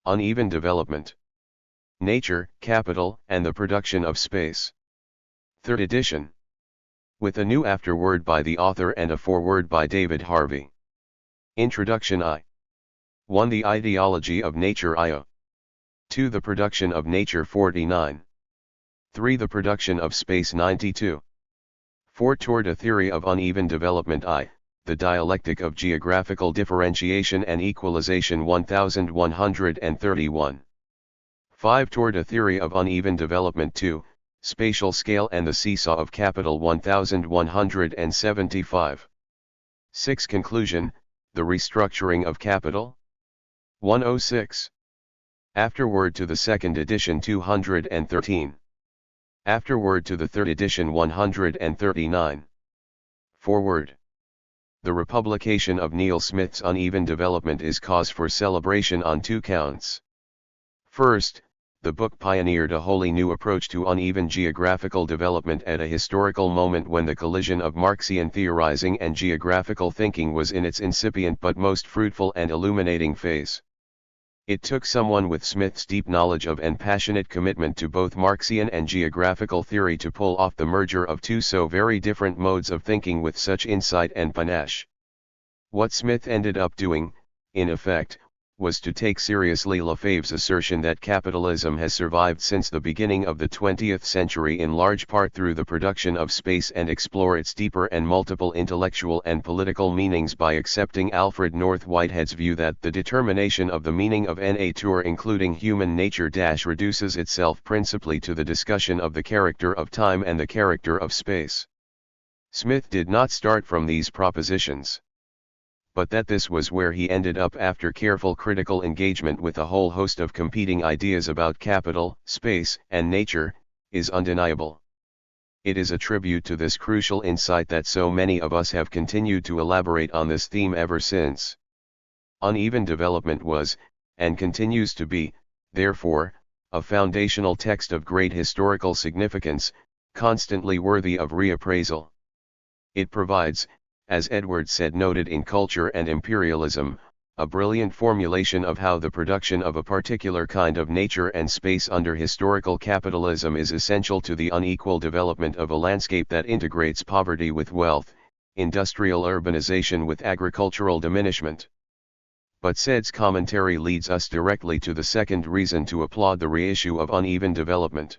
Uneven development. Nature, capital, and the production of space. Third edition. With a new afterword by the author and a foreword by David Harvey. Introduction. 1. The ideology of nature. 2. The production of nature. 49. 3. The production of space. 92. 4. Toward a theory of uneven development. The dialectic of geographical differentiation and equalization. 1131. 5. Toward a theory of uneven development. 2. Spatial scale and the seesaw of capital. 1175. 6. Conclusion, the restructuring of capital. 106. Afterword to the second edition. 213. Afterword to the third edition. 139. Foreword. The republication of Neil Smith's uneven development is cause for celebration on 2 counts. First, the book pioneered a wholly new approach to uneven geographical development at a historical moment when the collision of Marxian theorizing and geographical thinking was in its incipient but most fruitful and illuminating phase. It took someone with Smith's deep knowledge of and passionate commitment to both Marxian and geographical theory to pull off the merger of two so very different modes of thinking with such insight and panache. What Smith ended up doing, in effect, was to take seriously Lefebvre's assertion that capitalism has survived since the beginning of the 20th century in large part through the production of space and explore its deeper and multiple intellectual and political meanings by accepting Alfred North Whitehead's view that the determination of the meaning of nature including human nature reduces itself principally to the discussion of the character of time and the character of space. Smith did not start from these propositions, but that this was where he ended up after careful critical engagement with a whole host of competing ideas about capital, space, and nature, is undeniable. It is a tribute to this crucial insight that so many of us have continued to elaborate on this theme ever since. Uneven development was, and continues to be, therefore, a foundational text of great historical significance, constantly worthy of reappraisal. It provides, as Edward Said noted in Culture and Imperialism, a brilliant formulation of how the production of a particular kind of nature and space under historical capitalism is essential to the unequal development of a landscape that integrates poverty with wealth, industrial urbanization with agricultural diminishment. But Said's commentary leads us directly to the second reason to applaud the reissue of Uneven Development.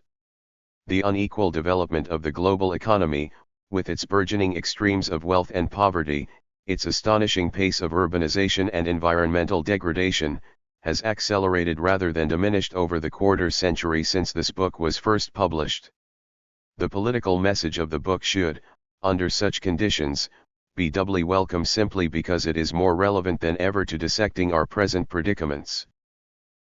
The unequal development of the global economy, with its burgeoning extremes of wealth and poverty, its astonishing pace of urbanization and environmental degradation, has accelerated rather than diminished over the quarter century since this book was first published. The political message of the book should, under such conditions, be doubly welcome simply because it is more relevant than ever to dissecting our present predicaments.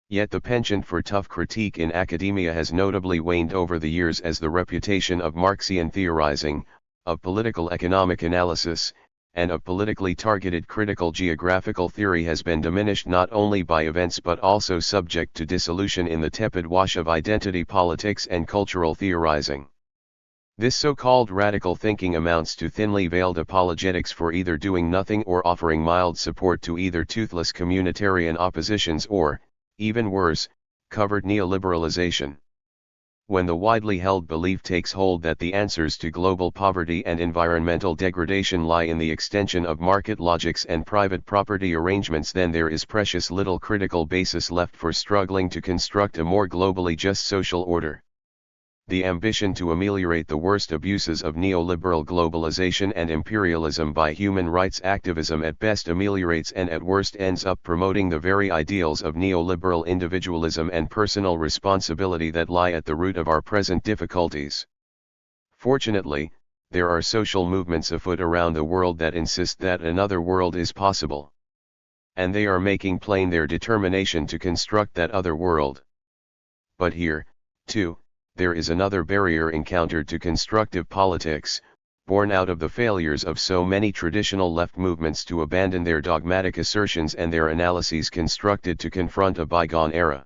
Yet the penchant for tough critique in academia has notably waned over the years as the reputation of Marxian theorizing, of political economic analysis, and of politically targeted critical geographical theory has been diminished not only by events but also subject to dissolution in the tepid wash of identity politics and cultural theorizing. This so-called radical thinking amounts to thinly veiled apologetics for either doing nothing or offering mild support to either toothless communitarian oppositions or, even worse, covered neoliberalization. When the widely held belief takes hold that the answers to global poverty and environmental degradation lie in the extension of market logics and private property arrangements, then there is precious little critical basis left for struggling to construct a more globally just social order. The ambition to ameliorate the worst abuses of neoliberal globalization and imperialism by human rights activism at best ameliorates and at worst ends up promoting the very ideals of neoliberal individualism and personal responsibility that lie at the root of our present difficulties. Fortunately, there are social movements afoot around the world that insist that another world is possible. And they are making plain their determination to construct that other world. But here, too, there is another barrier encountered to constructive politics, born out of the failures of so many traditional left movements to abandon their dogmatic assertions and their analyses constructed to confront a bygone era.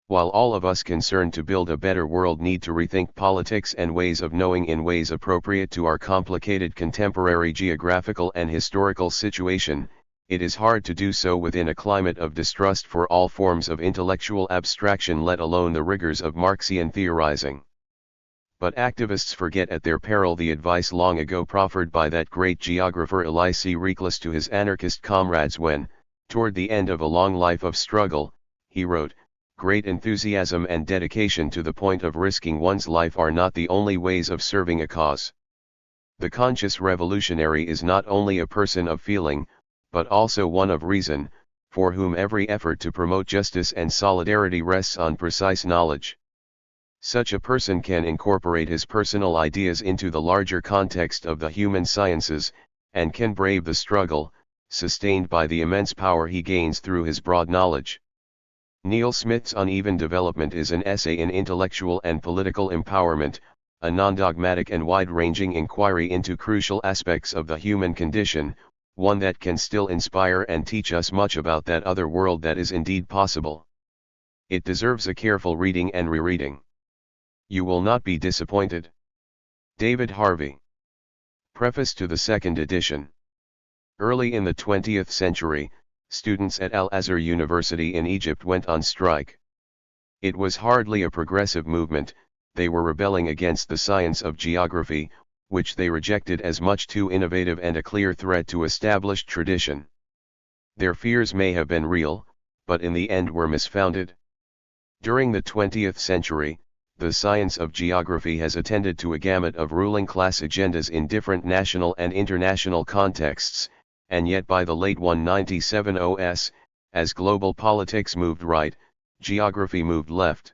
While all of us concerned to build a better world need to rethink politics and ways of knowing in ways appropriate to our complicated contemporary geographical and historical situation, it is hard to do so within a climate of distrust for all forms of intellectual abstraction, let alone the rigors of Marxian theorizing. But activists forget at their peril the advice long ago proffered by that great geographer Elisee Reclus to his anarchist comrades when, toward the end of a long life of struggle, he wrote, "Great enthusiasm and dedication to the point of risking one's life are not the only ways of serving a cause. The conscious revolutionary is not only a person of feeling, but also one of reason, for whom every effort to promote justice and solidarity rests on precise knowledge. Such a person can incorporate his personal ideas into the larger context of the human sciences, and can brave the struggle, sustained by the immense power he gains through his broad knowledge." Neil Smith's Uneven Development is an essay in intellectual and political empowerment, a non-dogmatic and wide-ranging inquiry into crucial aspects of the human condition, one that can still inspire and teach us much about that other world that is indeed possible. It deserves a careful reading and rereading. You will not be disappointed. David Harvey. Preface to the second edition. Early in the 20th century, students at Al-Azhar University in Egypt went on strike. It was hardly a progressive movement, they were rebelling against the science of geography, which they rejected as much too innovative and a clear threat to established tradition. Their fears may have been real, but in the end were misfounded. During the 20th century, the science of geography has attended to a gamut of ruling class agendas in different national and international contexts, and yet by the late 197 OS, as global politics moved right, geography moved left.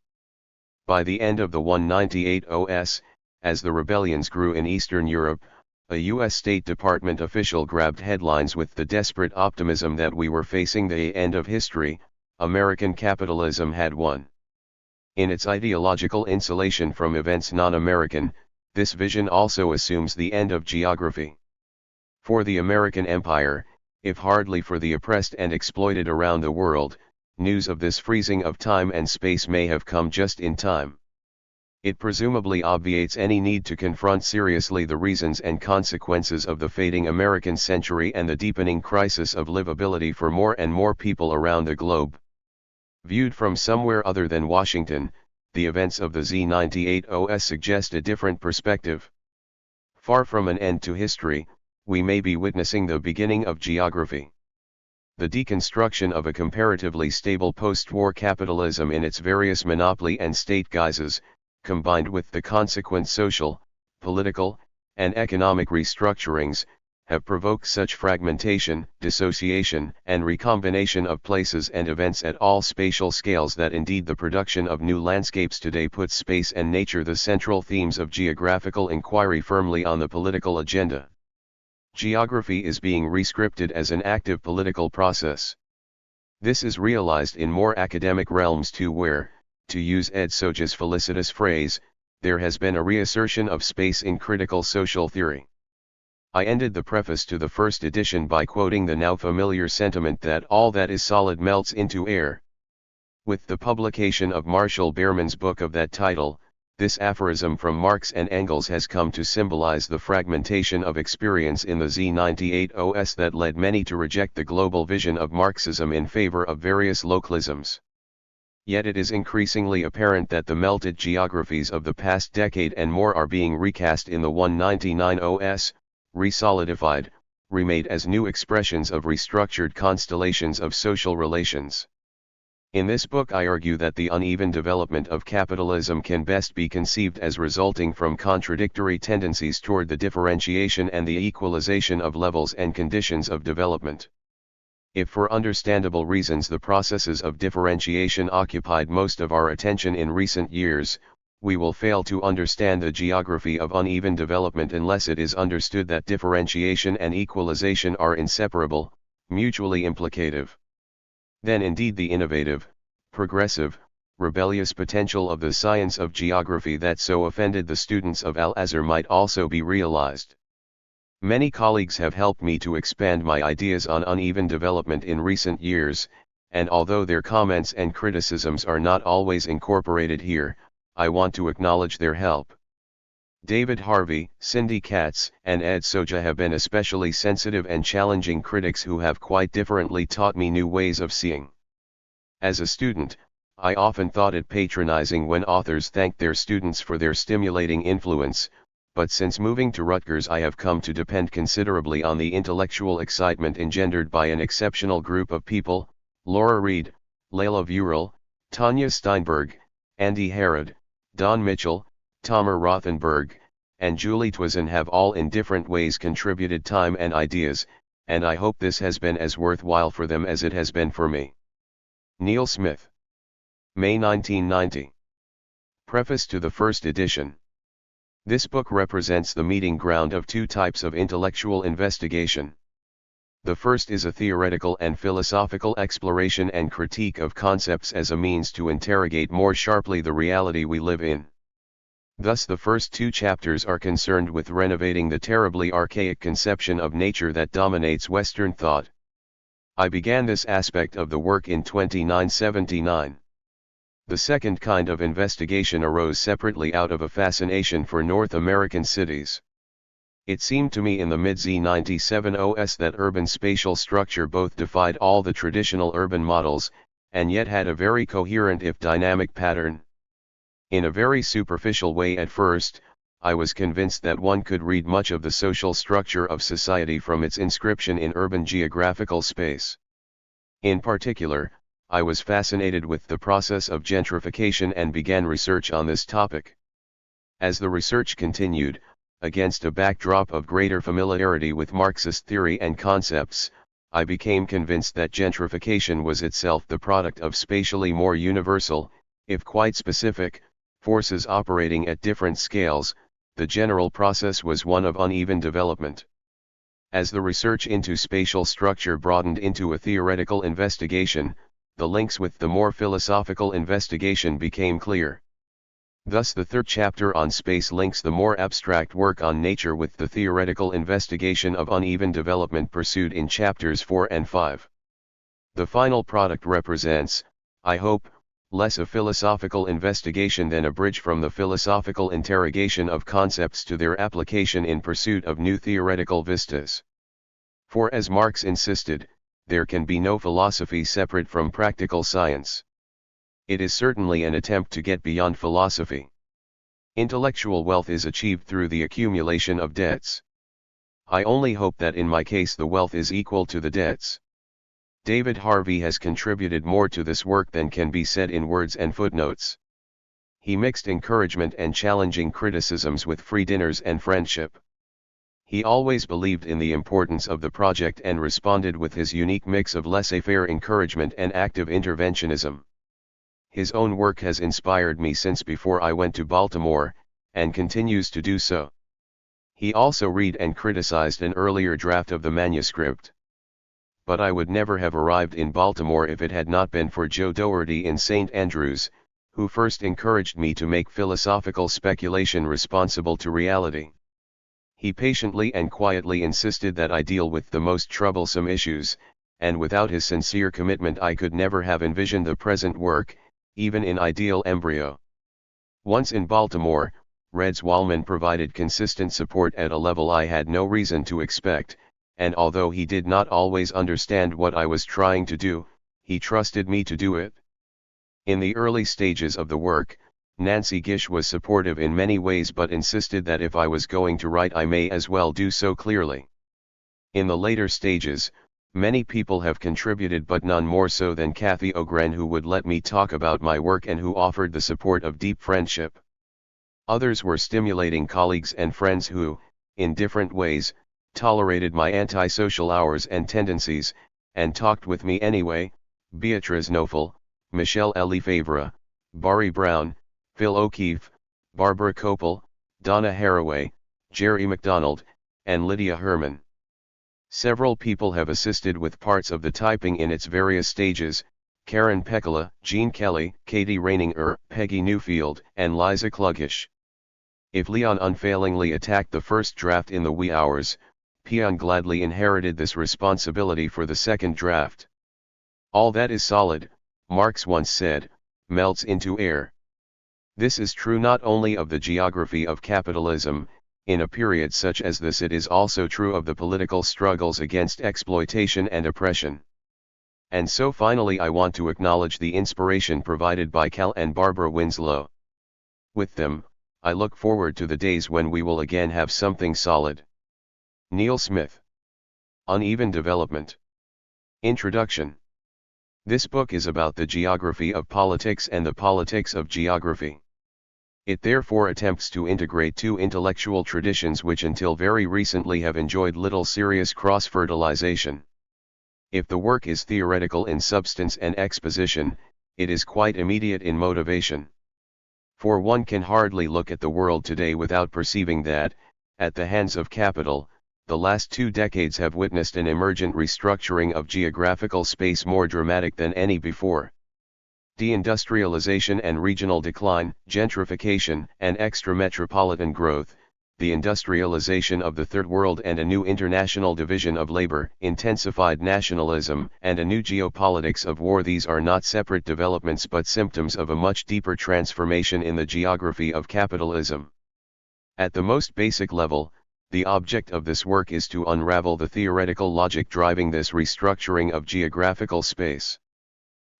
By the end of the 198 OS, as the rebellions grew in Eastern Europe, a U.S. State Department official grabbed headlines with the desperate optimism that we were facing the end of history, American capitalism had won. In its ideological insulation from events non-American, this vision also assumes the end of geography. For the American empire, if hardly for the oppressed and exploited around the world, news of this freezing of time and space may have come just in time. It presumably obviates any need to confront seriously the reasons and consequences of the fading American century and the deepening crisis of livability for more and more people around the globe. Viewed from somewhere other than Washington, the events of the Z98 OS suggest a different perspective. Far from an end to history, we may be witnessing the beginning of geography. The deconstruction of a comparatively stable post-war capitalism in its various monopoly and state guises, combined with the consequent social, political, and economic restructurings, have provoked such fragmentation, dissociation, and recombination of places and events at all spatial scales that indeed the production of new landscapes today puts space and nature, the central themes of geographical inquiry, firmly on the political agenda. Geography is being rescripted as an active political process. This is realized in more academic realms too, where, to use Ed Soja's felicitous phrase, there has been a reassertion of space in critical social theory. I ended the preface to the first edition by quoting the now familiar sentiment that all that is solid melts into air. With the publication of Marshall Behrman's book of that title, this aphorism from Marx and Engels has come to symbolize the fragmentation of experience in the Z98 OS that led many to reject the global vision of Marxism in favor of various localisms. Yet it is increasingly apparent that the melted geographies of the past decade and more are being recast in the 199 OS, resolidified, remade as new expressions of restructured constellations of social relations. In this book I argue that the uneven development of capitalism can best be conceived as resulting from contradictory tendencies toward the differentiation and the equalization of levels and conditions of development. If for understandable reasons the processes of differentiation occupied most of our attention in recent years, we will fail to understand the geography of uneven development unless it is understood that differentiation and equalization are inseparable, mutually implicative. Then indeed the innovative, progressive, rebellious potential of the science of geography that so offended the students of Al-Azhar might also be realized. Many colleagues have helped me to expand my ideas on uneven development in recent years, and although their comments and criticisms are not always incorporated here, I want to acknowledge their help. David Harvey, Cindy Katz, and Ed Soja have been especially sensitive and challenging critics who have quite differently taught me new ways of seeing. As a student, I often thought it patronizing when authors thanked their students for their stimulating influence, but since moving to Rutgers I have come to depend considerably on the intellectual excitement engendered by an exceptional group of people: Laura Reed, Layla Vural, Tanya Steinberg, Andy Harrod, Don Mitchell, Tomer Rothenberg, and Julie Twizan have all in different ways contributed time and ideas, and I hope this has been as worthwhile for them as it has been for me. Neil Smith. May 1990. Preface to the first edition. This book represents the meeting ground of two types of intellectual investigation. The first is a theoretical and philosophical exploration and critique of concepts as a means to interrogate more sharply the reality we live in. Thus the first two chapters are concerned with renovating the terribly archaic conception of nature that dominates Western thought. I began this aspect of the work in 2979. The second kind of investigation arose separately out of a fascination for North American cities. It seemed to me in the mid-Z97 that urban spatial structure both defied all the traditional urban models, and yet had a very coherent if dynamic pattern. In a very superficial way at first, I was convinced that one could read much of the social structure of society from its inscription in urban geographical space. In particular, I was fascinated with the process of gentrification and began research on this topic. As the research continued, against a backdrop of greater familiarity with Marxist theory and concepts, I became convinced that gentrification was itself the product of spatially more universal, if quite specific, forces operating at different scales. The general process was one of uneven development. As the research into spatial structure broadened into a theoretical investigation, the links with the more philosophical investigation became clear. Thus the third chapter on space links the more abstract work on nature with the theoretical investigation of uneven development pursued in chapters 4 and 5. The final product represents, I hope, less a philosophical investigation than a bridge from the philosophical interrogation of concepts to their application in pursuit of new theoretical vistas. For as Marx insisted, there can be no philosophy separate from practical science. It is certainly an attempt to get beyond philosophy. Intellectual wealth is achieved through the accumulation of debts. I only hope that in my case the wealth is equal to the debts. David Harvey has contributed more to this work than can be said in words and footnotes. He mixed encouragement and challenging criticisms with free dinners and friendship. He always believed in the importance of the project and responded with his unique mix of laissez-faire encouragement and active interventionism. His own work has inspired me since before I went to Baltimore, and continues to do so. He also read and criticized an earlier draft of the manuscript. But I would never have arrived in Baltimore if it had not been for Joe Doherty in St. Andrews, who first encouraged me to make philosophical speculation responsible to reality. He patiently and quietly insisted that I deal with the most troublesome issues, and without his sincere commitment I could never have envisioned the present work, even in ideal embryo. Once in Baltimore, Reds Wallman provided consistent support at a level I had no reason to expect, and although he did not always understand what I was trying to do, he trusted me to do it. In the early stages of the work, Nancy Gish was supportive in many ways but insisted that if I was going to write I may as well do so clearly. In the later stages, many people have contributed but none more so than Kathy Ogren, who would let me talk about my work and who offered the support of deep friendship. Others were stimulating colleagues and friends who, in different ways, tolerated my antisocial hours and tendencies, and talked with me anyway: Beatrice Nofel, Michelle Lefevre, Barry Brown, Phil O'Keefe, Barbara Kopel, Donna Haraway, Jerry McDonald, and Lydia Herman. Several people have assisted with parts of the typing in its various stages: Karen Pekala, Jean Kelly, Katie Reininger, Peggy Newfield, and Liza Klugish. If Leon unfailingly attacked the first draft in the wee hours, Pion gladly inherited this responsibility for the second draft. All that is solid, Marx once said, melts into air. This is true not only of the geography of capitalism. In a period such as this, it is also true of the political struggles against exploitation and oppression. And so finally I want to acknowledge the inspiration provided by Cal and Barbara Winslow. With them, I look forward to the days when we will again have something solid. Neil Smith. Uneven Development. Introduction. This book is about the geography of politics and the politics of geography. It therefore attempts to integrate two intellectual traditions which until very recently have enjoyed little serious cross-fertilization. If the work is theoretical in substance and exposition, it is quite immediate in motivation. For one can hardly look at the world today without perceiving that, at the hands of capital, the last 2 decades have witnessed an emergent restructuring of geographical space more dramatic than any before. Deindustrialization and regional decline, gentrification and extra-metropolitan growth, the industrialization of the Third World and a new international division of labor, intensified nationalism, and a new geopolitics of war. These are not separate developments but symptoms of a much deeper transformation in the geography of capitalism. At the most basic level, the object of this work is to unravel the theoretical logic driving this restructuring of geographical space.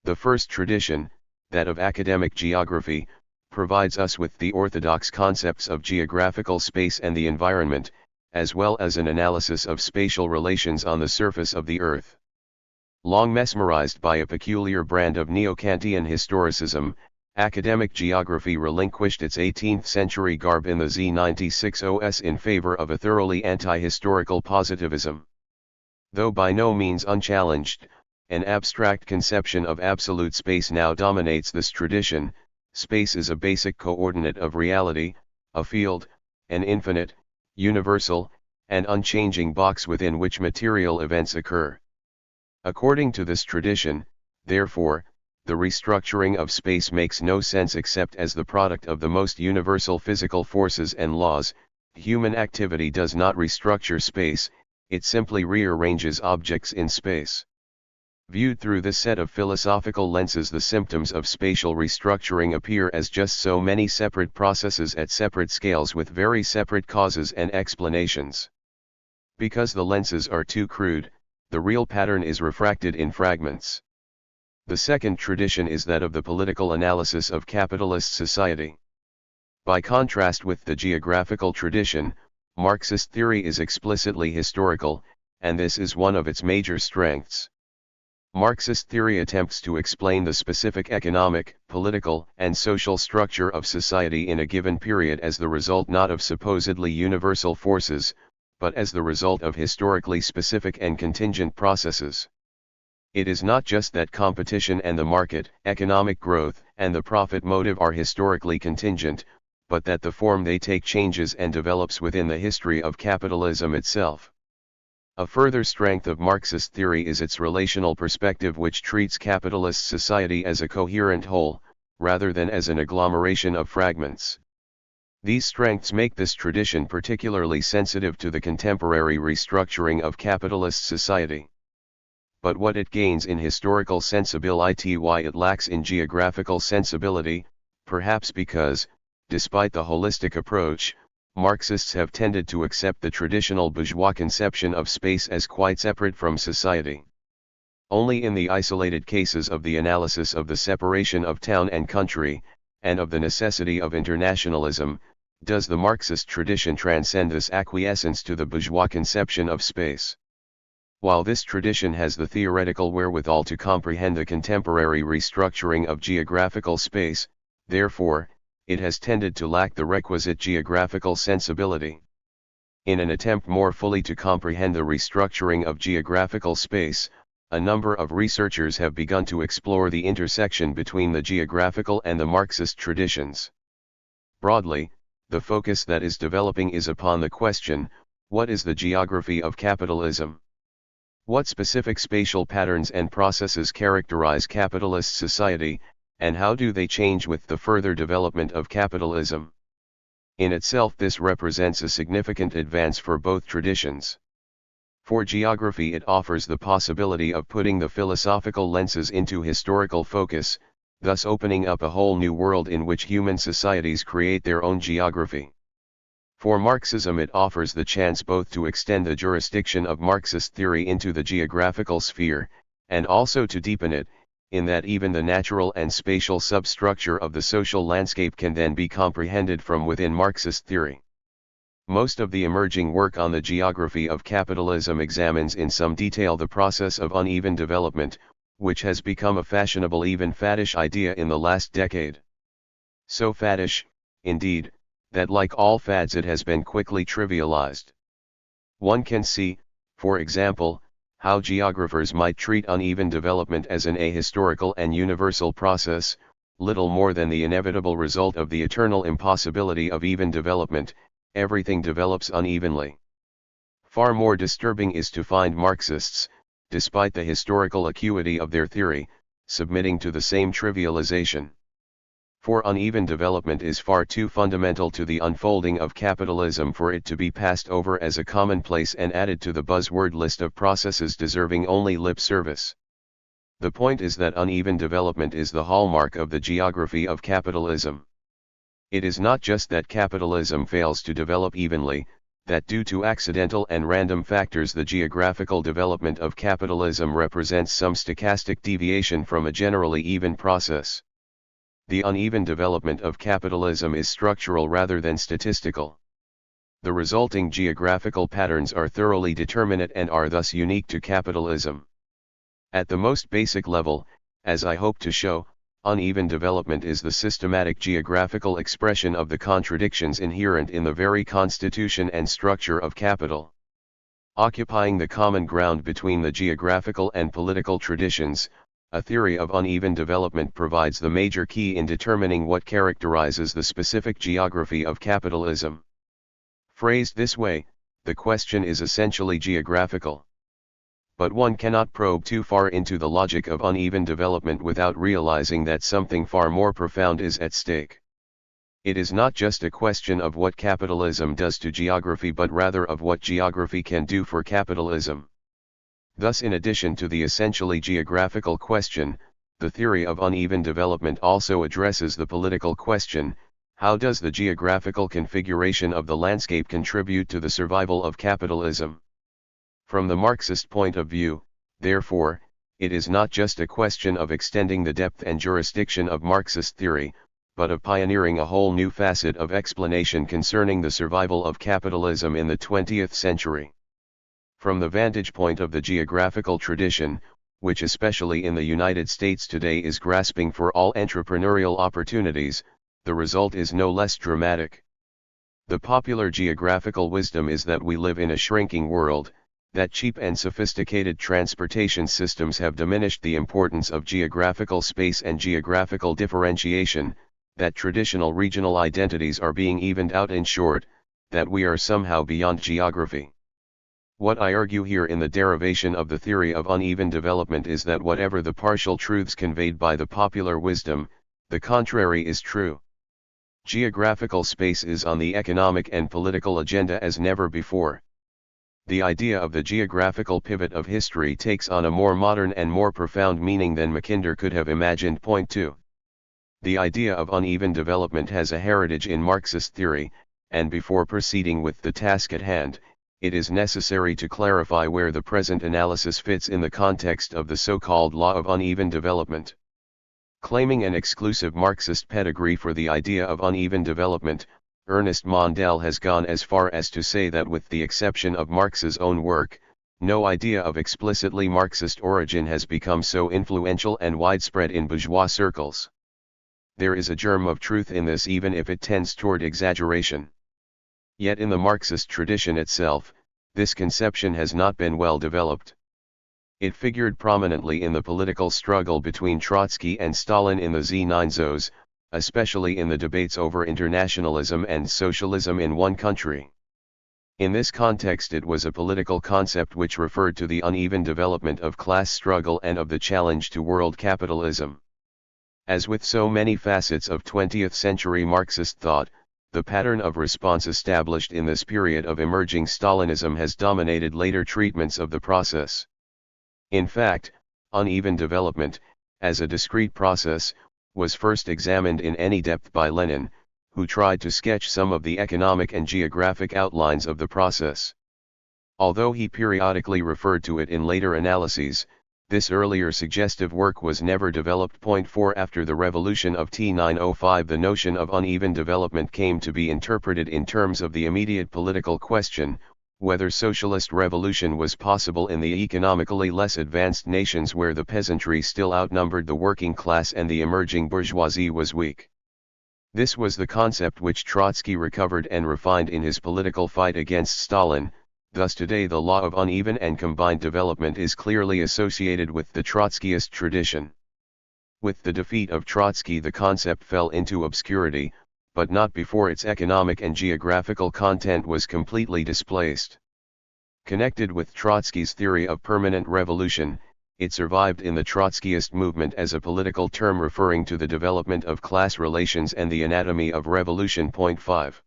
The first tradition, that of academic geography, provides us with the orthodox concepts of geographical space and the environment, as well as an analysis of spatial relations on the surface of the Earth. Long mesmerized by a peculiar brand of neo-Kantian historicism, academic geography relinquished its 18th-century garb in the Z96 in favor of a thoroughly anti-historical positivism. Though by no means unchallenged, an abstract conception of absolute space now dominates this tradition. Space is a basic coordinate of reality, a field, an infinite, universal, and unchanging box within which material events occur. According to this tradition, therefore, the restructuring of space makes no sense except as the product of the most universal physical forces and laws. Human activity does not restructure space, it simply rearranges objects in space. Viewed through this set of philosophical lenses, the symptoms of spatial restructuring appear as just so many separate processes at separate scales with very separate causes and explanations. Because the lenses are too crude, the real pattern is refracted in fragments. The second tradition is that of the political analysis of capitalist society. By contrast with the geographical tradition, Marxist theory is explicitly historical, and this is one of its major strengths. Marxist theory attempts to explain the specific economic, political, and social structure of society in a given period as the result not of supposedly universal forces, but as the result of historically specific and contingent processes. It is not just that competition and the market, economic growth, and the profit motive are historically contingent, but that the form they take changes and develops within the history of capitalism itself. A further strength of Marxist theory is its relational perspective, which treats capitalist society as a coherent whole, rather than as an agglomeration of fragments. These strengths make this tradition particularly sensitive to the contemporary restructuring of capitalist society. But what it gains in historical sensibility it lacks in geographical sensibility, perhaps because, despite the holistic approach, Marxists have tended to accept the traditional bourgeois conception of space as quite separate from society. Only in the isolated cases of the analysis of the separation of town and country, and of the necessity of internationalism, does the Marxist tradition transcend this acquiescence to the bourgeois conception of space. While this tradition has the theoretical wherewithal to comprehend the contemporary restructuring of geographical space, therefore, it has tended to lack the requisite geographical sensibility. In an attempt more fully to comprehend the restructuring of geographical space, a number of researchers have begun to explore the intersection between the geographical and the Marxist traditions. Broadly, the focus that is developing is upon the question, what is the geography of capitalism? What specific spatial patterns and processes characterize capitalist society, and how do they change with the further development of capitalism? In itself, this represents a significant advance for both traditions. For geography, it offers the possibility of putting the philosophical lenses into historical focus, thus opening up a whole new world in which human societies create their own geography. For Marxism, it offers the chance both to extend the jurisdiction of Marxist theory into the geographical sphere, and also to deepen it, in that even the natural and spatial substructure of the social landscape can then be comprehended from within Marxist theory. Most of the emerging work on the geography of capitalism examines in some detail the process of uneven development, which has become a fashionable, even faddish idea in the last decade. So faddish, indeed, that like all fads it has been quickly trivialized. One can see, for example, how geographers might treat uneven development as an ahistorical and universal process, little more than the inevitable result of the eternal impossibility of even development. Everything develops unevenly. Far more disturbing is to find Marxists, despite the historical acuity of their theory, submitting to the same trivialization. For uneven development is far too fundamental to the unfolding of capitalism for it to be passed over as a commonplace and added to the buzzword list of processes deserving only lip service. The point is that uneven development is the hallmark of the geography of capitalism. It is not just that capitalism fails to develop evenly, that due to accidental and random factors the geographical development of capitalism represents some stochastic deviation from a generally even process. The uneven development of capitalism is structural rather than statistical. The resulting geographical patterns are thoroughly determinate and are thus unique to capitalism. At the most basic level, as I hope to show, uneven development is the systematic geographical expression of the contradictions inherent in the very constitution and structure of capital. Occupying the common ground between the geographical and political traditions, a theory of uneven development provides the major key in determining what characterizes the specific geography of capitalism. Phrased this way, the question is essentially geographical. But one cannot probe too far into the logic of uneven development without realizing that something far more profound is at stake. It is not just a question of what capitalism does to geography but rather of what geography can do for capitalism. Thus, in addition to the essentially geographical question, the theory of uneven development also addresses the political question: how does the geographical configuration of the landscape contribute to the survival of capitalism? From the Marxist point of view, therefore, it is not just a question of extending the depth and jurisdiction of Marxist theory, but of pioneering a whole new facet of explanation concerning the survival of capitalism in the 20th century. From the vantage point of the geographical tradition, which especially in the United States today is grasping for all entrepreneurial opportunities, the result is no less dramatic. The popular geographical wisdom is that we live in a shrinking world, that cheap and sophisticated transportation systems have diminished the importance of geographical space and geographical differentiation, that traditional regional identities are being evened out, in short, that we are somehow beyond geography. What I argue here in the derivation of the theory of uneven development is that whatever the partial truths conveyed by the popular wisdom, the contrary is true. Geographical space is on the economic and political agenda as never before. The idea of the geographical pivot of history takes on a more modern and more profound meaning than Mackinder could have imagined. Point 2. The idea of uneven development has a heritage in Marxist theory, and before proceeding with the task at hand, it is necessary to clarify where the present analysis fits in the context of the so-called law of uneven development. Claiming an exclusive Marxist pedigree for the idea of uneven development, Ernest Mondale has gone as far as to say that with the exception of Marx's own work, no idea of explicitly Marxist origin has become so influential and widespread in bourgeois circles. There is a germ of truth in this, even if it tends toward exaggeration. Yet in the Marxist tradition itself, this conception has not been well developed. It figured prominently in the political struggle between Trotsky and Stalin in the Z9zos, especially in the debates over internationalism and socialism in one country. In this context, it was a political concept which referred to the uneven development of class struggle and of the challenge to world capitalism. As with so many facets of 20th century Marxist thought, the pattern of response established in this period of emerging Stalinism has dominated later treatments of the process. In fact, uneven development, as a discrete process, was first examined in any depth by Lenin, who tried to sketch some of the economic and geographic outlines of the process. Although he periodically referred to it in later analyses, this earlier suggestive work was never developed. 4 After the revolution of T905, the notion of uneven development came to be interpreted in terms of the immediate political question, whether socialist revolution was possible in the economically less advanced nations where the peasantry still outnumbered the working class and the emerging bourgeoisie was weak. This was the concept which Trotsky recovered and refined in his political fight against Stalin. Thus today the law of uneven and combined development is clearly associated with the Trotskyist tradition. With the defeat of Trotsky the concept fell into obscurity, but not before its economic and geographical content was completely displaced. Connected with Trotsky's theory of permanent revolution, it survived in the Trotskyist movement as a political term referring to the development of class relations and the anatomy of revolution. 5.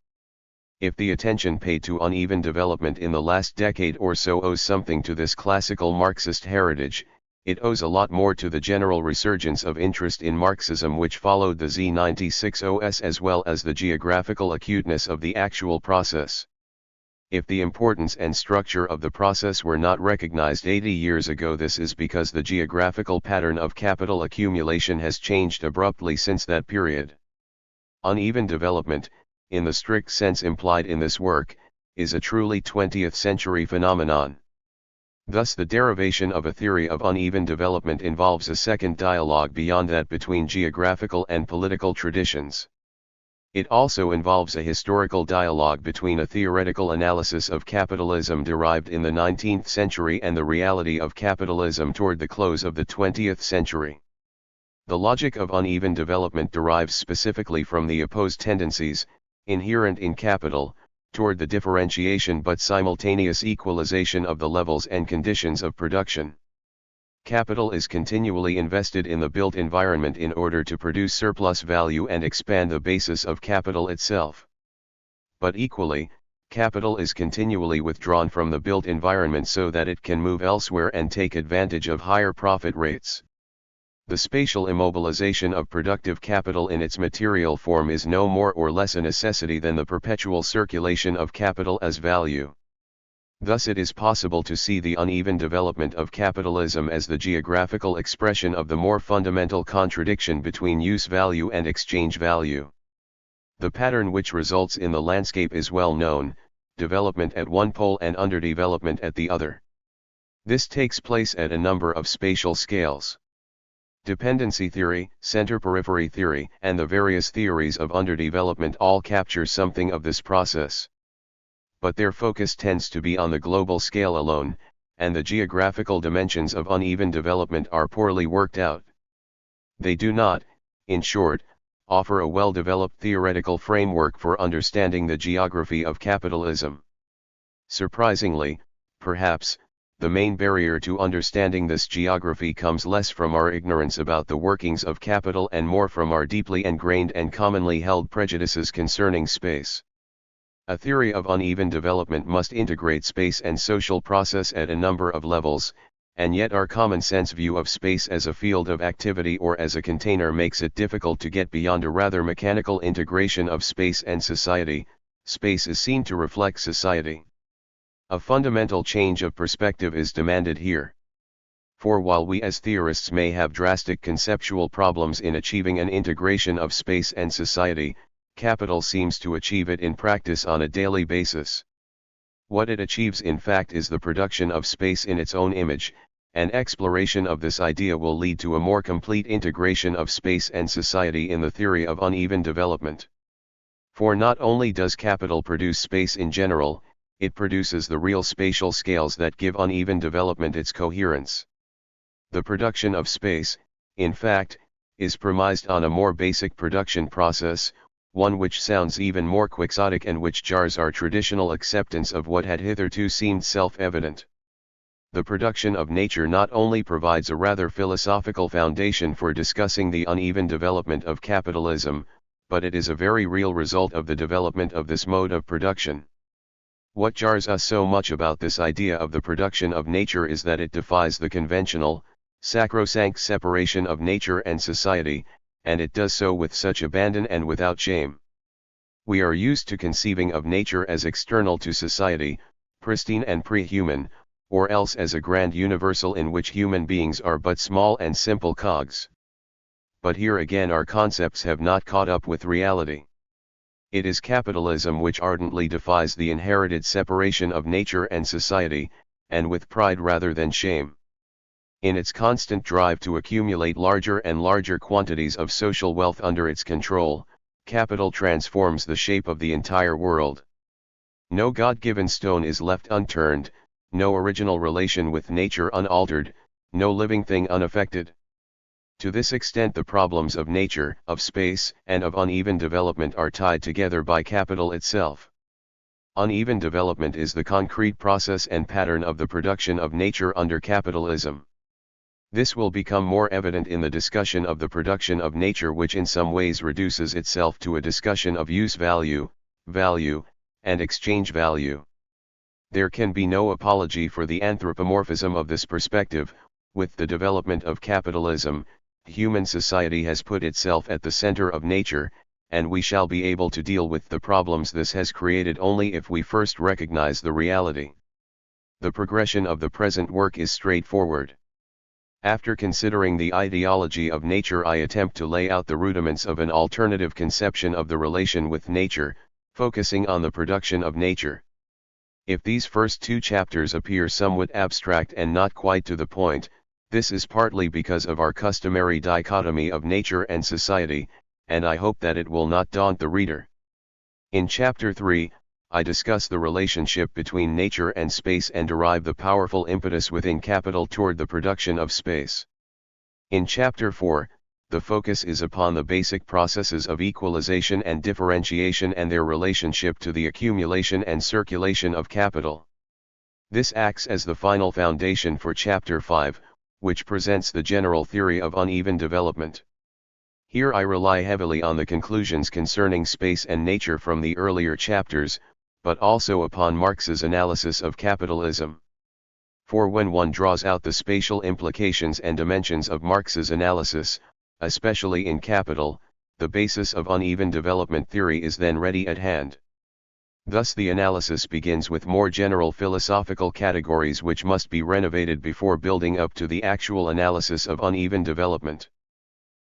If the attention paid to uneven development in the last decade or so owes something to this classical Marxist heritage, it owes a lot more to the general resurgence of interest in Marxism which followed the Z96OS as well as the geographical acuteness of the actual process. If the importance and structure of the process were not recognized 80 years ago, this is because the geographical pattern of capital accumulation has changed abruptly since that period. Uneven development, in the strict sense implied in this work, is a truly 20th century phenomenon. Thus the derivation of a theory of uneven development involves a second dialogue beyond that between geographical and political traditions. It also involves a historical dialogue between a theoretical analysis of capitalism derived in the 19th century and the reality of capitalism toward the close of the 20th century. The logic of uneven development derives specifically from the opposed tendencies, inherent in capital, toward the differentiation but simultaneous equalization of the levels and conditions of production. Capital is continually invested in the built environment in order to produce surplus value and expand the basis of capital itself. But equally, capital is continually withdrawn from the built environment so that it can move elsewhere and take advantage of higher profit rates. The spatial immobilization of productive capital in its material form is no more or less a necessity than the perpetual circulation of capital as value. Thus it is possible to see the uneven development of capitalism as the geographical expression of the more fundamental contradiction between use value and exchange value. The pattern which results in the landscape is well known: development at one pole and underdevelopment at the other. This takes place at a number of spatial scales. Dependency theory, center-periphery theory, and the various theories of underdevelopment all capture something of this process. But their focus tends to be on the global scale alone, and the geographical dimensions of uneven development are poorly worked out. They do not, in short, offer a well-developed theoretical framework for understanding the geography of capitalism. Surprisingly, perhaps, the main barrier to understanding this geography comes less from our ignorance about the workings of capital and more from our deeply ingrained and commonly held prejudices concerning space. A theory of uneven development must integrate space and social process at a number of levels, and yet our common sense view of space as a field of activity or as a container makes it difficult to get beyond a rather mechanical integration of space and society. Space is seen to reflect society. A fundamental change of perspective is demanded here. For while we as theorists may have drastic conceptual problems in achieving an integration of space and society, capital seems to achieve it in practice on a daily basis. What it achieves in fact is the production of space in its own image, and exploration of this idea will lead to a more complete integration of space and society in the theory of uneven development. For not only does capital produce space in general, it produces the real spatial scales that give uneven development its coherence. The production of space, in fact, is premised on a more basic production process, one which sounds even more quixotic and which jars our traditional acceptance of what had hitherto seemed self-evident. The production of nature not only provides a rather philosophical foundation for discussing the uneven development of capitalism, but it is a very real result of the development of this mode of production. What jars us so much about this idea of the production of nature is that it defies the conventional, sacrosanct separation of nature and society, and it does so with such abandon and without shame. We are used to conceiving of nature as external to society, pristine and pre-human, or else as a grand universal in which human beings are but small and simple cogs. But here again our concepts have not caught up with reality. It is capitalism which ardently defies the inherited separation of nature and society, and with pride rather than shame. In its constant drive to accumulate larger and larger quantities of social wealth under its control, capital transforms the shape of the entire world. No God-given stone is left unturned, no original relation with nature unaltered, no living thing unaffected. To this extent the problems of nature, of space, and of uneven development are tied together by capital itself. Uneven development is the concrete process and pattern of the production of nature under capitalism. This will become more evident in the discussion of the production of nature, which in some ways reduces itself to a discussion of use value, and exchange value. There can be no apology for the anthropomorphism of this perspective. With the development of capitalism, human society has put itself at the center of nature, and we shall be able to deal with the problems this has created only if we first recognize the reality. The progression of the present work is straightforward. After considering the ideology of nature, I attempt to lay out the rudiments of an alternative conception of the relation with nature, focusing on the production of nature. If these first two chapters appear somewhat abstract and not quite to the point, this is partly because of our customary dichotomy of nature and society, and I hope that it will not daunt the reader. In Chapter 3, I discuss the relationship between nature and space and derive the powerful impetus within capital toward the production of space. In Chapter 4, the focus is upon the basic processes of equalization and differentiation and their relationship to the accumulation and circulation of capital. This acts as the final foundation for Chapter 5, which presents the general theory of uneven development. Here I rely heavily on the conclusions concerning space and nature from the earlier chapters, but also upon Marx's analysis of capitalism. For when one draws out the spatial implications and dimensions of Marx's analysis, especially in Capital, the basis of uneven development theory is then ready at hand. Thus the analysis begins with more general philosophical categories which must be renovated before building up to the actual analysis of uneven development.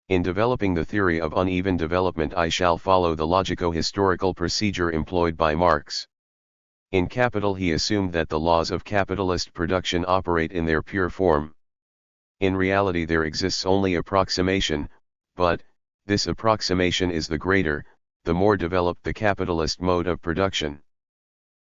In developing the theory of uneven development, I shall follow the logico-historical procedure employed by Marx. In Capital he assumed that the laws of capitalist production operate in their pure form. In reality there exists only approximation, but, this approximation is the greater, the more developed the capitalist mode of production.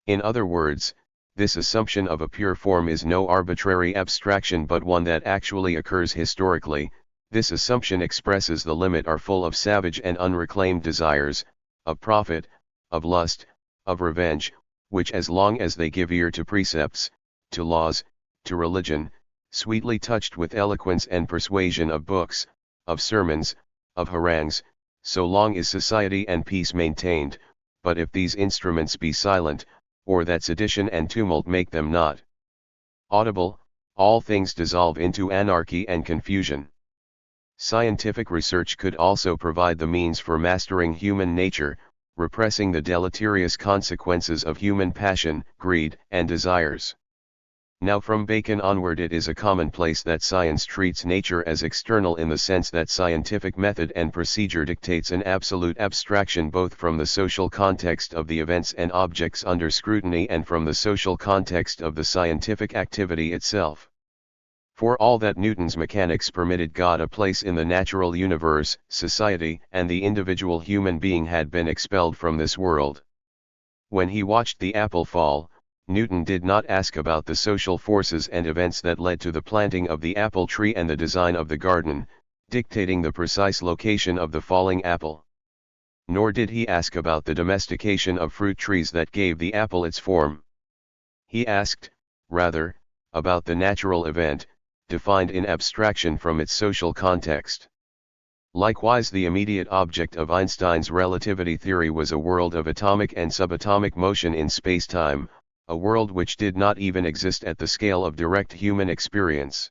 In other words, this assumption of a pure form is no arbitrary abstraction but one that actually occurs historically. This assumption expresses the limit are full of savage and unreclaimed desires, of profit, of lust, of revenge, which as long as they give ear to precepts, to laws, to religion, sweetly touched with eloquence and persuasion of books, of sermons, of harangues, so long is society and peace maintained, but if these instruments be silent, or that sedition and tumult make them not audible, all things dissolve into anarchy and confusion. Scientific research could also provide the means for mastering human nature, repressing the deleterious consequences of human passion, greed, and desires. Now from Bacon onward it is a commonplace that science treats nature as external in the sense that scientific method and procedure dictates an absolute abstraction both from the social context of the events and objects under scrutiny and from the social context of the scientific activity itself. For all that Newton's mechanics permitted God a place in the natural universe, society and the individual human being had been expelled from this world. When he watched the apple fall, Newton did not ask about the social forces and events that led to the planting of the apple tree and the design of the garden, dictating the precise location of the falling apple. Nor did he ask about the domestication of fruit trees that gave the apple its form. He asked, rather, about the natural event, defined in abstraction from its social context. Likewise, the immediate object of Einstein's relativity theory was a world of atomic and subatomic motion in space-time, a world which did not even exist at the scale of direct human experience.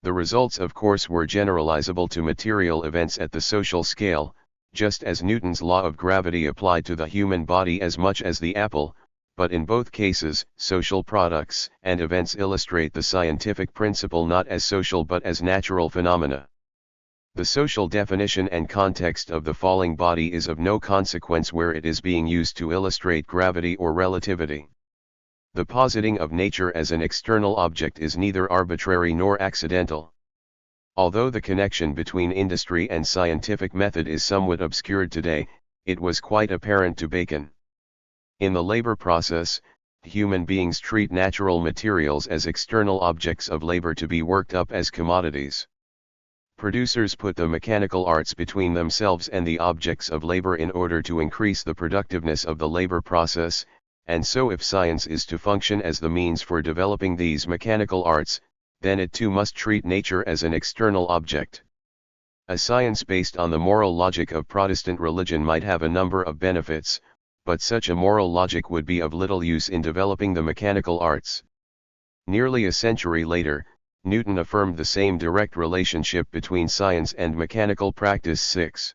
The results of course were generalizable to material events at the social scale, just as Newton's law of gravity applied to the human body as much as the apple, but in both cases, social products and events illustrate the scientific principle not as social but as natural phenomena. The social definition and context of the falling body is of no consequence where it is being used to illustrate gravity or relativity. The positing of nature as an external object is neither arbitrary nor accidental. Although the connection between industry and scientific method is somewhat obscured today, it was quite apparent to Bacon. In the labor process, human beings treat natural materials as external objects of labor to be worked up as commodities. Producers put the mechanical arts between themselves and the objects of labor in order to increase the productiveness of the labor process, and so if science is to function as the means for developing these mechanical arts, then it too must treat nature as an external object. A science based on the moral logic of Protestant religion might have a number of benefits, but such a moral logic would be of little use in developing the mechanical arts. Nearly a century later, Newton affirmed the same direct relationship between science and mechanical practice. 6.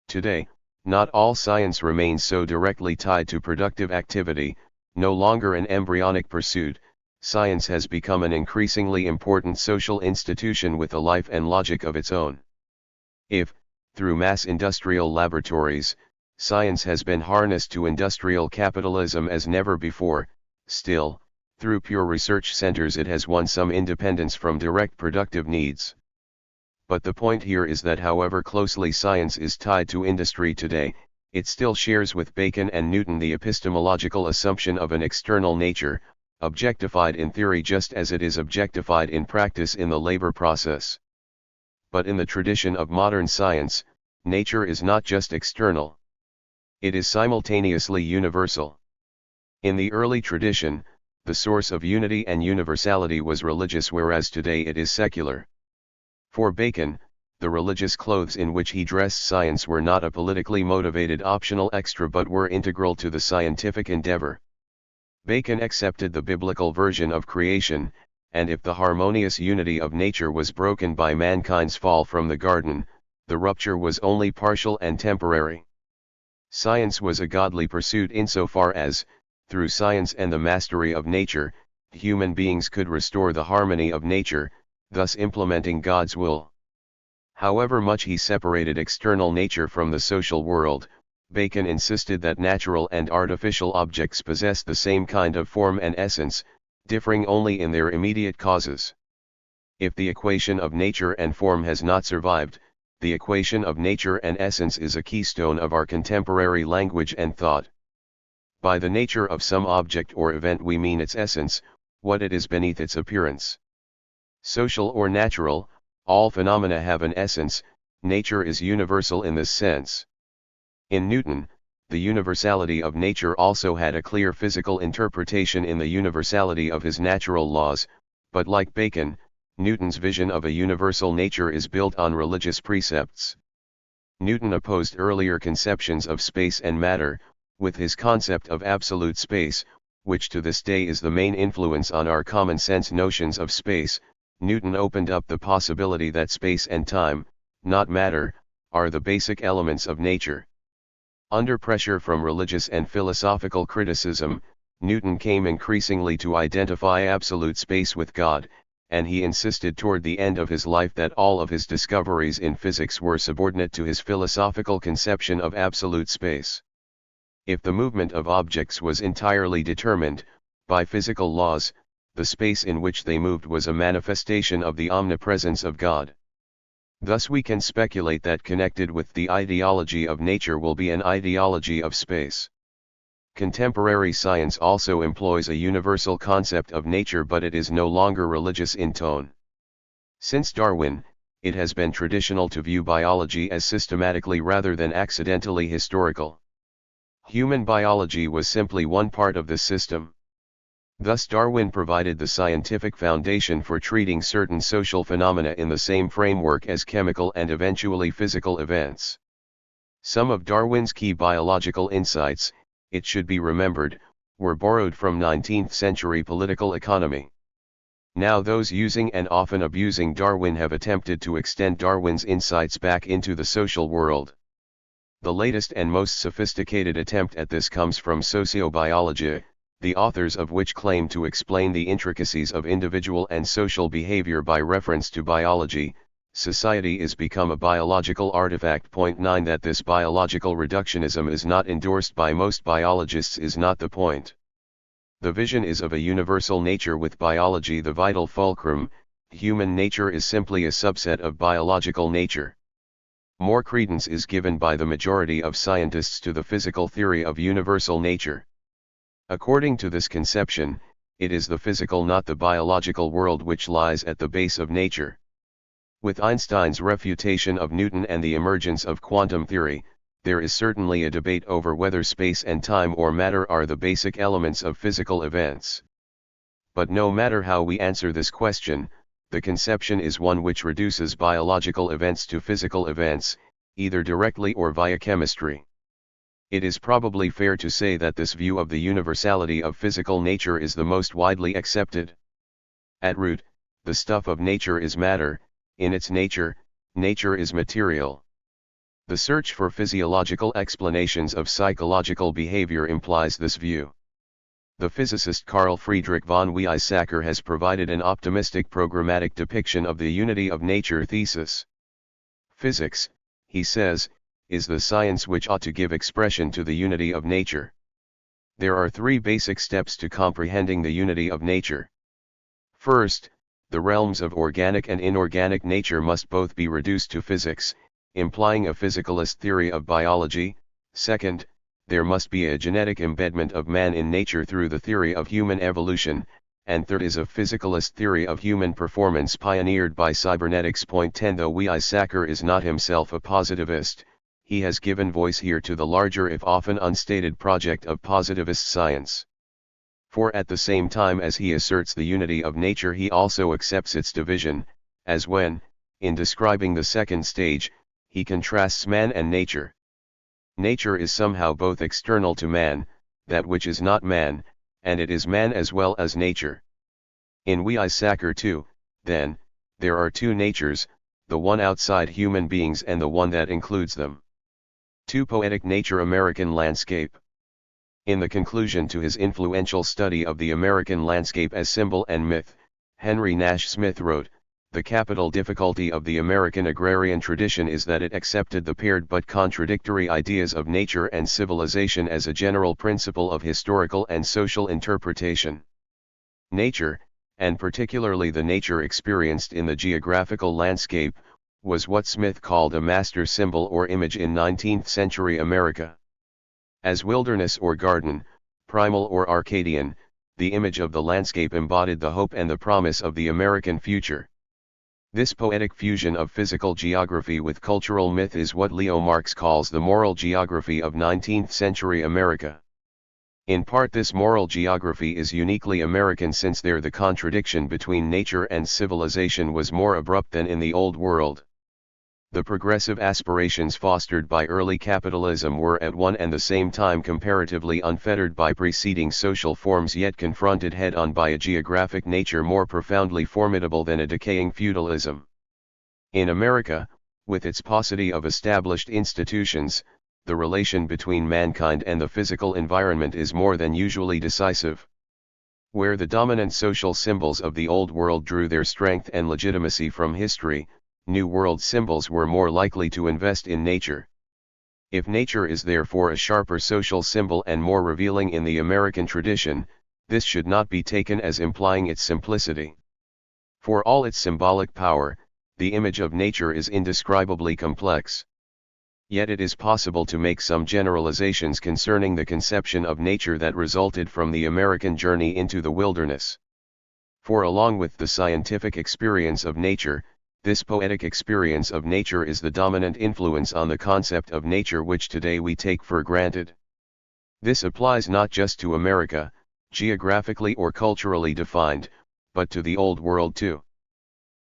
Today, not all science remains so directly tied to productive activity, no longer an embryonic pursuit. Science has become an increasingly important social institution with a life and logic of its own. If, through mass industrial laboratories, science has been harnessed to industrial capitalism as never before, still, through pure research centers it has won some independence from direct productive needs. But the point here is that however closely science is tied to industry today, it still shares with Bacon and Newton the epistemological assumption of an external nature, objectified in theory just as it is objectified in practice in the labor process. But in the tradition of modern science, nature is not just external. It is simultaneously universal. In the early tradition, the source of unity and universality was religious, whereas today it is secular. For Bacon, the religious clothes in which he dressed science were not a politically motivated optional extra but were integral to the scientific endeavor. Bacon accepted the biblical version of creation, and if the harmonious unity of nature was broken by mankind's fall from the garden, the rupture was only partial and temporary. Science was a godly pursuit insofar as, through science and the mastery of nature, human beings could restore the harmony of nature, thus implementing God's will. However much he separated external nature from the social world, Bacon insisted that natural and artificial objects possess the same kind of form and essence, differing only in their immediate causes. If the equation of nature and form has not survived, the equation of nature and essence is a keystone of our contemporary language and thought. By the nature of some object or event we mean its essence, what it is beneath its appearance. Social or natural, all phenomena have an essence, nature is universal in this sense. In Newton, the universality of nature also had a clear physical interpretation in the universality of his natural laws, but like Bacon, Newton's vision of a universal nature is built on religious precepts. Newton opposed earlier conceptions of space and matter, with his concept of absolute space, which to this day is the main influence on our common sense notions of space. Newton opened up the possibility that space and time, not matter, are the basic elements of nature. Under pressure from religious and philosophical criticism, Newton came increasingly to identify absolute space with God, and he insisted toward the end of his life that all of his discoveries in physics were subordinate to his philosophical conception of absolute space. If the movement of objects was entirely determined by physical laws, the space in which they moved was a manifestation of the omnipresence of God. Thus we can speculate that connected with the ideology of nature will be an ideology of space. Contemporary science also employs a universal concept of nature, but it is no longer religious in tone. Since Darwin, it has been traditional to view biology as systematically rather than accidentally historical. Human biology was simply one part of this system. Thus Darwin provided the scientific foundation for treating certain social phenomena in the same framework as chemical and eventually physical events. Some of Darwin's key biological insights, it should be remembered, were borrowed from 19th-century political economy. Now those using and often abusing Darwin have attempted to extend Darwin's insights back into the social world. The latest and most sophisticated attempt at this comes from sociobiology, the authors of which claim to explain the intricacies of individual and social behavior by reference to biology. Society is become a biological artifact. Point 9 That this biological reductionism is not endorsed by most biologists is not the point. The vision is of a universal nature with biology the vital fulcrum. Human nature is simply a subset of biological nature. More credence is given by the majority of scientists to the physical theory of universal nature. According to this conception, it is the physical, not the biological world which lies at the base of nature. With Einstein's refutation of Newton and the emergence of quantum theory, there is certainly a debate over whether space and time or matter are the basic elements of physical events. But no matter how we answer this question, the conception is one which reduces biological events to physical events, either directly or via chemistry. It is probably fair to say that this view of the universality of physical nature is the most widely accepted. At root, the stuff of nature is matter. In its nature, nature is material. The search for physiological explanations of psychological behavior implies this view. The physicist Carl Friedrich von Weizsäcker has provided an optimistic programmatic depiction of the unity of nature thesis. Physics, he says, is the science which ought to give expression to the unity of nature. There are three basic steps to comprehending the unity of nature. First, the realms of organic and inorganic nature must both be reduced to physics, implying a physicalist theory of biology. Second, there must be a genetic embedment of man in nature through the theory of human evolution, and third is a physicalist theory of human performance pioneered by cybernetics. Point 10 Though Weizsäcker is not himself a positivist, he has given voice here to the larger if often unstated project of positivist science. For at the same time as he asserts the unity of nature he also accepts its division, as when, in describing the second stage, he contrasts man and nature. Nature is somehow both external to man, that which is not man, and it is man as well as nature. In Weizsäcker too, then, there are two natures, the one outside human beings and the one that includes them. 2 Poetic Nature American Landscape. In the conclusion to his influential study of the American landscape as symbol and myth, Henry Nash Smith wrote, "The capital difficulty of the American agrarian tradition is that it accepted the paired but contradictory ideas of nature and civilization as a general principle of historical and social interpretation. Nature, and particularly the nature experienced in the geographical landscape, was what Smith called a master symbol or image in 19th century America. As wilderness or garden, primal or Arcadian, the image of the landscape embodied the hope and the promise of the American future. This poetic fusion of physical geography with cultural myth is what Leo Marx calls the moral geography of 19th century America. In part this moral geography is uniquely American since there the contradiction between nature and civilization was more abrupt than in the Old World. The progressive aspirations fostered by early capitalism were at one and the same time comparatively unfettered by preceding social forms yet confronted head-on by a geographic nature more profoundly formidable than a decaying feudalism. In America, with its paucity of established institutions, the relation between mankind and the physical environment is more than usually decisive. Where the dominant social symbols of the Old World drew their strength and legitimacy from history, New World symbols were more likely to invest in nature. If nature is therefore a sharper social symbol and more revealing in the American tradition, this should not be taken as implying its simplicity. For all its symbolic power, the image of nature is indescribably complex. Yet it is possible to make some generalizations concerning the conception of nature that resulted from the American journey into the wilderness. For along with the scientific experience of nature, this poetic experience of nature is the dominant influence on the concept of nature which today we take for granted. This applies not just to America, geographically or culturally defined, but to the Old World too.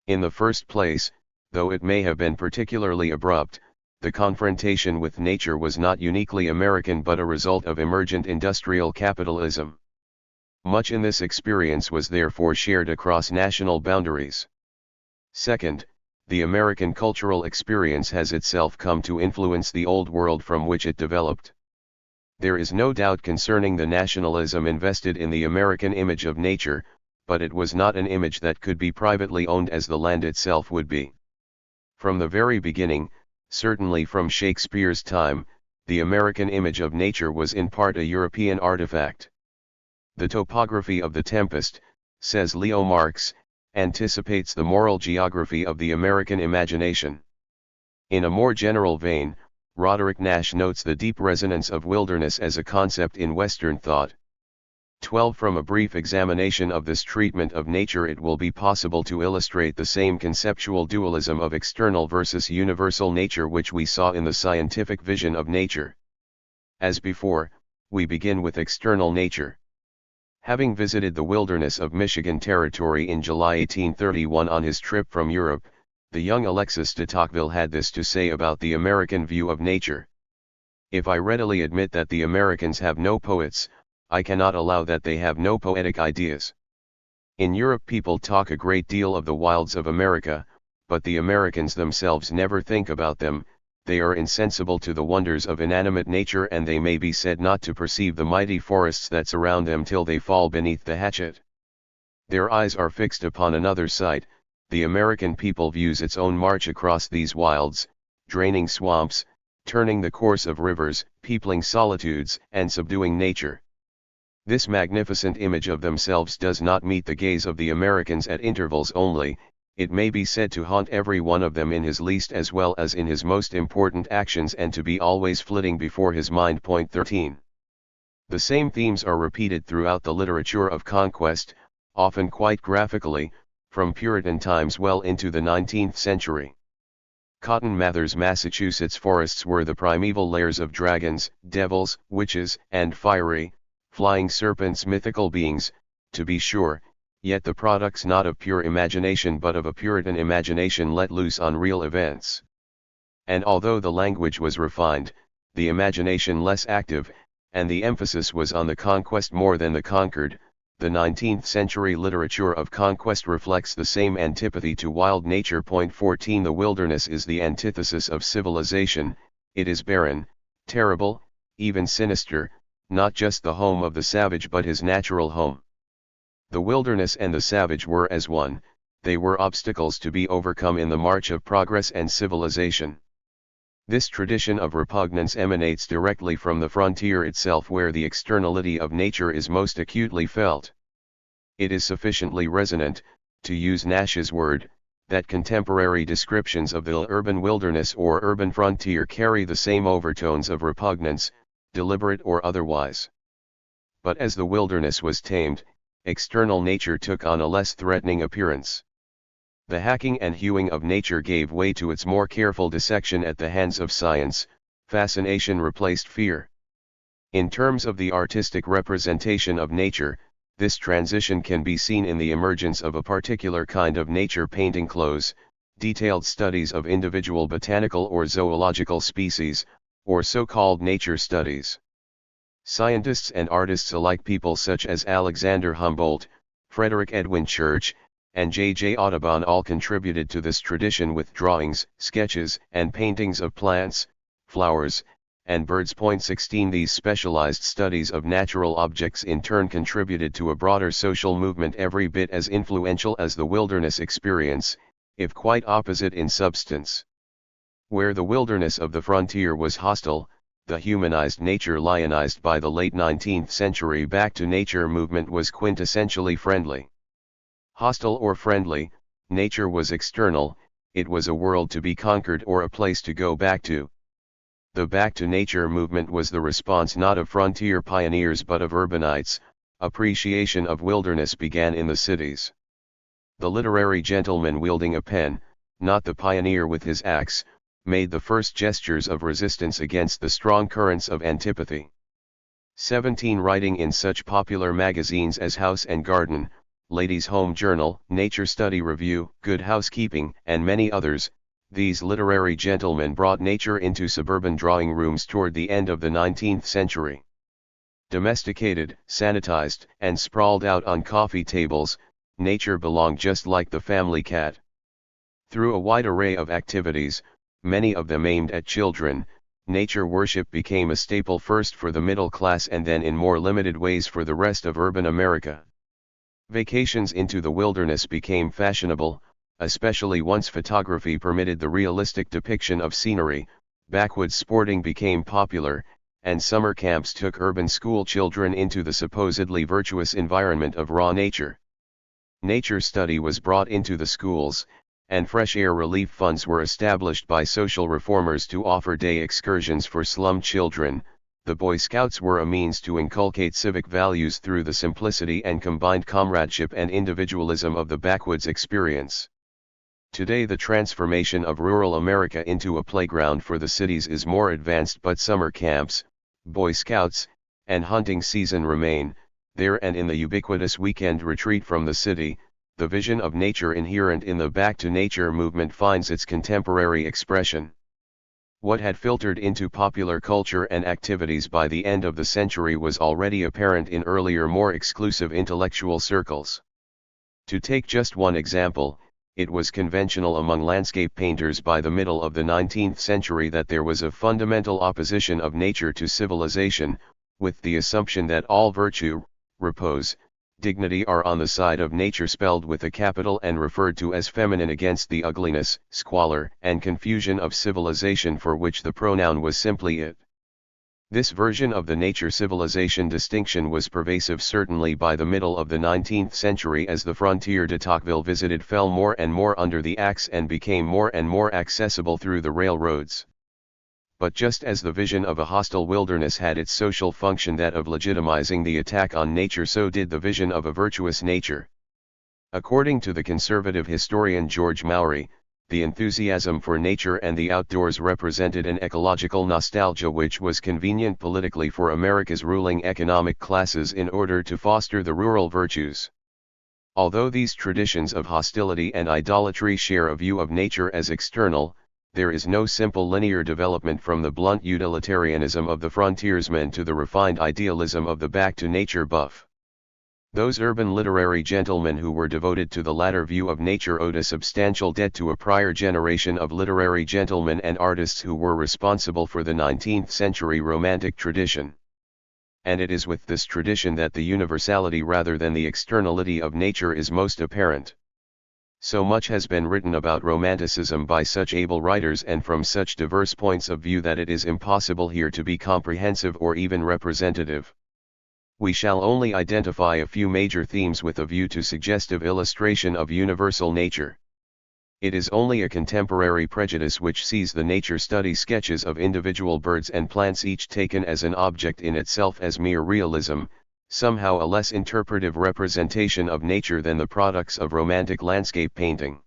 In the first place, though it may have been particularly abrupt, the confrontation with nature was not uniquely American but a result of emergent industrial capitalism. Much in this experience was therefore shared across national boundaries. Second, the American cultural experience has itself come to influence the Old World from which it developed. There is no doubt concerning the nationalism invested in the American image of nature, but it was not an image that could be privately owned as the land itself would be. From the very beginning, certainly from Shakespeare's time, the American image of nature was in part a European artifact. The topography of the Tempest, says Leo Marx, anticipates the moral geography of the American imagination. In a more general vein, Roderick Nash notes the deep resonance of wilderness as a concept in Western thought. 12. From a brief examination of this treatment of nature it will be possible to illustrate the same conceptual dualism of external versus universal nature which we saw in the scientific vision of nature. As before, we begin with external nature. Having visited the wilderness of Michigan Territory in July 1831 on his trip from Europe, the young Alexis de Tocqueville had this to say about the American view of nature. If I readily admit that the Americans have no poets, I cannot allow that they have no poetic ideas. In Europe people talk a great deal of the wilds of America, but the Americans themselves never think about them. They are insensible to the wonders of inanimate nature and they may be said not to perceive the mighty forests that surround them till they fall beneath the hatchet. Their eyes are fixed upon another sight. The American people views its own march across these wilds, draining swamps, turning the course of rivers, peopling solitudes, and subduing nature. This magnificent image of themselves does not meet the gaze of the Americans at intervals only, it may be said to haunt every one of them in his least as well as in his most important actions and to be always flitting before his mind. 13. The same themes are repeated throughout the literature of conquest, often quite graphically, from Puritan times well into the 19th century. Cotton Mather's Massachusetts forests were the primeval lairs of dragons, devils, witches, and fiery, flying serpents, mythical beings, to be sure, yet the products not of pure imagination but of a Puritan imagination let loose on real events. And although the language was refined, the imagination less active, and the emphasis was on the conquest more than the conquered, the 19th century literature of conquest reflects the same antipathy to wild nature. 14. The wilderness is the antithesis of civilization, it is barren, terrible, even sinister, not just the home of the savage but his natural home. The wilderness and the savage were as one, they were obstacles to be overcome in the march of progress and civilization. This tradition of repugnance emanates directly from the frontier itself where the externality of nature is most acutely felt. It is sufficiently resonant, to use Nash's word, that contemporary descriptions of the urban wilderness or urban frontier carry the same overtones of repugnance, deliberate or otherwise. But as the wilderness was tamed, external nature took on a less threatening appearance. The hacking and hewing of nature gave way to its more careful dissection at the hands of science, fascination replaced fear. In terms of the artistic representation of nature, this transition can be seen in the emergence of a particular kind of nature painting clothes, detailed studies of individual botanical or zoological species, or so-called nature studies. Scientists and artists alike, people such as Alexander Humboldt, Frederick Edwin Church, and J.J. Audubon all contributed to this tradition with drawings, sketches, and paintings of plants, flowers, and birds. 16. These specialized studies of natural objects in turn contributed to a broader social movement every bit as influential as the wilderness experience, if quite opposite in substance. Where the wilderness of the frontier was hostile, the humanized nature lionized by the late 19th century back to nature movement was quintessentially friendly. Hostile or friendly, nature was external, it was a world to be conquered or a place to go back to. The back to nature movement was the response not of frontier pioneers but of urbanites. Appreciation of wilderness began in the cities. The literary gentleman wielding a pen, not the pioneer with his axe, made the first gestures of resistance against the strong currents of antipathy. 17. Writing in such popular magazines as House and Garden, Ladies' Home Journal, Nature Study Review, Good Housekeeping, and many others, these literary gentlemen brought nature into suburban drawing rooms toward the end of the 19th century. Domesticated, sanitized, and sprawled out on coffee tables, nature belonged just like the family cat. Through a wide array of activities, many of them aimed at children, nature worship became a staple first for the middle class and then in more limited ways for the rest of urban America. Vacations into the wilderness became fashionable, especially once photography permitted the realistic depiction of scenery, backwoods sporting became popular, and summer camps took urban school children into the supposedly virtuous environment of raw nature. Nature study was brought into the schools, and fresh air relief funds were established by social reformers to offer day excursions for slum children. The Boy Scouts were a means to inculcate civic values through the simplicity and combined comradeship and individualism of the backwoods experience. Today the transformation of rural America into a playground for the cities is more advanced, but summer camps, Boy Scouts, and hunting season remain, there and in the ubiquitous weekend retreat from the city. The vision of nature inherent in the Back to Nature movement finds its contemporary expression. What had filtered into popular culture and activities by the end of the century was already apparent in earlier, more exclusive intellectual circles. To take just one example, it was conventional among landscape painters by the middle of the 19th century that there was a fundamental opposition of nature to civilization, with the assumption that all virtue, repose, dignity are on the side of nature, spelled with a capital and referred to as feminine, against the ugliness, squalor, and confusion of civilization, for which the pronoun was simply it. This version of the nature-civilization distinction was pervasive certainly by the middle of the 19th century, as the frontier de Tocqueville visited fell more and more under the axe and became more and more accessible through the railroads. But just as the vision of a hostile wilderness had its social function, that of legitimizing the attack on nature, so did the vision of a virtuous nature. According to the conservative historian George Maury, the enthusiasm for nature and the outdoors represented an ecological nostalgia which was convenient politically for America's ruling economic classes in order to foster the rural virtues. Although these traditions of hostility and idolatry share a view of nature as external, there is no simple linear development from the blunt utilitarianism of the frontiersman to the refined idealism of the back-to-nature buff. Those urban literary gentlemen who were devoted to the latter view of nature owed a substantial debt to a prior generation of literary gentlemen and artists who were responsible for the 19th century Romantic tradition. And it is with this tradition that the universality rather than the externality of nature is most apparent. So much has been written about Romanticism by such able writers and from such diverse points of view that it is impossible here to be comprehensive or even representative. We shall only identify a few major themes with a view to suggestive illustration of universal nature. It is only a contemporary prejudice which sees the nature study sketches of individual birds and plants, each taken as an object in itself, as mere realism, somehow a less interpretive representation of nature than the products of romantic landscape painting.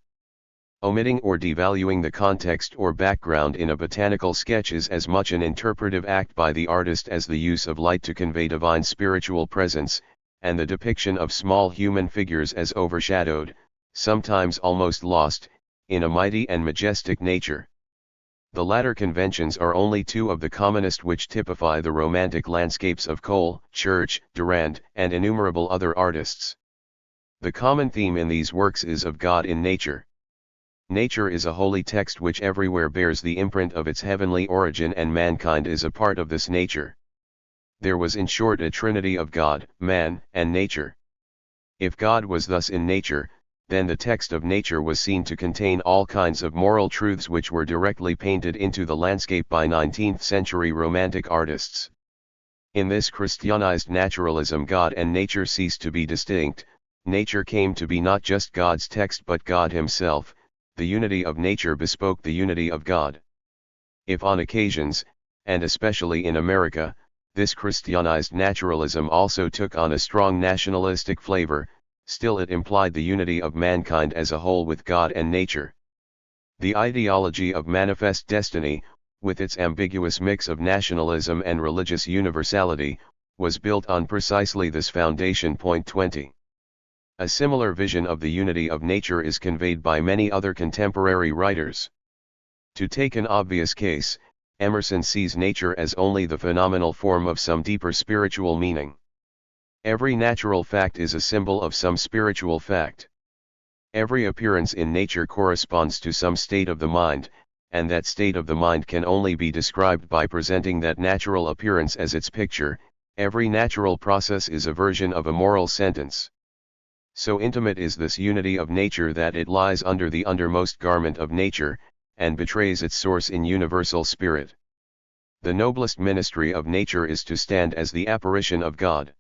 Omitting or devaluing the context or background in a botanical sketch is as much an interpretive act by the artist as the use of light to convey divine spiritual presence, and the depiction of small human figures as overshadowed, sometimes almost lost, in a mighty and majestic nature. The latter conventions are only two of the commonest which typify the romantic landscapes of Cole, Church, Durand, and innumerable other artists. The common theme in these works is of God in nature. Nature is a holy text which everywhere bears the imprint of its heavenly origin, and mankind is a part of this nature. There was in short a trinity of God, man, and nature. If God was thus in nature, then the text of nature was seen to contain all kinds of moral truths which were directly painted into the landscape by 19th century Romantic artists. In this Christianized naturalism, God and nature ceased to be distinct. Nature came to be not just God's text but God himself. The unity of nature bespoke the unity of God. If on occasions, and especially in America, this Christianized naturalism also took on a strong nationalistic flavor, still it implied the unity of mankind as a whole with God and nature. The ideology of manifest destiny, with its ambiguous mix of nationalism and religious universality, was built on precisely this foundation. Point 20. A similar vision of the unity of nature is conveyed by many other contemporary writers. To take an obvious case, Emerson sees nature as only the phenomenal form of some deeper spiritual meaning. Every natural fact is a symbol of some spiritual fact. Every appearance in nature corresponds to some state of the mind, and that state of the mind can only be described by presenting that natural appearance as its picture. Every natural process is a version of a moral sentence. So intimate is this unity of nature that it lies under the undermost garment of nature, and betrays its source in universal spirit. The noblest ministry of nature is to stand as the apparition of God.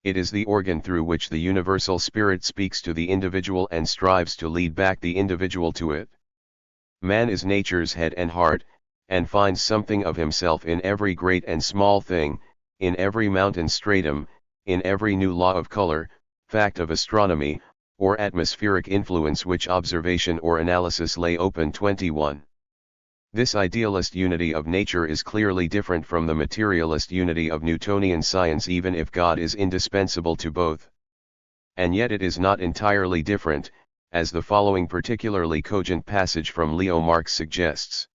It is the organ through which the universal spirit speaks to the individual and strives to lead back the individual to it. Man is nature's head and heart, and finds something of himself in every great and small thing, in every mountain stratum, in every new law of color, fact of astronomy, or atmospheric influence which observation or analysis lay open. 21. This idealist unity of nature is clearly different from the materialist unity of Newtonian science, even if God is indispensable to both. And yet it is not entirely different, as the following particularly cogent passage from Leo Marx suggests.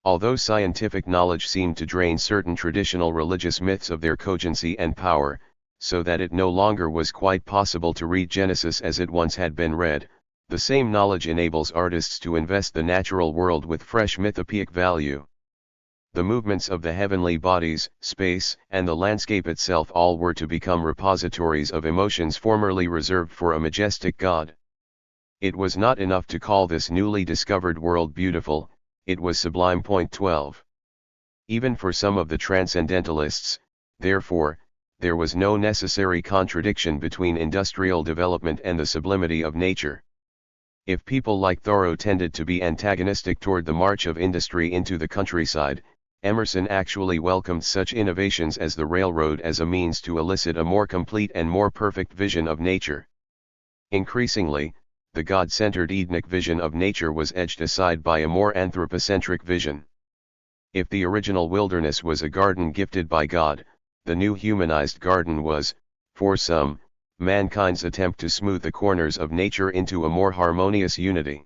Although scientific knowledge seemed to drain certain traditional religious myths of their cogency and power, so that it no longer was quite possible to read Genesis as it once had been read, the same knowledge enables artists to invest the natural world with fresh mythopoeic value. The movements of the heavenly bodies, space, and the landscape itself all were to become repositories of emotions formerly reserved for a majestic God. It was not enough to call this newly discovered world beautiful, it was sublime. 12. Even for some of the transcendentalists, therefore, there was no necessary contradiction between industrial development and the sublimity of nature. If people like Thoreau tended to be antagonistic toward the march of industry into the countryside, Emerson actually welcomed such innovations as the railroad as a means to elicit a more complete and more perfect vision of nature. Increasingly, the God-centered Edenic vision of nature was edged aside by a more anthropocentric vision. If the original wilderness was a garden gifted by God, the new humanized garden was, for some, mankind's attempt to smooth the corners of nature into a more harmonious unity.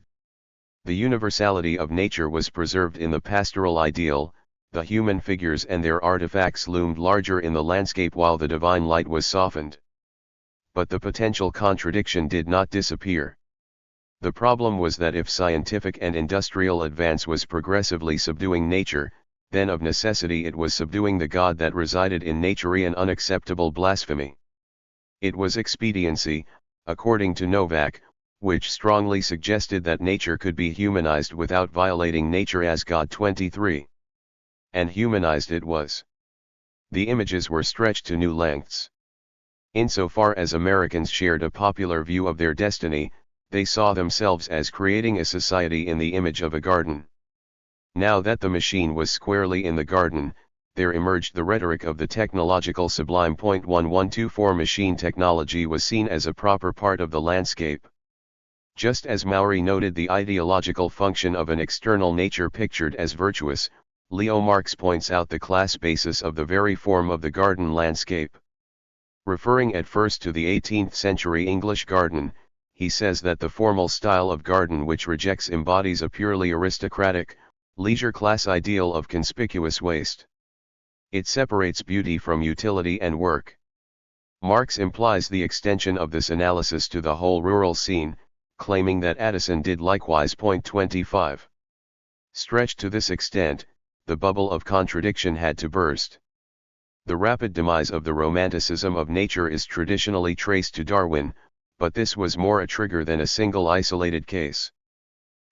The universality of nature was preserved in the pastoral ideal, the human figures and their artifacts loomed larger in the landscape while the divine light was softened. But the potential contradiction did not disappear. The problem was that if scientific and industrial advance was progressively subduing nature, then of necessity it was subduing the God that resided in nature, an unacceptable blasphemy. It was expediency, according to Novak, which strongly suggested that nature could be humanized without violating nature as God. 23. And humanized it was. The images were stretched to new lengths. Insofar as Americans shared a popular view of their destiny, they saw themselves as creating a society in the image of a garden. Now that the machine was squarely in the garden, there emerged the rhetoric of the technological sublime. 1124 Machine technology was seen as a proper part of the landscape. Just as Maury noted the ideological function of an external nature pictured as virtuous, Leo Marx points out the class basis of the very form of the garden landscape. Referring at first to the 18th century English garden, he says that the formal style of garden which rejects embodies a purely aristocratic, leisure class ideal of conspicuous waste. It separates beauty from utility and work. Marx implies the extension of this analysis to the whole rural scene, claiming that Addison did likewise. 25. Stretched to this extent, the bubble of contradiction had to burst. The rapid demise of the romanticism of nature is traditionally traced to Darwin, but this was more a trigger than a single isolated case.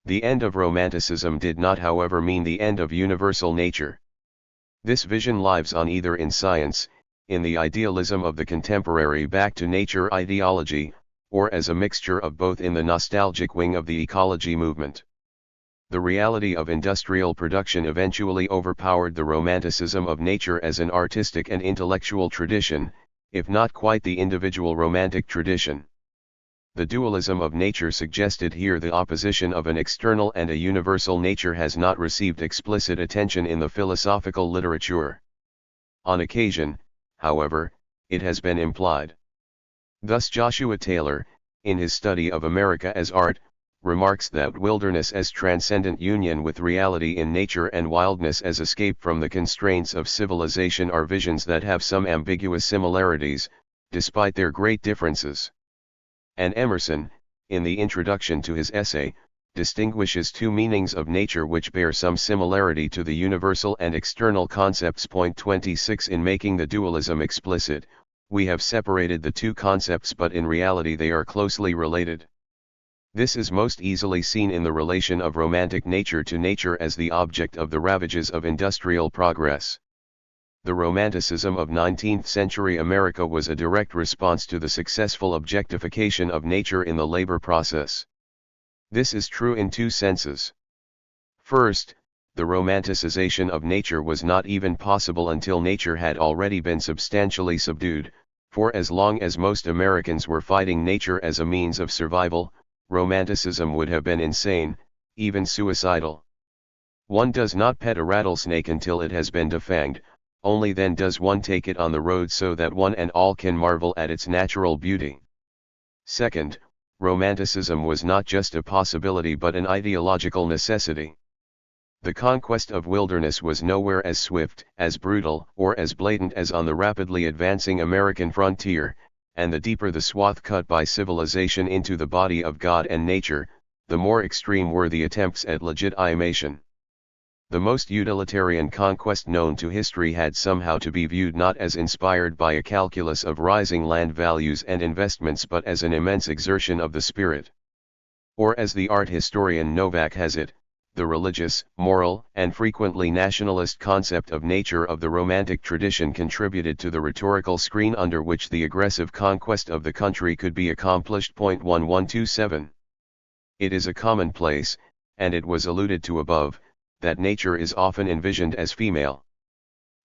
The end of romanticism did not, however, mean the end of universal nature. This vision lives on either in science, in the idealism of the contemporary back-to-nature ideology, or as a mixture of both in the nostalgic wing of the ecology movement. The reality of industrial production eventually overpowered the romanticism of nature as an artistic and intellectual tradition, if not quite the individual romantic tradition. The dualism of nature suggested here the opposition of an external and a universal nature has not received explicit attention in the philosophical literature. On occasion, however, it has been implied. Thus Joshua Taylor, in his study of America as Art, remarks that wilderness as transcendent union with reality in nature and wildness as escape from the constraints of civilization are visions that have some ambiguous similarities, despite their great differences. And Emerson, in the introduction to his essay, distinguishes two meanings of nature which bear some similarity to the universal and external concepts. Point 26. In making the dualism explicit, we have separated the two concepts, but in reality they are closely related. This is most easily seen in the relation of romantic nature to nature as the object of the ravages of industrial progress. The Romanticism of 19th-century America was a direct response to the successful objectification of nature in the labor process. This is true in two senses. First, the romanticization of nature was not even possible until nature had already been substantially subdued, for as long as most Americans were fighting nature as a means of survival, romanticism would have been insane, even suicidal. One does not pet a rattlesnake until it has been defanged, only then does one take it on the road so that one and all can marvel at its natural beauty. Second, romanticism was not just a possibility but an ideological necessity. The conquest of wilderness was nowhere as swift, as brutal, or as blatant as on the rapidly advancing American frontier, and the deeper the swath cut by civilization into the body of God and nature, the more extreme were the attempts at legitimation. The most utilitarian conquest known to history had somehow to be viewed not as inspired by a calculus of rising land values and investments but as an immense exertion of the spirit. Or as the art historian Novak has it, the religious, moral, and frequently nationalist concept of nature of the Romantic tradition contributed to the rhetorical screen under which the aggressive conquest of the country could be accomplished. 1127. It is a commonplace, and it was alluded to above, that nature is often envisioned as female.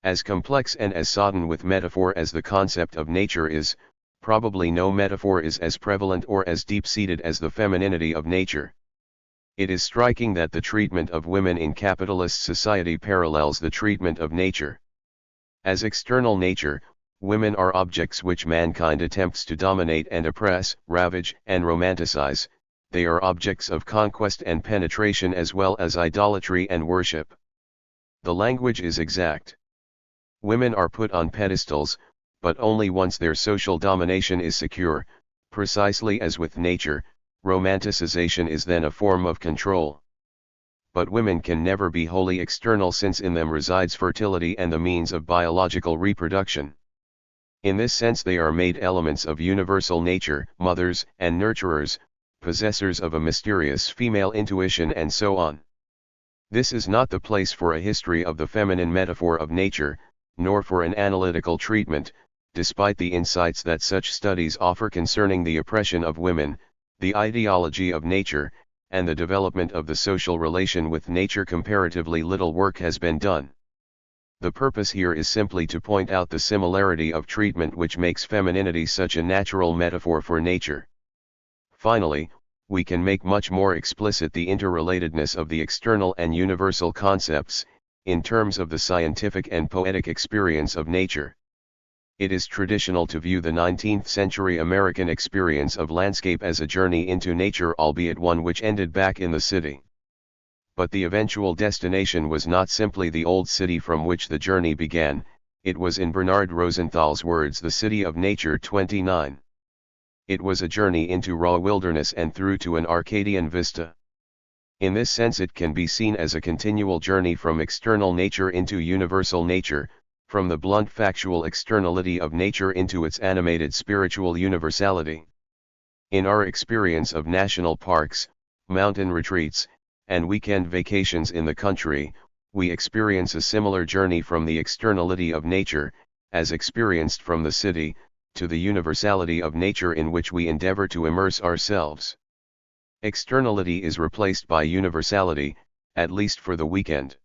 As complex and as sodden with metaphor as the concept of nature is, probably no metaphor is as prevalent or as deep-seated as the femininity of nature. It is striking that the treatment of women in capitalist society parallels the treatment of nature. As external nature, women are objects which mankind attempts to dominate and oppress, ravage and romanticize. They are objects of conquest and penetration as well as idolatry and worship. The language is exact. Women are put on pedestals, but only once their social domination is secure. Precisely as with nature, romanticization is then a form of control. But women can never be wholly external since in them resides fertility and the means of biological reproduction. In this sense they are made elements of universal nature, mothers and nurturers, possessors of a mysterious female intuition and so on. This is not the place for a history of the feminine metaphor of nature, nor for an analytical treatment, despite the insights that such studies offer concerning the oppression of women, the ideology of nature, and the development of the social relation with nature. Comparatively little work has been done. The purpose here is simply to point out the similarity of treatment which makes femininity such a natural metaphor for nature. Finally, we can make much more explicit the interrelatedness of the external and universal concepts, in terms of the scientific and poetic experience of nature. It is traditional to view the 19th-century American experience of landscape as a journey into nature, albeit one which ended back in the city. But the eventual destination was not simply the old city from which the journey began, it was in Bernard Rosenthal's words the city of nature. 29. It was a journey into raw wilderness and through to an Arcadian vista. In this sense it can be seen as a continual journey from external nature into universal nature, from the blunt factual externality of nature into its animated spiritual universality. In our experience of national parks, mountain retreats, and weekend vacations in the country, we experience a similar journey from the externality of nature, as experienced from the city, to the universality of nature in which we endeavor to immerse ourselves. Externality is replaced by universality, at least for the weekend.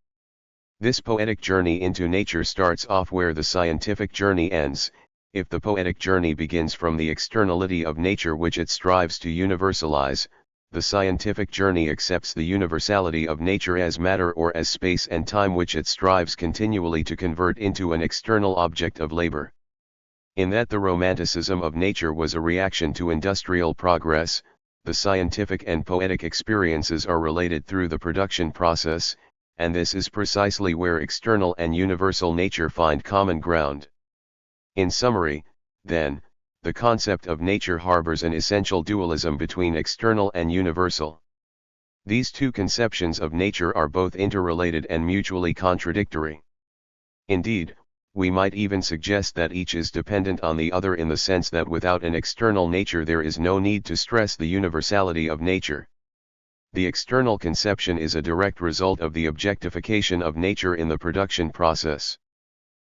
This poetic journey into nature starts off where the scientific journey ends. If the poetic journey begins from the externality of nature which it strives to universalize, the scientific journey accepts the universality of nature as matter or as space and time which it strives continually to convert into an external object of labor. In that the romanticism of nature was a reaction to industrial progress, the scientific and poetic experiences are related through the production process, and this is precisely where external and universal nature find common ground. In summary, then, the concept of nature harbors an essential dualism between external and universal. These two conceptions of nature are both interrelated and mutually contradictory. Indeed, we might even suggest that each is dependent on the other in the sense that without an external nature there is no need to stress the universality of nature. The external conception is a direct result of the objectification of nature in the production process.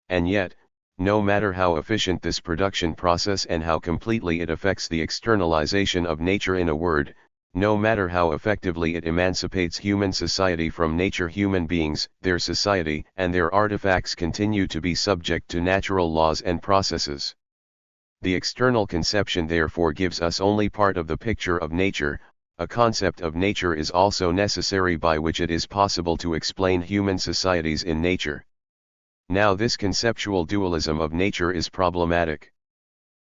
And yet, no matter how efficient this production process and how completely it affects the externalization of nature, in a word, no matter how effectively it emancipates human society from nature, human beings, their society, and their artifacts continue to be subject to natural laws and processes. The external conception therefore gives us only part of the picture of nature. A concept of nature is also necessary by which it is possible to explain human societies in nature. Now this conceptual dualism of nature is problematic.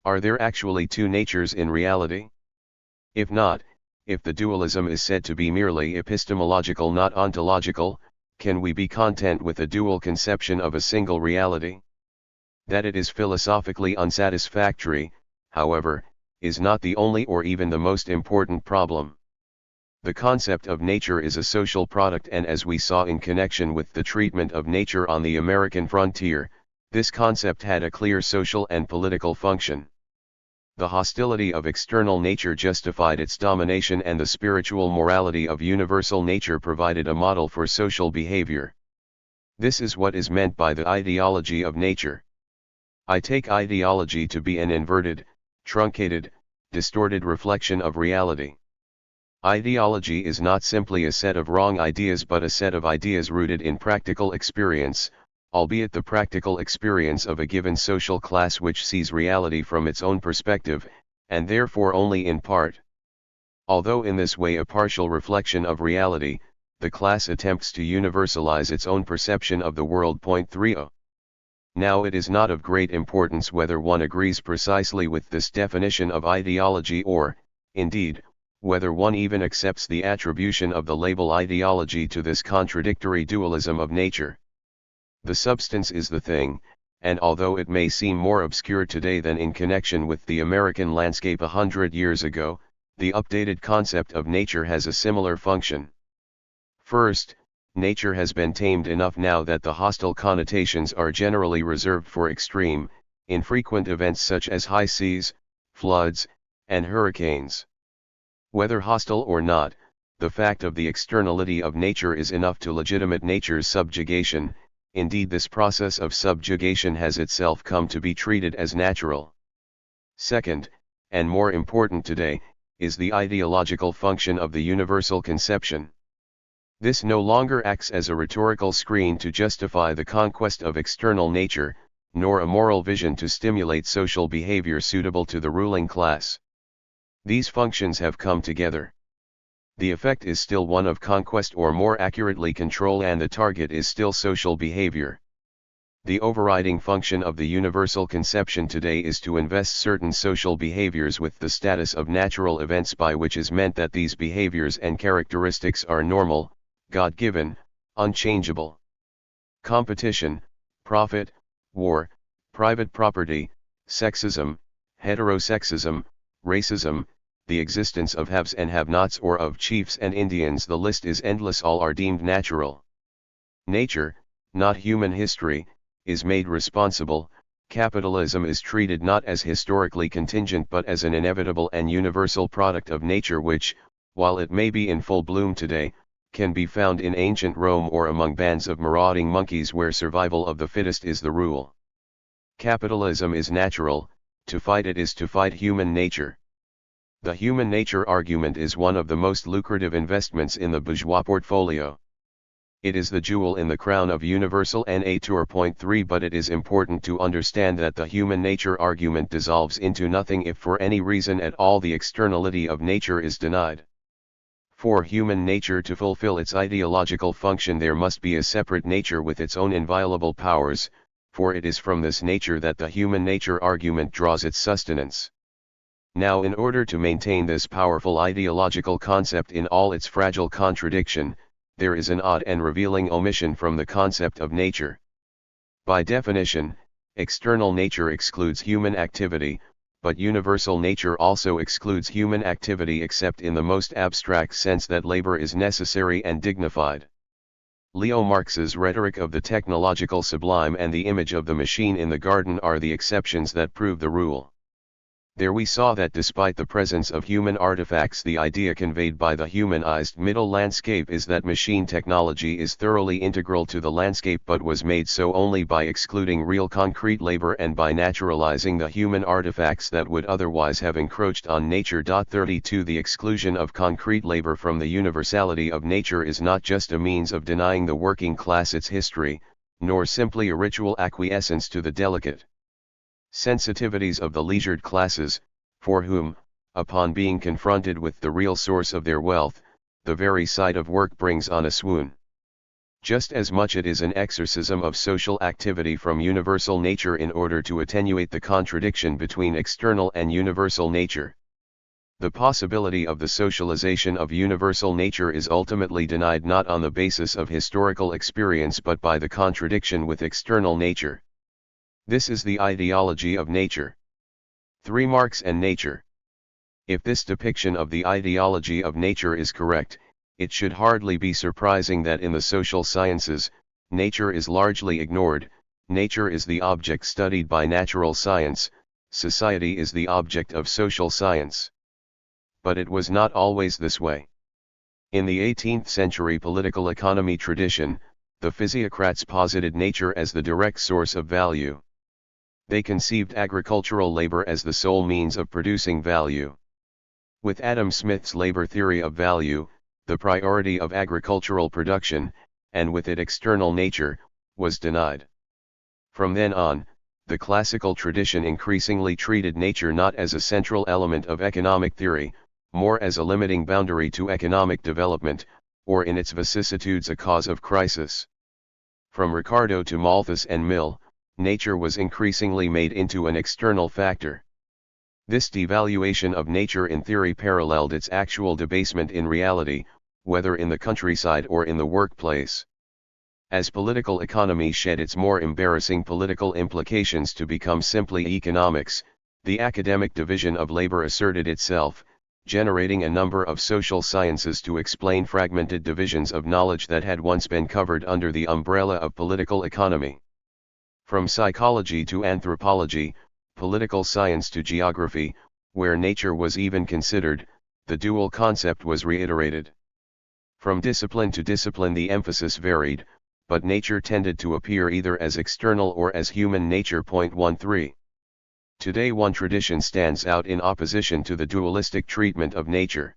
Are there actually two natures in reality? If not, if the dualism is said to be merely epistemological, not ontological, can we be content with a dual conception of a single reality? That it is philosophically unsatisfactory, however, is not the only or even the most important problem. The concept of nature is a social product, and as we saw in connection with the treatment of nature on the American frontier, this concept had a clear social and political function. The hostility of external nature justified its domination, and the spiritual morality of universal nature provided a model for social behavior. This is what is meant by the ideology of nature. I take ideology to be an inverted, truncated, distorted reflection of reality. Ideology is not simply a set of wrong ideas but a set of ideas rooted in practical experience, albeit the practical experience of a given social class which sees reality from its own perspective, and therefore only in part. Although in this way a partial reflection of reality, the class attempts to universalize its own perception of the world. 30. Now it is not of great importance whether one agrees precisely with this definition of ideology or, indeed, whether one even accepts the attribution of the label ideology to this contradictory dualism of nature. The substance is the thing, and although it may seem more obscure today than in connection with the American landscape 100 years ago, the updated concept of nature has a similar function. First, nature has been tamed enough now that the hostile connotations are generally reserved for extreme, infrequent events such as high seas, floods, and hurricanes. Whether hostile or not, the fact of the externality of nature is enough to legitimate nature's subjugation. Indeed, this process of subjugation has itself come to be treated as natural. Second, and more important today, is the ideological function of the universal conception. This no longer acts as a rhetorical screen to justify the conquest of external nature, nor a moral vision to stimulate social behavior suitable to the ruling class. These functions have come together. The effect is still one of conquest, or more accurately control, and the target is still social behavior. The overriding function of the universal conception today is to invest certain social behaviors with the status of natural events, by which is meant that these behaviors and characteristics are normal, God-given, unchangeable. Competition, profit, war, private property, sexism, heterosexism, racism, the existence of haves and have-nots, or of chiefs and Indians, the list is endless, all are deemed natural. Nature, not human history, is made responsible. Capitalism is treated not as historically contingent but as an inevitable and universal product of nature which, while it may be in full bloom today, can be found in ancient Rome or among bands of marauding monkeys where survival of the fittest is the rule. Capitalism is natural, to fight it is to fight human nature. The human nature argument is one of the most lucrative investments in the bourgeois portfolio. It is the jewel in the crown of universal nature. 3 But it is important to understand that the human nature argument dissolves into nothing if for any reason at all the externality of nature is denied. For human nature to fulfill its ideological function there must be a separate nature with its own inviolable powers, for it is from this nature that the human nature argument draws its sustenance. Now, in order to maintain this powerful ideological concept in all its fragile contradiction, there is an odd and revealing omission from the concept of nature. By definition, external nature excludes human activity, but universal nature also excludes human activity except in the most abstract sense that labor is necessary and dignified. Leo Marx's rhetoric of the technological sublime and the image of the machine in the garden are the exceptions that prove the rule. There we saw that despite the presence of human artifacts, the idea conveyed by the humanized middle landscape is that machine technology is thoroughly integral to the landscape, but was made so only by excluding real concrete labor and by naturalizing the human artifacts that would otherwise have encroached on nature. 32 The exclusion of concrete labor from the universality of nature is not just a means of denying the working class its history, nor simply a ritual acquiescence to the delicate sensitivities of the leisured classes, for whom, upon being confronted with the real source of their wealth, the very sight of work brings on a swoon. Just as much it is an exorcism of social activity from universal nature in order to attenuate the contradiction between external and universal nature. The possibility of the socialization of universal nature is ultimately denied not on the basis of historical experience but by the contradiction with external nature. This is the ideology of nature. 3. Marx and nature. If this depiction of the ideology of nature is correct, it should hardly be surprising that in the social sciences, nature is largely ignored. Nature is the object studied by natural science, society is the object of social science. But it was not always this way. In the 18th century political economy tradition, the physiocrats posited nature as the direct source of value. They conceived agricultural labor as the sole means of producing value. With Adam Smith's labor theory of value, the priority of agricultural production, and with it external nature, was denied. From then on, the classical tradition increasingly treated nature not as a central element of economic theory, more as a limiting boundary to economic development, or in its vicissitudes a cause of crisis. From Ricardo to Malthus and Mill, nature was increasingly made into an external factor. This devaluation of nature in theory paralleled its actual debasement in reality, whether in the countryside or in the workplace. As political economy shed its more embarrassing political implications to become simply economics, the academic division of labor asserted itself, generating a number of social sciences to explain fragmented divisions of knowledge that had once been covered under the umbrella of political economy. From psychology to anthropology, political science to geography, where nature was even considered, the dual concept was reiterated. From discipline to discipline the emphasis varied, but nature tended to appear either as external or as human nature. 13. Today one tradition stands out in opposition to the dualistic treatment of nature.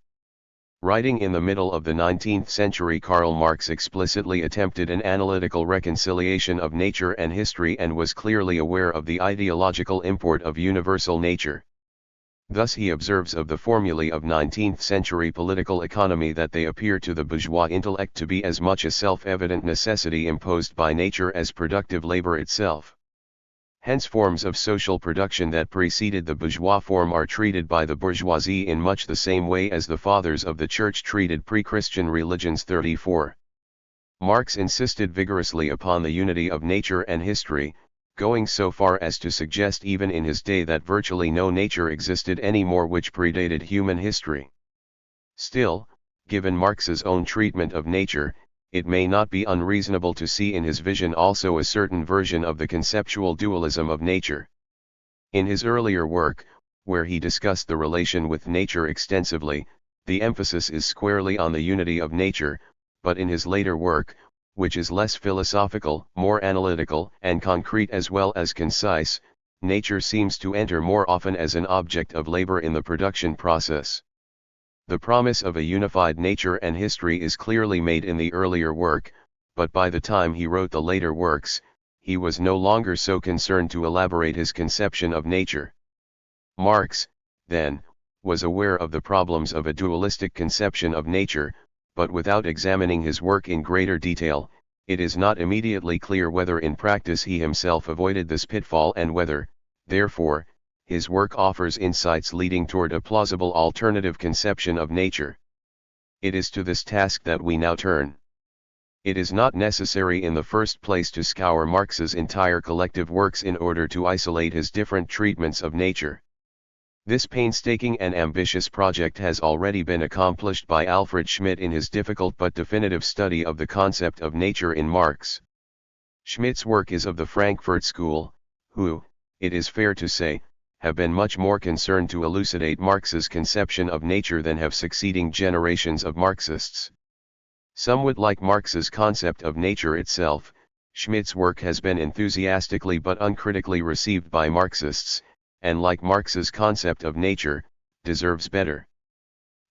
Writing in the middle of the 19th century, Karl Marx explicitly attempted an analytical reconciliation of nature and history and was clearly aware of the ideological import of universal nature. Thus he observes of the formulae of 19th century political economy that they appear to the bourgeois intellect to be as much a self-evident necessity imposed by nature as productive labor itself. Hence forms of social production that preceded the bourgeois form are treated by the bourgeoisie in much the same way as the fathers of the church treated pre-Christian religions. 34. Marx insisted vigorously upon the unity of nature and history, going so far as to suggest even in his day that virtually no nature existed anymore which predated human history. Still, given Marx's own treatment of nature, it may not be unreasonable to see in his vision also a certain version of the conceptual dualism of nature. In his earlier work, where he discussed the relation with nature extensively, the emphasis is squarely on the unity of nature, but in his later work, which is less philosophical, more analytical, and concrete as well as concise, nature seems to enter more often as an object of labor in the production process. The promise of a unified nature and history is clearly made in the earlier work, but by the time he wrote the later works, he was no longer so concerned to elaborate his conception of nature. Marx, then, was aware of the problems of a dualistic conception of nature, but without examining his work in greater detail, it is not immediately clear whether in practice he himself avoided this pitfall and whether, therefore, his work offers insights leading toward a plausible alternative conception of nature. It is to this task that we now turn. It is not necessary in the first place to scour Marx's entire collective works in order to isolate his different treatments of nature. This painstaking and ambitious project has already been accomplished by Alfred Schmidt in his difficult but definitive study of the concept of nature in Marx. Schmidt's work is of the Frankfurt School, who, it is fair to say, have been much more concerned to elucidate Marx's conception of nature than have succeeding generations of Marxists. Somewhat like Marx's concept of nature itself, Schmidt's work has been enthusiastically but uncritically received by Marxists, and like Marx's concept of nature, deserves better.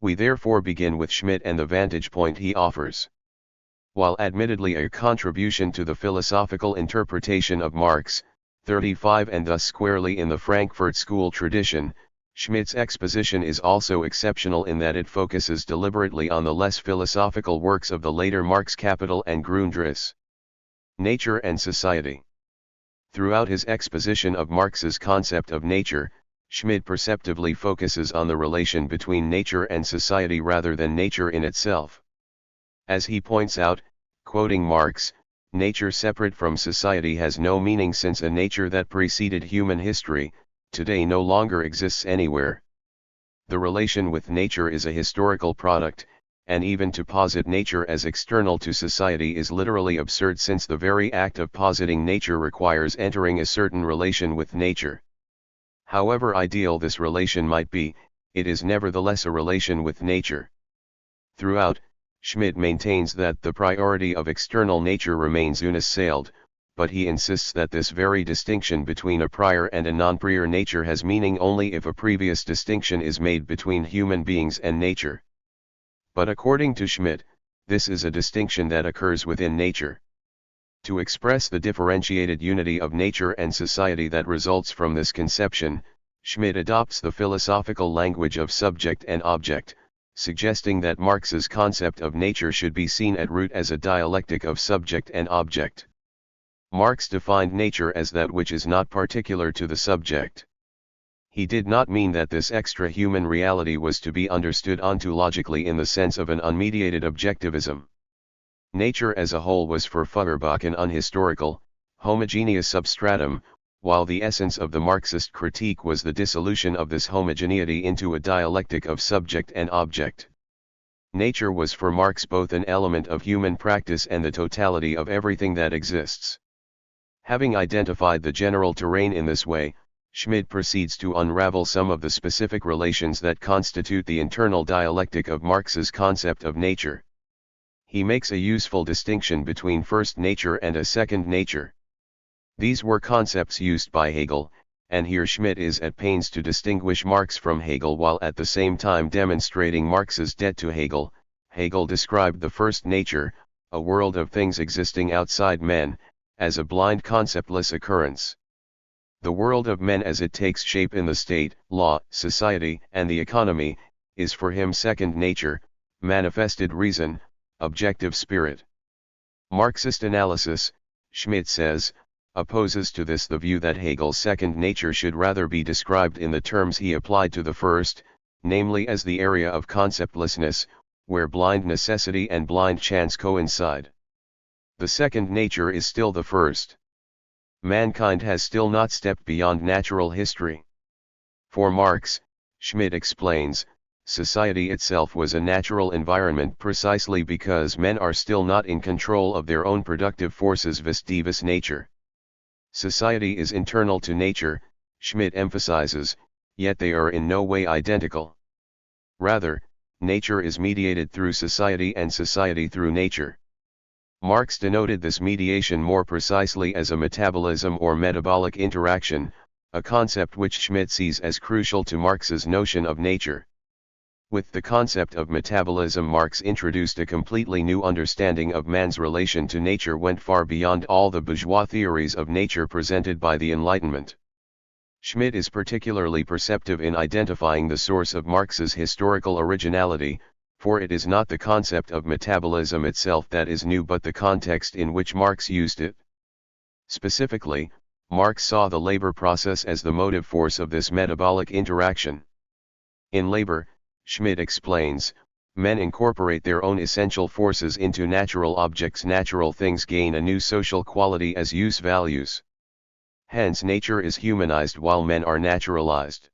We therefore begin with Schmidt and the vantage point he offers. While admittedly a contribution to the philosophical interpretation of Marx, 35 and thus squarely in the Frankfurt School tradition, Schmidt's exposition is also exceptional in that it focuses deliberately on the less philosophical works of the later Marx Capital and Grundriss. Nature and Society. Throughout his exposition of Marx's concept of nature, Schmidt perceptively focuses on the relation between nature and society rather than nature in itself. As he points out, quoting Marx, nature separate from society has no meaning since a nature that preceded human history, today no longer exists anywhere. The relation with nature is a historical product, and even to posit nature as external to society is literally absurd since the very act of positing nature requires entering a certain relation with nature. However ideal this relation might be, it is nevertheless a relation with nature. Throughout, Schmidt maintains that the priority of external nature remains unassailed, but he insists that this very distinction between a prior and a non-prior nature has meaning only if a previous distinction is made between human beings and nature. But according to Schmidt, this is a distinction that occurs within nature. To express the differentiated unity of nature and society that results from this conception, Schmidt adopts the philosophical language of subject and object, suggesting that Marx's concept of nature should be seen at root as a dialectic of subject and object. Marx defined nature as that which is not particular to the subject. He did not mean that this extra-human reality was to be understood ontologically in the sense of an unmediated objectivism. Nature as a whole was for Feuerbach an unhistorical, homogeneous substratum, while the essence of the Marxist critique was the dissolution of this homogeneity into a dialectic of subject and object. Nature was for Marx both an element of human practice and the totality of everything that exists. Having identified the general terrain in this way, Schmidt proceeds to unravel some of the specific relations that constitute the internal dialectic of Marx's concept of nature. He makes a useful distinction between first nature and a second nature. These were concepts used by Hegel, and here Schmidt is at pains to distinguish Marx from Hegel while at the same time demonstrating Marx's debt to Hegel. Hegel described the first nature, a world of things existing outside men, as a blind conceptless occurrence. The world of men as it takes shape in the state, law, society, and the economy, is for him second nature, manifested reason, objective spirit. Marxist analysis, Schmidt says, opposes to this the view that Hegel's second nature should rather be described in the terms he applied to the first, namely as the area of conceptlessness, where blind necessity and blind chance coincide. The second nature is still the first. Mankind has still not stepped beyond natural history. For Marx, Schmidt explains, society itself was a natural environment precisely because men are still not in control of their own productive forces vis divus nature. Society is internal to nature, Schmidt emphasizes, yet they are in no way identical. Rather, nature is mediated through society and society through nature. Marx denoted this mediation more precisely as a metabolism or metabolic interaction, a concept which Schmidt sees as crucial to Marx's notion of nature. With the concept of metabolism, Marx introduced a completely new understanding of man's relation to nature went far beyond all the bourgeois theories of nature presented by the Enlightenment. Schmidt is particularly perceptive in identifying the source of Marx's historical originality, for it is not the concept of metabolism itself that is new but the context in which Marx used it. Specifically, Marx saw the labor process as the motive force of this metabolic interaction. In labor, Schmidt explains, men incorporate their own essential forces into natural objects. Natural things gain a new social quality as use values. Hence nature is humanized while men are naturalized.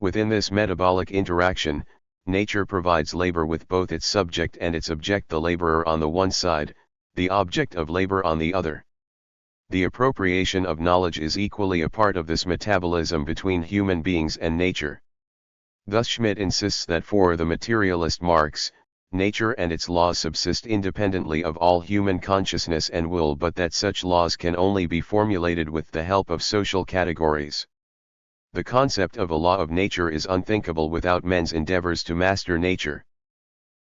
Within this metabolic interaction, nature provides labor with both its subject and its object, the laborer on the one side, the object of labor on the other. The appropriation of knowledge is equally a part of this metabolism between human beings and nature. Thus Schmidt insists that for the materialist Marx, nature and its laws subsist independently of all human consciousness and will, but that such laws can only be formulated with the help of social categories. The concept of a law of nature is unthinkable without men's endeavors to master nature.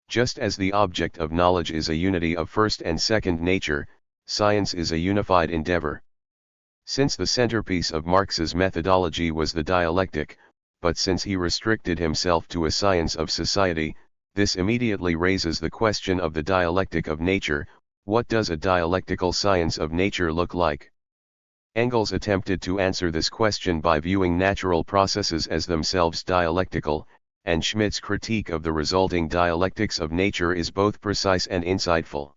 Just as the object of knowledge is a unity of first and second nature, science is a unified endeavor. Since the centerpiece of Marx's methodology was the dialectic, but since he restricted himself to a science of society, this immediately raises the question of the dialectic of nature. What does a dialectical science of nature look like? Engels attempted to answer this question by viewing natural processes as themselves dialectical, and Schmidt's critique of the resulting dialectics of nature is both precise and insightful.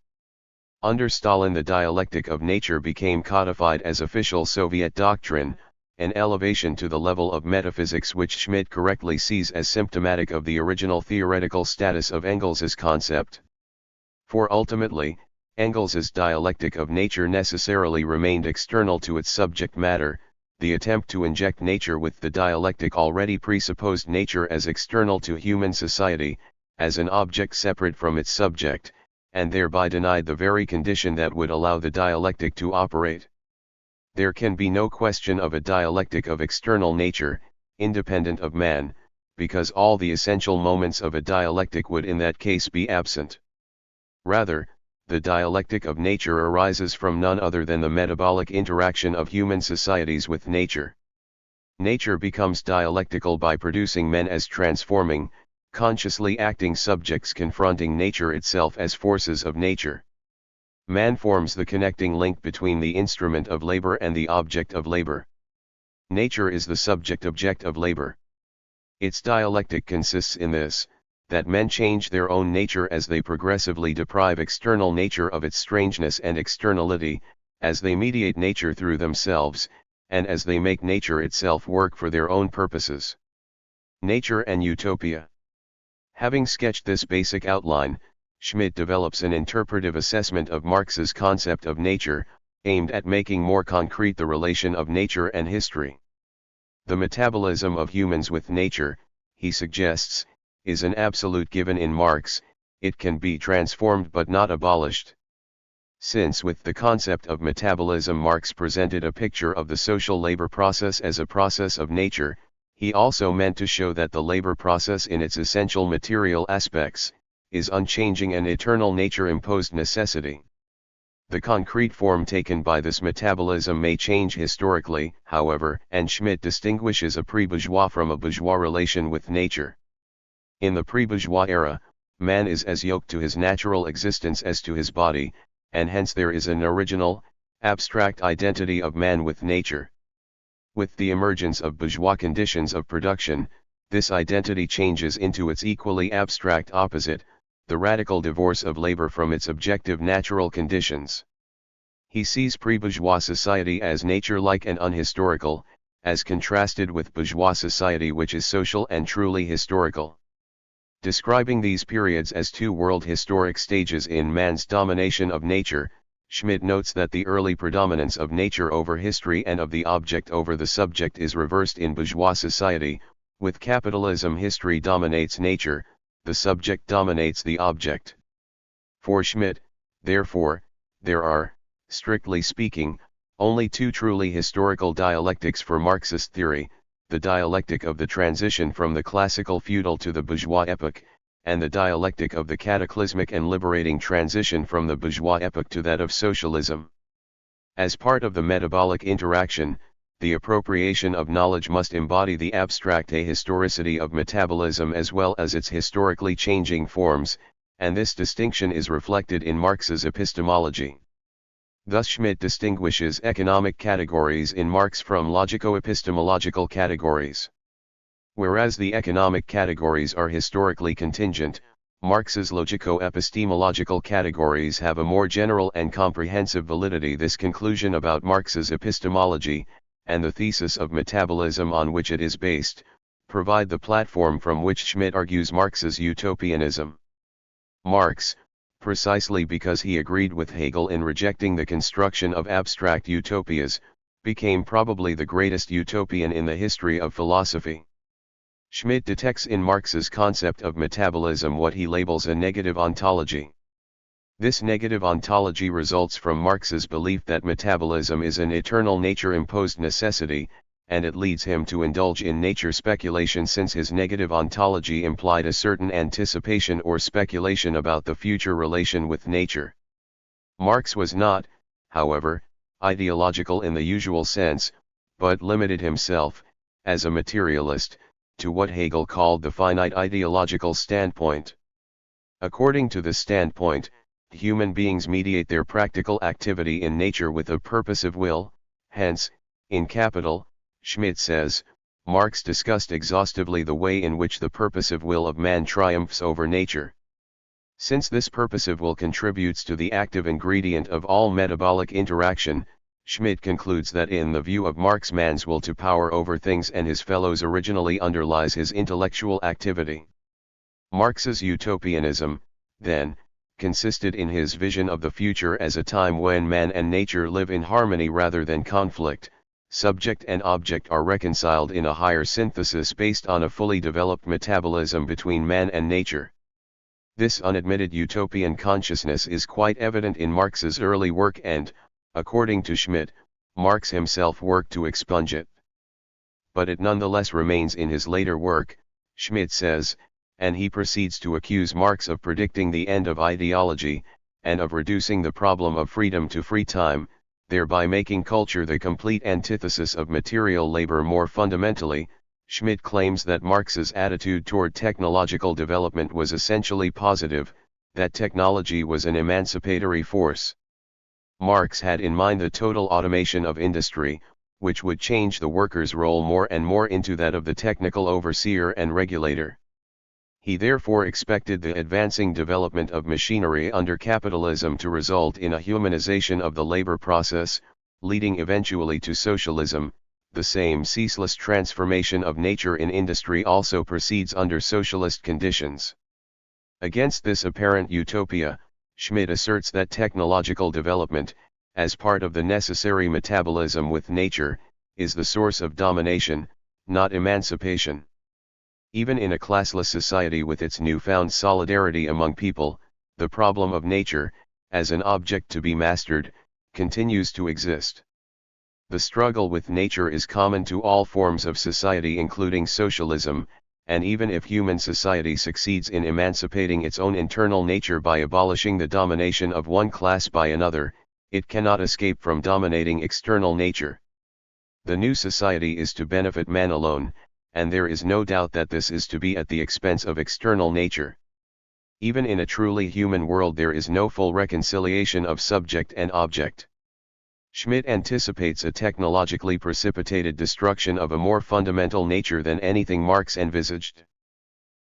Under Stalin, the dialectic of nature became codified as official Soviet doctrine, an elevation to the level of metaphysics which Schmidt correctly sees as symptomatic of the original theoretical status of Engels's concept. For ultimately, Engels's dialectic of nature necessarily remained external to its subject matter. The attempt to inject nature with the dialectic already presupposed nature as external to human society, as an object separate from its subject, and thereby denied the very condition that would allow the dialectic to operate. There can be no question of a dialectic of external nature, independent of man, because all the essential moments of a dialectic would in that case be absent. Rather, the dialectic of nature arises from none other than the metabolic interaction of human societies with nature. Nature becomes dialectical by producing men as transforming, consciously acting subjects confronting nature itself as forces of nature. Man forms the connecting link between the instrument of labor and the object of labor. Nature is the subject-object of labor. Its dialectic consists in this, that men change their own nature as they progressively deprive external nature of its strangeness and externality, as they mediate nature through themselves, and as they make nature itself work for their own purposes. Nature and Utopia. Having sketched this basic outline, Schmidt develops an interpretive assessment of Marx's concept of nature, aimed at making more concrete the relation of nature and history. The metabolism of humans with nature, he suggests, is an absolute given in Marx. It can be transformed but not abolished. Since with the concept of metabolism Marx presented a picture of the social labor process as a process of nature, he also meant to show that the labor process in its essential material aspects, is unchanging and eternal nature-imposed necessity. The concrete form taken by this metabolism may change historically, however, and Schmidt distinguishes a pre-bourgeois from a bourgeois relation with nature. In the pre-bourgeois era, man is as yoked to his natural existence as to his body, and hence there is an original, abstract identity of man with nature. With the emergence of bourgeois conditions of production, this identity changes into its equally abstract opposite, the radical divorce of labor from its objective natural conditions. He sees pre-bourgeois society as nature-like and unhistorical, as contrasted with bourgeois society which is social and truly historical. Describing these periods as two world historic stages in man's domination of nature, Schmidt notes that the early predominance of nature over history and of the object over the subject is reversed in bourgeois society. With capitalism, history dominates nature, the subject dominates the object. For Schmidt, therefore, there are, strictly speaking, only two truly historical dialectics for Marxist theory: the dialectic of the transition from the classical feudal to the bourgeois epoch, and the dialectic of the cataclysmic and liberating transition from the bourgeois epoch to that of socialism. As part of the metabolic interaction, the appropriation of knowledge must embody the abstract ahistoricity of metabolism as well as its historically changing forms, and this distinction is reflected in Marx's epistemology. Thus Schmidt distinguishes economic categories in Marx from logico-epistemological categories. Whereas the economic categories are historically contingent, Marx's logico-epistemological categories have a more general and comprehensive validity. This conclusion about Marx's epistemology, and the thesis of metabolism on which it is based, provide the platform from which Schmidt argues Marx's utopianism. Marx, precisely because he agreed with Hegel in rejecting the construction of abstract utopias, became probably the greatest utopian in the history of philosophy. Schmidt detects in Marx's concept of metabolism what he labels a negative ontology. This negative ontology results from Marx's belief that metabolism is an eternal nature-imposed necessity, and it leads him to indulge in nature speculation since his negative ontology implied a certain anticipation or speculation about the future relation with nature. Marx was not, however, ideological in the usual sense, but limited himself, as a materialist, to what Hegel called the finite ideological standpoint. According to this standpoint, human beings mediate their practical activity in nature with a purposive will. Hence, in Capital, Schmidt says, Marx discussed exhaustively the way in which the purposive will of man triumphs over nature. Since this purposive will contributes to the active ingredient of all metabolic interaction, Schmidt concludes that in the view of Marx man's will to power over things and his fellows originally underlies his intellectual activity. Marx's utopianism, then, consisted in his vision of the future as a time when man and nature live in harmony rather than conflict, subject and object are reconciled in a higher synthesis based on a fully developed metabolism between man and nature. This unadmitted utopian consciousness is quite evident in Marx's early work and, according to Schmidt, Marx himself worked to expunge it. But it nonetheless remains in his later work, Schmidt says, and he proceeds to accuse Marx of predicting the end of ideology, and of reducing the problem of freedom to free time, thereby making culture the complete antithesis of material labor. More fundamentally, Schmidt claims that Marx's attitude toward technological development was essentially positive, that technology was an emancipatory force. Marx had in mind the total automation of industry, which would change the worker's role more and more into that of the technical overseer and regulator. He therefore expected the advancing development of machinery under capitalism to result in a humanization of the labor process, leading eventually to socialism. The same ceaseless transformation of nature in industry also proceeds under socialist conditions. Against this apparent utopia, Schmidt asserts that technological development, as part of the necessary metabolism with nature, is the source of domination, not emancipation. Even in a classless society with its newfound solidarity among people, the problem of nature, as an object to be mastered, continues to exist. The struggle with nature is common to all forms of society including socialism, and even if human society succeeds in emancipating its own internal nature by abolishing the domination of one class by another, it cannot escape from dominating external nature. The new society is to benefit man alone, and there is no doubt that this is to be at the expense of external nature. Even in a truly human world there is no full reconciliation of subject and object. Schmidt anticipates a technologically precipitated destruction of a more fundamental nature than anything Marx envisaged.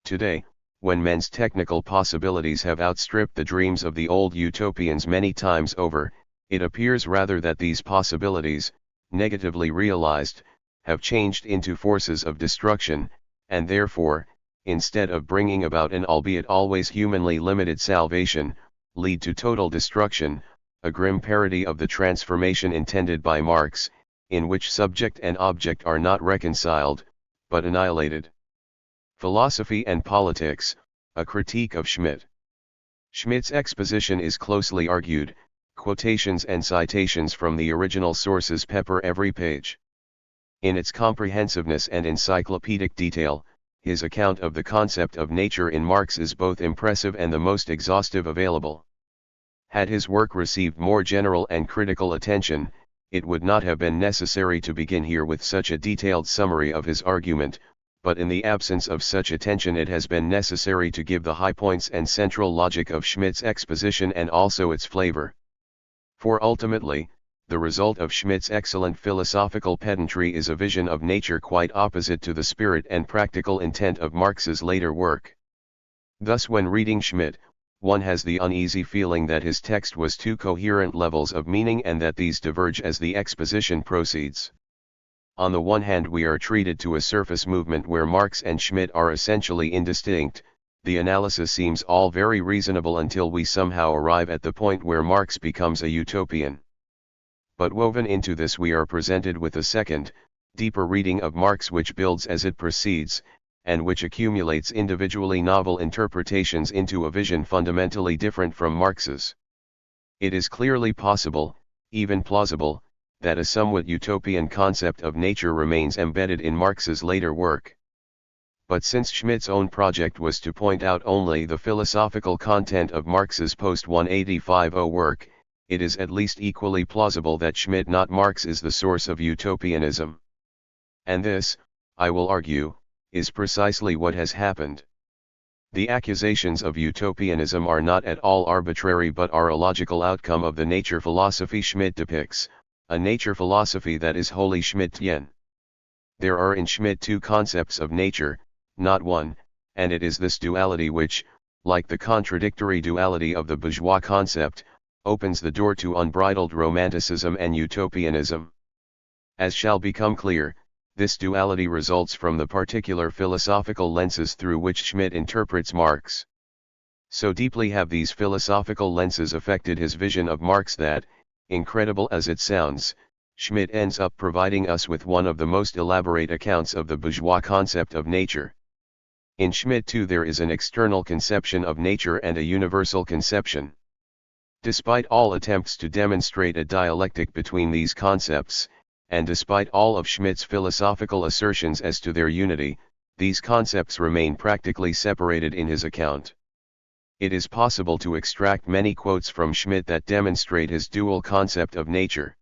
Today, when men's technical possibilities have outstripped the dreams of the old utopians many times over, it appears rather that these possibilities, negatively realized, have changed into forces of destruction, and therefore, instead of bringing about an albeit always humanly limited salvation, lead to total destruction, a grim parody of the transformation intended by Marx, in which subject and object are not reconciled, but annihilated. Philosophy and Politics, a critique of Schmidt. Schmidt's exposition is closely argued, quotations and citations from the original sources pepper every page. In its comprehensiveness and encyclopedic detail, his account of the concept of nature in Marx is both impressive and the most exhaustive available. Had his work received more general and critical attention, it would not have been necessary to begin here with such a detailed summary of his argument, but in the absence of such attention it has been necessary to give the high points and central logic of Schmidt's exposition and also its flavor. For ultimately, the result of Schmidt's excellent philosophical pedantry is a vision of nature quite opposite to the spirit and practical intent of Marx's later work. Thus when reading Schmidt, one has the uneasy feeling that his text was two coherent levels of meaning and that these diverge as the exposition proceeds. On the one hand we are treated to a surface movement where Marx and Schmidt are essentially indistinct. The analysis seems all very reasonable until we somehow arrive at the point where Marx becomes a utopian. But woven into this we are presented with a second, deeper reading of Marx which builds as it proceeds, and which accumulates individually novel interpretations into a vision fundamentally different from Marx's. It is clearly possible, even plausible, that a somewhat utopian concept of nature remains embedded in Marx's later work. But since Schmidt's own project was to point out only the philosophical content of Marx's post-1850 work, it is at least equally plausible that Schmidt not Marx is the source of utopianism. And this, I will argue, is precisely what has happened. The accusations of utopianism are not at all arbitrary but are a logical outcome of the nature philosophy Schmidt depicts, a nature philosophy that is wholly Schmidtian. There are in Schmidt two concepts of nature, not one, and it is this duality which, like the contradictory duality of the bourgeois concept, opens the door to unbridled romanticism and utopianism. As shall become clear, this duality results from the particular philosophical lenses through which Schmidt interprets Marx. So deeply have these philosophical lenses affected his vision of Marx that, incredible as it sounds, Schmidt ends up providing us with one of the most elaborate accounts of the bourgeois concept of nature. In Schmidt too there is an external conception of nature and a universal conception. Despite all attempts to demonstrate a dialectic between these concepts, and despite all of Schmidt's philosophical assertions as to their unity, these concepts remain practically separated in his account. It is possible to extract many quotes from Schmidt that demonstrate his dual concept of nature.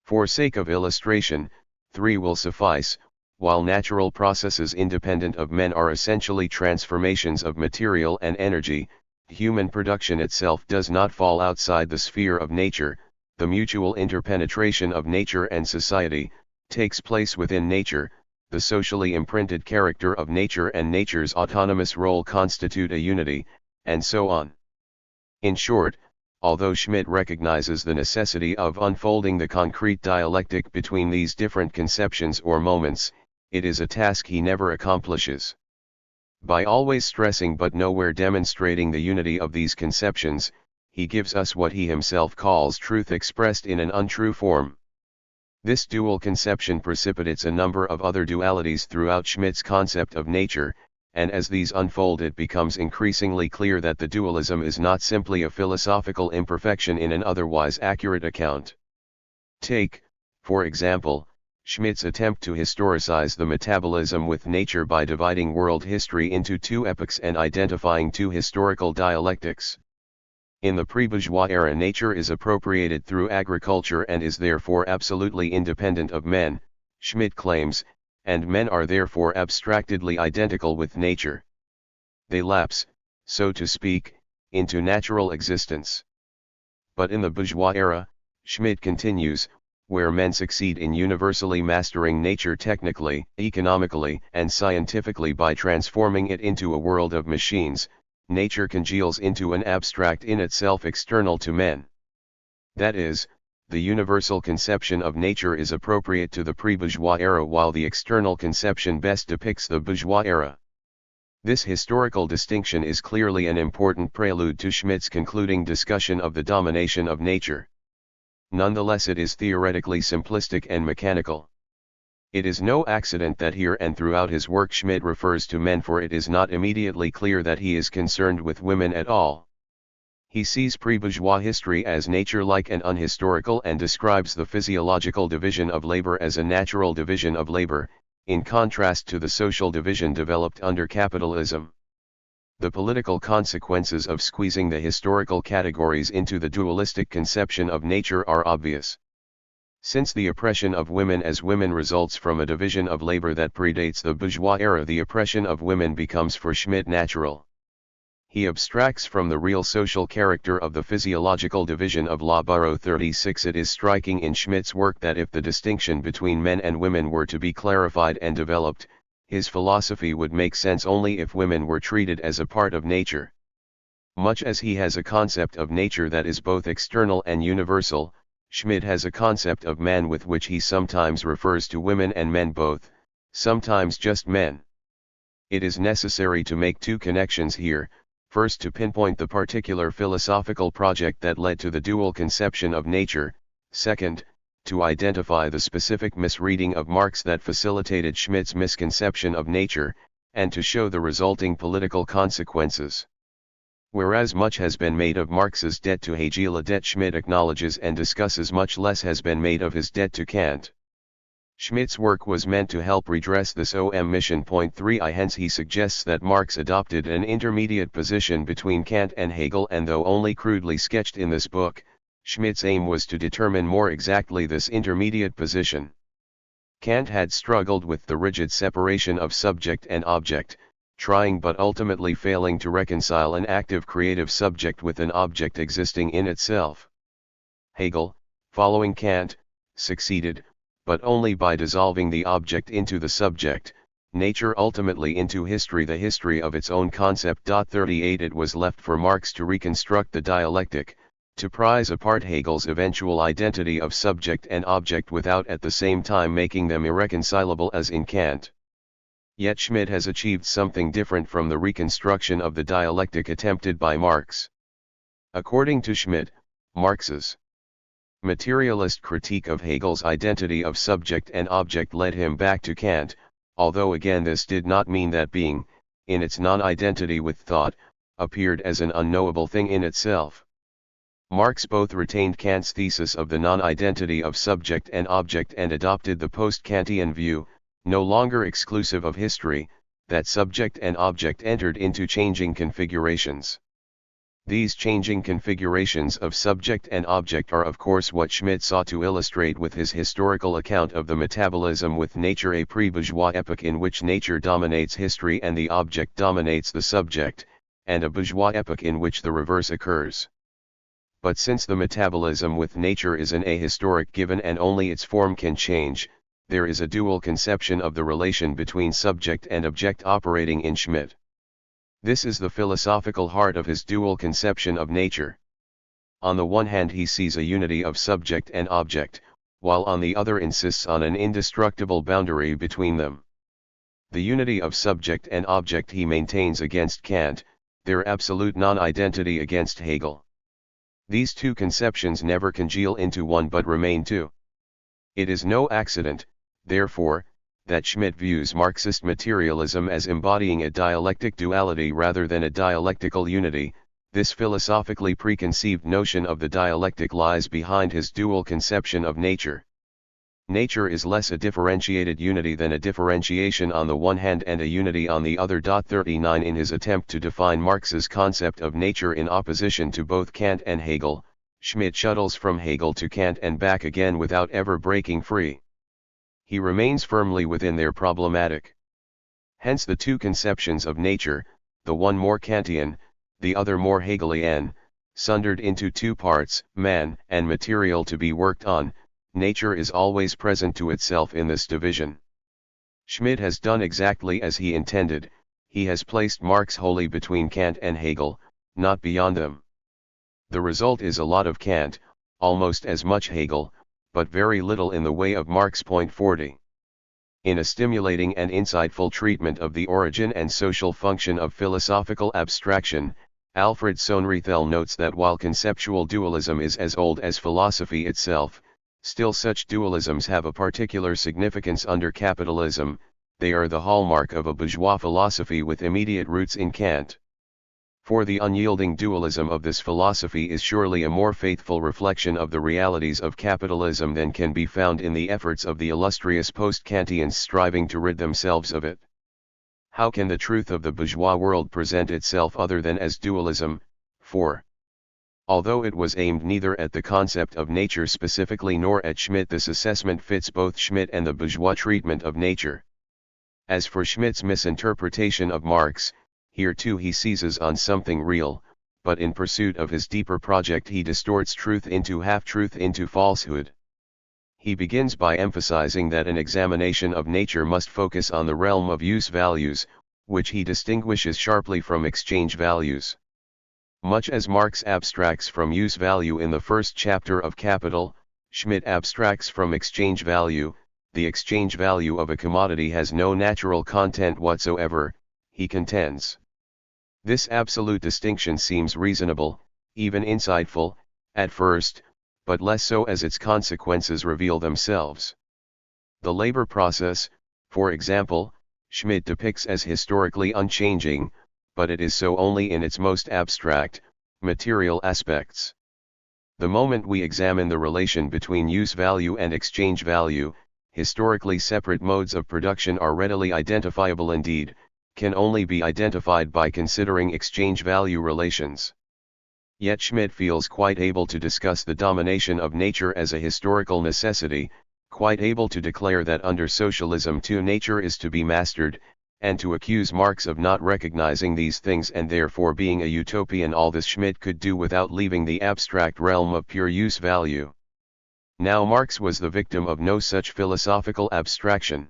For sake of illustration, 3 will suffice. While natural processes independent of men are essentially transformations of material and energy, human production itself does not fall outside the sphere of nature. The mutual interpenetration of nature and society takes place within nature. The socially imprinted character of nature and nature's autonomous role constitute a unity, and so on. In short, although Schmidt recognizes the necessity of unfolding the concrete dialectic between these different conceptions or moments, it is a task he never accomplishes. By always stressing but nowhere demonstrating the unity of these conceptions, he gives us what he himself calls truth expressed in an untrue form. This dual conception precipitates a number of other dualities throughout Schmidt's concept of nature, and as these unfold it becomes increasingly clear that the dualism is not simply a philosophical imperfection in an otherwise accurate account. Take, for example, Schmidt's attempt to historicize the metabolism with nature by dividing world history into two epochs and identifying two historical dialectics. In the pre-bourgeois era nature is appropriated through agriculture and is therefore absolutely independent of men, Schmidt claims, and men are therefore abstractedly identical with nature. They lapse, so to speak, into natural existence. But in the bourgeois era, Schmidt continues, where men succeed in universally mastering nature technically, economically, and scientifically by transforming it into a world of machines, nature congeals into an abstract in itself external to men. That is, the universal conception of nature is appropriate to the pre-bourgeois era while the external conception best depicts the bourgeois era. This historical distinction is clearly an important prelude to Schmidt's concluding discussion of the domination of nature. Nonetheless it is theoretically simplistic and mechanical. It is no accident that here and throughout his work Schmidt refers to men, for it is not immediately clear that he is concerned with women at all. He sees pre-bourgeois history as nature-like and unhistorical and describes the physiological division of labor as a natural division of labor, in contrast to the social division developed under capitalism. The political consequences of squeezing the historical categories into the dualistic conception of nature are obvious. Since the oppression of women as women results from a division of labor that predates the bourgeois era, the oppression of women becomes for Schmidt natural. he abstracts from the real social character of the physiological division of labaro 36. It is striking in Schmidt's work that if the distinction between men and women were to be clarified and developed, his philosophy would make sense only if women were treated as a part of nature. Much as he has a concept of nature that is both external and universal, Schmidt has a concept of man with which he sometimes refers to women and men both, sometimes just men. It is necessary to make two connections here. First, to pinpoint the particular philosophical project that led to the dual conception of nature, second, to identify the specific misreading of Marx that facilitated Schmidt's misconception of nature, and to show the resulting political consequences. Whereas much has been made of Marx's debt to Hegel, a debt Schmidt acknowledges and discusses, much less has been made of his debt to Kant. Schmidt's work was meant to help redress this omission. Point 3i. Hence he suggests that Marx adopted an intermediate position between Kant and Hegel, and though only crudely sketched in this book, Schmidt's aim was to determine more exactly this intermediate position. Kant had struggled with the rigid separation of subject and object, trying but ultimately failing to reconcile an active creative subject with an object existing in itself. Hegel, following Kant, succeeded, but only by dissolving the object into the subject, nature ultimately into history, the history of its own concept. 38 It was left for Marx to reconstruct the dialectic, to prize apart Hegel's eventual identity of subject and object without at the same time making them irreconcilable as in Kant. Yet Schmidt has achieved something different from the reconstruction of the dialectic attempted by Marx. According to Schmidt, Marx's materialist critique of Hegel's identity of subject and object led him back to Kant, although again this did not mean that being, in its non-identity with thought, appeared as an unknowable thing in itself. Marx both retained Kant's thesis of the non-identity of subject and object and adopted the post-Kantian view, no longer exclusive of history, that subject and object entered into changing configurations. These changing configurations of subject and object are of course what Schmidt sought to illustrate with his historical account of the metabolism with nature, a pre-bourgeois epoch in which nature dominates history and the object dominates the subject, and a bourgeois epoch in which the reverse occurs. But since the metabolism with nature is an ahistoric given and only its form can change, there is a dual conception of the relation between subject and object operating in Schmidt. This is the philosophical heart of his dual conception of nature. On the one hand he sees a unity of subject and object, while on the other insists on an indestructible boundary between them. The unity of subject and object he maintains against Kant, their absolute non-identity against Hegel. These two conceptions never congeal into one but remain two. It is no accident, therefore, that Schmidt views Marxist materialism as embodying a dialectic duality rather than a dialectical unity. This philosophically preconceived notion of the dialectic lies behind his dual conception of nature. Nature is less a differentiated unity than a differentiation on the one hand and a unity on the other. 39 In his attempt to define Marx's concept of nature in opposition to both Kant and Hegel, Schmidt shuttles from Hegel to Kant and back again without ever breaking free. He remains firmly within their problematic. Hence the two conceptions of nature, the one more Kantian, the other more Hegelian, sundered into two parts, man and material to be worked on. Nature is always present to itself in this division. Schmidt has done exactly as he intended, he has placed Marx wholly between Kant and Hegel, not beyond them. The result is a lot of Kant, almost as much Hegel, but very little in the way of Marx. Point 40. In a stimulating and insightful treatment of the origin and social function of philosophical abstraction, Alfred Sohnrethel notes that while conceptual dualism is as old as philosophy itself, still such dualisms have a particular significance under capitalism. They are the hallmark of a bourgeois philosophy with immediate roots in Kant. For the unyielding dualism of this philosophy is surely a more faithful reflection of the realities of capitalism than can be found in the efforts of the illustrious post-Kantians striving to rid themselves of it. How can the truth of the bourgeois world present itself other than as dualism? 4. Although it was aimed neither at the concept of nature specifically nor at Schmidt, this assessment fits both Schmidt and the bourgeois treatment of nature. As for Schmidt's misinterpretation of Marx, Here too he seizes on something real, but in pursuit of his deeper project he distorts truth into half-truth into falsehood. He begins by emphasizing that an examination of nature must focus on the realm of use values, which he distinguishes sharply from exchange values. Much as Marx abstracts from use value in the first chapter of Capital, Schmidt abstracts from exchange value. The exchange value of a commodity has no natural content whatsoever, he contends. This absolute distinction seems reasonable, even insightful, at first, but less so as its consequences reveal themselves. The labor process, for example, Schmidt depicts as historically unchanging, but it is so only in its most abstract, material aspects. The moment we examine the relation between use value and exchange value, historically separate modes of production are readily identifiable, indeed, can only be identified by considering exchange value relations. Yet Schmidt feels quite able to discuss the domination of nature as a historical necessity, quite able to declare that under socialism too nature is to be mastered, and to accuse Marx of not recognizing these things and therefore being a utopian. All this Schmidt could do without leaving the abstract realm of pure use value. Now Marx was the victim of no such philosophical abstraction.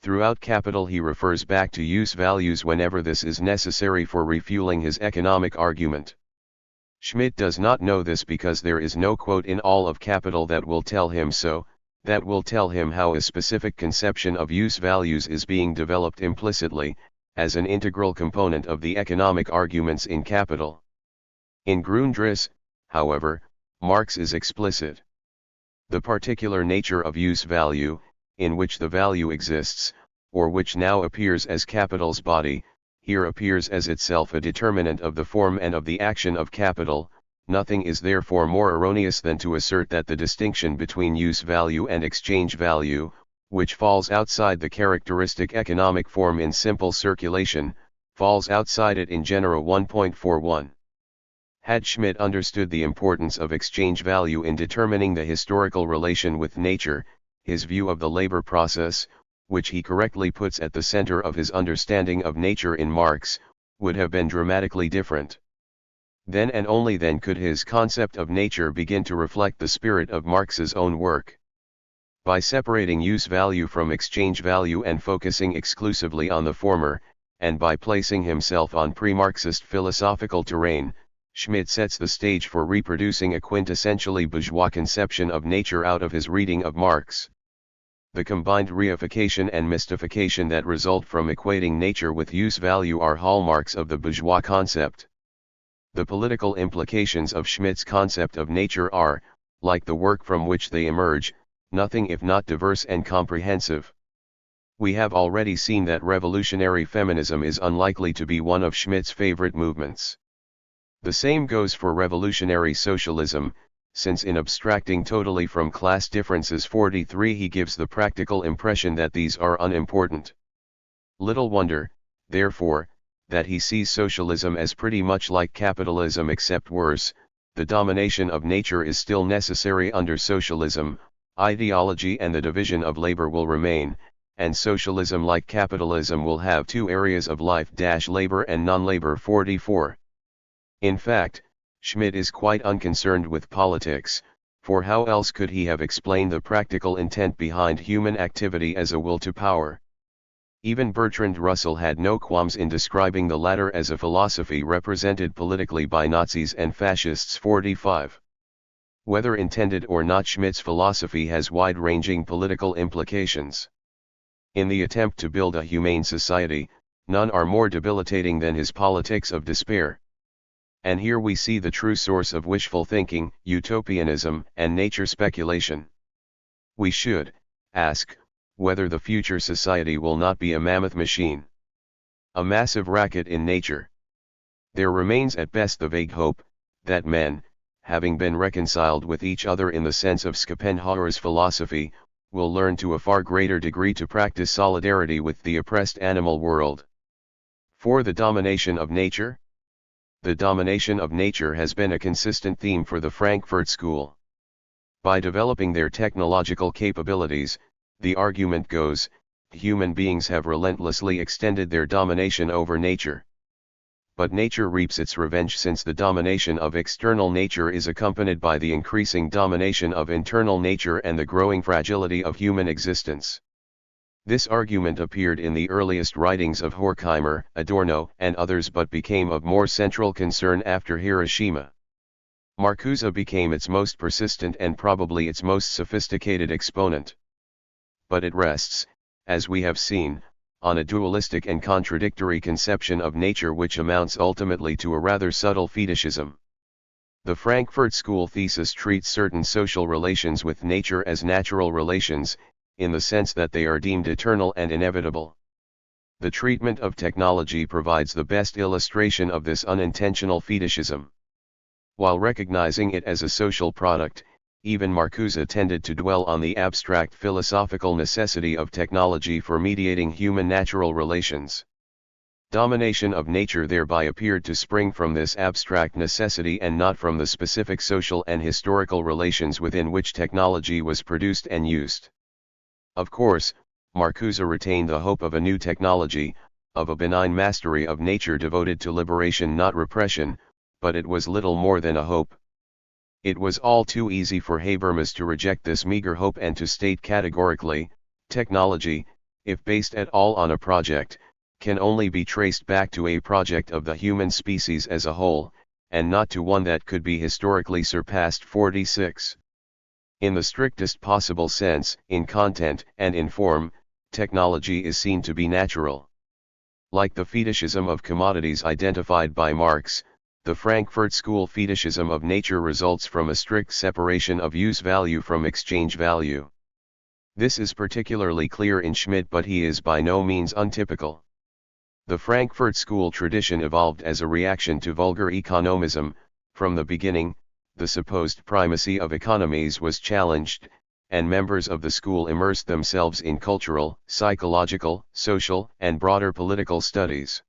Throughout Capital he refers back to use values whenever this is necessary for refueling his economic argument. Schmidt does not know this because there is no quote in all of Capital that will tell him so, that will tell him how a specific conception of use values is being developed implicitly, as an integral component of the economic arguments in Capital. In Grundriss, however, Marx is explicit. The particular nature of use value, in which the value exists, or which now appears as Capital's body, here appears as itself a determinant of the form and of the action of Capital. Nothing is therefore more erroneous than to assert that the distinction between use value and exchange value, which falls outside the characteristic economic form in simple circulation, falls outside it in Genera 1.41. Had Schmidt understood the importance of exchange value in determining the historical relation with nature, his view of the labor process, which he correctly puts at the center of his understanding of nature in Marx, would have been dramatically different. Then and only then could his concept of nature begin to reflect the spirit of Marx's own work. By separating use value from exchange value and focusing exclusively on the former, and by placing himself on pre-Marxist philosophical terrain, Schmidt sets the stage for reproducing a quintessentially bourgeois conception of nature out of his reading of Marx. The combined reification and mystification that result from equating nature with use value are hallmarks of the bourgeois concept. The political implications of Schmidt's concept of nature are, like the work from which they emerge, nothing if not diverse and comprehensive. We have already seen that revolutionary feminism is unlikely to be one of Schmidt's favorite movements. The same goes for revolutionary socialism, since in abstracting totally from class differences 43 he gives the practical impression that these are unimportant. Little wonder, therefore, that he sees socialism as pretty much like capitalism except worse. The domination of nature is still necessary under socialism, ideology and the division of labor will remain, and socialism like capitalism will have two areas of life: labor and non-labor. 44. In fact, Schmidt is quite unconcerned with politics, for how else could he have explained the practical intent behind human activity as a will to power? Even Bertrand Russell had no qualms in describing the latter as a philosophy represented politically by Nazis and fascists. 45. Whether intended or not, Schmidt's philosophy has wide-ranging political implications. In the attempt to build a humane society, none are more debilitating than his politics of despair. And here we see the true source of wishful thinking, utopianism, and nature speculation. We should ask whether the future society will not be a mammoth machine, a massive racket in nature. There remains at best the vague hope that men, having been reconciled with each other in the sense of Schopenhauer's philosophy, will learn to a far greater degree to practice solidarity with the oppressed animal world. For the domination of nature? The domination of nature has been a consistent theme for the Frankfurt School. By developing their technological capabilities, the argument goes, human beings have relentlessly extended their domination over nature. but nature reaps its revenge, since the domination of external nature is accompanied by the increasing domination of internal nature and the growing fragility of human existence. This argument appeared in the earliest writings of Horkheimer, Adorno, and others, but became of more central concern after Hiroshima. Marcuse became its most persistent and probably its most sophisticated exponent. But it rests, as we have seen, on a dualistic and contradictory conception of nature which amounts ultimately to a rather subtle fetishism. The Frankfurt School thesis treats certain social relations with nature as natural relations, in the sense that they are deemed eternal and inevitable. The treatment of technology provides the best illustration of this unintentional fetishism. While recognizing it as a social product, even Marcuse tended to dwell on the abstract philosophical necessity of technology for mediating human-natural relations. Domination of nature thereby appeared to spring from this abstract necessity and not from the specific social and historical relations within which technology was produced and used. Of course, Marcuse retained the hope of a new technology, of a benign mastery of nature devoted to liberation, not repression, but it was little more than a hope. It was all too easy for Habermas to reject this meager hope and to state categorically, technology, if based at all on a project, can only be traced back to a project of the human species as a whole, and not to one that could be historically surpassed. 46. In the strictest possible sense, in content and in form, technology is seen to be natural. Like the fetishism of commodities identified by Marx, the Frankfurt School fetishism of nature results from a strict separation of use value from exchange value. This is particularly clear in Schmidt, but he is by no means untypical. The Frankfurt School tradition evolved as a reaction to vulgar economism. From the beginning, the supposed primacy of economies was challenged, and members of the school immersed themselves in cultural, psychological, social, and broader political studies.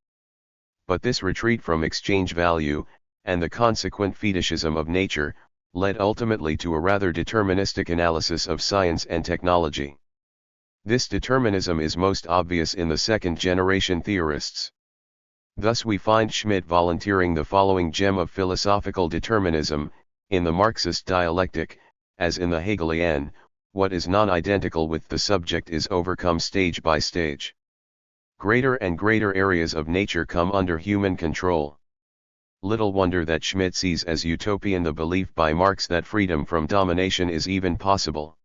But this retreat from exchange value, and the consequent fetishism of nature, led ultimately to a rather deterministic analysis of science and technology. This determinism is most obvious in the second-generation theorists. Thus we find Schmidt volunteering the following gem of philosophical determinism: in the Marxist dialectic, as in the Hegelian, what is non-identical with the subject is overcome stage by stage. Greater and greater areas of nature come under human control. Little wonder that Schmidt sees as utopian the belief by Marx that freedom from domination is even possible.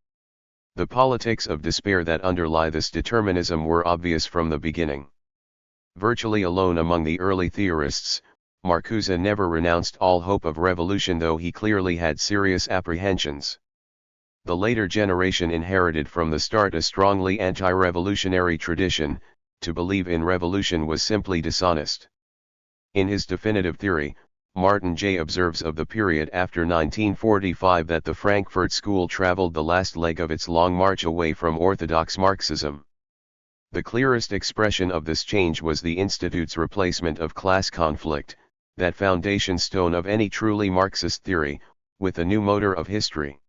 The politics of despair that underlie this determinism were obvious from the beginning. Virtually alone among the early theorists, Marcuse never renounced all hope of revolution, though he clearly had serious apprehensions. The later generation inherited from the start a strongly anti-revolutionary tradition. To believe in revolution was simply dishonest. In his definitive theory, Martin J. observes of the period after 1945 that the Frankfurt School traveled the last leg of its long march away from orthodox Marxism. The clearest expression of this change was the Institute's replacement of class conflict, that foundation stone of any truly Marxist theory, with a new motor of history.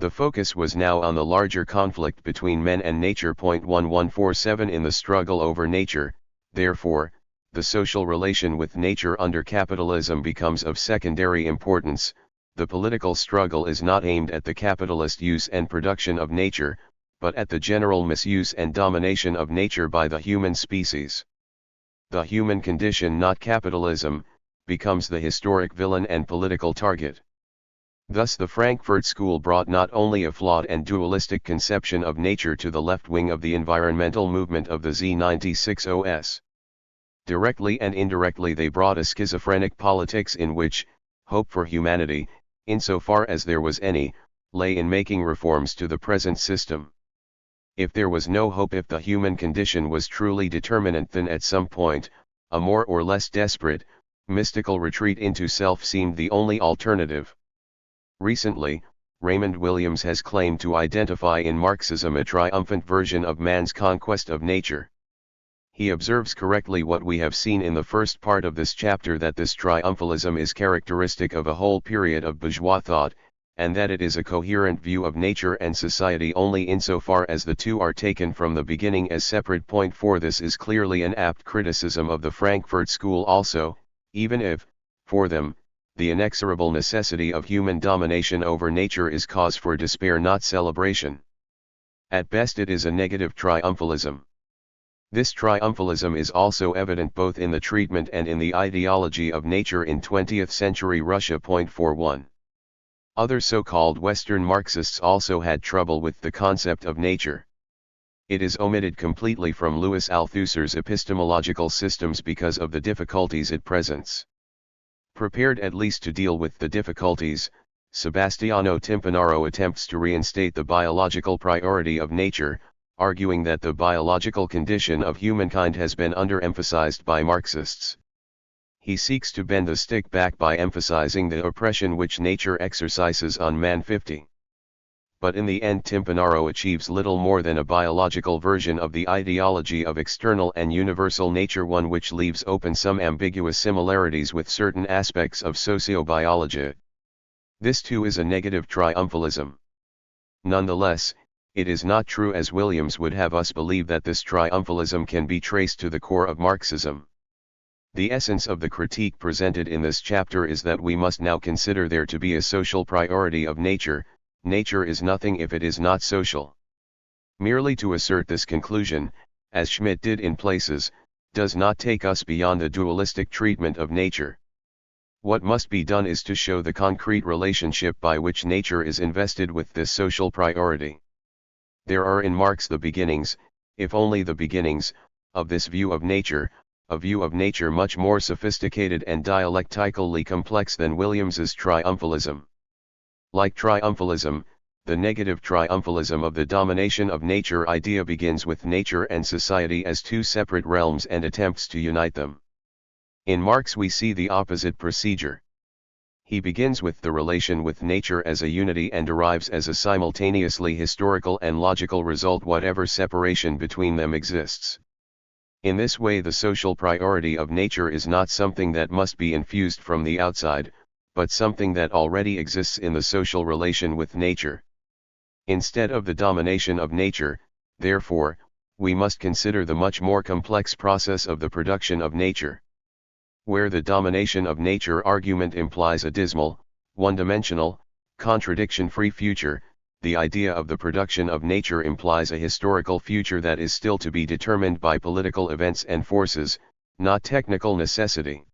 The focus was now on the larger conflict between men and nature. 1147 In the struggle over nature, therefore, the social relation with nature under capitalism becomes of secondary importance. The political struggle is not aimed at the capitalist use and production of nature, but at the general misuse and domination of nature by the human species. The human condition, not capitalism, becomes the historic villain and political target. Thus the Frankfurt School brought not only a flawed and dualistic conception of nature to the left wing of the environmental movement of the Z96OS. Directly and indirectly they brought a schizophrenic politics in which hope for humanity, insofar as there was any, lay in making reforms to the present system. If there was no hope, if the human condition was truly determinate, then at some point, a more or less desperate, mystical retreat into self seemed the only alternative. Recently, Raymond Williams has claimed to identify in Marxism a triumphant version of man's conquest of nature. He observes correctly what we have seen in the first part of this chapter, that this triumphalism is characteristic of a whole period of bourgeois thought, and that it is a coherent view of nature and society only insofar as the two are taken from the beginning as separate. Point 4 This is clearly an apt criticism of the Frankfurt School also, even if, for them, the inexorable necessity of human domination over nature is cause for despair, not celebration. At best it is a negative triumphalism. This triumphalism is also evident both in the treatment and in the ideology of nature in 20th century Russia. 41. Other so-called Western Marxists also had trouble with the concept of nature. It is omitted completely from Louis Althusser's epistemological systems because of the difficulties it presents. Prepared at least to deal with the difficulties, Sebastiano Timpanaro attempts to reinstate the biological priority of nature, arguing that the biological condition of humankind has been underemphasized by Marxists. He seeks to bend the stick back by emphasizing the oppression which nature exercises on man. 50. But in the end Timpanaro achieves little more than a biological version of the ideology of external and universal nature, one which leaves open some ambiguous similarities with certain aspects of sociobiology. This too is a negative triumphalism. Nonetheless, it is not true as Williams would have us believe that this triumphalism can be traced to the core of Marxism. The essence of the critique presented in this chapter is that we must now consider there to be a social priority of nature. Nature is nothing if it is not social. Merely to assert this conclusion, as Schmidt did in places, does not take us beyond the dualistic treatment of nature. What must be done is to show the concrete relationship by which nature is invested with this social priority. There are in Marx the beginnings, if only the beginnings, of this view of nature, a view of nature much more sophisticated and dialectically complex than Williams's triumphalism. Like triumphalism, the negative triumphalism of the domination of nature idea begins with nature and society as two separate realms and attempts to unite them. In Marx we see the opposite procedure. He begins with the relation with nature as a unity and derives as a simultaneously historical and logical result whatever separation between them exists. In this way the social priority of nature is not something that must be infused from the outside, but something that already exists in the social relation with nature. Instead of the domination of nature, therefore, we must consider the much more complex process of the production of nature. Where the domination of nature argument implies a dismal, one-dimensional, contradiction-free future, the idea of the production of nature implies a historical future that is still to be determined by political events and forces, not technical necessity.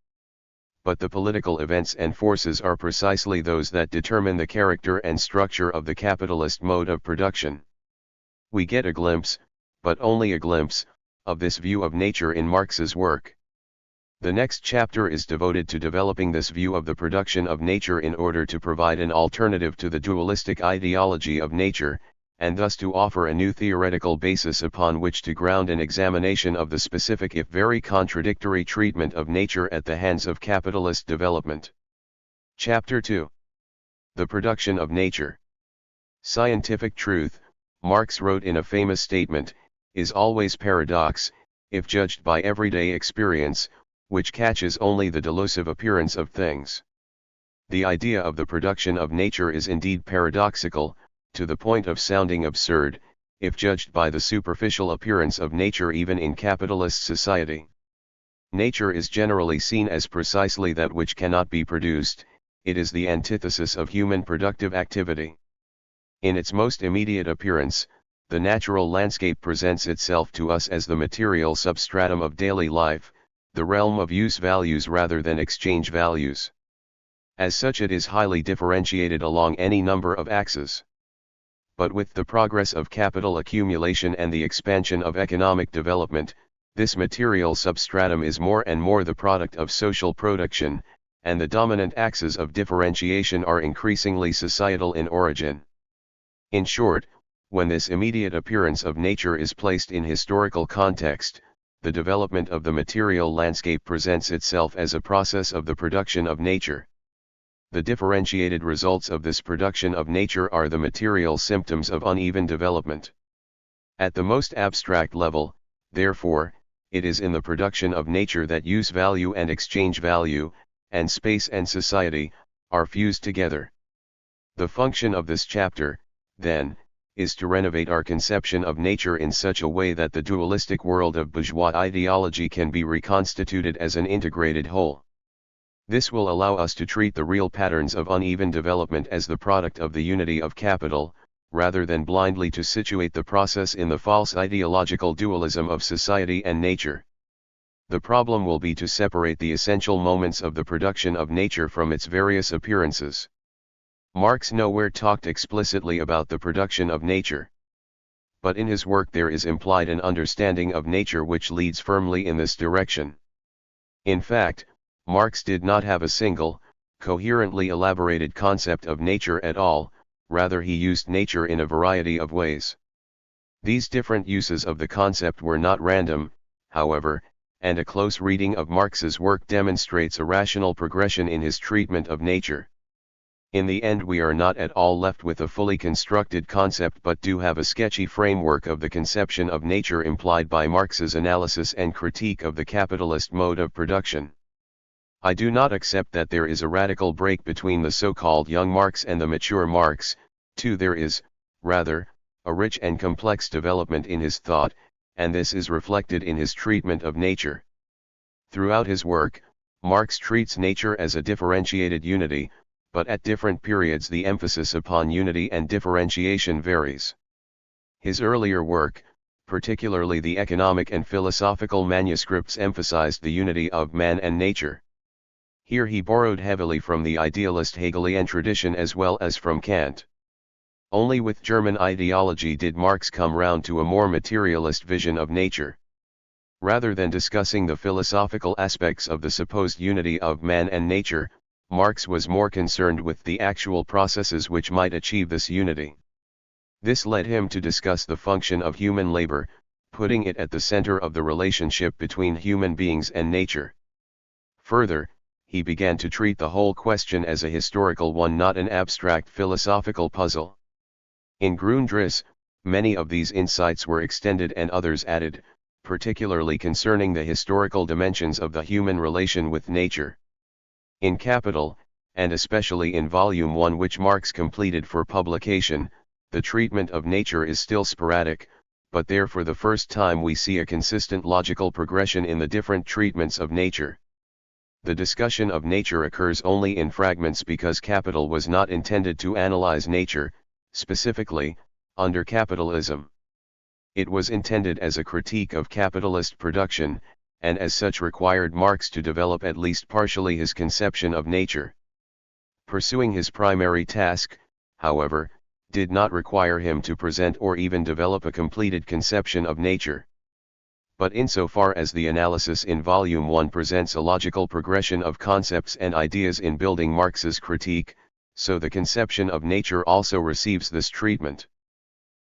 But the political events and forces are precisely those that determine the character and structure of the capitalist mode of production. We get a glimpse, but only a glimpse, of this view of nature in Marx's work. The next chapter is devoted to developing this view of the production of nature in order to provide an alternative to the dualistic ideology of nature, and thus to offer a new theoretical basis upon which to ground an examination of the specific if very contradictory treatment of nature at the hands of capitalist development. Chapter 2. The Production of Nature. Scientific truth, Marx wrote in a famous statement, is always paradox, if judged by everyday experience, which catches only the delusive appearance of things. The idea of the production of nature is indeed paradoxical, to the point of sounding absurd, if judged by the superficial appearance of nature even in capitalist society. Nature is generally seen as precisely that which cannot be produced, it is the antithesis of human productive activity. In its most immediate appearance, the natural landscape presents itself to us as the material substratum of daily life, the realm of use values rather than exchange values. As such it is highly differentiated along any number of axes. But with the progress of capital accumulation and the expansion of economic development, this material substratum is more and more the product of social production, and the dominant axes of differentiation are increasingly societal in origin. In short, when this immediate appearance of nature is placed in historical context, the development of the material landscape presents itself as a process of the production of nature. The differentiated results of this production of nature are the material symptoms of uneven development. At the most abstract level, therefore, it is in the production of nature that use value and exchange value, and space and society, are fused together. The function of this chapter, then, is to renovate our conception of nature in such a way that the dualistic world of bourgeois ideology can be reconstituted as an integrated whole. This will allow us to treat the real patterns of uneven development as the product of the unity of capital, rather than blindly to situate the process in the false ideological dualism of society and nature. The problem will be to separate the essential moments of the production of nature from its various appearances. Marx nowhere talked explicitly about the production of nature. But in his work there is implied an understanding of nature which leads firmly in this direction. In fact, Marx did not have a single, coherently elaborated concept of nature at all, rather he used nature in a variety of ways. These different uses of the concept were not random, however, and a close reading of Marx's work demonstrates a rational progression in his treatment of nature. In the end we are not at all left with a fully constructed concept but do have a sketchy framework of the conception of nature implied by Marx's analysis and critique of the capitalist mode of production. I do not accept that there is a radical break between the so-called young Marx and the mature Marx, too there is, rather, a rich and complex development in his thought, and this is reflected in his treatment of nature. Throughout his work, Marx treats nature as a differentiated unity, but at different periods the emphasis upon unity and differentiation varies. His earlier work, particularly the economic and philosophical manuscripts, emphasized the unity of man and nature. Here he borrowed heavily from the idealist Hegelian tradition as well as from Kant. Only with German ideology did Marx come round to a more materialist vision of nature. Rather than discussing the philosophical aspects of the supposed unity of man and nature, Marx was more concerned with the actual processes which might achieve this unity. This led him to discuss the function of human labor, putting it at the center of the relationship between human beings and nature. Further, he began to treat the whole question as a historical one, not an abstract philosophical puzzle. In Grundriss, many of these insights were extended and others added, particularly concerning the historical dimensions of the human relation with nature. In Capital, and especially in Volume 1 which Marx completed for publication, the treatment of nature is still sporadic, but there for the first time we see a consistent logical progression in the different treatments of nature. The discussion of nature occurs only in fragments because Capital was not intended to analyze nature, specifically, under capitalism. It was intended as a critique of capitalist production, and as such required Marx to develop at least partially his conception of nature. Pursuing his primary task, however, did not require him to present or even develop a completed conception of nature. But insofar as the analysis in Volume 1 presents a logical progression of concepts and ideas in building Marx's critique, so the conception of nature also receives this treatment.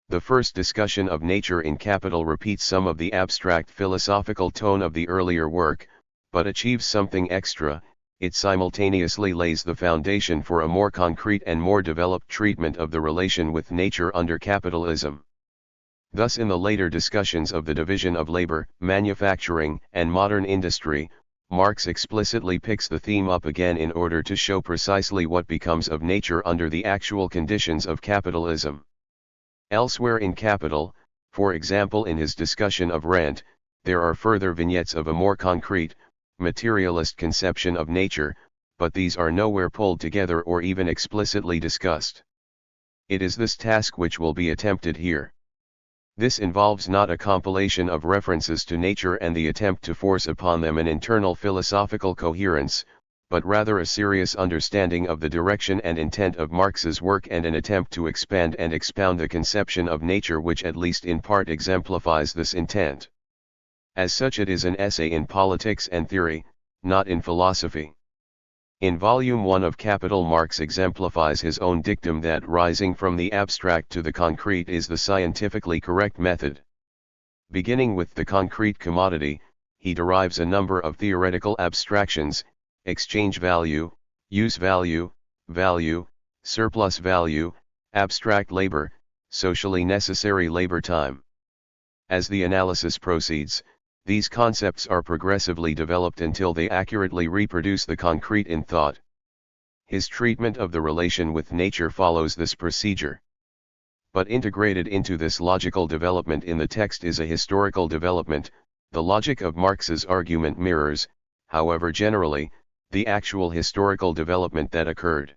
The first discussion of nature in Capital repeats some of the abstract philosophical tone of the earlier work, but achieves something extra. It simultaneously lays the foundation for a more concrete and more developed treatment of the relation with nature under capitalism. Thus in the later discussions of the division of labor, manufacturing, and modern industry, Marx explicitly picks the theme up again in order to show precisely what becomes of nature under the actual conditions of capitalism. Elsewhere in Capital, for example in his discussion of rent, there are further vignettes of a more concrete, materialist conception of nature, but these are nowhere pulled together or even explicitly discussed. It is this task which will be attempted here. This involves not a compilation of references to nature and the attempt to force upon them an internal philosophical coherence, but rather a serious understanding of the direction and intent of Marx's work and an attempt to expand and expound the conception of nature which at least in part exemplifies this intent. As such it is an essay in politics and theory, not in philosophy. In Volume 1 of Capital Marx exemplifies his own dictum that rising from the abstract to the concrete is the scientifically correct method. Beginning with the concrete commodity, he derives a number of theoretical abstractions: exchange value, use value, value, surplus value, abstract labor, socially necessary labor time. As the analysis proceeds, these concepts are progressively developed until they accurately reproduce the concrete in thought. His treatment of the relation with nature follows this procedure. But integrated into this logical development in the text is a historical development. The logic of Marx's argument mirrors, however generally, The actual historical development that occurred.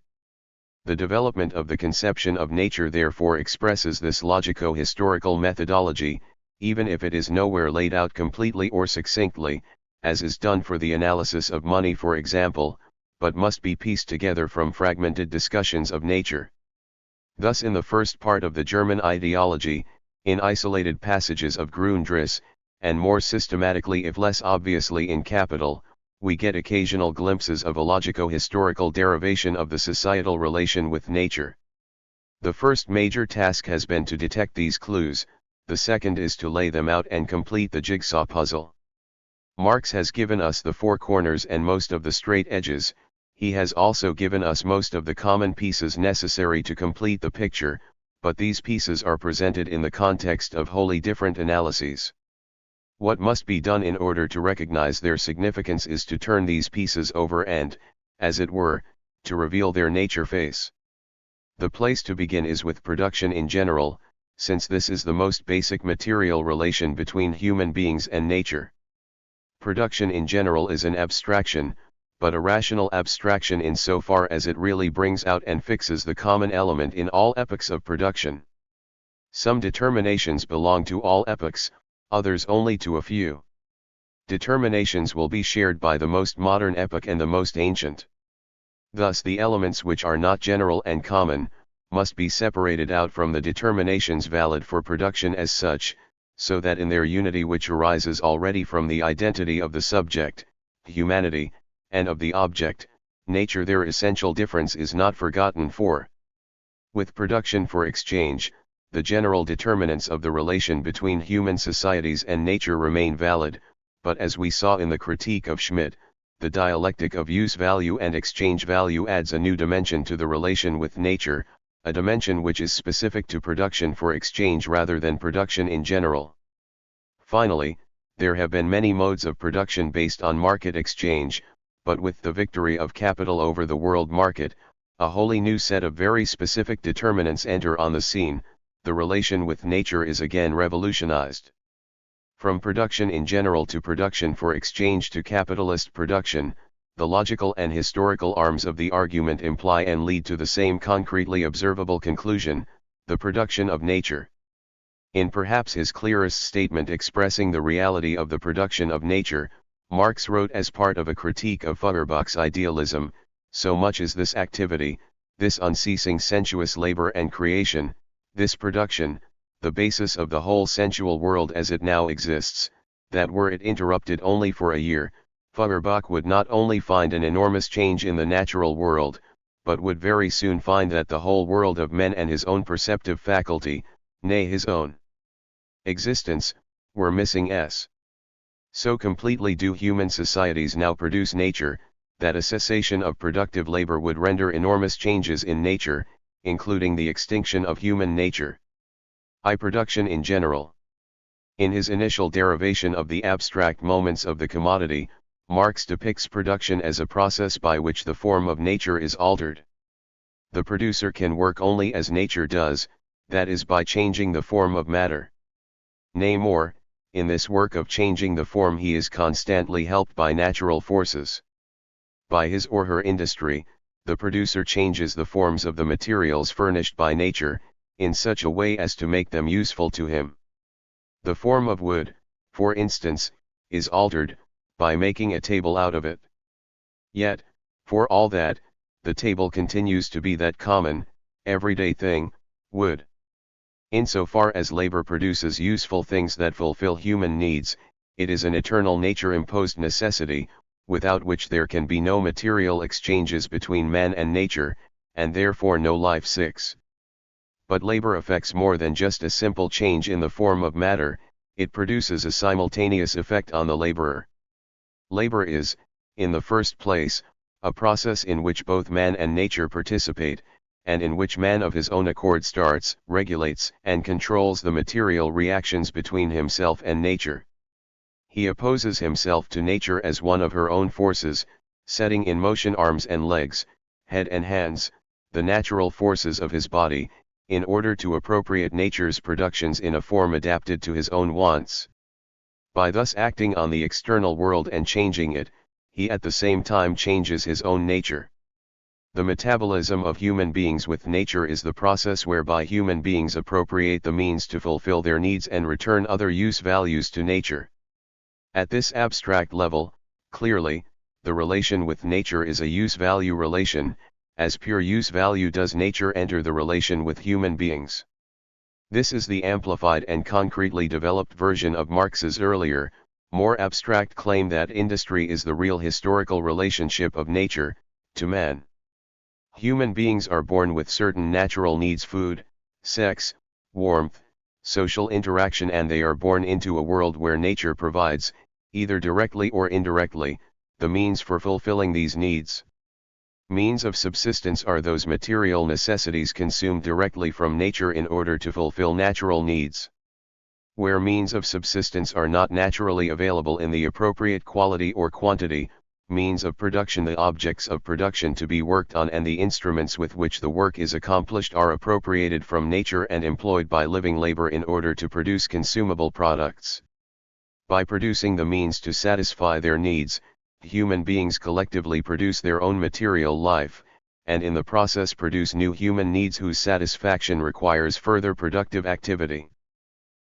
The development of the conception of nature therefore expresses this logico-historical methodology, even if it is nowhere laid out completely or succinctly, as is done for the analysis of money for example, but must be pieced together from fragmented discussions of nature. Thus in the first part of the German ideology, in isolated passages of Grundriss, and more systematically if less obviously in Capital, we get occasional glimpses of a logico-historical derivation of the societal relation with nature. The first major task has been to detect these clues, the second is to lay them out and complete the jigsaw puzzle. Marx has given us the four corners and most of the straight edges, he has also given us most of the common pieces necessary to complete the picture, but these pieces are presented in the context of wholly different analyses. What must be done in order to recognize their significance is to turn these pieces over and, as it were, to reveal their nature face. The place to begin is with production in general, since this is the most basic material relation between human beings and nature. Production in general is an abstraction, but a rational abstraction insofar as it really brings out and fixes the common element in all epochs of production. Some determinations belong to all epochs, others only to a few. Determinations will be shared by the most modern epoch and the most ancient. Thus the elements which are not general and common, must be separated out from the determinations valid for production as such, so that in their unity which arises already from the identity of the subject, humanity, and of the object, nature their essential difference is not forgotten for. With production for exchange, the general determinants of the relation between human societies and nature remain valid, but as we saw in the critique of Schmidt, the dialectic of use value and exchange value adds a new dimension to the relation with nature, a dimension which is specific to production for exchange rather than production in general. Finally, there have been many modes of production based on market exchange, but with the victory of capital over the world market, a wholly new set of very specific determinants enter on the scene, the relation with nature is again revolutionized. From production in general to production for exchange to capitalist production, the logical and historical arms of the argument imply and lead to the same concretely observable conclusion, the production of nature. In perhaps his clearest statement expressing the reality of the production of nature, Marx wrote as part of a critique of Feuerbach's idealism, so much is this activity, this unceasing sensuous labor and creation, this production, the basis of the whole sensual world as it now exists, that were it interrupted only for a year, Feuerbach would not only find an enormous change in the natural world, but would very soon find that the whole world of men and his own perceptive faculty, nay his own existence, were missing. So completely do human societies now produce nature, that a cessation of productive labor would render enormous changes in nature, including the extinction of human nature. Production in general. In his initial derivation of the abstract moments of the commodity, Marx depicts production as a process by which the form of nature is altered. The producer can work only as nature does, that is by changing the form of matter. Nay more, in this work of changing the form he is constantly helped by natural forces. By his or her industry, the producer changes the forms of the materials furnished by nature, in such a way as to make them useful to him. The form of wood, for instance, is altered, by making a table out of it. Yet, for all that, the table continues to be that common, everyday thing, wood. Insofar as labor produces useful things that fulfill human needs, it is an eternal nature-imposed necessity, without which there can be no material exchanges between man and nature, and therefore no life. 6. But labor affects more than just a simple change in the form of matter, it produces a simultaneous effect on the laborer. Labor is, in the first place, a process in which both man and nature participate, and in which man of his own accord starts, regulates, and controls the material reactions between himself and nature. He opposes himself to nature as one of her own forces, setting in motion arms and legs, head and hands, the natural forces of his body, in order to appropriate nature's productions in a form adapted to his own wants. By thus acting on the external world and changing it, he at the same time changes his own nature. The metabolism of human beings with nature is the process whereby human beings appropriate the means to fulfill their needs and return other use values to nature. At this abstract level, clearly, the relation with nature is a use-value relation, as pure use-value does nature enter the relation with human beings. This is the amplified and concretely developed version of Marx's earlier, more abstract claim that industry is the real historical relationship of nature to man. Human beings are born with certain natural needs: food, sex, warmth, social interaction, and they are born into a world where nature provides, either directly or indirectly, the means for fulfilling these needs. Means of subsistence are those material necessities consumed directly from nature in order to fulfill natural needs. Where means of subsistence are not naturally available in the appropriate quality or quantity, means of production, the objects of production to be worked on and the instruments with which the work is accomplished are appropriated from nature and employed by living labor in order to produce consumable products. By producing the means to satisfy their needs, human beings collectively produce their own material life, and in the process produce new human needs whose satisfaction requires further productive activity.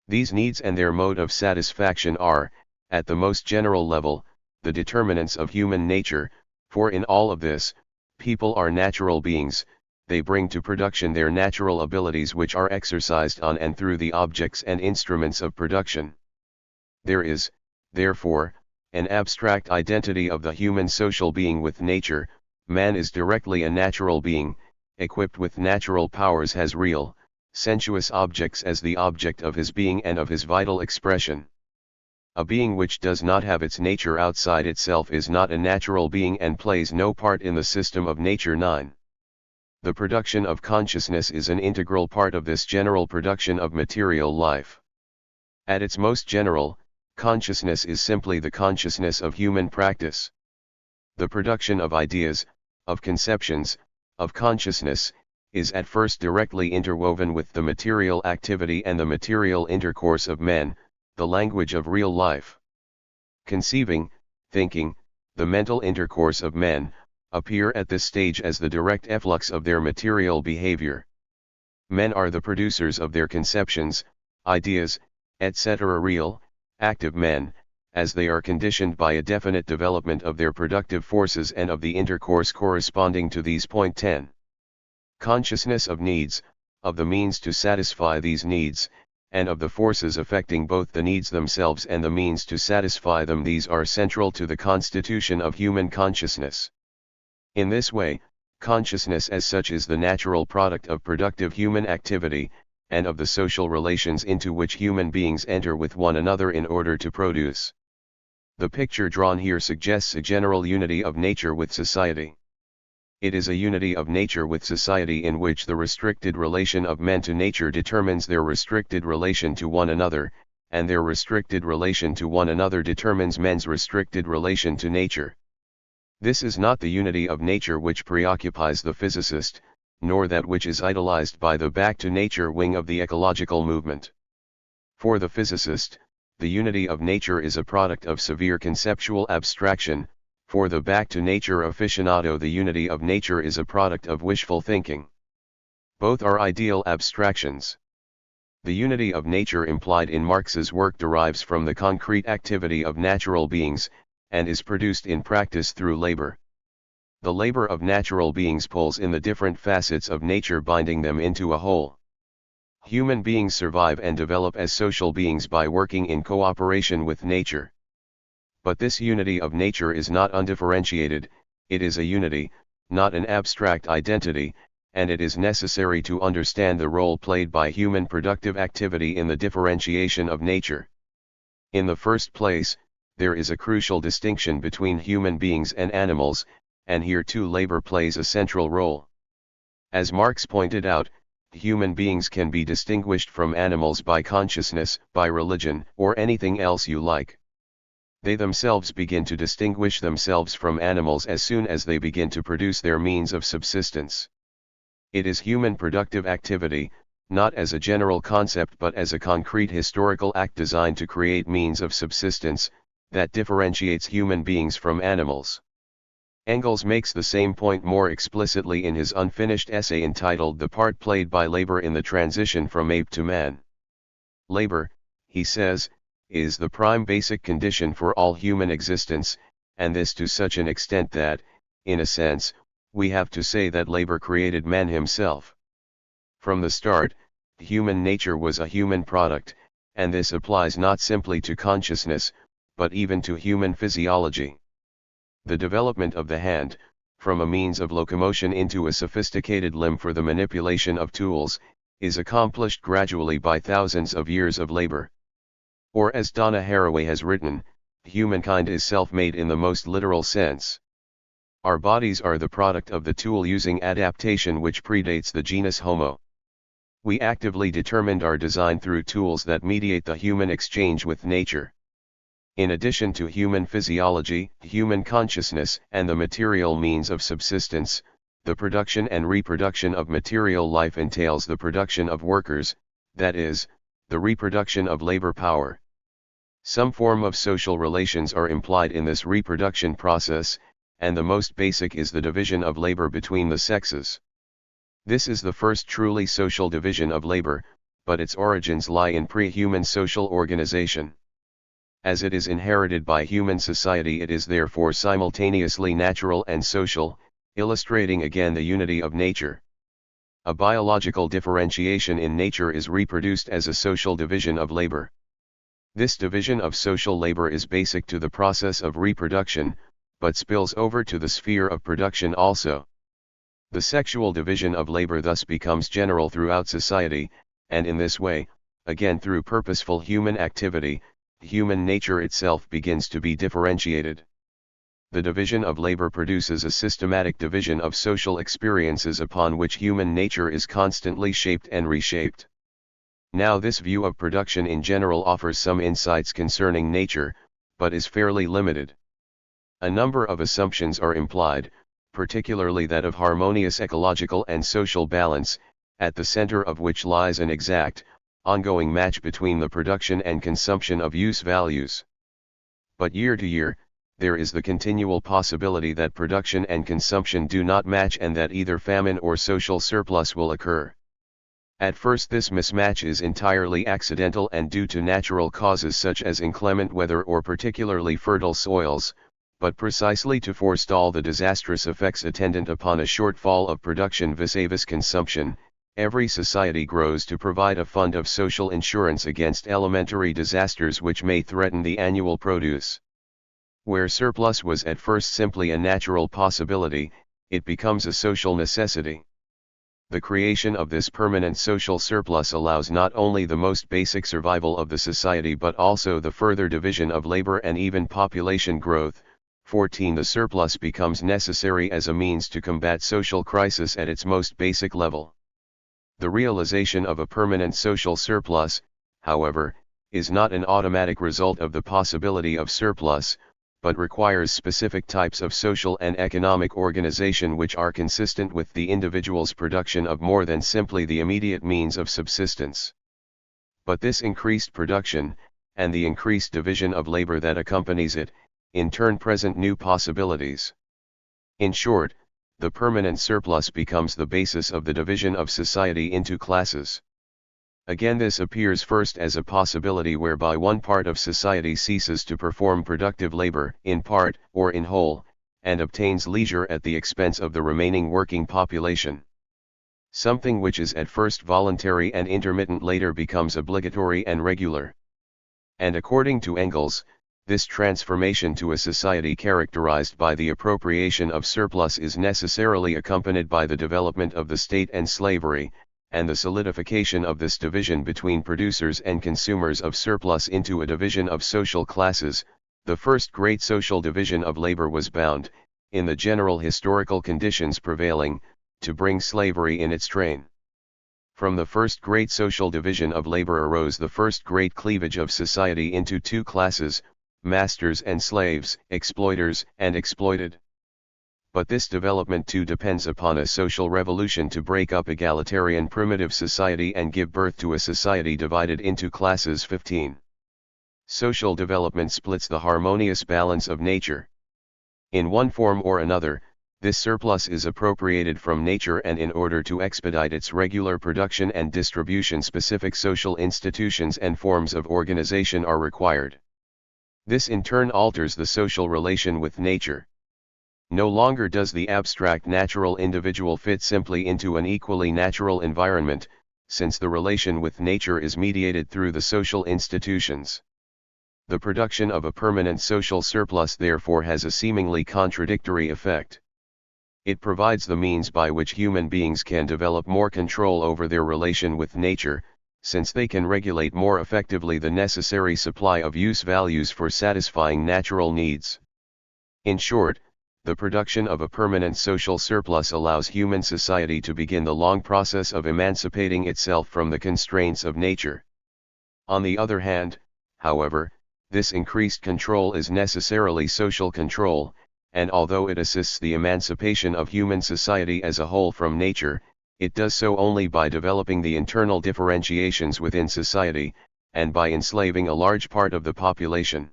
These needs and their mode of satisfaction are, at the most general level, the determinants of human nature, for in all of this, people are natural beings, they bring to production their natural abilities which are exercised on and through the objects and instruments of production. There is, therefore, an abstract identity of the human social being with nature. Man is directly a natural being, equipped with natural powers, has real, sensuous objects as the object of his being and of his vital expression. A being which does not have its nature outside itself is not a natural being and plays no part in the system of nature. 9. The production of consciousness is an integral part of this general production of material life. At its most general, consciousness is simply the consciousness of human practice. The production of ideas, of conceptions, of consciousness, is at first directly interwoven with the material activity and the material intercourse of men, the language of real life. Conceiving, thinking, the mental intercourse of men, appear at this stage as the direct efflux of their material behavior. Men are the producers of their conceptions, ideas, etc. Real, active men, as they are conditioned by a definite development of their productive forces and of the intercourse corresponding to these. 10. Consciousness of needs, of the means to satisfy these needs, and of the forces affecting both the needs themselves and the means to satisfy them. These are central to the constitution of human consciousness. In this way, consciousness as such is the natural product of productive human activity, and of the social relations into which human beings enter with one another in order to produce. The picture drawn here suggests a general unity of nature with society. It is a unity of nature with society in which the restricted relation of men to nature determines their restricted relation to one another, and their restricted relation to one another determines men's restricted relation to nature. This is not the unity of nature which preoccupies the physicist, nor that which is idolized by the back to nature wing of the ecological movement. For the physicist, the unity of nature is a product of severe conceptual abstraction. For the back to nature aficionado, the unity of nature is a product of wishful thinking. Both are ideal abstractions. The unity of nature implied in Marx's work derives from the concrete activity of natural beings, and is produced in practice through labor. The labor of natural beings pulls in the different facets of nature, binding them into a whole. Human beings survive and develop as social beings by working in cooperation with nature. But this unity of nature is not undifferentiated, it is a unity, not an abstract identity, and it is necessary to understand the role played by human productive activity in the differentiation of nature. In the first place, there is a crucial distinction between human beings and animals, and here too labor plays a central role. As Marx pointed out, human beings can be distinguished from animals by consciousness, by religion, or anything else you like. They themselves begin to distinguish themselves from animals as soon as they begin to produce their means of subsistence. It is human productive activity, not as a general concept but as a concrete historical act designed to create means of subsistence, that differentiates human beings from animals. Engels makes the same point more explicitly in his unfinished essay entitled The Part Played by Labor in the Transition from Ape to Man. Labor, he says, is the prime basic condition for all human existence, and this to such an extent that, in a sense, we have to say that labor created man himself. From the start, human nature was a human product, and this applies not simply to consciousness, but even to human physiology. The development of the hand, from a means of locomotion into a sophisticated limb for the manipulation of tools, is accomplished gradually by thousands of years of labor. Or as Donna Haraway has written, humankind is self-made in the most literal sense. Our bodies are the product of the tool-using adaptation which predates the genus Homo. We actively determined our design through tools that mediate the human exchange with nature. In addition to human physiology, human consciousness, and the material means of subsistence, the production and reproduction of material life entails the production of workers, that is, the reproduction of labor power. Some form of social relations are implied in this reproduction process, and the most basic is the division of labor between the sexes. This is the first truly social division of labor, but its origins lie in pre-human social organization. As it is inherited by human society, it is therefore simultaneously natural and social, illustrating again the unity of nature. A biological differentiation in nature is reproduced as a social division of labor. This division of social labor is basic to the process of reproduction, but spills over to the sphere of production also. The sexual division of labor thus becomes general throughout society, and in this way, again through purposeful human activity, human nature itself begins to be differentiated. The division of labor produces a systematic division of social experiences upon which human nature is constantly shaped and reshaped. Now this view of production in general offers some insights concerning nature, but is fairly limited. A number of assumptions are implied, particularly that of harmonious ecological and social balance, at the center of which lies an exact, ongoing match between the production and consumption of use values. But year to year, there is the continual possibility that production and consumption do not match and that either famine or social surplus will occur. At first this mismatch is entirely accidental and due to natural causes such as inclement weather or particularly fertile soils, but precisely to forestall the disastrous effects attendant upon a shortfall of production vis-a-vis consumption, every society grows to provide a fund of social insurance against elementary disasters which may threaten the annual produce. Where surplus was at first simply a natural possibility, it becomes a social necessity. The creation of this permanent social surplus allows not only the most basic survival of the society but also the further division of labor and even population growth. 14. The surplus becomes necessary as a means to combat social crisis at its most basic level. The realization of a permanent social surplus, however, is not an automatic result of the possibility of surplus, but requires specific types of social and economic organization which are consistent with the individual's production of more than simply the immediate means of subsistence. But this increased production, and the increased division of labor that accompanies it, in turn present new possibilities. In short, the permanent surplus becomes the basis of the division of society into classes. Again, this appears first as a possibility whereby one part of society ceases to perform productive labor, in part, or in whole, and obtains leisure at the expense of the remaining working population. Something which is at first voluntary and intermittent later becomes obligatory and regular. And according to Engels, this transformation to a society characterized by the appropriation of surplus is necessarily accompanied by the development of the state and slavery, and the solidification of this division between producers and consumers of surplus into a division of social classes. The first great social division of labor was bound, in the general historical conditions prevailing, to bring slavery in its train. From the first great social division of labor arose the first great cleavage of society into two classes, masters and slaves, exploiters and exploited. But this development too depends upon a social revolution to break up egalitarian primitive society and give birth to a society divided into classes. 15. Social development splits the harmonious balance of nature. In one form or another, this surplus is appropriated from nature, and in order to expedite its regular production and distribution, specific social institutions and forms of organization are required. This in turn alters the social relation with nature. No longer does the abstract natural individual fit simply into an equally natural environment, since the relation with nature is mediated through the social institutions. The production of a permanent social surplus therefore has a seemingly contradictory effect. It provides the means by which human beings can develop more control over their relation with nature, since they can regulate more effectively the necessary supply of use values for satisfying natural needs. In short, the production of a permanent social surplus allows human society to begin the long process of emancipating itself from the constraints of nature. On the other hand, however, this increased control is necessarily social control, and although it assists the emancipation of human society as a whole from nature, it does so only by developing the internal differentiations within society, and by enslaving a large part of the population.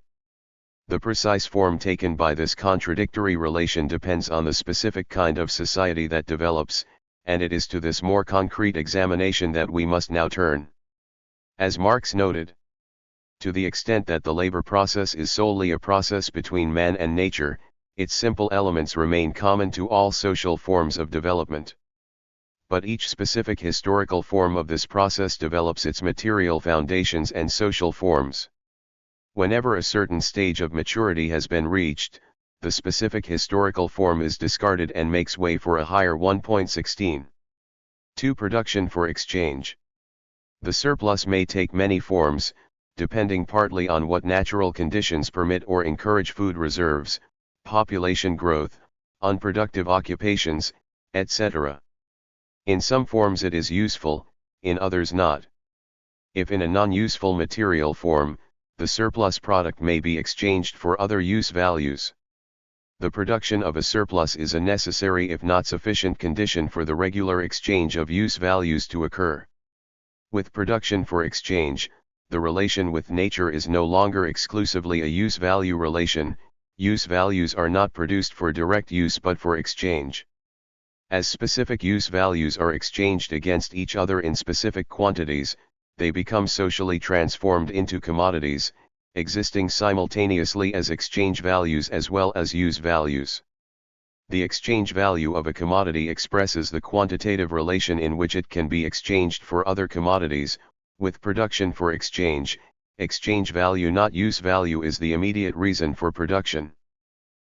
The precise form taken by this contradictory relation depends on the specific kind of society that develops, and it is to this more concrete examination that we must now turn. As Marx noted, to the extent that the labor process is solely a process between man and nature, its simple elements remain common to all social forms of development. But each specific historical form of this process develops its material foundations and social forms. Whenever a certain stage of maturity has been reached, the specific historical form is discarded and makes way for a higher 1.16. 2. Production for exchange. The surplus may take many forms, depending partly on what natural conditions permit or encourage: food reserves, population growth, unproductive occupations, etc. In some forms it is useful, in others not. If in a non-useful material form, the surplus product may be exchanged for other use values. The production of a surplus is a necessary if not sufficient condition for the regular exchange of use values to occur. With production for exchange, the relation with nature is no longer exclusively a use value relation. Use values are not produced for direct use but for exchange. As specific use values are exchanged against each other in specific quantities, they become socially transformed into commodities, existing simultaneously as exchange values as well as use values. The exchange value of a commodity expresses the quantitative relation in which it can be exchanged for other commodities. With production for exchange, exchange value not use value is the immediate reason for production.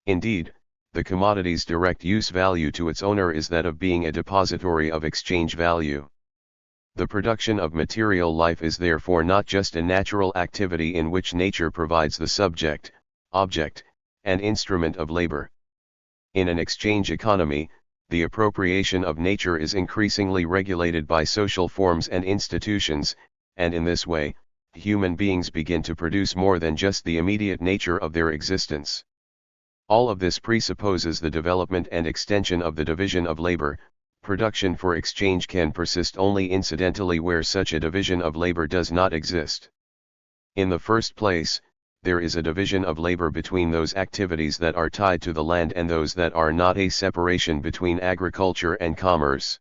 Indeed, the commodity's direct use value to its owner is that of being a depository of exchange value. The production of material life is therefore not just a natural activity in which nature provides the subject, object, and instrument of labor. In an exchange economy, the appropriation of nature is increasingly regulated by social forms and institutions, and in this way, human beings begin to produce more than just the immediate nature of their existence. All of this presupposes the development and extension of the division of labor. Production for exchange can persist only incidentally where such a division of labor does not exist. In the first place, there is a division of labor between those activities that are tied to the land and those that are not, a separation between agriculture and commerce.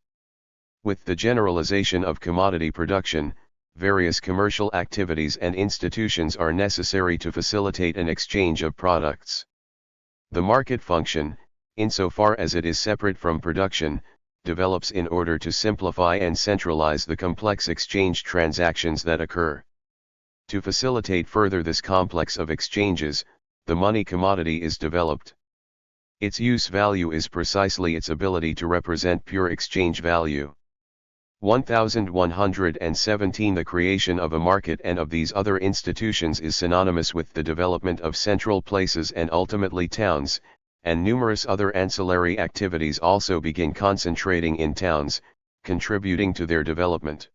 With the generalization of commodity production, various commercial activities and institutions are necessary to facilitate an exchange of products. The market function, insofar as it is separate from production, develops in order to simplify and centralize the complex exchange transactions that occur. To facilitate further this complex of exchanges, the money commodity is developed. Its use value is precisely its ability to represent pure exchange value. 1117. The creation of a market and of these other institutions is synonymous with the development of central places and ultimately towns, and numerous other ancillary activities also begin concentrating in towns, contributing to their development.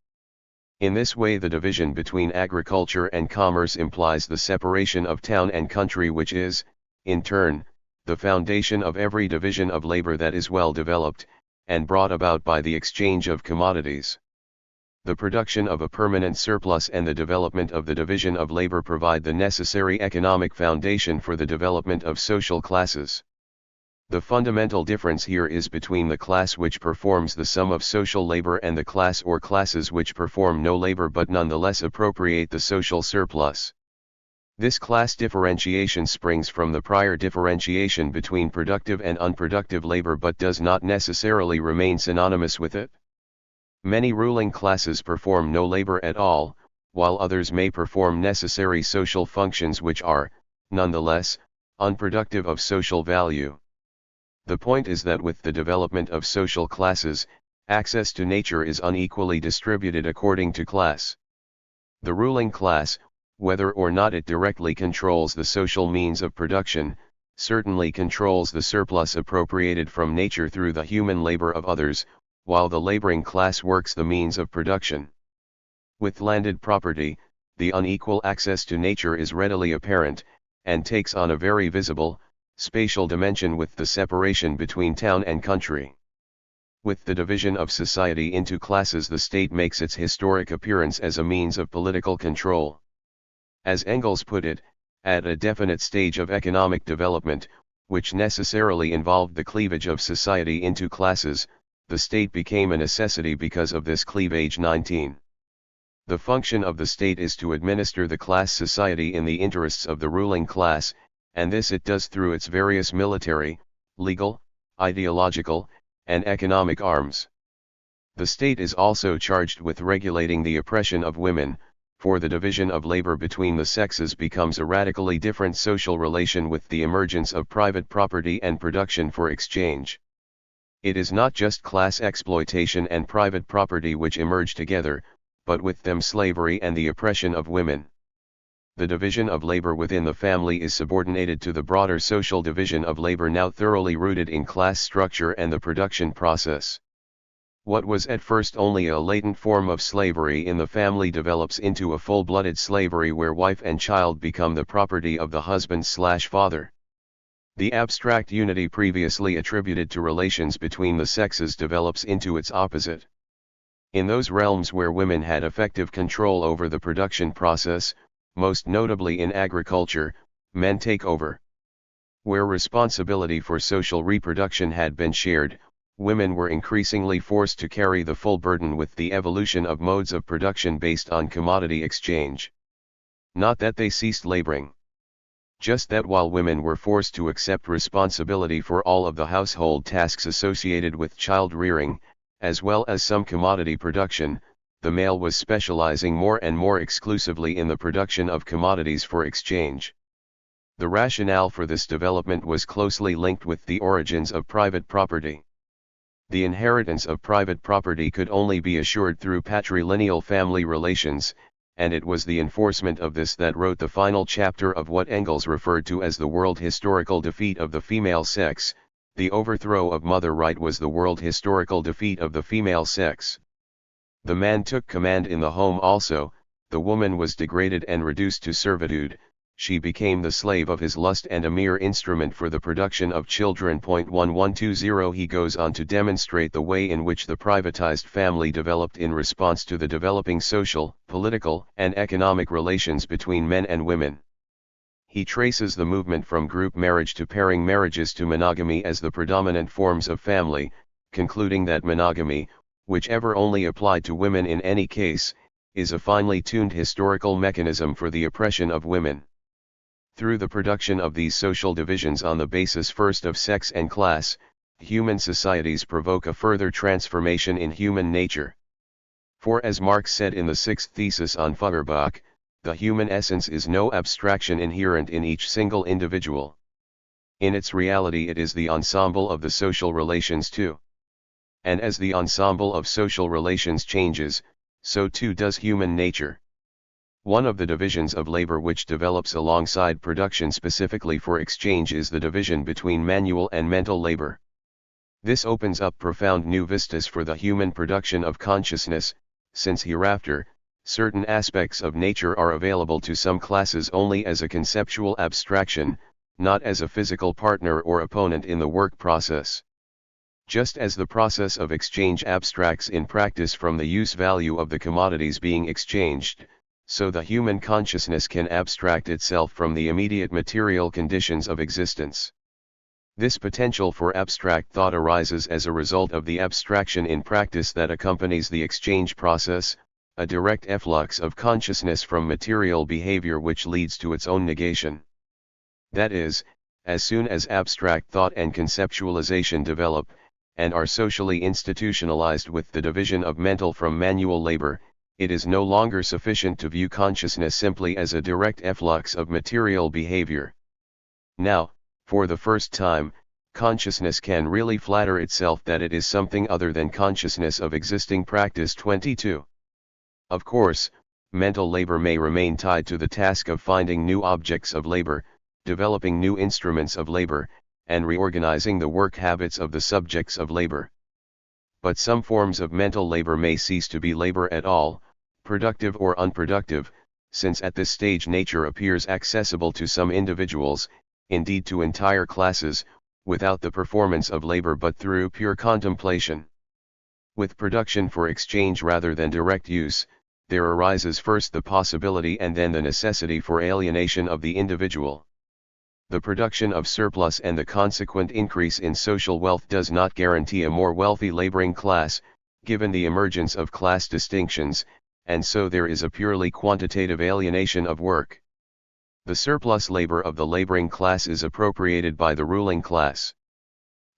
In this way the division between agriculture and commerce implies the separation of town and country, which is, in turn, the foundation of every division of labor that is well developed, and brought about by the exchange of commodities. The production of a permanent surplus and the development of the division of labor provide the necessary economic foundation for the development of social classes. The fundamental difference here is between the class which performs the sum of social labor and the class or classes which perform no labor but nonetheless appropriate the social surplus. This class differentiation springs from the prior differentiation between productive and unproductive labor but does not necessarily remain synonymous with it. Many ruling classes perform no labor at all, while others may perform necessary social functions which are, nonetheless, unproductive of social value. The point is that with the development of social classes, access to nature is unequally distributed according to class. The ruling class, whether or not it directly controls the social means of production, certainly controls the surplus appropriated from nature through the human labor of others, while the laboring class works the means of production. With landed property, the unequal access to nature is readily apparent, and takes on a very visible, spatial dimension with the separation between town and country. With the division of society into classes, the state makes its historic appearance as a means of political control. As Engels put it, at a definite stage of economic development, which necessarily involved the cleavage of society into classes, the state became a necessity because of this cleavage. 19. The function of the state is to administer the class society in the interests of the ruling class, and this it does through its various military, legal, ideological, and economic arms. The state is also charged with regulating the oppression of women, for the division of labor between the sexes becomes a radically different social relation with the emergence of private property and production for exchange. It is not just class exploitation and private property which emerge together, but with them slavery and the oppression of women. The division of labor within the family is subordinated to the broader social division of labor now thoroughly rooted in class structure and the production process. What was at first only a latent form of slavery in the family develops into a full-blooded slavery where wife and child become the property of the husband/father. The abstract unity previously attributed to relations between the sexes develops into its opposite. In those realms where women had effective control over the production process, most notably in agriculture, men take over. Where responsibility for social reproduction had been shared, women were increasingly forced to carry the full burden with the evolution of modes of production based on commodity exchange. Not that they ceased laboring. Just that while women were forced to accept responsibility for all of the household tasks associated with child rearing, as well as some commodity production, the male was specializing more and more exclusively in the production of commodities for exchange. The rationale for this development was closely linked with the origins of private property. The inheritance of private property could only be assured through patrilineal family relations, and it was the enforcement of this that wrote the final chapter of what Engels referred to as the world historical defeat of the female sex. The overthrow of mother right was the world historical defeat of the female sex. The man took command in the home also, the woman was degraded and reduced to servitude, she became the slave of his lust and a mere instrument for the production of children. 1120 He goes on to demonstrate the way in which the privatized family developed in response to the developing social, political, and economic relations between men and women. He traces the movement from group marriage to pairing marriages to monogamy as the predominant forms of family, concluding that monogamy, whichever only applied to women in any case, is a finely tuned historical mechanism for the oppression of women. Through the production of these social divisions on the basis first of sex and class, human societies provoke a further transformation in human nature. For as Marx said in the sixth thesis on Feuerbach, the human essence is no abstraction inherent in each single individual. In its reality it is the ensemble of the social relations too. And as the ensemble of social relations changes, so too does human nature. One of the divisions of labor which develops alongside production specifically for exchange is the division between manual and mental labor. This opens up profound new vistas for the human production of consciousness, since hereafter, certain aspects of nature are available to some classes only as a conceptual abstraction, not as a physical partner or opponent in the work process. Just as the process of exchange abstracts in practice from the use value of the commodities being exchanged, so the human consciousness can abstract itself from the immediate material conditions of existence. This potential for abstract thought arises as a result of the abstraction in practice that accompanies the exchange process, a direct efflux of consciousness from material behavior which leads to its own negation. That is, as soon as abstract thought and conceptualization develop, and are socially institutionalized with the division of mental from manual labor, it is no longer sufficient to view consciousness simply as a direct efflux of material behavior. Now, for the first time, consciousness can really flatter itself that it is something other than consciousness of existing practice. 22. Of course, mental labor may remain tied to the task of finding new objects of labor, developing new instruments of labor, and reorganizing the work habits of the subjects of labor. But some forms of mental labor may cease to be labor at all, productive or unproductive, since at this stage nature appears accessible to some individuals, indeed to entire classes, without the performance of labor but through pure contemplation. With production for exchange rather than direct use, there arises first the possibility and then the necessity for alienation of the individual. The production of surplus and the consequent increase in social wealth does not guarantee a more wealthy laboring class, given the emergence of class distinctions, and so there is a purely quantitative alienation of work. The surplus labor of the laboring class is appropriated by the ruling class.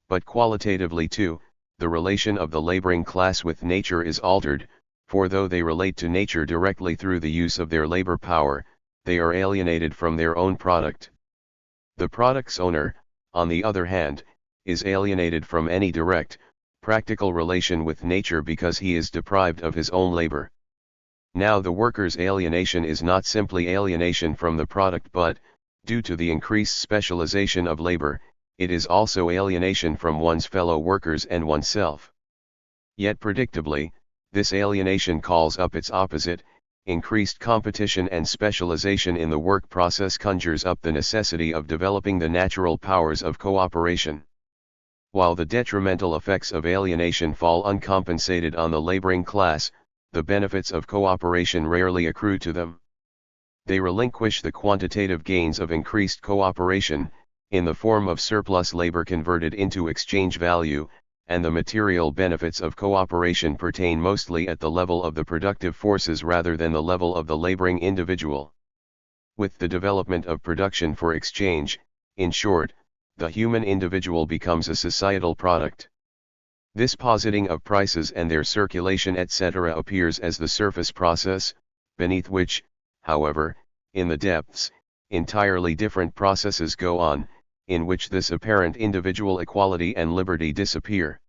But qualitatively too, the relation of the laboring class with nature is altered, for though they relate to nature directly through the use of their labor power, they are alienated from their own product. The product's owner, on the other hand, is alienated from any direct, practical relation with nature because he is deprived of his own labor. Now the worker's alienation is not simply alienation from the product but, due to the increased specialization of labor, it is also alienation from one's fellow workers and oneself. Yet predictably, this alienation calls up its opposite. Increased competition and specialization in the work process conjures up the necessity of developing the natural powers of cooperation. While the detrimental effects of alienation fall uncompensated on the laboring class, the benefits of cooperation rarely accrue to them. They relinquish the quantitative gains of increased cooperation, in the form of surplus labor converted into exchange value, and the material benefits of cooperation pertain mostly at the level of the productive forces rather than the level of the laboring individual. With the development of production for exchange, in short, the human individual becomes a societal product. This positing of prices and their circulation etc. appears as the surface process, beneath which, however, in the depths, entirely different processes go on, in which this apparent individual equality and liberty disappear.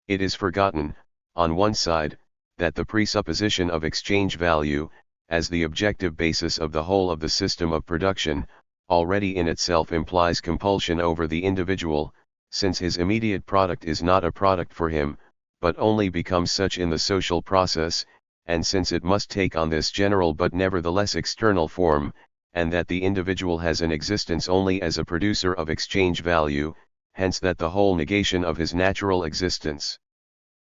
It is forgotten, on one side, that the presupposition of exchange value, as the objective basis of the whole of the system of production, already in itself implies compulsion over the individual, since his immediate product is not a product for him, but only becomes such in the social process, and since it must take on this general but nevertheless external form, and that the individual has an existence only as a producer of exchange value, hence that the whole negation of his natural existence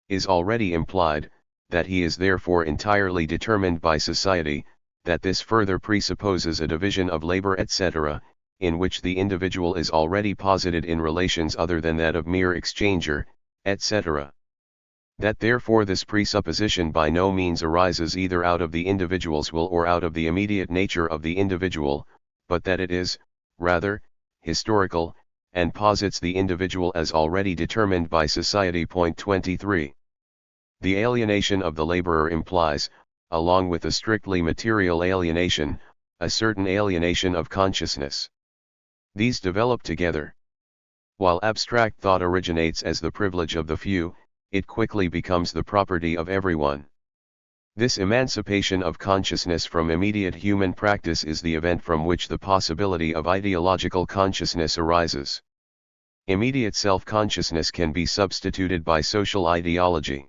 is already implied, that he is therefore entirely determined by society, that this further presupposes a division of labor etc., in which the individual is already posited in relations other than that of mere exchanger, etc. That therefore this presupposition by no means arises either out of the individual's will or out of the immediate nature of the individual, but that it is, rather, historical, and posits the individual as already determined by society. 23. The alienation of the laborer implies, along with a strictly material alienation, a certain alienation of consciousness. These develop together. While abstract thought originates as the privilege of the few, it quickly becomes the property of everyone. This emancipation of consciousness from immediate human practice is the event from which the possibility of ideological consciousness arises. Immediate self-consciousness can be substituted by social ideology.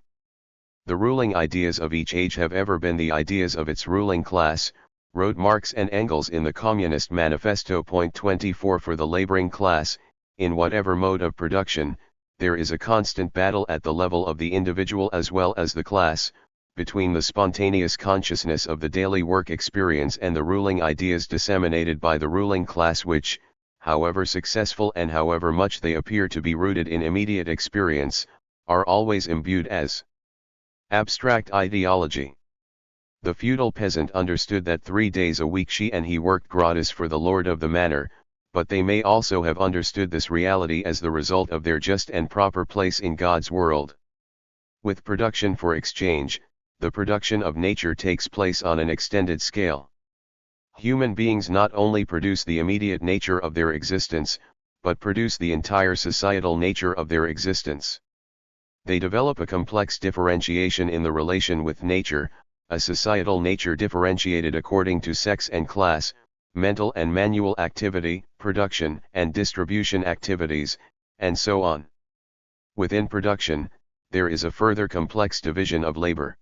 The ruling ideas of each age have ever been the ideas of its ruling class, wrote Marx and Engels in the Communist Manifesto. 24. For the laboring class, in whatever mode of production, there is a constant battle at the level of the individual as well as the class, between the spontaneous consciousness of the daily work experience and the ruling ideas disseminated by the ruling class which, however successful and however much they appear to be rooted in immediate experience, are always imbued as abstract ideology. The feudal peasant understood that 3 days a week she and he worked gratis for the lord of the manor, but they may also have understood this reality as the result of their just and proper place in God's world. With production for exchange, the production of nature takes place on an extended scale. Human beings not only produce the immediate nature of their existence, but produce the entire societal nature of their existence. They develop a complex differentiation in the relation with nature, a societal nature differentiated according to sex and class, mental and manual activity, production and distribution activities, and so on. Within production, there is a further complex division of labor.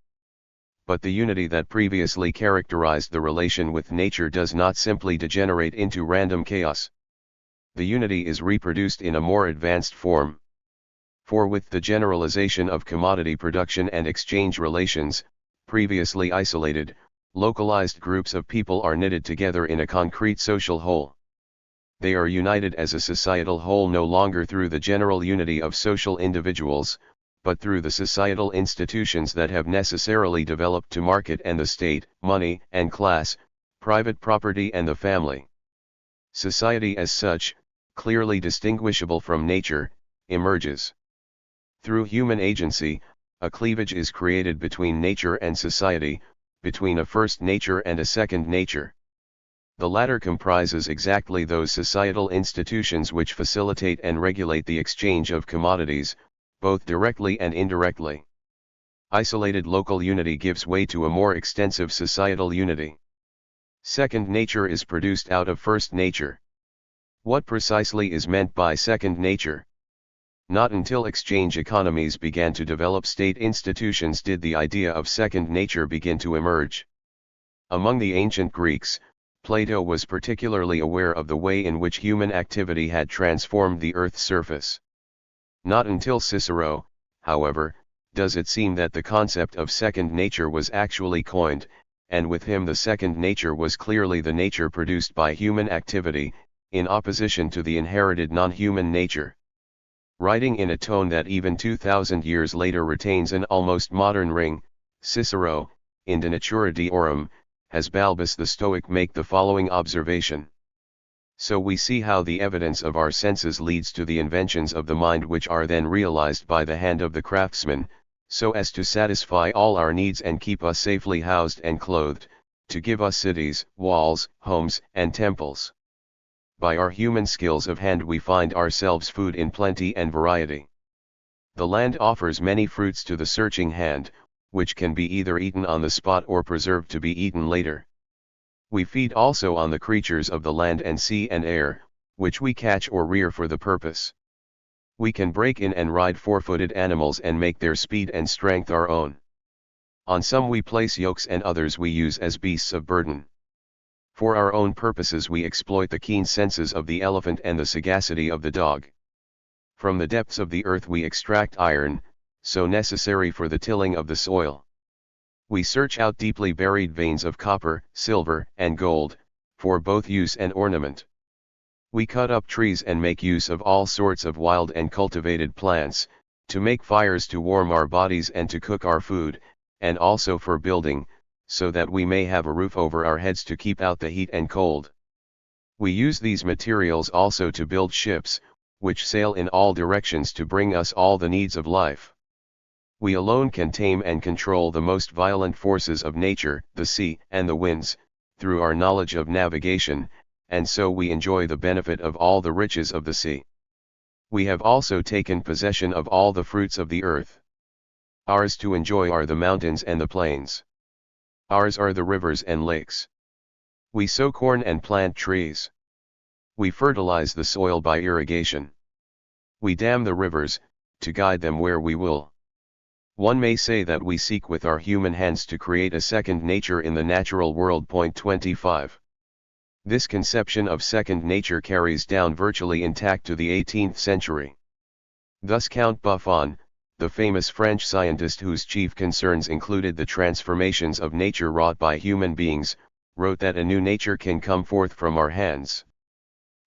But the unity that previously characterized the relation with nature does not simply degenerate into random chaos. The unity is reproduced in a more advanced form. For with the generalization of commodity production and exchange relations, previously isolated, localized groups of people are knitted together in a concrete social whole. They are united as a societal whole no longer through the general unity of social individuals, but through the societal institutions that have necessarily developed to market and the state, money and class, private property and the family. Society as such, clearly distinguishable from nature, emerges. Through human agency, a cleavage is created between nature and society, between a first nature and a second nature. The latter comprises exactly those societal institutions which facilitate and regulate the exchange of commodities, both directly and indirectly. Isolated local unity gives way to a more extensive societal unity. Second nature is produced out of first nature. What precisely is meant by second nature? Not until exchange economies began to develop state institutions did the idea of second nature begin to emerge. Among the ancient Greeks, Plato was particularly aware of the way in which human activity had transformed the earth's surface. Not until Cicero, however, does it seem that the concept of second nature was actually coined, and with him the second nature was clearly the nature produced by human activity, in opposition to the inherited non-human nature. Writing in a tone that even 2,000 years later retains an almost modern ring, Cicero, in De Natura Deorum, has Balbus the Stoic make the following observation. So we see how the evidence of our senses leads to the inventions of the mind which are then realized by the hand of the craftsman, so as to satisfy all our needs and keep us safely housed and clothed, to give us cities, walls, homes, and temples. By our human skills of hand we find ourselves food in plenty and variety. The land offers many fruits to the searching hand, which can be either eaten on the spot or preserved to be eaten later. We feed also on the creatures of the land and sea and air, which we catch or rear for the purpose. We can break in and ride four-footed animals and make their speed and strength our own. On some we place yokes and others we use as beasts of burden. For our own purposes we exploit the keen senses of the elephant and the sagacity of the dog. From the depths of the earth we extract iron, so necessary for the tilling of the soil. We search out deeply buried veins of copper, silver, and gold, for both use and ornament. We cut up trees and make use of all sorts of wild and cultivated plants, to make fires to warm our bodies and to cook our food, and also for building, so that we may have a roof over our heads to keep out the heat and cold. We use these materials also to build ships, which sail in all directions to bring us all the needs of life. We alone can tame and control the most violent forces of nature, the sea and the winds, through our knowledge of navigation, and so we enjoy the benefit of all the riches of the sea. We have also taken possession of all the fruits of the earth. Ours to enjoy are the mountains and the plains. Ours are the rivers and lakes. We sow corn and plant trees. We fertilize the soil by irrigation. We dam the rivers, to guide them where we will. One may say that we seek with our human hands to create a second nature in the natural world. 25. This conception of second nature carries down virtually intact to the 18th century. Thus Count Buffon, the famous French scientist whose chief concerns included the transformations of nature wrought by human beings, wrote that a new nature can come forth from our hands.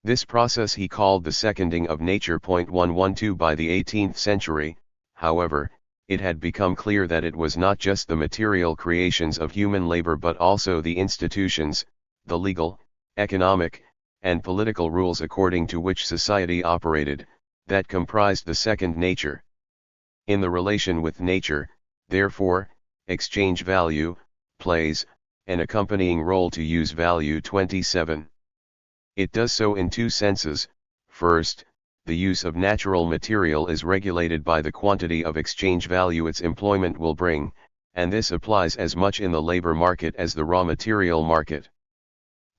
This process he called the seconding of nature. 112 By the 18th century, however, it had become clear that it was not just the material creations of human labor but also the institutions, the legal, economic, and political rules according to which society operated, that comprised the second nature. In the relation with nature, therefore, exchange value plays an accompanying role to use value. 27. It does so in two senses. First, the use of natural material is regulated by the quantity of exchange value its employment will bring, and this applies as much in the labor market as the raw material market.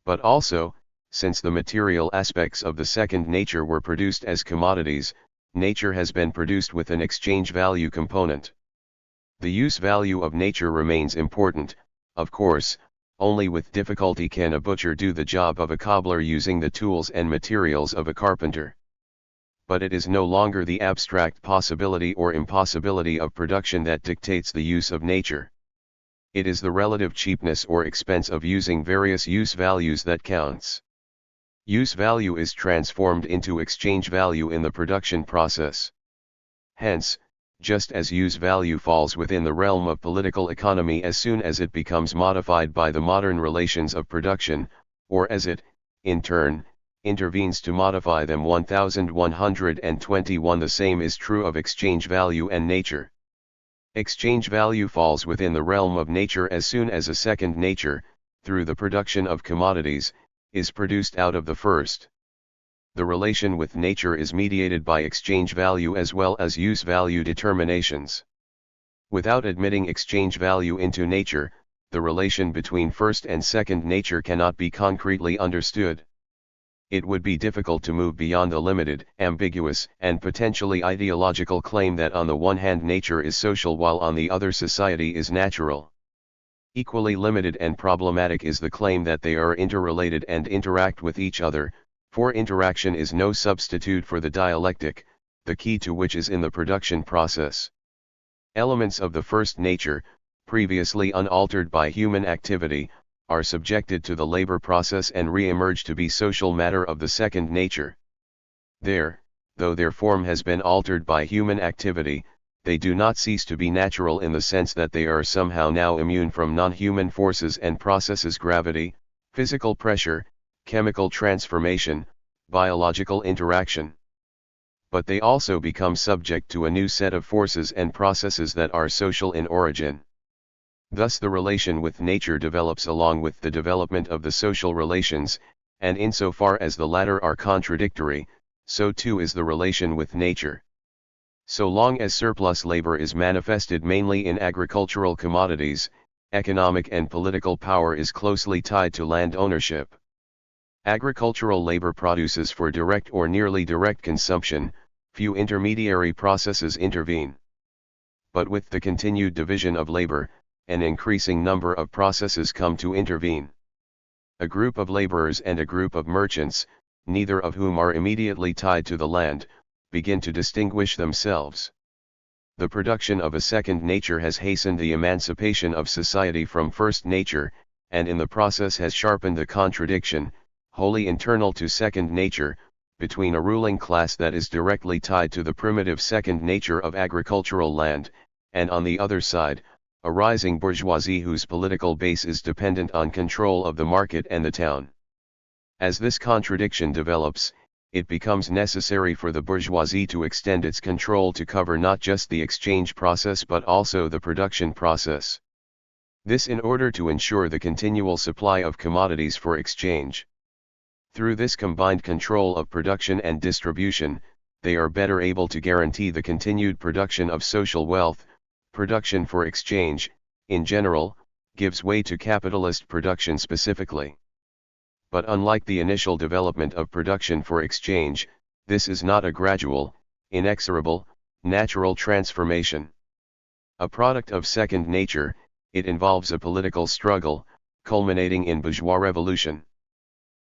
But also, since the material aspects of the second nature were produced as commodities, nature has been produced with an exchange value component. The use value of nature remains important, of course. Only with difficulty can a butcher do the job of a cobbler using the tools and materials of a carpenter. But it is no longer the abstract possibility or impossibility of production that dictates the use of nature. It is the relative cheapness or expense of using various use values that counts. Use value is transformed into exchange value in the production process. Hence, just as use value falls within the realm of political economy as soon as it becomes modified by the modern relations of production, or as it, in turn, intervenes to modify them. 1121 The same is true of exchange value and nature. Exchange value falls within the realm of nature as soon as a second nature, through the production of commodities, is produced out of the first. The relation with nature is mediated by exchange value as well as use value determinations. Without admitting exchange value into nature, the relation between first and second nature cannot be concretely understood. It would be difficult to move beyond the limited, ambiguous, and potentially ideological claim that on the one hand nature is social while on the other society is natural. Equally limited and problematic is the claim that they are interrelated and interact with each other, for interaction is no substitute for the dialectic, the key to which is in the production process. Elements of the first nature, previously unaltered by human activity, are subjected to the labor process and re-emerge to be social matter of the second nature. Though their form has been altered by human activity, they do not cease to be natural in the sense that they are somehow now immune from non-human forces and processes: gravity, physical pressure, chemical transformation, biological interaction. But they also become subject to a new set of forces and processes that are social in origin. Thus the relation with nature develops along with the development of the social relations, and insofar as the latter are contradictory, so too is the relation with nature. So long as surplus labor is manifested mainly in agricultural commodities, economic and political power is closely tied to land ownership. Agricultural labor produces for direct or nearly direct consumption, few intermediary processes intervene. But with the continued division of labor, an increasing number of processes come to intervene. A group of laborers and a group of merchants, neither of whom are immediately tied to the land, begin to distinguish themselves. The production of a second nature has hastened the emancipation of society from first nature, and in the process has sharpened the contradiction, wholly internal to second nature, between a ruling class that is directly tied to the primitive second nature of agricultural land, and on the other side, a rising bourgeoisie whose political base is dependent on control of the market and the town. As this contradiction develops, it becomes necessary for the bourgeoisie to extend its control to cover not just the exchange process but also the production process. This in order to ensure the continual supply of commodities for exchange. Through this combined control of production and distribution, they are better able to guarantee the continued production of social wealth. Production for exchange, in general, gives way to capitalist production specifically. But unlike the initial development of production for exchange, this is not a gradual, inexorable, natural transformation. A product of second nature, it involves a political struggle, culminating in bourgeois revolution.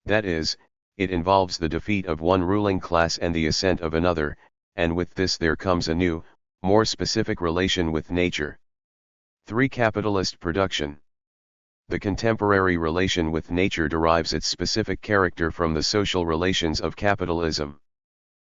That is, it involves the defeat of one ruling class and the ascent of another, and with this there comes a new, more specific relation with nature. 3. Capitalist production. The contemporary relation with nature derives its specific character from the social relations of capitalism.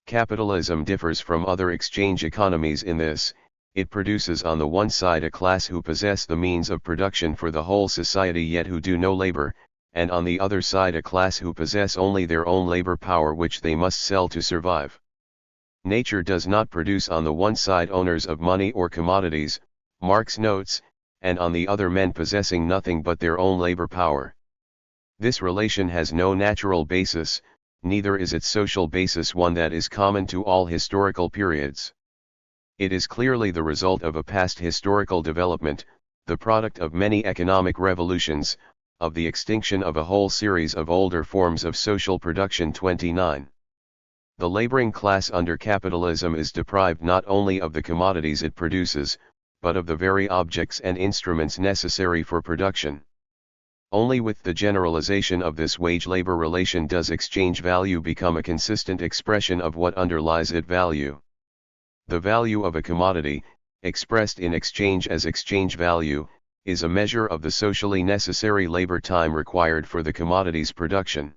Capitalism differs from other exchange economies in this: it produces on the one side a class who possess the means of production for the whole society yet who do no labor, and on the other side a class who possess only their own labor power which they must sell to survive. Nature does not produce on the one side owners of money or commodities, Marx notes, and on the other men possessing nothing but their own labor power. This relation has no natural basis, neither is its social basis one that is common to all historical periods. It is clearly the result of a past historical development, the product of many economic revolutions, of the extinction of a whole series of older forms of social production. 29. The laboring class under capitalism is deprived not only of the commodities it produces, but of the very objects and instruments necessary for production. Only with the generalization of this wage-labor relation does exchange value become a consistent expression of what underlies it value. The value of a commodity, expressed in exchange as exchange value, is a measure of the socially necessary labor time required for the commodity's production.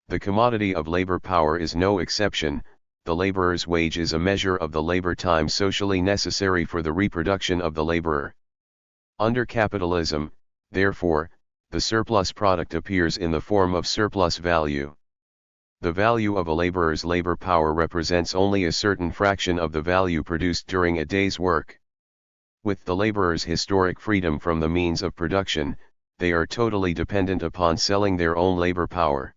The commodity of labor power is no exception. The laborer's wage is a measure of the labor time socially necessary for the reproduction of the laborer. Under capitalism, therefore, the surplus product appears in the form of surplus value. The value of a laborer's labor power represents only a certain fraction of the value produced during a day's work. With the laborer's historic freedom from the means of production, they are totally dependent upon selling their own labor power.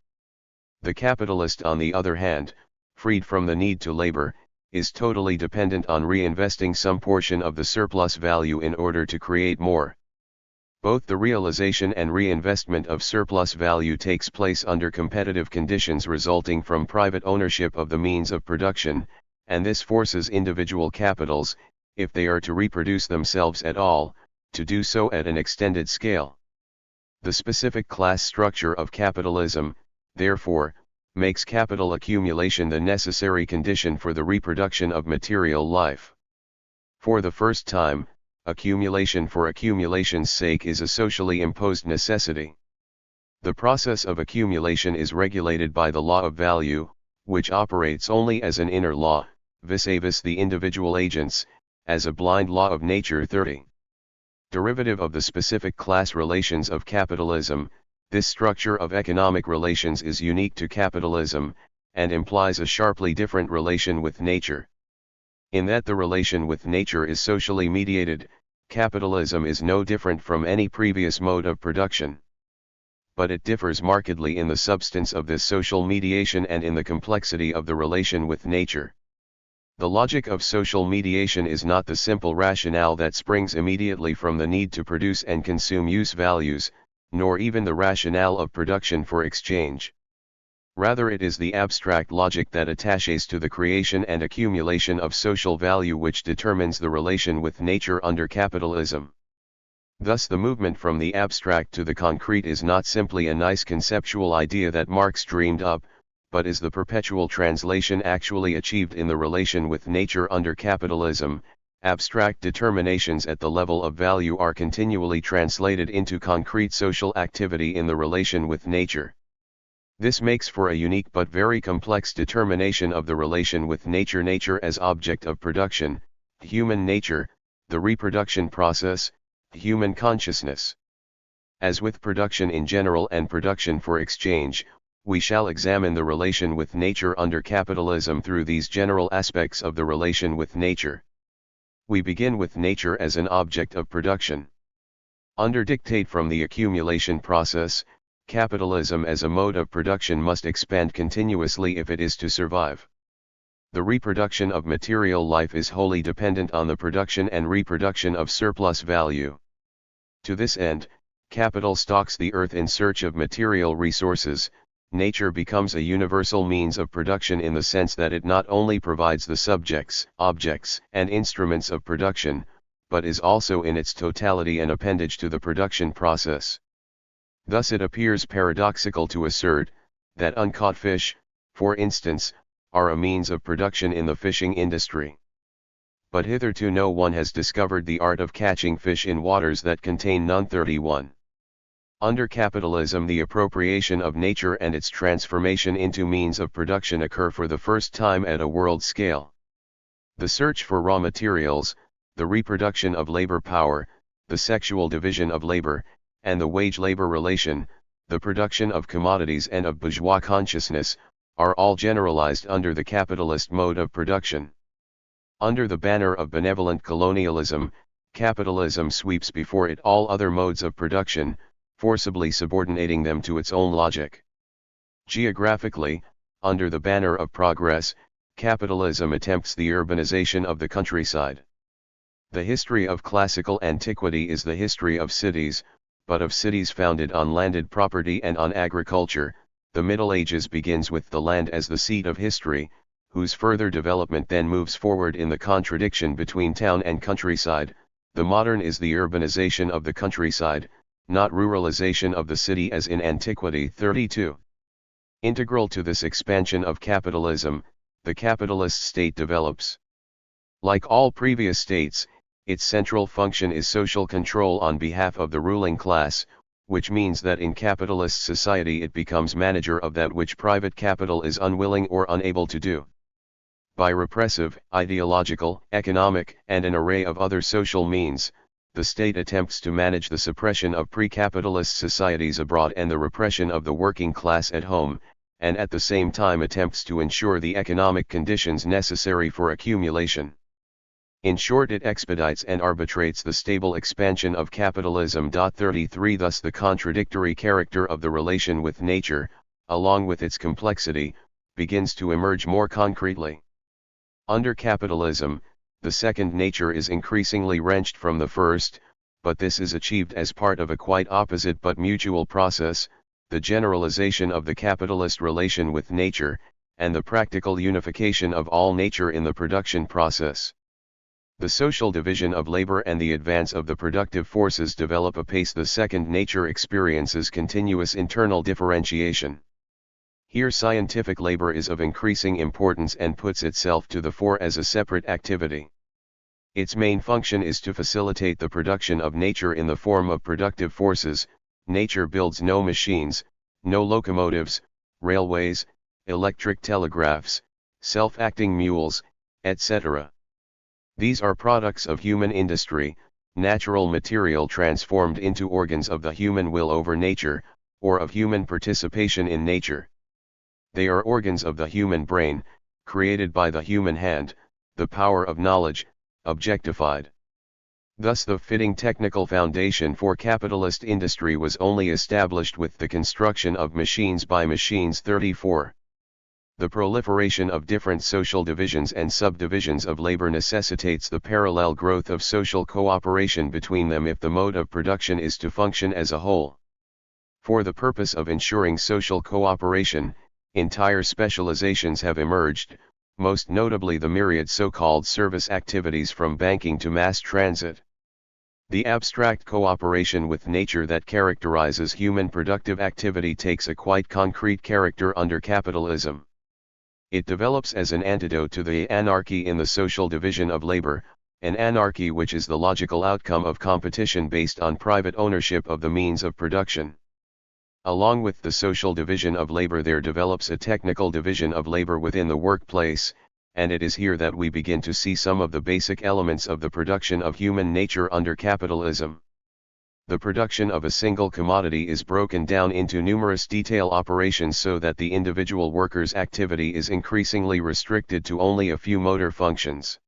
The capitalist, on the other hand, freed from the need to labor, is totally dependent on reinvesting some portion of the surplus value in order to create more. Both the realization and reinvestment of surplus value takes place under competitive conditions resulting from private ownership of the means of production, and this forces individual capitals, if they are to reproduce themselves at all, to do so at an extended scale. The specific class structure of capitalism, therefore, makes capital accumulation the necessary condition for the reproduction of material life. For the first time, accumulation for accumulation's sake is a socially imposed necessity. The process of accumulation is regulated by the law of value, which operates only as an inner law, vis-a-vis the individual agents, as a blind law of nature. 30. Derivative of the specific class relations of capitalism, this structure of economic relations is unique to capitalism, and implies a sharply different relation with nature. In that the relation with nature is socially mediated, capitalism is no different from any previous mode of production. But it differs markedly in the substance of this social mediation and in the complexity of the relation with nature. The logic of social mediation is not the simple rationale that springs immediately from the need to produce and consume use values, nor even the rationale of production for exchange. Rather, it is the abstract logic that attaches to the creation and accumulation of social value which determines the relation with nature under capitalism. Thus the movement from the abstract to the concrete is not simply a nice conceptual idea that Marx dreamed up, but is the perpetual translation actually achieved in the relation with nature under capitalism. Abstract determinations at the level of value are continually translated into concrete social activity in the relation with nature. This makes for a unique but very complex determination of the relation with nature. Nature as object of production, human nature, the reproduction process, human consciousness. As with production in general and production for exchange, we shall examine the relation with nature under capitalism through these general aspects of the relation with nature. We begin with nature as an object of production. Under dictate from the accumulation process, capitalism as a mode of production must expand continuously if it is to survive. The reproduction of material life is wholly dependent on the production and reproduction of surplus value. To this end, capital stalks the earth in search of material resources. Nature becomes a universal means of production in the sense that it not only provides the subjects, objects, and instruments of production, but is also in its totality an appendage to the production process. Thus it appears paradoxical to assert that uncaught fish, for instance, are a means of production in the fishing industry. But hitherto no one has discovered the art of catching fish in waters that contain none. 31. Under capitalism, the appropriation of nature and its transformation into means of production occur for the first time at a world scale. The search for raw materials, the reproduction of labor power, the sexual division of labor, and the wage-labor relation, the production of commodities and of bourgeois consciousness, are all generalized under the capitalist mode of production. Under the banner of benevolent colonialism, capitalism sweeps before it all other modes of production, forcibly subordinating them to its own logic. Geographically, under the banner of progress, capitalism attempts the urbanization of the countryside. The history of classical antiquity is the history of cities, but of cities founded on landed property and on agriculture. The Middle Ages begins with the land as the seat of history, whose further development then moves forward in the contradiction between town and countryside. The modern is the urbanization of the countryside, not ruralization of the city as in antiquity. 32. Integral to this expansion of capitalism, the capitalist state develops. Like all previous states, its central function is social control on behalf of the ruling class, which means that in capitalist society it becomes manager of that which private capital is unwilling or unable to do. By repressive, ideological, economic, and an array of other social means, the state attempts to manage the suppression of pre-capitalist societies abroad and the repression of the working class at home, and at the same time attempts to ensure the economic conditions necessary for accumulation. In short, it expedites and arbitrates the stable expansion of capitalism. 33 Thus the contradictory character of the relation with nature, along with its complexity, begins to emerge more concretely. Under capitalism, the second nature is increasingly wrenched from the first, but this is achieved as part of a quite opposite but mutual process, the generalization of the capitalist relation with nature, and the practical unification of all nature in the production process. The social division of labor and the advance of the productive forces develop apace. The second nature experiences continuous internal differentiation. Here scientific labor is of increasing importance and puts itself to the fore as a separate activity. Its main function is to facilitate the production of nature in the form of productive forces. Nature builds no machines, no locomotives, railways, electric telegraphs, self-acting mules, etc. These are products of human industry, natural material transformed into organs of the human will over nature, or of human participation in nature. They are organs of the human brain, created by the human hand, the power of knowledge, objectified. Thus the fitting technical foundation for capitalist industry was only established with the construction of machines by machines. 34. The proliferation of different social divisions and subdivisions of labor necessitates the parallel growth of social cooperation between them if the mode of production is to function as a whole. For the purpose of ensuring social cooperation, entire specializations have emerged, most notably the myriad so-called service activities from banking to mass transit. The abstract cooperation with nature that characterizes human productive activity takes a quite concrete character under capitalism. It develops as an antidote to the anarchy in the social division of labor, an anarchy which is the logical outcome of competition based on private ownership of the means of production. Along with the social division of labor there develops a technical division of labor within the workplace, and it is here that we begin to see some of the basic elements of the production of human nature under capitalism. The production of a single commodity is broken down into numerous detail operations so that the individual worker's activity is increasingly restricted to only a few motor functions.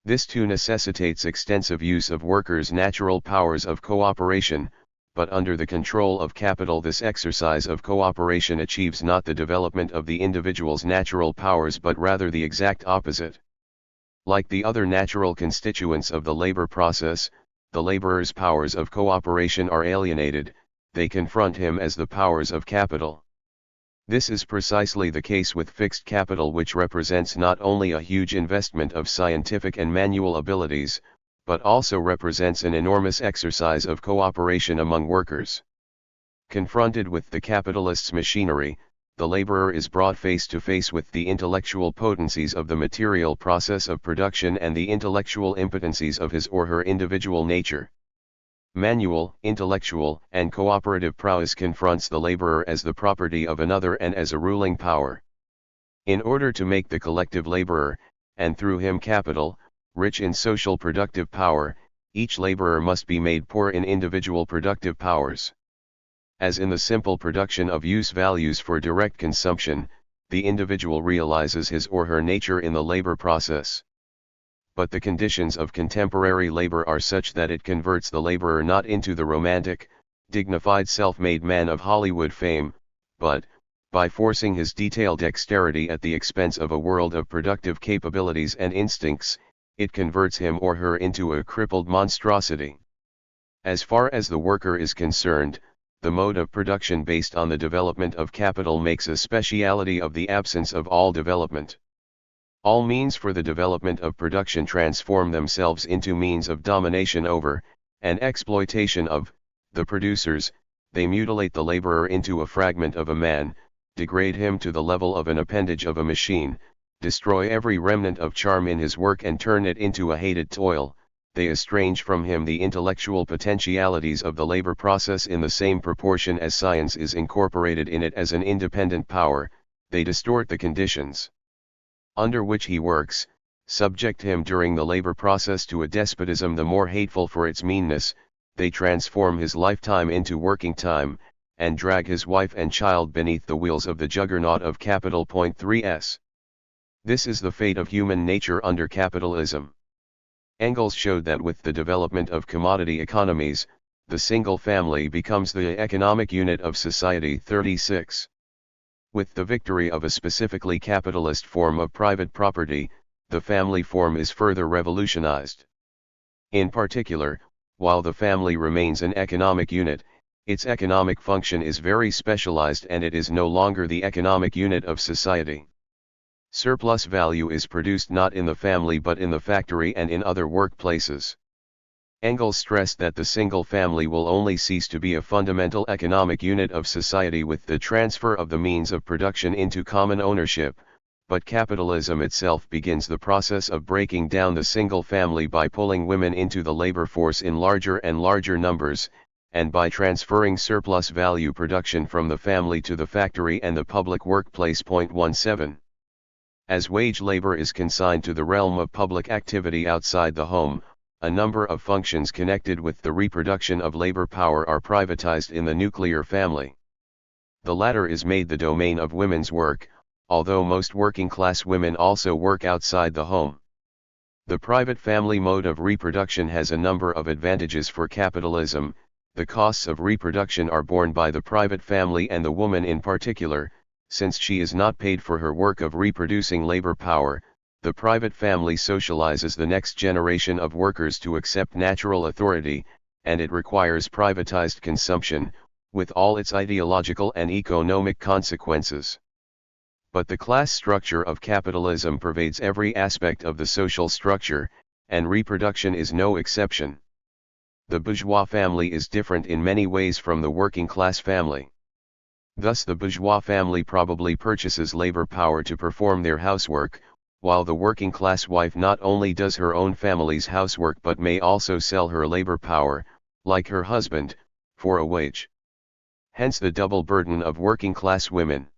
This too necessitates extensive use of workers' natural powers of cooperation, but under the control of capital this exercise of cooperation achieves not the development of the individual's natural powers but rather the exact opposite. Like the other natural constituents of the labor process, the laborer's powers of cooperation are alienated, they confront him as the powers of capital. This is precisely the case with fixed capital, which represents not only a huge investment of scientific and manual abilities, but also represents an enormous exercise of cooperation among workers. Confronted with the capitalist's machinery, the laborer is brought face to face with the intellectual potencies of the material process of production and the intellectual impotencies of his or her individual nature. Manual, intellectual, and cooperative prowess confronts the laborer as the property of another and as a ruling power. In order to make the collective laborer, and through him capital, rich in social productive power, each laborer must be made poor in individual productive powers. As in the simple production of use values for direct consumption, the individual realizes his or her nature in the labor process. But the conditions of contemporary labor are such that it converts the laborer not into the romantic, dignified self-made man of Hollywood fame, but, by forcing his detailed dexterity at the expense of a world of productive capabilities and instincts, it converts him or her into a crippled monstrosity. As far as the worker is concerned, the mode of production based on the development of capital makes a speciality of the absence of all development. All means for the development of production transform themselves into means of domination over, and exploitation of, the producers. They mutilate the laborer into a fragment of a man, degrade him to the level of an appendage of a machine, destroy every remnant of charm in his work and turn it into a hated toil. They estrange from him the intellectual potentialities of the labor process in the same proportion as science is incorporated in it as an independent power. They distort the conditions under which he works, subject him during the labor process to a despotism the more hateful for its meanness. They transform his lifetime into working time, and drag his wife and child beneath the wheels of the juggernaut of capital. 3s. This is the fate of human nature under capitalism. Engels showed that with the development of commodity economies, the single family becomes the economic unit of society. 36. With the victory of a specifically capitalist form of private property, the family form is further revolutionized. In particular, while the family remains an economic unit, its economic function is very specialized and it is no longer the economic unit of society. Surplus value is produced not in the family but in the factory and in other workplaces. Engels stressed that the single family will only cease to be a fundamental economic unit of society with the transfer of the means of production into common ownership, but capitalism itself begins the process of breaking down the single family by pulling women into the labor force in larger and larger numbers, and by transferring surplus value production from the family to the factory and the public workplace. 17. As wage labor is consigned to the realm of public activity outside the home, a number of functions connected with the reproduction of labor power are privatized in the nuclear family. The latter is made the domain of women's work, although most working-class women also work outside the home. The private family mode of reproduction has a number of advantages for capitalism. The costs of reproduction are borne by the private family and the woman in particular, since she is not paid for her work of reproducing labor power. The private family socializes the next generation of workers to accept natural authority, and it requires privatized consumption, with all its ideological and economic consequences. But the class structure of capitalism pervades every aspect of the social structure, and reproduction is no exception. The bourgeois family is different in many ways from the working class family. Thus the bourgeois family probably purchases labor power to perform their housework, while the working class wife not only does her own family's housework but may also sell her labor power, like her husband, for a wage. Hence the double burden of working class women.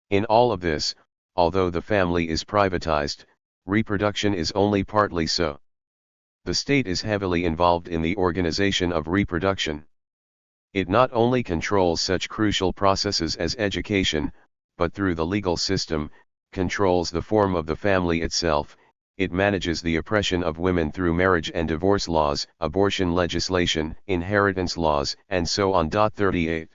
In all of this, although the family is privatized, reproduction is only partly so. The state is heavily involved in the organization of reproduction. It not only controls such crucial processes as education, but through the legal system, controls the form of the family itself. It manages the oppression of women through marriage and divorce laws, abortion legislation, inheritance laws, and so on. 38.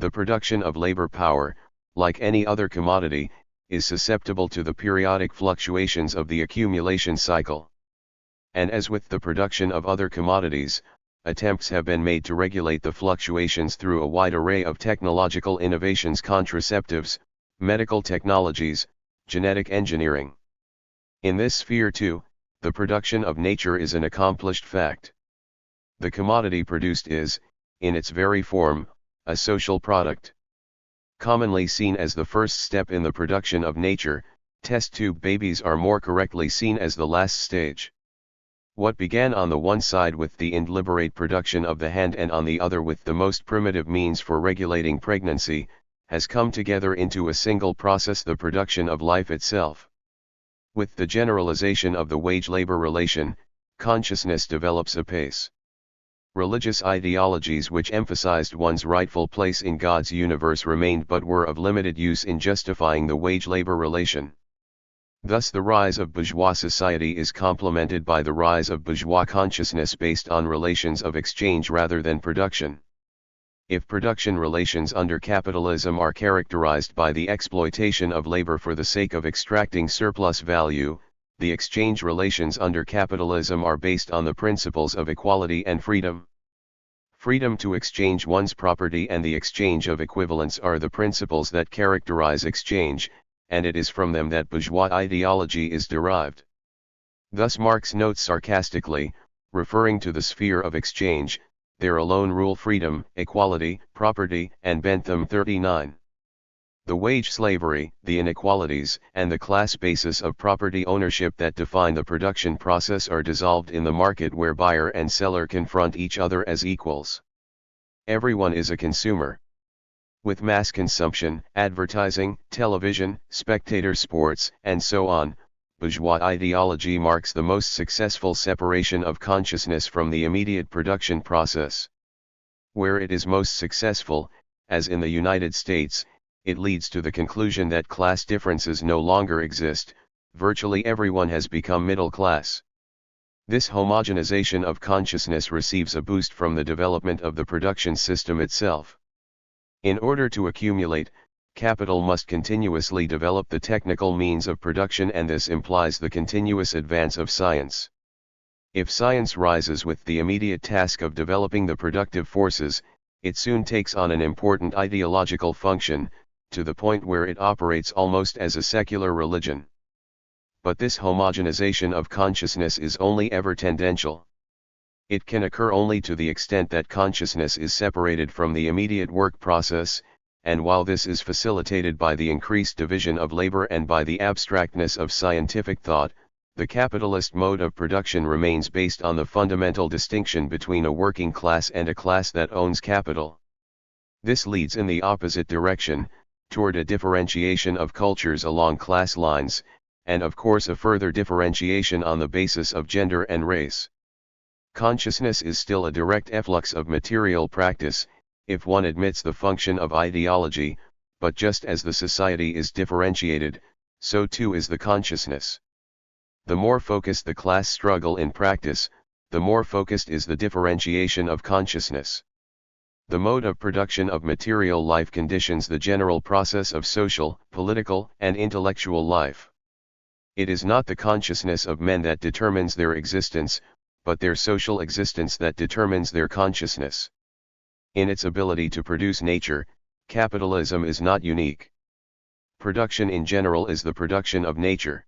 The production of labor power, like any other commodity, is susceptible to the periodic fluctuations of the accumulation cycle. And as with the production of other commodities, attempts have been made to regulate the fluctuations through a wide array of technological innovations: contraceptives, medical technologies, genetic engineering. In this sphere too, the production of nature is an accomplished fact. The commodity produced is, in its very form, a social product. Commonly seen as the first step in the production of nature, test tube babies are more correctly seen as the last stage. What began on the one side with the indeliberate production of the hand and on the other with the most primitive means for regulating pregnancy, has come together into a single process, the production of life itself. With the generalization of the wage-labor relation, consciousness develops apace. Religious ideologies which emphasized one's rightful place in God's universe remained but were of limited use in justifying the wage-labor relation. Thus the rise of bourgeois society is complemented by the rise of bourgeois consciousness based on relations of exchange rather than production. If production relations under capitalism are characterized by the exploitation of labor for the sake of extracting surplus value, the exchange relations under capitalism are based on the principles of equality and freedom. Freedom to exchange one's property and the exchange of equivalents are the principles that characterize exchange, and it is from them that bourgeois ideology is derived. Thus Marx notes sarcastically, referring to the sphere of exchange, there alone rule freedom, equality, property, and Bentham 39. The wage slavery, the inequalities, and the class basis of property ownership that define the production process are dissolved in the market where buyer and seller confront each other as equals. Everyone is a consumer. With mass consumption, advertising, television, spectator sports, and so on, bourgeois ideology marks the most successful separation of consciousness from the immediate production process. Where it is most successful, as in the United States, it leads to the conclusion that class differences no longer exist, virtually everyone has become middle class. This homogenization of consciousness receives a boost from the development of the production system itself. In order to accumulate, capital must continuously develop the technical means of production, and this implies the continuous advance of science. If science rises with the immediate task of developing the productive forces, it soon takes on an important ideological function, to the point where it operates almost as a secular religion. But this homogenization of consciousness is only ever tendential. It can occur only to the extent that consciousness is separated from the immediate work process, and while this is facilitated by the increased division of labor and by the abstractness of scientific thought, the capitalist mode of production remains based on the fundamental distinction between a working class and a class that owns capital. This leads in the opposite direction, toward a differentiation of cultures along class lines, and of course a further differentiation on the basis of gender and race. Consciousness is still a direct efflux of material practice, if one admits the function of ideology, but just as the society is differentiated, so too is the consciousness. The more focused the class struggle in practice, the more focused is the differentiation of consciousness. The mode of production of material life conditions the general process of social, political, and intellectual life. It is not the consciousness of men that determines their existence, but their social existence that determines their consciousness. In its ability to produce nature, capitalism is not unique. Production in general is the production of nature.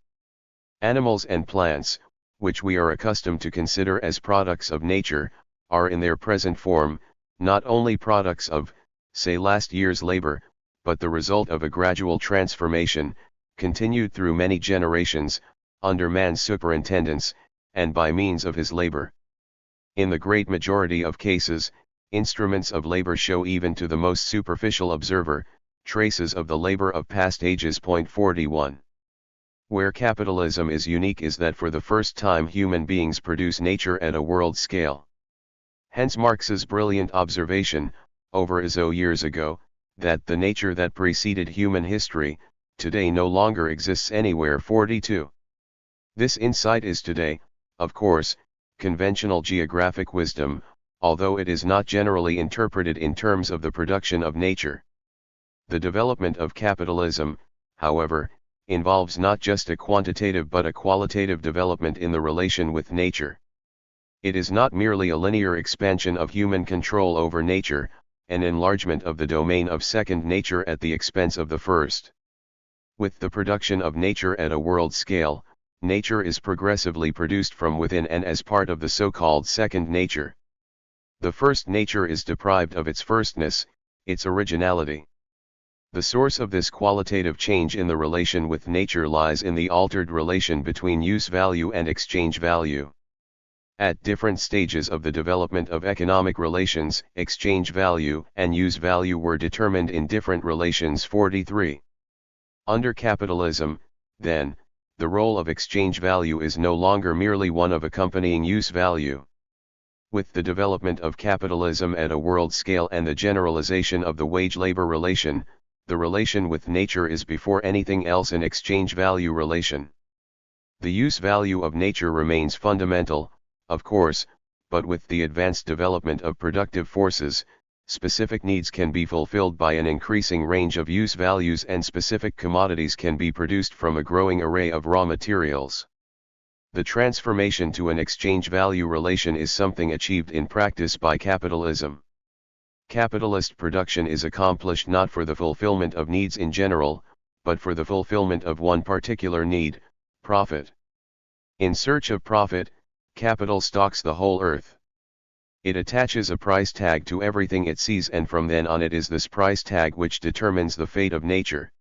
Animals and plants, which we are accustomed to consider as products of nature, are in their present form, not only products of, say, last year's labor, but the result of a gradual transformation, continued through many generations, under man's superintendence, and by means of his labor. In the great majority of cases, instruments of labor show even to the most superficial observer, traces of the labor of past ages. 41. Where capitalism is unique is that for the first time human beings produce nature at a world scale. Hence Marx's brilliant observation, over years ago, that the nature that preceded human history, today no longer exists anywhere. 42. This insight is today, of course, conventional geographic wisdom, although it is not generally interpreted in terms of the production of nature. The development of capitalism, however, involves not just a quantitative but a qualitative development in the relation with nature. It is not merely a linear expansion of human control over nature, an enlargement of the domain of second nature at the expense of the first. With the production of nature at a world scale, nature is progressively produced from within and as part of the so-called second nature. The first nature is deprived of its firstness, its originality. The source of this qualitative change in the relation with nature lies in the altered relation between use value and exchange value. At different stages of the development of economic relations, exchange value and use value were determined in different relations. 43. Under capitalism, then, the role of exchange value is no longer merely one of accompanying use value. With the development of capitalism at a world scale and the generalization of the wage-labor relation, the relation with nature is before anything else an exchange value relation. The use value of nature remains fundamental, of course, but with the advanced development of productive forces, specific needs can be fulfilled by an increasing range of use values and specific commodities can be produced from a growing array of raw materials. The transformation to an exchange value relation is something achieved in practice by capitalism. Capitalist production is accomplished not for the fulfillment of needs in general, but for the fulfillment of one particular need, profit. In search of profit, capital stalks the whole earth. It attaches a price tag to everything it sees, and from then on it is this price tag which determines the fate of nature.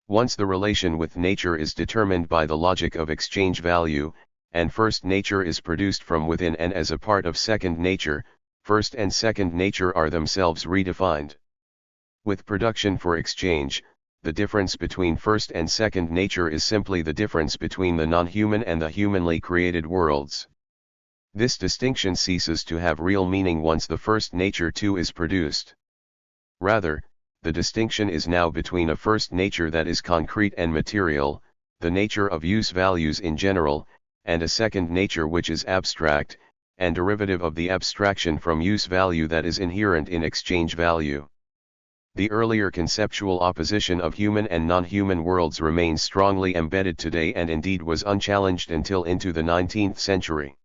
Once the relation with nature is determined by the logic of exchange value, and first nature is produced from within and as a part of second nature, first and second nature are themselves redefined. With production for exchange, the difference between first and second nature is simply the difference between the non-human and the humanly created worlds. This distinction ceases to have real meaning once the first nature too is produced. Rather, the distinction is now between a first nature that is concrete and material, the nature of use values in general, and a second nature which is abstract, and derivative of the abstraction from use value that is inherent in exchange value. The earlier conceptual opposition of human and non-human worlds remains strongly embedded today and indeed was unchallenged until into the 19th century.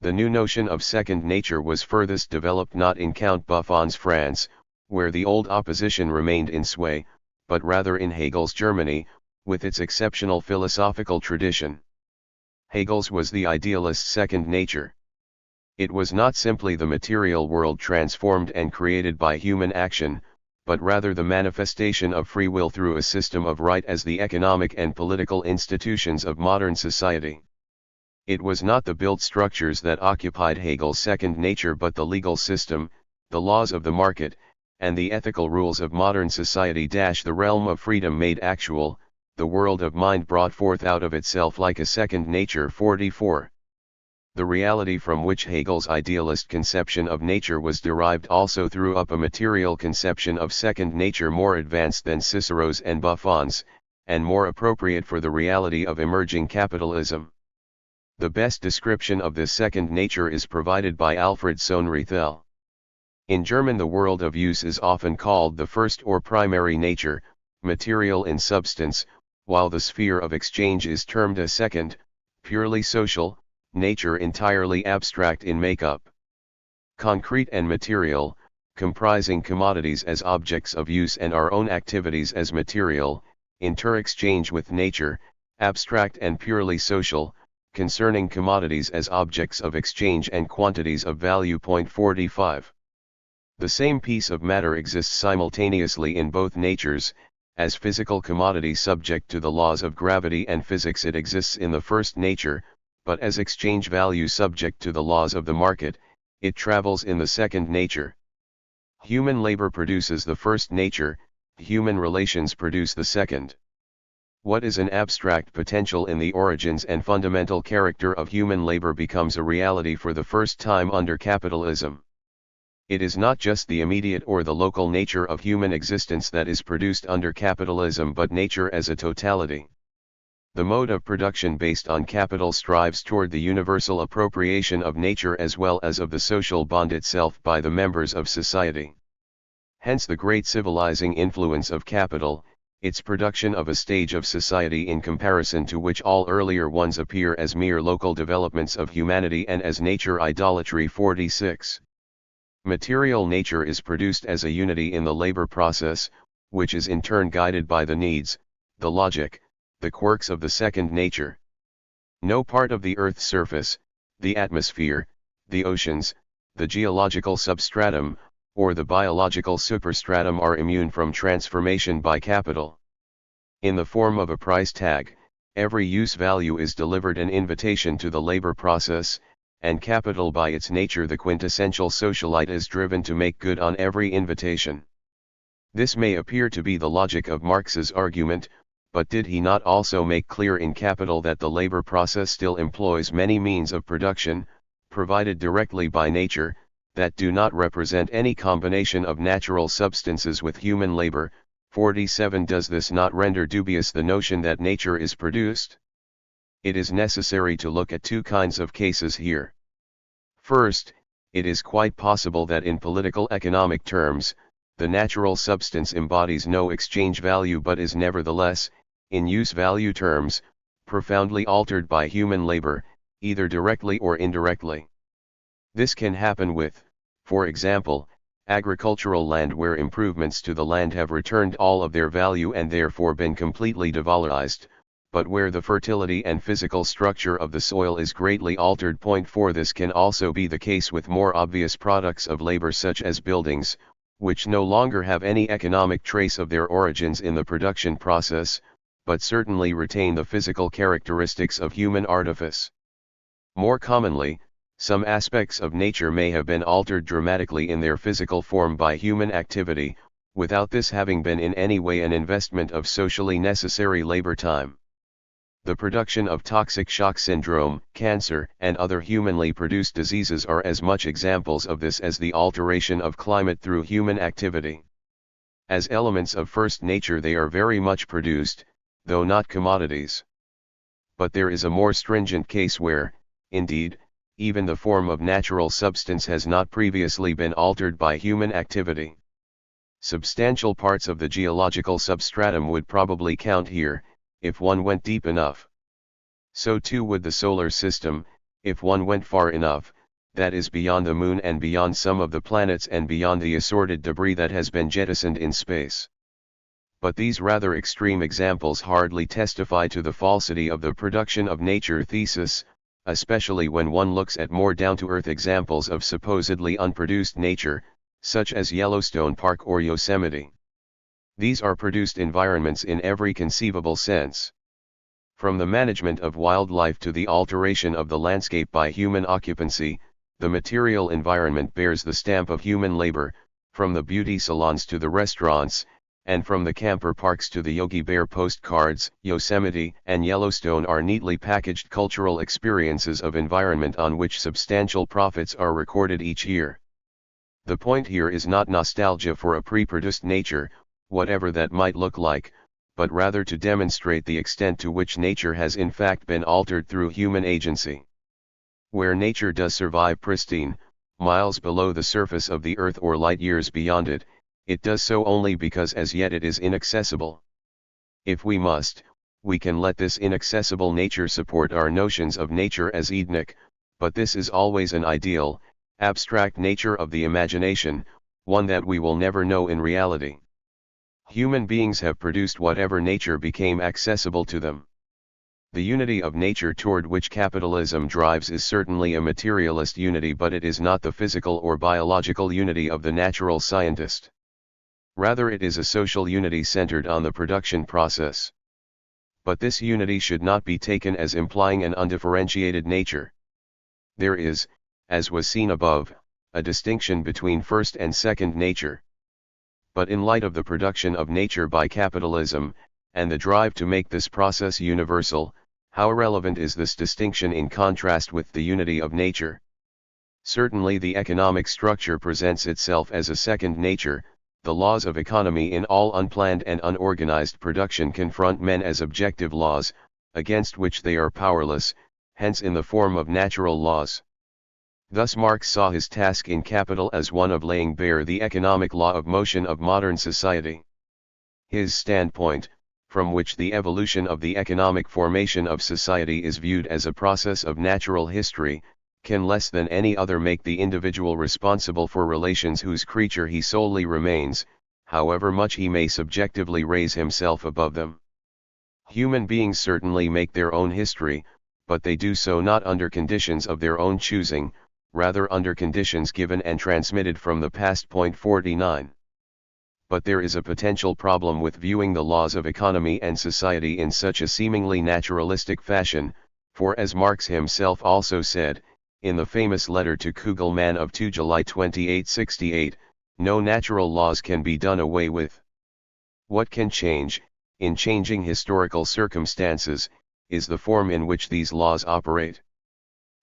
The new notion of second nature was furthest developed not in Count Buffon's France, where the old opposition remained in sway, but rather in Hegel's Germany, with its exceptional philosophical tradition. Hegel's was the idealist's second nature. It was not simply the material world transformed and created by human action, but rather the manifestation of free will through a system of right as the economic and political institutions of modern society. It was not the built structures that occupied Hegel's second nature but the legal system, the laws of the market, and the ethical rules of modern society. The realm of freedom made actual, the world of mind brought forth out of itself like a second nature. 44. The reality from which Hegel's idealist conception of nature was derived also threw up a material conception of second nature more advanced than Cicero's and Buffon's, and more appropriate for the reality of emerging capitalism. The best description of this second nature is provided by Alfred Sohn-Rethel. In German, the world of use is often called the first or primary nature, material in substance, while the sphere of exchange is termed a second, purely social, nature entirely abstract in makeup. Concrete and material, comprising commodities as objects of use and our own activities as material, inter-exchange with nature, abstract and purely social, concerning commodities as objects of exchange and quantities of value. 45. The same piece of matter exists simultaneously in both natures. As physical commodity subject to the laws of gravity and physics, it exists in the first nature, but as exchange value subject to the laws of the market, it travels in the second nature. Human labor produces the first nature, human relations produce the second. What is an abstract potential in the origins and fundamental character of human labor becomes a reality for the first time under capitalism. It is not just the immediate or the local nature of human existence that is produced under capitalism but nature as a totality. The mode of production based on capital strives toward the universal appropriation of nature as well as of the social bond itself by the members of society. Hence the great civilizing influence of capital, its production of a stage of society in comparison to which all earlier ones appear as mere local developments of humanity and as nature idolatry. 46. Material nature is produced as a unity in the labor process, which is in turn guided by the needs, the logic, the quirks of the second nature. No part of the Earth's surface, the atmosphere, the oceans, the geological substratum, or the biological superstratum are immune from transformation by capital. In the form of a price tag, every use value is delivered an invitation to the labor process, and capital by its nature the quintessential socialite is driven to make good on every invitation. This may appear to be the logic of Marx's argument, but did he not also make clear in Capital that the labor process still employs many means of production, provided directly by nature, that do not represent any combination of natural substances with human labor? 47. Does this not render dubious the notion that nature is produced? It is necessary to look at two kinds of cases here. First, it is quite possible that in political economic terms, the natural substance embodies no exchange value but is nevertheless, in use value terms, profoundly altered by human labor, either directly or indirectly. This can happen with, for example, agricultural land where improvements to the land have returned all of their value and therefore been completely devalorized, but where the fertility and physical structure of the soil is greatly altered. 4. This can also be the case with more obvious products of labor such as buildings, which no longer have any economic trace of their origins in the production process, but certainly retain the physical characteristics of human artifice. More commonly, some aspects of nature may have been altered dramatically in their physical form by human activity, without this having been in any way an investment of socially necessary labor time. The production of toxic shock syndrome, cancer, and other humanly produced diseases are as much examples of this as the alteration of climate through human activity. As elements of first nature they are very much produced, though not commodities. But there is a more stringent case where, indeed, even the form of natural substance has not previously been altered by human activity. Substantial parts of the geological substratum would probably count here, if one went deep enough. So too would the solar system, if one went far enough, that is beyond the moon and beyond some of the planets and beyond the assorted debris that has been jettisoned in space. But these rather extreme examples hardly testify to the falsity of the production of nature thesis, especially when one looks at more down-to-earth examples of supposedly unproduced nature, such as Yellowstone Park or Yosemite. These are produced environments in every conceivable sense. From the management of wildlife to the alteration of the landscape by human occupancy, the material environment bears the stamp of human labor, from the beauty salons to the restaurants, and from the camper parks to the Yogi Bear postcards. Yosemite and Yellowstone are neatly packaged cultural experiences of environment on which substantial profits are recorded each year. The point here is not nostalgia for a pre-produced nature, whatever that might look like, but rather to demonstrate the extent to which nature has in fact been altered through human agency. Where nature does survive pristine, miles below the surface of the earth or light years beyond it, it does so only because as yet it is inaccessible. If we must, we can let this inaccessible nature support our notions of nature as Edenic, but this is always an ideal, abstract nature of the imagination, one that we will never know in reality. Human beings have produced whatever nature became accessible to them. The unity of nature toward which capitalism drives is certainly a materialist unity, but it is not the physical or biological unity of the natural scientist. Rather, it is a social unity centered on the production process. But this unity should not be taken as implying an undifferentiated nature. There is, as was seen above, a distinction between first and second nature. But in light of the production of nature by capitalism, and the drive to make this process universal, how irrelevant is this distinction in contrast with the unity of nature? Certainly the economic structure presents itself as a second nature. The laws of economy in all unplanned and unorganized production confront men as objective laws, against which they are powerless, hence in the form of natural laws. Thus Marx saw his task in Capital as one of laying bare the economic law of motion of modern society. His standpoint, from which the evolution of the economic formation of society is viewed as a process of natural history, can less than any other make the individual responsible for relations whose creature he solely remains, however much he may subjectively raise himself above them. Human beings certainly make their own history, but they do so not under conditions of their own choosing, rather under conditions given and transmitted from the past. 49. But there is a potential problem with viewing the laws of economy and society in such a seemingly naturalistic fashion, for as Marx himself also said, in the famous letter to Kugelmann of 2 July 2868, no natural laws can be done away with. What can change, in changing historical circumstances, is the form in which these laws operate.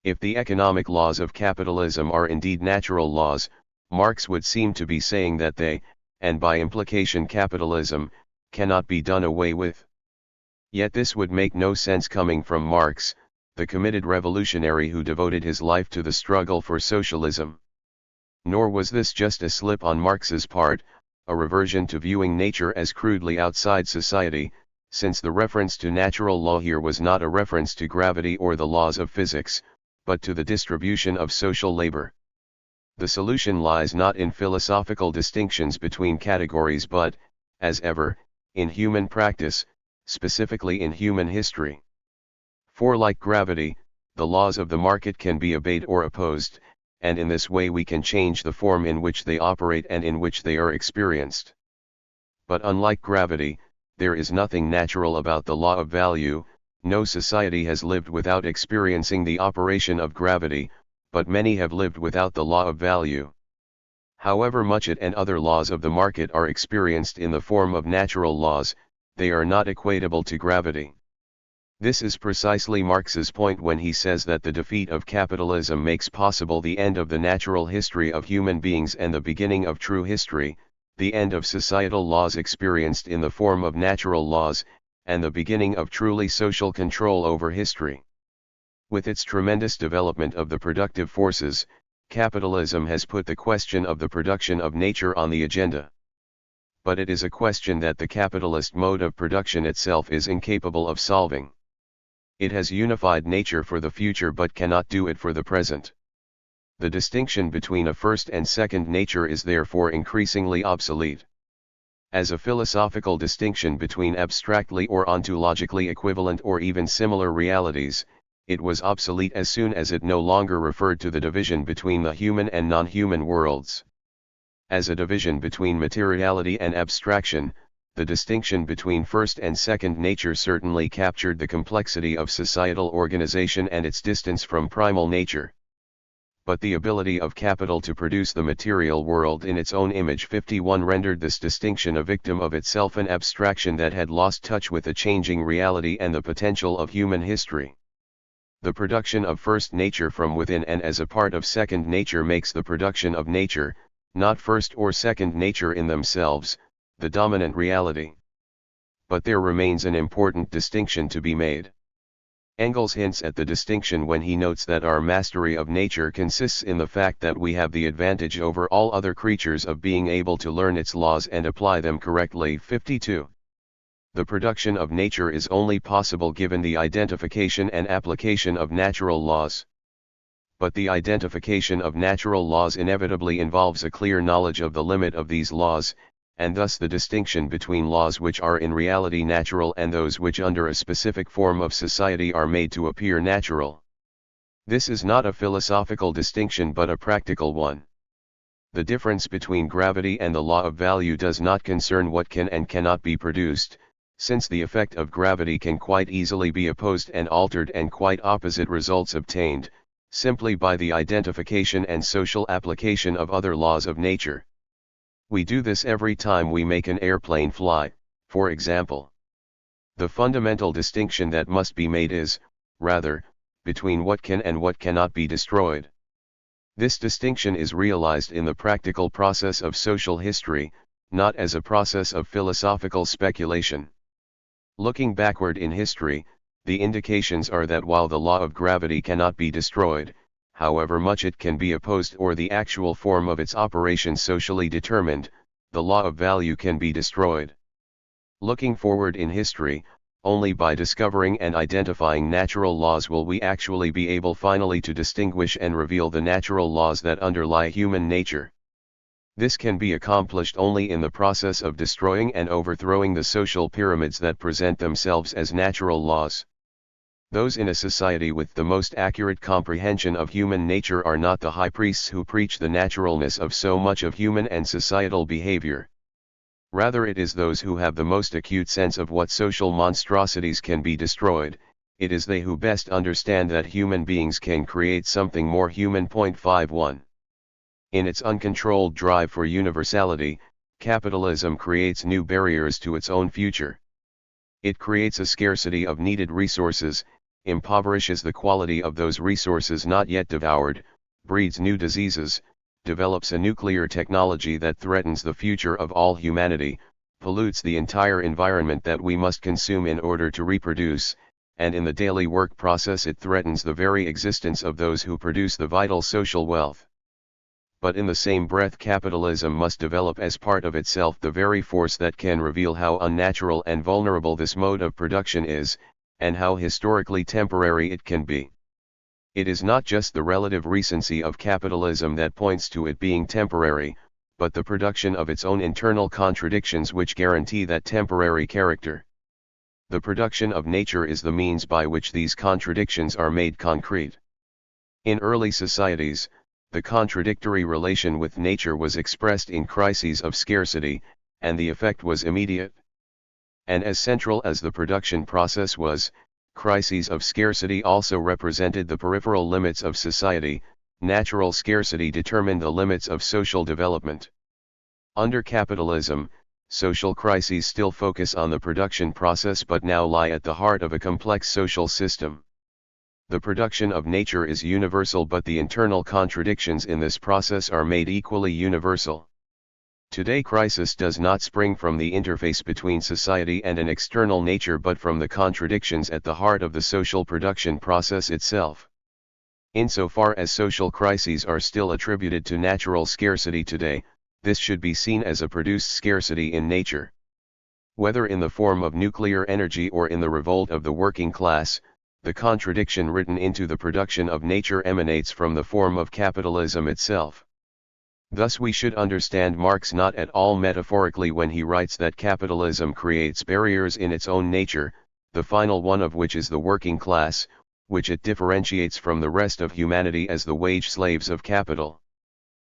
If the economic laws of capitalism are indeed natural laws, Marx would seem to be saying that they, and by implication capitalism, cannot be done away with. Yet this would make no sense coming from Marx, the committed revolutionary who devoted his life to the struggle for socialism. Nor was this just a slip on Marx's part, a reversion to viewing nature as crudely outside society, since the reference to natural law here was not a reference to gravity or the laws of physics, but to the distribution of social labor. The solution lies not in philosophical distinctions between categories but, as ever, in human practice, specifically in human history. For like gravity, the laws of the market can be obeyed or opposed, and in this way we can change the form in which they operate and in which they are experienced. But unlike gravity, there is nothing natural about the law of value. No society has lived without experiencing the operation of gravity, but many have lived without the law of value. However much it and other laws of the market are experienced in the form of natural laws, they are not equatable to gravity. This is precisely Marx's point when he says that the defeat of capitalism makes possible the end of the natural history of human beings and the beginning of true history, the end of societal laws experienced in the form of natural laws, and the beginning of truly social control over history. With its tremendous development of the productive forces, capitalism has put the question of the production of nature on the agenda. But it is a question that the capitalist mode of production itself is incapable of solving. It has unified nature for the future but cannot do it for the present. The distinction between a first and second nature is therefore increasingly obsolete. As a philosophical distinction between abstractly or ontologically equivalent or even similar realities, it was obsolete as soon as it no longer referred to the division between the human and non-human worlds. As a division between materiality and abstraction, the distinction between first and second nature certainly captured the complexity of societal organization and its distance from primal nature. But the ability of capital to produce the material world in its own image 51 rendered this distinction a victim of itself, an abstraction that had lost touch with a changing reality and the potential of human history. The production of first nature from within and as a part of second nature makes the production of nature, not first or second nature in themselves, the dominant reality. But there remains an important distinction to be made. Engels hints at the distinction when he notes that our mastery of nature consists in the fact that we have the advantage over all other creatures of being able to learn its laws and apply them correctly. 52. The production of nature is only possible given the identification and application of natural laws. But the identification of natural laws inevitably involves a clear knowledge of the limit of these laws, and thus the distinction between laws which are in reality natural and those which under a specific form of society are made to appear natural. This is not a philosophical distinction but a practical one. The difference between gravity and the law of value does not concern what can and cannot be produced, since the effect of gravity can quite easily be opposed and altered and quite opposite results obtained, simply by the identification and social application of other laws of nature. We do this every time we make an airplane fly, for example. The fundamental distinction that must be made is, rather, between what can and what cannot be destroyed. This distinction is realized in the practical process of social history, not as a process of philosophical speculation. Looking backward in history, the indications are that while the law of gravity cannot be destroyed, however much it can be opposed or the actual form of its operation socially determined, the law of value can be destroyed. Looking forward in history, only by discovering and identifying natural laws will we actually be able finally to distinguish and reveal the natural laws that underlie human nature. This can be accomplished only in the process of destroying and overthrowing the social pyramids that present themselves as natural laws. Those in a society with the most accurate comprehension of human nature are not the high priests who preach the naturalness of so much of human and societal behavior. Rather, it is those who have the most acute sense of what social monstrosities can be destroyed. It is they who best understand that human beings can create something more human. 51. In its uncontrolled drive for universality, capitalism creates new barriers to its own future. It creates a scarcity of needed resources, impoverishes the quality of those resources not yet devoured, breeds new diseases, develops a nuclear technology that threatens the future of all humanity, pollutes the entire environment that we must consume in order to reproduce, and in the daily work process it threatens the very existence of those who produce the vital social wealth. But in the same breath, capitalism must develop as part of itself the very force that can reveal how unnatural and vulnerable this mode of production is, and how historically temporary it can be. It is not just the relative recency of capitalism that points to it being temporary, but the production of its own internal contradictions which guarantee that temporary character. The production of nature is the means by which these contradictions are made concrete. In early societies, the contradictory relation with nature was expressed in crises of scarcity, and the effect was immediate. And as central as the production process was, crises of scarcity also represented the peripheral limits of society. Natural scarcity determined the limits of social development. Under capitalism, social crises still focus on the production process but now lie at the heart of a complex social system. The production of nature is universal, but the internal contradictions in this process are made equally universal. Today, crisis does not spring from the interface between society and an external nature but from the contradictions at the heart of the social production process itself. Insofar as social crises are still attributed to natural scarcity today, this should be seen as a produced scarcity in nature. Whether in the form of nuclear energy or in the revolt of the working class, the contradiction written into the production of nature emanates from the form of capitalism itself. Thus we should understand Marx not at all metaphorically when he writes that capitalism creates barriers in its own nature, the final one of which is the working class, which it differentiates from the rest of humanity as the wage slaves of capital.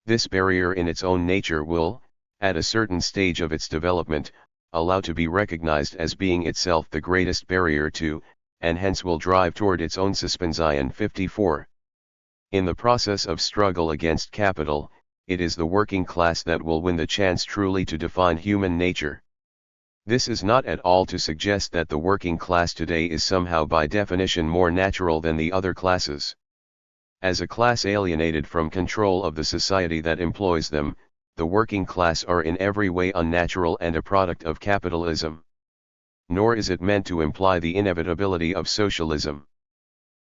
This barrier in its own nature will, at a certain stage of its development, allow to be recognized as being itself the greatest barrier to, and hence will drive toward its own suspension. 54. In the process of struggle against capital, it is the working class that will win the chance truly to define human nature. This is not at all to suggest that the working class today is somehow by definition more natural than the other classes. As a class alienated from control of the society that employs them, the working class are in every way unnatural and a product of capitalism. Nor is it meant to imply the inevitability of socialism.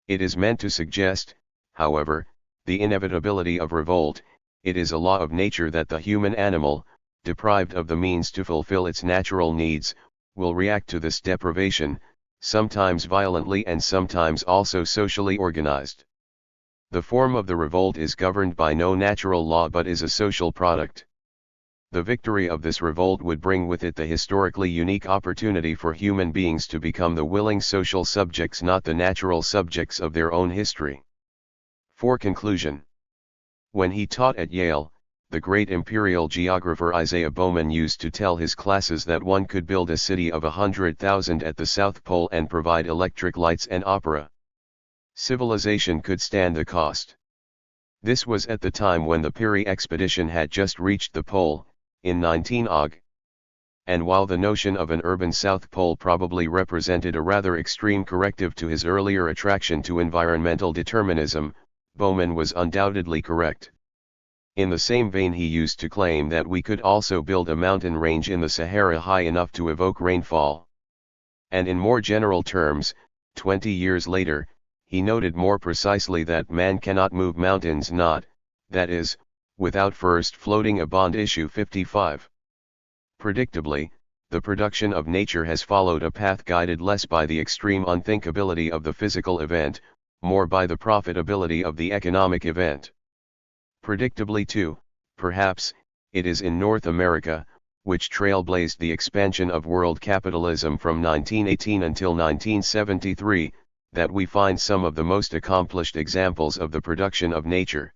It is meant to suggest, however, the inevitability of revolt. It is a law of nature that the human animal, deprived of the means to fulfill its natural needs, will react to this deprivation, sometimes violently and sometimes also socially organized. The form of the revolt is governed by no natural law but is a social product. The victory of this revolt would bring with it the historically unique opportunity for human beings to become the willing social subjects, not the natural subjects of their own history. For conclusion. When he taught at Yale, the great imperial geographer Isaiah Bowman used to tell his classes that one could build a city of 100,000 at the South Pole and provide electric lights and opera. Civilization could stand the cost. This was at the time when the Peary expedition had just reached the pole, in 19 Aug. And while the notion of an urban South Pole probably represented a rather extreme corrective to his earlier attraction to environmental determinism, Bowman was undoubtedly correct. In the same vein, he used to claim that we could also build a mountain range in the Sahara high enough to evoke rainfall. And in more general terms, 20 years later, he noted more precisely that man cannot move mountains that is, without first floating a bond. Issue 55. Predictably, the production of nature has followed a path guided less by the extreme unthinkability of the physical event, more by the profitability of the economic event. Predictably too, perhaps, it is in North America, which trailblazed the expansion of world capitalism from 1918 until 1973, that we find some of the most accomplished examples of the production of nature.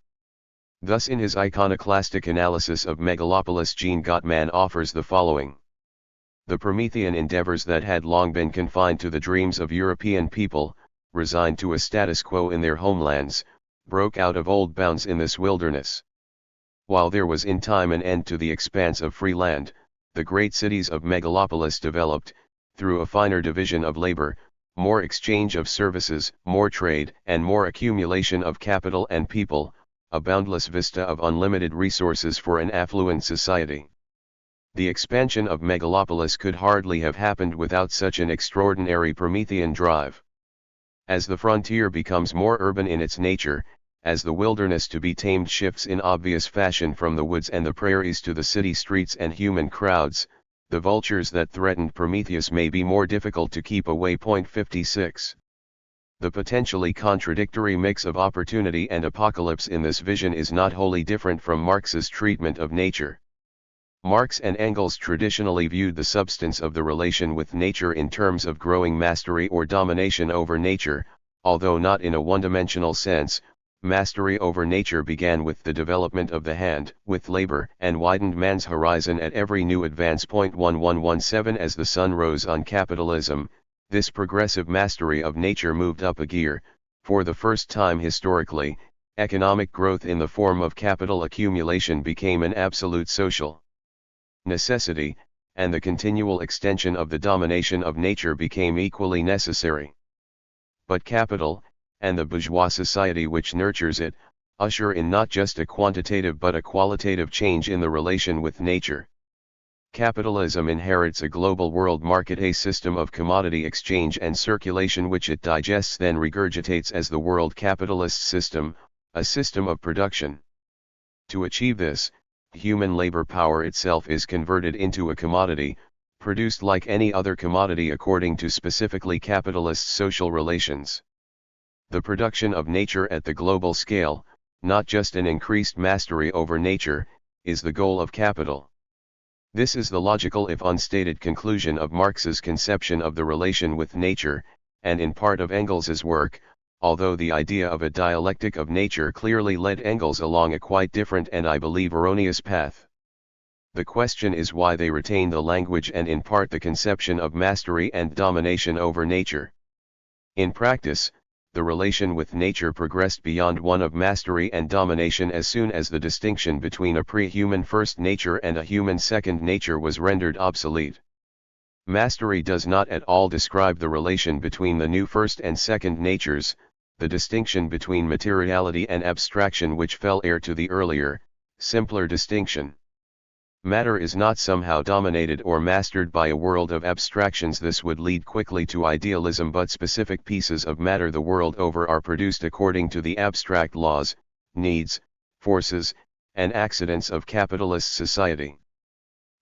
Thus in his iconoclastic analysis of Megalopolis, Jean Gottman offers the following. The Promethean endeavors that had long been confined to the dreams of European people, resigned to a status quo in their homelands, broke out of old bounds in this wilderness. While there was in time an end to the expanse of free land, the great cities of Megalopolis developed, through a finer division of labor, more exchange of services, more trade, and more accumulation of capital and people, a boundless vista of unlimited resources for an affluent society. The expansion of Megalopolis could hardly have happened without such an extraordinary Promethean drive. As the frontier becomes more urban in its nature, as the wilderness to be tamed shifts in obvious fashion from the woods and the prairies to the city streets and human crowds, the vultures that threatened Prometheus may be more difficult to keep away. 56. The potentially contradictory mix of opportunity and apocalypse in this vision is not wholly different from Marx's treatment of nature. Marx and Engels traditionally viewed the substance of the relation with nature in terms of growing mastery or domination over nature, although not in a one-dimensional sense. Mastery over nature began with the development of the hand, with labor, and widened man's horizon at every new advance. 1117 As the sun rose on capitalism, this progressive mastery of nature moved up a gear. For the first time historically, economic growth in the form of capital accumulation became an absolute social necessity, and the continual extension of the domination of nature became equally necessary. But capital, and the bourgeois society which nurtures it, usher in not just a quantitative but a qualitative change in the relation with nature. Capitalism inherits a global world market, a system of commodity exchange and circulation which it digests then regurgitates as the world capitalist system, a system of production. To achieve this, human labor power itself is converted into a commodity, produced like any other commodity according to specifically capitalist social relations. The production of nature at the global scale, not just an increased mastery over nature, is the goal of capital. This is the logical if unstated conclusion of Marx's conception of the relation with nature, and in part of Engels's work, although the idea of a dialectic of nature clearly led Engels along a quite different and I believe erroneous path. The question is why they retain the language and in part the conception of mastery and domination over nature. In practice, the relation with nature progressed beyond one of mastery and domination as soon as the distinction between a pre-human first nature and a human second nature was rendered obsolete. Mastery does not at all describe the relation between the new first and second natures, the distinction between materiality and abstraction which fell heir to the earlier, simpler distinction. Matter is not somehow dominated or mastered by a world of abstractions. This would lead quickly to idealism, but specific pieces of matter the world over are produced according to the abstract laws, needs, forces, and accidents of capitalist society.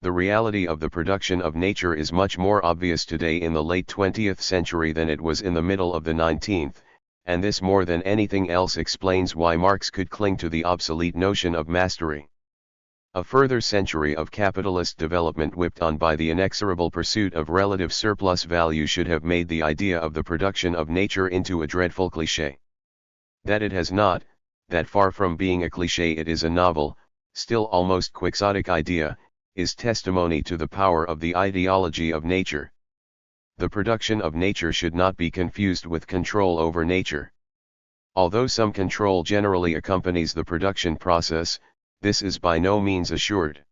The reality of the production of nature is much more obvious today in the late 20th century than it was in the middle of the 19th, and this more than anything else explains why Marx could cling to the obsolete notion of mastery. A further century of capitalist development whipped on by the inexorable pursuit of relative surplus value should have made the idea of the production of nature into a dreadful cliché. That it has not, that far from being a cliché it is a novel, still almost quixotic idea, is testimony to the power of the ideology of nature. The production of nature should not be confused with control over nature. Although some control generally accompanies the production process, this is by no means assured.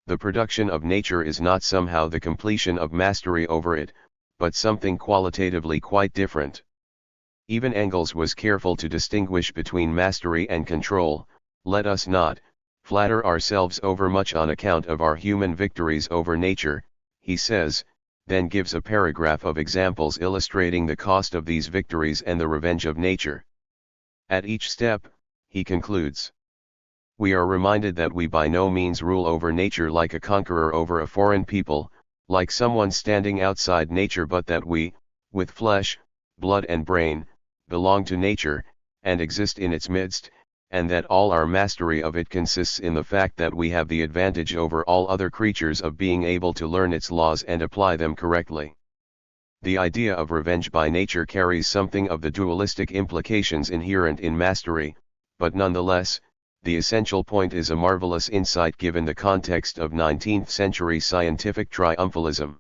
The production of nature is not somehow the completion of mastery over it, but something qualitatively quite different. Even Engels was careful to distinguish between mastery and control. Let us not flatter ourselves overmuch on account of our human victories over nature, he says, then gives a paragraph of examples illustrating the cost of these victories and the revenge of nature. At each step, he concludes, we are reminded that we by no means rule over nature like a conqueror over a foreign people, like someone standing outside nature, but that we, with flesh, blood and brain, belong to nature, and exist in its midst, and that all our mastery of it consists in the fact that we have the advantage over all other creatures of being able to learn its laws and apply them correctly. The idea of revenge by nature carries something of the dualistic implications inherent in mastery, but nonetheless, the essential point is a marvelous insight given the context of 19th century scientific triumphalism.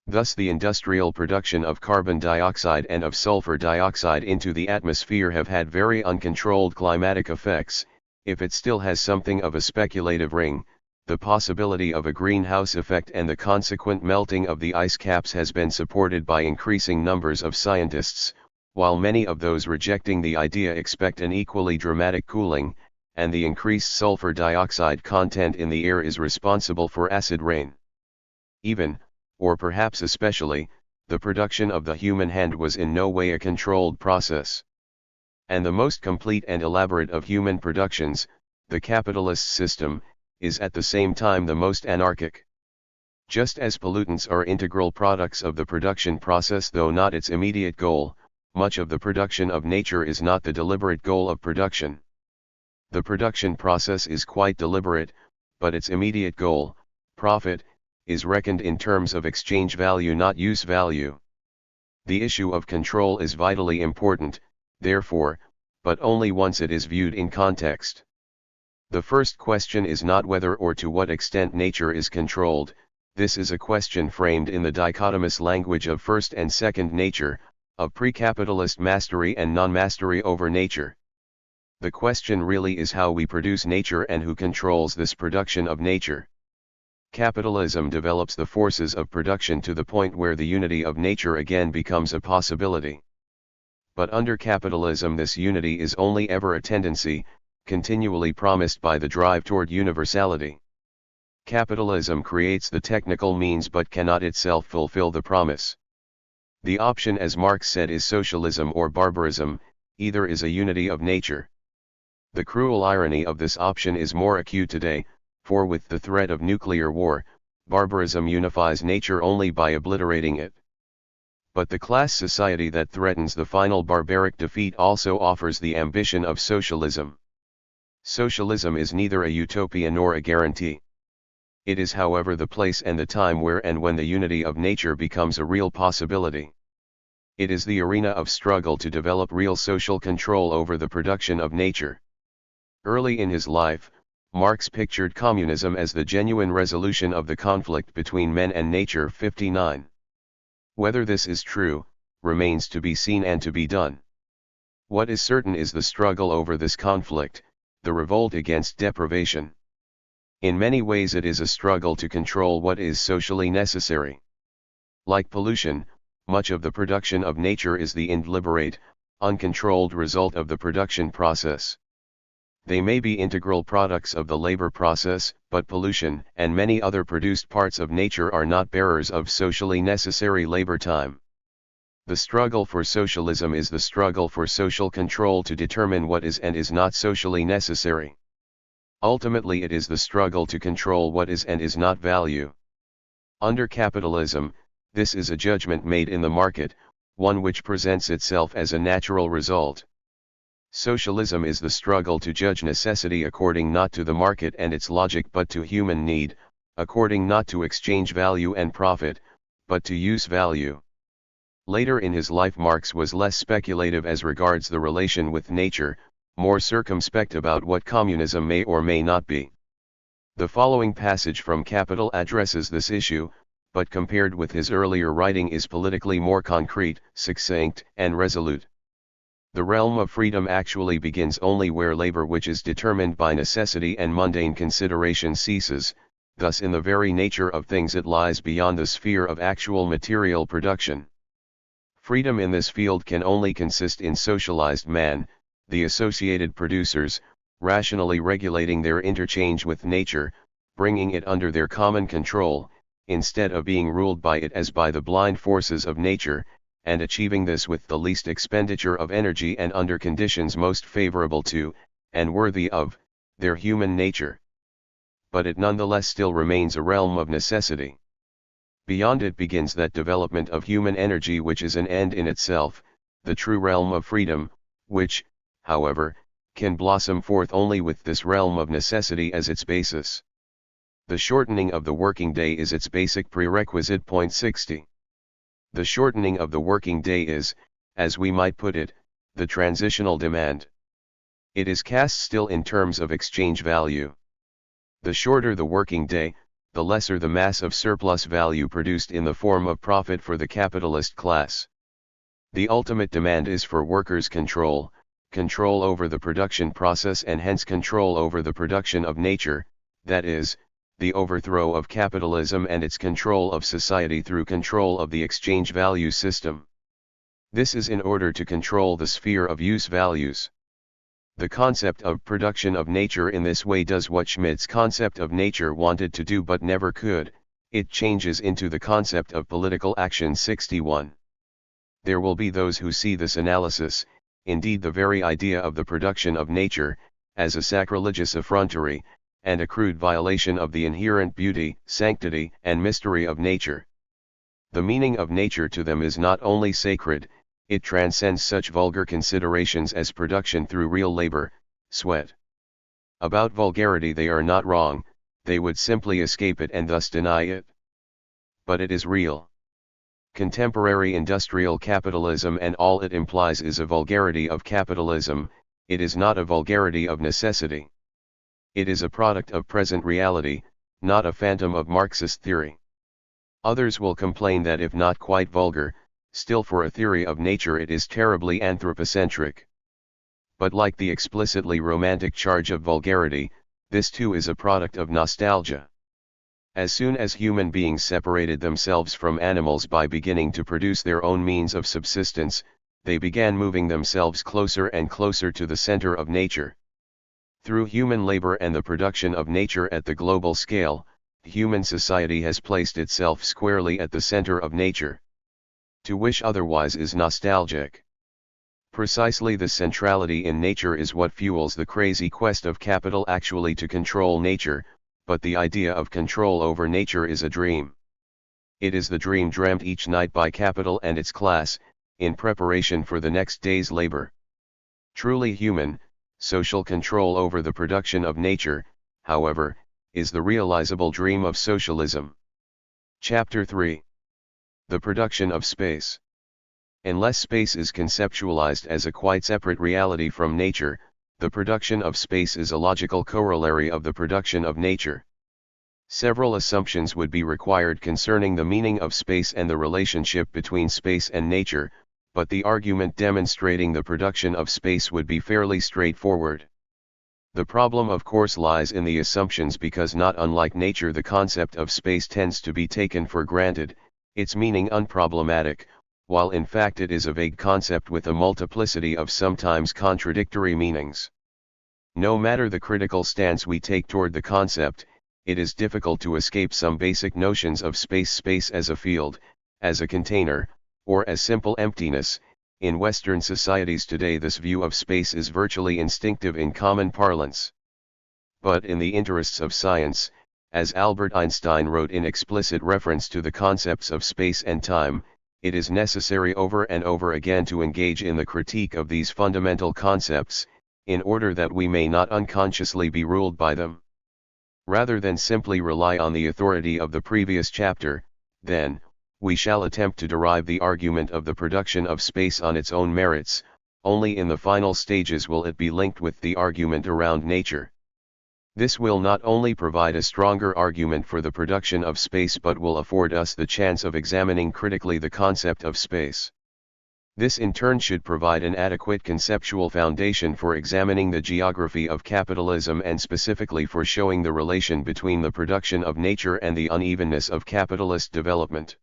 Thus the industrial production of carbon dioxide and of sulfur dioxide into the atmosphere have had very uncontrolled climatic effects. If it still has something of a speculative ring, the possibility of a greenhouse effect and the consequent melting of the ice caps has been supported by increasing numbers of scientists, while many of those rejecting the idea expect an equally dramatic cooling, and the increased sulfur dioxide content in the air is responsible for acid rain. Even, or perhaps especially, the production of the human hand was in no way a controlled process. And the most complete and elaborate of human productions, the capitalist system, is at the same time the most anarchic. Just as pollutants are integral products of the production process though not its immediate goal, much of the production of nature is not the deliberate goal of production. The production process is quite deliberate, but its immediate goal, profit, is reckoned in terms of exchange value not use value. The issue of control is vitally important, therefore, but only once it is viewed in context. The first question is not whether or to what extent nature is controlled. This is a question framed in the dichotomous language of first and second nature, of pre-capitalist mastery and non-mastery over nature. The question really is how we produce nature and who controls this production of nature. Capitalism develops the forces of production to the point where the unity of nature again becomes a possibility. But under capitalism this unity is only ever a tendency, continually promised by the drive toward universality. Capitalism creates the technical means but cannot itself fulfill the promise. The option, as Marx said, is socialism or barbarism, either is a unity of nature. The cruel irony of this option is more acute today, for with the threat of nuclear war, barbarism unifies nature only by obliterating it. But the class society that threatens the final barbaric defeat also offers the ambition of socialism. Socialism is neither a utopia nor a guarantee. It is, however, the place and the time where and when the unity of nature becomes a real possibility. It is the arena of struggle to develop real social control over the production of nature. Early in his life, Marx pictured communism as the genuine resolution of the conflict between men and nature. 59. Whether this is true, remains to be seen and to be done. What is certain is the struggle over this conflict, the revolt against deprivation. In many ways it is a struggle to control what is socially necessary. Like pollution, much of the production of nature is the indeliberate, uncontrolled result of the production process. They may be integral products of the labor process, but pollution and many other produced parts of nature are not bearers of socially necessary labor time. The struggle for socialism is the struggle for social control to determine what is and is not socially necessary. Ultimately it is the struggle to control what is and is not value. Under capitalism, this is a judgment made in the market, one which presents itself as a natural result. Socialism is the struggle to judge necessity according not to the market and its logic but to human need, according not to exchange value and profit, but to use value. Later in his life Marx was less speculative as regards the relation with nature, more circumspect about what communism may or may not be. The following passage from Capital addresses this issue, but compared with his earlier writing is politically more concrete, succinct, and resolute. The realm of freedom actually begins only where labor which is determined by necessity and mundane consideration ceases, thus in the very nature of things it lies beyond the sphere of actual material production. Freedom in this field can only consist in socialized man, the associated producers, rationally regulating their interchange with nature, bringing it under their common control, instead of being ruled by it as by the blind forces of nature, and achieving this with the least expenditure of energy and under conditions most favorable to, and worthy of, their human nature. But it nonetheless still remains a realm of necessity. Beyond it begins that development of human energy which is an end in itself, the true realm of freedom, which, however, can blossom forth only with this realm of necessity as its basis. The shortening of the working day is its basic prerequisite. 60. The shortening of the working day is, as we might put it, the transitional demand. It is cast still in terms of exchange value. The shorter the working day, the lesser the mass of surplus value produced in the form of profit for the capitalist class. The ultimate demand is for workers' control over the production process and hence control over the production of nature, that is, the overthrow of capitalism and its control of society through control of the exchange value system. This is in order to control the sphere of use values. The concept of production of nature in this way does what Schmidt's concept of nature wanted to do but never could, it changes into the concept of political action. 61. There will be those who see this analysis, indeed the very idea of the production of nature, as a sacrilegious effrontery, and a crude violation of the inherent beauty, sanctity, and mystery of nature. The meaning of nature to them is not only sacred, it transcends such vulgar considerations as production through real labor, sweat. About vulgarity they are not wrong, they would simply escape it and thus deny it. But it is real. Contemporary industrial capitalism and all it implies is a vulgarity of capitalism, it is not a vulgarity of necessity. It is a product of present reality, not a phantom of Marxist theory. Others will complain that if not quite vulgar, still for a theory of nature it is terribly anthropocentric. But like the explicitly romantic charge of vulgarity, this too is a product of nostalgia. As soon as human beings separated themselves from animals by beginning to produce their own means of subsistence, they began moving themselves closer and closer to the center of nature. Through human labor and the production of nature at the global scale, human society has placed itself squarely at the center of nature. To wish otherwise is nostalgic. Precisely the centrality in nature is what fuels the crazy quest of capital actually to control nature, but the idea of control over nature is a dream. It is the dream dreamt each night by capital and its class, in preparation for the next day's labor. Truly human, social control over the production of nature, however, is the realizable dream of socialism. Chapter 3. The production of space. Unless space is conceptualized as a quite separate reality from nature, the production of space is a logical corollary of the production of nature. Several assumptions would be required concerning the meaning of space and the relationship between space and nature, but the argument demonstrating the production of space would be fairly straightforward. The problem of course lies in the assumptions because not unlike nature the concept of space tends to be taken for granted, its meaning unproblematic, while in fact it is a vague concept with a multiplicity of sometimes contradictory meanings. No matter the critical stance we take toward the concept, it is difficult to escape some basic notions of space as a field, as a container, or as simple emptiness. In Western societies today this view of space is virtually instinctive in common parlance. But in the interests of science, as Albert Einstein wrote in explicit reference to the concepts of space and time, it is necessary over and over again to engage in the critique of these fundamental concepts, in order that we may not unconsciously be ruled by them. Rather than simply rely on the authority of the previous chapter, then, we shall attempt to derive the argument of the production of space on its own merits, only in the final stages will it be linked with the argument around nature. This will not only provide a stronger argument for the production of space but will afford us the chance of examining critically the concept of space. This in turn should provide an adequate conceptual foundation for examining the geography of capitalism and specifically for showing the relation between the production of nature and the unevenness of capitalist development.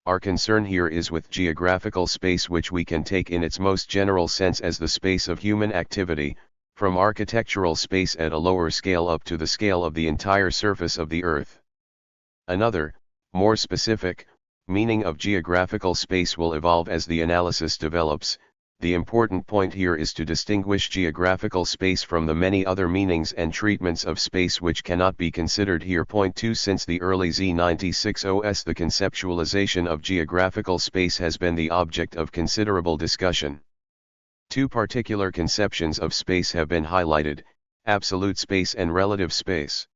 Our concern here is with geographical space, which we can take in its most general sense as the space of human activity, from architectural space at a lower scale up to the scale of the entire surface of the Earth. Another, more specific, meaning of geographical space will evolve as the analysis develops. The important point here is to distinguish geographical space from the many other meanings and treatments of space which cannot be considered here. Point 2. Since the early Z96OS the conceptualization of geographical space has been the object of considerable discussion. Two particular conceptions of space have been highlighted, absolute space and relative space.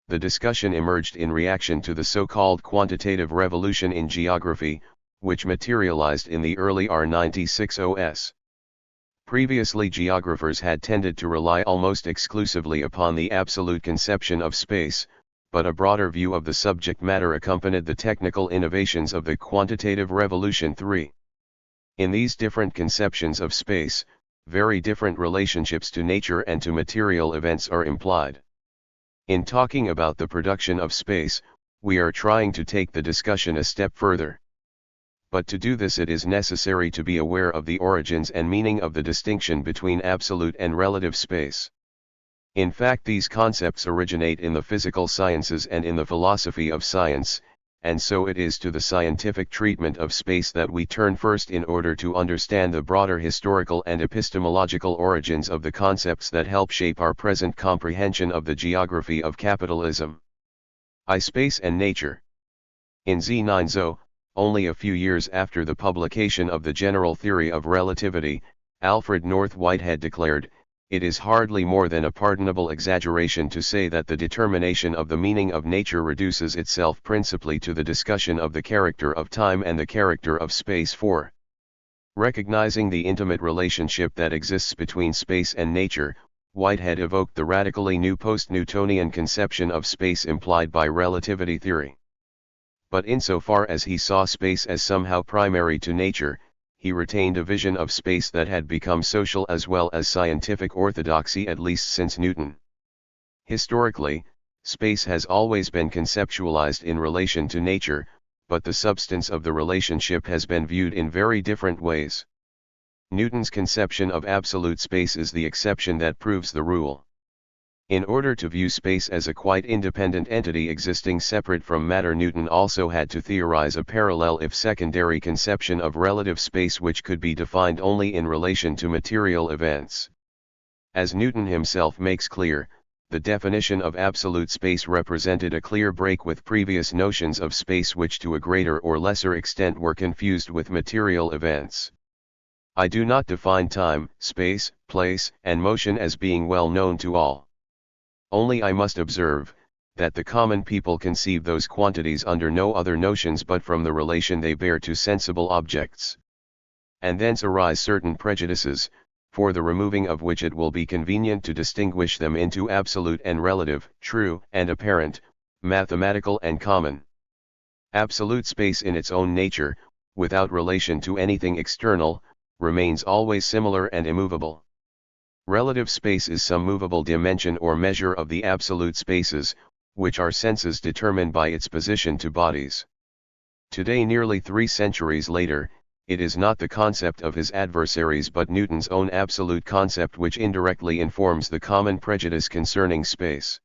The discussion emerged in reaction to the so-called quantitative revolution in geography, which materialized in the early R96OS. Previously, geographers had tended to rely almost exclusively upon the absolute conception of space, but a broader view of the subject matter accompanied the technical innovations of the quantitative revolution III. In these different conceptions of space, very different relationships to nature and to material events are implied. In talking about the production of space, we are trying to take the discussion a step further. But to do this, it is necessary to be aware of the origins and meaning of the distinction between absolute and relative space. In fact, these concepts originate in the physical sciences and in the philosophy of science, and so it is to the scientific treatment of space that we turn first in order to understand the broader historical and epistemological origins of the concepts that help shape our present comprehension of the geography of capitalism. Space and nature. In Z9zo, only a few years after the publication of the General Theory of Relativity, Alfred North Whitehead declared, "It is hardly more than a pardonable exaggeration to say that the determination of the meaning of nature reduces itself principally to the discussion of the character of time and the character of space. For recognizing the intimate relationship that exists between space and nature, Whitehead evoked the radically new post-Newtonian conception of space implied by relativity theory. But insofar as he saw space as somehow primary to nature, he retained a vision of space that had become social as well as scientific orthodoxy, at least since Newton. Historically, space has always been conceptualized in relation to nature, but the substance of the relationship has been viewed in very different ways. Newton's conception of absolute space is the exception that proves the rule. In order to view space as a quite independent entity existing separate from matter, Newton also had to theorize a parallel if secondary conception of relative space which could be defined only in relation to material events. As Newton himself makes clear, the definition of absolute space represented a clear break with previous notions of space which to a greater or lesser extent were confused with material events. I do not define time, space, place, and motion as being well known to all. Only I must observe, that the common people conceive those quantities under no other notions but from the relation they bear to sensible objects. And thence arise certain prejudices, for the removing of which it will be convenient to distinguish them into absolute and relative, true and apparent, mathematical and common. Absolute space in its own nature, without relation to anything external, remains always similar and immovable. Relative space is some movable dimension or measure of the absolute spaces, which our senses determine by its position to bodies. Today, nearly 3 centuries later, it is not the concept of his adversaries but Newton's own absolute concept which indirectly informs the common prejudice concerning space.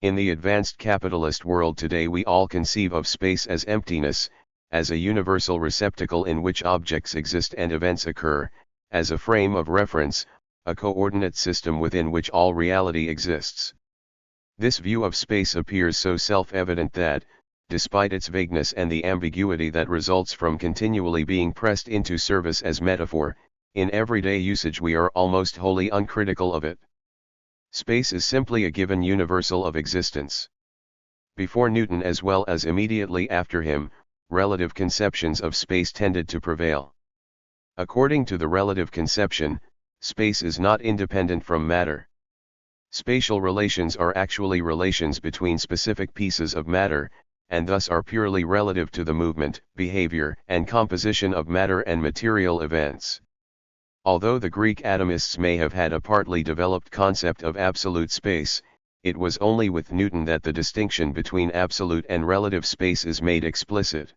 In the advanced capitalist world today, we all conceive of space as emptiness, as a universal receptacle in which objects exist and events occur, as a frame of reference, a coordinate system within which all reality exists. This view of space appears so self-evident that, despite its vagueness and the ambiguity that results from continually being pressed into service as metaphor, in everyday usage we are almost wholly uncritical of it. Space is simply a given universal of existence. Before Newton as well as immediately after him, relative conceptions of space tended to prevail. According to the relative conception, space is not independent from matter. Spatial relations are actually relations between specific pieces of matter, and thus are purely relative to the movement, behavior, and composition of matter and material events. Although the Greek atomists may have had a partly developed concept of absolute space, it was only with Newton that the distinction between absolute and relative space is made explicit.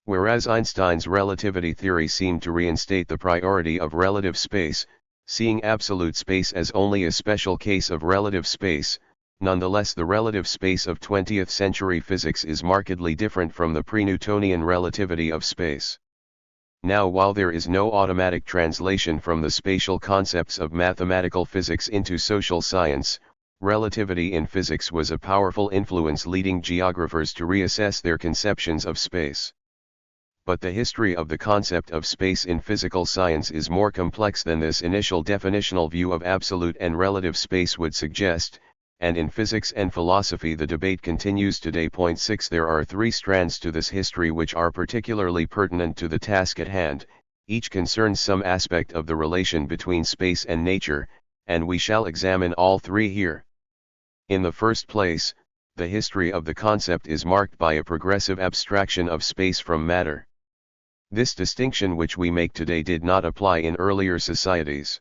Whereas Einstein's relativity theory seemed to reinstate the priority of relative space, seeing absolute space as only a special case of relative space, nonetheless the relative space of 20th century physics is markedly different from the pre-Newtonian relativity of space. Now, while there is no automatic translation from the spatial concepts of mathematical physics into social science, relativity in physics was a powerful influence leading geographers to reassess their conceptions of space. But the history of the concept of space in physical science is more complex than this initial definitional view of absolute and relative space would suggest, and in physics and philosophy the debate continues today. Point 6. There are three strands to this history which are particularly pertinent to the task at hand, each concerns some aspect of the relation between space and nature, and we shall examine all three here. In the first place, the history of the concept is marked by a progressive abstraction of space from matter. This distinction which we make today did not apply in earlier societies.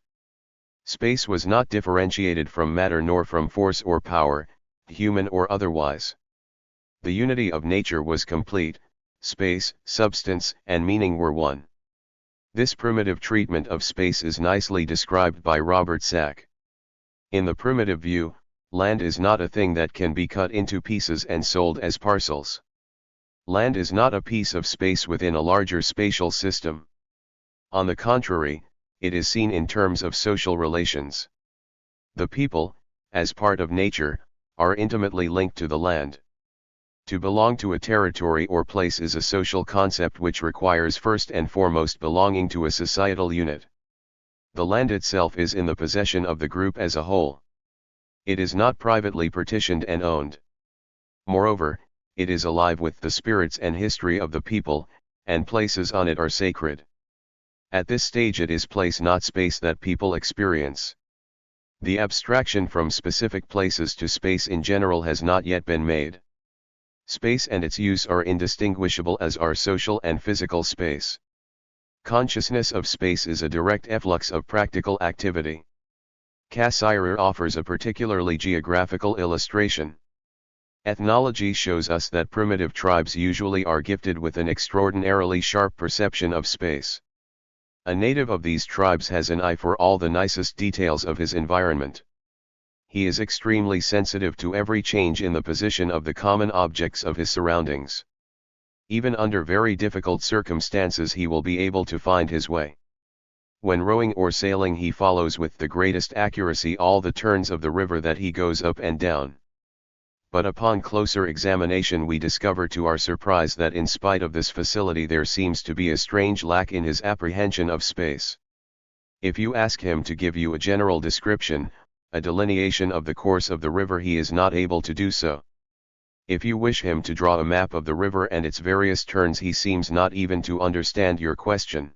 Space was not differentiated from matter nor from force or power, human or otherwise. The unity of nature was complete, space, substance, and meaning were one. This primitive treatment of space is nicely described by Robert Sack. In the primitive view, land is not a thing that can be cut into pieces and sold as parcels. Land is not a piece of space within a larger spatial system. On the contrary, it is seen in terms of social relations. The people, as part of nature, are intimately linked to the land. To belong to a territory or place is a social concept which requires first and foremost belonging to a societal unit. The land itself is in the possession of the group as a whole. It is not privately partitioned and owned. Moreover, it is alive with the spirits and history of the people, and places on it are sacred. At this stage it is place not space that people experience. The abstraction from specific places to space in general has not yet been made. Space and its use are indistinguishable as are social and physical space. Consciousness of space is a direct efflux of practical activity. Cassirer offers a particularly geographical illustration. Ethnology shows us that primitive tribes usually are gifted with an extraordinarily sharp perception of space. A native of these tribes has an eye for all the nicest details of his environment. He is extremely sensitive to every change in the position of the common objects of his surroundings. Even under very difficult circumstances he will be able to find his way. When rowing or sailing he follows with the greatest accuracy all the turns of the river that he goes up and down. But upon closer examination we discover to our surprise that in spite of this facility there seems to be a strange lack in his apprehension of space. If you ask him to give you a general description, a delineation of the course of the river, he is not able to do so. If you wish him to draw a map of the river and its various turns, he seems not even to understand your question.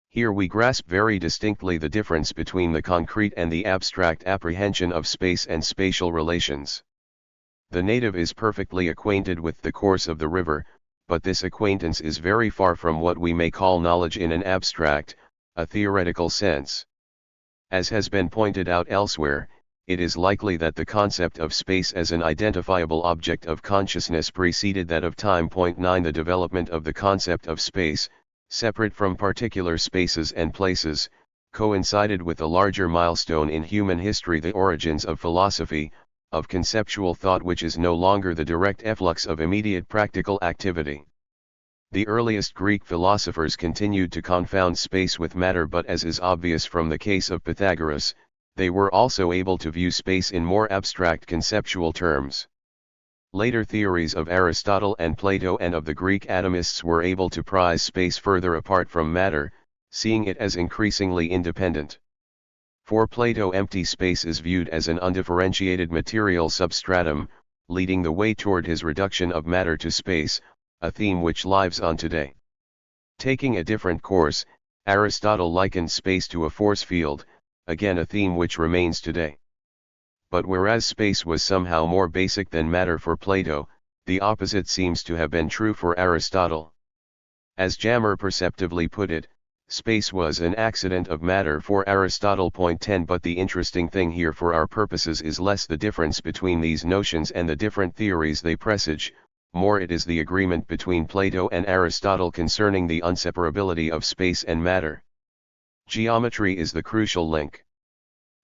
Here we grasp very distinctly the difference between the concrete and the abstract apprehension of space and spatial relations. The native is perfectly acquainted with the course of the river, but this acquaintance is very far from what we may call knowledge in an abstract, a theoretical sense. As has been pointed out elsewhere, it is likely that the concept of space as an identifiable object of consciousness preceded that of time. 9 The development of the concept of space, separate from particular spaces and places, coincided with a larger milestone in human history, the origins of philosophy, of conceptual thought, which is no longer the direct efflux of immediate practical activity. The earliest Greek philosophers continued to confound space with matter, but as is obvious from the case of Pythagoras, they were also able to view space in more abstract conceptual terms. Later theories of Aristotle and Plato and of the Greek atomists were able to prize space further apart from matter, seeing it as increasingly independent. For Plato, empty space is viewed as an undifferentiated material substratum, leading the way toward his reduction of matter to space, a theme which lives on today. Taking a different course, Aristotle likened space to a force field, again a theme which remains today. But whereas space was somehow more basic than matter for Plato, the opposite seems to have been true for Aristotle. As Jammer perceptively put it, space was an accident of matter for Aristotle. 10 But the interesting thing here for our purposes is less the difference between these notions and the different theories they presage, more it is the agreement between Plato and Aristotle concerning the inseparability of space and matter. Geometry is the crucial link.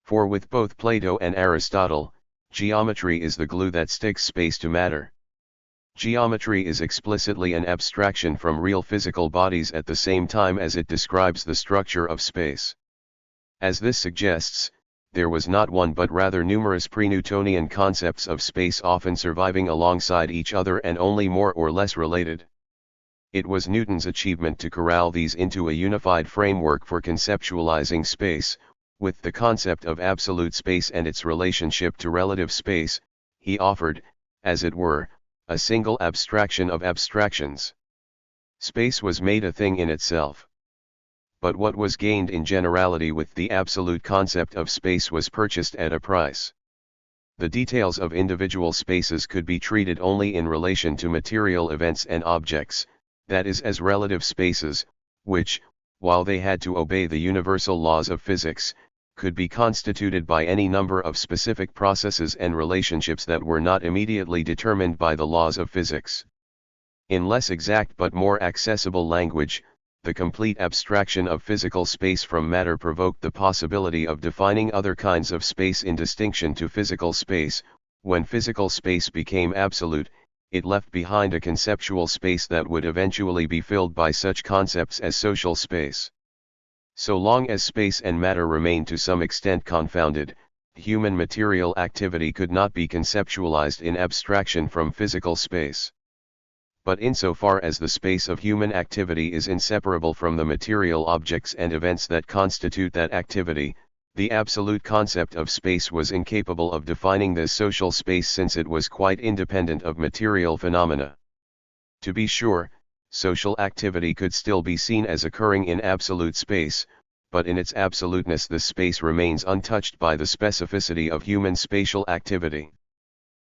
For with both Plato and Aristotle, geometry is the glue that sticks space to matter. Geometry is explicitly an abstraction from real physical bodies at the same time as it describes the structure of space. As this suggests, there was not one but rather numerous pre-Newtonian concepts of space often surviving alongside each other and only more or less related. It was Newton's achievement to corral these into a unified framework for conceptualizing space, With the concept of absolute space and its relationship to relative space, he offered, as it were, a single abstraction of abstractions. Space was made a thing in itself. But what was gained in generality with the absolute concept of space was purchased at a price. The details of individual spaces could be treated only in relation to material events and objects, that is, as relative spaces, which, while they had to obey the universal laws of physics, could be constituted by any number of specific processes and relationships that were not immediately determined by the laws of physics. In less exact but more accessible language, the complete abstraction of physical space from matter provoked the possibility of defining other kinds of space in distinction to physical space. When physical space became absolute, it left behind a conceptual space that would eventually be filled by such concepts as social space. So long as space and matter remained to some extent confounded, human material activity could not be conceptualized in abstraction from physical space. But insofar as the space of human activity is inseparable from the material objects and events that constitute that activity, the absolute concept of space was incapable of defining this social space since it was quite independent of material phenomena. To be sure, social activity could still be seen as occurring in absolute space, but in its absoluteness this space remains untouched by the specificity of human spatial activity.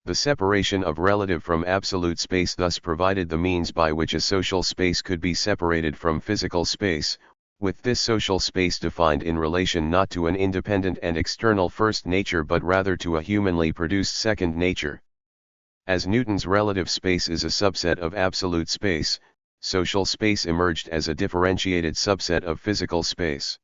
The separation of relative from absolute space thus provided the means by which a social space could be separated from physical space, with this social space defined in relation not to an independent and external first nature but rather to a humanly produced second nature. As Newton's relative space is a subset of absolute space, social space emerged as a differentiated subset of physical space.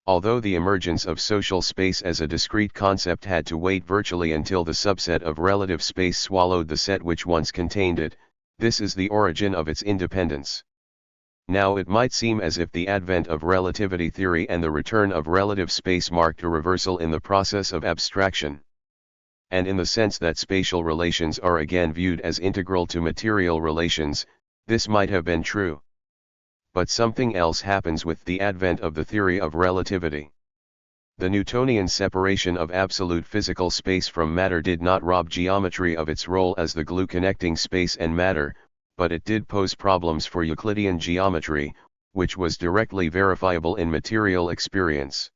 Although the emergence of social space as a discrete concept had to wait virtually until the subset of relative space swallowed the set which once contained it, this is the origin of its independence. Now it might seem as if the advent of relativity theory and the return of relative space marked a reversal in the process of abstraction. And in the sense that spatial relations are again viewed as integral to material relations, this might have been true. But something else happens with the advent of the theory of relativity. The Newtonian separation of absolute physical space from matter did not rob geometry of its role as the glue connecting space and matter, but it did pose problems for Euclidean geometry, which was directly verifiable in material experience.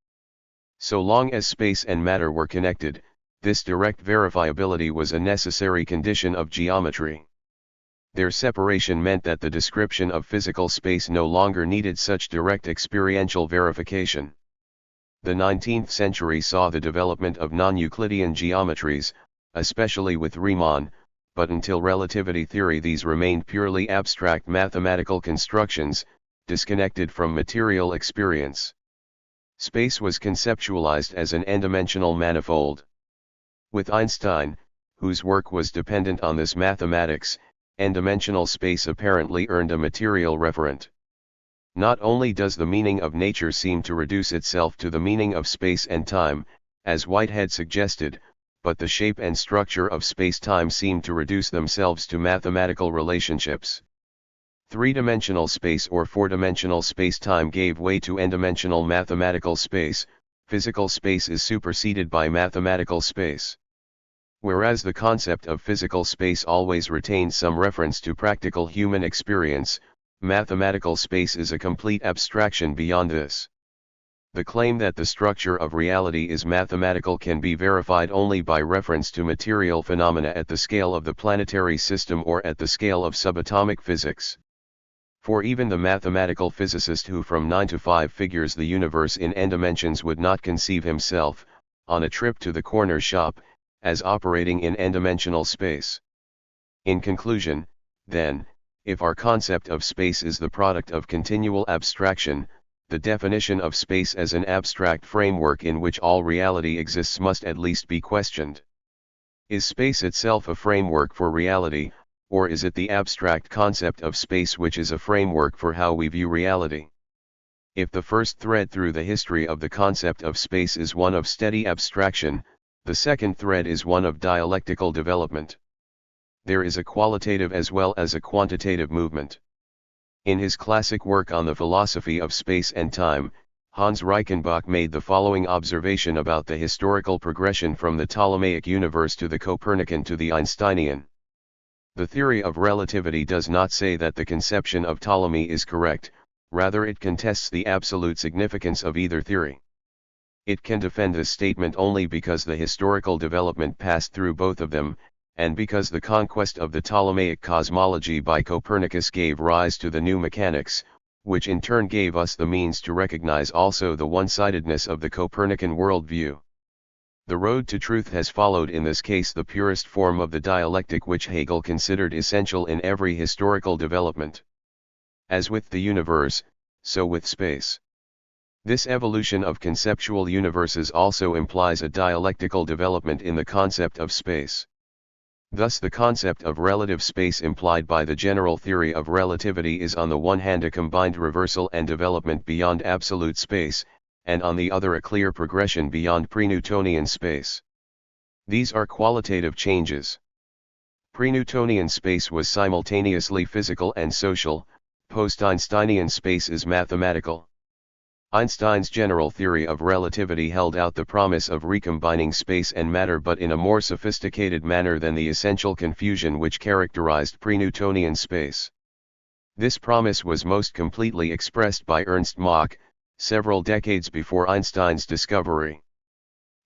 So long as space and matter were connected, this direct verifiability was a necessary condition of geometry. Their separation meant that the description of physical space no longer needed such direct experiential verification. The 19th century saw the development of non-Euclidean geometries, especially with Riemann, but until relativity theory these remained purely abstract mathematical constructions, disconnected from material experience. Space was conceptualized as an n-dimensional manifold. With Einstein, whose work was dependent on this mathematics, n-dimensional space apparently earned a material referent. Not only does the meaning of nature seem to reduce itself to the meaning of space and time, as Whitehead suggested, but the shape and structure of space-time seem to reduce themselves to mathematical relationships. Three-dimensional space or four-dimensional space-time gave way to n-dimensional mathematical space. Physical space is superseded by mathematical space. Whereas the concept of physical space always retains some reference to practical human experience, mathematical space is a complete abstraction beyond this. The claim that the structure of reality is mathematical can be verified only by reference to material phenomena at the scale of the planetary system or at the scale of subatomic physics. For even the mathematical physicist who from 9 to 5 figures the universe in n dimensions would not conceive himself, on a trip to the corner shop, as operating in n-dimensional space. In conclusion, then, if our concept of space is the product of continual abstraction, the definition of space as an abstract framework in which all reality exists must at least be questioned. Is space itself a framework for reality, or is it the abstract concept of space which is a framework for how we view reality? If the first thread through the history of the concept of space is one of steady abstraction, the second thread is one of dialectical development. There is a qualitative as well as a quantitative movement. In his classic work on the philosophy of space and time, Hans Reichenbach made the following observation about the historical progression from the Ptolemaic universe to the Copernican to the Einsteinian. The theory of relativity does not say that the conception of Ptolemy is correct, rather it contests the absolute significance of either theory. It can defend this statement only because the historical development passed through both of them, and because the conquest of the Ptolemaic cosmology by Copernicus gave rise to the new mechanics, which in turn gave us the means to recognize also the one-sidedness of the Copernican worldview. The road to truth has followed in this case the purest form of the dialectic which Hegel considered essential in every historical development. As with the universe, so with space. This evolution of conceptual universes also implies a dialectical development in the concept of space. Thus the concept of relative space implied by the general theory of relativity is on the one hand a combined reversal and development beyond absolute space, and on the other a clear progression beyond pre-Newtonian space. These are qualitative changes. Pre-Newtonian space was simultaneously physical and social, post-Einsteinian space is mathematical. Einstein's general theory of relativity held out the promise of recombining space and matter but in a more sophisticated manner than the essential confusion which characterized pre-Newtonian space. This promise was most completely expressed by Ernst Mach, several decades before Einstein's discovery.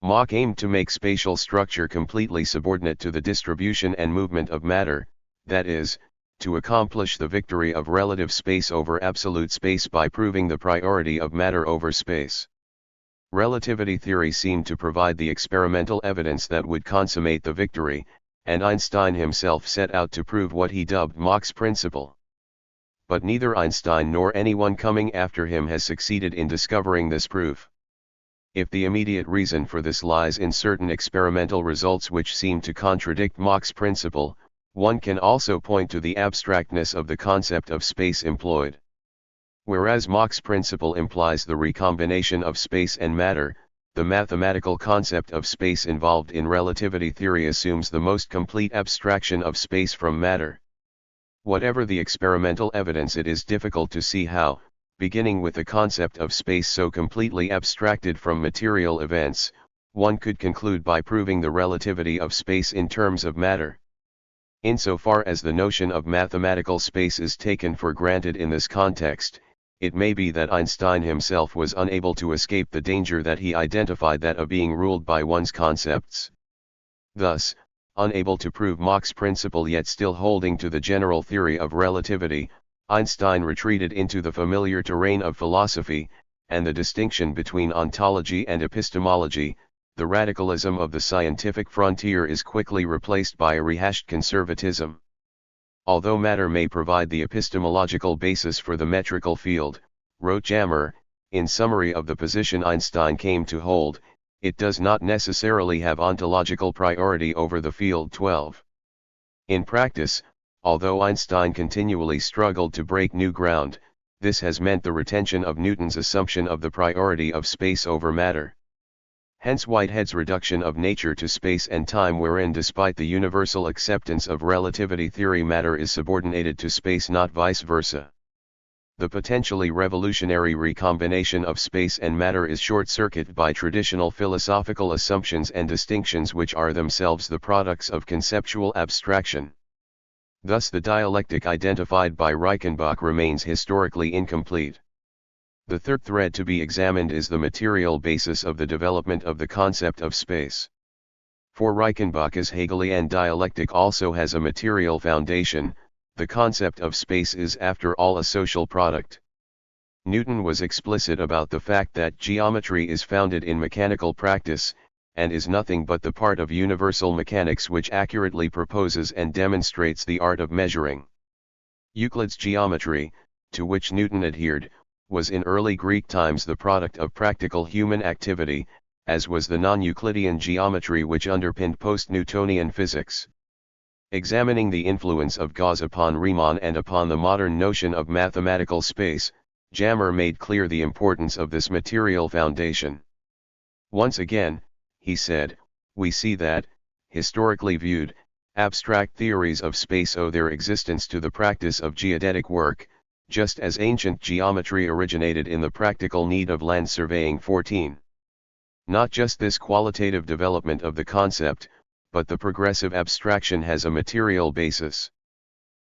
Mach aimed to make spatial structure completely subordinate to the distribution and movement of matter, that is, to accomplish the victory of relative space over absolute space by proving the priority of matter over space. Relativity theory seemed to provide the experimental evidence that would consummate the victory, and Einstein himself set out to prove what he dubbed Mach's principle. But neither Einstein nor anyone coming after him has succeeded in discovering this proof. If the immediate reason for this lies in certain experimental results which seem to contradict Mach's principle, one can also point to the abstractness of the concept of space employed. Whereas Mach's principle implies the recombination of space and matter, the mathematical concept of space involved in relativity theory assumes the most complete abstraction of space from matter. Whatever the experimental evidence, it is difficult to see how, beginning with the concept of space so completely abstracted from material events, one could conclude by proving the relativity of space in terms of matter. Insofar as the notion of mathematical space is taken for granted in this context, it may be that Einstein himself was unable to escape the danger that he identified, that of being ruled by one's concepts. Thus, unable to prove Mach's principle yet still holding to the general theory of relativity, Einstein retreated into the familiar terrain of philosophy, and the distinction between ontology and epistemology, the radicalism of the scientific frontier, is quickly replaced by a rehashed conservatism. Although matter may provide the epistemological basis for the metrical field, wrote Jammer, in summary of the position Einstein came to hold, it does not necessarily have ontological priority over the field 12. In practice, although Einstein continually struggled to break new ground, this has meant the retention of Newton's assumption of the priority of space over matter. Hence Whitehead's reduction of nature to space and time, wherein despite the universal acceptance of relativity theory matter is subordinated to space, not vice versa. The potentially revolutionary recombination of space and matter is short-circuited by traditional philosophical assumptions and distinctions which are themselves the products of conceptual abstraction. Thus the dialectic identified by Reichenbach remains historically incomplete. The third thread to be examined is the material basis of the development of the concept of space. For Reichenbach, as Hegelian dialectic also has a material foundation, the concept of space is after all a social product. Newton was explicit about the fact that geometry is founded in mechanical practice, and is nothing but the part of universal mechanics which accurately proposes and demonstrates the art of measuring. Euclid's geometry, to which Newton adhered, was in early Greek times the product of practical human activity, as was the non-Euclidean geometry which underpinned post-Newtonian physics. Examining the influence of Gauss upon Riemann and upon the modern notion of mathematical space, Jammer made clear the importance of this material foundation. Once again, he said, we see that, historically viewed, abstract theories of space owe their existence to the practice of geodetic work, just as ancient geometry originated in the practical need of land surveying. 14. Not just this qualitative development of the concept, but the progressive abstraction has a material basis.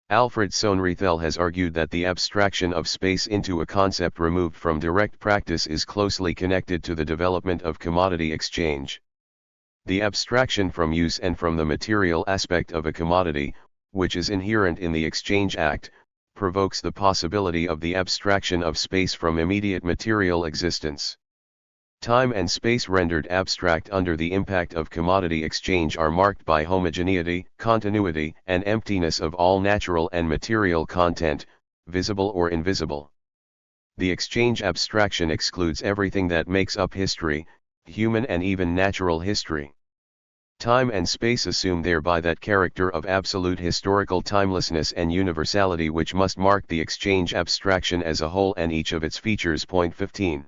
Alfred Sohnrethel has argued that the abstraction of space into a concept removed from direct practice is closely connected to the development of commodity exchange. The abstraction from use and from the material aspect of a commodity, which is inherent in the exchange act, provokes the possibility of the abstraction of space from immediate material existence. Time and space rendered abstract under the impact of commodity exchange are marked by homogeneity, continuity, and emptiness of all natural and material content, visible or invisible. The exchange abstraction excludes everything that makes up history, human and even natural history. Time and space assume thereby that character of absolute historical timelessness and universality which must mark the exchange abstraction as a whole and each of its features. 15.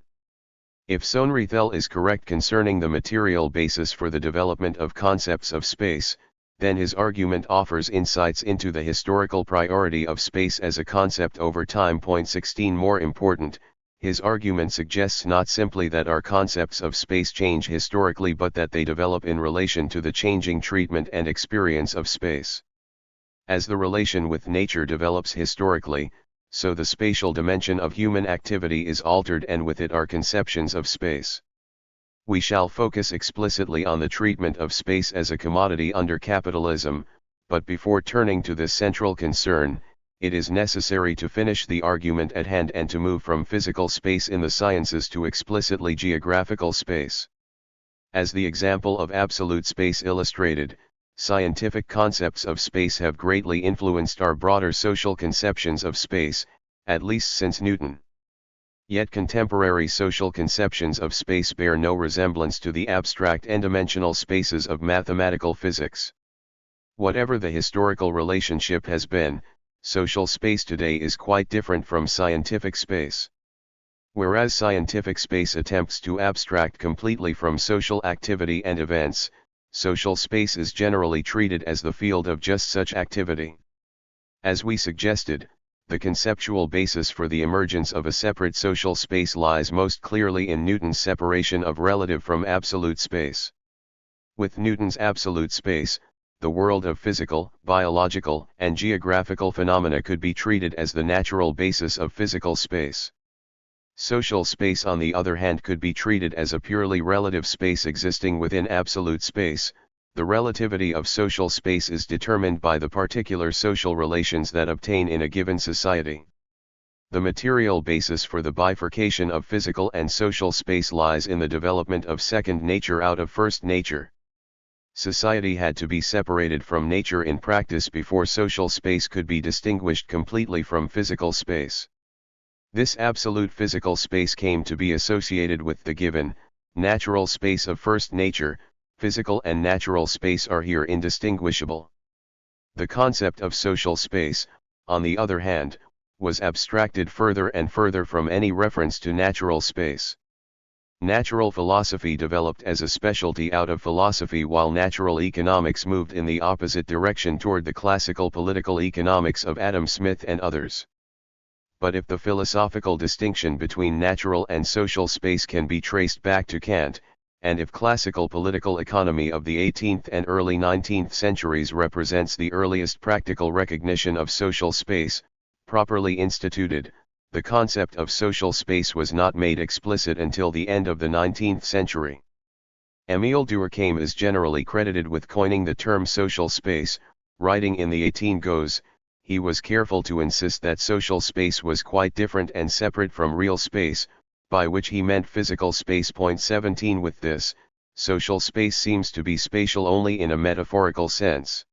If Sohnrethel is correct concerning the material basis for the development of concepts of space, then his argument offers insights into the historical priority of space as a concept over time. 16. More important, his argument suggests not simply that our concepts of space change historically but that they develop in relation to the changing treatment and experience of space. As the relation with nature develops historically, so the spatial dimension of human activity is altered and with it our conceptions of space. We shall focus explicitly on the treatment of space as a commodity under capitalism, but before turning to this central concern, it is necessary to finish the argument at hand and to move from physical space in the sciences to explicitly geographical space. As the example of absolute space illustrated, scientific concepts of space have greatly influenced our broader social conceptions of space, at least since Newton. Yet contemporary social conceptions of space bear no resemblance to the abstract n-dimensional spaces of mathematical physics. Whatever the historical relationship has been, social space today is quite different from scientific space. Whereas scientific space attempts to abstract completely from social activity and events, social space is generally treated as the field of just such activity. As we suggested, the conceptual basis for the emergence of a separate social space lies most clearly in Newton's separation of relative from absolute space. With Newton's absolute space, the world of physical, biological, and geographical phenomena could be treated as the natural basis of physical space. Social space, on the other hand, could be treated as a purely relative space existing within absolute space. The relativity of social space is determined by the particular social relations that obtain in a given society. The material basis for the bifurcation of physical and social space lies in the development of second nature out of first nature. Society had to be separated from nature in practice before social space could be distinguished completely from physical space. This absolute physical space came to be associated with the given, natural space of first nature. Physical and natural space are here indistinguishable. The concept of social space, on the other hand, was abstracted further and further from any reference to natural space. Natural philosophy developed as a specialty out of philosophy while natural economics moved in the opposite direction toward the classical political economics of Adam Smith and others. But if the philosophical distinction between natural and social space can be traced back to Kant, and if classical political economy of the 18th and early 19th centuries represents the earliest practical recognition of social space, properly instituted, the concept of social space was not made explicit until the end of the 19th century. Émile Durkheim is generally credited with coining the term social space. Writing in the 18 he was careful to insist that social space was quite different and separate from real space, by which he meant physical space. 17 With this, social space seems to be spatial only in a metaphorical sense.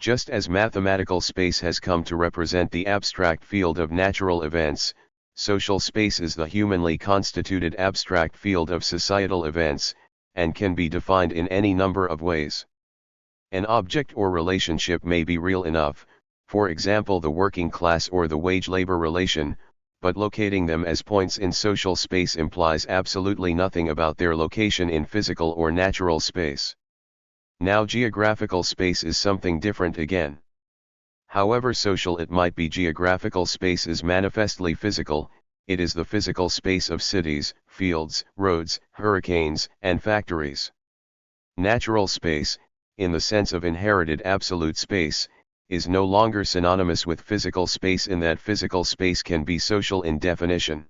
Just as mathematical space has come to represent the abstract field of natural events, social space is the humanly constituted abstract field of societal events, and can be defined in any number of ways. An object or relationship may be real enough, for example the working class or the wage-labor relation, but locating them as points in social space implies absolutely nothing about their location in physical or natural space. Now geographical space is something different again. However social it might be, geographical space is manifestly physical. It is the physical space of cities, fields, roads, hurricanes, and factories. Natural space, in the sense of inherited absolute space, is no longer synonymous with physical space in that physical space can be social in definition.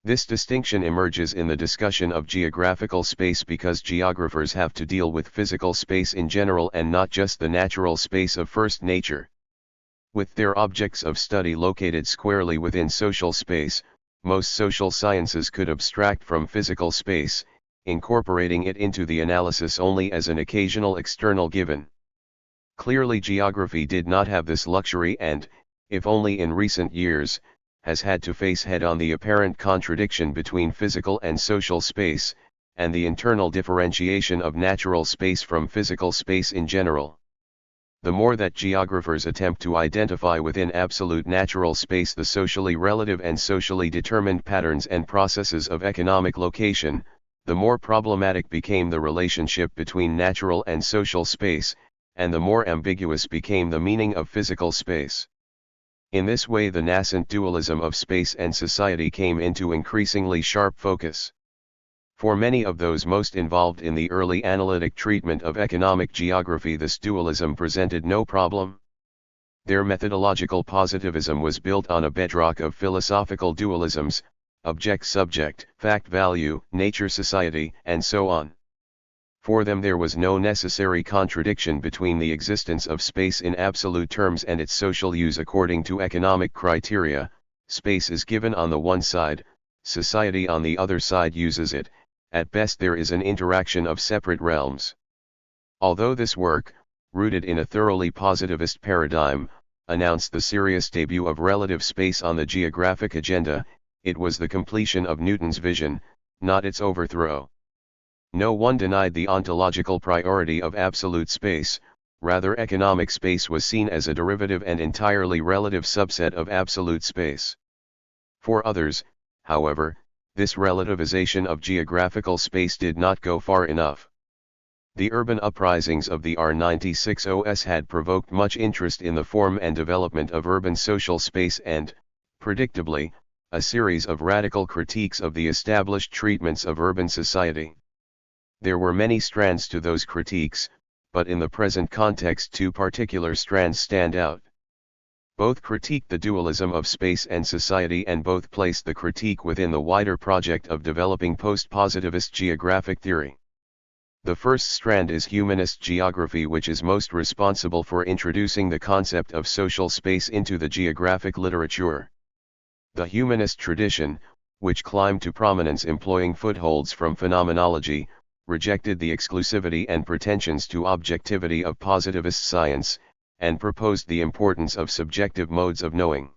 This distinction emerges in the discussion of geographical space because geographers have to deal with physical space in general and not just the natural space of first nature. With their objects of study located squarely within social space, most social sciences could abstract from physical space, incorporating it into the analysis only as an occasional external given. Clearly, geography did not have this luxury and, if only in recent years, has had to face head-on the apparent contradiction between physical and social space, and the internal differentiation of natural space from physical space in general. The more that geographers attempt to identify within absolute natural space the socially relative and socially determined patterns and processes of economic location, the more problematic became the relationship between natural and social space, and the more ambiguous became the meaning of physical space. In this way, the nascent dualism of space and society came into increasingly sharp focus. For many of those most involved in the early analytic treatment of economic geography, this dualism presented no problem. Their methodological positivism was built on a bedrock of philosophical dualisms: object-subject, fact-value, nature-society, and so on. For them there was no necessary contradiction between the existence of space in absolute terms and its social use according to economic criteria. Space is given on the one side, society on the other side uses it. At best there is an interaction of separate realms. Although this work, rooted in a thoroughly positivist paradigm, announced the serious debut of relative space on the geographic agenda, it was the completion of Newton's vision, not its overthrow. No one denied the ontological priority of absolute space, rather economic space was seen as a derivative and entirely relative subset of absolute space. For others, however, this relativization of geographical space did not go far enough. The urban uprisings of the R96 had provoked much interest in the form and development of urban social space and, predictably, a series of radical critiques of the established treatments of urban society. There were many strands to those critiques, but in the present context two particular strands stand out. Both critiqued the dualism of space and society, and both placed the critique within the wider project of developing post-positivist geographic theory. The first strand is humanist geography, which is most responsible for introducing the concept of social space into the geographic literature. The humanist tradition, which climbed to prominence employing footholds from phenomenology, rejected the exclusivity and pretensions to objectivity of positivist science, and proposed the importance of subjective modes of knowing.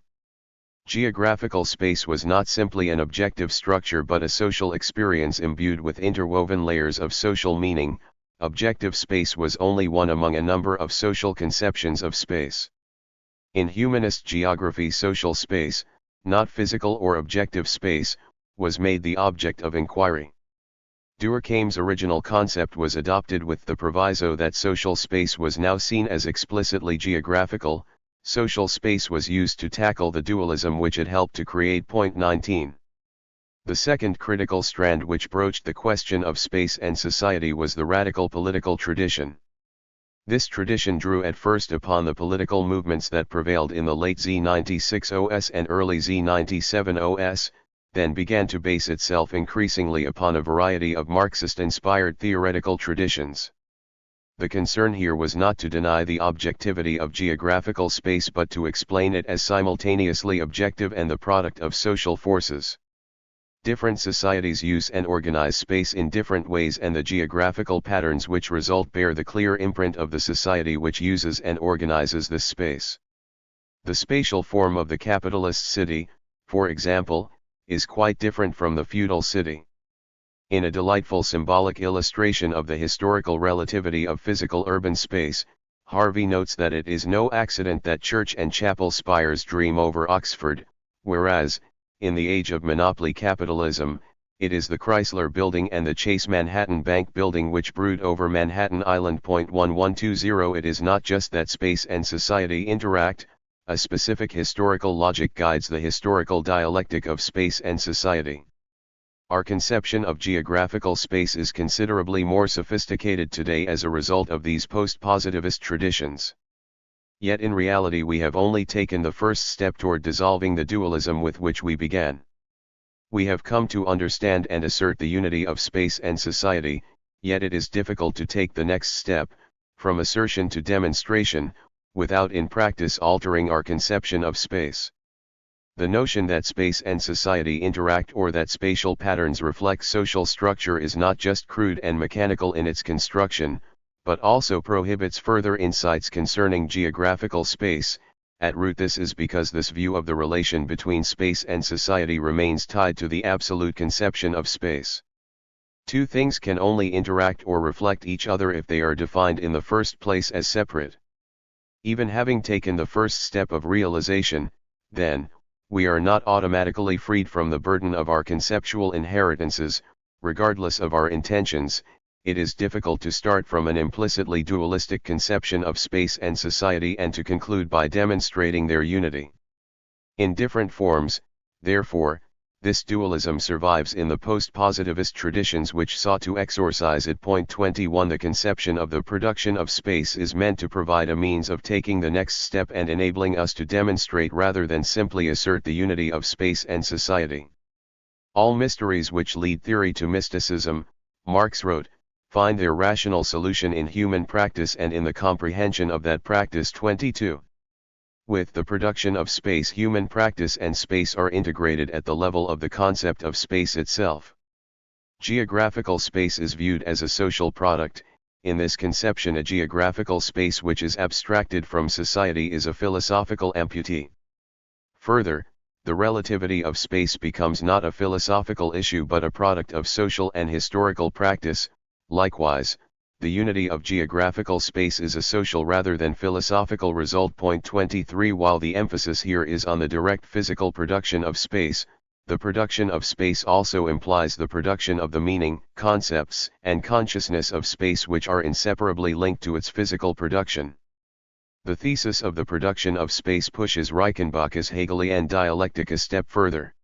Geographical space was not simply an objective structure but a social experience imbued with interwoven layers of social meaning. Objective space was only one among a number of social conceptions of space. In humanist geography, social space, not physical or objective space, was made the object of inquiry. Durkheim's original concept was adopted with the proviso that social space was now seen as explicitly geographical. Social space was used to tackle the dualism which it helped to create. Point 19. The second critical strand which broached the question of space and society was the radical political tradition. This tradition drew at first upon the political movements that prevailed in the late Z96 and early Z97, then began to base itself increasingly upon a variety of Marxist-inspired theoretical traditions. The concern here was not to deny the objectivity of geographical space but to explain it as simultaneously objective and the product of social forces. Different societies use and organize space in different ways, and the geographical patterns which result bear the clear imprint of the society which uses and organizes this space. The spatial form of the capitalist city, for example, is quite different from the feudal city. In a delightful symbolic illustration of the historical relativity of physical urban space, Harvey notes that it is no accident that church and chapel spires dream over Oxford, whereas, in the age of monopoly capitalism, it is the Chrysler Building and the Chase Manhattan Bank Building which brood over Manhattan Island. 1120 It is not just that space and society interact, a specific historical logic guides the historical dialectic of space and society. Our conception of geographical space is considerably more sophisticated today as a result of these post-positivist traditions. Yet in reality we have only taken the first step toward dissolving the dualism with which we began. We have come to understand and assert the unity of space and society, yet it is difficult to take the next step, from assertion to demonstration, without in practice altering our conception of space. The notion that space and society interact or that spatial patterns reflect social structure is not just crude and mechanical in its construction, but also prohibits further insights concerning geographical space. At root this is because this view of the relation between space and society remains tied to the absolute conception of space. Two things can only interact or reflect each other if they are defined in the first place as separate. Even having taken the first step of realization, then, we are not automatically freed from the burden of our conceptual inheritances. Regardless of our intentions, it is difficult to start from an implicitly dualistic conception of space and society and to conclude by demonstrating their unity. In different forms, therefore, this dualism survives in the post-positivist traditions which sought to exorcise it. 21 The conception of the production of space is meant to provide a means of taking the next step and enabling us to demonstrate rather than simply assert the unity of space and society. All mysteries which lead theory to mysticism, Marx wrote, find their rational solution in human practice and in the comprehension of that practice. 22. With the production of space, human practice and space are integrated at the level of the concept of space itself. Geographical space is viewed as a social product. In this conception, a geographical space which is abstracted from society is a philosophical amputee. Further, the relativity of space becomes not a philosophical issue but a product of social and historical practice. Likewise, the unity of geographical space is a social rather than philosophical result. 23 While the emphasis here is on the direct physical production of space, the production of space also implies the production of the meaning, concepts, and consciousness of space which are inseparably linked to its physical production. The thesis of the production of space pushes Reichenbach's Hegelian dialectic a step further.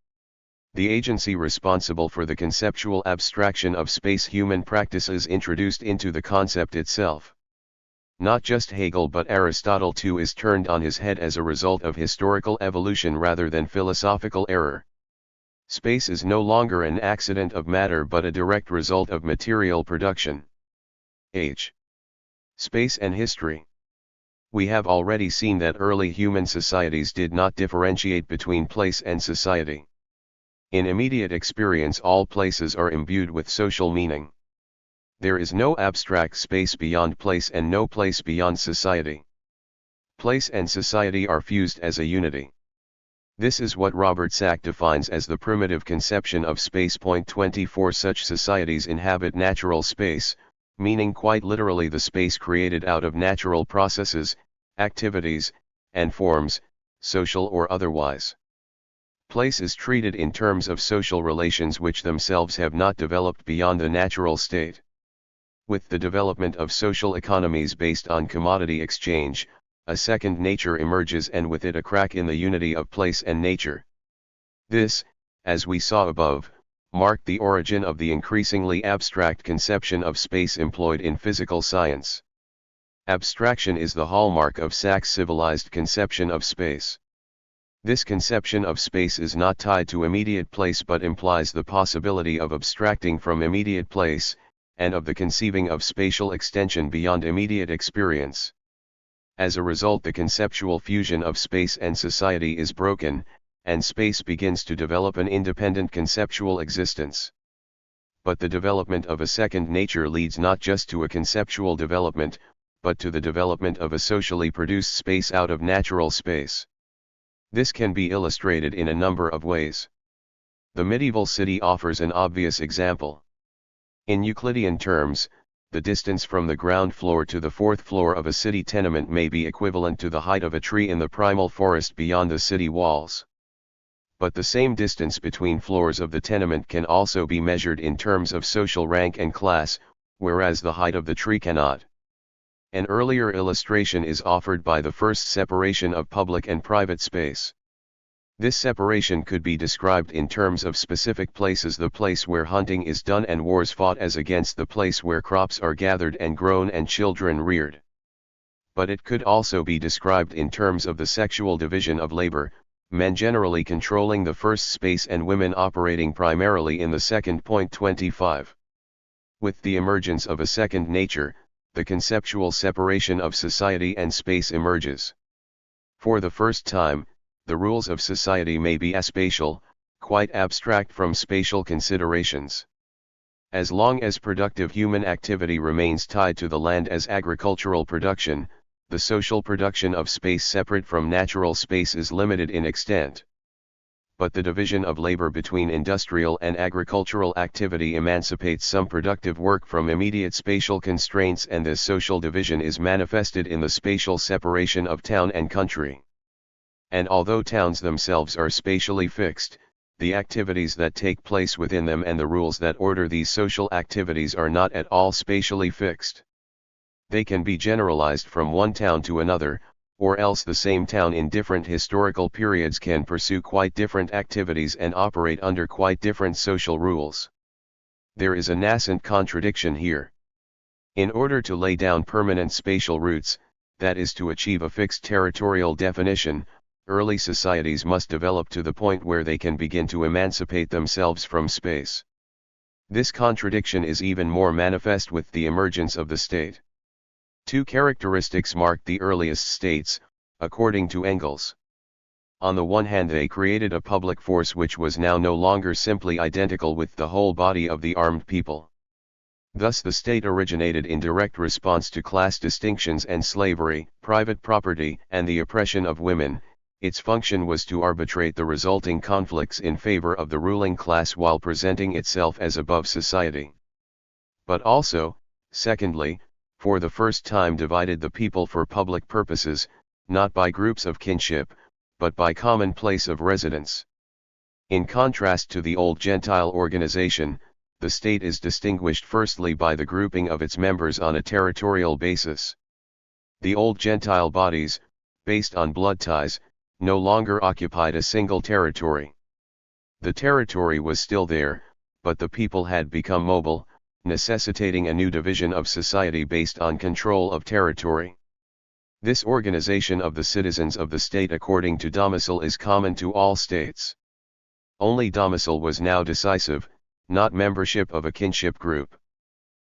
The agency responsible for the conceptual abstraction of space human practice is introduced into the concept itself. Not just Hegel but Aristotle too is turned on his head as a result of historical evolution rather than philosophical error. Space is no longer an accident of matter but a direct result of material production. H. Space and history. We have already seen that early human societies did not differentiate between place and society. In immediate experience, all places are imbued with social meaning. There is no abstract space beyond place and no place beyond society. Place and society are fused as a unity. This is what Robert Sack defines as the primitive conception of space. 24 Such societies inhabit natural space, meaning quite literally the space created out of natural processes, activities, and forms, social or otherwise. Place is treated in terms of social relations which themselves have not developed beyond the natural state. With the development of social economies based on commodity exchange, a second nature emerges and with it a crack in the unity of place and nature. This, as we saw above, marked the origin of the increasingly abstract conception of space employed in physical science. Abstraction is the hallmark of Sack's civilized conception of space. This conception of space is not tied to immediate place but implies the possibility of abstracting from immediate place, and of the conceiving of spatial extension beyond immediate experience. As a result, the conceptual fusion of space and society is broken, and space begins to develop an independent conceptual existence. But the development of a second nature leads not just to a conceptual development, but to the development of a socially produced space out of natural space. This can be illustrated in a number of ways. The medieval city offers an obvious example. In Euclidean terms, the distance from the ground floor to the fourth floor of a city tenement may be equivalent to the height of a tree in the primal forest beyond the city walls. But the same distance between floors of the tenement can also be measured in terms of social rank and class, whereas the height of the tree cannot. An earlier illustration is offered by the first separation of public and private space. This separation could be described in terms of specific places: the place where hunting is done and wars fought, as against the place where crops are gathered and grown and children reared. But it could also be described in terms of the sexual division of labor, men generally controlling the first space and women operating primarily in the second. 25. With the emergence of a second nature, the conceptual separation of society and space emerges. For the first time, the rules of society may be aspatial, quite abstract from spatial considerations. As long as productive human activity remains tied to the land as agricultural production, the social production of space separate from natural space is limited in extent. But the division of labor between industrial and agricultural activity emancipates some productive work from immediate spatial constraints, and this social division is manifested in the spatial separation of town and country. And although towns themselves are spatially fixed, the activities that take place within them and the rules that order these social activities are not at all spatially fixed. They can be generalized from one town to another, or else the same town in different historical periods can pursue quite different activities and operate under quite different social rules. There is a nascent contradiction here. In order to lay down permanent spatial roots, that is to achieve a fixed territorial definition, early societies must develop to the point where they can begin to emancipate themselves from space. This contradiction is even more manifest with the emergence of the state. Two characteristics marked the earliest states, according to Engels. On the one hand, they created a public force which was now no longer simply identical with the whole body of the armed people. Thus the state originated in direct response to class distinctions and slavery, private property, and the oppression of women. Its function was to arbitrate the resulting conflicts in favor of the ruling class while presenting itself as above society. But also, secondly, for the first time divided the people for public purposes, not by groups of kinship, but by common place of residence. In contrast to the old Gentile organization, the state is distinguished firstly by the grouping of its members on a territorial basis. The old Gentile bodies, based on blood ties, no longer occupied a single territory. The territory was still there, but the people had become mobile, necessitating a new division of society based on control of territory. This organization of the citizens of the state according to domicile is common to all states. Only domicile was now decisive, not membership of a kinship group.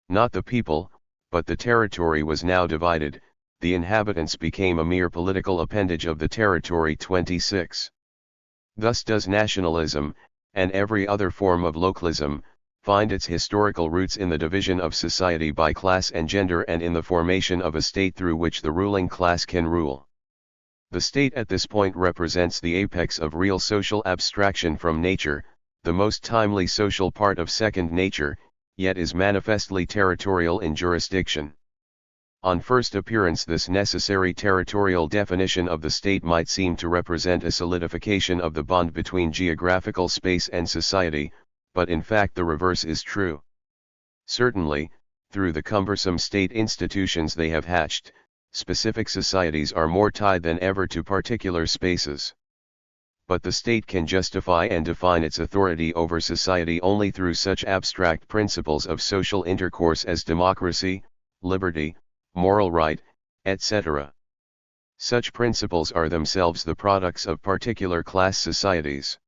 Not the people, but the territory was now divided. The inhabitants became a mere political appendage of the territory. 26. Thus does nationalism, and every other form of localism, find its historical roots in the division of society by class and gender and in the formation of a state through which the ruling class can rule. The state at this point represents the apex of real social abstraction from nature, the most timely social part of second nature, yet is manifestly territorial in jurisdiction. On first appearance, this necessary territorial definition of the state might seem to represent a solidification of the bond between geographical space and society, but in fact the reverse is true. Certainly, through the cumbersome state institutions they have hatched, specific societies are more tied than ever to particular spaces. But the state can justify and define its authority over society only through such abstract principles of social intercourse as democracy, liberty, moral right, etc. Such principles are themselves the products of particular class societies.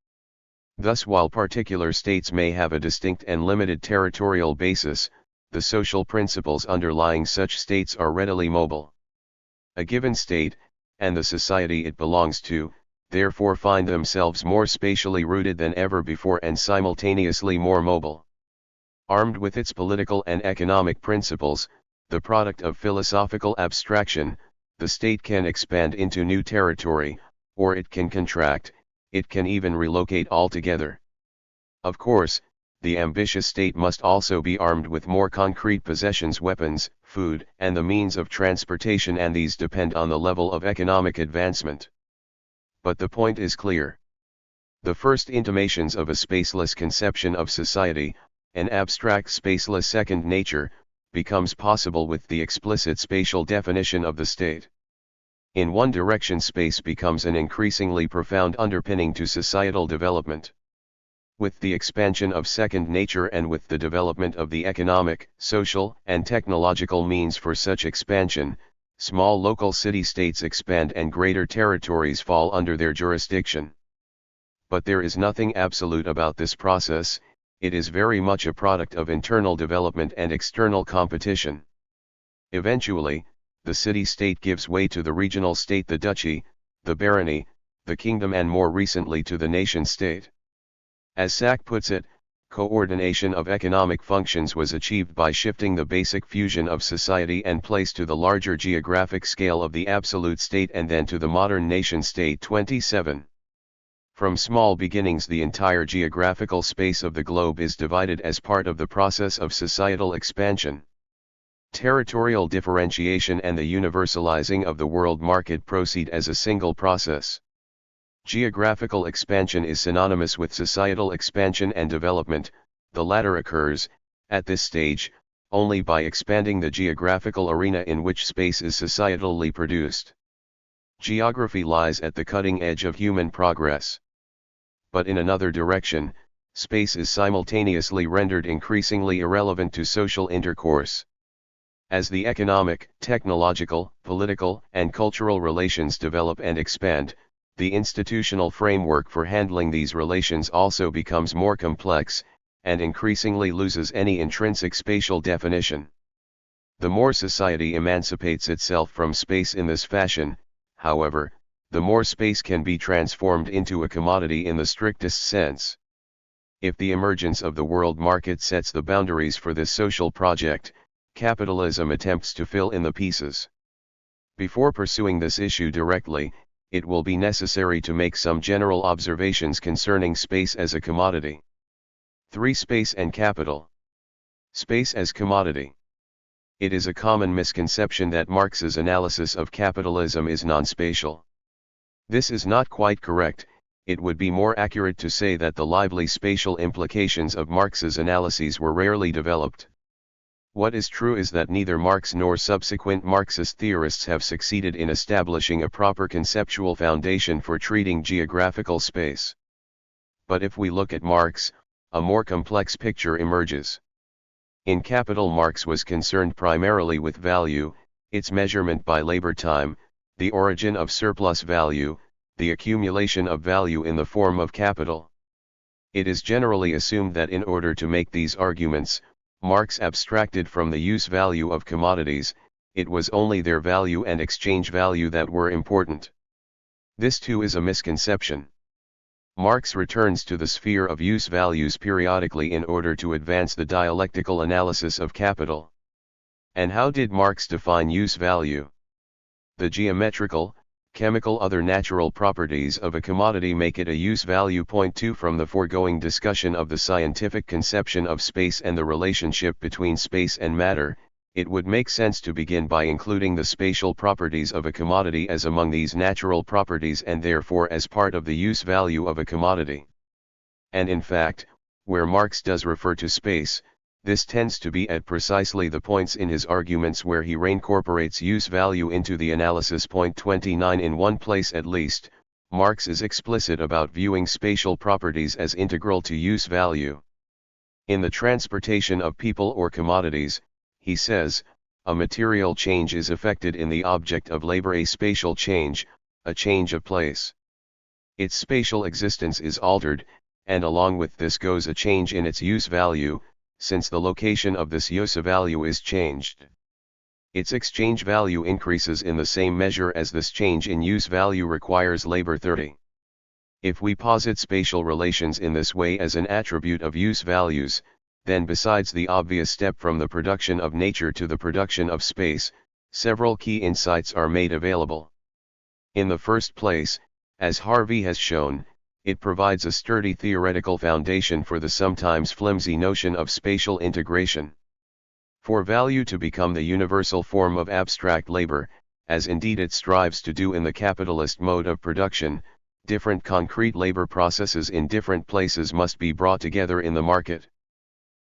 Thus, while particular states may have a distinct and limited territorial basis, the social principles underlying such states are readily mobile. A given state, and the society it belongs to, therefore find themselves more spatially rooted than ever before and simultaneously more mobile. Armed with its political and economic principles, the product of philosophical abstraction, the state can expand into new territory, or it can contract, it can even relocate altogether. Of course, the ambitious state must also be armed with more concrete possessions, weapons, food, and the means of transportation, and these depend on the level of economic advancement. But the point is clear. The first intimations of a spaceless conception of society, an abstract spaceless second nature, becomes possible with the explicit spatial definition of the state. In one direction, space becomes an increasingly profound underpinning to societal development. With the expansion of second nature and with the development of the economic, social, and technological means for such expansion, small local city-states expand and greater territories fall under their jurisdiction. But there is nothing absolute about this process. It is very much a product of internal development and external competition. Eventually, the city-state gives way to the regional state, the duchy, the barony, the kingdom, and more recently to the nation-state. As Sack puts it, coordination of economic functions was achieved by shifting the basic fusion of society and place to the larger geographic scale of the absolute state and then to the modern nation-state. 27. From small beginnings, the entire geographical space of the globe is divided as part of the process of societal expansion. Territorial differentiation and the universalizing of the world market proceed as a single process. Geographical expansion is synonymous with societal expansion and development. The latter occurs, at this stage, only by expanding the geographical arena in which space is societally produced. Geography lies at the cutting edge of human progress. But in another direction, space is simultaneously rendered increasingly irrelevant to social intercourse. As the economic, technological, political, and cultural relations develop and expand, the institutional framework for handling these relations also becomes more complex, and increasingly loses any intrinsic spatial definition. The more society emancipates itself from space in this fashion, however, the more space can be transformed into a commodity in the strictest sense. If the emergence of the world market sets the boundaries for this social project, capitalism attempts to fill in the pieces. Before pursuing this issue directly, it will be necessary to make some general observations concerning space as a commodity. 3. Space and capital. Space as commodity. It is a common misconception that Marx's analysis of capitalism is non-spatial. This is not quite correct. It would be more accurate to say that the lively spatial implications of Marx's analyses were rarely developed. What is true is that neither Marx nor subsequent Marxist theorists have succeeded in establishing a proper conceptual foundation for treating geographical space. But if we look at Marx, a more complex picture emerges. In Capital, Marx was concerned primarily with value, its measurement by labor time, the origin of surplus value, the accumulation of value in the form of capital. It is generally assumed that in order to make these arguments, Marx abstracted from the use value of commodities. It was only their value and exchange value that were important. This too is a misconception. Marx returns to the sphere of use values periodically in order to advance the dialectical analysis of capital. And how did Marx define use value? The geometrical, chemical, other natural properties of a commodity make it a use value. 2. From the foregoing discussion of the scientific conception of space and the relationship between space and matter, it would make sense to begin by including the spatial properties of a commodity as among these natural properties and therefore as part of the use value of a commodity. And in fact, where Marx does refer to space, this tends to be at precisely the points in his arguments where he reincorporates use value into the analysis. 29. In one place at least, Marx is explicit about viewing spatial properties as integral to use value. In the transportation of people or commodities, he says, a material change is effected in the object of labor, a spatial change, a change of place. Its spatial existence is altered, and along with this goes a change in its use value, since the location of this use value is changed. Its exchange value increases in the same measure as this change in use value requires labor. 30. If we posit spatial relations in this way as an attribute of use values, then besides the obvious step from the production of nature to the production of space, several key insights are made available. In the first place, as Harvey has shown, it provides a sturdy theoretical foundation for the sometimes flimsy notion of spatial integration. For value to become the universal form of abstract labor, as indeed it strives to do in the capitalist mode of production, different concrete labor processes in different places must be brought together in the market.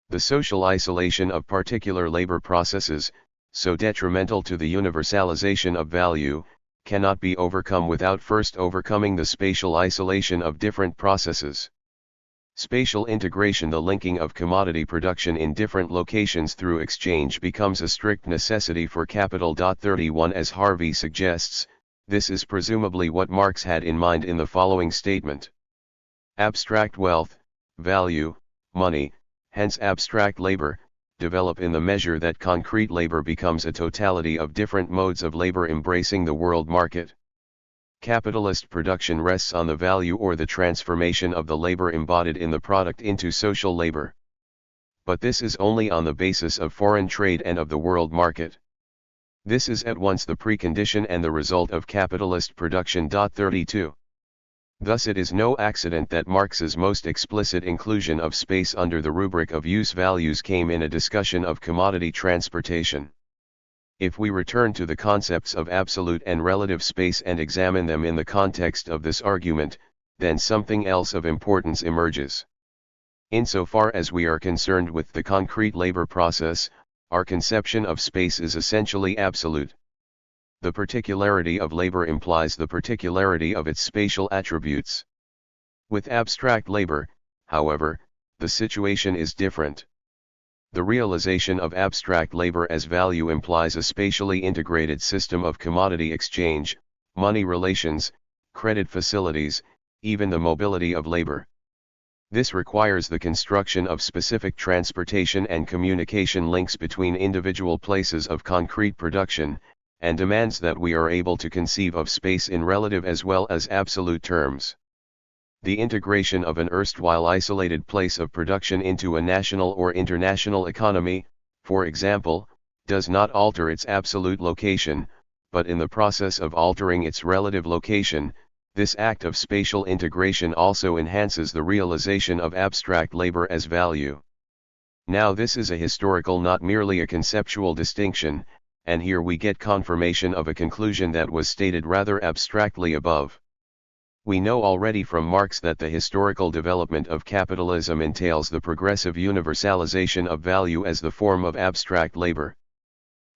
The social isolation of particular labor processes, so detrimental to the universalization of value, cannot be overcome without first overcoming the spatial isolation of different processes. Spatial integration, the linking of commodity production in different locations through exchange, becomes a strict necessity for capital. 31 As Harvey suggests, this is presumably what Marx had in mind in the following statement. Abstract wealth, value, money, hence abstract labor, develop in the measure that concrete labor becomes a totality of different modes of labor embracing the world market. Capitalist production rests on the value or the transformation of the labor embodied in the product into social labor. But this is only on the basis of foreign trade and of the world market. This is at once the precondition and the result of capitalist production. 32. Thus it is no accident that Marx's most explicit inclusion of space under the rubric of use values came in a discussion of commodity transportation. If we return to the concepts of absolute and relative space and examine them in the context of this argument, then something else of importance emerges. Insofar as we are concerned with the concrete labor process, our conception of space is essentially absolute. The particularity of labor implies the particularity of its spatial attributes. With abstract labor, however, the situation is different. The realization of abstract labor as value implies a spatially integrated system of commodity exchange, money relations, credit facilities, even the mobility of labor. This requires the construction of specific transportation and communication links between individual places of concrete production, and demands that we are able to conceive of space in relative as well as absolute terms. The integration of an erstwhile isolated place of production into a national or international economy, for example, does not alter its absolute location, but in the process of altering its relative location, this act of spatial integration also enhances the realization of abstract labor as value. Now this is a historical, not merely a conceptual distinction, and here we get confirmation of a conclusion that was stated rather abstractly above. We know already from Marx that the historical development of capitalism entails the progressive universalization of value as the form of abstract labor.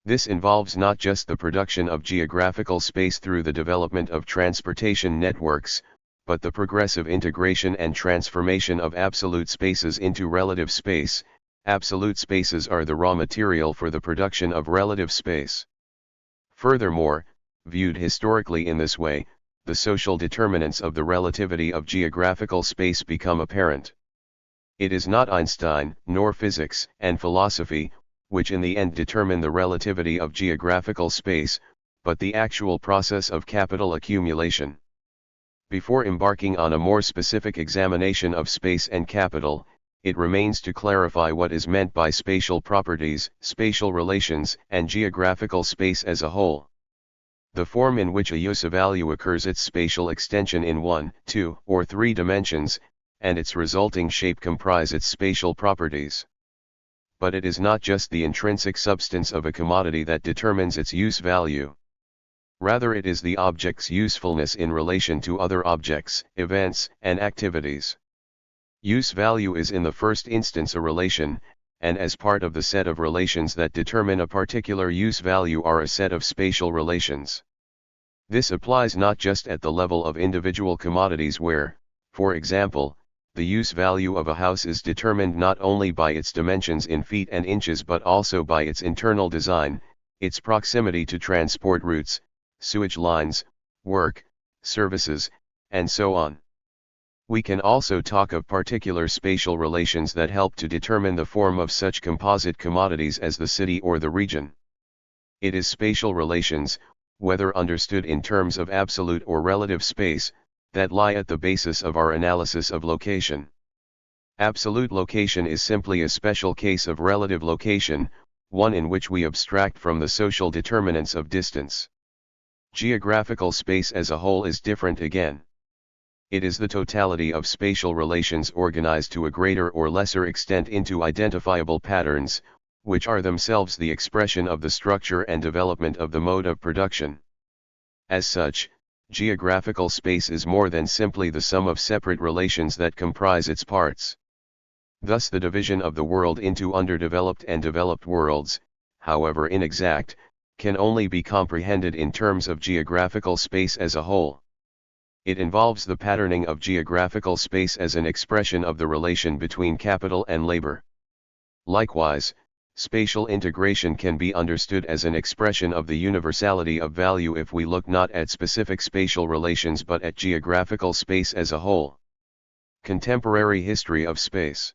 This involves not just the production of geographical space through the development of transportation networks, but the progressive integration and transformation of absolute spaces into relative space. Absolute spaces are the raw material for the production of relative space. Furthermore, viewed historically in this way, the social determinants of the relativity of geographical space become apparent. It is not Einstein, nor physics and philosophy, which in the end determine the relativity of geographical space, but the actual process of capital accumulation. Before embarking on a more specific examination of space and capital, it remains to clarify what is meant by spatial properties, spatial relations, and geographical space as a whole. The form in which a use value occurs, its spatial extension in 1, 2, or 3 dimensions, and its resulting shape comprise its spatial properties. But it is not just the intrinsic substance of a commodity that determines its use value. Rather, it is the object's usefulness in relation to other objects, events, and activities. Use value is in the first instance a relation, and as part of the set of relations that determine a particular use value are a set of spatial relations. This applies not just at the level of individual commodities where, for example, the use value of a house is determined not only by its dimensions in feet and inches but also by its internal design, its proximity to transport routes, sewage lines, work, services, and so on. We can also talk of particular spatial relations that help to determine the form of such composite commodities as the city or the region. It is spatial relations, whether understood in terms of absolute or relative space, that lie at the basis of our analysis of location. Absolute location is simply a special case of relative location, one in which we abstract from the social determinants of distance. Geographical space as a whole is different again. It is the totality of spatial relations organized to a greater or lesser extent into identifiable patterns, which are themselves the expression of the structure and development of the mode of production. As such, Geographical space is more than simply the sum of separate relations that comprise its parts. Thus the division of the world into underdeveloped and developed worlds, however inexact, can only be comprehended in terms of geographical space as a whole. It involves the patterning of geographical space as an expression of the relation between capital and labor. Likewise, spatial integration can be understood as an expression of the universality of value if we look not at specific spatial relations but at geographical space as a whole. Contemporary history of space.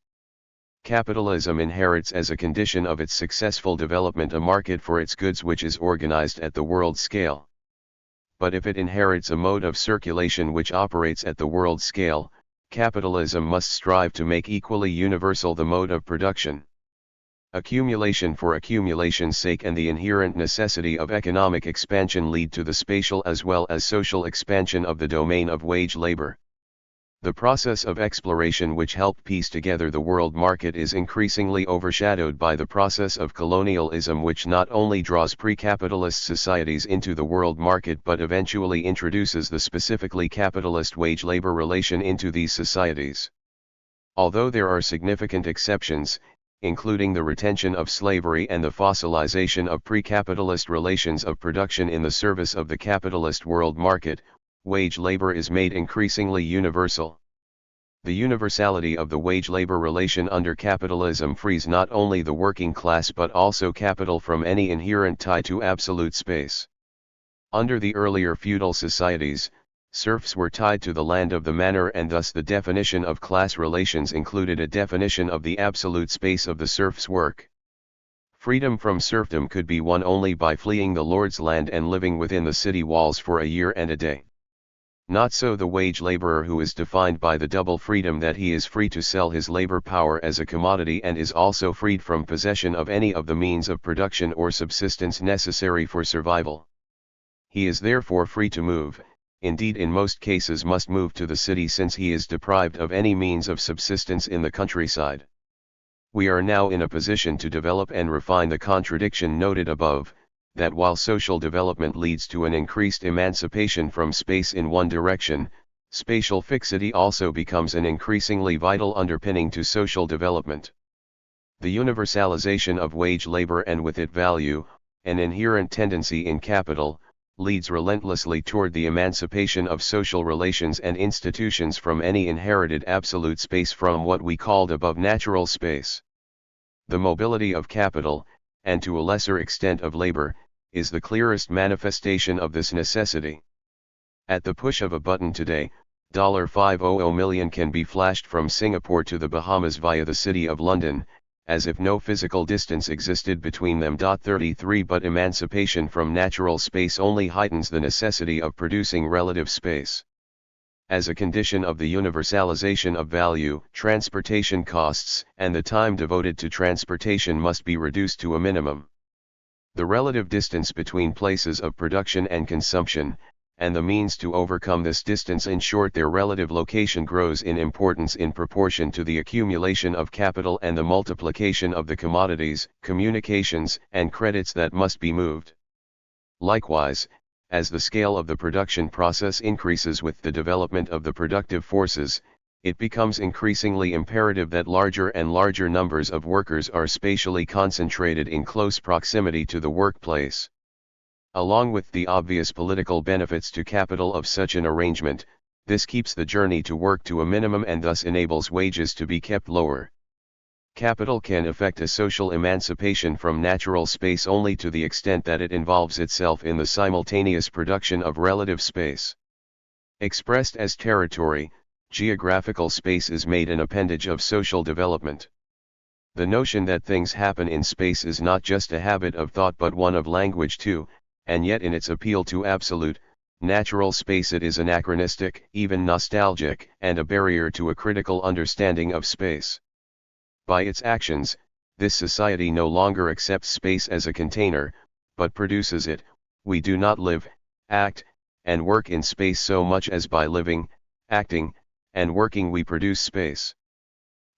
Capitalism inherits as a condition of its successful development a market for its goods which is organized at the world scale. But if it inherits a mode of circulation which operates at the world scale, capitalism must strive to make equally universal the mode of production. Accumulation for accumulation's sake and the inherent necessity of economic expansion lead to the spatial as well as social expansion of the domain of wage labor. The process of exploration which helped piece together the world market is increasingly overshadowed by the process of colonialism which not only draws pre-capitalist societies into the world market but eventually introduces the specifically capitalist wage-labor relation into these societies. Although there are significant exceptions, including the retention of slavery and the fossilization of pre-capitalist relations of production in the service of the capitalist world market, wage labor is made increasingly universal. The universality of the wage-labor relation under capitalism frees not only the working class but also capital from any inherent tie to absolute space. Under the earlier feudal societies, serfs were tied to the land of the manor and thus the definition of class relations included a definition of the absolute space of the serf's work. Freedom from serfdom could be won only by fleeing the lord's land and living within the city walls for a year and a day. Not so the wage laborer who is defined by the double freedom that he is free to sell his labor power as a commodity and is also freed from possession of any of the means of production or subsistence necessary for survival. He is therefore free to move, indeed in most cases must move to the city since he is deprived of any means of subsistence in the countryside. We are now in a position to develop and refine the contradiction noted above, that while social development leads to an increased emancipation from space in one direction, spatial fixity also becomes an increasingly vital underpinning to social development. The universalization of wage labor and with it value, an inherent tendency in capital, leads relentlessly toward the emancipation of social relations and institutions from any inherited absolute space from what we called above natural space. The mobility of capital, and to a lesser extent of labor, is the clearest manifestation of this necessity. At the push of a button today, $500 million can be flashed from Singapore to the Bahamas via the City of London, as if no physical distance existed between them. 33 But emancipation from natural space only heightens the necessity of producing relative space. As a condition of the universalization of value, transportation costs and the time devoted to transportation must be reduced to a minimum. The relative distance between places of production and consumption, and the means to overcome this distance, in short their relative location, grows in importance in proportion to the accumulation of capital and the multiplication of the commodities, communications, and credits that must be moved. Likewise, as the scale of the production process increases with the development of the productive forces, it becomes increasingly imperative that larger and larger numbers of workers are spatially concentrated in close proximity to the workplace. Along with the obvious political benefits to capital of such an arrangement, this keeps the journey to work to a minimum and thus enables wages to be kept lower. Capital can effect a social emancipation from natural space only to the extent that it involves itself in the simultaneous production of relative space. Expressed as territory, geographical space is made an appendage of social development. The notion that things happen in space is not just a habit of thought but one of language too, and yet in its appeal to absolute, natural space it is anachronistic, even nostalgic, and a barrier to a critical understanding of space. By its actions, this society no longer accepts space as a container, but produces it. We do not live, act, and work in space so much as by living, acting, and working we produce space.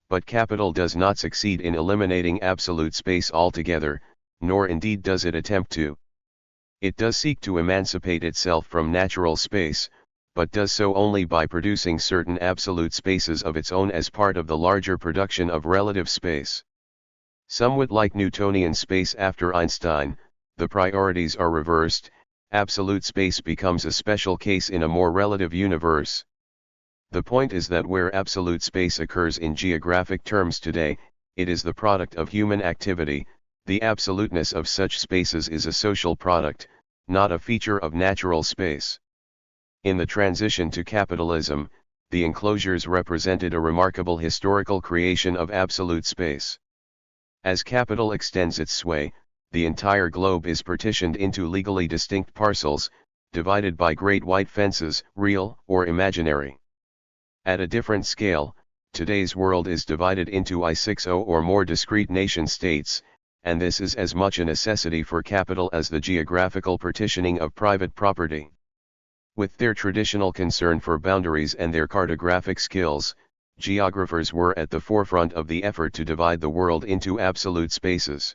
But capital does not succeed in eliminating absolute space altogether, nor indeed does it attempt to. It does seek to emancipate itself from natural space, but does so only by producing certain absolute spaces of its own as part of the larger production of relative space. Somewhat like Newtonian space after Einstein, the priorities are reversed. Absolute space becomes a special case in a more relative universe. The point is that where absolute space occurs in geographic terms today, it is the product of human activity. The absoluteness of such spaces is a social product, not a feature of natural space. In the transition to capitalism, the enclosures represented a remarkable historical creation of absolute space. As capital extends its sway, the entire globe is partitioned into legally distinct parcels, divided by great white fences, real or imaginary. At a different scale, today's world is divided into I60 or more discrete nation-states, and this is as much a necessity for capital as the geographical partitioning of private property. With their traditional concern for boundaries and their cartographic skills, geographers were at the forefront of the effort to divide the world into absolute spaces.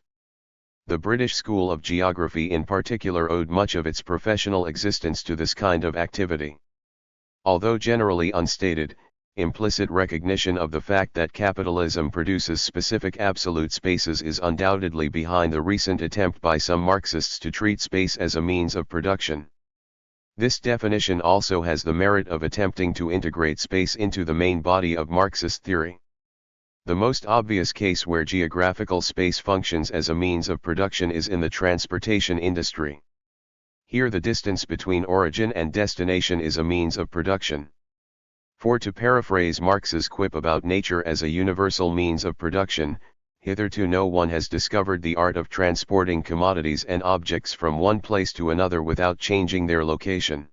The British School of Geography in particular owed much of its professional existence to this kind of activity. Although generally unstated, implicit recognition of the fact that capitalism produces specific absolute spaces is undoubtedly behind the recent attempt by some Marxists to treat space as a means of production. This definition also has the merit of attempting to integrate space into the main body of Marxist theory. The most obvious case where geographical space functions as a means of production is in the transportation industry. Here the distance between origin and destination is a means of production. For to paraphrase Marx's quip about nature as a universal means of production, hitherto no one has discovered the art of transporting commodities and objects from one place to another without changing their location.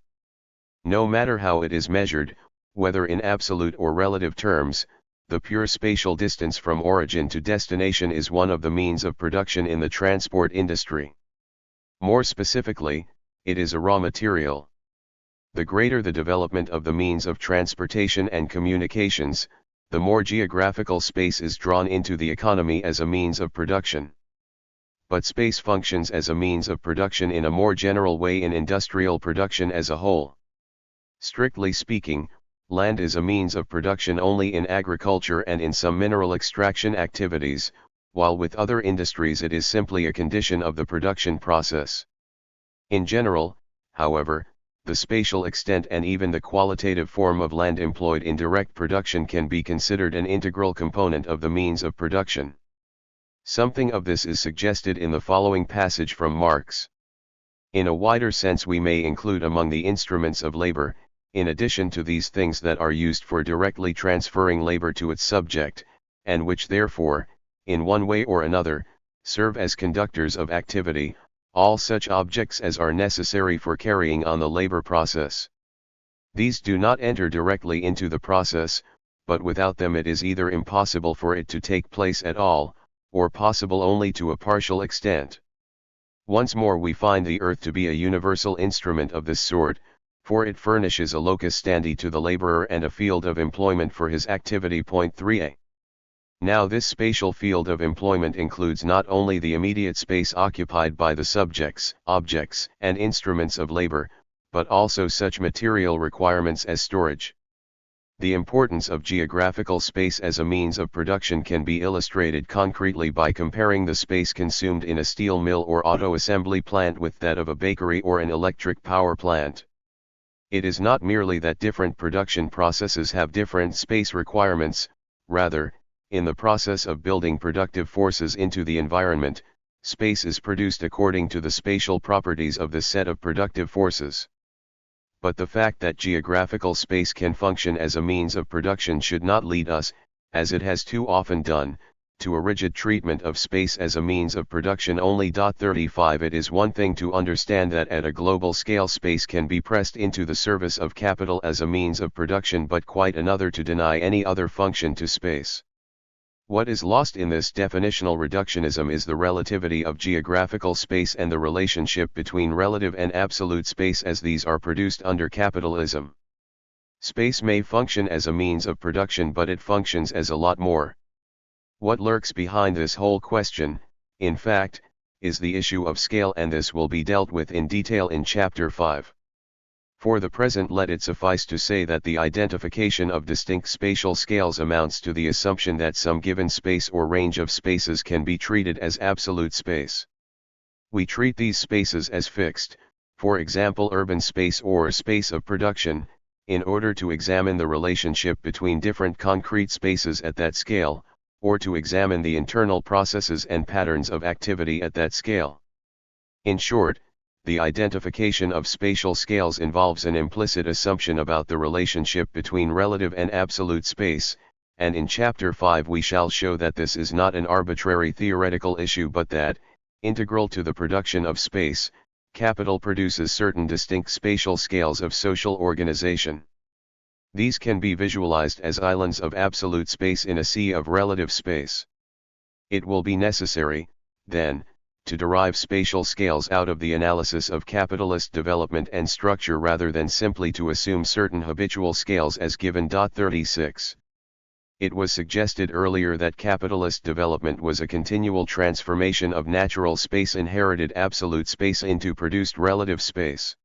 No matter how it is measured, whether in absolute or relative terms, the pure spatial distance from origin to destination is one of the means of production in the transport industry. More specifically, it is a raw material. The greater the development of the means of transportation and communications, the more geographical space is drawn into the economy as a means of production. But space functions as a means of production in a more general way in industrial production as a whole. Strictly speaking, land is a means of production only in agriculture and in some mineral extraction activities, while with other industries it is simply a condition of the production process. In general, however, the spatial extent and even the qualitative form of land employed in direct production can be considered an integral component of the means of production. Something of this is suggested in the following passage from Marx. In a wider sense we may include among the instruments of labor, in addition to these things that are used for directly transferring labor to its subject, and which therefore, in one way or another, serve as conductors of activity, all such objects as are necessary for carrying on the labor process. These do not enter directly into the process, but without them it is either impossible for it to take place at all, or possible only to a partial extent. Once more we find the earth to be a universal instrument of this sort, for it furnishes a locus standi to the laborer and a field of employment for his activity. Point 3a. Now this spatial field of employment includes not only the immediate space occupied by the subjects, objects, and instruments of labor, but also such material requirements as storage. The importance of geographical space as a means of production can be illustrated concretely by comparing the space consumed in a steel mill or auto assembly plant with that of a bakery or an electric power plant. It is not merely that different production processes have different space requirements, rather, in the process of building productive forces into the environment, space is produced according to the spatial properties of the set of productive forces. But the fact that geographical space can function as a means of production should not lead us, as it has too often done, to a rigid treatment of space as a means of production only. 35 It is one thing to understand that at a global scale space can be pressed into the service of capital as a means of production, but quite another to deny any other function to space. What is lost in this definitional reductionism is the relativity of geographical space and the relationship between relative and absolute space as these are produced under capitalism. Space may function as a means of production, but it functions as a lot more. What lurks behind this whole question, in fact, is the issue of scale, and this will be dealt with in detail in Chapter 5. For the present, let it suffice to say that the identification of distinct spatial scales amounts to the assumption that some given space or range of spaces can be treated as absolute space. We treat these spaces as fixed, for example urban space or space of production, in order to examine the relationship between different concrete spaces at that scale, or to examine the internal processes and patterns of activity at that scale. In short, the identification of spatial scales involves an implicit assumption about the relationship between relative and absolute space, and in Chapter 5 we shall show that this is not an arbitrary theoretical issue but that, integral to the production of space, capital produces certain distinct spatial scales of social organization. These can be visualized as islands of absolute space in a sea of relative space. It will be necessary, then, to derive spatial scales out of the analysis of capitalist development and structure rather than simply to assume certain habitual scales as given. 36. It was suggested earlier that capitalist development was a continual transformation of natural space, inherited absolute space, into produced relative space.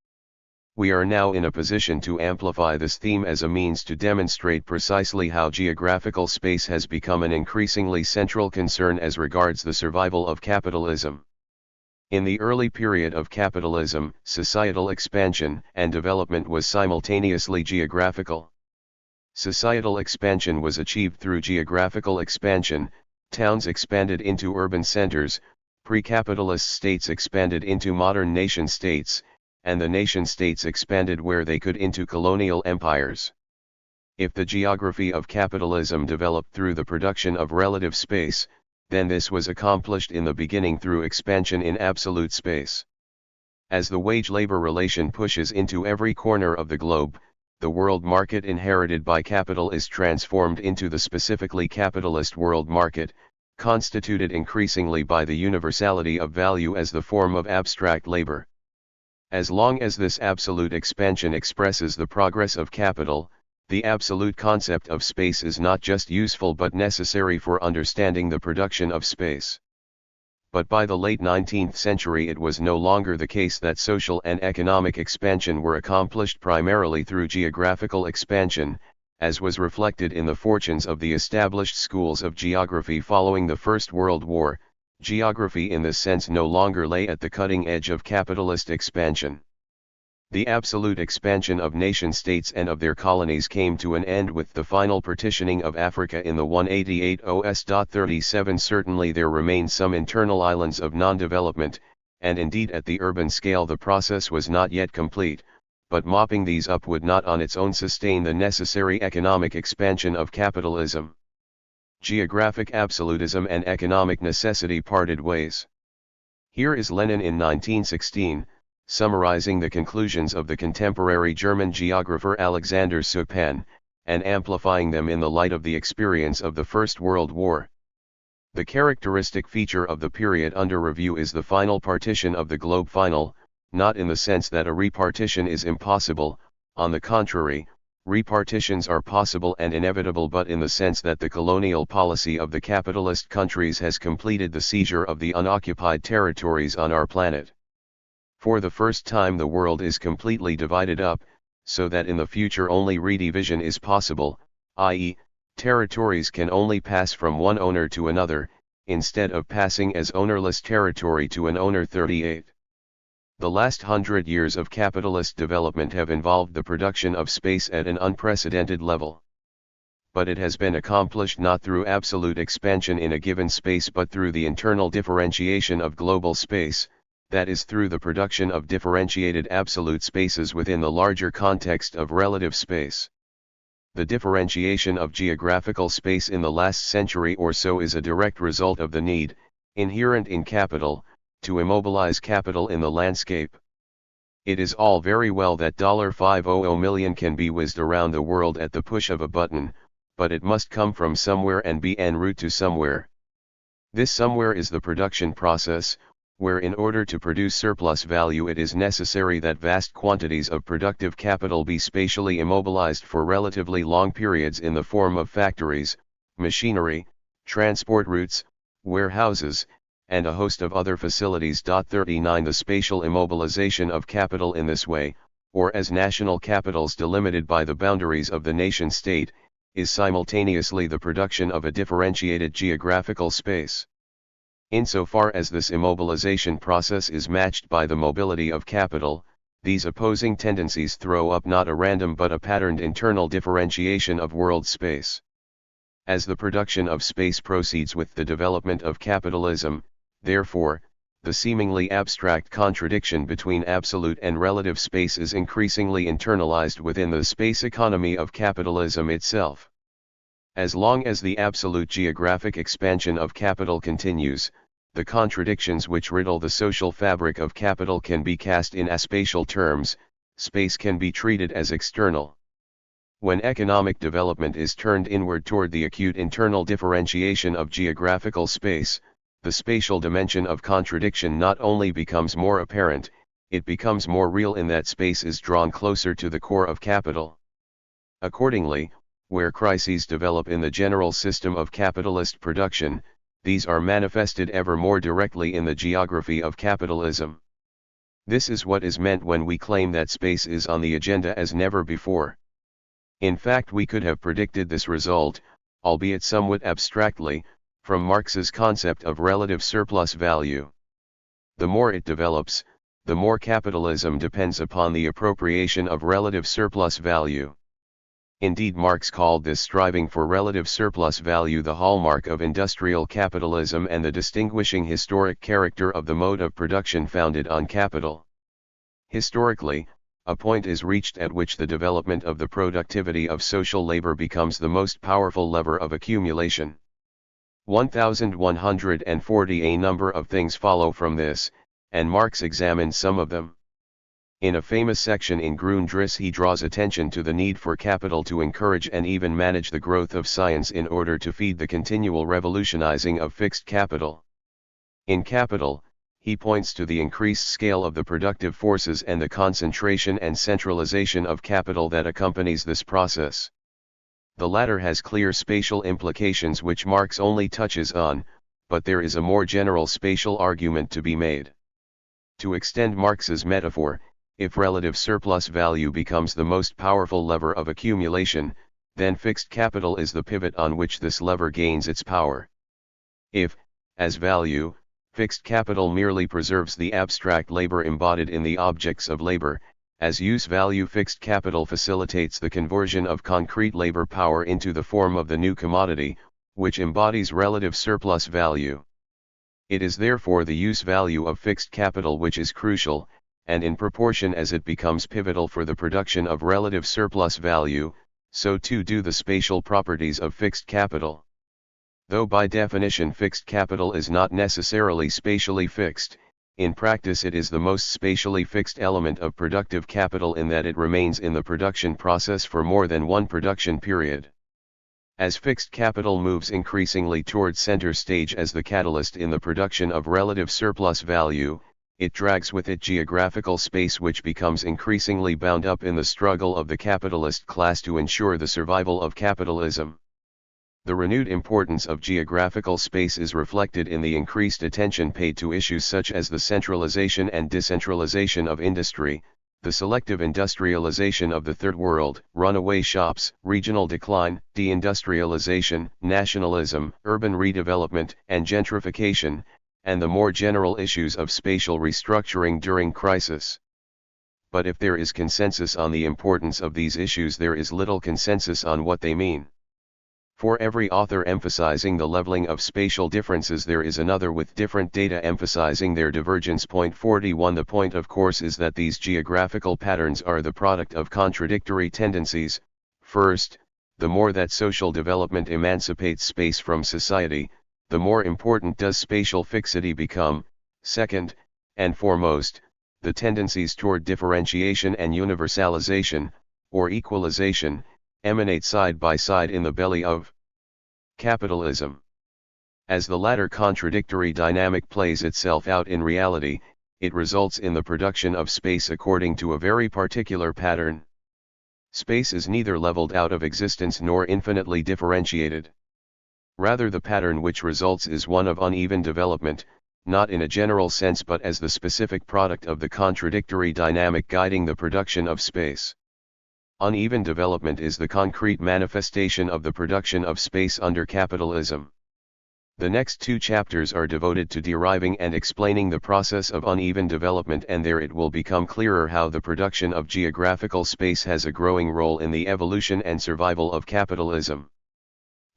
We are now in a position to amplify this theme as a means to demonstrate precisely how geographical space has become an increasingly central concern as regards the survival of capitalism. In the early period of capitalism, societal expansion and development was simultaneously geographical. Societal expansion was achieved through geographical expansion. Towns expanded into urban centers, pre-capitalist states expanded into modern nation-states, and the nation-states expanded where they could into colonial empires. If the geography of capitalism developed through the production of relative space, then this was accomplished in the beginning through expansion in absolute space. As the wage-labor relation pushes into every corner of the globe, the world market inherited by capital is transformed into the specifically capitalist world market, constituted increasingly by the universality of value as the form of abstract labor. As long as this absolute expansion expresses the progress of capital, the absolute concept of space is not just useful but necessary for understanding the production of space. But by the late 19th century it was no longer the case that social and economic expansion were accomplished primarily through geographical expansion, as was reflected in the fortunes of the established schools of geography following the First World War. Geography in this sense no longer lay at the cutting edge of capitalist expansion. The absolute expansion of nation-states and of their colonies came to an end with the final partitioning of Africa in the 188 OS. 37. Certainly there remain some internal islands of non-development, and indeed at the urban scale the process was not yet complete, but mopping these up would not on its own sustain the necessary economic expansion of capitalism. Geographic absolutism and economic necessity parted ways. Here is Lenin in 1916, summarizing the conclusions of the contemporary German geographer Alexander Suppan, and amplifying them in the light of the experience of the First World War. The characteristic feature of the period under review is the final partition of the globe, final, not in the sense that a repartition is impossible, on the contrary, repartitions are possible and inevitable, but in the sense that the colonial policy of the capitalist countries has completed the seizure of the unoccupied territories on our planet. For the first time the world is completely divided up, so that in the future only redivision is possible, i.e., territories can only pass from one owner to another, instead of passing as ownerless territory to an owner. 38. The last 100 years of capitalist development have involved the production of space at an unprecedented level. But it has been accomplished not through absolute expansion in a given space but through the internal differentiation of global space, that is through the production of differentiated absolute spaces within the larger context of relative space. The differentiation of geographical space in the last century or so is a direct result of the need, inherent in capital, to immobilize capital in the landscape. It is all very well that $500 million can be whizzed around the world at the push of a button, but it must come from somewhere and be en route to somewhere. This somewhere is the production process, where in order to produce surplus value it is necessary that vast quantities of productive capital be spatially immobilized for relatively long periods in the form of factories, machinery, transport routes, warehouses, and a host of other facilities. 39 The spatial immobilization of capital in this way, or as national capitals delimited by the boundaries of the nation-state, is simultaneously the production of a differentiated geographical space. Insofar as this immobilization process is matched by the mobility of capital, these opposing tendencies throw up not a random but a patterned internal differentiation of world space. As the production of space proceeds with the development of capitalism, therefore, the seemingly abstract contradiction between absolute and relative space is increasingly internalized within the space economy of capitalism itself. As long as the absolute geographic expansion of capital continues, the contradictions which riddle the social fabric of capital can be cast in aspatial terms. Space can be treated as external. When economic development is turned inward toward the acute internal differentiation of geographical space, the spatial dimension of contradiction not only becomes more apparent, it becomes more real in that space is drawn closer to the core of capital. Accordingly, where crises develop in the general system of capitalist production, these are manifested ever more directly in the geography of capitalism. This is what is meant when we claim that space is on the agenda as never before. In fact, we could have predicted this result, albeit somewhat abstractly, from Marx's concept of relative surplus value. The more it develops, the more capitalism depends upon the appropriation of relative surplus value. Indeed, Marx called this striving for relative surplus value the hallmark of industrial capitalism and the distinguishing historic character of the mode of production founded on capital. Historically, a point is reached at which the development of the productivity of social labor becomes the most powerful lever of accumulation. 1140. A number of things follow from this, and Marx examined some of them. In a famous section in Grundriss he draws attention to the need for capital to encourage and even manage the growth of science in order to feed the continual revolutionizing of fixed capital. In Capital, he points to the increased scale of the productive forces and the concentration and centralization of capital that accompanies this process. The latter has clear spatial implications which Marx only touches on, but there is a more general spatial argument to be made. To extend Marx's metaphor, if relative surplus value becomes the most powerful lever of accumulation, then fixed capital is the pivot on which this lever gains its power. If, as value, fixed capital merely preserves the abstract labor embodied in the objects of labor, as use value fixed capital facilitates the conversion of concrete labor power into the form of the new commodity, which embodies relative surplus value. It is therefore the use value of fixed capital which is crucial, and in proportion as it becomes pivotal for the production of relative surplus value, so too do the spatial properties of fixed capital. Though by definition fixed capital is not necessarily spatially fixed, in practice it is the most spatially fixed element of productive capital in that it remains in the production process for more than one production period. As fixed capital moves increasingly toward center stage as the catalyst in the production of relative surplus value, it drags with it geographical space which becomes increasingly bound up in the struggle of the capitalist class to ensure the survival of capitalism. The renewed importance of geographical space is reflected in the increased attention paid to issues such as the centralization and decentralization of industry, the selective industrialization of the Third World, runaway shops, regional decline, deindustrialization, nationalism, urban redevelopment, and gentrification, and the more general issues of spatial restructuring during crisis. But if there is consensus on the importance of these issues, there is little consensus on what they mean. For every author emphasizing the leveling of spatial differences, there is another with different data emphasizing their divergence. 41 The point, of course, is that these geographical patterns are the product of contradictory tendencies. First, the more that social development emancipates space from society, the more important does spatial fixity become. Second, and foremost, the tendencies toward differentiation and universalization, or equalization, emanate side by side in the belly of capitalism. As the latter contradictory dynamic plays itself out in reality, it results in the production of space according to a very particular pattern. Space is neither leveled out of existence nor infinitely differentiated. Rather, the pattern which results is one of uneven development, not in a general sense but as the specific product of the contradictory dynamic guiding the production of space. Uneven development is the concrete manifestation of the production of space under capitalism. The next two chapters are devoted to deriving and explaining the process of uneven development, and there it will become clearer how the production of geographical space has a growing role in the evolution and survival of capitalism.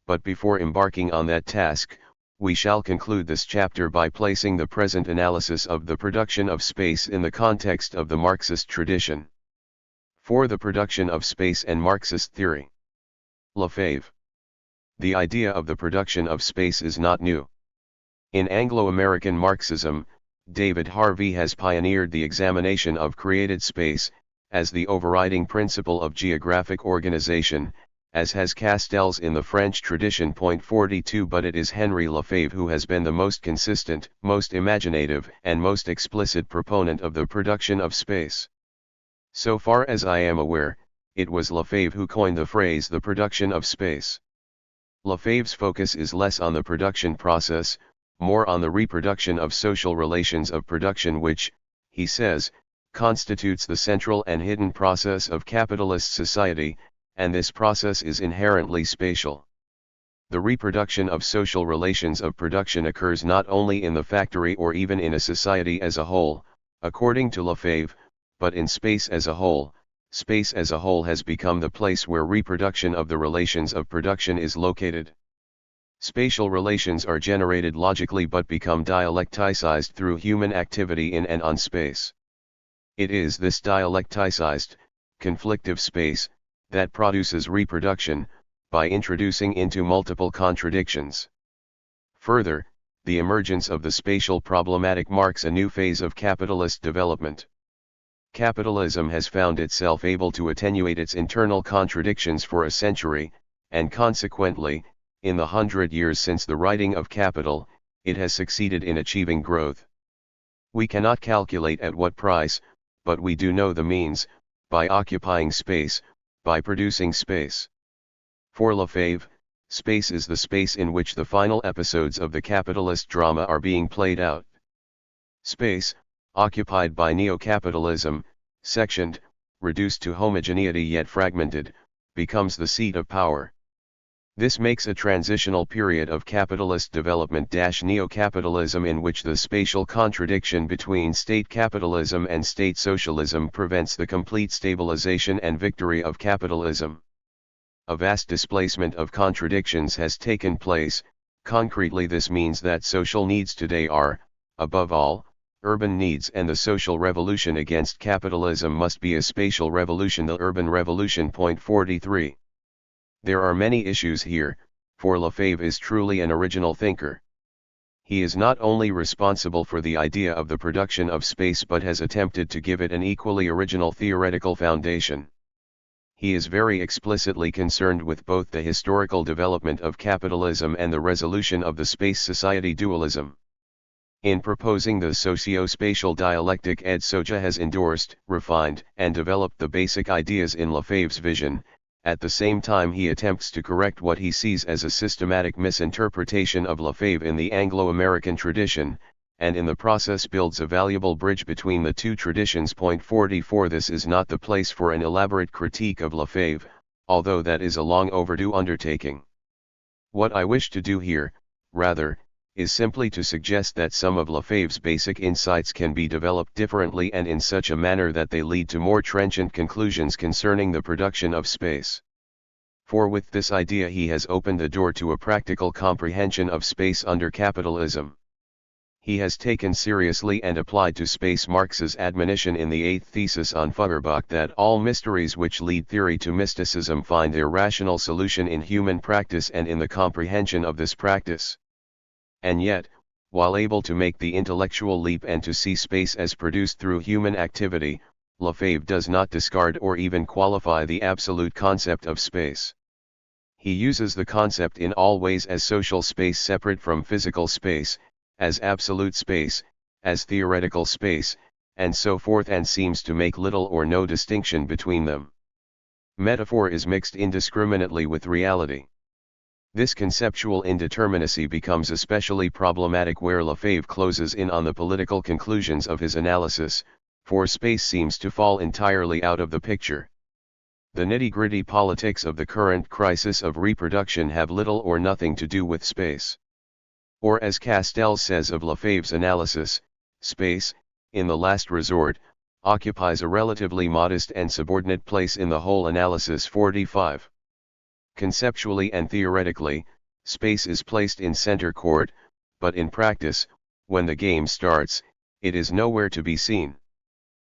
But before embarking on that task, we shall conclude this chapter by placing the present analysis of the production of space in the context of the Marxist tradition. For the production of space and Marxist theory. Lefebvre. The idea of the production of space is not new. In Anglo-American Marxism, David Harvey has pioneered the examination of created space, as the overriding principle of geographic organization, as has Castells in the French tradition. 42 But it is Henri Lefebvre who has been the most consistent, most imaginative, and most explicit proponent of the production of space. So far as I am aware, it was Lefebvre who coined the phrase the production of space. Lefebvre's focus is less on the production process, more on the reproduction of social relations of production which, he says, constitutes the central and hidden process of capitalist society, and this process is inherently spatial. The reproduction of social relations of production occurs not only in the factory or even in a society as a whole, according to Lefebvre, but in space as a whole. Space as a whole has become the place where reproduction of the relations of production is located. Spatial relations are generated logically but become dialecticized through human activity in and on space. It is this dialecticized, conflictive space, that produces reproduction, by introducing into multiple contradictions. Further, the emergence of the spatial problematic marks a new phase of capitalist development. Capitalism has found itself able to attenuate its internal contradictions for a century, and consequently, in the 100 years since the writing of Capital, it has succeeded in achieving growth. We cannot calculate at what price, but we do know the means, by occupying space, by producing space. For Lefebvre, space is the space in which the final episodes of the capitalist drama are being played out. Space, occupied by neo-capitalism, sectioned, reduced to homogeneity yet fragmented, becomes the seat of power. This makes a transitional period of capitalist development-neo-capitalism in which the spatial contradiction between state capitalism and state socialism prevents the complete stabilization and victory of capitalism. A vast displacement of contradictions has taken place. Concretely, this means that social needs today are, above all, urban needs, and the social revolution against capitalism must be a spatial revolution, the urban revolution. 43. There are many issues here, for Lefebvre is truly an original thinker. He is not only responsible for the idea of the production of space but has attempted to give it an equally original theoretical foundation. He is very explicitly concerned with both the historical development of capitalism and the resolution of the space-society dualism. In proposing the socio-spatial dialectic, Ed Soja has endorsed, refined, and developed the basic ideas in Lefebvre's vision. At the same time, he attempts to correct what he sees as a systematic misinterpretation of Lefebvre in the Anglo-American tradition, and in the process builds a valuable bridge between the two traditions. 44. This is not the place for an elaborate critique of Lefebvre, although that is a long overdue undertaking. What I wish to do here, rather, is simply to suggest that some of Lefebvre's basic insights can be developed differently and in such a manner that they lead to more trenchant conclusions concerning the production of space. For with this idea he has opened the door to a practical comprehension of space under capitalism. He has taken seriously and applied to space Marx's admonition in the 8th thesis on Feuerbach that all mysteries which lead theory to mysticism find their rational solution in human practice and in the comprehension of this practice. And yet, while able to make the intellectual leap and to see space as produced through human activity, Lefebvre does not discard or even qualify the absolute concept of space. He uses the concept in all ways as social space separate from physical space, as absolute space, as theoretical space, and so forth, and seems to make little or no distinction between them. Metaphor is mixed indiscriminately with reality. This conceptual indeterminacy becomes especially problematic where Lefebvre closes in on the political conclusions of his analysis, for space seems to fall entirely out of the picture. The nitty-gritty politics of the current crisis of reproduction have little or nothing to do with space. Or as Castells says of Lefebvre's analysis, space, in the last resort, occupies a relatively modest and subordinate place in the whole analysis. 45. Conceptually and theoretically, space is placed in center court, but in practice, when the game starts, it is nowhere to be seen.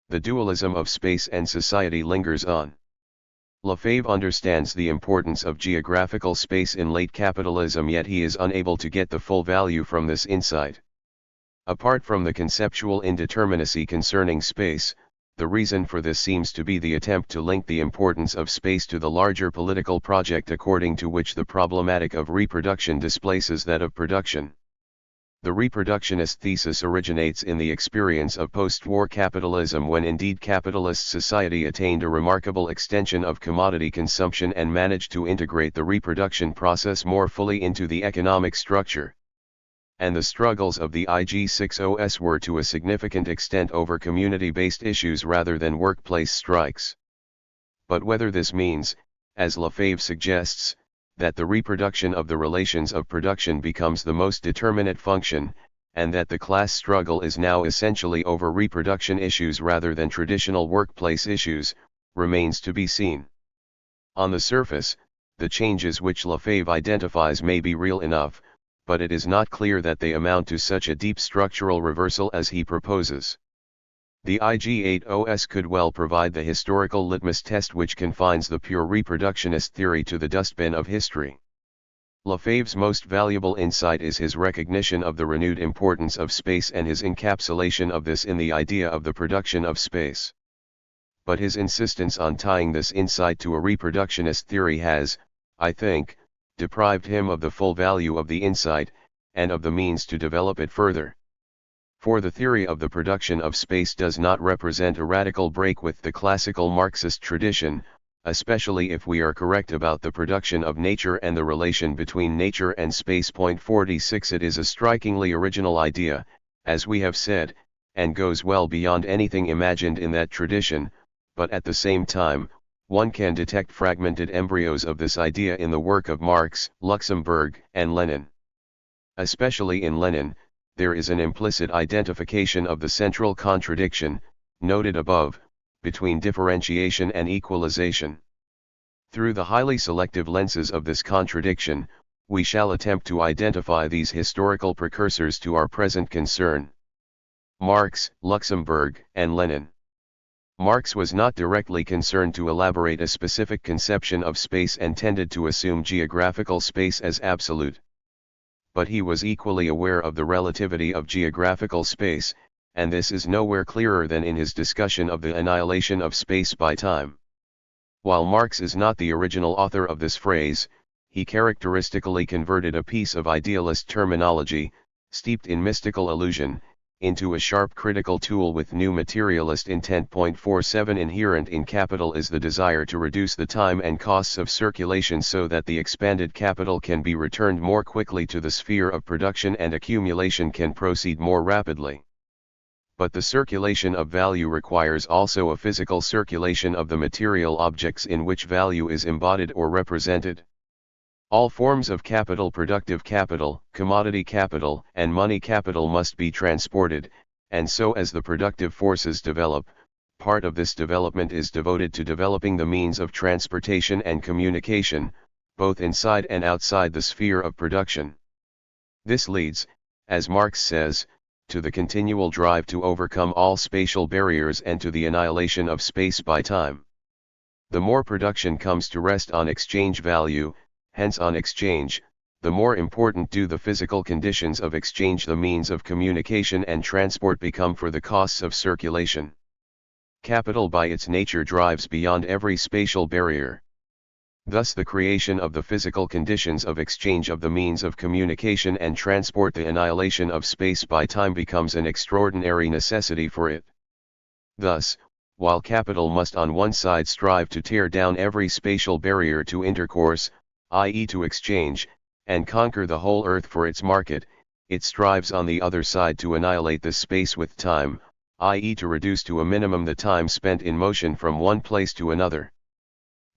The dualism of space and society lingers on. Lefebvre understands the importance of geographical space in late capitalism, yet he is unable to get the full value from this insight. Apart from the conceptual indeterminacy concerning space, the reason for this seems to be the attempt to link the importance of space to the larger political project according to which the problematic of reproduction displaces that of production. The reproductionist thesis originates in the experience of post-war capitalism, when indeed capitalist society attained a remarkable extension of commodity consumption and managed to integrate the reproduction process more fully into the economic structure. And the struggles of the IG60s were to a significant extent over community-based issues rather than workplace strikes. But whether this means, as Lefebvre suggests, that the reproduction of the relations of production becomes the most determinate function, and that the class struggle is now essentially over reproduction issues rather than traditional workplace issues, remains to be seen. On the surface, the changes which Lefebvre identifies may be real enough, but it is not clear that they amount to such a deep structural reversal as he proposes. The IG80s could well provide the historical litmus test which confines the pure reproductionist theory to the dustbin of history. Lefebvre's most valuable insight is his recognition of the renewed importance of space and his encapsulation of this in the idea of the production of space. But his insistence on tying this insight to a reproductionist theory has, I think, deprived him of the full value of the insight, and of the means to develop it further. For the theory of the production of space does not represent a radical break with the classical Marxist tradition, especially if we are correct about the production of nature and the relation between nature and space. 46 It is a strikingly original idea, as we have said, and goes well beyond anything imagined in that tradition, but at the same time, one can detect fragmented embryos of this idea in the work of Marx, Luxemburg, and Lenin. Especially in Lenin, there is an implicit identification of the central contradiction, noted above, between differentiation and equalization. Through the highly selective lenses of this contradiction, we shall attempt to identify these historical precursors to our present concern. Marx, Luxemburg, and Lenin. Marx was not directly concerned to elaborate a specific conception of space and tended to assume geographical space as absolute. But he was equally aware of the relativity of geographical space, and this is nowhere clearer than in his discussion of the annihilation of space by time. While Marx is not the original author of this phrase, he characteristically converted a piece of idealist terminology, steeped in mystical illusion, into a sharp critical tool with new materialist intent. 47 Inherent in capital is the desire to reduce the time and costs of circulation so that the expanded capital can be returned more quickly to the sphere of production and accumulation can proceed more rapidly. But the circulation of value requires also a physical circulation of the material objects in which value is embodied or represented. All forms of capital, productive capital, commodity capital, and money capital must be transported, and so as the productive forces develop, part of this development is devoted to developing the means of transportation and communication, both inside and outside the sphere of production. This leads, as Marx says, to the continual drive to overcome all spatial barriers and to the annihilation of space by time. The more production comes to rest on exchange value, hence on exchange, the more important do the physical conditions of exchange, the means of communication and transport become for the costs of circulation. Capital by its nature drives beyond every spatial barrier. Thus the creation of the physical conditions of exchange of the means of communication and transport, the annihilation of space by time, becomes an extraordinary necessity for it. Thus, while capital must on one side strive to tear down every spatial barrier to intercourse, i.e. to exchange, and conquer the whole earth for its market, it strives on the other side to annihilate this space with time, i.e. to reduce to a minimum the time spent in motion from one place to another.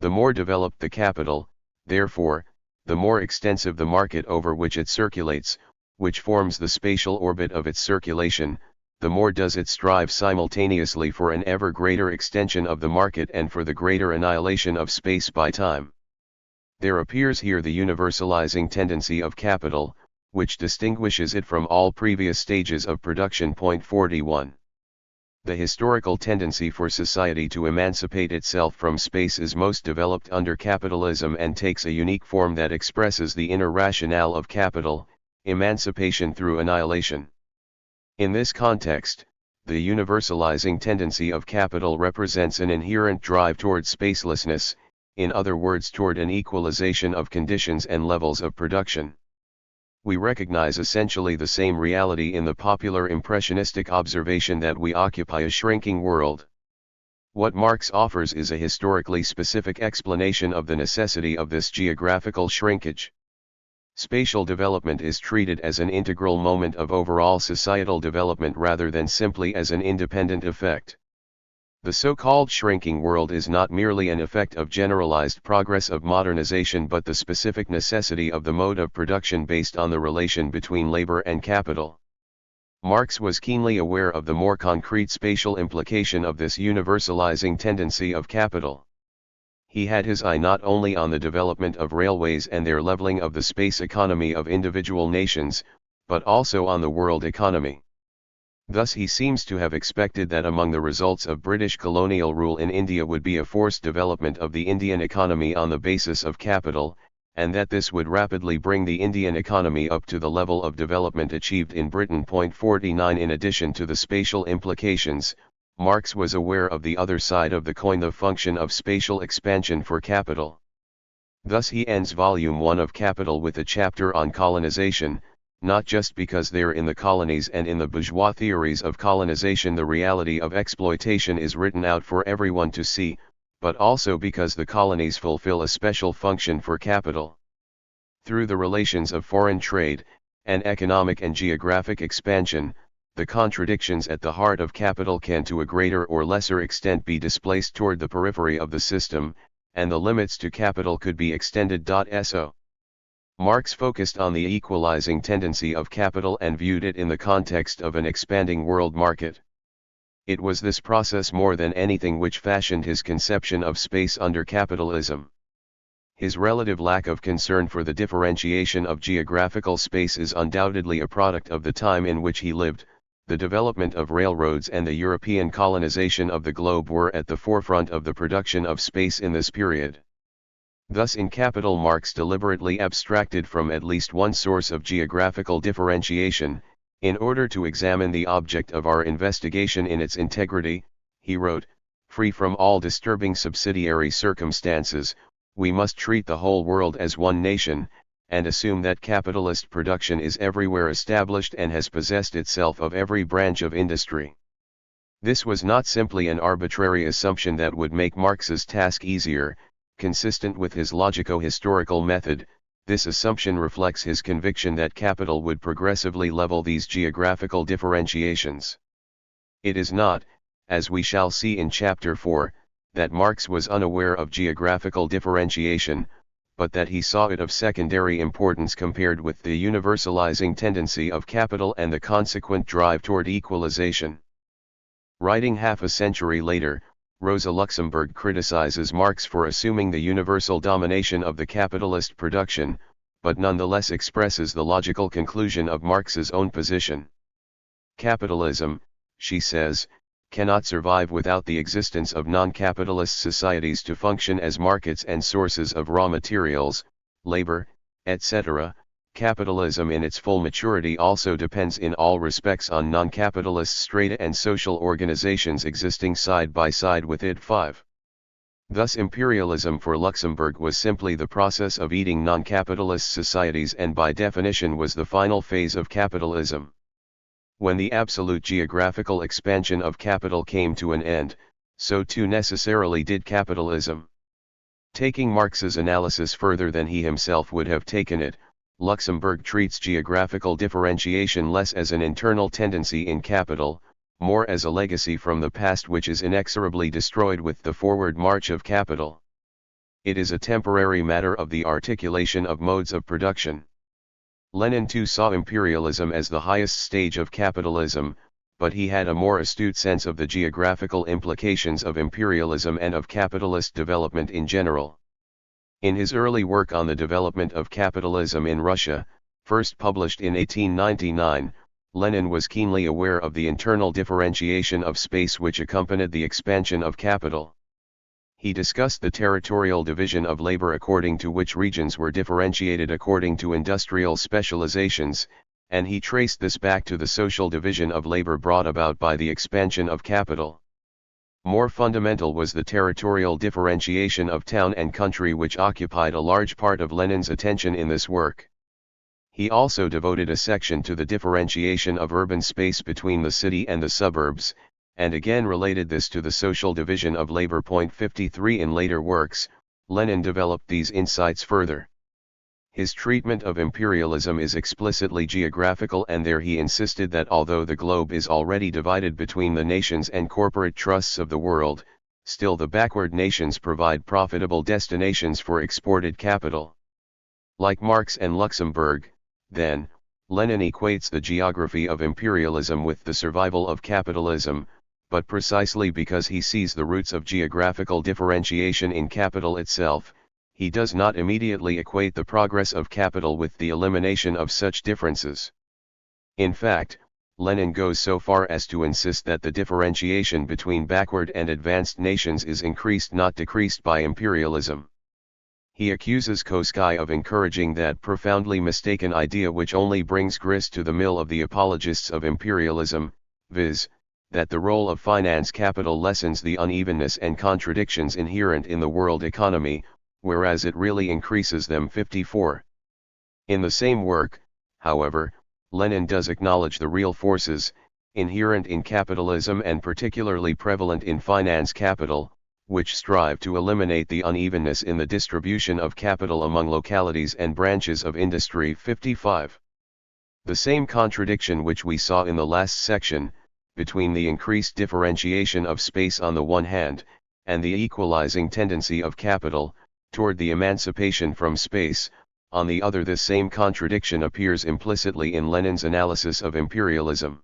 The more developed the capital, therefore, the more extensive the market over which it circulates, which forms the spatial orbit of its circulation, the more does it strive simultaneously for an ever greater extension of the market and for the greater annihilation of space by time. There appears here the universalizing tendency of capital, which distinguishes it from all previous stages of production. 41. The historical tendency for society to emancipate itself from space is most developed under capitalism and takes a unique form that expresses the inner rationale of capital, emancipation through annihilation. In this context, the universalizing tendency of capital represents an inherent drive toward spacelessness, in other words toward an equalization of conditions and levels of production. We recognize essentially the same reality in the popular impressionistic observation that we occupy a shrinking world. What Marx offers is a historically specific explanation of the necessity of this geographical shrinkage. Spatial development is treated as an integral moment of overall societal development rather than simply as an independent effect. The so-called shrinking world is not merely an effect of generalized progress of modernization but the specific necessity of the mode of production based on the relation between labor and capital. Marx was keenly aware of the more concrete spatial implication of this universalizing tendency of capital. He had his eye not only on the development of railways and their leveling of the space economy of individual nations, but also on the world economy. Thus he seems to have expected that among the results of British colonial rule in India would be a forced development of the Indian economy on the basis of capital, and that this would rapidly bring the Indian economy up to the level of development achieved in Britain. 49 In addition to the spatial implications, Marx was aware of the other side of the coin, the function of spatial expansion for capital. Thus he ends Volume 1 of Capital with a chapter on colonization, not just because there in the colonies and in the bourgeois theories of colonization the reality of exploitation is written out for everyone to see, but also because the colonies fulfill a special function for capital. Through the relations of foreign trade, and economic and geographic expansion, the contradictions at the heart of capital can to a greater or lesser extent be displaced toward the periphery of the system, and the limits to capital could be extended. So. Marx focused on the equalizing tendency of capital and viewed it in the context of an expanding world market. It was this process more than anything which fashioned his conception of space under capitalism. His relative lack of concern for the differentiation of geographical space is undoubtedly a product of the time in which he lived. The development of railroads and the European colonization of the globe were at the forefront of the production of space in this period. Thus in Capital Marx deliberately abstracted from at least one source of geographical differentiation. In order to examine the object of our investigation in its integrity, he wrote, free from all disturbing subsidiary circumstances, we must treat the whole world as one nation, and assume that capitalist production is everywhere established and has possessed itself of every branch of industry. This was not simply an arbitrary assumption that would make Marx's task easier. Consistent with his logico-historical method, this assumption reflects his conviction that capital would progressively level these geographical differentiations. It is not, as we shall see in Chapter 4, that Marx was unaware of geographical differentiation, but that he saw it of secondary importance compared with the universalizing tendency of capital and the consequent drive toward equalization. Writing half a century later, Rosa Luxemburg criticizes Marx for assuming the universal domination of the capitalist production, but nonetheless expresses the logical conclusion of Marx's own position. Capitalism, she says, cannot survive without the existence of non-capitalist societies to function as markets and sources of raw materials, labor, etc. Capitalism in its full maturity also depends in all respects on non-capitalist strata and social organizations existing side by side with it. 5. Thus imperialism for Luxemburg was simply the process of eating non-capitalist societies and by definition was the final phase of capitalism. When the absolute geographical expansion of capital came to an end, so too necessarily did capitalism. Taking Marx's analysis further than he himself would have taken it, Luxemburg treats geographical differentiation less as an internal tendency in capital, more as a legacy from the past which is inexorably destroyed with the forward march of capital. It is a temporary matter of the articulation of modes of production. Lenin too saw imperialism as the highest stage of capitalism, but he had a more astute sense of the geographical implications of imperialism and of capitalist development in general. In his early work on the development of capitalism in Russia, first published in 1899, Lenin was keenly aware of the internal differentiation of space which accompanied the expansion of capital. He discussed the territorial division of labor according to which regions were differentiated according to industrial specializations, and he traced this back to the social division of labor brought about by the expansion of capital. More fundamental was the territorial differentiation of town and country which occupied a large part of Lenin's attention in this work. He also devoted a section to the differentiation of urban space between the city and the suburbs, and again related this to the social division of labor. 53 In later works, Lenin developed these insights further. His treatment of imperialism is explicitly geographical, and there he insisted that although the globe is already divided between the nations and corporate trusts of the world, still the backward nations provide profitable destinations for exported capital. Like Marx and Luxemburg, then, Lenin equates the geography of imperialism with the survival of capitalism, but precisely because he sees the roots of geographical differentiation in capital itself, he does not immediately equate the progress of capital with the elimination of such differences. In fact, Lenin goes so far as to insist that the differentiation between backward and advanced nations is increased, not decreased, by imperialism. He accuses Koskei of encouraging that profoundly mistaken idea which only brings grist to the mill of the apologists of imperialism, viz., that the role of finance capital lessens the unevenness and contradictions inherent in the world economy, whereas it really increases them. 54. In the same work, however, Lenin does acknowledge the real forces, inherent in capitalism and particularly prevalent in finance capital, which strive to eliminate the unevenness in the distribution of capital among localities and branches of industry. 55. The same contradiction which we saw in the last section, between the increased differentiation of space on the one hand, and the equalizing tendency of capital, toward the emancipation from space, on the other, this same contradiction appears implicitly in Lenin's analysis of imperialism.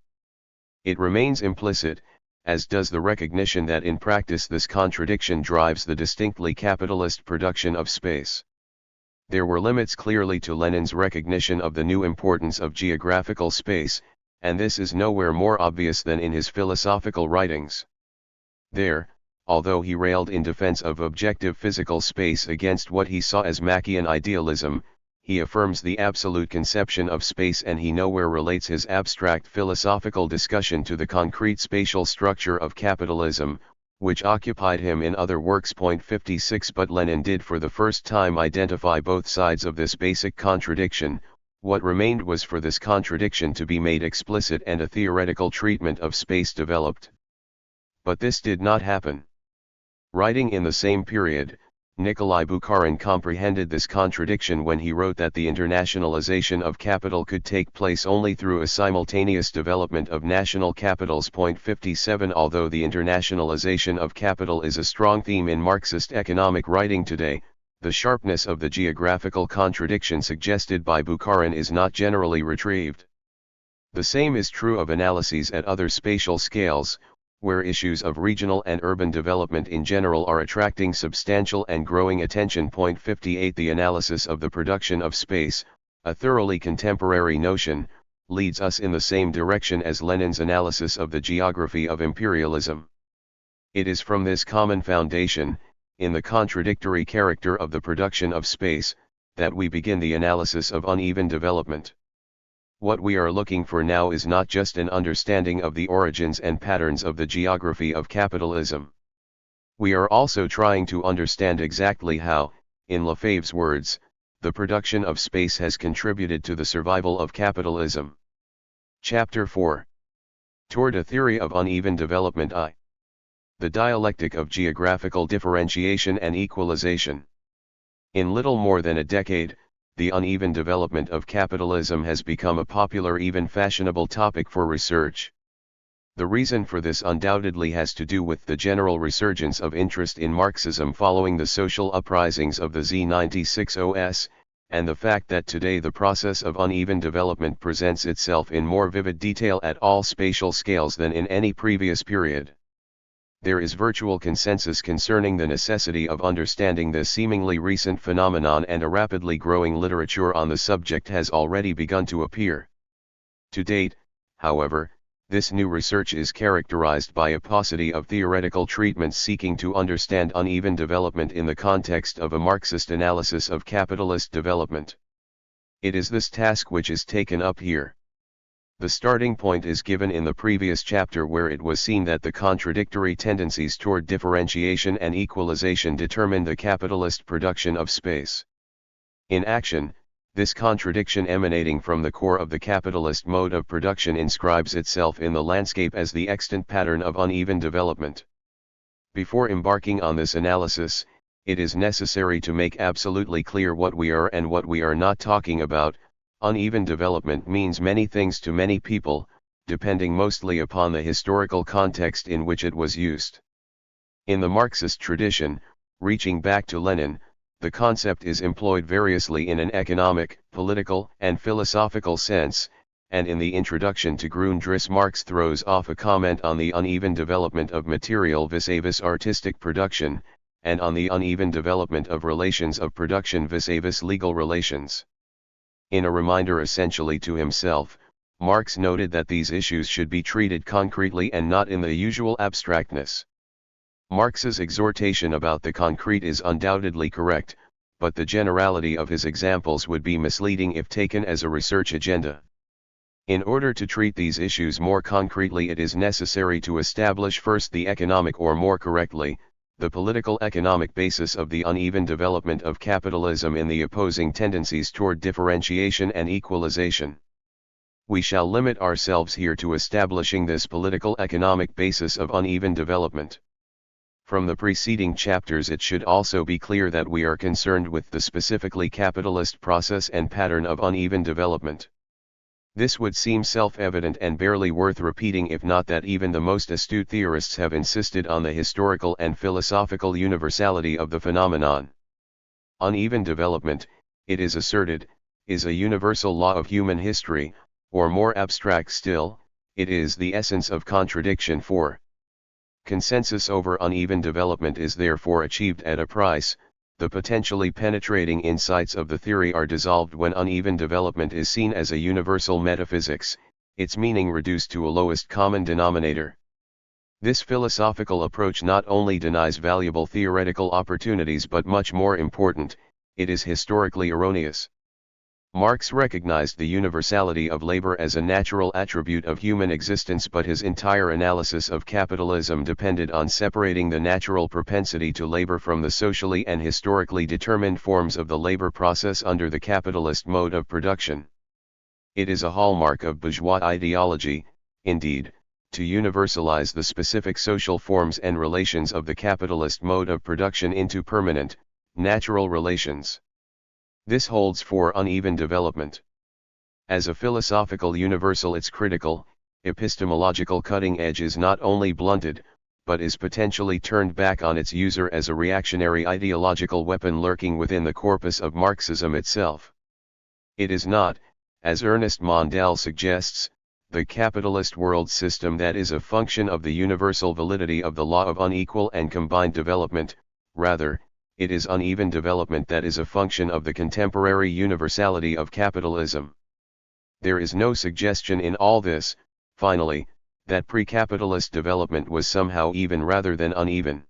It remains implicit, as does the recognition that in practice this contradiction drives the distinctly capitalist production of space. There were limits clearly to Lenin's recognition of the new importance of geographical space, and this is nowhere more obvious than in his philosophical writings. There, although he railed in defense of objective physical space against what he saw as Machian idealism, he affirms the absolute conception of space, and he nowhere relates his abstract philosophical discussion to the concrete spatial structure of capitalism, which occupied him in other works. 56 But Lenin did for the first time identify both sides of this basic contradiction. What remained was for this contradiction to be made explicit and a theoretical treatment of space developed. But this did not happen. Writing in the same period, Nikolai Bukharin comprehended this contradiction when he wrote that the internationalization of capital could take place only through a simultaneous development of national capitals. 57 Although the internationalization of capital is a strong theme in Marxist economic writing today, the sharpness of the geographical contradiction suggested by Bukharin is not generally retrieved. The same is true of analyses at other spatial scales, where issues of regional and urban development in general are attracting substantial and growing attention. 58 The analysis of the production of space, a thoroughly contemporary notion, leads us in the same direction as Lenin's analysis of the geography of imperialism. It is from this common foundation, in the contradictory character of the production of space, that we begin the analysis of uneven development. What we are looking for now is not just an understanding of the origins and patterns of the geography of capitalism. We are also trying to understand exactly how, in Lefebvre's words, the production of space has contributed to the survival of capitalism. Chapter 4. Toward a Theory of Uneven Development I. The Dialectic of Geographical Differentiation and Equalization. In little more than a decade, the uneven development of capitalism has become a popular, even fashionable topic for research. The reason for this undoubtedly has to do with the general resurgence of interest in Marxism following the social uprisings of the Z96OS, and the fact that today the process of uneven development presents itself in more vivid detail at all spatial scales than in any previous period. There is virtual consensus concerning the necessity of understanding this seemingly recent phenomenon, and a rapidly growing literature on the subject has already begun to appear. To date, however, this new research is characterized by a paucity of theoretical treatments seeking to understand uneven development in the context of a Marxist analysis of capitalist development. It is this task which is taken up here. The starting point is given in the previous chapter, where it was seen that the contradictory tendencies toward differentiation and equalization determine the capitalist production of space. In action, this contradiction emanating from the core of the capitalist mode of production inscribes itself in the landscape as the extant pattern of uneven development. Before embarking on this analysis, it is necessary to make absolutely clear what we are and what we are not talking about. Uneven development means many things to many people, depending mostly upon the historical context in which it was used. In the Marxist tradition, reaching back to Lenin, the concept is employed variously in an economic, political, and philosophical sense, and in the introduction to Grundrisse Marx throws off a comment on the uneven development of material vis-a-vis artistic production, and on the uneven development of relations of production vis-a-vis legal relations. In a reminder essentially to himself, Marx noted that these issues should be treated concretely and not in the usual abstractness. Marx's exhortation about the concrete is undoubtedly correct, but the generality of his examples would be misleading if taken as a research agenda. In order to treat these issues more concretely, it is necessary to establish first the economic, or more correctly, the political economic basis of the uneven development of capitalism in the opposing tendencies toward differentiation and equalization. We shall limit ourselves here to establishing this political economic basis of uneven development. From the preceding chapters, it should also be clear that we are concerned with the specifically capitalist process and pattern of uneven development. This would seem self-evident and barely worth repeating, if not that even the most astute theorists have insisted on the historical and philosophical universality of the phenomenon. Uneven development, it is asserted, is a universal law of human history, or more abstract still, it is the essence of contradiction, for consensus over uneven development is therefore achieved at a price. The potentially penetrating insights of the theory are dissolved when uneven development is seen as a universal metaphysics, its meaning reduced to a lowest common denominator. This philosophical approach not only denies valuable theoretical opportunities, but much more important, it is historically erroneous. Marx recognized the universality of labor as a natural attribute of human existence, but his entire analysis of capitalism depended on separating the natural propensity to labor from the socially and historically determined forms of the labor process under the capitalist mode of production. It is a hallmark of bourgeois ideology, indeed, to universalize the specific social forms and relations of the capitalist mode of production into permanent, natural relations. This holds for uneven development. As a philosophical universal, its critical, epistemological cutting edge is not only blunted, but is potentially turned back on its user as a reactionary ideological weapon lurking within the corpus of Marxism itself. It is not, as Ernest Mondale suggests, the capitalist world system that is a function of the universal validity of the law of unequal and combined development. Rather, it is uneven development that is a function of the contemporary universality of capitalism. There is no suggestion in all this, finally, that pre-capitalist development was somehow even rather than uneven.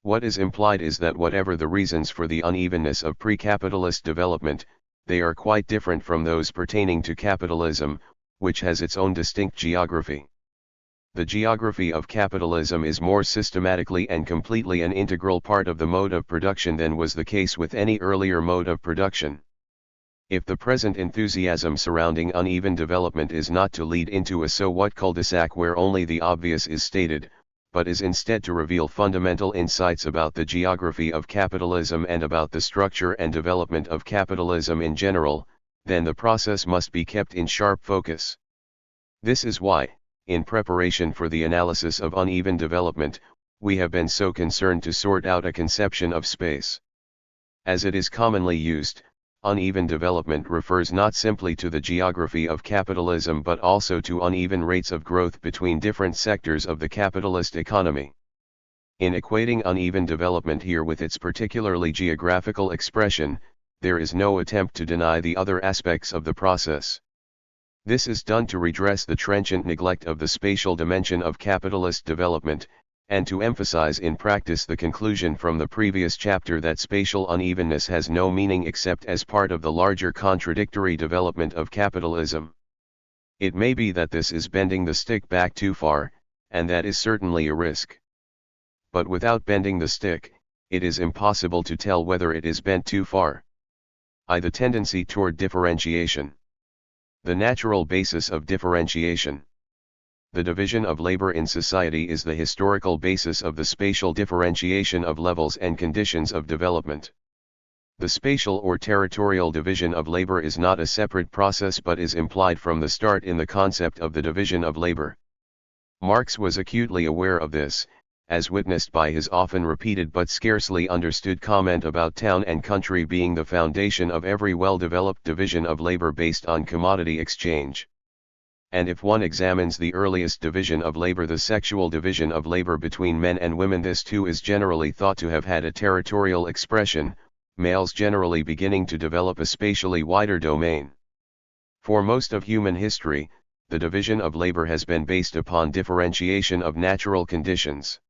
What is implied is that whatever the reasons for the unevenness of pre-capitalist development, they are quite different from those pertaining to capitalism, which has its own distinct geography. The geography of capitalism is more systematically and completely an integral part of the mode of production than was the case with any earlier mode of production. If the present enthusiasm surrounding uneven development is not to lead into a so what cul-de-sac where only the obvious is stated, but is instead to reveal fundamental insights about the geography of capitalism and about the structure and development of capitalism in general, then the process must be kept in sharp focus. This is why, in preparation for the analysis of uneven development, we have been so concerned to sort out a conception of space. As it is commonly used, uneven development refers not simply to the geography of capitalism but also to uneven rates of growth between different sectors of the capitalist economy. In equating uneven development here with its particularly geographical expression, there is no attempt to deny the other aspects of the process. This is done to redress the trenchant neglect of the spatial dimension of capitalist development, and to emphasize in practice the conclusion from the previous chapter that spatial unevenness has no meaning except as part of the larger contradictory development of capitalism. It may be that this is bending the stick back too far, and that is certainly a risk. But without bending the stick, it is impossible to tell whether it is bent too far. The tendency toward differentiation. The natural basis of differentiation. The division of labor in society is the historical basis of the spatial differentiation of levels and conditions of development. The spatial or territorial division of labor is not a separate process but is implied from the start in the concept of the division of labor. Marx was acutely aware of this, as witnessed by his often repeated but scarcely understood comment about town and country being the foundation of every well-developed division of labor based on commodity exchange. And if one examines the earliest division of labor, the sexual division of labor between men and women, this too is generally thought to have had a territorial expression, males generally beginning to develop a spatially wider domain. For most of human history, the division of labor has been based upon differentiation of natural conditions.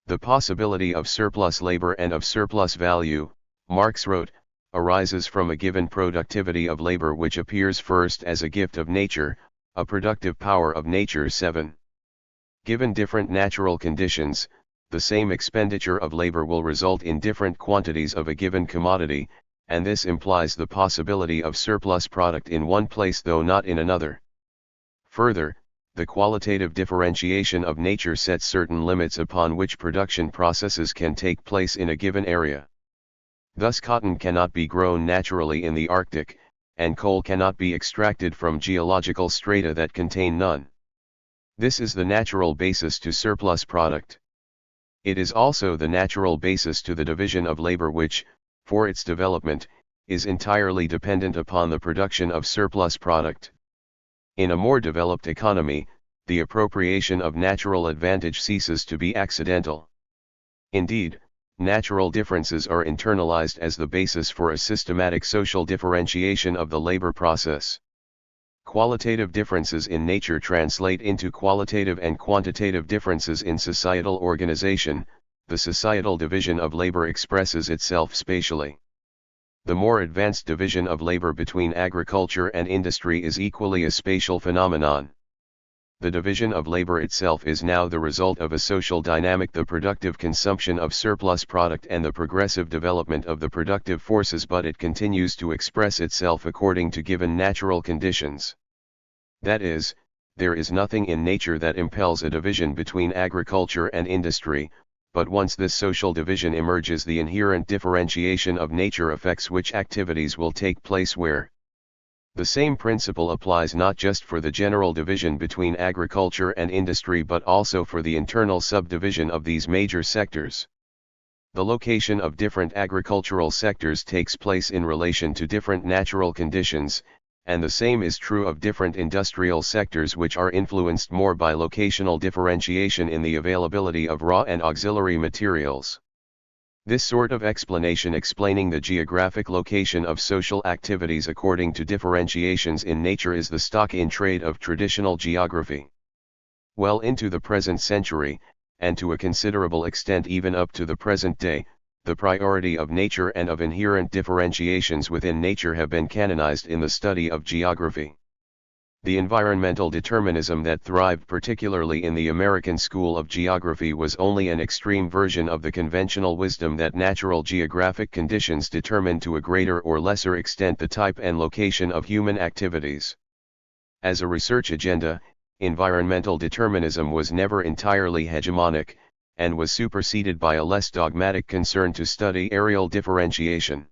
The possibility of surplus labor and of surplus value, Marx wrote, arises from a given productivity of labor which appears first as a gift of nature, a productive power of nature. 7. Given different natural conditions, the same expenditure of labor will result in different quantities of a given commodity, and this implies the possibility of surplus product in one place though not in another. Further, the qualitative differentiation of nature sets certain limits upon which production processes can take place in a given area. Thus cotton cannot be grown naturally in the Arctic, and coal cannot be extracted from geological strata that contain none. This is the natural basis to surplus product. It is also the natural basis to the division of labor which, for its development, is entirely dependent upon the production of surplus product. In a more developed economy, the appropriation of natural advantage ceases to be accidental. Indeed, natural differences are internalized as the basis for a systematic social differentiation of the labor process. Qualitative differences in nature translate into qualitative and quantitative differences in societal organization. The societal division of labor expresses itself spatially. The more advanced division of labor between agriculture and industry is equally a spatial phenomenon. The division of labor itself is now the result of a social dynamic, the productive consumption of surplus product and the progressive development of the productive forces, but it continues to express itself according to given natural conditions. That is, there is nothing in nature that impels a division between agriculture and industry, but once this social division emerges, the inherent differentiation of nature affects which activities will take place where. The same principle applies not just for the general division between agriculture and industry but also for the internal subdivision of these major sectors. The location of different agricultural sectors takes place in relation to different natural conditions, and the same is true of different industrial sectors, which are influenced more by locational differentiation in the availability of raw and auxiliary materials. This sort of explanation explaining the geographic location of social activities according to differentiations in nature is the stock in trade of traditional geography. Well into the present century, and to a considerable extent even up to the present day, the priority of nature and of inherent differentiations within nature have been canonized in the study of geography. The environmental determinism that thrived particularly in the American School of Geography was only an extreme version of the conventional wisdom that natural geographic conditions determine to a greater or lesser extent the type and location of human activities. As a research agenda, environmental determinism was never entirely hegemonic, and was superseded by a less dogmatic concern to study areal differentiation.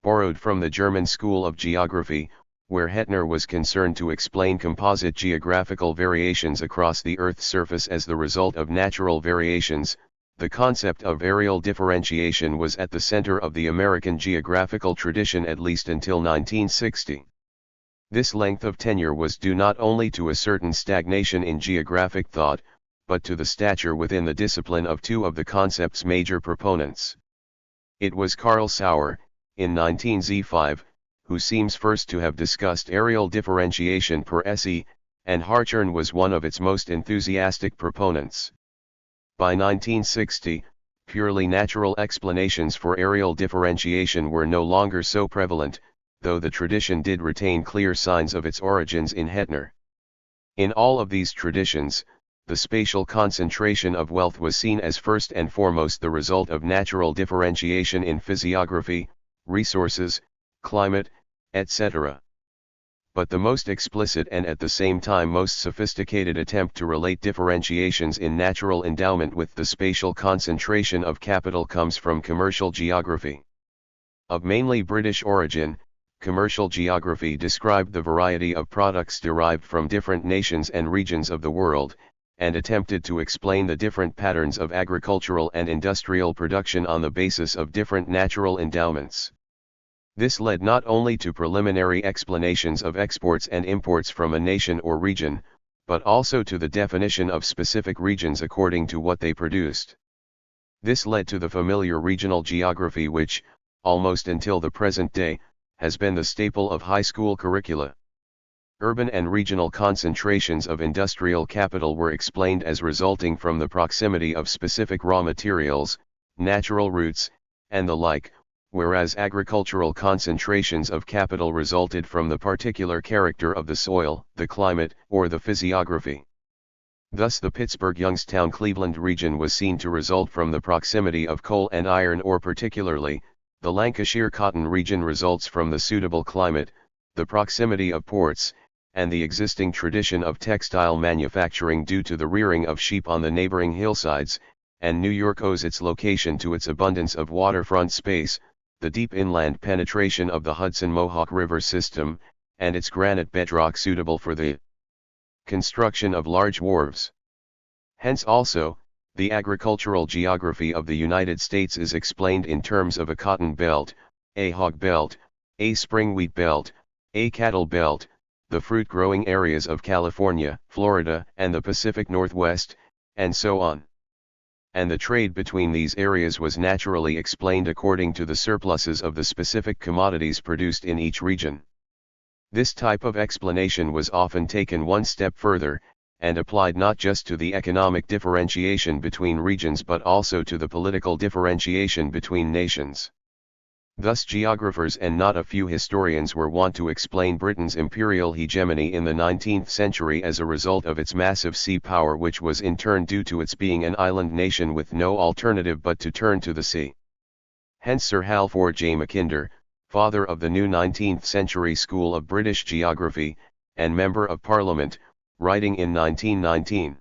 Borrowed from the German School of Geography, where Hettner was concerned to explain composite geographical variations across the Earth's surface as the result of natural variations, the concept of areal differentiation was at the center of the American geographical tradition at least until 1960. This length of tenure was due not only to a certain stagnation in geographic thought, but to the stature within the discipline of two of the concept's major proponents. It was Karl Sauer, in 1905, who seems first to have discussed areal differentiation per se, and Hartshorne was one of its most enthusiastic proponents. By 1960, purely natural explanations for areal differentiation were no longer so prevalent, though the tradition did retain clear signs of its origins in Hettner. In all of these traditions, the spatial concentration of wealth was seen as first and foremost the result of natural differentiation in physiography, resources, climate, etc. But the most explicit and at the same time most sophisticated attempt to relate differentiations in natural endowment with the spatial concentration of capital comes from commercial geography. Of mainly British origin, commercial geography described the variety of products derived from different nations and regions of the world, and attempted to explain the different patterns of agricultural and industrial production on the basis of different natural endowments. This led not only to preliminary explanations of exports and imports from a nation or region, but also to the definition of specific regions according to what they produced. This led to the familiar regional geography which, almost until the present day, has been the staple of high school curricula. Urban and regional concentrations of industrial capital were explained as resulting from the proximity of specific raw materials, natural routes, and the like, whereas agricultural concentrations of capital resulted from the particular character of the soil, the climate, or the physiography. Thus the Pittsburgh-Youngstown-Cleveland region was seen to result from the proximity of coal and iron, or particularly, the Lancashire cotton region results from the suitable climate, the proximity of ports, and the existing tradition of textile manufacturing due to the rearing of sheep on the neighboring hillsides, and New York owes its location to its abundance of waterfront space, the deep inland penetration of the Hudson-Mohawk River system, and its granite bedrock suitable for the construction of large wharves. Hence also, the agricultural geography of the United States is explained in terms of a cotton belt, a hog belt, a spring wheat belt, a cattle belt, the fruit-growing areas of California, Florida, and the Pacific Northwest, and so on. And the trade between these areas was naturally explained according to the surpluses of the specific commodities produced in each region. This type of explanation was often taken one step further, and applied not just to the economic differentiation between regions but also to the political differentiation between nations. Thus geographers and not a few historians were wont to explain Britain's imperial hegemony in the 19th century as a result of its massive sea power, which was in turn due to its being an island nation with no alternative but to turn to the sea. Hence Sir Halford J. Mackinder, father of the new 19th century school of British geography, and Member of Parliament, writing in 1919.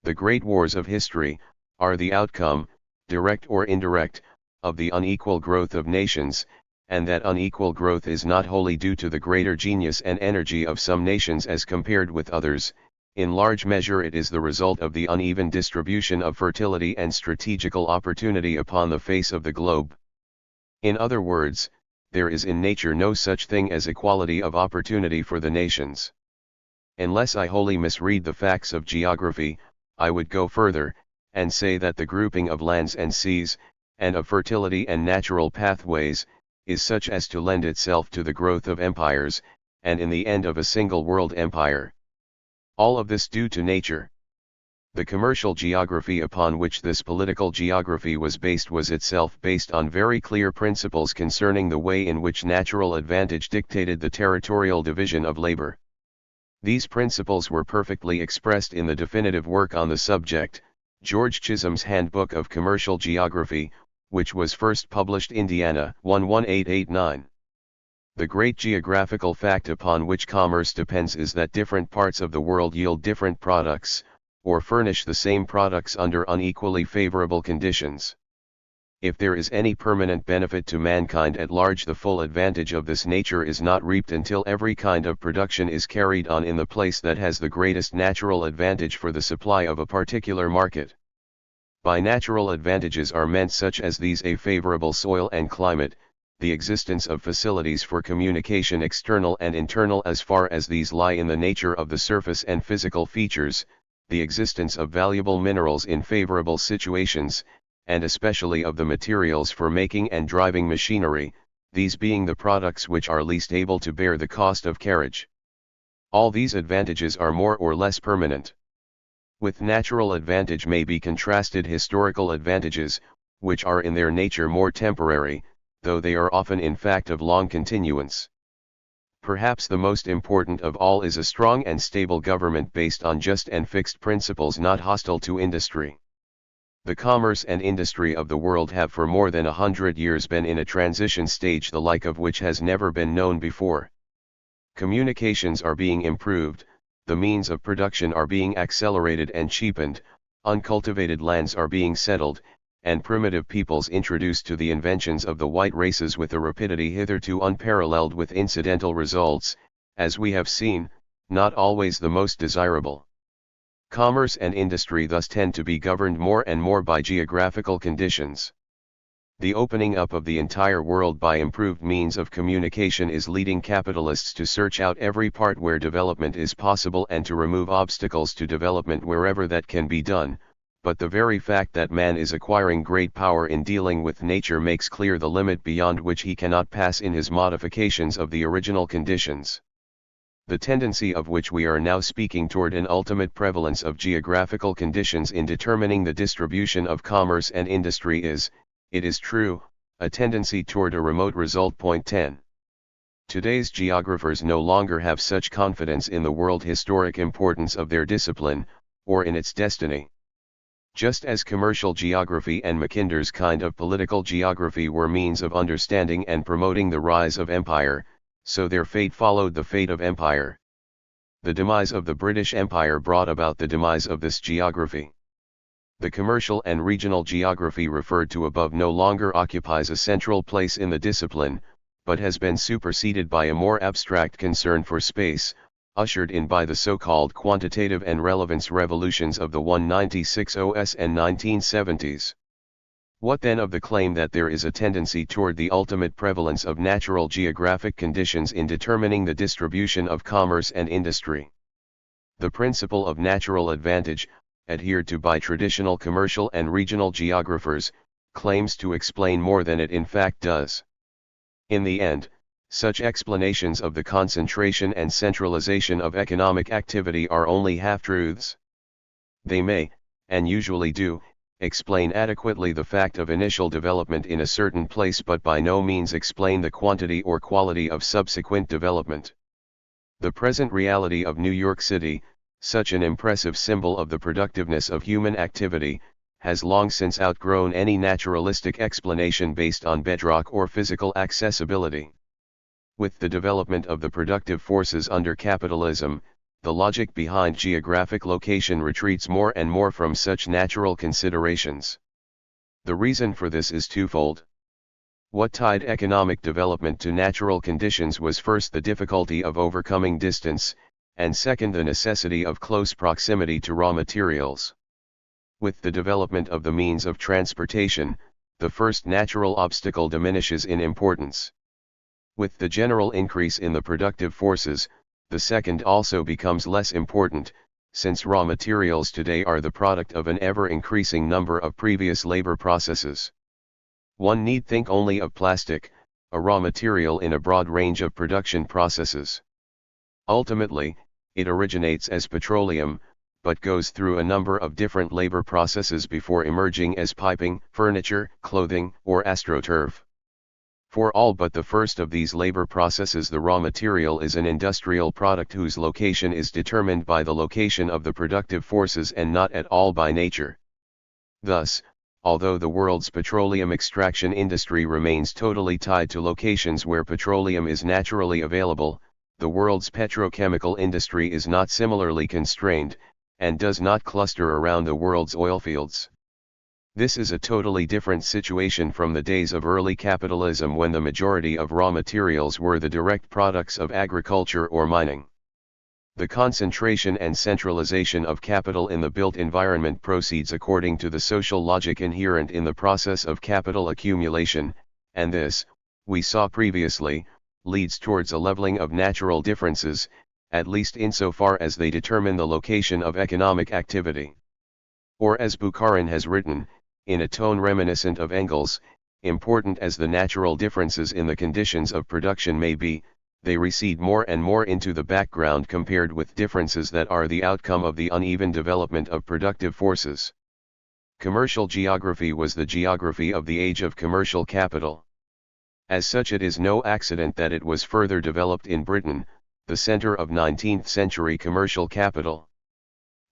The great wars of history are the outcome, direct or indirect, of the unequal growth of nations, and that unequal growth is not wholly due to the greater genius and energy of some nations as compared with others. In large measure it is the result of the uneven distribution of fertility and strategical opportunity upon the face of the globe. In other words, there is in nature no such thing as equality of opportunity for the nations. Unless I wholly misread the facts of geography, I would go further, and say that the grouping of lands and seas, and of fertility and natural pathways, is such as to lend itself to the growth of empires, and in the end of a single world empire. All of this due to nature. The commercial geography upon which this political geography was based was itself based on very clear principles concerning the way in which natural advantage dictated the territorial division of labor. These principles were perfectly expressed in the definitive work on the subject, George Chisholm's Handbook of Commercial Geography, which was first published Indiana 11889. The great geographical fact upon which commerce depends is that different parts of the world yield different products, or furnish the same products under unequally favorable conditions. If there is any permanent benefit to mankind at large, the full advantage of this nature is not reaped until every kind of production is carried on in the place that has the greatest natural advantage for the supply of a particular market. By natural advantages are meant such as these: a favorable soil and climate, the existence of facilities for communication external and internal as far as these lie in the nature of the surface and physical features, the existence of valuable minerals in favorable situations, and especially of the materials for making and driving machinery, these being the products which are least able to bear the cost of carriage. All these advantages are more or less permanent. With natural advantage may be contrasted historical advantages, which are in their nature more temporary, though they are often in fact of long continuance. Perhaps the most important of all is a strong and stable government based on just and fixed principles, not hostile to industry. The commerce and industry of the world have for more than 100 years been in a transition stage the like of which has never been known before. Communications are being improved, the means of production are being accelerated and cheapened, uncultivated lands are being settled, and primitive peoples introduced to the inventions of the white races with a rapidity hitherto unparalleled, with incidental results, as we have seen, not always the most desirable. Commerce and industry thus tend to be governed more and more by geographical conditions. The opening up of the entire world by improved means of communication is leading capitalists to search out every part where development is possible and to remove obstacles to development wherever that can be done, but the very fact that man is acquiring great power in dealing with nature makes clear the limit beyond which he cannot pass in his modifications of the original conditions. The tendency of which we are now speaking toward an ultimate prevalence of geographical conditions in determining the distribution of commerce and industry is, it is true, a tendency toward a remote result. Point 10. Today's geographers no longer have such confidence in the world historic importance of their discipline, or in its destiny. Just as commercial geography and Mackinder's kind of political geography were means of understanding and promoting the rise of empire, so their fate followed the fate of empire. The demise of the British Empire brought about the demise of this geography. The commercial and regional geography referred to above no longer occupies a central place in the discipline, but has been superseded by a more abstract concern for space, ushered in by the so-called quantitative and relevance revolutions of the 1960s and 1970s. What then of the claim that there is a tendency toward the ultimate prevalence of natural geographic conditions in determining the distribution of commerce and industry? The principle of natural advantage, adhered to by traditional commercial and regional geographers, claims to explain more than it in fact does. In the end, such explanations of the concentration and centralization of economic activity are only half-truths. They may, and usually do, explain adequately the fact of initial development in a certain place, but by no means explain the quantity or quality of subsequent development. The present reality of New York City, such an impressive symbol of the productiveness of human activity, has long since outgrown any naturalistic explanation based on bedrock or physical accessibility. With the development of the productive forces under capitalism, the logic behind geographic location retreats more and more from such natural considerations. The reason for this is twofold. What tied economic development to natural conditions was first the difficulty of overcoming distance, and second the necessity of close proximity to raw materials. With the development of the means of transportation, the first natural obstacle diminishes in importance. With the general increase in the productive forces, the second also becomes less important, since raw materials today are the product of an ever-increasing number of previous labor processes. One need think only of plastic, a raw material in a broad range of production processes. Ultimately, it originates as petroleum, but goes through a number of different labor processes before emerging as piping, furniture, clothing, or astroturf. For all but the first of these labor processes, the raw material is an industrial product whose location is determined by the location of the productive forces and not at all by nature. Thus, although the world's petroleum extraction industry remains totally tied to locations where petroleum is naturally available, the world's petrochemical industry is not similarly constrained, and does not cluster around the world's oil fields. This is a totally different situation from the days of early capitalism, when the majority of raw materials were the direct products of agriculture or mining. The concentration and centralization of capital in the built environment proceeds according to the social logic inherent in the process of capital accumulation, and this, we saw previously, leads towards a leveling of natural differences, at least insofar as they determine the location of economic activity. Or, as Bukharin has written, in a tone reminiscent of Engels, important as the natural differences in the conditions of production may be, they recede more and more into the background compared with differences that are the outcome of the uneven development of productive forces. Commercial geography was the geography of the age of commercial capital. As such, it is no accident that it was further developed in Britain, the center of 19th century commercial capital.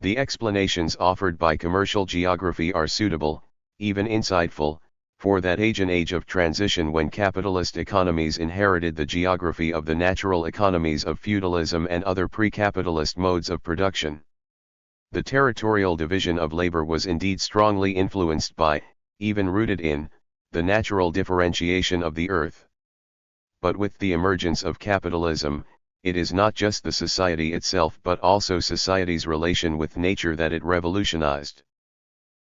The explanations offered by commercial geography are suitable, even insightful, for that age, an age of transition when capitalist economies inherited the geography of the natural economies of feudalism and other pre-capitalist modes of production. The territorial division of labor was indeed strongly influenced by, even rooted in, the natural differentiation of the earth. But with the emergence of capitalism, it is not just the society itself but also society's relation with nature that it revolutionized.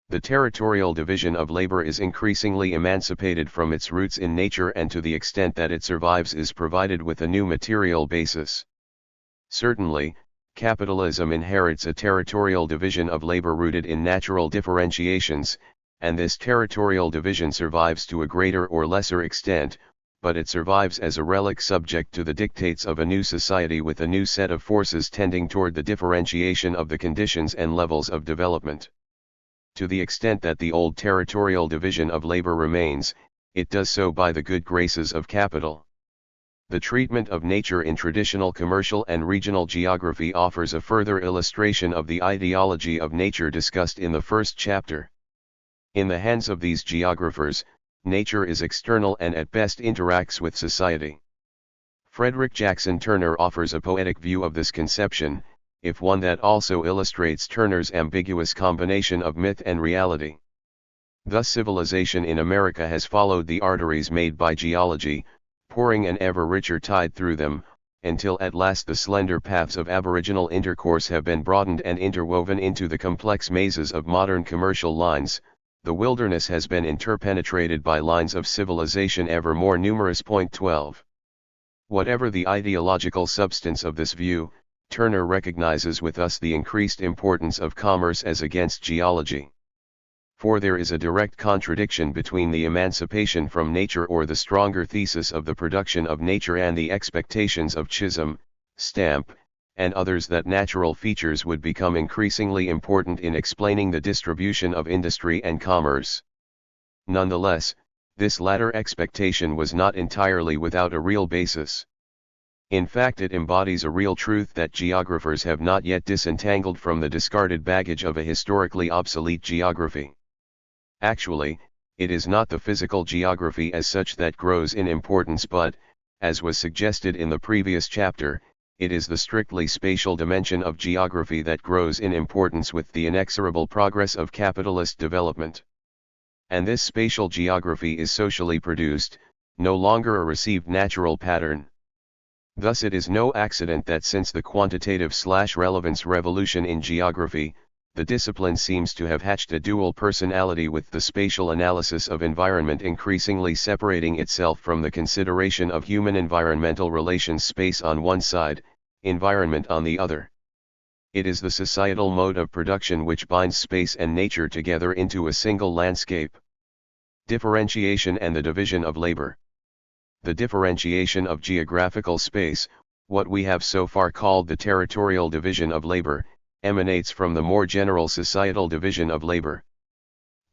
The territorial division of labor is increasingly emancipated from its roots in nature, and to the extent that it survives is provided with a new material basis. Certainly, capitalism inherits a territorial division of labor rooted in natural differentiations, and this territorial division survives to a greater or lesser extent, but it survives as a relic subject to the dictates of a new society with a new set of forces tending toward the differentiation of the conditions and levels of development. To the extent that the old territorial division of labor remains, it does so by the good graces of capital. The treatment of nature in traditional commercial and regional geography offers a further illustration of the ideology of nature discussed in the first chapter. In the hands of these geographers, nature is external and at best interacts with society. Frederick Jackson Turner offers a poetic view of this conception, if one that also illustrates Turner's ambiguous combination of myth and reality. Thus, civilization in America has followed the arteries made by geology, pouring an ever richer tide through them, until at last the slender paths of aboriginal intercourse have been broadened and interwoven into the complex mazes of modern commercial lines. The wilderness has been interpenetrated by lines of civilization ever more numerous. 12. Whatever the ideological substance of this view, Turner recognizes with us the increased importance of commerce as against geology. For there is a direct contradiction between the emancipation from nature, or the stronger thesis of the production of nature, and the expectations of Chisholm, Stamp, and others that natural features would become increasingly important in explaining the distribution of industry and commerce. Nonetheless, this latter expectation was not entirely without a real basis. In fact, it embodies a real truth that geographers have not yet disentangled from the discarded baggage of a historically obsolete geography. Actually, it is not the physical geography as such that grows in importance, but, as was suggested in the previous chapter, it is the strictly spatial dimension of geography that grows in importance with the inexorable progress of capitalist development. And this spatial geography is socially produced, no longer a received natural pattern. Thus, it is no accident that since the quantitative/relevance revolution in geography, the discipline seems to have hatched a dual personality, with the spatial analysis of environment increasingly separating itself from the consideration of human environmental relations, space on one side, environment on the other. It is the societal mode of production which binds space and nature together into a single landscape. Differentiation and the division of labor. The differentiation of geographical space, what we have so far called the territorial division of labor, emanates from the more general societal division of labor.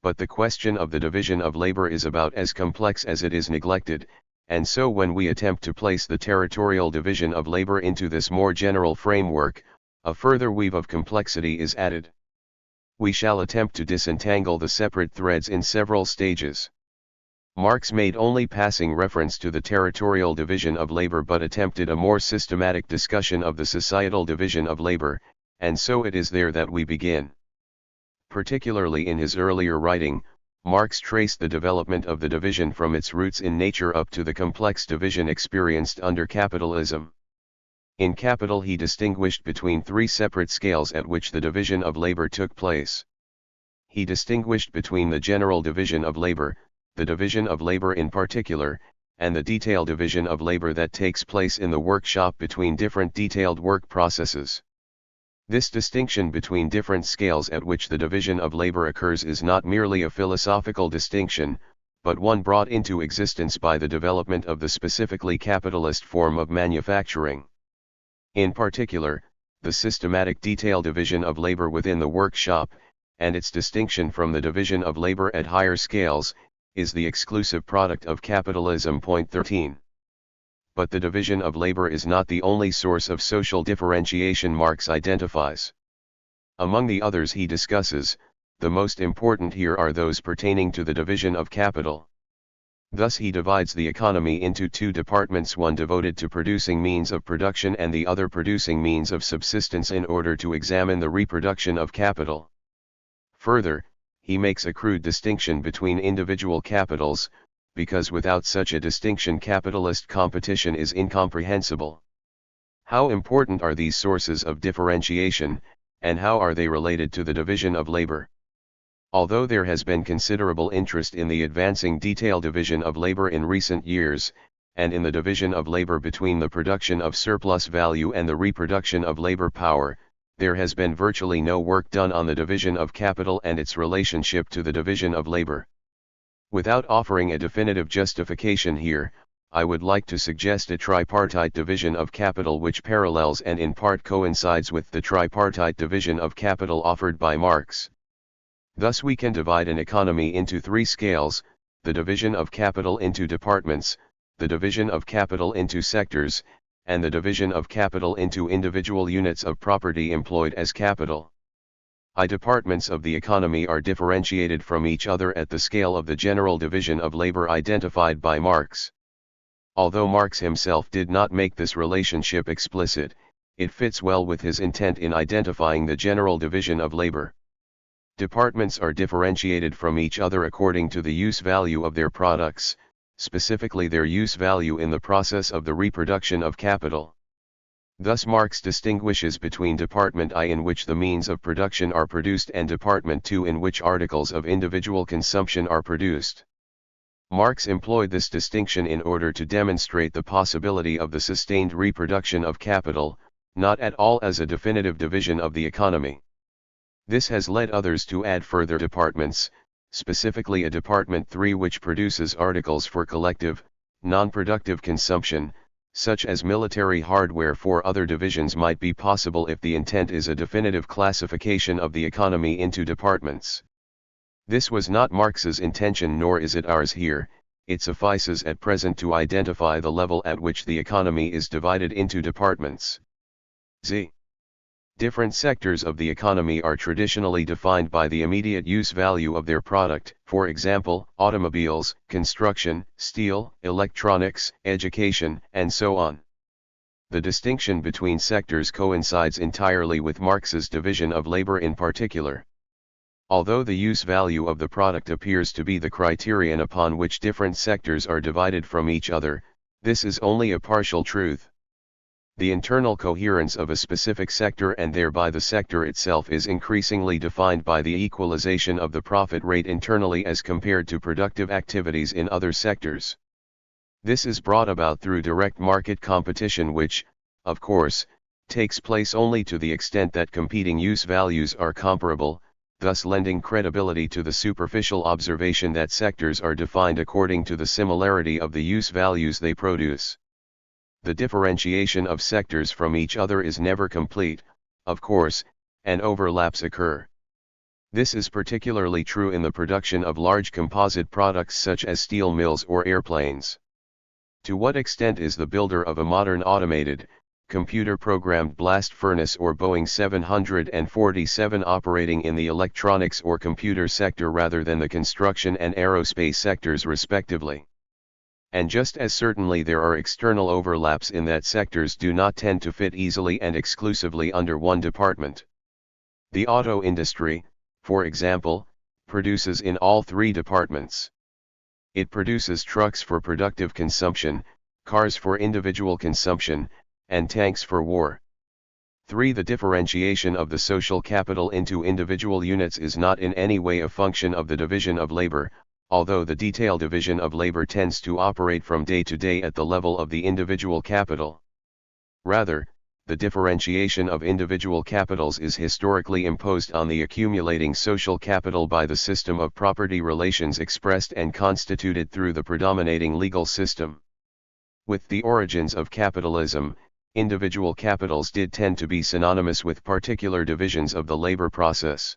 But the question of the division of labor is about as complex as it is neglected, and so when we attempt to place the territorial division of labor into this more general framework, a further weave of complexity is added. We shall attempt to disentangle the separate threads in several stages. Marx made only passing reference to the territorial division of labor but attempted a more systematic discussion of the societal division of labor, and so it is there that we begin. Particularly in his earlier writing, Marx traced the development of the division from its roots in nature up to the complex division experienced under capitalism. In Capital he distinguished between three separate scales at which the division of labor took place. He distinguished between the general division of labor, the division of labor in particular, and the detailed division of labor that takes place in the workshop between different detailed work processes. This distinction between different scales at which the division of labor occurs is not merely a philosophical distinction, but one brought into existence by the development of the specifically capitalist form of manufacturing. In particular, the systematic detail division of labor within the workshop, and its distinction from the division of labor at higher scales, is the exclusive product of capitalism. Point 13. But the division of labor is not the only source of social differentiation Marx identifies. Among the others he discusses, the most important here are those pertaining to the division of capital. Thus he divides the economy into two departments, one devoted to producing means of production and the other producing means of subsistence, in order to examine the reproduction of capital. Further, he makes a crude distinction between individual capitals, because without such a distinction capitalist competition is incomprehensible. How important are these sources of differentiation, and how are they related to the division of labor? Although there has been considerable interest in the advancing detail division of labor in recent years, and in the division of labor between the production of surplus value and the reproduction of labor power, there has been virtually no work done on the division of capital and its relationship to the division of labor. Without offering a definitive justification here, I would like to suggest a tripartite division of capital which parallels and in part coincides with the tripartite division of capital offered by Marx. Thus we can divide an economy into three scales: the division of capital into departments, the division of capital into sectors, and the division of capital into individual units of property employed as capital. Departments of the economy are differentiated from each other at the scale of the general division of labor identified by Marx. Although Marx himself did not make this relationship explicit, it fits well with his intent in identifying the general division of labor. Departments are differentiated from each other according to the use value of their products, specifically their use value in the process of the reproduction of capital. Thus Marx distinguishes between Department I, in which the means of production are produced, and Department II, in which articles of individual consumption are produced. Marx employed this distinction in order to demonstrate the possibility of the sustained reproduction of capital, not at all as a definitive division of the economy. This has led others to add further departments, specifically a Department III which produces articles for collective, non-productive consumption, such as military hardware. For other divisions might be possible if the intent is a definitive classification of the economy into departments. This was not Marx's intention, nor is it ours here. It suffices at present to identify the level at which the economy is divided into departments. Z. Different sectors of the economy are traditionally defined by the immediate use value of their product, for example, automobiles, construction, steel, electronics, education, and so on. The distinction between sectors coincides entirely with Marx's division of labor in particular. Although the use value of the product appears to be the criterion upon which different sectors are divided from each other, this is only a partial truth. The internal coherence of a specific sector, and thereby the sector itself, is increasingly defined by the equalization of the profit rate internally as compared to productive activities in other sectors. This is brought about through direct market competition, which, of course, takes place only to the extent that competing use values are comparable, thus lending credibility to the superficial observation that sectors are defined according to the similarity of the use values they produce. The differentiation of sectors from each other is never complete, of course, and overlaps occur. This is particularly true in the production of large composite products such as steel mills or airplanes. To what extent is the builder of a modern automated, computer-programmed blast furnace or Boeing 747 operating in the electronics or computer sector rather than the construction and aerospace sectors respectively. And just as certainly there are external overlaps in that sectors do not tend to fit easily and exclusively under one department. The auto industry, for example, produces in all three departments. It produces trucks for productive consumption, cars for individual consumption, and tanks for war. 3. The differentiation of the social capital into individual units is not in any way a function of the division of labor, although the detailed division of labor tends to operate from day to day at the level of the individual capital. Rather, the differentiation of individual capitals is historically imposed on the accumulating social capital by the system of property relations expressed and constituted through the predominating legal system. With the origins of capitalism, individual capitals did tend to be synonymous with particular divisions of the labor process.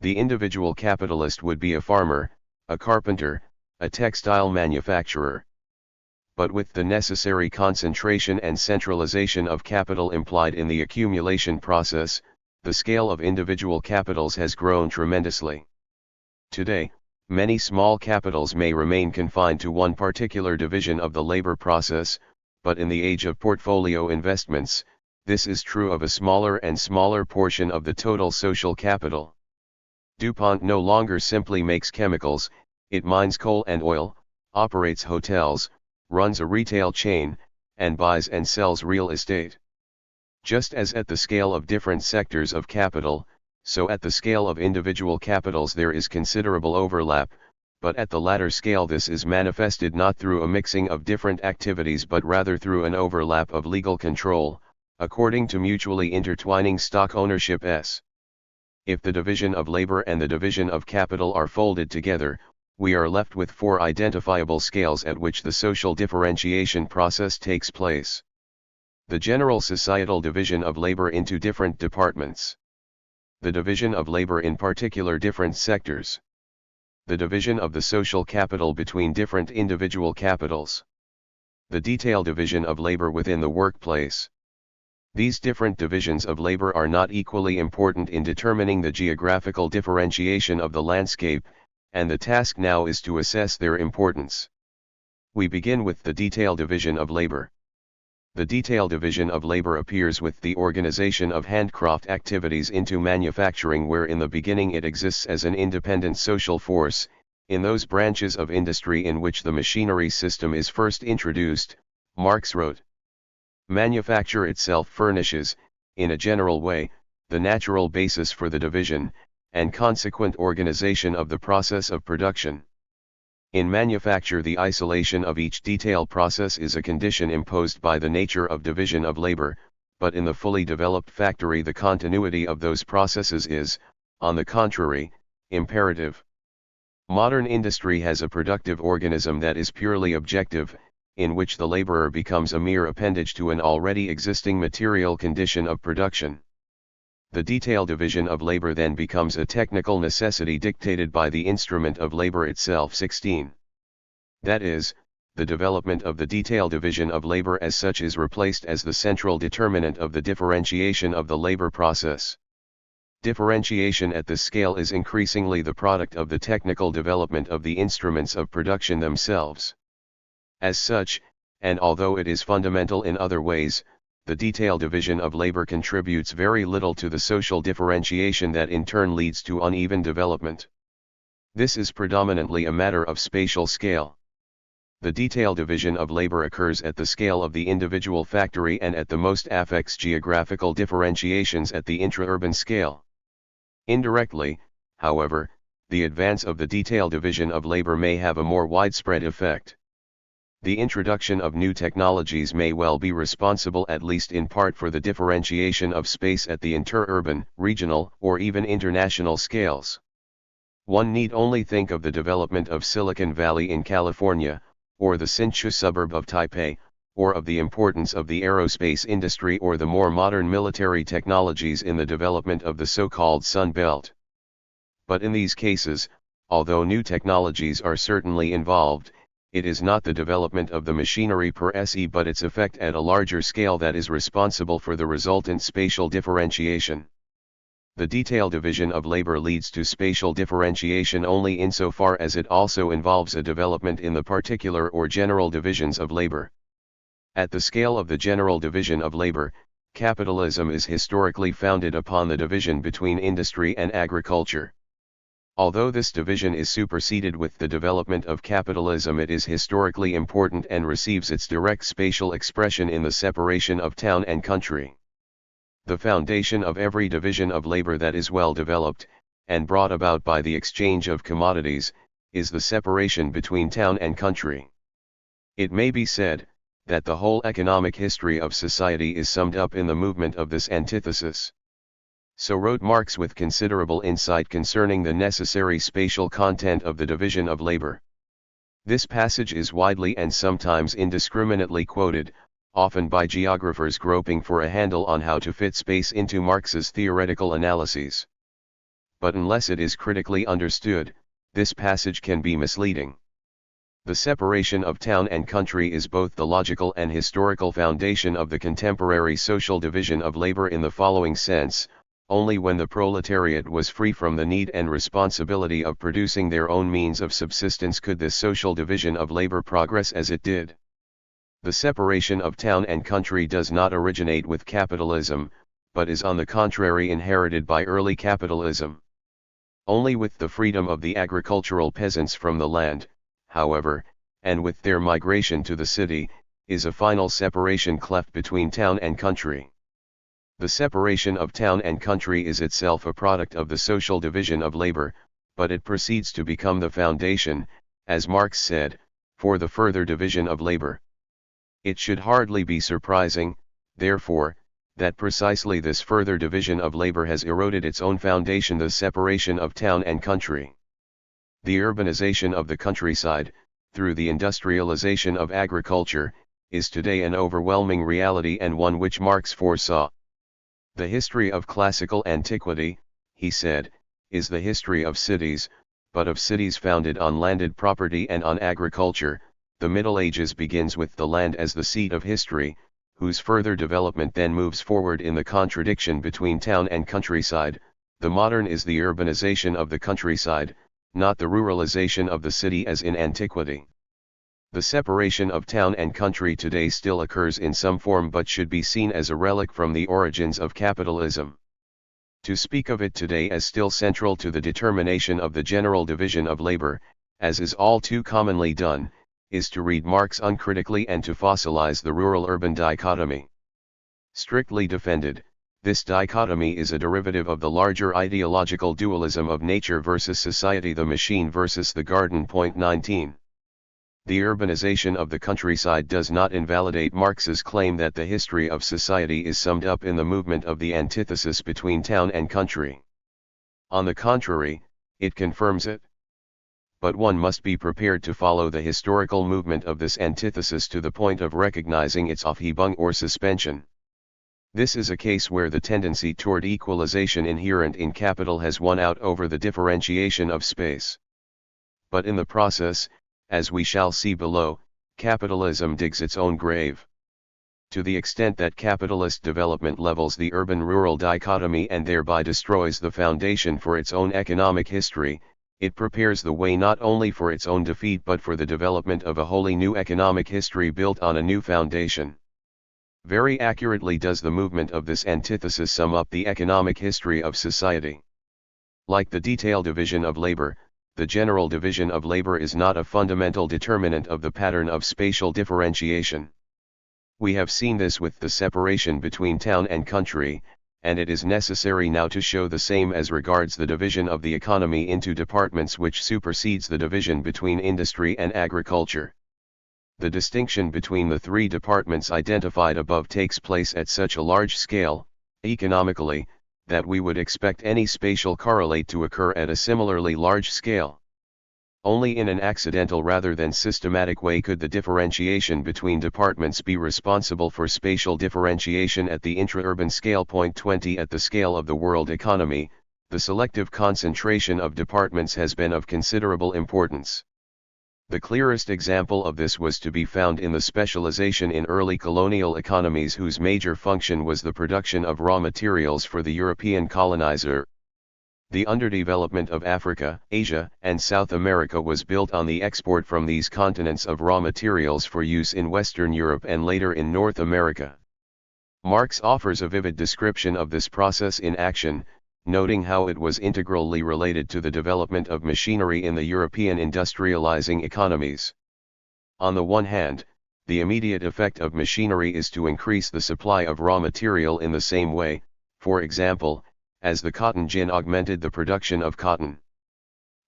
The individual capitalist would be a farmer, a carpenter, a textile manufacturer. But with the necessary concentration and centralization of capital implied in the accumulation process, the scale of individual capitals has grown tremendously. Today, many small capitals may remain confined to one particular division of the labor process, but in the age of portfolio investments, this is true of a smaller and smaller portion of the total social capital. DuPont no longer simply makes chemicals, it mines coal and oil, operates hotels, runs a retail chain, and buys and sells real estate. Just as at the scale of different sectors of capital, so at the scale of individual capitals there is considerable overlap, but at the latter scale this is manifested not through a mixing of different activities but rather through an overlap of legal control, according to mutually intertwining stock ownership. If the division of labor and the division of capital are folded together, we are left with four identifiable scales at which the social differentiation process takes place. The general societal division of labor into different departments. The division of labor in particular different sectors. The division of the social capital between different individual capitals. The detailed division of labor within the workplace. These different divisions of labor are not equally important in determining the geographical differentiation of the landscape, and the task now is to assess their importance. We begin with the detailed division of labor. The detailed division of labor appears with the organization of handcraft activities into manufacturing, where in the beginning it exists as an independent social force. In those branches of industry in which the machinery system is first introduced, Marx wrote, manufacture itself furnishes, in a general way, the natural basis for the division, and consequent organization of the process of production. In manufacture the isolation of each detail process is a condition imposed by the nature of division of labor, but in the fully developed factory the continuity of those processes is, on the contrary, imperative. Modern industry has a productive organism that is purely objective, in which the laborer becomes a mere appendage to an already existing material condition of production. The detailed division of labor then becomes a technical necessity dictated by the instrument of labor itself. 16. That is, the development of the detailed division of labor as such is replaced as the central determinant of the differentiation of the labor process. Differentiation at this scale is increasingly the product of the technical development of the instruments of production themselves. As such, and although it is fundamental in other ways, the detailed division of labor contributes very little to the social differentiation that in turn leads to uneven development. This is predominantly a matter of spatial scale. The detailed division of labor occurs at the scale of the individual factory and at the most affects geographical differentiations at the intra-urban scale. Indirectly, however, the advance of the detailed division of labor may have a more widespread effect. The introduction of new technologies may well be responsible at least in part for the differentiation of space at the interurban, regional, or even international scales. One need only think of the development of Silicon Valley in California, or the Hsinchu suburb of Taipei, or of the importance of the aerospace industry or the more modern military technologies in the development of the so-called Sun Belt. But in these cases, although new technologies are certainly involved, it is not the development of the machinery per se but its effect at a larger scale that is responsible for the resultant spatial differentiation. The detailed division of labor leads to spatial differentiation only insofar as it also involves a development in the particular or general divisions of labor. At the scale of the general division of labor, capitalism is historically founded upon the division between industry and agriculture. Although this division is superseded with the development of capitalism, it is historically important and receives its direct spatial expression in the separation of town and country. The foundation of every division of labor that is well developed, and brought about by the exchange of commodities, is the separation between town and country. It may be said, that the whole economic history of society is summed up in the movement of this antithesis. So wrote Marx with considerable insight concerning the necessary spatial content of the division of labor. This passage is widely and sometimes indiscriminately quoted, often by geographers groping for a handle on how to fit space into Marx's theoretical analyses. But unless it is critically understood, this passage can be misleading. The separation of town and country is both the logical and historical foundation of the contemporary social division of labor in the following sense: only when the proletariat was free from the need and responsibility of producing their own means of subsistence could this social division of labor progress as it did. The separation of town and country does not originate with capitalism, but is on the contrary inherited by early capitalism. Only with the freedom of the agricultural peasants from the land, however, and with their migration to the city, is a final separation cleft between town and country. The separation of town and country is itself a product of the social division of labor, but it proceeds to become the foundation, as Marx said, for the further division of labor. It should hardly be surprising, therefore, that precisely this further division of labor has eroded its own foundation, the separation of town and country. The urbanization of the countryside, through the industrialization of agriculture, is today an overwhelming reality and one which Marx foresaw. The history of classical antiquity, he said, is the history of cities, but of cities founded on landed property and on agriculture. The Middle Ages begins with the land as the seat of history, whose further development then moves forward in the contradiction between town and countryside. The modern is the urbanization of the countryside, not the ruralization of the city as in antiquity. The separation of town and country today still occurs in some form but should be seen as a relic from the origins of capitalism. To speak of it today as still central to the determination of the general division of labor, as is all too commonly done, is to read Marx uncritically and to fossilize the rural-urban dichotomy. Strictly defended, this dichotomy is a derivative of the larger ideological dualism of nature versus society, the machine versus the garden. 19. The urbanization of the countryside does not invalidate Marx's claim that the history of society is summed up in the movement of the antithesis between town and country. On the contrary, it confirms it. But one must be prepared to follow the historical movement of this antithesis to the point of recognizing its Aufhebung or suspension. This is a case where the tendency toward equalization inherent in capital has won out over the differentiation of space. But in the process, as we shall see below, capitalism digs its own grave. To the extent that capitalist development levels the urban-rural dichotomy and thereby destroys the foundation for its own economic history, it prepares the way not only for its own defeat but for the development of a wholly new economic history built on a new foundation. Very accurately does the movement of this antithesis sum up the economic history of society. Like the detailed division of labor, the general division of labor is not a fundamental determinant of the pattern of spatial differentiation. We have seen this with the separation between town and country, and it is necessary now to show the same as regards the division of the economy into departments which supersedes the division between industry and agriculture. The distinction between the three departments identified above takes place at such a large scale, economically, that we would expect any spatial correlate to occur at a similarly large scale. Only in an accidental rather than systematic way could the differentiation between departments be responsible for spatial differentiation at the intra-urban scale. 20 At the scale of the world economy, the selective concentration of departments has been of considerable importance. The clearest example of this was to be found in the specialization in early colonial economies whose major function was the production of raw materials for the European colonizer. The underdevelopment of Africa, Asia, and South America was built on the export from these continents of raw materials for use in Western Europe and later in North America. Marx offers a vivid description of this process in action, noting how it was integrally related to the development of machinery in the European industrializing economies. On the one hand, the immediate effect of machinery is to increase the supply of raw material in the same way, for example, as the cotton gin augmented the production of cotton.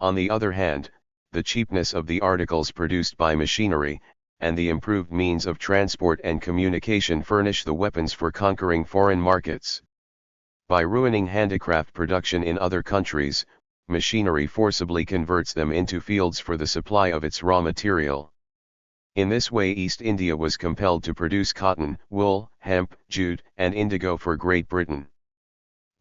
On the other hand, the cheapness of the articles produced by machinery, and the improved means of transport and communication furnish the weapons for conquering foreign markets. By ruining handicraft production in other countries, machinery forcibly converts them into fields for the supply of its raw material. In this way East India was compelled to produce cotton, wool, hemp, jute, and indigo for Great Britain.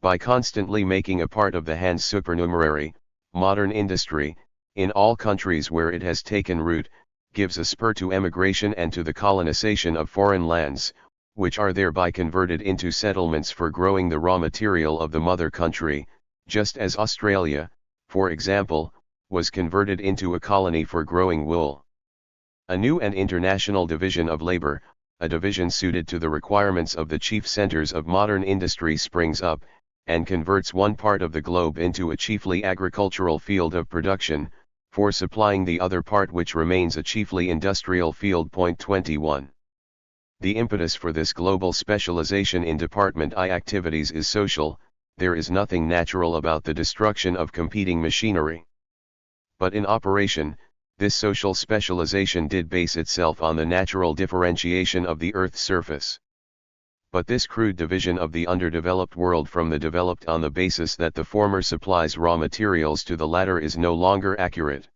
By constantly making a part of the hand supernumerary, modern industry, in all countries where it has taken root, gives a spur to emigration and to the colonization of foreign lands, which are thereby converted into settlements for growing the raw material of the mother country, just as Australia, for example, was converted into a colony for growing wool. A new and international division of labor, a division suited to the requirements of the chief centers of modern industry springs up, and converts one part of the globe into a chiefly agricultural field of production, for supplying the other part which remains a chiefly industrial field. 21. The impetus for this global specialization in Department I activities is social. There is nothing natural about the destruction of competing machinery. But in operation, this social specialization did base itself on the natural differentiation of the Earth's surface. But this crude division of the underdeveloped world from the developed on the basis that the former supplies raw materials to the latter is no longer accurate.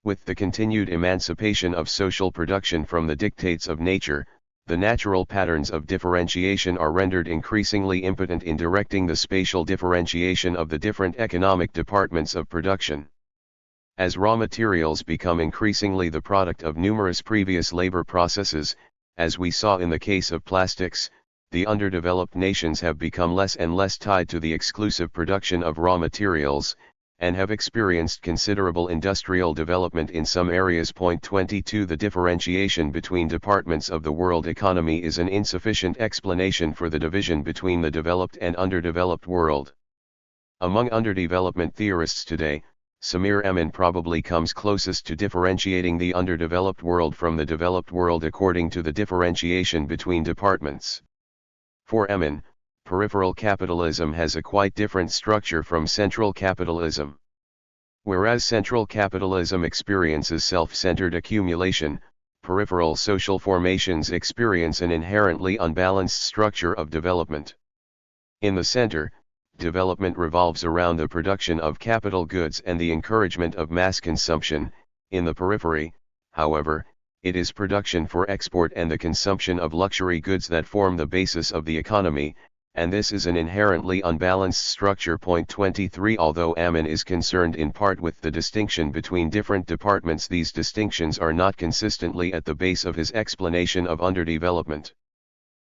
With the continued emancipation of social production from the dictates of nature, the natural patterns of differentiation are rendered increasingly impotent in directing the spatial differentiation of the different economic departments of production. As raw materials become increasingly the product of numerous previous labor processes, as we saw in the case of plastics, the underdeveloped nations have become less and less tied to the exclusive production of raw materials, and have experienced considerable industrial development in some areas. 22 The differentiation between departments of the world economy is an insufficient explanation for the division between the developed and underdeveloped world. Among underdevelopment theorists today, Samir Emin probably comes closest to differentiating the underdeveloped world from the developed world according to the differentiation between departments. For Emin, peripheral capitalism has a quite different structure from central capitalism. Whereas central capitalism experiences self-centered accumulation, peripheral social formations experience an inherently unbalanced structure of development. In the center, development revolves around the production of capital goods and the encouragement of mass consumption. In the periphery, however, it is production for export and the consumption of luxury goods that form the basis of the economy, and this is an inherently unbalanced structure. 23 Although Amin is concerned in part with the distinction between different departments, these distinctions are not consistently at the base of his explanation of underdevelopment.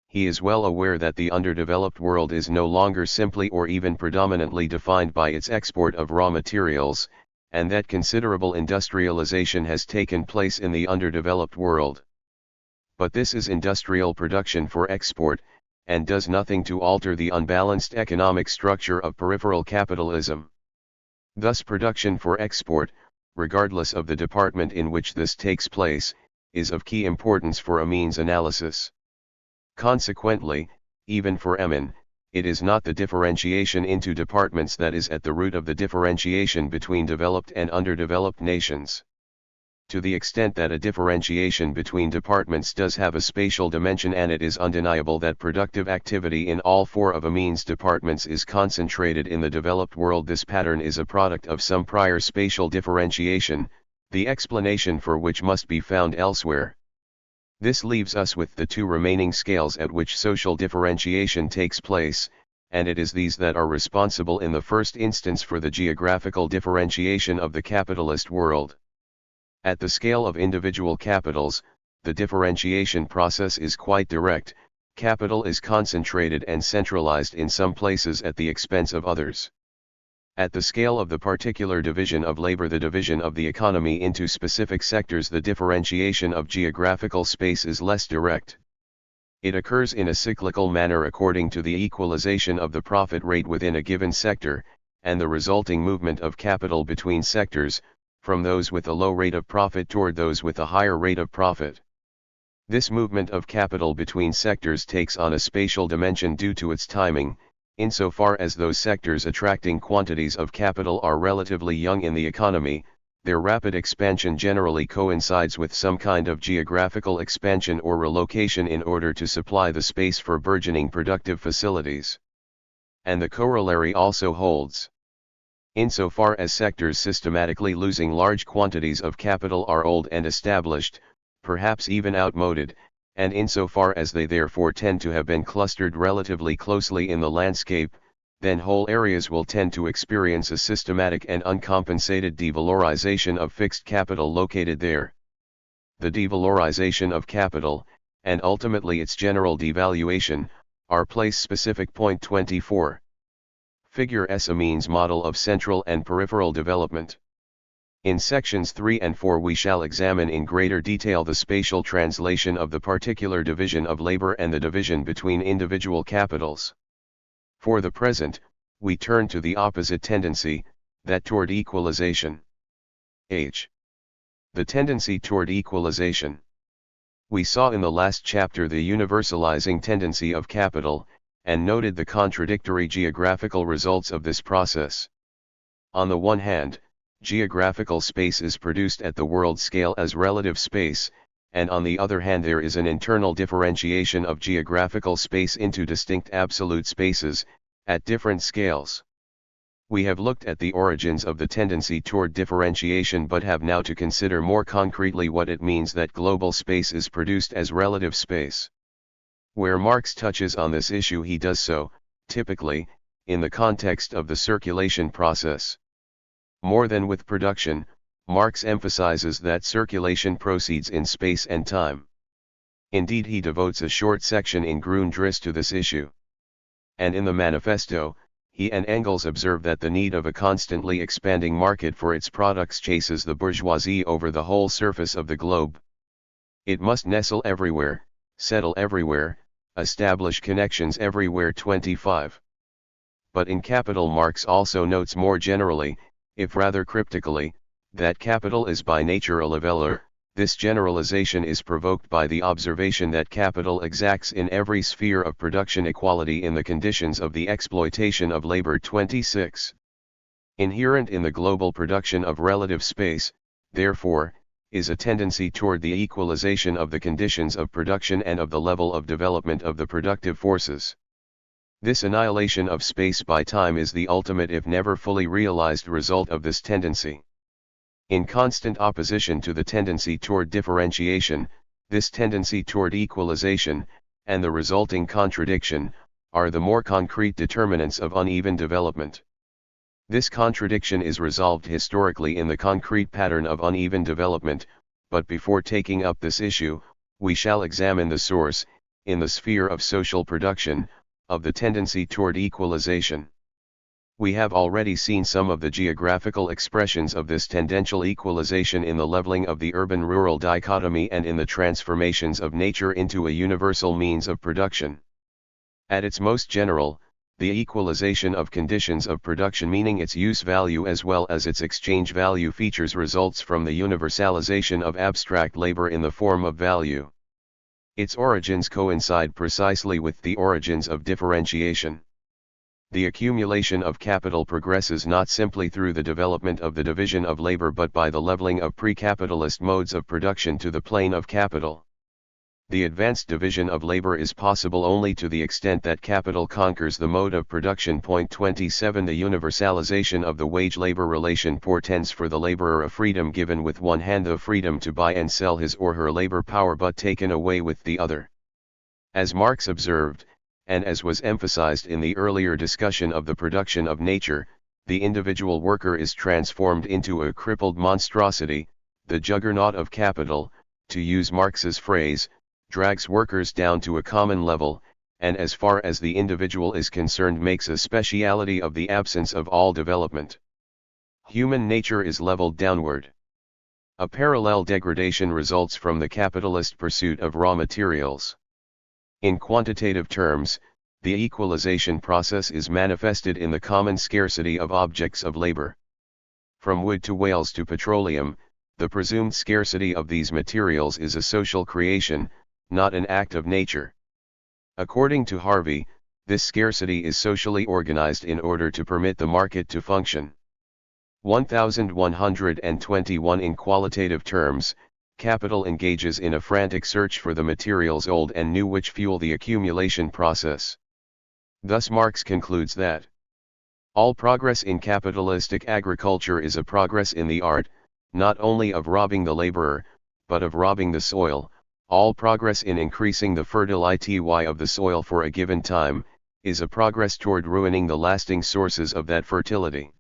He is well aware that the underdeveloped world is no longer simply or even predominantly defined by its export of raw materials, and that considerable industrialization has taken place in the underdeveloped world. But this is industrial production for export, and does nothing to alter the unbalanced economic structure of peripheral capitalism. Thus production for export, regardless of the department in which this takes place, is of key importance for Amin's analysis. Consequently, even for Emin, it is not the differentiation into departments that is at the root of the differentiation between developed and underdeveloped nations. To the extent that a differentiation between departments does have a spatial dimension, and it is undeniable that productive activity in all four of Amin's departments is concentrated in the developed world, this pattern is a product of some prior spatial differentiation, the explanation for which must be found elsewhere. This leaves us with the two remaining scales at which social differentiation takes place, and it is these that are responsible in the first instance for the geographical differentiation of the capitalist world. At the scale of individual capitals, the differentiation process is quite direct. Capital is concentrated and centralized in some places at the expense of others. At the scale of the particular division of labor, the division of the economy into specific sectors, the differentiation of geographical space is less direct. It occurs in a cyclical manner according to the equalization of the profit rate within a given sector, and the resulting movement of capital between sectors, from those with a low rate of profit toward those with a higher rate of profit. This movement of capital between sectors takes on a spatial dimension due to its timing, insofar as those sectors attracting quantities of capital are relatively young in the economy. Their rapid expansion generally coincides with some kind of geographical expansion or relocation in order to supply the space for burgeoning productive facilities. And the corollary also holds. Insofar as sectors systematically losing large quantities of capital are old and established, perhaps even outmoded, and insofar as they therefore tend to have been clustered relatively closely in the landscape, then whole areas will tend to experience a systematic and uncompensated devalorization of fixed capital located there. The devalorization of capital, and ultimately its general devaluation, are place-specific. Point 24. Figure S, a means model of central and peripheral development. In sections 3 and 4 we shall examine in greater detail the spatial translation of the particular division of labor and the division between individual capitals. For the present, we turn to the opposite tendency, that toward equalization. H. The tendency toward equalization. We saw in the last chapter the universalizing tendency of capital, and noted the contradictory geographical results of this process. On the one hand, geographical space is produced at the world scale as relative space, and on the other hand there is an internal differentiation of geographical space into distinct absolute spaces, at different scales. We have looked at the origins of the tendency toward differentiation, but have now to consider more concretely what it means that global space is produced as relative space. Where Marx touches on this issue he does so, typically, in the context of the circulation process. More than with production, Marx emphasizes that circulation proceeds in space and time. Indeed, he devotes a short section in Grundriss to this issue. And in the manifesto, he and Engels observe that the need of a constantly expanding market for its products chases the bourgeoisie over the whole surface of the globe. It must nestle everywhere, settle everywhere, establish connections everywhere. 25. But in Capital, Marx also notes more generally, if rather cryptically, that capital is by nature a leveler. This generalization is provoked by the observation that capital exacts in every sphere of production equality in the conditions of the exploitation of labor. 26. Inherent in the global production of relative space, therefore, is a tendency toward the equalization of the conditions of production and of the level of development of the productive forces. This annihilation of space by time is the ultimate if never fully realized result of this tendency. In constant opposition to the tendency toward differentiation, this tendency toward equalization, and the resulting contradiction, are the more concrete determinants of uneven development. This contradiction is resolved historically in the concrete pattern of uneven development, but before taking up this issue, we shall examine the source, in the sphere of social production, of the tendency toward equalization. We have already seen some of the geographical expressions of this tendential equalization in the leveling of the urban-rural dichotomy and in the transformations of nature into a universal means of production. At its most general, the equalization of conditions of production, meaning its use value as well as its exchange value features, results from the universalization of abstract labor in the form of value. Its origins coincide precisely with the origins of differentiation. The accumulation of capital progresses not simply through the development of the division of labor but by the leveling of pre-capitalist modes of production to the plane of capital. The advanced division of labor is possible only to the extent that capital conquers the mode of production. Point 27. The universalization of the wage-labor relation portends for the laborer a freedom given with one hand, the freedom to buy and sell his or her labor power, but taken away with the other. As Marx observed, and as was emphasized in the earlier discussion of the production of nature, the individual worker is transformed into a crippled monstrosity, the juggernaut of capital, to use Marx's phrase, drags workers down to a common level, and as far as the individual is concerned makes a speciality of the absence of all development. Human nature is leveled downward. A parallel degradation results from the capitalist pursuit of raw materials. In quantitative terms, the equalization process is manifested in the common scarcity of objects of labor. From wood to whales to petroleum, the presumed scarcity of these materials is a social creation, not an act of nature. According to Harvey, this scarcity is socially organized in order to permit the market to function. 1121. In qualitative terms, capital engages in a frantic search for the materials old and new which fuel the accumulation process. Thus Marx concludes that all progress in capitalistic agriculture is a progress in the art, not only of robbing the laborer, but of robbing the soil. All progress in increasing the fertility of the soil for a given time, is a progress toward ruining the lasting sources of that fertility.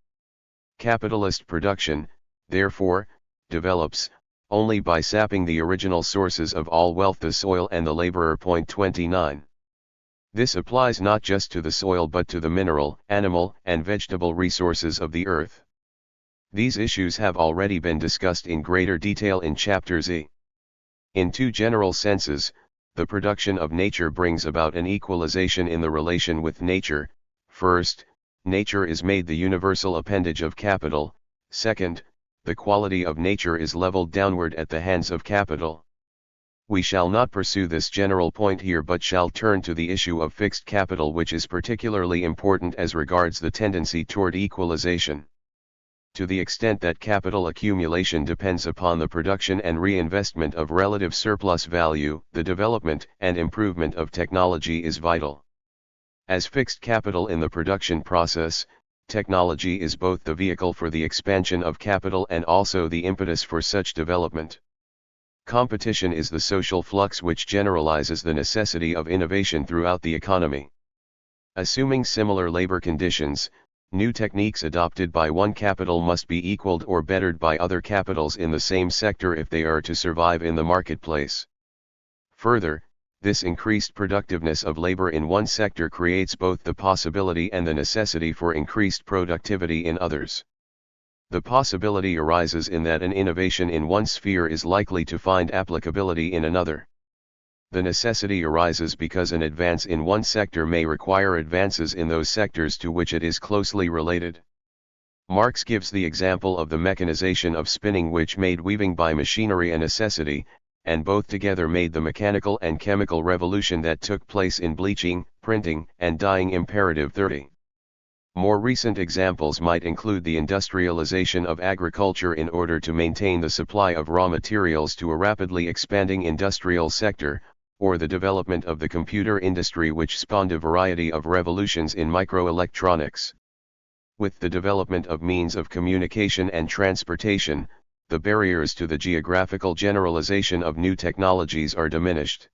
Capitalist production, therefore, develops, only by sapping the original sources of all wealth, the soil and the laborer. 29. This applies not just to the soil but to the mineral, animal, and vegetable resources of the earth. These issues have already been discussed in greater detail in chapters E. In two general senses, the production of nature brings about an equalization in the relation with nature. First, nature is made the universal appendage of capital. Second, the quality of nature is leveled downward at the hands of capital. We shall not pursue this general point here but shall turn to the issue of fixed capital, which is particularly important as regards the tendency toward equalization. To the extent that capital accumulation depends upon the production and reinvestment of relative surplus value, the development and improvement of technology is vital. As fixed capital in the production process, technology is both the vehicle for the expansion of capital and also the impetus for such development. Competition is the social flux which generalizes the necessity of innovation throughout the economy. Assuming similar labor conditions, new techniques adopted by one capital must be equaled or bettered by other capitals in the same sector if they are to survive in the marketplace. Further, this increased productiveness of labor in one sector creates both the possibility and the necessity for increased productivity in others. The possibility arises in that an innovation in one sphere is likely to find applicability in another. The necessity arises because an advance in one sector may require advances in those sectors to which it is closely related. Marx gives the example of the mechanization of spinning, which made weaving by machinery a necessity, and both together made the mechanical and chemical revolution that took place in bleaching, printing, and dyeing imperative. 30. More recent examples might include the industrialization of agriculture in order to maintain the supply of raw materials to a rapidly expanding industrial sector, or the development of the computer industry, which spawned a variety of revolutions in microelectronics. With the development of means of communication and transportation, the barriers to the geographical generalization of new technologies are diminished.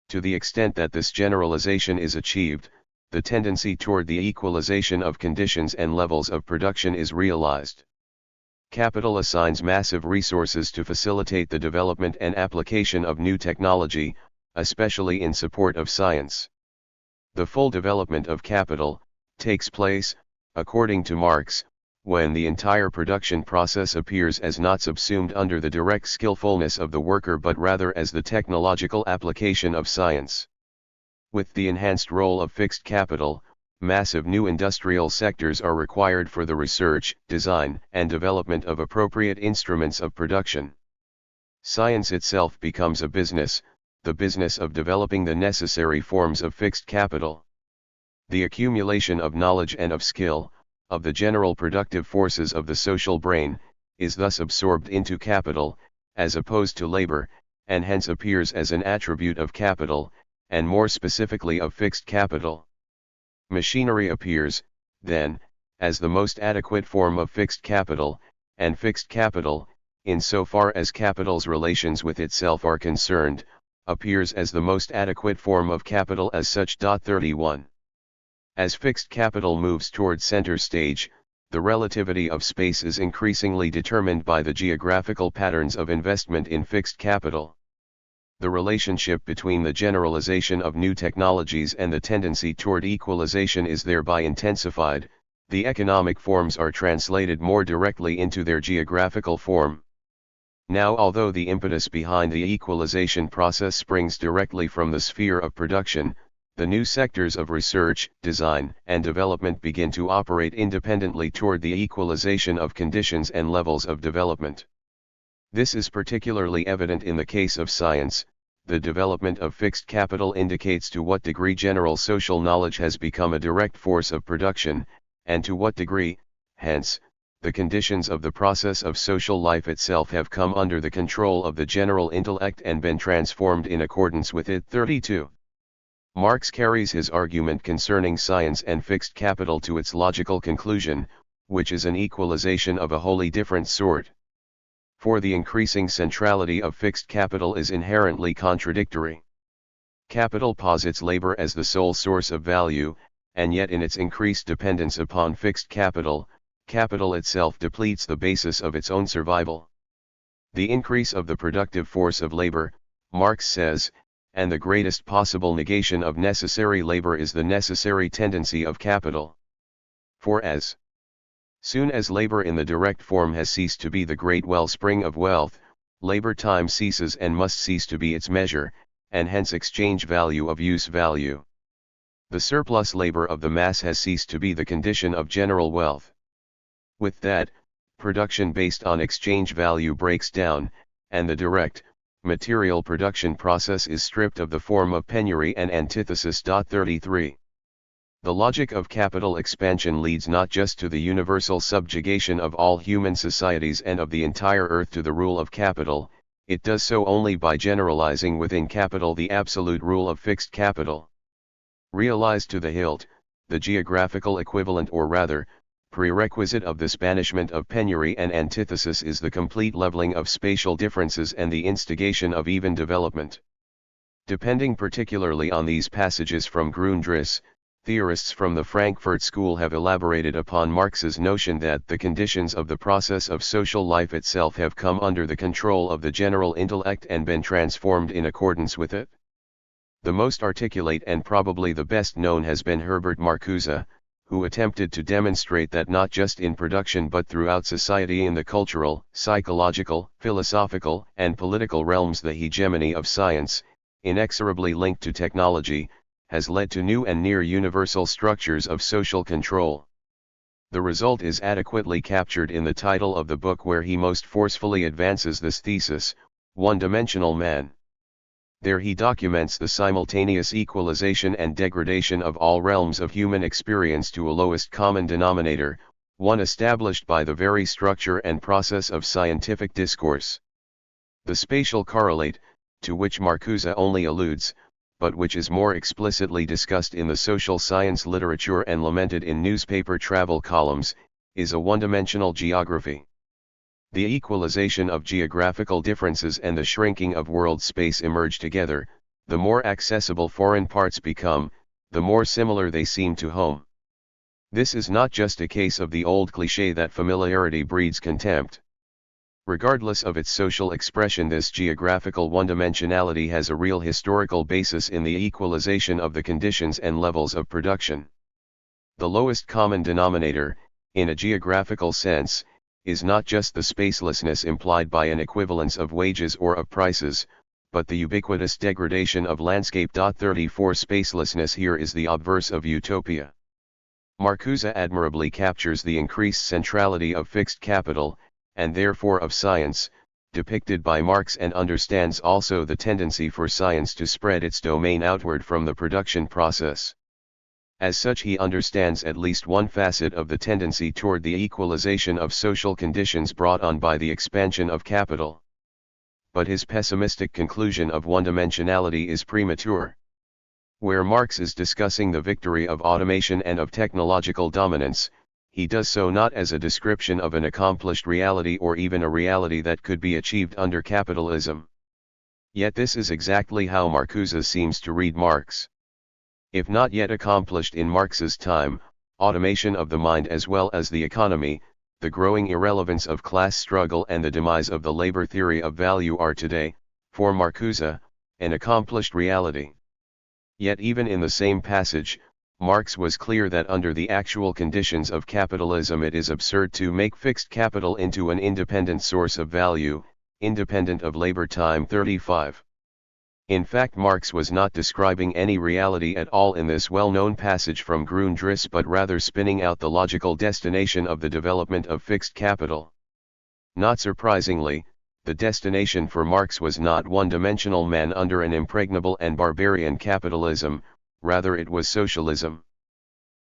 To the extent that this generalization is achieved, the tendency toward the equalization of conditions and levels of production is realized. Capital assigns massive resources to facilitate the development and application of new technology, especially in support of science. The full development of capital takes place, according to Marx, when the entire production process appears as not subsumed under the direct skillfulness of the worker but rather as the technological application of science. With the enhanced role of fixed capital, massive new industrial sectors are required for the research, design, and development of appropriate instruments of production. Science itself becomes a business, the business of developing the necessary forms of fixed capital. The accumulation of knowledge and of skill, of the general productive forces of the social brain, is thus absorbed into capital, as opposed to labor, and hence appears as an attribute of capital, and more specifically of fixed capital. Machinery appears, then, as the most adequate form of fixed capital, and fixed capital, in so far as capital's relations with itself are concerned, appears as the most adequate form of capital as such. 31. As fixed capital moves toward center stage, the relativity of space is increasingly determined by the geographical patterns of investment in fixed capital. The relationship between the generalization of new technologies and the tendency toward equalization is thereby intensified. The economic forms are translated more directly into their geographical form. Now, although the impetus behind the equalization process springs directly from the sphere of production, the new sectors of research, design, and development begin to operate independently toward the equalization of conditions and levels of development. This is particularly evident in the case of science. The development of fixed capital indicates to what degree general social knowledge has become a direct force of production, and to what degree, hence, the conditions of the process of social life itself have come under the control of the general intellect and been transformed in accordance with it. 32. Marx carries his argument concerning science and fixed capital to its logical conclusion, which is an equalization of a wholly different sort. For the increasing centrality of fixed capital is inherently contradictory. Capital posits labor as the sole source of value, and yet in its increased dependence upon fixed capital, capital itself depletes the basis of its own survival. The increase of the productive force of labor, Marx says, and the greatest possible negation of necessary labor is the necessary tendency of capital. For as soon as labor in the direct form has ceased to be the great wellspring of wealth, labor time ceases and must cease to be its measure, and hence exchange value of use value. The surplus labor of the mass has ceased to be the condition of general wealth. With that, production based on exchange value breaks down, and the direct, material production process is stripped of the form of penury and antithesis. 33. The logic of capital expansion leads not just to the universal subjugation of all human societies and of the entire earth to the rule of capital, it does so only by generalizing within capital the absolute rule of fixed capital. Realized to the hilt, the geographical equivalent, or rather, prerequisite of this banishment of penury and antithesis is the complete leveling of spatial differences and the instigation of even development. Depending particularly on these passages from Grundrisse, theorists from the Frankfurt School have elaborated upon Marx's notion that the conditions of the process of social life itself have come under the control of the general intellect and been transformed in accordance with it. The most articulate and probably the best known has been Herbert Marcuse, who attempted to demonstrate that not just in production but throughout society in the cultural, psychological, philosophical, and political realms the hegemony of science, inexorably linked to technology, has led to new and near universal structures of social control. The result is adequately captured in the title of the book, where he most forcefully advances this thesis, One-Dimensional Man. There he documents the simultaneous equalization and degradation of all realms of human experience to a lowest common denominator, one established by the very structure and process of scientific discourse. The spatial correlate, to which Marcuse only alludes, but which is more explicitly discussed in the social science literature and lamented in newspaper travel columns, is a one-dimensional geography. The equalization of geographical differences and the shrinking of world space emerge together. The more accessible foreign parts become, the more similar they seem to home. This is not just a case of the old cliché that familiarity breeds contempt. Regardless of its social expression, this geographical one-dimensionality has a real historical basis in the equalization of the conditions and levels of production. The lowest common denominator, in a geographical sense, is not just the spacelessness implied by an equivalence of wages or of prices, but the ubiquitous degradation of landscape. 34 Spacelessness here is the obverse of utopia. Marcuse admirably captures the increased centrality of fixed capital, and therefore of science, depicted by Marx, and understands also the tendency for science to spread its domain outward from the production process. As such, he understands at least one facet of the tendency toward the equalization of social conditions brought on by the expansion of capital. But his pessimistic conclusion of one-dimensionality is premature. Where Marx is discussing the victory of automation and of technological dominance, he does so not as a description of an accomplished reality or even a reality that could be achieved under capitalism. Yet this is exactly how Marcuse seems to read Marx. If not yet accomplished in Marx's time, automation of the mind as well as the economy, the growing irrelevance of class struggle and the demise of the labor theory of value are today, for Marcuse, an accomplished reality. Yet even in the same passage, Marx was clear that under the actual conditions of capitalism it is absurd to make fixed capital into an independent source of value, independent of labor time. 35. In fact, Marx was not describing any reality at all in this well-known passage from Grundrisse, but rather spinning out the logical destination of the development of fixed capital. Not surprisingly, the destination for Marx was not one-dimensional man under an impregnable and barbarian capitalism, rather it was socialism.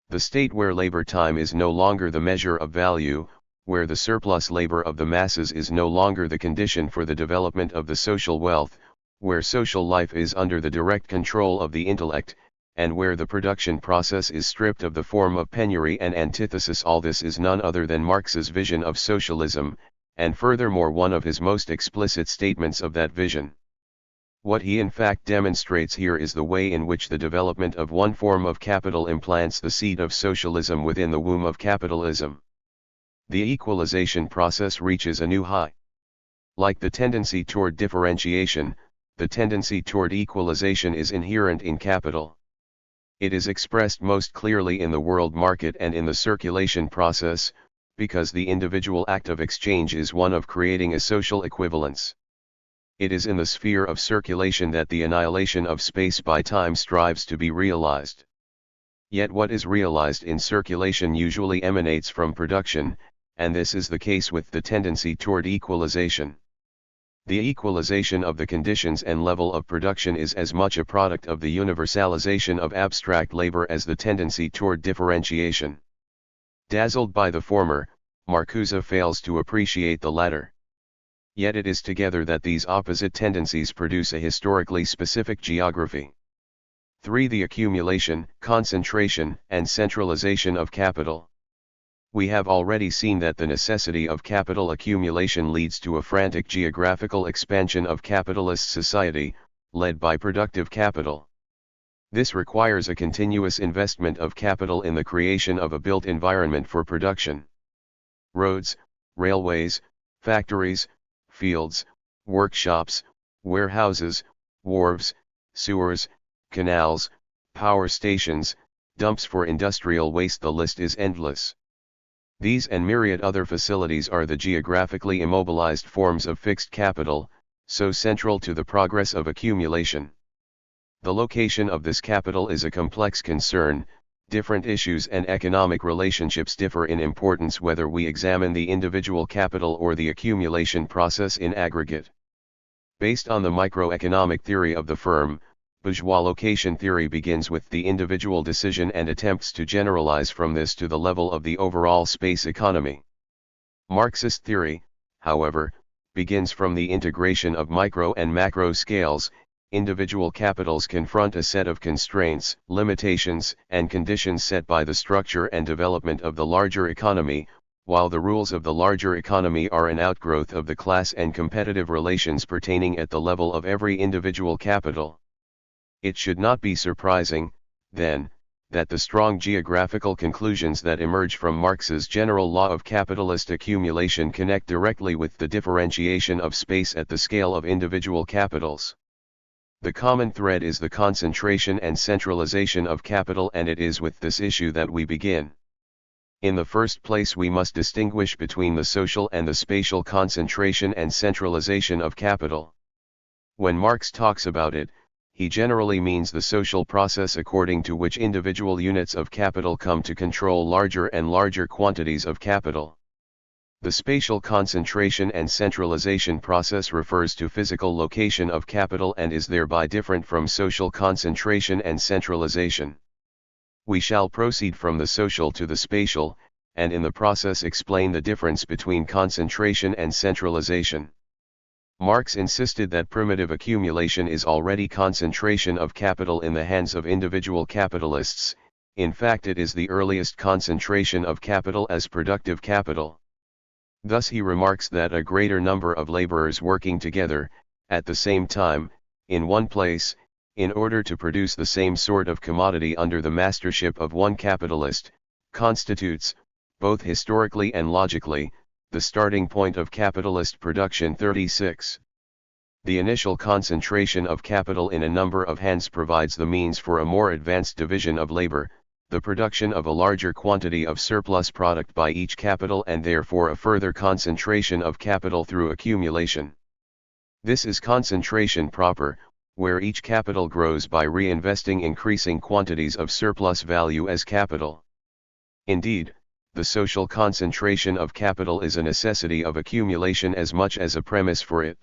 The state where labor time is no longer the measure of value, where the surplus labor of the masses is no longer the condition for the development of the social wealth, where social life is under the direct control of the intellect, and where the production process is stripped of the form of penury and antithesis. All this is none other than Marx's vision of socialism, and furthermore one of his most explicit statements of that vision. What he in fact demonstrates here is the way in which the development of one form of capital implants the seed of socialism within the womb of capitalism. The equalization process reaches a new high. Like the tendency toward differentiation, the tendency toward equalization is inherent in capital. It is expressed most clearly in the world market and in the circulation process, because the individual act of exchange is one of creating a social equivalence. It is in the sphere of circulation that the annihilation of space by time strives to be realized. Yet what is realized in circulation usually emanates from production, and this is the case with the tendency toward equalization. The equalization of the conditions and level of production is as much a product of the universalization of abstract labor as the tendency toward differentiation. Dazzled by the former, Marcuse fails to appreciate the latter. Yet it is together that these opposite tendencies produce a historically specific geography. 3. The accumulation, concentration, and centralization of capital. We have already seen that the necessity of capital accumulation leads to a frantic geographical expansion of capitalist society, led by productive capital. This requires a continuous investment of capital in the creation of a built environment for production. Roads, railways, factories, fields, workshops, warehouses, wharves, sewers, canals, power stations, dumps for industrial waste. The list is endless. These and myriad other facilities are the geographically immobilized forms of fixed capital, so central to the progress of accumulation. The location of this capital is a complex concern. Different issues and economic relationships differ in importance whether we examine the individual capital or the accumulation process in aggregate. Based on the microeconomic theory of the firm, bourgeois location theory begins with the individual decision and attempts to generalize from this to the level of the overall space economy. Marxist theory, however, begins from the integration of micro and macro scales. Individual capitals confront a set of constraints, limitations, and conditions set by the structure and development of the larger economy, while the rules of the larger economy are an outgrowth of the class and competitive relations pertaining at the level of every individual capital. It should not be surprising, then, that the strong geographical conclusions that emerge from Marx's general law of capitalist accumulation connect directly with the differentiation of space at the scale of individual capitals. The common thread is the concentration and centralization of capital, and it is with this issue that we begin. In the first place, we must distinguish between the social and the spatial concentration and centralization of capital. When Marx talks about it, he generally means the social process according to which individual units of capital come to control larger and larger quantities of capital. The spatial concentration and centralization process refers to physical location of capital and is thereby different from social concentration and centralization. We shall proceed from the social to the spatial, and in the process explain the difference between concentration and centralization. Marx insisted that primitive accumulation is already concentration of capital in the hands of individual capitalists. In fact, it is the earliest concentration of capital as productive capital. Thus he remarks that a greater number of laborers working together, at the same time, in one place, in order to produce the same sort of commodity under the mastership of one capitalist, constitutes, both historically and logically, the starting point of capitalist production. 36. The initial concentration of capital in a number of hands provides the means for a more advanced division of labor, the production of a larger quantity of surplus product by each capital, and therefore a further concentration of capital through accumulation. This is concentration proper, where each capital grows by reinvesting increasing quantities of surplus value as capital. Indeed, the social concentration of capital is a necessity of accumulation as much as a premise for it.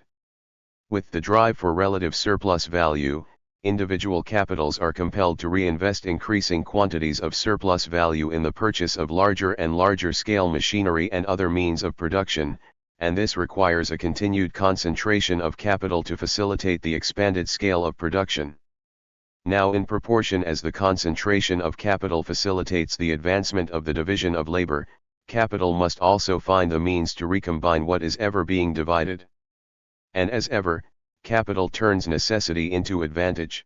With the drive for relative surplus value, individual capitals are compelled to reinvest increasing quantities of surplus value in the purchase of larger and larger scale machinery and other means of production, and this requires a continued concentration of capital to facilitate the expanded scale of production. Now, in proportion as the concentration of capital facilitates the advancement of the division of labor, capital must also find the means to recombine what is ever being divided. And as ever, capital turns necessity into advantage.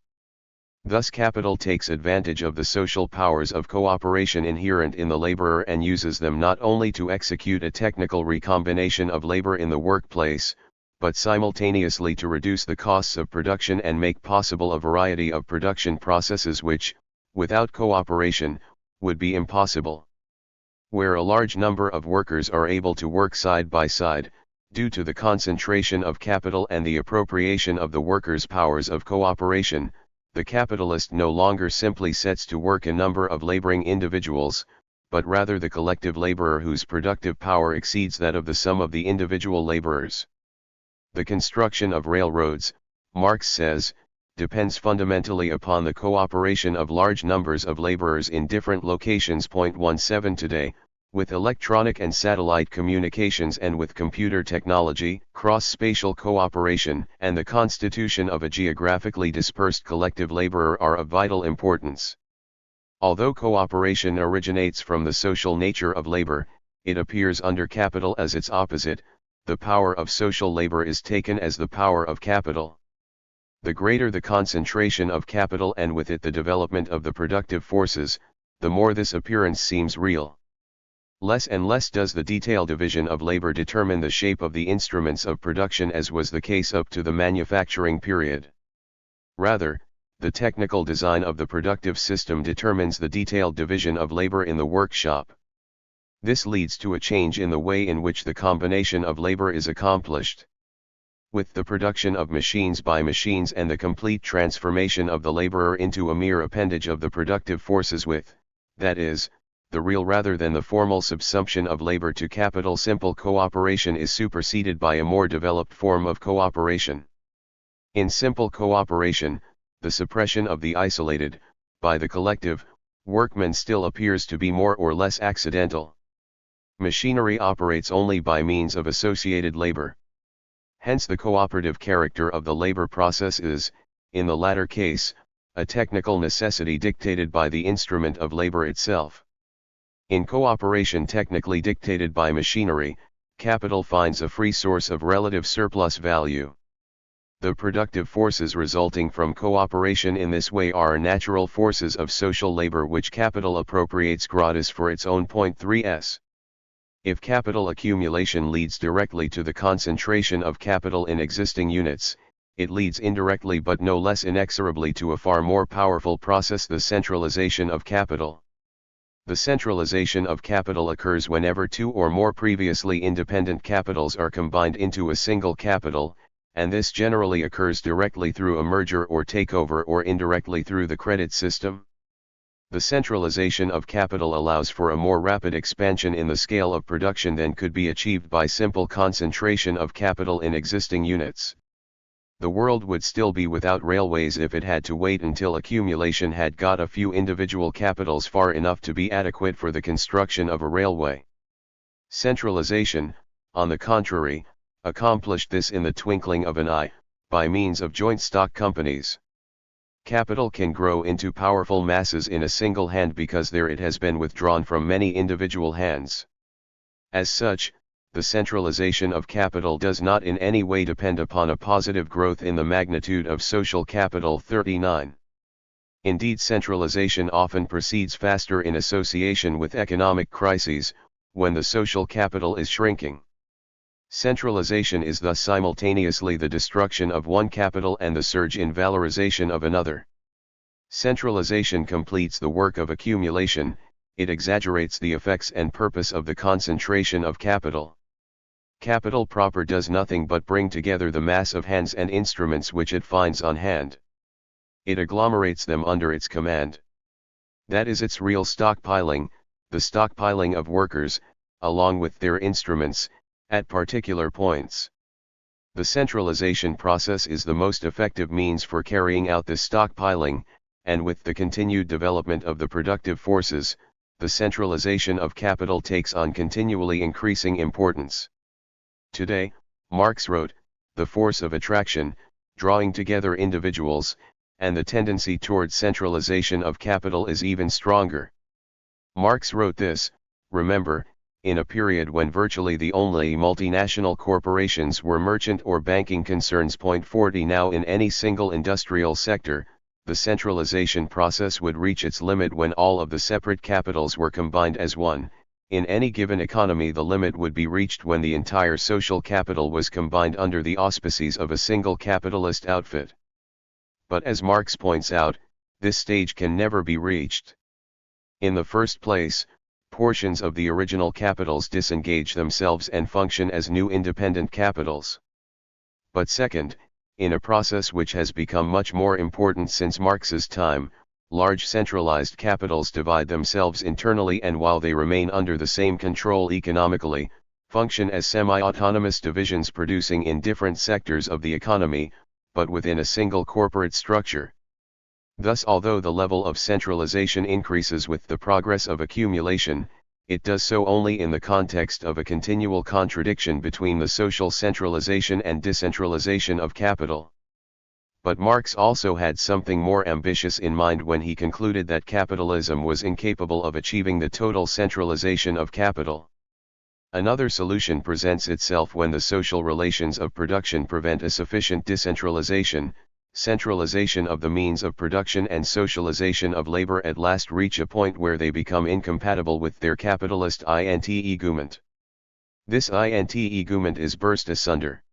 Thus capital takes advantage of the social powers of cooperation inherent in the laborer and uses them not only to execute a technical recombination of labor in the workplace, but simultaneously to reduce the costs of production and make possible a variety of production processes which, without cooperation, would be impossible. Where a large number of workers are able to work side by side, due to the concentration of capital and the appropriation of the workers' powers of cooperation, the capitalist no longer simply sets to work a number of laboring individuals, but rather the collective laborer whose productive power exceeds that of the sum of the individual laborers. The construction of railroads, Marx says, depends fundamentally upon the cooperation of large numbers of laborers in different locations. 17 Today, with electronic and satellite communications and with computer technology, cross-spatial cooperation and the constitution of a geographically dispersed collective laborer are of vital importance. Although cooperation originates from the social nature of labor, it appears under capital as its opposite. The power of social labor is taken as the power of capital. The greater the concentration of capital and with it the development of the productive forces, the more this appearance seems real. Less and less does the detailed division of labor determine the shape of the instruments of production, as was the case up to the manufacturing period. Rather, the technical design of the productive system determines the detailed division of labor in the workshop. This leads to a change in the way in which the combination of labor is accomplished. With the production of machines by machines and the complete transformation of the laborer into a mere appendage of the productive forces with, that is, the real rather than the formal subsumption of labor to capital, simple cooperation is superseded by a more developed form of cooperation. In simple cooperation, the suppression of the isolated, by the collective, workmen still appears to be more or less accidental. Machinery operates only by means of associated labor. Hence the cooperative character of the labor process is, in the latter case, a technical necessity dictated by the instrument of labor itself. In cooperation technically dictated by machinery, capital finds a free source of relative surplus value. The productive forces resulting from cooperation in this way are natural forces of social labor which capital appropriates gratis for its own. 3s. If capital accumulation leads directly to the concentration of capital in existing units, it leads indirectly but no less inexorably to a far more powerful process, the centralization of capital. The centralization of capital occurs whenever two or more previously independent capitals are combined into a single capital, and this generally occurs directly through a merger or takeover or indirectly through the credit system. The centralization of capital allows for a more rapid expansion in the scale of production than could be achieved by simple concentration of capital in existing units. The world would still be without railways if it had to wait until accumulation had got a few individual capitals far enough to be adequate for the construction of a railway. Centralization, on the contrary, accomplished this in the twinkling of an eye, by means of joint stock companies. Capital can grow into powerful masses in a single hand because there it has been withdrawn from many individual hands. As such, the centralization of capital does not in any way depend upon a positive growth in the magnitude of social capital. 39. Indeed, centralization often proceeds faster in association with economic crises, when the social capital is shrinking. Centralization is thus simultaneously the destruction of one capital and the surge in valorization of another. Centralization completes the work of accumulation, it exaggerates the effects and purpose of the concentration of capital. Capital proper does nothing but bring together the mass of hands and instruments which it finds on hand. It agglomerates them under its command. That is its real stockpiling, the stockpiling of workers, along with their instruments, at particular points. The centralization process is the most effective means for carrying out this stockpiling, and with the continued development of the productive forces, the centralization of capital takes on continually increasing importance. Today, Marx wrote, the force of attraction, drawing together individuals, and the tendency towards centralization of capital is even stronger. Marx wrote this, remember, in a period when virtually the only multinational corporations were merchant or banking concerns. 40 Now in any single industrial sector, the centralization process would reach its limit when all of the separate capitals were combined as one. In any given economy, the limit would be reached when the entire social capital was combined under the auspices of a single capitalist outfit. But as Marx points out, this stage can never be reached. In the first place, portions of the original capitals disengage themselves and function as new independent capitals. But second, in a process which has become much more important since Marx's time, large centralized capitals divide themselves internally and while they remain under the same control economically, function as semi-autonomous divisions producing in different sectors of the economy, but within a single corporate structure. Thus, although the level of centralization increases with the progress of accumulation, it does so only in the context of a continual contradiction between the social centralization and decentralization of capital. But Marx also had something more ambitious in mind when he concluded that capitalism was incapable of achieving the total centralization of capital. Another solution presents itself when the social relations of production prevent a sufficient decentralization. Centralization of the means of production and socialization of labor at last reach a point where they become incompatible with their capitalist int-egument. This int-egument is burst asunder.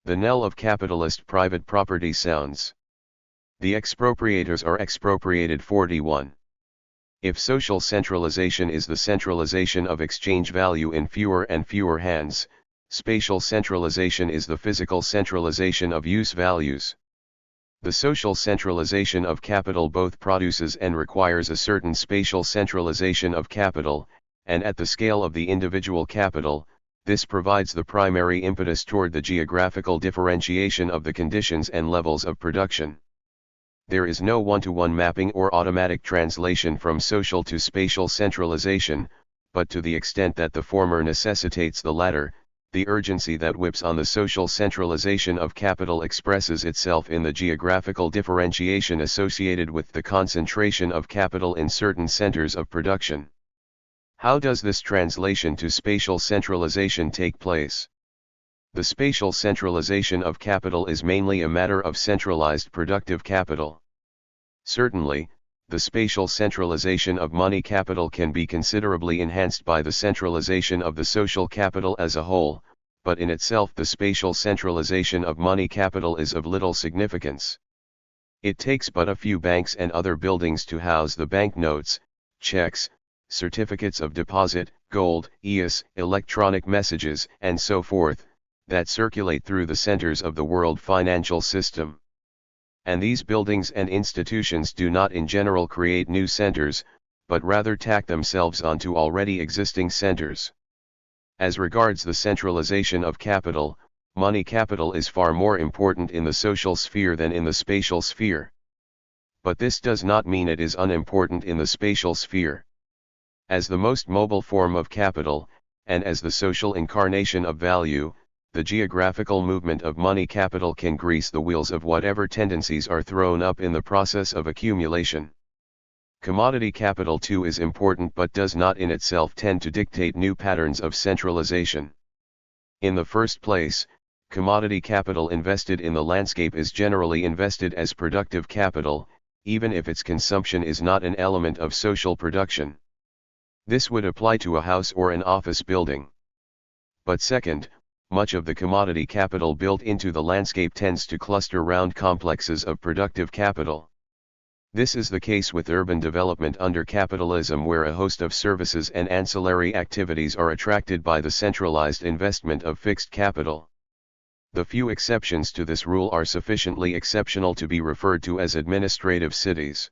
The knell of capitalist private property sounds. The expropriators are expropriated. 41. If social centralization is the centralization of exchange value in fewer and fewer hands, spatial centralization is the physical centralization of use values. The social centralization of capital both produces and requires a certain spatial centralization of capital, and at the scale of the individual capital, this provides the primary impetus toward the geographical differentiation of the conditions and levels of production. There is no one-to-one mapping or automatic translation from social to spatial centralization, but to the extent that the former necessitates the latter, the urgency that whips on the social centralization of capital expresses itself in the geographical differentiation associated with the concentration of capital in certain centers of production. How does this translation to spatial centralization take place? The spatial centralization of capital is mainly a matter of centralized productive capital. Certainly, the spatial centralization of money capital can be considerably enhanced by the centralization of the social capital as a whole, but in itself the spatial centralization of money capital is of little significance. It takes but a few banks and other buildings to house the banknotes, checks, certificates of deposit, gold, EOS, electronic messages, and so forth, that circulate through the centers of the world financial system. And these buildings and institutions do not in general create new centers, but rather tack themselves onto already existing centers. As regards the centralization of capital, money capital is far more important in the social sphere than in the spatial sphere. But this does not mean it is unimportant in the spatial sphere. As the most mobile form of capital, and as the social incarnation of value, the geographical movement of money capital can grease the wheels of whatever tendencies are thrown up in the process of accumulation. Commodity capital too is important but does not in itself tend to dictate new patterns of centralization. In the first place, commodity capital invested in the landscape is generally invested as productive capital, even if its consumption is not an element of social production. This would apply to a house or an office building. But second, much of the commodity capital built into the landscape tends to cluster round complexes of productive capital. This is the case with urban development under capitalism, where a host of services and ancillary activities are attracted by the centralized investment of fixed capital. The few exceptions to this rule are sufficiently exceptional to be referred to as administrative cities.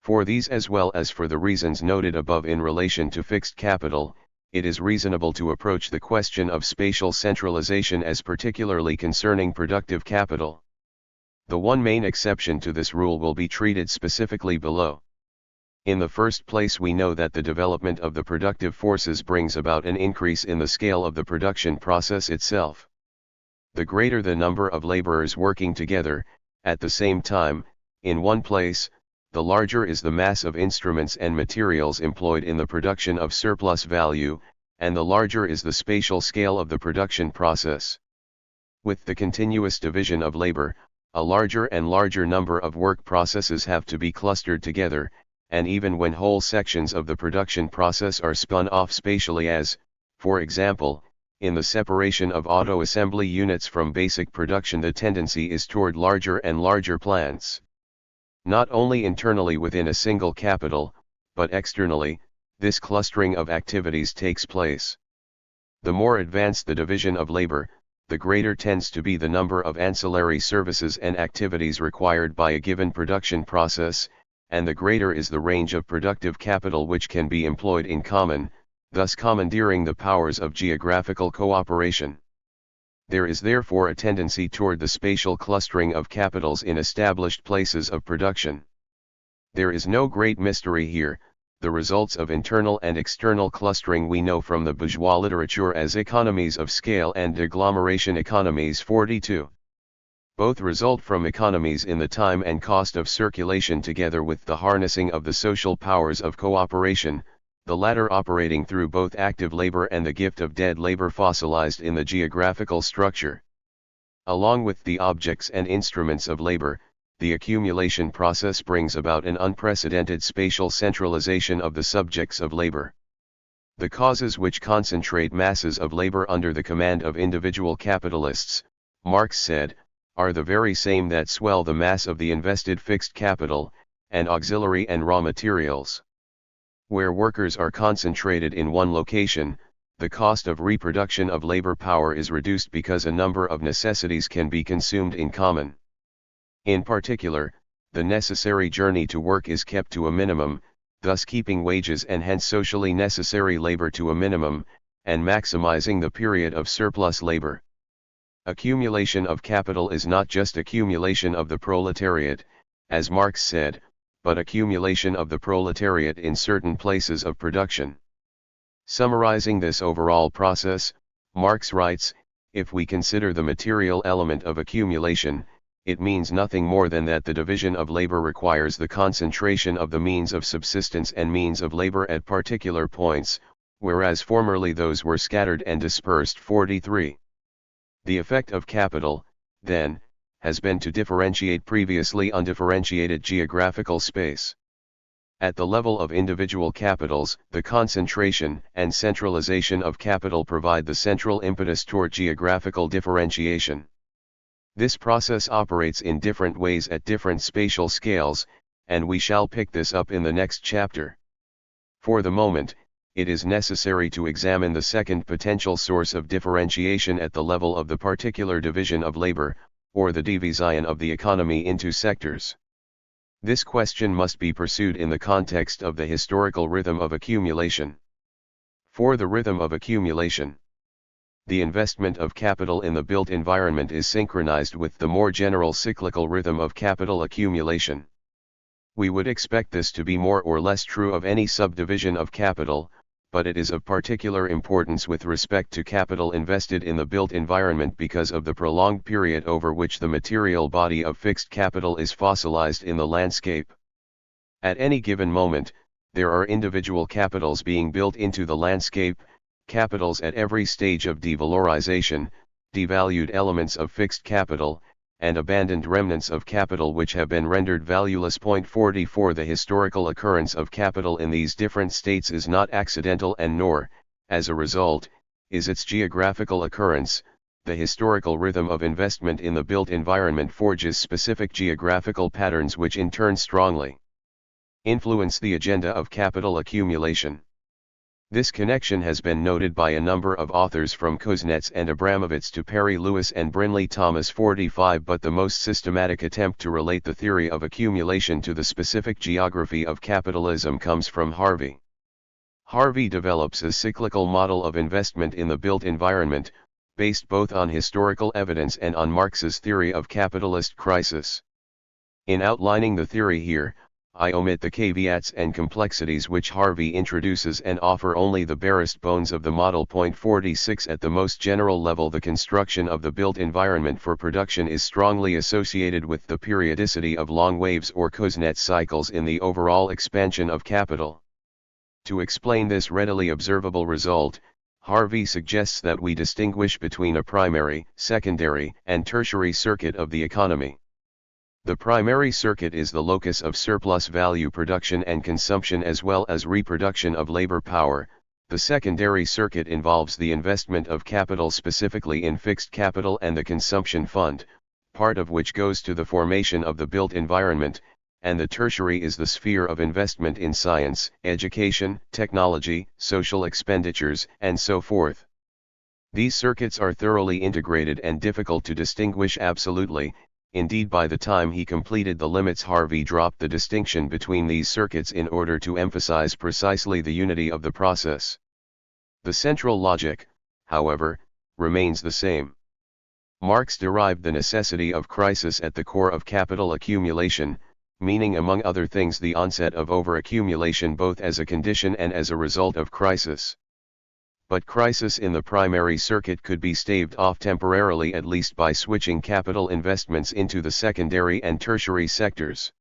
For these, as well as for the reasons noted above in relation to fixed capital, it is reasonable to approach the question of spatial centralization as particularly concerning productive capital. The one main exception to this rule will be treated specifically below. In the first place, we know that the development of the productive forces brings about an increase in the scale of the production process itself. The greater the number of laborers working together, at the same time, in one place, the larger is the mass of instruments and materials employed in the production of surplus value, and the larger is the spatial scale of the production process. With the continuous division of labor, a larger and larger number of work processes have to be clustered together, and even when whole sections of the production process are spun off spatially, as, for example, in the separation of auto assembly units from basic production, the tendency is toward larger and larger plants. Not only internally within a single capital, but externally, this clustering of activities takes place. The more advanced the division of labor, the greater tends to be the number of ancillary services and activities required by a given production process, and the greater is the range of productive capital which can be employed in common, thus commandeering the powers of geographical cooperation. There is therefore a tendency toward the spatial clustering of capitals in established places of production. There is no great mystery here. The results of internal and external clustering we know from the bourgeois literature as economies of scale and agglomeration economies 42. Both result from economies in the time and cost of circulation together with the harnessing of the social powers of cooperation, the latter operating through both active labor and the gift of dead labor fossilized in the geographical structure. Along with the objects and instruments of labor, the accumulation process brings about an unprecedented spatial centralization of the subjects of labor. The causes which concentrate masses of labor under the command of individual capitalists, Marx said, are the very same that swell the mass of the invested fixed capital, and auxiliary and raw materials. Where workers are concentrated in one location, the cost of reproduction of labor power is reduced because a number of necessities can be consumed in common. In particular, the necessary journey to work is kept to a minimum, thus keeping wages and hence socially necessary labor to a minimum, and maximizing the period of surplus labor. Accumulation of capital is not just accumulation of the proletariat, as Marx said, but accumulation of the proletariat in certain places of production. Summarizing this overall process, Marx writes, if we consider the material element of accumulation, it means nothing more than that the division of labor requires the concentration of the means of subsistence and means of labor at particular points, whereas formerly those were scattered and dispersed. 43. The effect of capital, then, has been to differentiate previously undifferentiated geographical space. At the level of individual capitals, the concentration and centralization of capital provide the central impetus toward geographical differentiation. This process operates in different ways at different spatial scales, and we shall pick this up in the next chapter. For the moment, it is necessary to examine the second potential source of differentiation at the level of the particular division of labor, or the division of the economy into sectors. This question must be pursued in the context of the historical rhythm of accumulation. For the rhythm of accumulation, the investment of capital in the built environment is synchronized with the more general cyclical rhythm of capital accumulation. We would expect this to be more or less true of any subdivision of capital, but it is of particular importance with respect to capital invested in the built environment because of the prolonged period over which the material body of fixed capital is fossilized in the landscape. At any given moment, there are individual capitals being built into the landscape, capitals at every stage of devalorization, devalued elements of fixed capital, and abandoned remnants of capital which have been rendered valueless. 44 The historical occurrence of capital in these different states is not accidental, and nor, as a result, is its geographical occurrence. The historical rhythm of investment in the built environment forges specific geographical patterns which in turn strongly influence the agenda of capital accumulation. This connection has been noted by a number of authors from Kuznets and Abramovitz to Perry Lewis and Brinley Thomas. 45 But the most systematic attempt to relate the theory of accumulation to the specific geography of capitalism comes from Harvey. Harvey develops a cyclical model of investment in the built environment, based both on historical evidence and on Marx's theory of capitalist crisis. In outlining the theory here, I omit the caveats and complexities which Harvey introduces and offer only the barest bones of the model. 46 At the most general level, the construction of the built environment for production is strongly associated with the periodicity of long waves or Kuznets cycles in the overall expansion of capital. To explain this readily observable result, Harvey suggests that we distinguish between a primary, secondary, and tertiary circuit of the economy. The primary circuit is the locus of surplus value production and consumption as well as reproduction of labor power. The secondary circuit involves the investment of capital, specifically in fixed capital and the consumption fund, part of which goes to the formation of the built environment, and the tertiary is the sphere of investment in science, education, technology, social expenditures, and so forth. These circuits are thoroughly integrated and difficult to distinguish absolutely. Indeed, by the time he completed the limits, Harvey dropped the distinction between these circuits in order to emphasize precisely the unity of the process. The central logic, however, remains the same. Marx derived the necessity of crisis at the core of capital accumulation, meaning among other things the onset of overaccumulation both as a condition and as a result of crisis. But crisis in the primary circuit could be staved off temporarily, at least by switching capital investments into the secondary and tertiary sectors.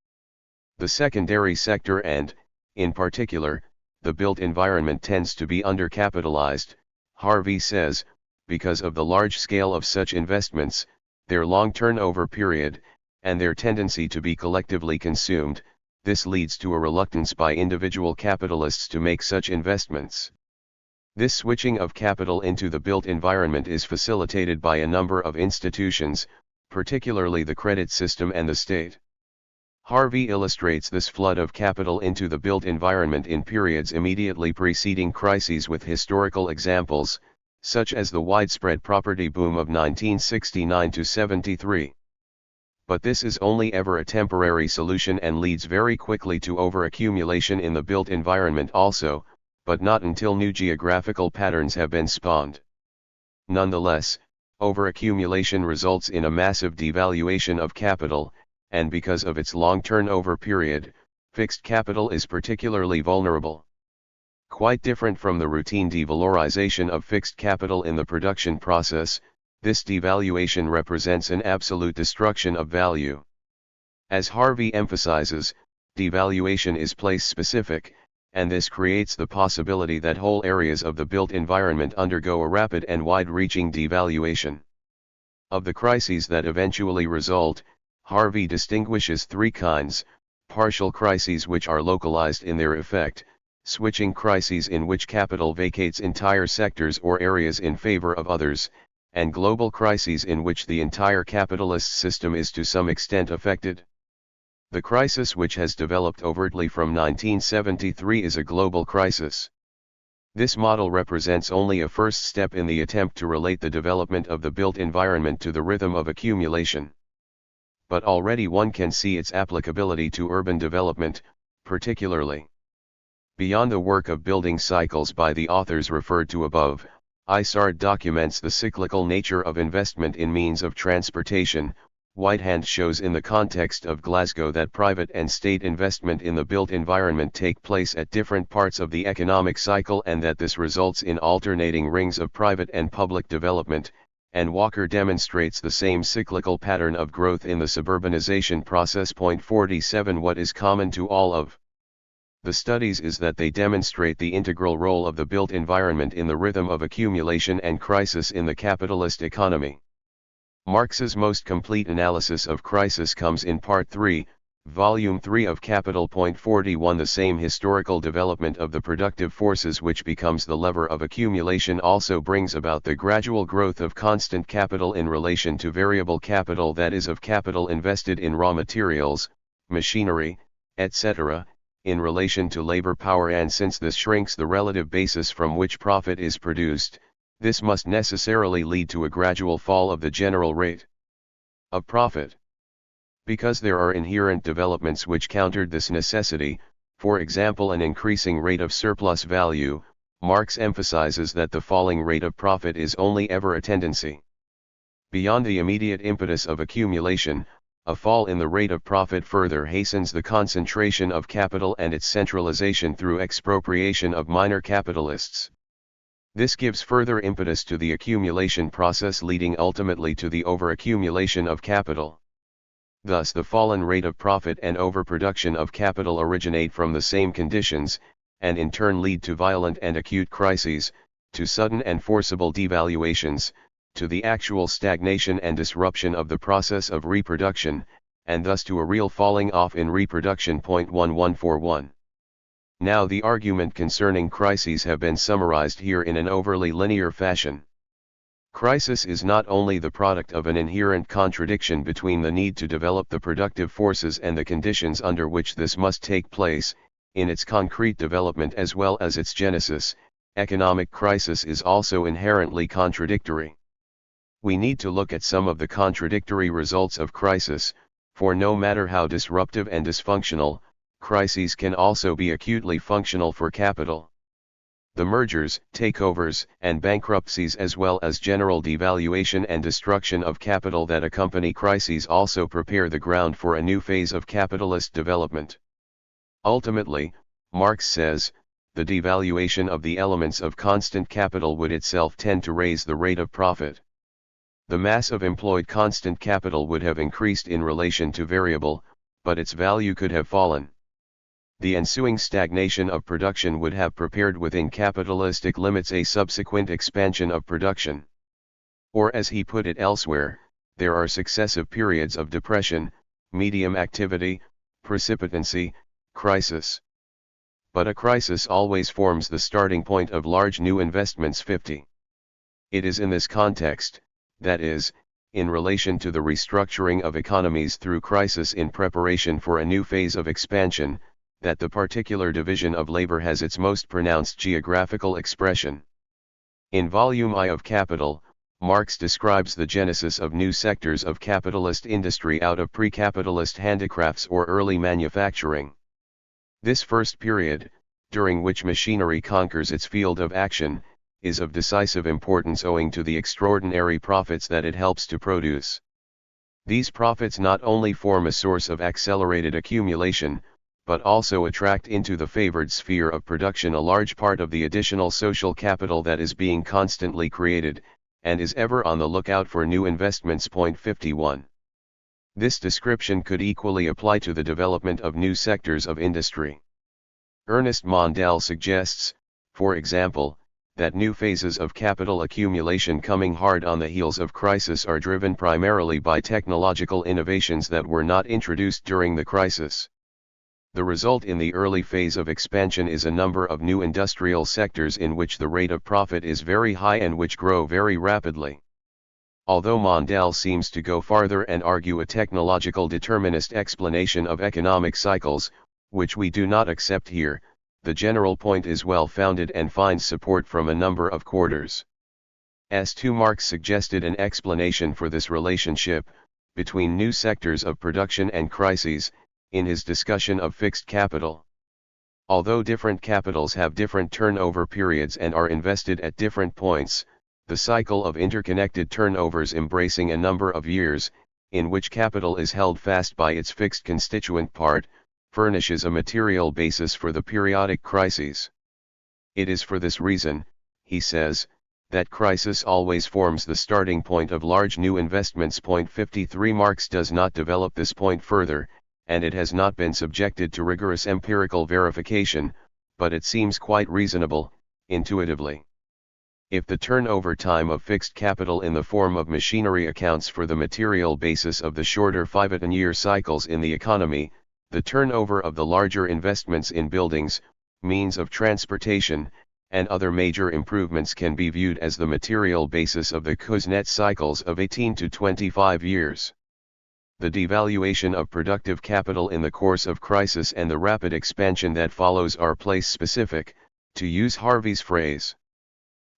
The secondary sector and, in particular, the built environment tends to be undercapitalized, Harvey says, because of the large scale of such investments, their long turnover period, and their tendency to be collectively consumed. This leads to a reluctance by individual capitalists to make such investments. This switching of capital into the built environment is facilitated by a number of institutions, particularly the credit system and the state. Harvey illustrates this flood of capital into the built environment in periods immediately preceding crises with historical examples, such as the widespread property boom of 1969 to 73. But this is only ever a temporary solution and leads very quickly to overaccumulation in the built environment also, but not until new geographical patterns have been spawned. Nonetheless, overaccumulation results in a massive devaluation of capital, and because of its long turnover period, fixed capital is particularly vulnerable. Quite different from the routine devalorization of fixed capital in the production process, this devaluation represents an absolute destruction of value. As Harvey emphasizes, devaluation is place-specific, and this creates the possibility that whole areas of the built environment undergo a rapid and wide-reaching devaluation. Of the crises that eventually result, Harvey distinguishes three kinds: partial crises which are localized in their effect, switching crises in which capital vacates entire sectors or areas in favor of others, and global crises in which the entire capitalist system is to some extent affected. The crisis which has developed overtly from 1973 is a global crisis. This model represents only a first step in the attempt to relate the development of the built environment to the rhythm of accumulation. But already one can see its applicability to urban development, particularly. Beyond the work of building cycles by the authors referred to above, Isard documents the cyclical nature of investment in means of transportation. Whitehand shows in the context of Glasgow that private and state investment in the built environment take place at different parts of the economic cycle and that this results in alternating rings of private and public development, and Walker demonstrates the same cyclical pattern of growth in the suburbanization process. 47 What is common to all of the studies is that they demonstrate the integral role of the built environment in the rhythm of accumulation and crisis in the capitalist economy. Marx's most complete analysis of crisis comes in Part 3, Volume 3 of Capital. 41. The same historical development of the productive forces which becomes the lever of accumulation also brings about the gradual growth of constant capital in relation to variable capital, that is, of capital invested in raw materials, machinery, etc., in relation to labor power, and since this shrinks the relative basis from which profit is produced, this must necessarily lead to a gradual fall of the general rate of profit. Because there are inherent developments which countered this necessity, for example an increasing rate of surplus value, Marx emphasizes that the falling rate of profit is only ever a tendency. Beyond the immediate impetus of accumulation, a fall in the rate of profit further hastens the concentration of capital and its centralization through expropriation of minor capitalists. This gives further impetus to the accumulation process, leading ultimately to the overaccumulation of capital. Thus the fallen rate of profit and overproduction of capital originate from the same conditions, and in turn lead to violent and acute crises, to sudden and forcible devaluations, to the actual stagnation and disruption of the process of reproduction, and thus to a real falling off in reproduction. 1141. Now the argument concerning crises have been summarized here in an overly linear fashion. Crisis is not only the product of an inherent contradiction between the need to develop the productive forces and the conditions under which this must take place, in its concrete development as well as its genesis, economic crisis is also inherently contradictory. We need to look at some of the contradictory results of crisis, for no matter how disruptive and dysfunctional, crises can also be acutely functional for capital. The mergers, takeovers, and bankruptcies as well as general devaluation and destruction of capital that accompany crises also prepare the ground for a new phase of capitalist development. Ultimately, Marx says, the devaluation of the elements of constant capital would itself tend to raise the rate of profit. The mass of employed constant capital would have increased in relation to variable, but its value could have fallen. The ensuing stagnation of production would have prepared within capitalistic limits a subsequent expansion of production. Or as he put it elsewhere, there are successive periods of depression, medium activity, precipitancy, crisis. But a crisis always forms the starting point of large new investments. 50. It is in this context, that is, in relation to the restructuring of economies through crisis in preparation for a new phase of expansion, that the particular division of labor has its most pronounced geographical expression. In Volume I of Capital, Marx describes the genesis of new sectors of capitalist industry out of pre-capitalist handicrafts or early manufacturing. This first period, during which machinery conquers its field of action, is of decisive importance owing to the extraordinary profits that it helps to produce. These profits not only form a source of accelerated accumulation, but also attract into the favored sphere of production a large part of the additional social capital that is being constantly created, and is ever on the lookout for new investments. 51. This description could equally apply to the development of new sectors of industry. Ernest Mondale suggests, for example, that new phases of capital accumulation coming hard on the heels of crisis are driven primarily by technological innovations that were not introduced during the crisis. The result in the early phase of expansion is a number of new industrial sectors in which the rate of profit is very high and which grow very rapidly. Although Mondale seems to go farther and argue a technological determinist explanation of economic cycles, which we do not accept here, the general point is well founded and finds support from a number of quarters. As to Marx suggested an explanation for this relationship between new sectors of production and crises, in his discussion of fixed capital. Although different capitals have different turnover periods and are invested at different points, the cycle of interconnected turnovers embracing a number of years, in which capital is held fast by its fixed constituent part, furnishes a material basis for the periodic crises. It is for this reason, he says, that crisis always forms the starting point of large new investments. 53. Marx does not develop this point further, and it has not been subjected to rigorous empirical verification, but it seems quite reasonable, intuitively. If the turnover time of fixed capital in the form of machinery accounts for the material basis of the shorter 5-10-year cycles in the economy, the turnover of the larger investments in buildings, means of transportation, and other major improvements can be viewed as the material basis of the Kuznets cycles of 18 to 25 years. The devaluation of productive capital in the course of crisis and the rapid expansion that follows are place-specific, to use Harvey's phrase.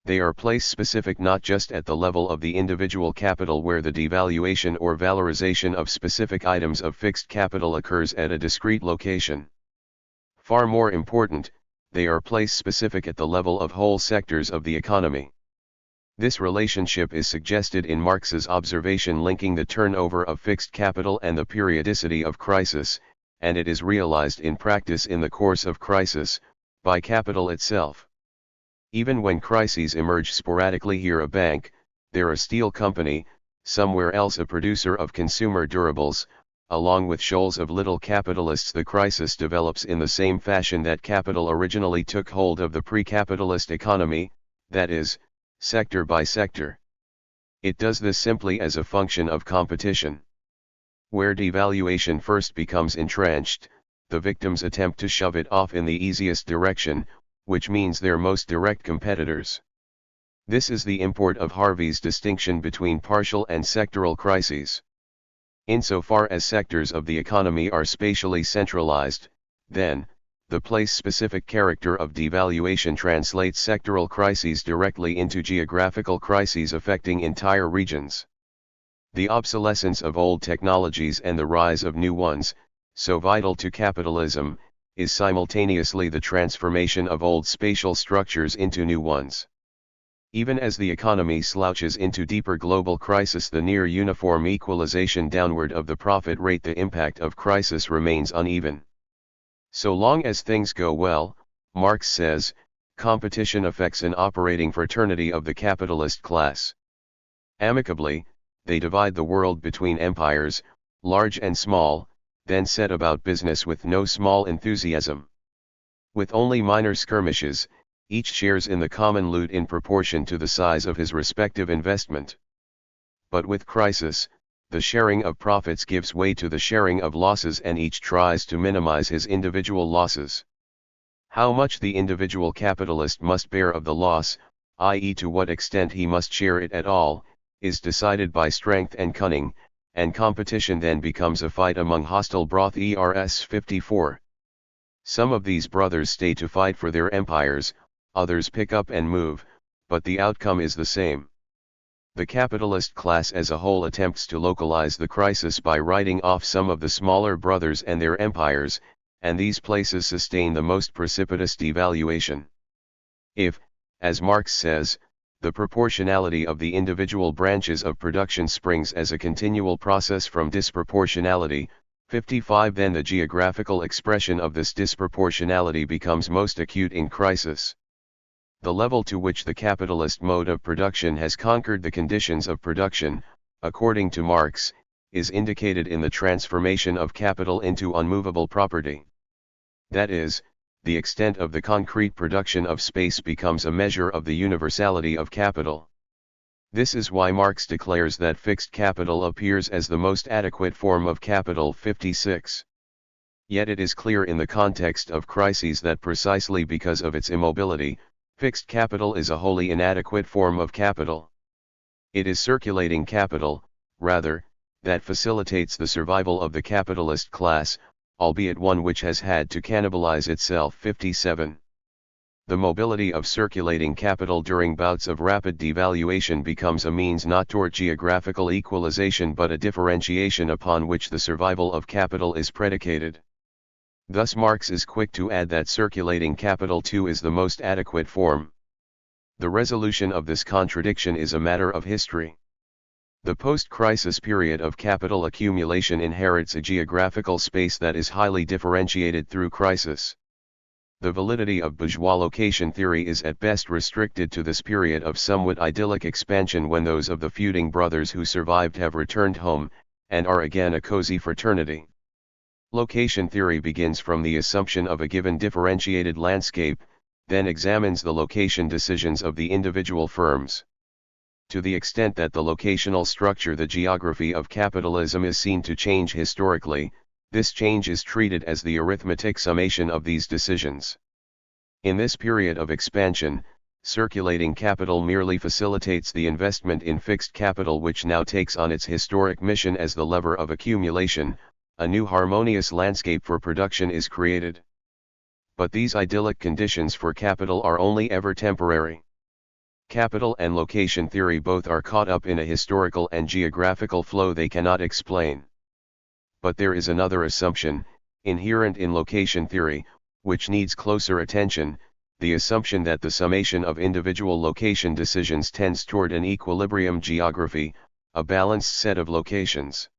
They are place-specific not just at the level of the individual capital where the devaluation or valorization of specific items of fixed capital occurs at a discrete location. Far more important, they are place-specific at the level of whole sectors of the economy. This relationship is suggested in Marx's observation linking the turnover of fixed capital and the periodicity of crisis, and it is realized in practice in the course of crisis, by capital itself. Even when crises emerge sporadically, here a bank, there a steel company, somewhere else a producer of consumer durables, along with shoals of little capitalists, the crisis develops in the same fashion that capital originally took hold of the pre-capitalist economy, that is, sector by sector. It does this simply as a function of competition. Where devaluation first becomes entrenched, the victims attempt to shove it off in the easiest direction, which means their most direct competitors. This is the import of Harvey's distinction between partial and sectoral crises. Insofar as sectors of the economy are spatially centralized, then, the place-specific character of devaluation translates sectoral crises directly into geographical crises affecting entire regions. The obsolescence of old technologies and the rise of new ones, so vital to capitalism, is simultaneously the transformation of old spatial structures into new ones. Even as the economy slouches into deeper global crisis, the near uniform equalization downward of the profit rate, the impact of crisis remains uneven. So long as things go well, Marx says, competition affects an operating fraternity of the capitalist class. Amicably, they divide the world between empires, large and small, then set about business with no small enthusiasm. With only minor skirmishes, each shares in the common loot in proportion to the size of his respective investment. But with crisis, the sharing of profits gives way to the sharing of losses, and each tries to minimize his individual losses. How much the individual capitalist must bear of the loss, i.e. to what extent he must share it at all, is decided by strength and cunning, and competition then becomes a fight among hostile broth. ERS 54. Some of these brothers stay to fight for their empires, others pick up and move, but the outcome is the same. The capitalist class as a whole attempts to localize the crisis by writing off some of the smaller brothers and their empires, and these places sustain the most precipitous devaluation. If, as Marx says, the proportionality of the individual branches of production springs as a continual process from disproportionality, 55, then the geographical expression of this disproportionality becomes most acute in crisis. The level to which the capitalist mode of production has conquered the conditions of production, according to Marx, is indicated in the transformation of capital into unmovable property. That is, the extent of the concrete production of space becomes a measure of the universality of capital. This is why Marx declares that fixed capital appears as the most adequate form of capital. 56. Yet it is clear in the context of crises that precisely because of its immobility, fixed capital is a wholly inadequate form of capital. It is circulating capital, rather, that facilitates the survival of the capitalist class, albeit one which has had to cannibalize itself. 57. The mobility of circulating capital during bouts of rapid devaluation becomes a means not toward geographical equalization but a differentiation upon which the survival of capital is predicated. Thus Marx is quick to add that circulating capital too is the most adequate form. The resolution of this contradiction is a matter of history. The post-crisis period of capital accumulation inherits a geographical space that is highly differentiated through crisis. The validity of bourgeois location theory is at best restricted to this period of somewhat idyllic expansion when those of the feuding brothers who survived have returned home, and are again a cozy fraternity. Location theory begins from the assumption of a given differentiated landscape, then examines the location decisions of the individual firms. To the extent that the locational structure, the geography of capitalism, is seen to change historically, this change is treated as the arithmetic summation of these decisions. In this period of expansion, circulating capital merely facilitates the investment in fixed capital, which now takes on its historic mission as the lever of accumulation. A new harmonious landscape for production is created. But these idyllic conditions for capital are only ever temporary. Capital and location theory both are caught up in a historical and geographical flow they cannot explain. But there is another assumption, inherent in location theory, which needs closer attention, the assumption that the summation of individual location decisions tends toward an equilibrium geography, a balanced set of locations.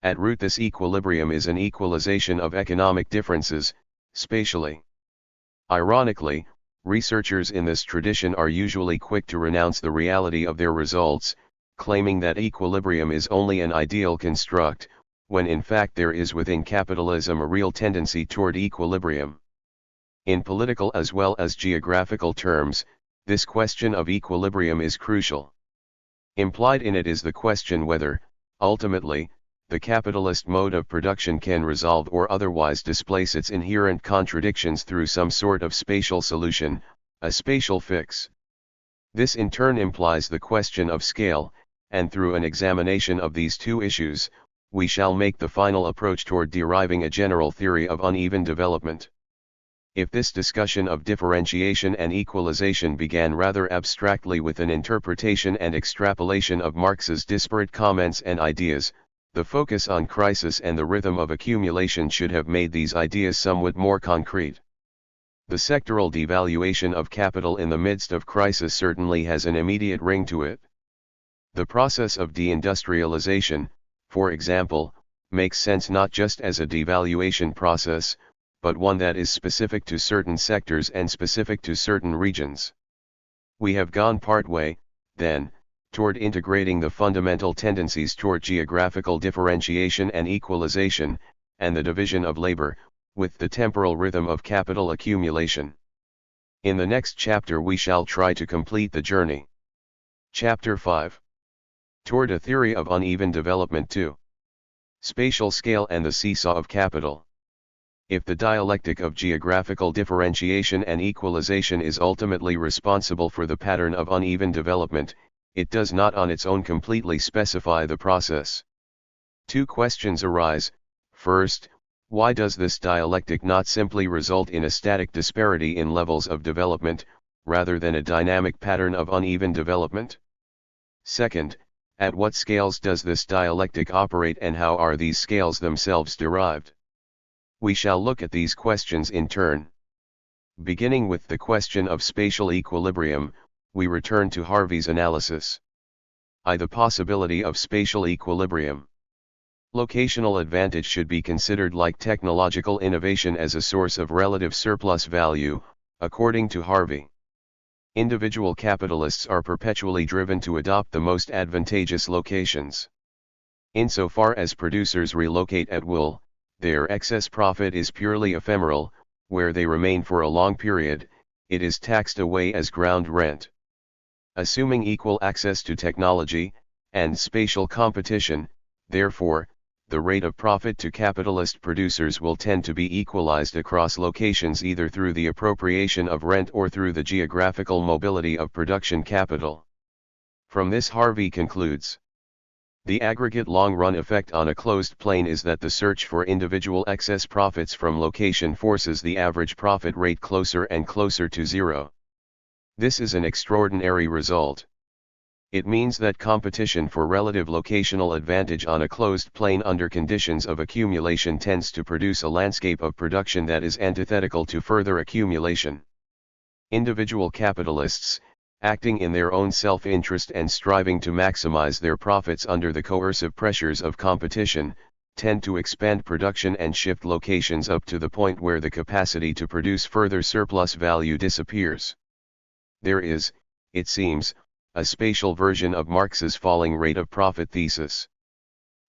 At root, this equilibrium is an equalization of economic differences, spatially. Ironically, researchers in this tradition are usually quick to renounce the reality of their results, claiming that equilibrium is only an ideal construct, when in fact there is within capitalism a real tendency toward equilibrium. In political as well as geographical terms, this question of equilibrium is crucial. Implied in it is the question whether, ultimately, the capitalist mode of production can resolve or otherwise displace its inherent contradictions through some sort of spatial solution, a spatial fix. This in turn implies the question of scale, and through an examination of these two issues, we shall make the final approach toward deriving a general theory of uneven development. If this discussion of differentiation and equalization began rather abstractly with an interpretation and extrapolation of Marx's disparate comments and ideas, the focus on crisis and the rhythm of accumulation should have made these ideas somewhat more concrete. The sectoral devaluation of capital in the midst of crisis certainly has an immediate ring to it. The process of deindustrialization, for example, makes sense not just as a devaluation process, but one that is specific to certain sectors and specific to certain regions. We have gone part way, then, toward integrating the fundamental tendencies toward geographical differentiation and equalization, and the division of labor, with the temporal rhythm of capital accumulation. In the next chapter we shall try to complete the journey. Chapter 5. Toward a Theory of Uneven Development 2. Spatial Scale and the Seesaw of Capital. If the dialectic of geographical differentiation and equalization is ultimately responsible for the pattern of uneven development, it does not on its own completely specify the process. Two questions arise. First, why does this dialectic not simply result in a static disparity in levels of development, rather than a dynamic pattern of uneven development? Second, at what scales does this dialectic operate and how are these scales themselves derived? We shall look at these questions in turn. Beginning with the question of spatial equilibrium, we return to Harvey's analysis. The possibility of spatial equilibrium. Locational advantage should be considered like technological innovation as a source of relative surplus value, according to Harvey. Individual capitalists are perpetually driven to adopt the most advantageous locations. Insofar as producers relocate at will, their excess profit is purely ephemeral. Where they remain for a long period, it is taxed away as ground rent. Assuming equal access to technology, and spatial competition, therefore, the rate of profit to capitalist producers will tend to be equalized across locations either through the appropriation of rent or through the geographical mobility of production capital. From this Harvey concludes, the aggregate long-run effect on a closed plane is that the search for individual excess profits from location forces the average profit rate closer and closer to zero. This is an extraordinary result. It means that competition for relative locational advantage on a closed plane under conditions of accumulation tends to produce a landscape of production that is antithetical to further accumulation. Individual capitalists, acting in their own self-interest and striving to maximize their profits under the coercive pressures of competition, tend to expand production and shift locations up to the point where the capacity to produce further surplus value disappears. There is, it seems, a spatial version of Marx's falling rate of profit thesis.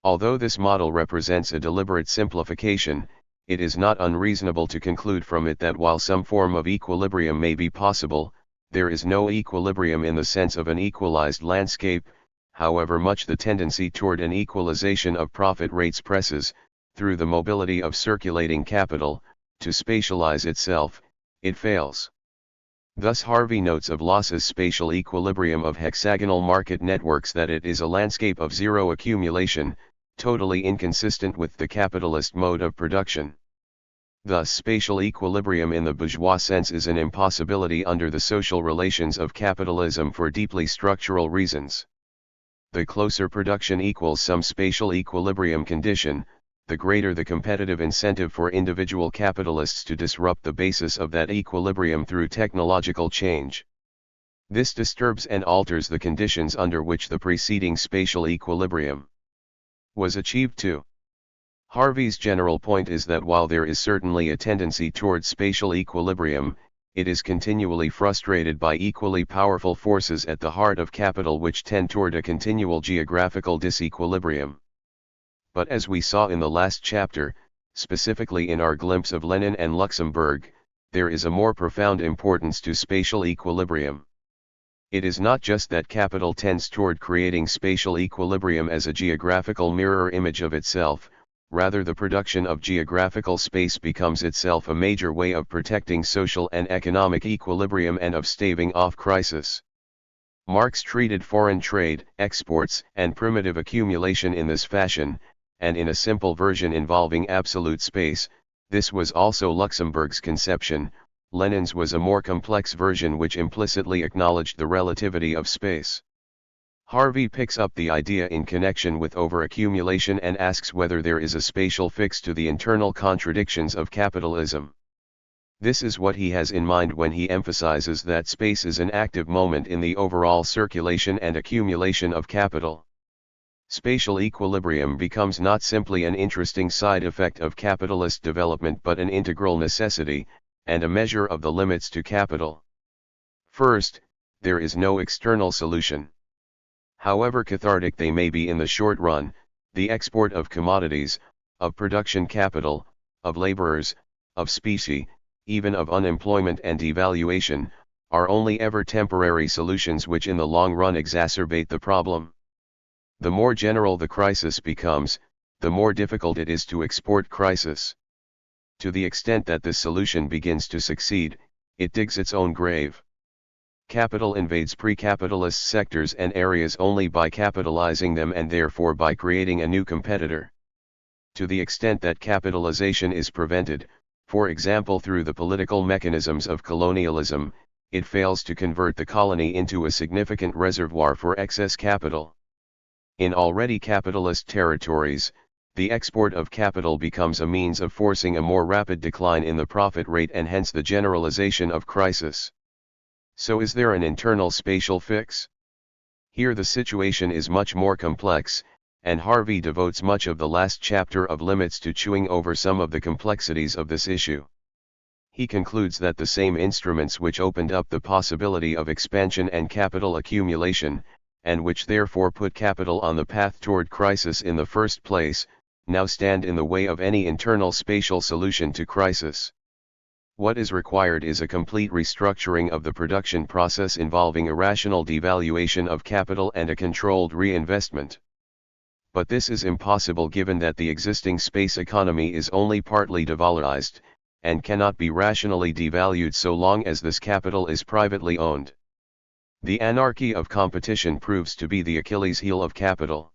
Although this model represents a deliberate simplification, it is not unreasonable to conclude from it that while some form of equilibrium may be possible, there is no equilibrium in the sense of an equalized landscape, however much the tendency toward an equalization of profit rates presses, through the mobility of circulating capital, to spatialize itself, it fails. Thus Harvey notes of Loss's spatial equilibrium of hexagonal market networks that it is a landscape of zero accumulation, totally inconsistent with the capitalist mode of production. Thus spatial equilibrium in the bourgeois sense is an impossibility under the social relations of capitalism for deeply structural reasons. The closer production equals some spatial equilibrium condition, the greater the competitive incentive for individual capitalists to disrupt the basis of that equilibrium through technological change. This disturbs and alters the conditions under which the preceding spatial equilibrium was achieved too. Harvey's general point is that while there is certainly a tendency towards spatial equilibrium, it is continually frustrated by equally powerful forces at the heart of capital which tend toward a continual geographical disequilibrium. But as we saw in the last chapter, specifically in our glimpse of Lenin and Luxemburg, there is a more profound importance to spatial equilibrium. It is not just that capital tends toward creating spatial equilibrium as a geographical mirror image of itself, rather the production of geographical space becomes itself a major way of protecting social and economic equilibrium and of staving off crisis. Marx treated foreign trade, exports, and primitive accumulation in this fashion, and in a simple version involving absolute space. This was also Luxemburg's conception. Lenin's was a more complex version which implicitly acknowledged the relativity of space. Harvey picks up the idea in connection with overaccumulation and asks whether there is a spatial fix to the internal contradictions of capitalism. This is what he has in mind when he emphasizes that space is an active moment in the overall circulation and accumulation of capital. Spatial equilibrium becomes not simply an interesting side effect of capitalist development but an integral necessity, and a measure of the limits to capital. First, there is no external solution. However cathartic they may be in the short run, the export of commodities, of production capital, of laborers, of specie, even of unemployment and devaluation, are only ever temporary solutions which in the long run exacerbate the problem. The more general the crisis becomes, the more difficult it is to export crisis. To the extent that this solution begins to succeed, it digs its own grave. Capital invades pre-capitalist sectors and areas only by capitalizing them and therefore by creating a new competitor. To the extent that capitalization is prevented, for example through the political mechanisms of colonialism, it fails to convert the colony into a significant reservoir for excess capital. In already capitalist territories, the export of capital becomes a means of forcing a more rapid decline in the profit rate and hence the generalization of crisis. So is there an internal spatial fix? Here the situation is much more complex, and Harvey devotes much of the last chapter of Limits to chewing over some of the complexities of this issue. He concludes that the same instruments which opened up the possibility of expansion and capital accumulation, and which therefore put capital on the path toward crisis in the first place, now stand in the way of any internal spatial solution to crisis. What is required is a complete restructuring of the production process involving a rational devaluation of capital and a controlled reinvestment. But this is impossible given that the existing space economy is only partly devalorized, and cannot be rationally devalued so long as this capital is privately owned. The anarchy of competition proves to be the Achilles heel of capital.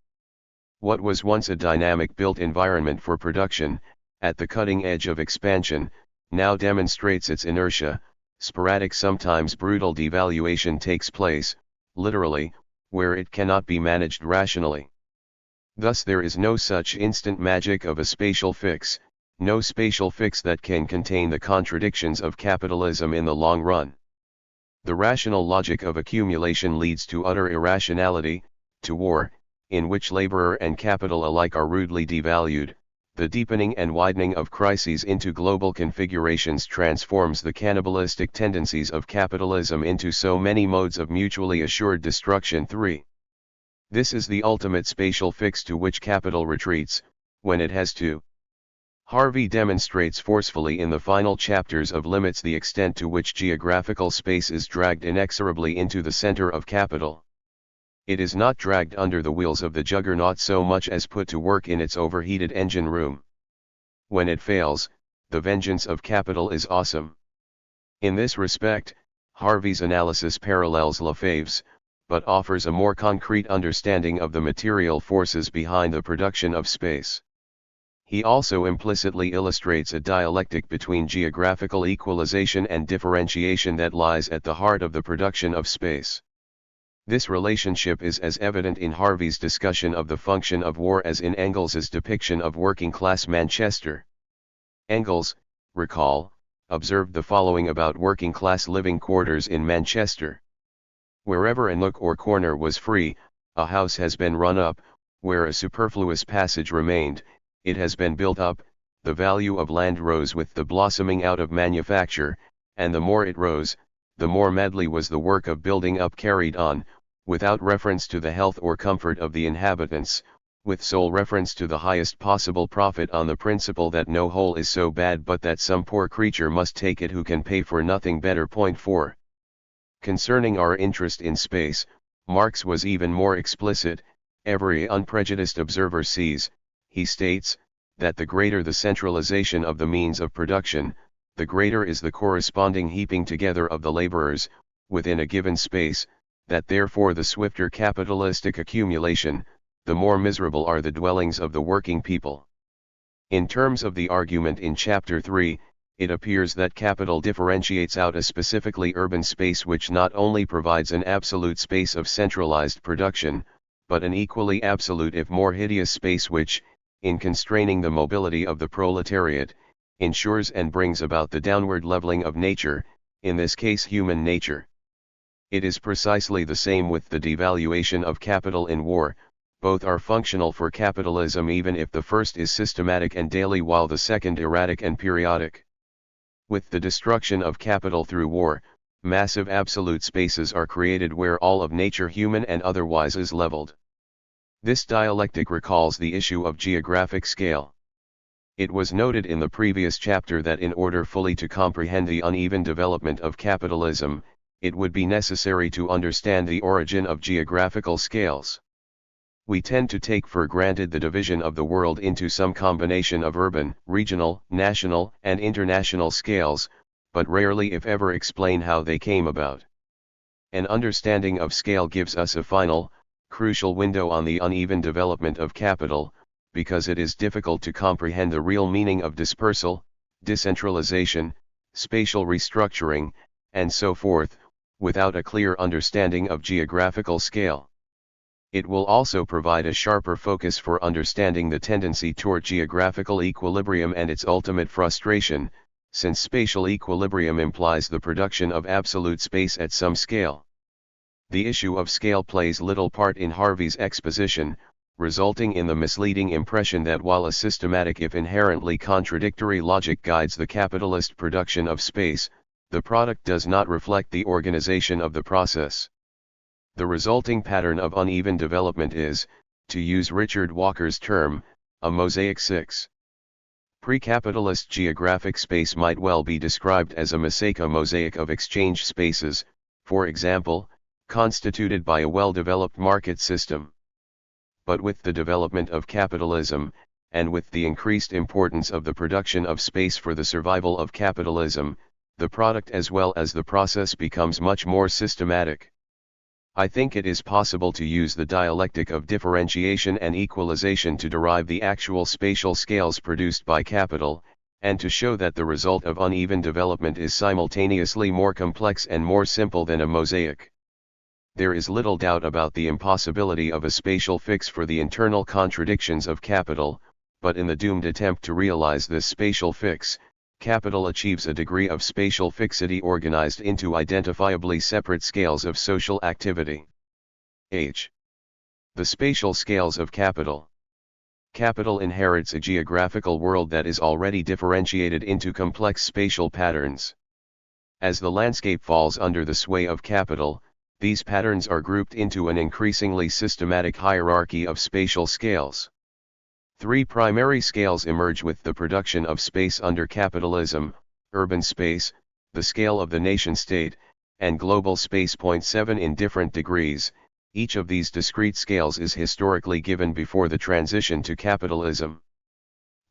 What was once a dynamic built environment for production, at the cutting edge of expansion, now demonstrates its inertia. Sporadic, sometimes brutal devaluation takes place, literally, where it cannot be managed rationally. Thus there is no such instant magic of a spatial fix, no spatial fix that can contain the contradictions of capitalism in the long run. The rational logic of accumulation leads to utter irrationality, to war, in which laborer and capital alike are rudely devalued. The deepening and widening of crises into global configurations transforms the cannibalistic tendencies of capitalism into so many modes of mutually assured destruction. 3. This is the ultimate spatial fix to which capital retreats, when it has to. Harvey demonstrates forcefully in the final chapters of Limits the extent to which geographical space is dragged inexorably into the center of capital. It is not dragged under the wheels of the juggernaut so much as put to work in its overheated engine room. When it fails, the vengeance of capital is awesome. In this respect, Harvey's analysis parallels Lefebvre's, but offers a more concrete understanding of the material forces behind the production of space. He also implicitly illustrates a dialectic between geographical equalization and differentiation that lies at the heart of the production of space. This relationship is as evident in Harvey's discussion of the function of war as in Engels's depiction of working-class Manchester. Engels, recall, observed the following about working-class living quarters in Manchester. Wherever a nook or corner was free, a house has been run up; where a superfluous passage remained, it has been built up. The value of land rose with the blossoming out of manufacture, and the more it rose, the more madly was the work of building up carried on, without reference to the health or comfort of the inhabitants, with sole reference to the highest possible profit on the principle that no hole is so bad but that some poor creature must take it who can pay for nothing better. 4. Concerning our interest in space, Marx was even more explicit. Every unprejudiced observer sees, he states, that the greater the centralization of the means of production, the greater is the corresponding heaping together of the laborers, within a given space, that therefore the swifter capitalistic accumulation, the more miserable are the dwellings of the working people. In terms of the argument in Chapter 3, it appears that capital differentiates out a specifically urban space which not only provides an absolute space of centralized production, but an equally absolute if more hideous space which, in constraining the mobility of the proletariat, ensures and brings about the downward leveling of nature, in this case human nature. It is precisely the same with the devaluation of capital in war. Both are functional for capitalism even if the first is systematic and daily while the second erratic and periodic. With the destruction of capital through war, massive absolute spaces are created where all of nature human and otherwise is leveled. This dialectic recalls the issue of geographic scale. It was noted in the previous chapter that in order fully to comprehend the uneven development of capitalism, it would be necessary to understand the origin of geographical scales. We tend to take for granted the division of the world into some combination of urban, regional, national, and international scales, but rarely if ever explain how they came about. An understanding of scale gives us a final, crucial window on the uneven development of capital, because it is difficult to comprehend the real meaning of dispersal, decentralization, spatial restructuring, and so forth, without a clear understanding of geographical scale. It will also provide a sharper focus for understanding the tendency toward geographical equilibrium and its ultimate frustration, since spatial equilibrium implies the production of absolute space at some scale. The issue of scale plays little part in Harvey's exposition, resulting in the misleading impression that while a systematic if inherently contradictory logic guides the capitalist production of space, the product does not reflect the organization of the process. The resulting pattern of uneven development is, to use Richard Walker's term, a mosaic 6. Pre-capitalist geographic space might well be described as a mosaic of exchange spaces, for example, constituted by a well-developed market system. But with the development of capitalism, and with the increased importance of the production of space for the survival of capitalism, the product as well as the process becomes much more systematic. I think it is possible to use the dialectic of differentiation and equalization to derive the actual spatial scales produced by capital, and to show that the result of uneven development is simultaneously more complex and more simple than a mosaic. There is little doubt about the impossibility of a spatial fix for the internal contradictions of capital, but in the doomed attempt to realize this spatial fix, capital achieves a degree of spatial fixity organized into identifiably separate scales of social activity. H. The spatial scales of capital. Capital inherits a geographical world that is already differentiated into complex spatial patterns. As the landscape falls under the sway of capital, these patterns are grouped into an increasingly systematic hierarchy of spatial scales. Three primary scales emerge with the production of space under capitalism: urban space, the scale of the nation-state, and global space. 7 In different degrees, each of these discrete scales is historically given before the transition to capitalism.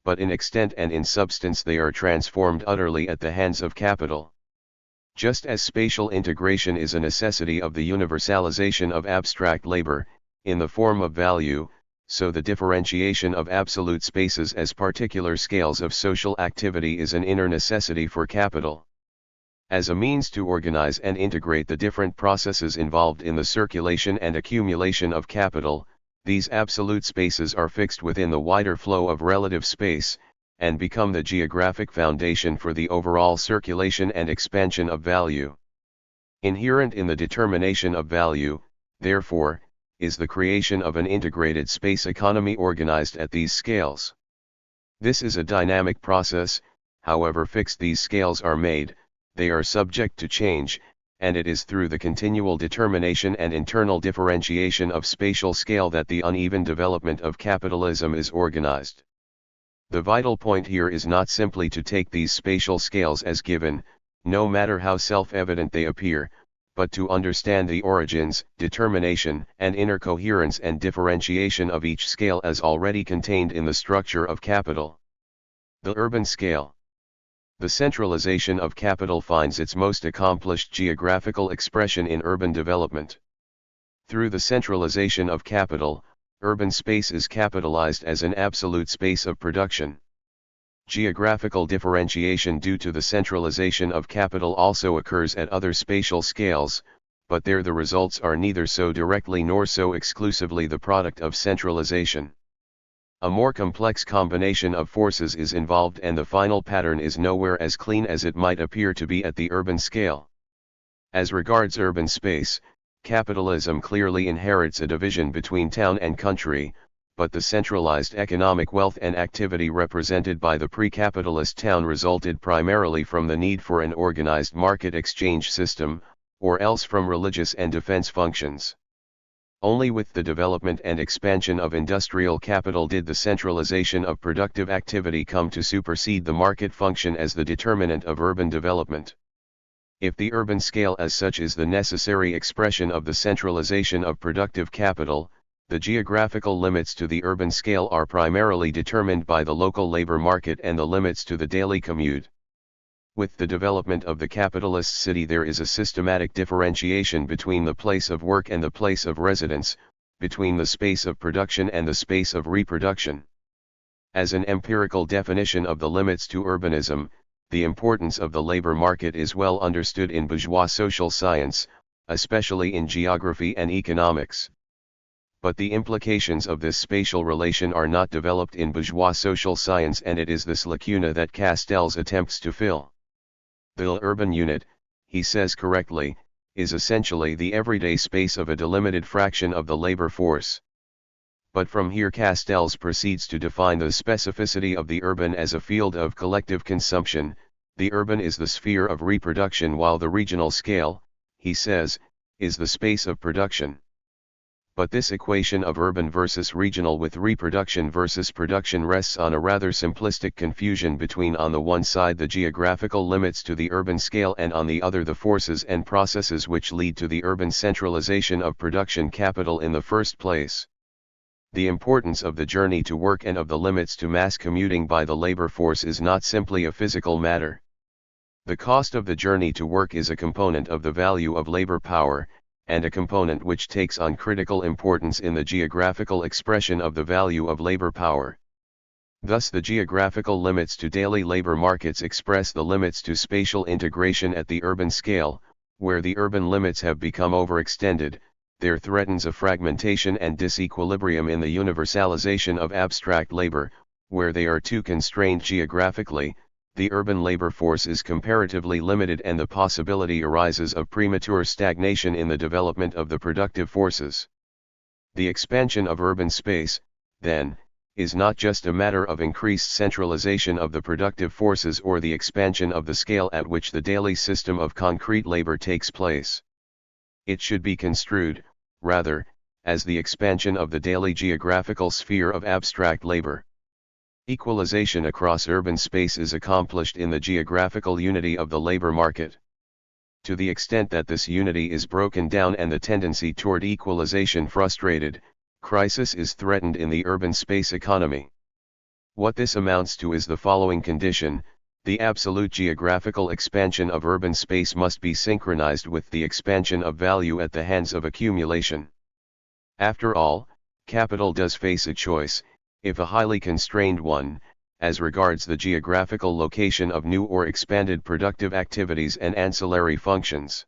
But in extent and in substance they are transformed utterly at the hands of capital. Just as spatial integration is a necessity of the universalization of abstract labor, in the form of value, so the differentiation of absolute spaces as particular scales of social activity is an inner necessity for capital. As a means to organize and integrate the different processes involved in the circulation and accumulation of capital, these absolute spaces are fixed within the wider flow of relative space, and become the geographic foundation for the overall circulation and expansion of value. Inherent in the determination of value, therefore, is the creation of an integrated space economy organized at these scales. This is a dynamic process. However fixed these scales are made, they are subject to change, and it is through the continual determination and internal differentiation of spatial scale that the uneven development of capitalism is organized. The vital point here is not simply to take these spatial scales as given, no matter how self-evident they appear, but to understand the origins, determination, and inner coherence and differentiation of each scale as already contained in the structure of capital. The urban scale. The centralization of capital finds its most accomplished geographical expression in urban development. Through the centralization of capital, urban space is capitalized as an absolute space of production. Geographical differentiation due to the centralization of capital also occurs at other spatial scales, but there the results are neither so directly nor so exclusively the product of centralization. A more complex combination of forces is involved and the final pattern is nowhere as clean as it might appear to be at the urban scale. As regards urban space, capitalism clearly inherits a division between town and country, but the centralized economic wealth and activity represented by the pre-capitalist town resulted primarily from the need for an organized market exchange system, or else from religious and defense functions. Only with the development and expansion of industrial capital did the centralization of productive activity come to supersede the market function as the determinant of urban development. If the urban scale as such is the necessary expression of the centralization of productive capital, the geographical limits to the urban scale are primarily determined by the local labor market and the limits to the daily commute. With the development of the capitalist city there is a systematic differentiation between the place of work and the place of residence, between the space of production and the space of reproduction. As an empirical definition of the limits to urbanism, the importance of the labor market is well understood in bourgeois social science, especially in geography and economics. But the implications of this spatial relation are not developed in bourgeois social science, and it is this lacuna that Castells attempts to fill. The urban unit, he says correctly, is essentially the everyday space of a delimited fraction of the labor force. But from here Castells proceeds to define the specificity of the urban as a field of collective consumption. The urban is the sphere of reproduction while the regional scale, he says, is the space of production. But this equation of urban versus regional with reproduction versus production rests on a rather simplistic confusion between on the one side the geographical limits to the urban scale and on the other the forces and processes which lead to the urban centralization of production capital in the first place. The importance of the journey to work and of the limits to mass commuting by the labor force is not simply a physical matter. The cost of the journey to work is a component of the value of labor power, and a component which takes on critical importance in the geographical expression of the value of labor power. Thus the geographical limits to daily labor markets express the limits to spatial integration at the urban scale. Where the urban limits have become overextended, there threatens a fragmentation and disequilibrium in the universalization of abstract labor. Where they are too constrained geographically, the urban labor force is comparatively limited and the possibility arises of premature stagnation in the development of the productive forces. The expansion of urban space, then, is not just a matter of increased centralization of the productive forces or the expansion of the scale at which the daily system of concrete labor takes place. It should be construed, rather, as the expansion of the daily geographical sphere of abstract labor. Equalization across urban space is accomplished in the geographical unity of the labor market. To the extent that this unity is broken down and the tendency toward equalization frustrated, crisis is threatened in the urban space economy. What this amounts to is the following condition: the absolute geographical expansion of urban space must be synchronized with the expansion of value at the hands of accumulation. After all, capital does face a choice, if a highly constrained one, as regards the geographical location of new or expanded productive activities and ancillary functions.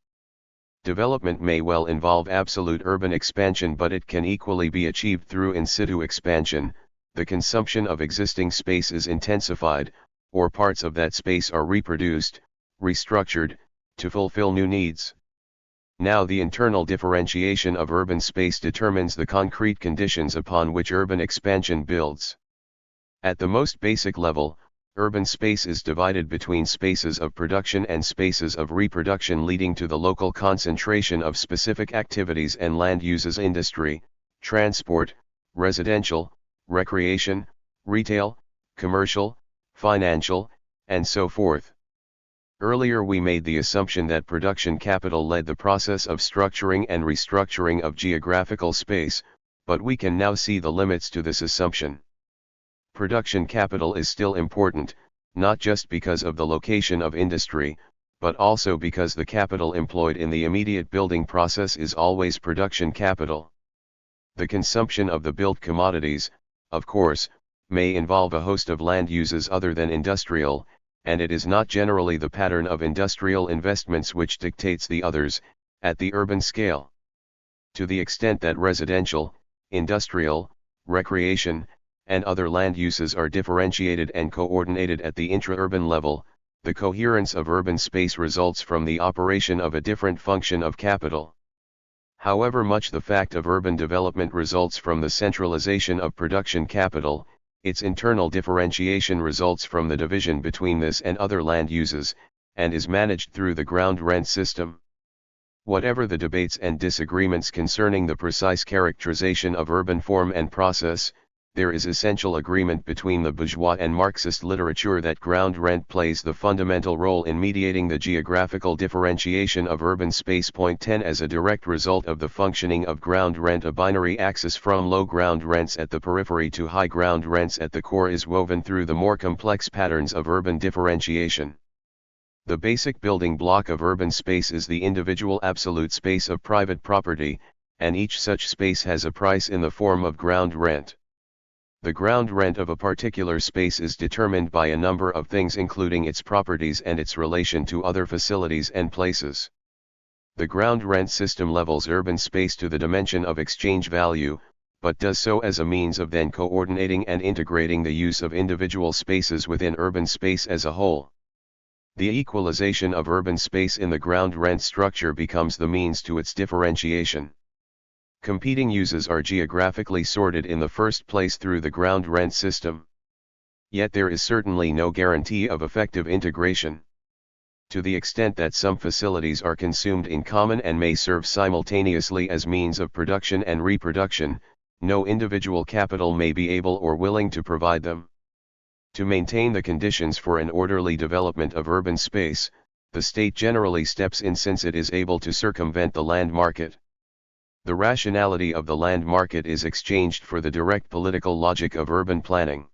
Development may well involve absolute urban expansion, but it can equally be achieved through in situ expansion. The consumption of existing space is intensified, or parts of that space are reproduced, restructured, to fulfill new needs. Now the internal differentiation of urban space determines the concrete conditions upon which urban expansion builds. At the most basic level, urban space is divided between spaces of production and spaces of reproduction, leading to the local concentration of specific activities and land uses: industry, transport, residential, recreation, retail, commercial, financial, and so forth. Earlier we made the assumption that production capital led the process of structuring and restructuring of geographical space, but we can now see the limits to this assumption. Production capital is still important, not just because of the location of industry, but also because the capital employed in the immediate building process is always production capital. The consumption of the built commodities, of course, may involve a host of land uses other than industrial, and it is not generally the pattern of industrial investments which dictates the others, at the urban scale. To the extent that residential, industrial, recreation, and other land uses are differentiated and coordinated at the intra-urban level, the coherence of urban space results from the operation of a different function of capital. However much the fact of urban development results from the centralization of production capital, its internal differentiation results from the division between this and other land uses, and is managed through the ground rent system. Whatever the debates and disagreements concerning the precise characterization of urban form and process, there is essential agreement between the bourgeois and Marxist literature that ground rent plays the fundamental role in mediating the geographical differentiation of urban space. 10 As a direct result of the functioning of ground rent, a binary axis from low ground rents at the periphery to high ground rents at the core is woven through the more complex patterns of urban differentiation. The basic building block of urban space is the individual absolute space of private property, and each such space has a price in the form of ground rent. The ground rent of a particular space is determined by a number of things, including its properties and its relation to other facilities and places. The ground rent system levels urban space to the dimension of exchange value, but does so as a means of then coordinating and integrating the use of individual spaces within urban space as a whole. The equalization of urban space in the ground rent structure becomes the means to its differentiation. Competing uses are geographically sorted in the first place through the ground rent system. Yet there is certainly no guarantee of effective integration. To the extent that some facilities are consumed in common and may serve simultaneously as means of production and reproduction, no individual capital may be able or willing to provide them. To maintain the conditions for an orderly development of urban space, the state generally steps in since it is able to circumvent the land market. The rationality of the land market is exchanged for the direct political logic of urban planning.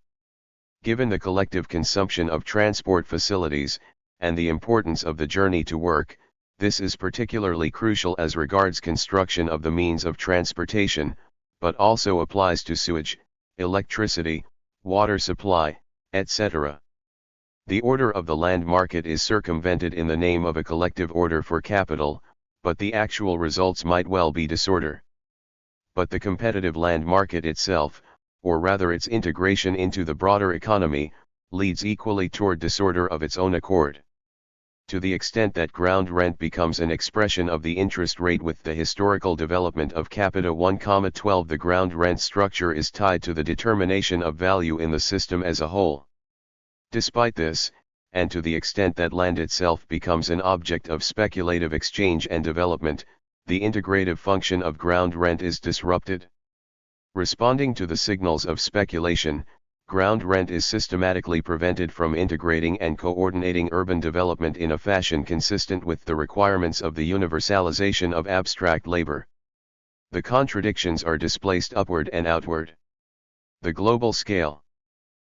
Given the collective consumption of transport facilities, and the importance of the journey to work, this is particularly crucial as regards construction of the means of transportation, but also applies to sewage, electricity, water supply, etc. The order of the land market is circumvented in the name of a collective order for capital, but the actual results might well be disorder. But the competitive land market itself, or rather its integration into the broader economy, leads equally toward disorder of its own accord. To the extent that ground rent becomes an expression of the interest rate with the historical development of capita 1,12, the ground rent structure is tied to the determination of value in the system as a whole. Despite this, and to the extent that land itself becomes an object of speculative exchange and development, the integrative function of ground rent is disrupted. Responding to the signals of speculation, Ground rent is systematically prevented from integrating and coordinating urban development in a fashion consistent with the requirements of the universalization of abstract labor. The contradictions are displaced upward and outward. The global scale.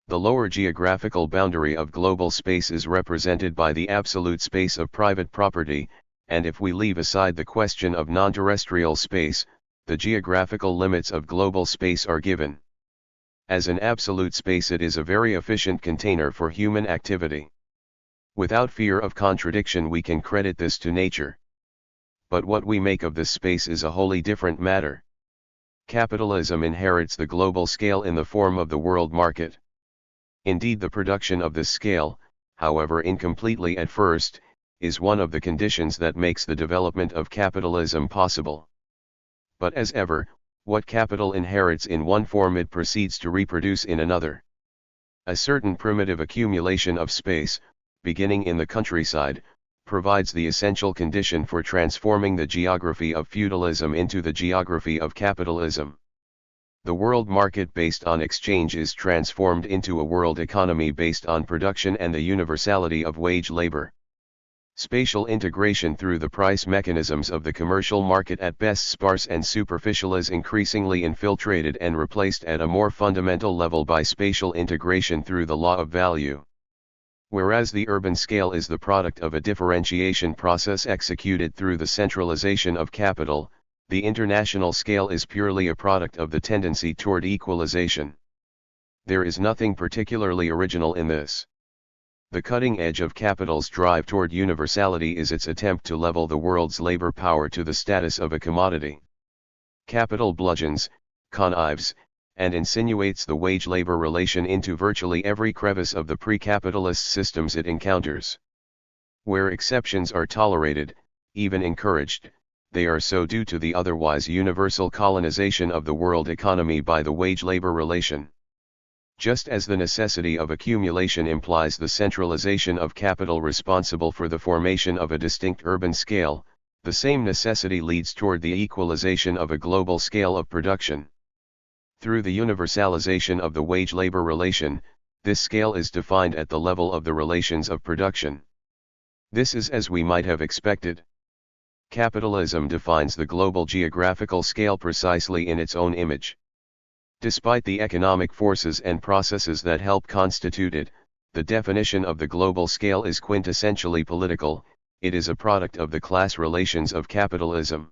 The lower geographical boundary of global space is represented by the absolute space of private property, and if we leave aside the question of non-terrestrial space, the geographical limits of global space are given. As an absolute space, it is a very efficient container for human activity. Without fear of contradiction, we can credit this to nature. But what we make of this space is a wholly different matter. Capitalism inherits the global scale in the form of the world market. Indeed, the production of this scale, however incompletely at first, is one of the conditions that makes the development of capitalism possible. But as ever, what capital inherits in one form it proceeds to reproduce in another. A certain primitive accumulation of space, beginning in the countryside, provides the essential condition for transforming the geography of feudalism into the geography of capitalism. The world market based on exchange is transformed into a world economy based on production and the universality of wage labor. Spatial integration through the price mechanisms of the commercial market, at best sparse and superficial, is increasingly infiltrated and replaced at a more fundamental level by spatial integration through the law of value. Whereas the urban scale is the product of a differentiation process executed through the centralization of capital, the international scale is purely a product of the tendency toward equalization. There is nothing particularly original in this. The cutting edge of capital's drive toward universality is its attempt to level the world's labor power to the status of a commodity. Capital bludgeons, connives, and insinuates the wage-labor relation into virtually every crevice of the pre-capitalist systems it encounters. Where exceptions are tolerated, even encouraged, they are so due to the otherwise universal colonization of the world economy by the wage-labor relation. Just as the necessity of accumulation implies the centralization of capital responsible for the formation of a distinct urban scale, the same necessity leads toward the equalization of a global scale of production. Through the universalization of the wage-labor relation, this scale is defined at the level of the relations of production. This is as we might have expected. Capitalism defines the global geographical scale precisely in its own image. Despite the economic forces and processes that help constitute it, the definition of the global scale is quintessentially political. It is a product of the class relations of capitalism.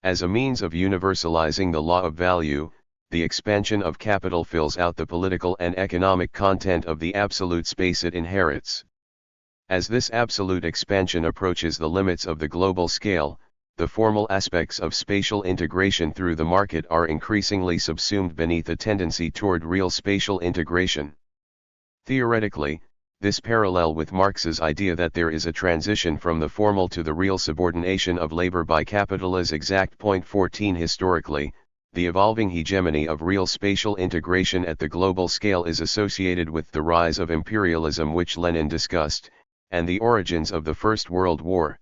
As a means of universalizing the law of value, the expansion of capital fills out the political and economic content of the absolute space it inherits. As this absolute expansion approaches the limits of the global scale, the formal aspects of spatial integration through the market are increasingly subsumed beneath a tendency toward real spatial integration. Theoretically, this parallel with Marx's idea that there is a transition from the formal to the real subordination of labor by capital is exact. Point 14. Historically, the evolving hegemony of real spatial integration at the global scale is associated with the rise of imperialism, which Lenin discussed, and the origins of the First World War.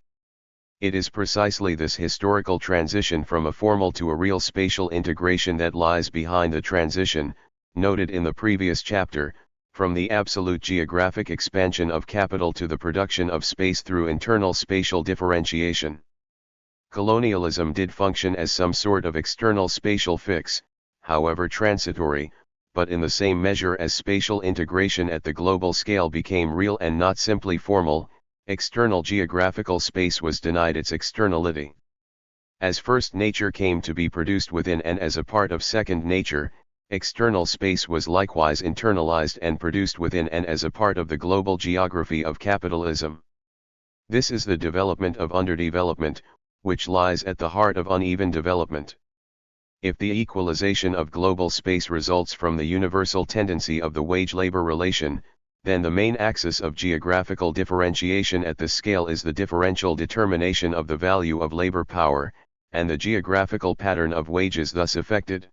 It is precisely this historical transition from a formal to a real spatial integration that lies behind the transition, noted in the previous chapter, from the absolute geographic expansion of capital to the production of space through internal spatial differentiation. Colonialism did function as some sort of external spatial fix, however transitory, but in the same measure as spatial integration at the global scale became real and not simply formal, external geographical space was denied its externality. As first nature came to be produced within and as a part of second nature, external space was likewise internalized and produced within and as a part of the global geography of capitalism. This is the development of underdevelopment, which lies at the heart of uneven development. If the equalization of global space results from the universal tendency of the wage-labor relation, then the main axis of geographical differentiation at this scale is the differential determination of the value of labor power, and the geographical pattern of wages thus affected.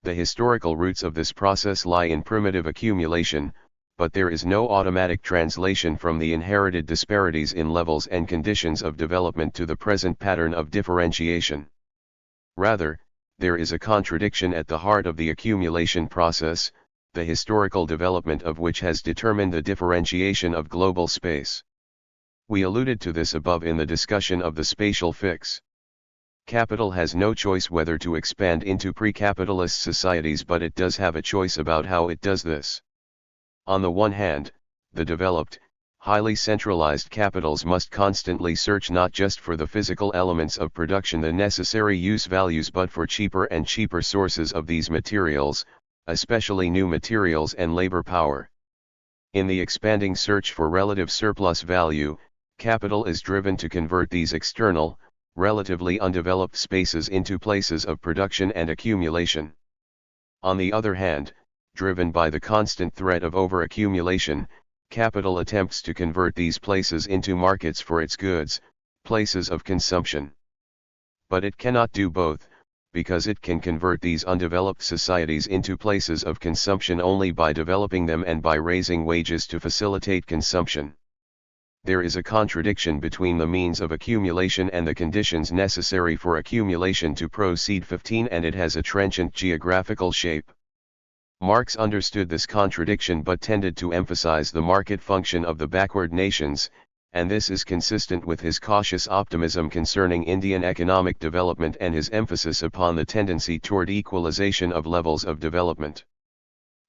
The historical roots of this process lie in primitive accumulation, but there is no automatic translation from the inherited disparities in levels and conditions of development to the present pattern of differentiation. Rather, there is a contradiction at the heart of the accumulation process. the historical development of which has determined the differentiation of global space. We alluded to this above in the discussion of the spatial fix. Capital has no choice whether to expand into pre-capitalist societies, but it does have a choice about how it does this. On the one hand, the developed, highly centralized capitals must constantly search not just for the physical elements of production, the necessary use values, but for cheaper and cheaper sources of these materials, especially new materials and labor power. In the expanding search for relative surplus value, capital is driven to convert these external, relatively undeveloped spaces into places of production and accumulation. On the other hand, driven by the constant threat of overaccumulation, capital attempts to convert these places into markets for its goods, places of consumption. But it cannot do both, because it can convert these undeveloped societies into places of consumption only by developing them and by raising wages to facilitate consumption. There is a contradiction between the means of accumulation and the conditions necessary for accumulation to proceed. 15 And it has a trenchant geographical shape. Marx understood this contradiction but tended to emphasize the market function of the backward nations, and this is consistent with his cautious optimism concerning Indian economic development and his emphasis upon the tendency toward equalization of levels of development.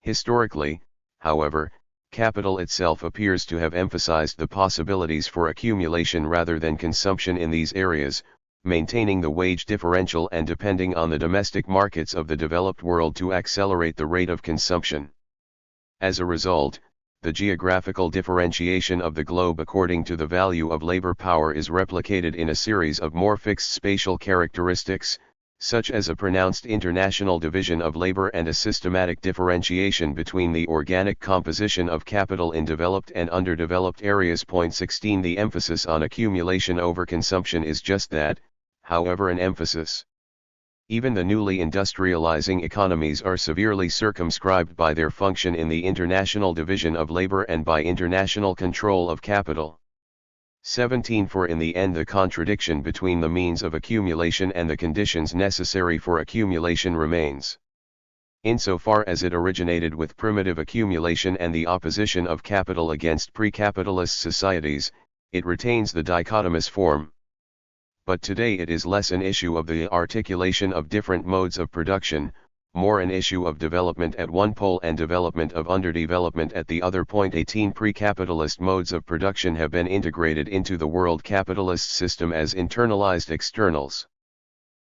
Historically, however, capital itself appears to have emphasized the possibilities for accumulation rather than consumption in these areas, maintaining the wage differential and depending on the domestic markets of the developed world to accelerate the rate of consumption. As a result, the geographical differentiation of the globe according to the value of labor power is replicated in a series of more fixed spatial characteristics, such as a pronounced international division of labor and a systematic differentiation between the organic composition of capital in developed and underdeveloped areas. 16 The emphasis on accumulation over consumption is just that, however, an emphasis. Even the newly industrializing economies are severely circumscribed by their function in the international division of labor and by international control of capital. 17 For in the end the contradiction between the means of accumulation and the conditions necessary for accumulation remains. Insofar as it originated with primitive accumulation and the opposition of capital against pre-capitalist societies, it retains the dichotomous form. But today it is less an issue of the articulation of different modes of production, more an issue of development at one pole and development of underdevelopment at the other. 18 Pre-capitalist modes of production have been integrated into the world capitalist system as internalized externals.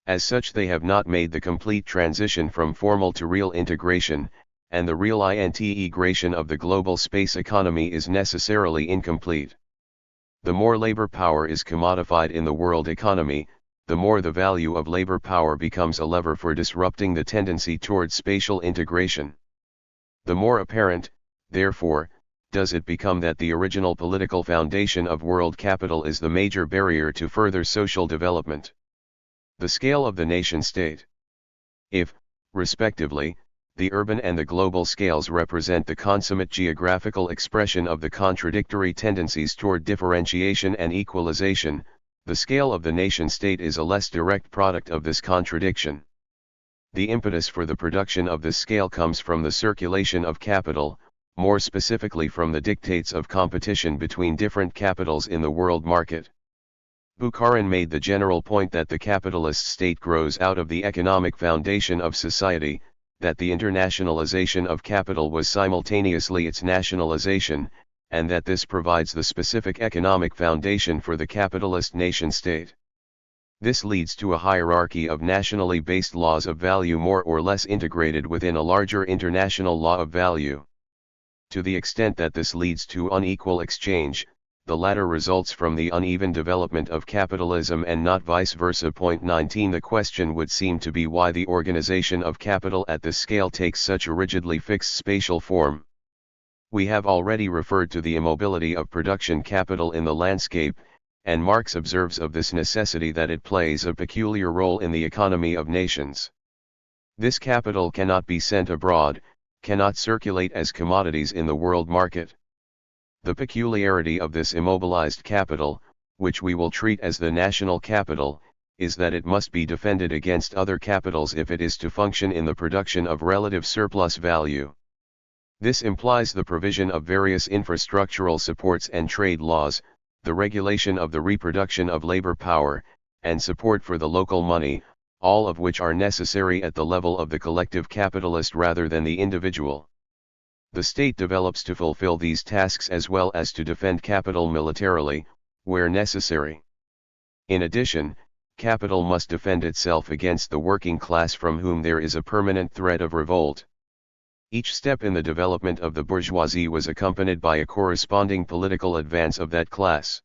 As such, they have not made the complete transition from formal to real integration, and the real integration of the global space economy is necessarily incomplete. The more labor power is commodified in the world economy, the more the value of labor power becomes a lever for disrupting the tendency towards spatial integration. The more apparent, therefore, does it become that the original political foundation of world capital is the major barrier to further social development. The scale of the nation-state. If, respectively, the urban and the global scales represent the consummate geographical expression of the contradictory tendencies toward differentiation and equalization, the scale of the nation-state is a less direct product of this contradiction. The impetus for the production of this scale comes from the circulation of capital, more specifically from the dictates of competition between different capitals in the world market. Bukharin made the general point that the capitalist state grows out of the economic foundation of society, that the internationalization of capital was simultaneously its nationalization, and that this provides the specific economic foundation for the capitalist nation-state. This leads to a hierarchy of nationally based laws of value more or less integrated within a larger international law of value. To the extent that this leads to unequal exchange, the latter results from the uneven development of capitalism and not vice versa. 19 The question would seem to be why the organization of capital at this scale takes such a rigidly fixed spatial form. We have already referred to the immobility of production capital in the landscape, and Marx observes of this necessity that it plays a peculiar role in the economy of nations. This capital cannot be sent abroad, cannot circulate as commodities in the world market. The peculiarity of this immobilized capital, which we will treat as the national capital, is that it must be defended against other capitals if it is to function in the production of relative surplus value. This implies the provision of various infrastructural supports and trade laws, the regulation of the reproduction of labor power, and support for the local money, all of which are necessary at the level of the collective capitalist rather than the individual. The state develops to fulfill these tasks as well as to defend capital militarily, where necessary. In addition, capital must defend itself against the working class from whom there is a permanent threat of revolt. Each step in the development of the bourgeoisie was accompanied by a corresponding political advance of that class.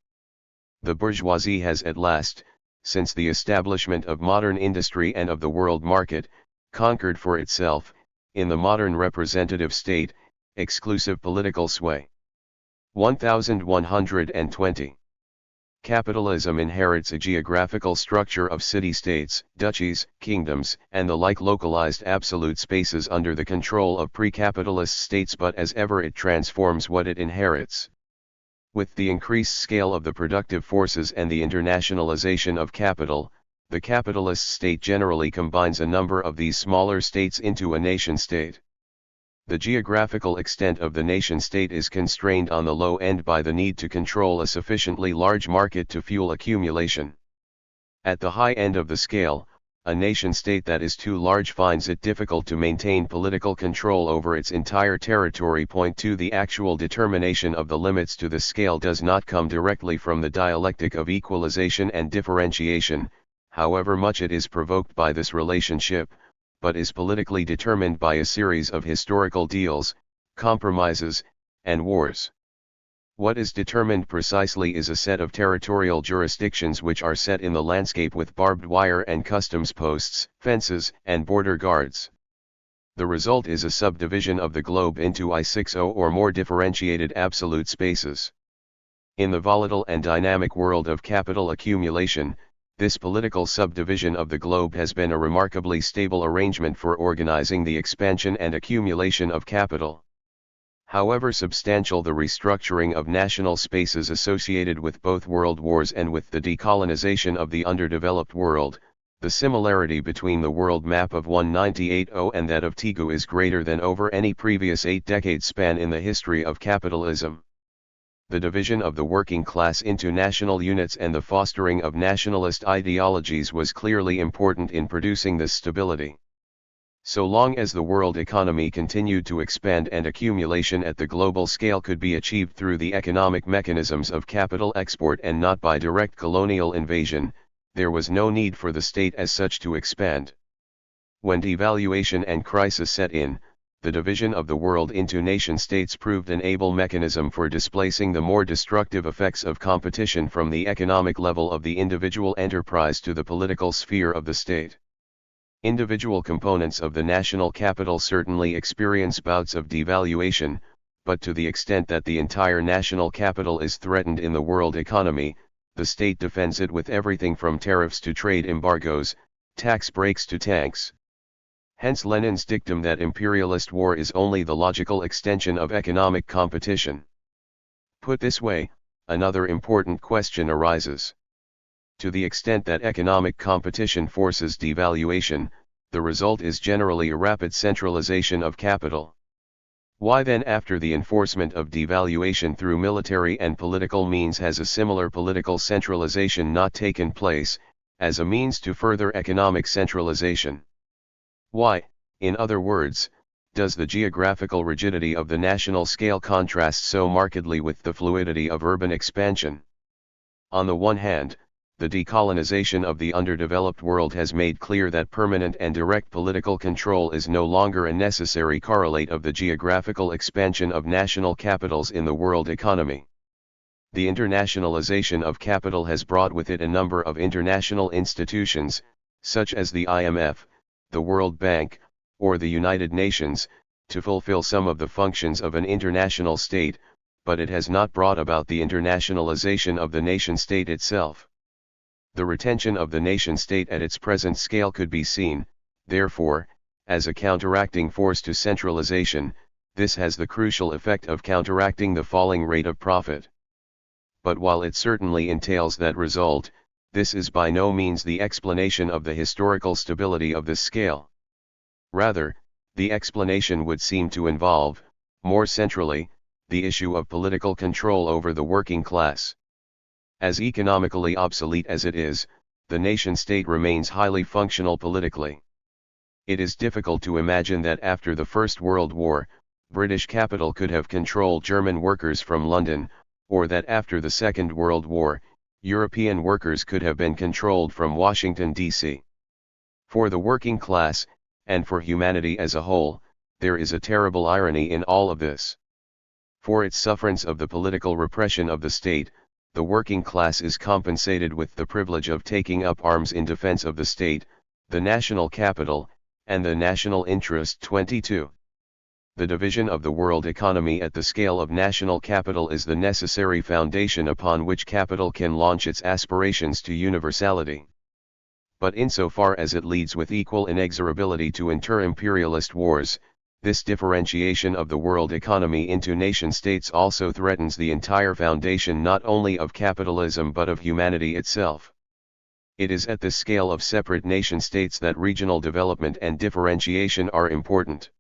The bourgeoisie has at last, since the establishment of modern industry and of the world market, conquered for itself, in the modern representative state, exclusive political sway. 1120. Capitalism inherits a geographical structure of city-states, duchies, kingdoms, and the like localized absolute spaces under the control of pre-capitalist states, but as ever it transforms what it inherits. With the increased scale of the productive forces and the internationalization of capital, the capitalist state generally combines a number of these smaller states into a nation-state. The geographical extent of the nation-state is constrained on the low end by the need to control a sufficiently large market to fuel accumulation. At the high end of the scale, a nation-state that is too large finds it difficult to maintain political control over its entire territory. 2 The actual determination of the limits to the scale does not come directly from the dialectic of equalization and differentiation, however much it is provoked by this relationship, but is politically determined by a series of historical deals, compromises, and wars. What is determined precisely is a set of territorial jurisdictions which are set in the landscape with barbed wire and customs posts, fences, and border guards. The result is a subdivision of the globe into I60 or more differentiated absolute spaces. In the volatile and dynamic world of capital accumulation, this political subdivision of the globe has been a remarkably stable arrangement for organizing the expansion and accumulation of capital. However substantial the restructuring of national spaces associated with both world wars and with the decolonization of the underdeveloped world, the similarity between the world map of 1980 and that of Tigu is greater than over any previous 8-decade span in the history of capitalism. The division of the working class into national units and the fostering of nationalist ideologies was clearly important in producing this stability. So long as the world economy continued to expand and accumulation at the global scale could be achieved through the economic mechanisms of capital export and not by direct colonial invasion, there was no need for the state as such to expand. When devaluation and crisis set in, the division of the world into nation-states proved an able mechanism for displacing the more destructive effects of competition from the economic level of the individual enterprise to the political sphere of the state. Individual components of the national capital certainly experience bouts of devaluation, but to the extent that the entire national capital is threatened in the world economy, the state defends it with everything from tariffs to trade embargoes, tax breaks to tanks. Hence Lenin's dictum that imperialist war is only the logical extension of economic competition. Put this way, another important question arises. To the extent that economic competition forces devaluation, the result is generally a rapid centralization of capital. Why then, after the enforcement of devaluation through military and political means, has a similar political centralization not taken place, as a means to further economic centralization? Why, in other words, does the geographical rigidity of the national scale contrast so markedly with the fluidity of urban expansion? On the one hand, the decolonization of the underdeveloped world has made clear that permanent and direct political control is no longer a necessary correlate of the geographical expansion of national capitals in the world economy. The internationalization of capital has brought with it a number of international institutions, such as the IMF, the World Bank, or the United Nations, to fulfill some of the functions of an international state, but it has not brought about the internationalization of the nation-state itself. The retention of the nation-state at its present scale could be seen, therefore, as a counteracting force to centralization. This has the crucial effect of counteracting the falling rate of profit. But while it certainly entails that result, this is by no means the explanation of the historical stability of this scale. Rather, the explanation would seem to involve, more centrally, the issue of political control over the working class. As economically obsolete as it is, the nation-state remains highly functional politically. It is difficult to imagine that after the First World War, British capital could have controlled German workers from London, or that after the Second World War, European workers could have been controlled from Washington, D.C. For the working class, and for humanity as a whole, there is a terrible irony in all of this. For its sufferance of the political repression of the state, the working class is compensated with the privilege of taking up arms in defense of the state, the national capital, and the national interest. 22. The division of the world economy at the scale of national capital is the necessary foundation upon which capital can launch its aspirations to universality. But insofar as it leads with equal inexorability to inter-imperialist wars, this differentiation of the world economy into nation-states also threatens the entire foundation not only of capitalism but of humanity itself. It is at this scale of separate nation-states that regional development and differentiation are important.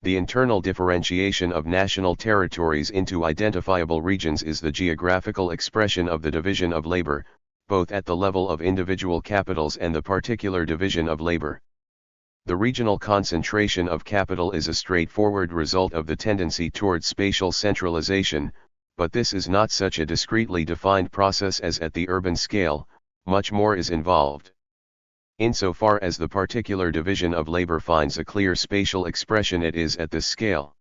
The internal differentiation of national territories into identifiable regions is the geographical expression of the division of labor, both at the level of individual capitals and the particular division of labor. The regional concentration of capital is a straightforward result of the tendency towards spatial centralization, but this is not such a discretely defined process as at the urban scale. Much more is involved. Insofar as the particular division of labor finds a clear spatial expression, it is at this scale.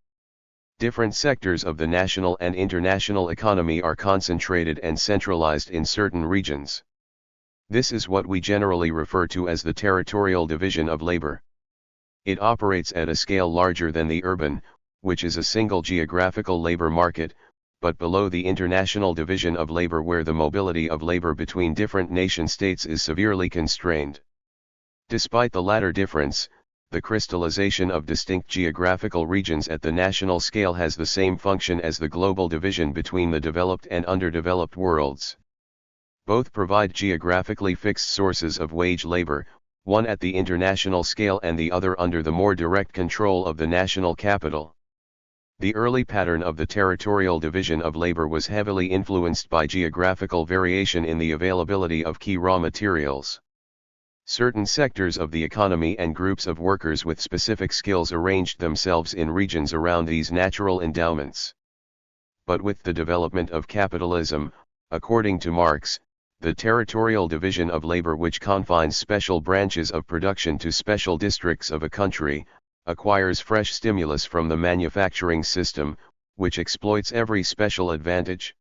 Different sectors of the national and international economy are concentrated and centralized in certain regions. This is what we generally refer to as the territorial division of labor. It operates at a scale larger than the urban, which is a single geographical labor market, but below the international division of labor, where the mobility of labor between different nation-states is severely constrained. Despite the latter difference, the crystallization of distinct geographical regions at the national scale has the same function as the global division between the developed and underdeveloped worlds. Both provide geographically fixed sources of wage labor, one at the international scale and the other under the more direct control of the national capital. The early pattern of the territorial division of labor was heavily influenced by geographical variation in the availability of key raw materials. Certain sectors of the economy and groups of workers with specific skills arranged themselves in regions around these natural endowments. But with the development of capitalism, according to Marx, the territorial division of labor, which confines special branches of production to special districts of a country, acquires fresh stimulus from the manufacturing system, which exploits every special advantage.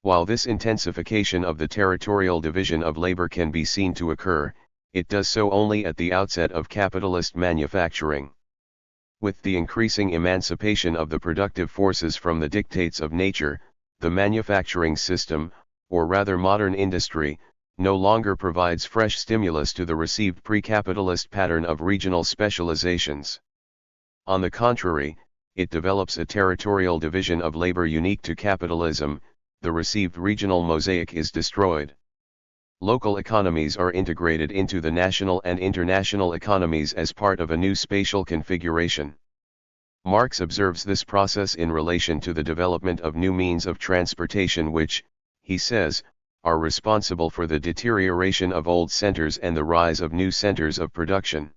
While this intensification of the territorial division of labor can be seen to occur, it does so only at the outset of capitalist manufacturing. With the increasing emancipation of the productive forces from the dictates of nature, the manufacturing system, or rather modern industry, no longer provides fresh stimulus to the received pre-capitalist pattern of regional specializations. On the contrary, it develops a territorial division of labor unique to capitalism. The received regional mosaic is destroyed. Local economies are integrated into the national and international economies as part of a new spatial configuration. Marx observes this process in relation to the development of new means of transportation which, he says, are responsible for the deterioration of old centers and the rise of new centers of production.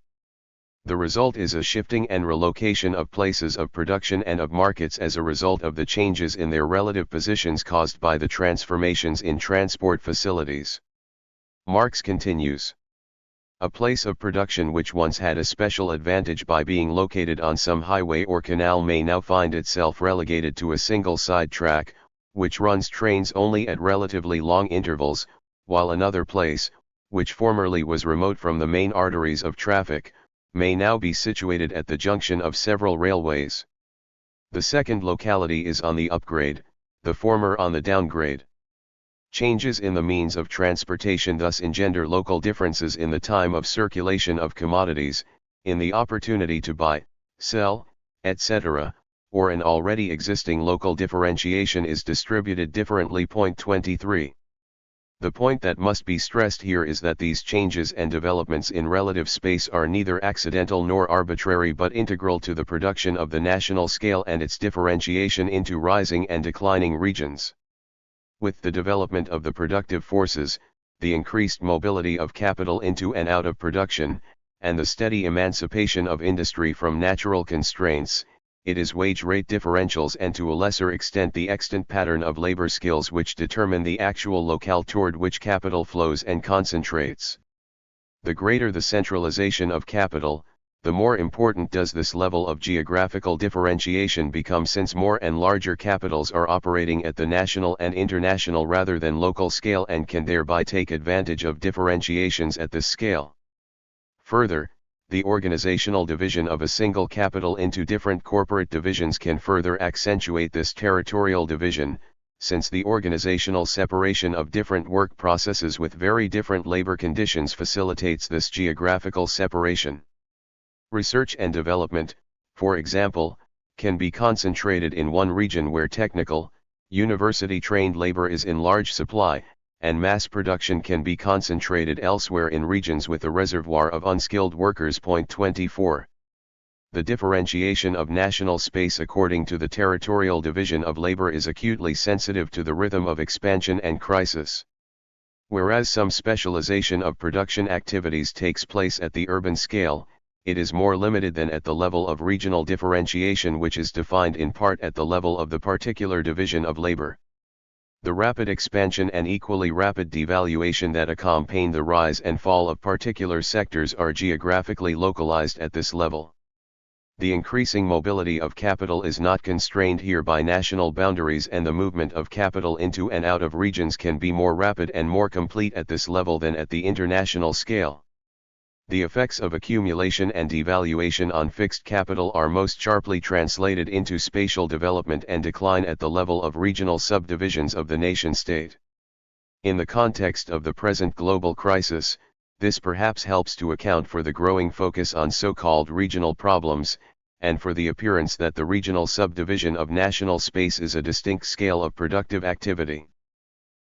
The result is a shifting and relocation of places of production and of markets as a result of the changes in their relative positions caused by the transformations in transport facilities. Marx continues. A place of production which once had a special advantage by being located on some highway or canal may now find itself relegated to a single side track, which runs trains only at relatively long intervals, while another place, which formerly was remote from the main arteries of traffic, may now be situated at the junction of several railways. The second locality is on the upgrade, the former on the downgrade. Changes in the means of transportation thus engender local differences in the time of circulation of commodities, in the opportunity to buy, sell, etc., or an already existing local differentiation is distributed differently. 23. The point that must be stressed here is that these changes and developments in relative space are neither accidental nor arbitrary but integral to the production of the national scale and its differentiation into rising and declining regions. With the development of the productive forces, the increased mobility of capital into and out of production, and the steady emancipation of industry from natural constraints, it is wage rate differentials and to a lesser extent the extant pattern of labor skills which determine the actual locale toward which capital flows and concentrates. The greater the centralization of capital, the more important does this level of geographical differentiation become, since more and larger capitals are operating at the national and international rather than local scale and can thereby take advantage of differentiations at this scale. Further, the organizational division of a single capital into different corporate divisions can further accentuate this territorial division, since the organizational separation of different work processes with very different labor conditions facilitates this geographical separation. Research and development, for example, can be concentrated in one region where technical, university-trained labor is in large supply, and mass production can be concentrated elsewhere in regions with a reservoir of unskilled workers. 24. The differentiation of national space according to the territorial division of labor is acutely sensitive to the rhythm of expansion and crisis. Whereas some specialization of production activities takes place at the urban scale, it is more limited than at the level of regional differentiation, which is defined in part at the level of the particular division of labor. The rapid expansion and equally rapid devaluation that accompany the rise and fall of particular sectors are geographically localized at this level. The increasing mobility of capital is not constrained here by national boundaries, and the movement of capital into and out of regions can be more rapid and more complete at this level than at the international scale. The effects of accumulation and devaluation on fixed capital are most sharply translated into spatial development and decline at the level of regional subdivisions of the nation-state. In the context of the present global crisis, this perhaps helps to account for the growing focus on so-called regional problems, and for the appearance that the regional subdivision of national space is a distinct scale of productive activity.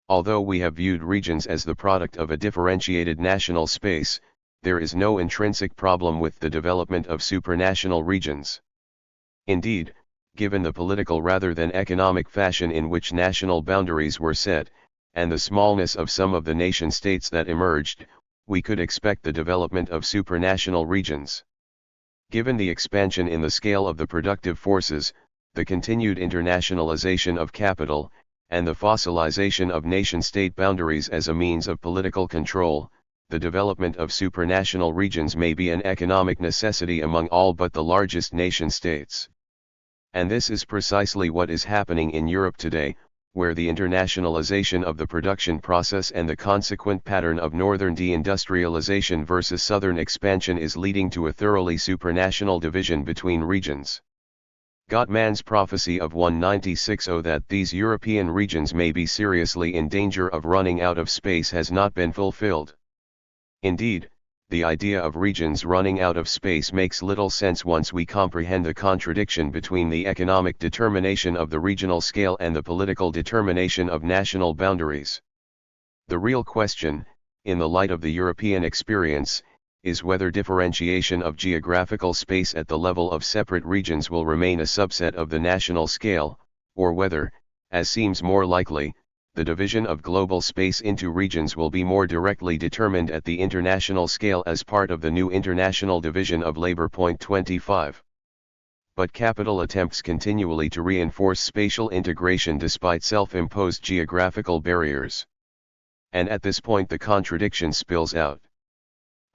Although we have viewed regions as the product of a differentiated national space, there is no intrinsic problem with the development of supranational regions. Indeed, given the political rather than economic fashion in which national boundaries were set, and the smallness of some of the nation-states that emerged, we could expect the development of supranational regions. Given the expansion in the scale of the productive forces, the continued internationalization of capital, and the fossilization of nation-state boundaries as a means of political control, the development of supranational regions may be an economic necessity among all but the largest nation-states. And this is precisely what is happening in Europe today, where the internationalization of the production process and the consequent pattern of northern deindustrialization versus southern expansion is leading to a thoroughly supranational division between regions. Gottman's prophecy of 1960 that these European regions may be seriously in danger of running out of space has not been fulfilled. Indeed, the idea of regions running out of space makes little sense once we comprehend the contradiction between the economic determination of the regional scale and the political determination of national boundaries. The real question, in the light of the European experience, is whether differentiation of geographical space at the level of separate regions will remain a subset of the national scale, or whether, as seems more likely, the division of global space into regions will be more directly determined at the international scale as part of the new international division of labor. 25. But capital attempts continually to reinforce spatial integration despite self-imposed geographical barriers. And at this point the contradiction spills out.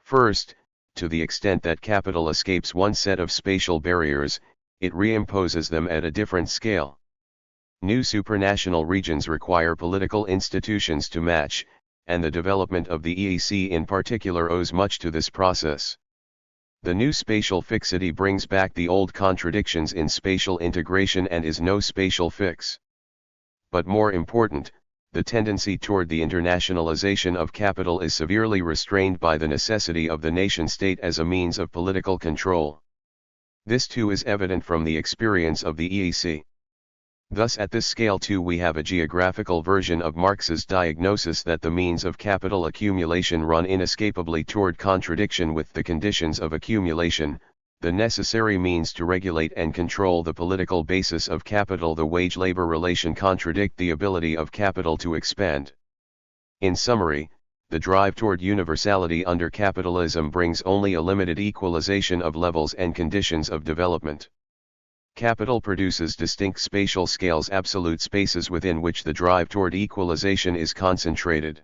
First, to the extent that capital escapes one set of spatial barriers, it reimposes them at a different scale. New supranational regions require political institutions to match, and the development of the EEC in particular owes much to this process. The new spatial fixity brings back the old contradictions in spatial integration and is no spatial fix. But more important, the tendency toward the internationalization of capital is severely restrained by the necessity of the nation-state as a means of political control. This too is evident from the experience of the EEC. Thus at this scale too we have a geographical version of Marx's diagnosis that the means of capital accumulation run inescapably toward contradiction with the conditions of accumulation, the necessary means to regulate and control the political basis of capital. The wage-labor relation contradict the ability of capital to expand. In summary, the drive toward universality under capitalism brings only a limited equalization of levels and conditions of development. Capital produces distinct spatial scales, absolute spaces within which the drive toward equalization is concentrated.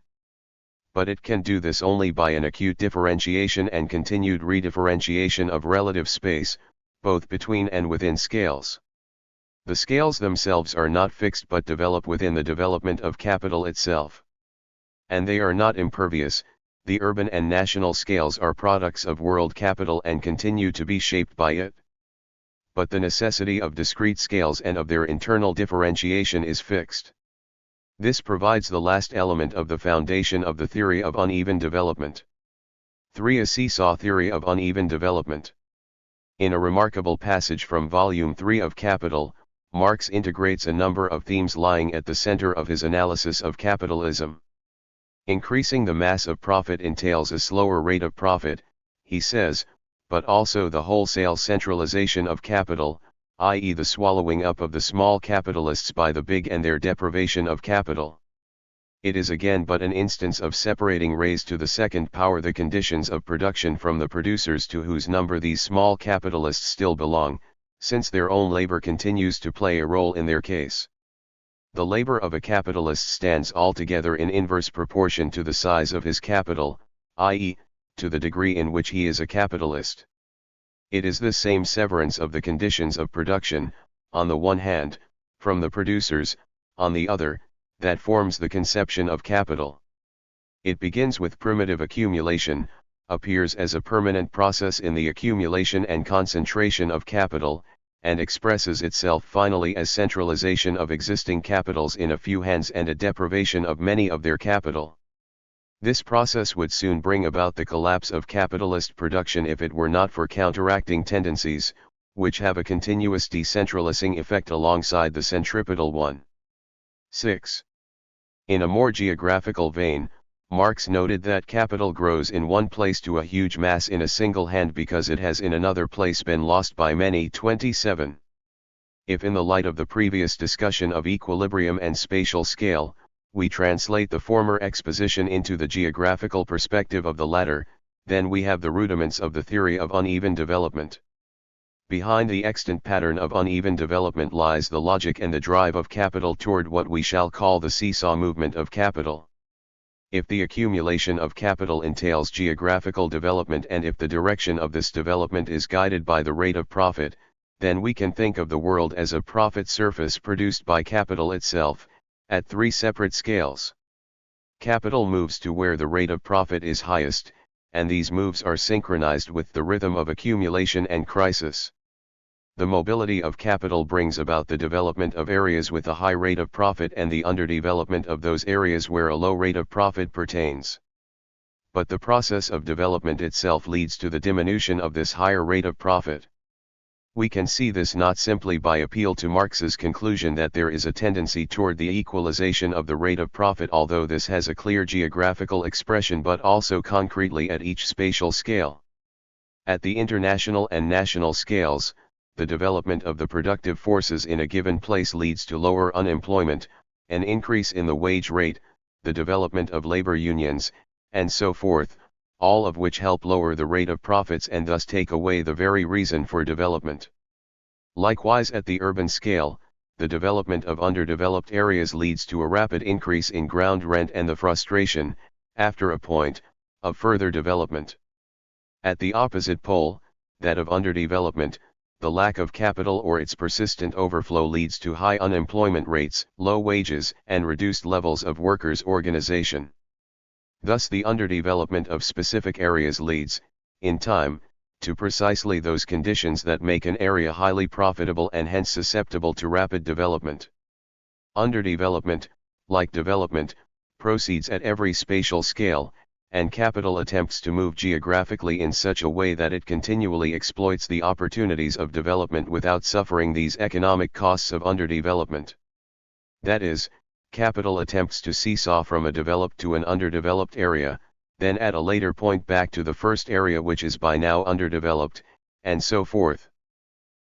But it can do this only by an acute differentiation and continued redifferentiation of relative space, both between and within scales. The scales themselves are not fixed but develop within the development of capital itself. And they are not impervious. The urban and national scales are products of world capital and continue to be shaped by it. But the necessity of discrete scales and of their internal differentiation is fixed. This provides the last element of the foundation of the theory of uneven development. 3. A seesaw theory of uneven development. In a remarkable passage from Volume 3 of Capital, Marx integrates a number of themes lying at the center of his analysis of capitalism. Increasing the mass of profit entails a slower rate of profit, he says, but also the wholesale centralization of capital, i.e. the swallowing up of the small capitalists by the big and their deprivation of capital. It is again but an instance of separating raised to the second power the conditions of production from the producers to whose number these small capitalists still belong, since their own labor continues to play a role in their case. The labor of a capitalist stands altogether in inverse proportion to the size of his capital, i.e., to the degree in which he is a capitalist. It is this same severance of the conditions of production, on the one hand, from the producers, on the other, that forms the conception of capital. It begins with primitive accumulation, appears as a permanent process in the accumulation and concentration of capital, and expresses itself finally as centralization of existing capitals in a few hands and a deprivation of many of their capital. This process would soon bring about the collapse of capitalist production if it were not for counteracting tendencies, which have a continuous decentralizing effect alongside the centripetal one. 6. In a more geographical vein, Marx noted that capital grows in one place to a huge mass in a single hand because it has in another place been lost by many. 27. If in the light of the previous discussion of equilibrium and spatial scale, we translate the former exposition into the geographical perspective of the latter, then we have the rudiments of the theory of uneven development. Behind the extant pattern of uneven development lies the logic and the drive of capital toward what we shall call the seesaw movement of capital. If the accumulation of capital entails geographical development and if the direction of this development is guided by the rate of profit, then we can think of the world as a profit surface produced by capital itself, at three separate scales. Capital moves to where the rate of profit is highest, and these moves are synchronized with the rhythm of accumulation and crisis. The mobility of capital brings about the development of areas with a high rate of profit and the underdevelopment of those areas where a low rate of profit pertains. But the process of development itself leads to the diminution of this higher rate of profit. We can see this not simply by appeal to Marx's conclusion that there is a tendency toward the equalization of the rate of profit, although this has a clear geographical expression, but also concretely at each spatial scale. At the international and national scales, the development of the productive forces in a given place leads to lower unemployment, an increase in the wage rate, the development of labor unions, and so forth, all of which help lower the rate of profits and thus take away the very reason for development. Likewise at the urban scale, the development of underdeveloped areas leads to a rapid increase in ground rent and the frustration, after a point, of further development. At the opposite pole, that of underdevelopment, the lack of capital or its persistent overflow leads to high unemployment rates, low wages, and reduced levels of workers' organization. Thus the underdevelopment of specific areas leads, in time, to precisely those conditions that make an area highly profitable and hence susceptible to rapid development. Underdevelopment, like development, proceeds at every spatial scale, and capital attempts to move geographically in such a way that it continually exploits the opportunities of development without suffering these economic costs of underdevelopment. That is, capital attempts to seesaw from a developed to an underdeveloped area, then at a later point back to the first area which is by now underdeveloped, and so forth.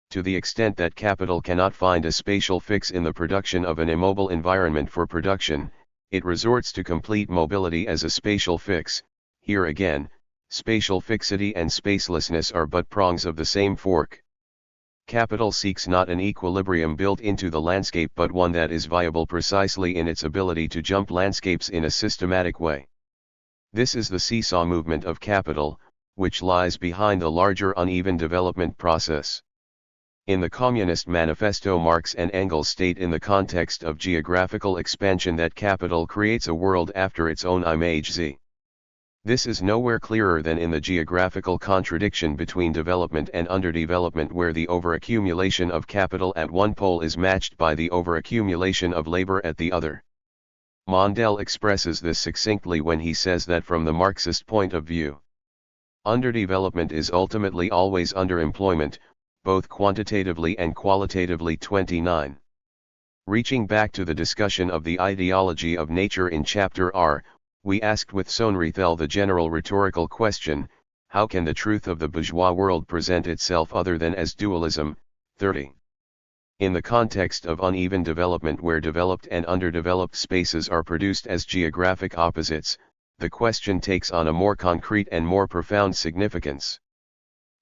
To the extent that capital cannot find a spatial fix in the production of an immobile environment for production, it resorts to complete mobility as a spatial fix. Here again, spatial fixity and spacelessness are but prongs of the same fork. Capital seeks not an equilibrium built into the landscape but one that is viable precisely in its ability to jump landscapes in a systematic way. This is the seesaw movement of capital, which lies behind the larger uneven development process. In the Communist Manifesto, Marx and Engels state in the context of geographical expansion that capital creates a world after its own image. This is nowhere clearer than in the geographical contradiction between development and underdevelopment, where the overaccumulation of capital at one pole is matched by the overaccumulation of labor at the other. Mondale expresses this succinctly when he says that from the Marxist point of view, underdevelopment is ultimately always underemployment, both quantitatively and qualitatively. 29. Reaching back to the discussion of the ideology of nature in Chapter R, we asked with Soenrethel the general rhetorical question, how can the truth of the bourgeois world present itself other than as dualism? 30. In the context of uneven development where developed and underdeveloped spaces are produced as geographic opposites, the question takes on a more concrete and more profound significance.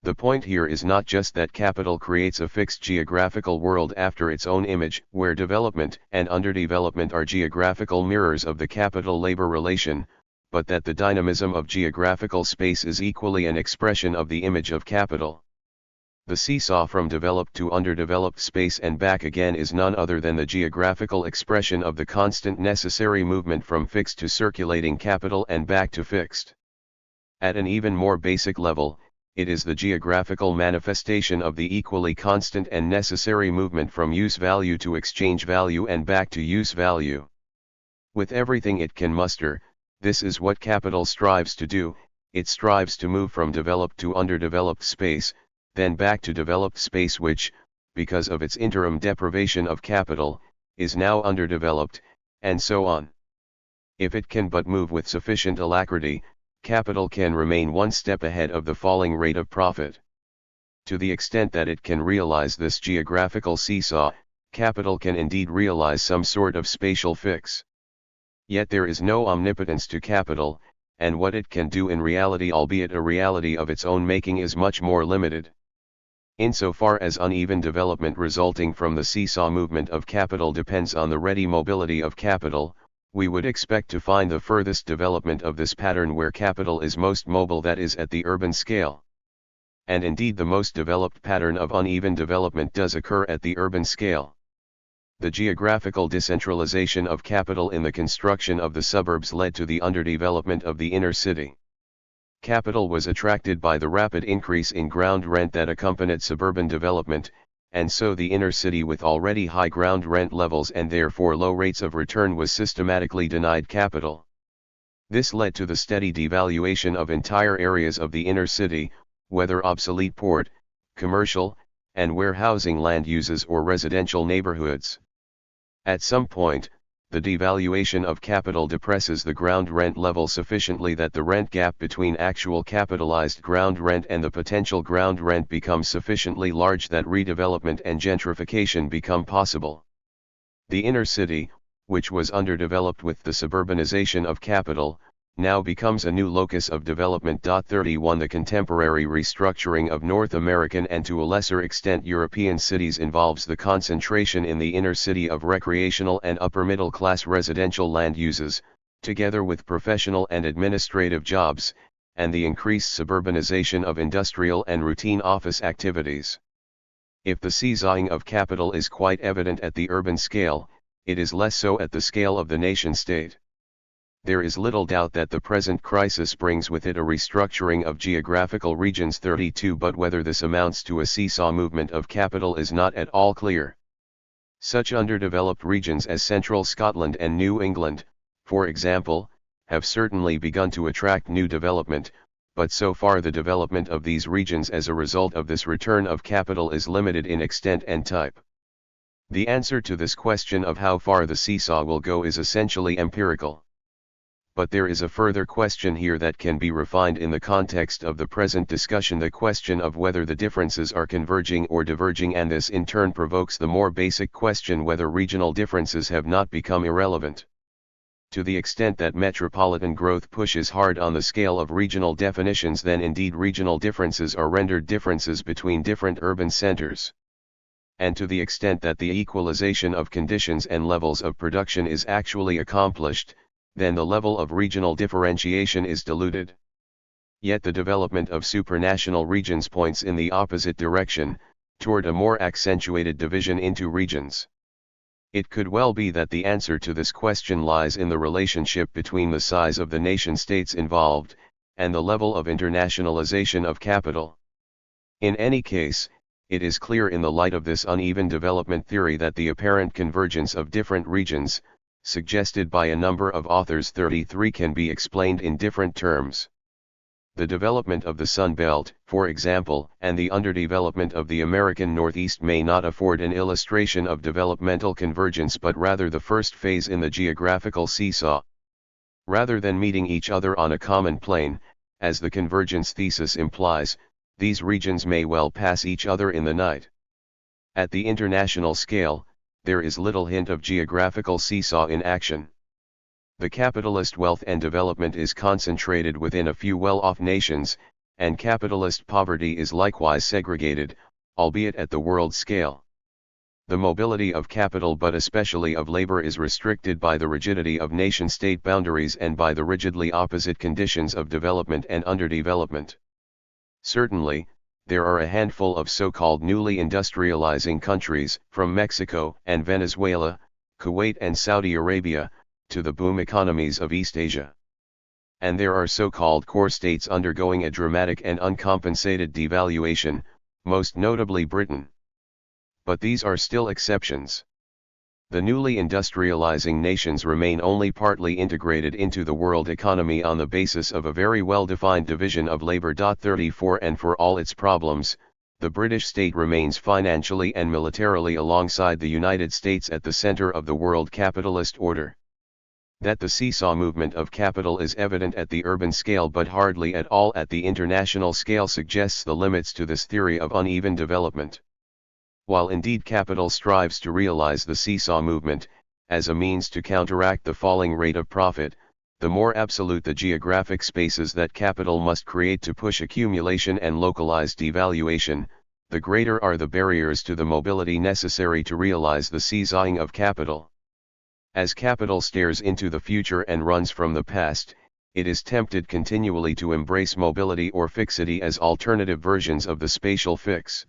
The point here is not just that capital creates a fixed geographical world after its own image, where development and underdevelopment are geographical mirrors of the capital-labor relation, but that the dynamism of geographical space is equally an expression of the image of capital. The seesaw from developed to underdeveloped space and back again is none other than the geographical expression of the constant necessary movement from fixed to circulating capital and back to fixed. At an even more basic level, it is the geographical manifestation of the equally constant and necessary movement from use value to exchange value and back to use value. With everything it can muster, this is what capital strives to do. It strives to move from developed to underdeveloped space, then back to developed space which, because of its interim deprivation of capital, is now underdeveloped, and so on. If it can but move with sufficient alacrity, capital can remain one step ahead of the falling rate of profit. To the extent that it can realize this geographical seesaw, capital can indeed realize some sort of spatial fix. Yet there is no omnipotence to capital, and what it can do in reality, albeit a reality of its own making, is much more limited. Insofar as uneven development resulting from the seesaw movement of capital depends on the ready mobility of capital, we would expect to find the furthest development of this pattern where capital is most mobile, that is, at the urban scale. And indeed the most developed pattern of uneven development does occur at the urban scale. The geographical decentralization of capital in the construction of the suburbs led to the underdevelopment of the inner city. Capital was attracted by the rapid increase in ground rent that accompanied suburban development, and so the inner city with already high ground rent levels and therefore low rates of return was systematically denied capital. This led to the steady devaluation of entire areas of the inner city, whether obsolete port, commercial, and warehousing land uses or residential neighborhoods. At some point, the devaluation of capital depresses the ground rent level sufficiently that the rent gap between actual capitalized ground rent and the potential ground rent becomes sufficiently large that redevelopment and gentrification become possible. The inner city, which was underdeveloped with the suburbanization of capital, now becomes a new locus of development. 31 The contemporary restructuring of North American and to a lesser extent European cities involves the concentration in the inner city of recreational and upper middle class residential land uses, together with professional and administrative jobs, and the increased suburbanization of industrial and routine office activities. If the seesawing of capital is quite evident at the urban scale, it is less so at the scale of the nation-state. There is little doubt that the present crisis brings with it a restructuring of geographical regions. 32 But whether this amounts to a seesaw movement of capital is not at all clear. Such underdeveloped regions as central Scotland and New England, for example, have certainly begun to attract new development, but so far the development of these regions as a result of this return of capital is limited in extent and type. The answer to this question of how far the seesaw will go is essentially empirical. But there is a further question here that can be refined in the context of the present discussion, the question of whether the differences are converging or diverging, and this in turn provokes the more basic question whether regional differences have not become irrelevant. To the extent that metropolitan growth pushes hard on the scale of regional definitions, then indeed regional differences are rendered differences between different urban centers. And to the extent that the equalization of conditions and levels of production is actually accomplished, then the level of regional differentiation is diluted. Yet the development of supranational regions points in the opposite direction, toward a more accentuated division into regions. It could well be that the answer to this question lies in the relationship between the size of the nation-states involved, and the level of internationalization of capital. In any case, it is clear in the light of this uneven development theory that the apparent convergence of different regions, suggested by a number of authors 33, can be explained in different terms. The development of the Sun Belt, for example, and the underdevelopment of the American Northeast may not afford an illustration of developmental convergence, but rather the first phase in the geographical seesaw. Rather than meeting each other on a common plane, as the convergence thesis implies, these regions may well pass each other in the night. At the international scale, there is little hint of geographical seesaw in action. The capitalist wealth and development is concentrated within a few well-off nations, and capitalist poverty is likewise segregated, albeit at the world scale. The mobility of capital, but especially of labor, is restricted by the rigidity of nation-state boundaries and by the rigidly opposite conditions of development and underdevelopment. Certainly, there are a handful of so-called newly industrializing countries, from Mexico and Venezuela, Kuwait and Saudi Arabia, to the boom economies of East Asia. And there are so-called core states undergoing a dramatic and uncompensated devaluation, most notably Britain. But these are still exceptions. The newly industrializing nations remain only partly integrated into the world economy on the basis of a very well-defined division of labor. 34 And for all its problems, the British state remains financially and militarily alongside the United States at the center of the world capitalist order. That the seesaw movement of capital is evident at the urban scale but hardly at all at the international scale suggests the limits to this theory of uneven development. While indeed capital strives to realize the seesaw movement, as a means to counteract the falling rate of profit, the more absolute the geographic spaces that capital must create to push accumulation and localize devaluation, the greater are the barriers to the mobility necessary to realize the seesawing of capital. As capital stares into the future and runs from the past, it is tempted continually to embrace mobility or fixity as alternative versions of the spatial fix.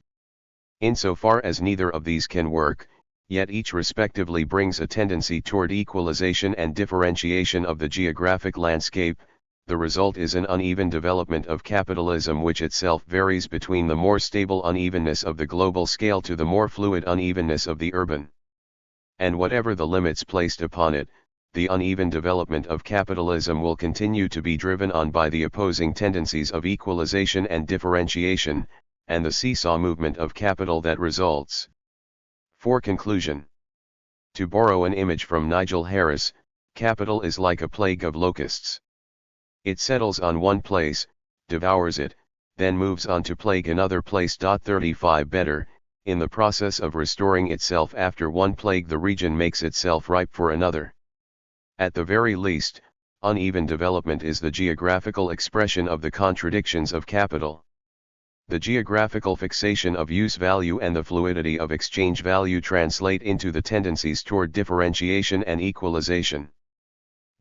Insofar as neither of these can work, yet each respectively brings a tendency toward equalization and differentiation of the geographic landscape, the result is an uneven development of capitalism which itself varies between the more stable unevenness of the global scale to the more fluid unevenness of the urban. And whatever the limits placed upon it, the uneven development of capitalism will continue to be driven on by the opposing tendencies of equalization and differentiation, and the seesaw movement of capital that results. For conclusion, to borrow an image from Nigel Harris, capital is like a plague of locusts. It settles on one place, devours it, then moves on to plague another place. 35 Better, in the process of restoring itself after one plague, the region makes itself ripe for another. At the very least, uneven development is the geographical expression of the contradictions of capital. The geographical fixation of use value and the fluidity of exchange value translate into the tendencies toward differentiation and equalization.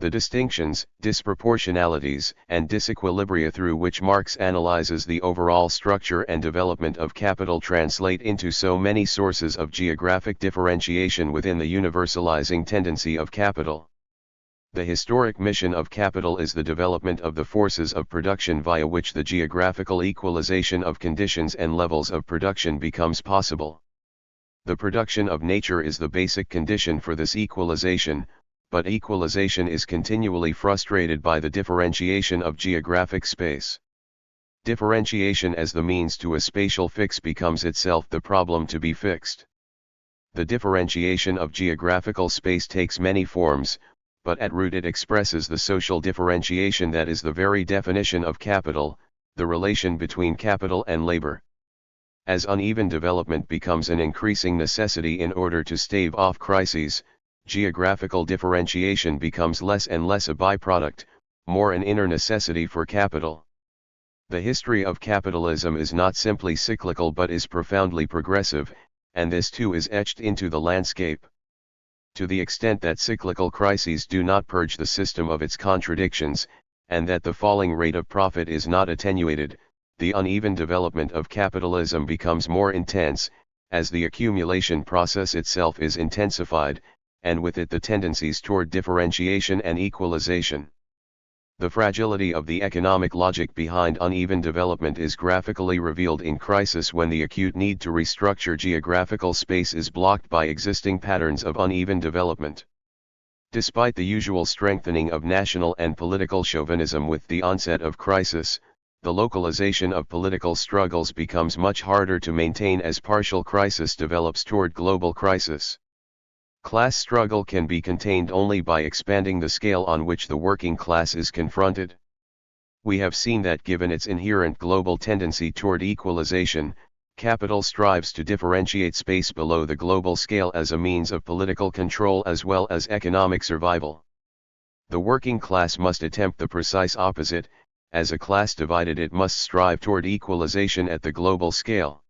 The distinctions, disproportionalities, and disequilibria through which Marx analyzes the overall structure and development of capital translate into so many sources of geographic differentiation within the universalizing tendency of capital. The historic mission of capital is the development of the forces of production via which the geographical equalization of conditions and levels of production becomes possible. The production of nature is the basic condition for this equalization, but equalization is continually frustrated by the differentiation of geographic space. Differentiation as the means to a spatial fix becomes itself the problem to be fixed. The differentiation of geographical space takes many forms, but at root it expresses the social differentiation that is the very definition of capital, the relation between capital and labor. As uneven development becomes an increasing necessity in order to stave off crises, geographical differentiation becomes less and less a byproduct, more an inner necessity for capital. The history of capitalism is not simply cyclical but is profoundly progressive, and this too is etched into the landscape. To the extent that cyclical crises do not purge the system of its contradictions, and that the falling rate of profit is not attenuated, the uneven development of capitalism becomes more intense, as the accumulation process itself is intensified, and with it the tendencies toward differentiation and equalization. The fragility of the economic logic behind uneven development is graphically revealed in crisis when the acute need to restructure geographical space is blocked by existing patterns of uneven development. Despite the usual strengthening of national and political chauvinism with the onset of crisis, the localization of political struggles becomes much harder to maintain as partial crisis develops toward global crisis. Class struggle can be contained only by expanding the scale on which the working class is confronted. We have seen that given its inherent global tendency toward equalization, capital strives to differentiate space below the global scale as a means of political control as well as economic survival. The working class must attempt the precise opposite. As a class divided it must strive toward equalization at the global scale.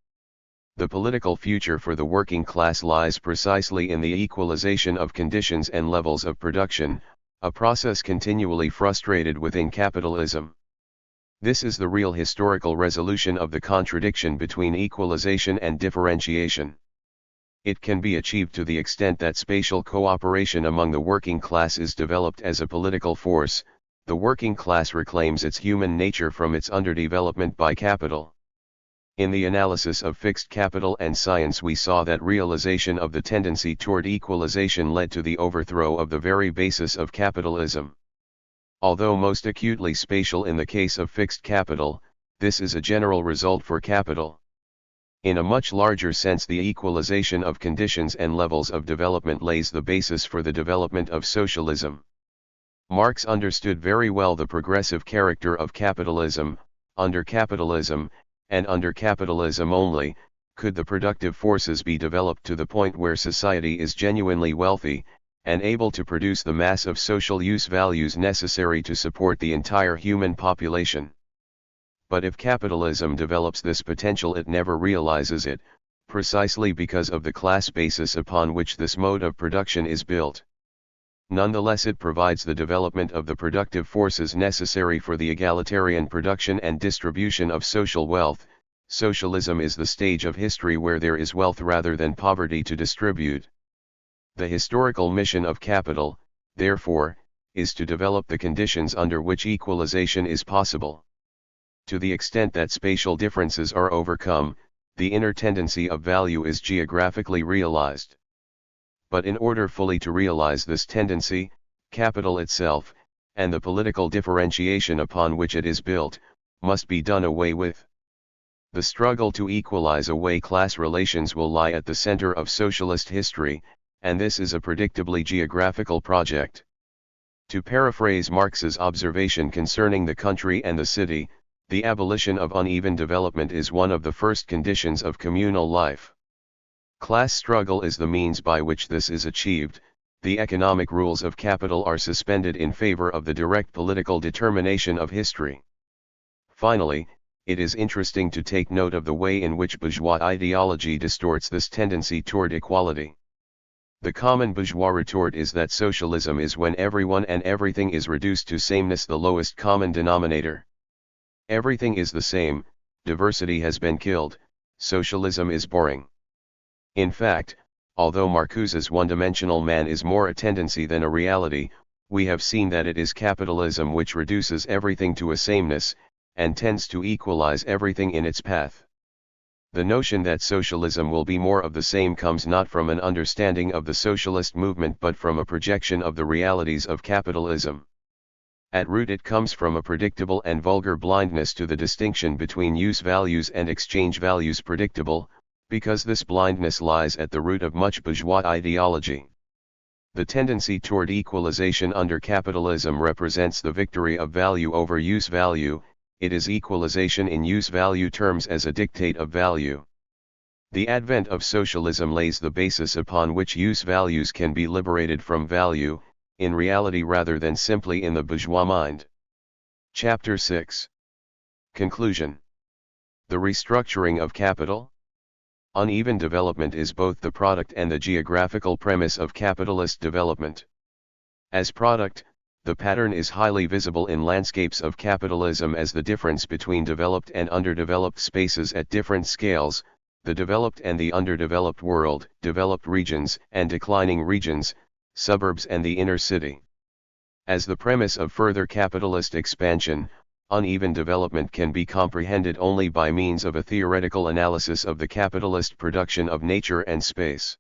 The political future for the working class lies precisely in the equalization of conditions and levels of production, a process continually frustrated within capitalism. This is the real historical resolution of the contradiction between equalization and differentiation. It can be achieved to the extent that spatial cooperation among the working class is developed as a political force. The working class reclaims its human nature from its underdevelopment by capital. In the analysis of fixed capital and science we saw that realization of the tendency toward equalization led to the overthrow of the very basis of capitalism. Although most acutely spatial in the case of fixed capital, this is a general result for capital. In a much larger sense the equalization of conditions and levels of development lays the basis for the development of socialism. Marx understood very well the progressive character of capitalism. Under capitalism, and under capitalism only, could the productive forces be developed to the point where society is genuinely wealthy, and able to produce the mass of social use values necessary to support the entire human population. But if capitalism develops this potential it never realizes it, precisely because of the class basis upon which this mode of production is built. Nonetheless it provides the development of the productive forces necessary for the egalitarian production and distribution of social wealth. Socialism is the stage of history where there is wealth rather than poverty to distribute. The historical mission of capital, therefore, is to develop the conditions under which equalization is possible. To the extent that spatial differences are overcome, the inner tendency of value is geographically realized. But in order fully to realize this tendency, capital itself, and the political differentiation upon which it is built, must be done away with. The struggle to equalize away class relations will lie at the center of socialist history, and this is a predictably geographical project. To paraphrase Marx's observation concerning the country and the city, the abolition of uneven development is one of the first conditions of communal life. Class struggle is the means by which this is achieved. The economic rules of capital are suspended in favor of the direct political determination of history. Finally, it is interesting to take note of the way in which bourgeois ideology distorts this tendency toward equality. The common bourgeois retort is that socialism is when everyone and everything is reduced to sameness, the lowest common denominator. Everything is the same, diversity has been killed, socialism is boring. In fact, although Marcuse's one-dimensional man is more a tendency than a reality, we have seen that it is capitalism which reduces everything to a sameness, and tends to equalize everything in its path. The notion that socialism will be more of the same comes not from an understanding of the socialist movement but from a projection of the realities of capitalism. At root it comes from a predictable and vulgar blindness to the distinction between use values and exchange values, predictable, because this blindness lies at the root of much bourgeois ideology. The tendency toward equalization under capitalism represents the victory of value over use value. It is equalization in use value terms as a dictate of value. The advent of socialism lays the basis upon which use values can be liberated from value, in reality rather than simply in the bourgeois mind. Chapter 6. Conclusion. The restructuring of capital. Uneven development is both the product and the geographical premise of capitalist development. As product, the pattern is highly visible in landscapes of capitalism as the difference between developed and underdeveloped spaces at different scales, the developed and the underdeveloped world, developed regions and declining regions, suburbs and the inner city. As the premise of further capitalist expansion, uneven development can be comprehended only by means of a theoretical analysis of the capitalist production of nature and space.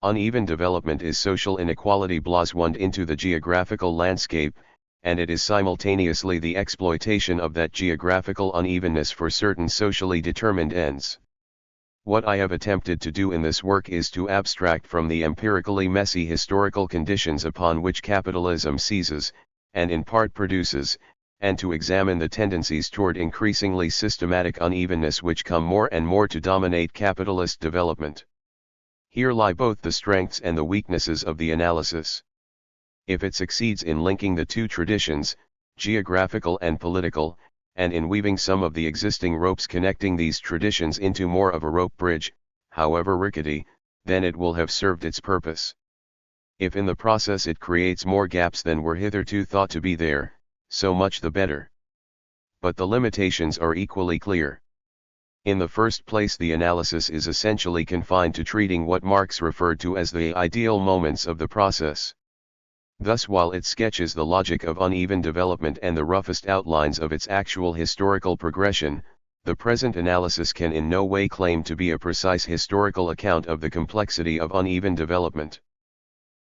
Uneven development is social inequality blossomed into the geographical landscape, and it is simultaneously the exploitation of that geographical unevenness for certain socially determined ends. What I have attempted to do in this work is to abstract from the empirically messy historical conditions upon which capitalism seizes, and in part produces, and to examine the tendencies toward increasingly systematic unevenness which come more and more to dominate capitalist development. Here lie both the strengths and the weaknesses of the analysis. If it succeeds in linking the two traditions, geographical and political, and in weaving some of the existing ropes connecting these traditions into more of a rope bridge, however rickety, then it will have served its purpose. If in the process it creates more gaps than were hitherto thought to be there, so much the better. But the limitations are equally clear. In the first place, the analysis is essentially confined to treating what Marx referred to as the ideal moments of the process. Thus, while it sketches the logic of uneven development and the roughest outlines of its actual historical progression, the present analysis can in no way claim to be a precise historical account of the complexity of uneven development.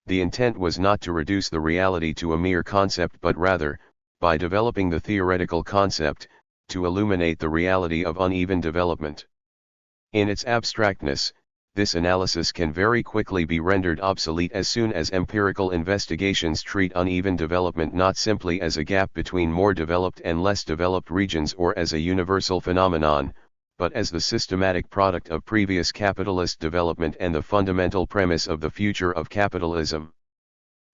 The intent was not to reduce the reality to a mere concept but rather, by developing the theoretical concept, to illuminate the reality of uneven development. In its abstractness, this analysis can very quickly be rendered obsolete as soon as empirical investigations treat uneven development not simply as a gap between more developed and less developed regions or as a universal phenomenon, but as the systematic product of previous capitalist development and the fundamental premise of the future of capitalism.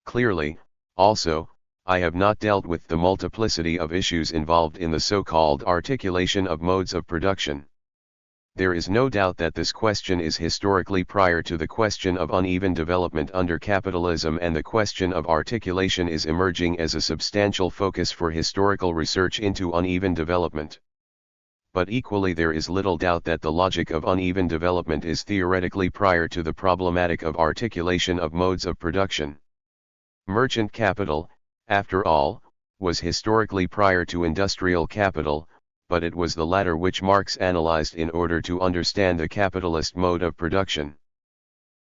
Clearly, also, I have not dealt with the multiplicity of issues involved in the so-called articulation of modes of production. There is no doubt that this question is historically prior to the question of uneven development under capitalism, and the question of articulation is emerging as a substantial focus for historical research into uneven development. But equally there is little doubt that the logic of uneven development is theoretically prior to the problematic of articulation of modes of production. Merchant capital, after all, was historically prior to industrial capital, but it was the latter which Marx analyzed in order to understand the capitalist mode of production.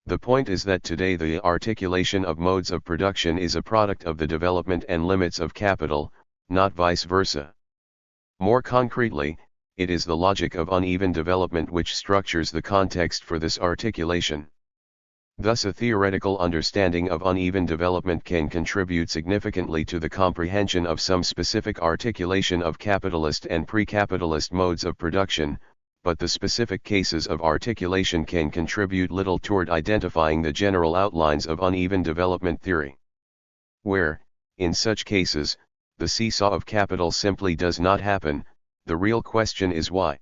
The point is that today the articulation of modes of production is a product of the development and limits of capital, not vice versa. More concretely, it is the logic of uneven development which structures the context for this articulation. Thus, a theoretical understanding of uneven development can contribute significantly to the comprehension of some specific articulation of capitalist and pre-capitalist modes of production, but the specific cases of articulation can contribute little toward identifying the general outlines of uneven development theory. Where, in such cases, the seesaw of capital simply does not happen, the real question is why.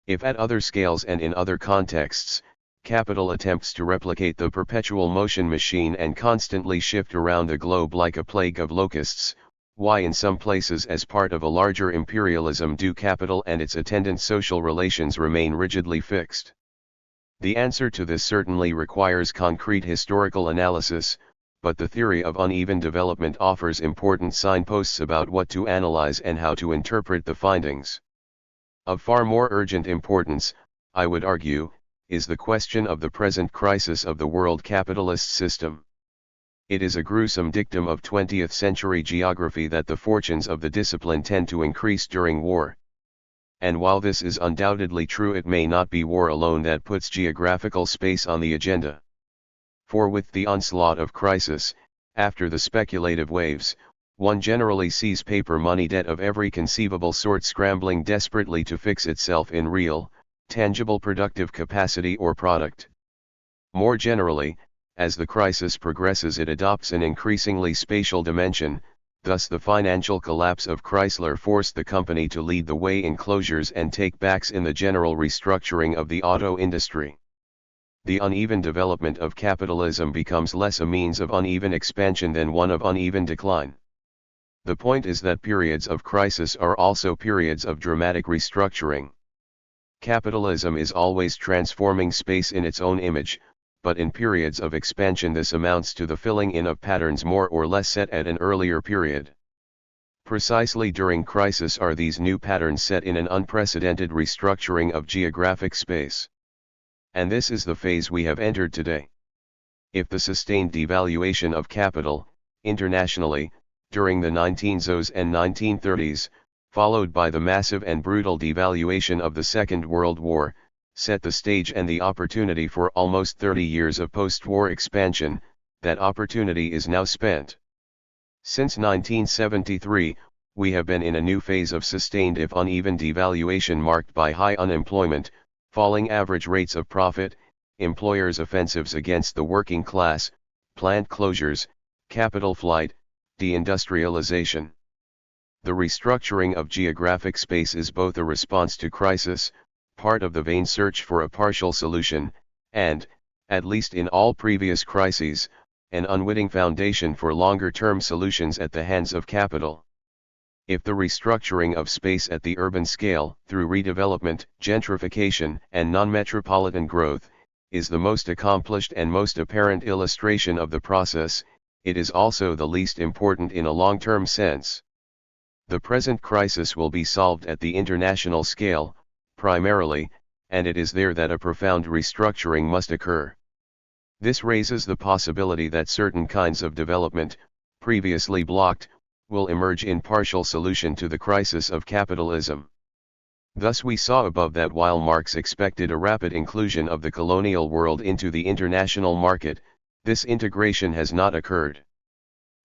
If at other scales and in other contexts, capital attempts to replicate the perpetual motion machine and constantly shift around the globe like a plague of locusts, why in some places as part of a larger imperialism do capital and its attendant social relations remain rigidly fixed? The answer to this certainly requires concrete historical analysis, but the theory of uneven development offers important signposts about what to analyze and how to interpret the findings. Of far more urgent importance, I would argue, is the question of the present crisis of the world capitalist system. It is a gruesome dictum of 20th century geography that the fortunes of the discipline tend to increase during war. And while this is undoubtedly true, it may not be war alone that puts geographical space on the agenda. For with the onslaught of crisis, after the speculative waves, one generally sees paper money debt of every conceivable sort scrambling desperately to fix itself in real, tangible productive capacity or product. More generally, as the crisis progresses, it adopts an increasingly spatial dimension. Thus the financial collapse of Chrysler forced the company to lead the way in closures and take-backs in the general restructuring of the auto industry. The uneven development of capitalism becomes less a means of uneven expansion than one of uneven decline. The point is that periods of crisis are also periods of dramatic restructuring. Capitalism is always transforming space in its own image, but in periods of expansion this amounts to the filling in of patterns more or less set at an earlier period. Precisely during crisis are these new patterns set in an unprecedented restructuring of geographic space. And this is the phase we have entered today. If the sustained devaluation of capital, internationally, during the 1920s and 1930s, followed by the massive and brutal devaluation of the Second World War, set the stage and the opportunity for almost 30 years of post-war expansion, that opportunity is now spent. Since 1973, we have been in a new phase of sustained if uneven devaluation marked by high unemployment, falling average rates of profit, employers' offensives against the working class, plant closures, capital flight, deindustrialization. The restructuring of geographic space is both a response to crisis, part of the vain search for a partial solution, and, at least in all previous crises, an unwitting foundation for longer-term solutions at the hands of capital. If the restructuring of space at the urban scale, through redevelopment, gentrification, and non-metropolitan growth, is the most accomplished and most apparent illustration of the process, it is also the least important in a long-term sense. The present crisis will be solved at the international scale, primarily, and it is there that a profound restructuring must occur. This raises the possibility that certain kinds of development, previously blocked, will emerge in partial solution to the crisis of capitalism. Thus we saw above that while Marx expected a rapid inclusion of the colonial world into the international market, this integration has not occurred.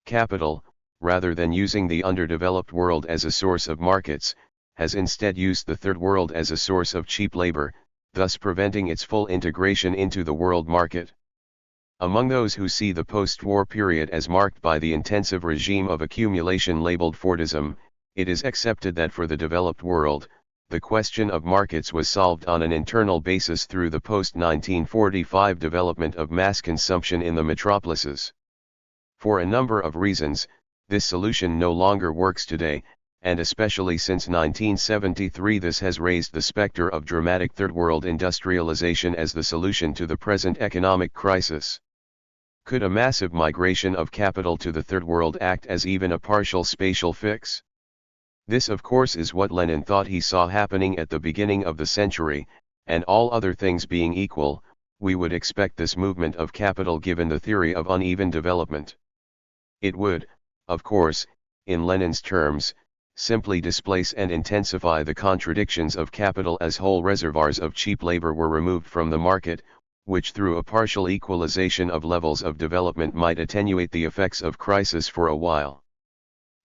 Capital, rather than using the underdeveloped world as a source of markets, has instead used the Third World as a source of cheap labor, thus preventing its full integration into the world market. Among those who see the post-war period as marked by the intensive regime of accumulation labeled Fordism, it is accepted that for the developed world, the question of markets was solved on an internal basis through the post-1945 development of mass consumption in the metropolises. For a number of reasons, this solution no longer works today, and especially since 1973 this has raised the specter of dramatic Third World industrialization as the solution to the present economic crisis. Could a massive migration of capital to the Third World act as even a partial spatial fix? This of course is what Lenin thought he saw happening at the beginning of the century, and all other things being equal, we would expect this movement of capital given the theory of uneven development. It would, of course, in Lenin's terms, simply displace and intensify the contradictions of capital as whole reservoirs of cheap labor were removed from the market, which through a partial equalization of levels of development might attenuate the effects of crisis for a while.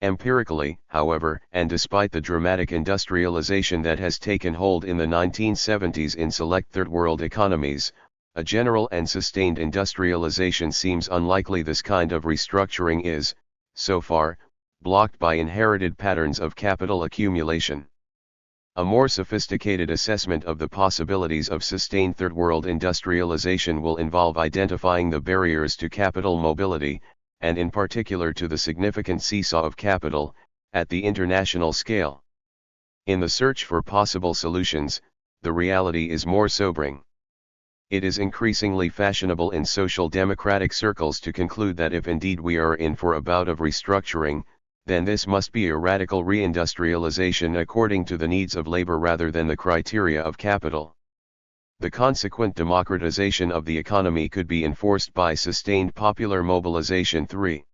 Empirically, however, and despite the dramatic industrialization that has taken hold in the 1970s in select Third World economies, a general and sustained industrialization seems unlikely. This kind of restructuring is, so far, blocked by inherited patterns of capital accumulation. A more sophisticated assessment of the possibilities of sustained Third World industrialization will involve identifying the barriers to capital mobility, and in particular to the significant seesaw of capital, at the international scale. In the search for possible solutions, the reality is more sobering. It is increasingly fashionable in social democratic circles to conclude that if indeed we are in for a bout of restructuring, then this must be a radical reindustrialization according to the needs of labor rather than the criteria of capital. The consequent democratization of the economy could be enforced by sustained popular mobilization. 3.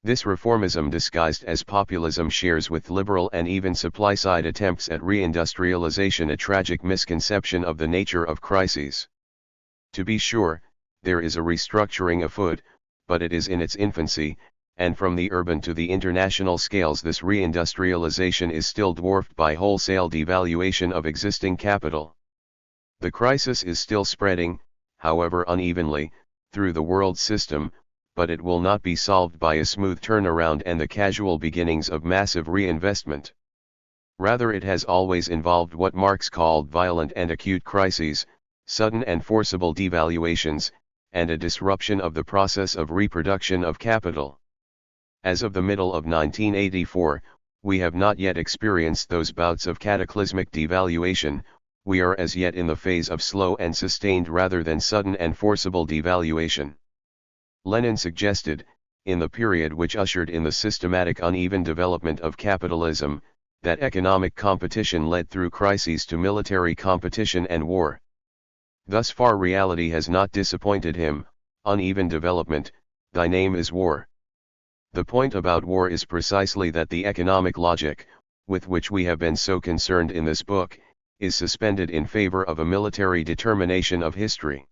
This reformism disguised as populism shares with liberal and even supply-side attempts at reindustrialization a tragic misconception of the nature of crises. To be sure, there is a restructuring afoot, but it is in its infancy, and from the urban to the international scales this reindustrialization is still dwarfed by wholesale devaluation of existing capital. The crisis is still spreading, however unevenly, through the world system, but it will not be solved by a smooth turnaround and the casual beginnings of massive reinvestment. Rather, it has always involved what Marx called violent and acute crises, sudden and forcible devaluations, and a disruption of the process of reproduction of capital. As of the middle of 1984, we have not yet experienced those bouts of cataclysmic devaluation. We are as yet in the phase of slow and sustained rather than sudden and forcible devaluation. Lenin suggested, in the period which ushered in the systematic uneven development of capitalism, that economic competition led through crises to military competition and war. Thus far reality has not disappointed him. Uneven development, thy name is war. The point about war is precisely that the economic logic, with which we have been so concerned in this book, is suspended in favor of a military determination of history.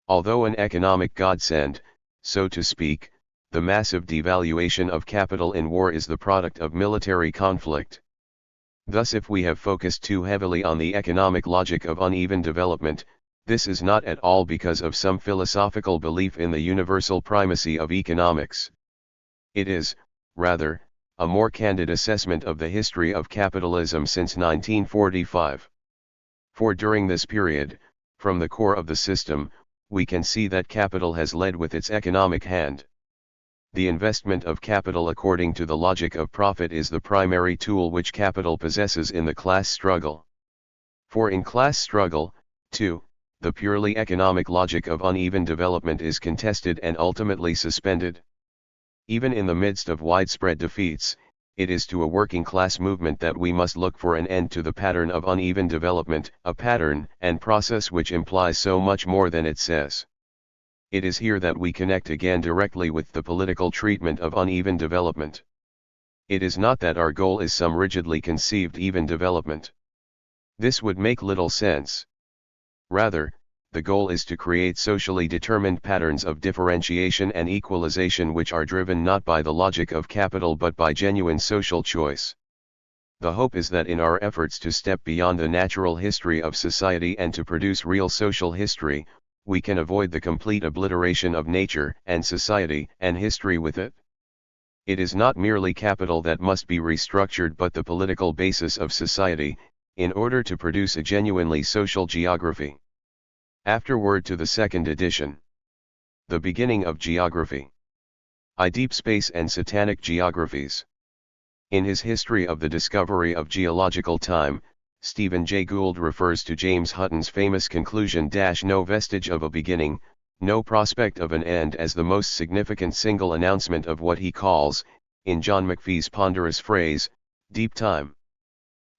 Although an economic godsend, so to speak, the massive devaluation of capital in war is the product of military conflict. Thus, if we have focused too heavily on the economic logic of uneven development, this is not at all because of some philosophical belief in the universal primacy of economics. It is, rather, a more candid assessment of the history of capitalism since 1945. For during this period, from the core of the system, we can see that capital has led with its economic hand. The investment of capital according to the logic of profit is the primary tool which capital possesses in the class struggle. For in class struggle, too, the purely economic logic of uneven development is contested and ultimately suspended. Even in the midst of widespread defeats, it is to a working class movement that we must look for an end to the pattern of uneven development, a pattern and process which implies so much more than it says. It is here that we connect again directly with the political treatment of uneven development. It is not that our goal is some rigidly conceived even development. This would make little sense. Rather, the goal is to create socially determined patterns of differentiation and equalization which are driven not by the logic of capital but by genuine social choice. The hope is that in our efforts to step beyond the natural history of society and to produce real social history, we can avoid the complete obliteration of nature and society and history with it. It is not merely capital that must be restructured but the political basis of society, in order to produce a genuinely social geography. Afterword to the second edition. The beginning of geography. Deep space and satanic geographies. In his History of the Discovery of Geological Time, Stephen Jay Gould refers to James Hutton's famous conclusion "No vestige of a beginning, no prospect of an end" as the most significant single announcement of what he calls, in John McPhee's ponderous phrase, deep time.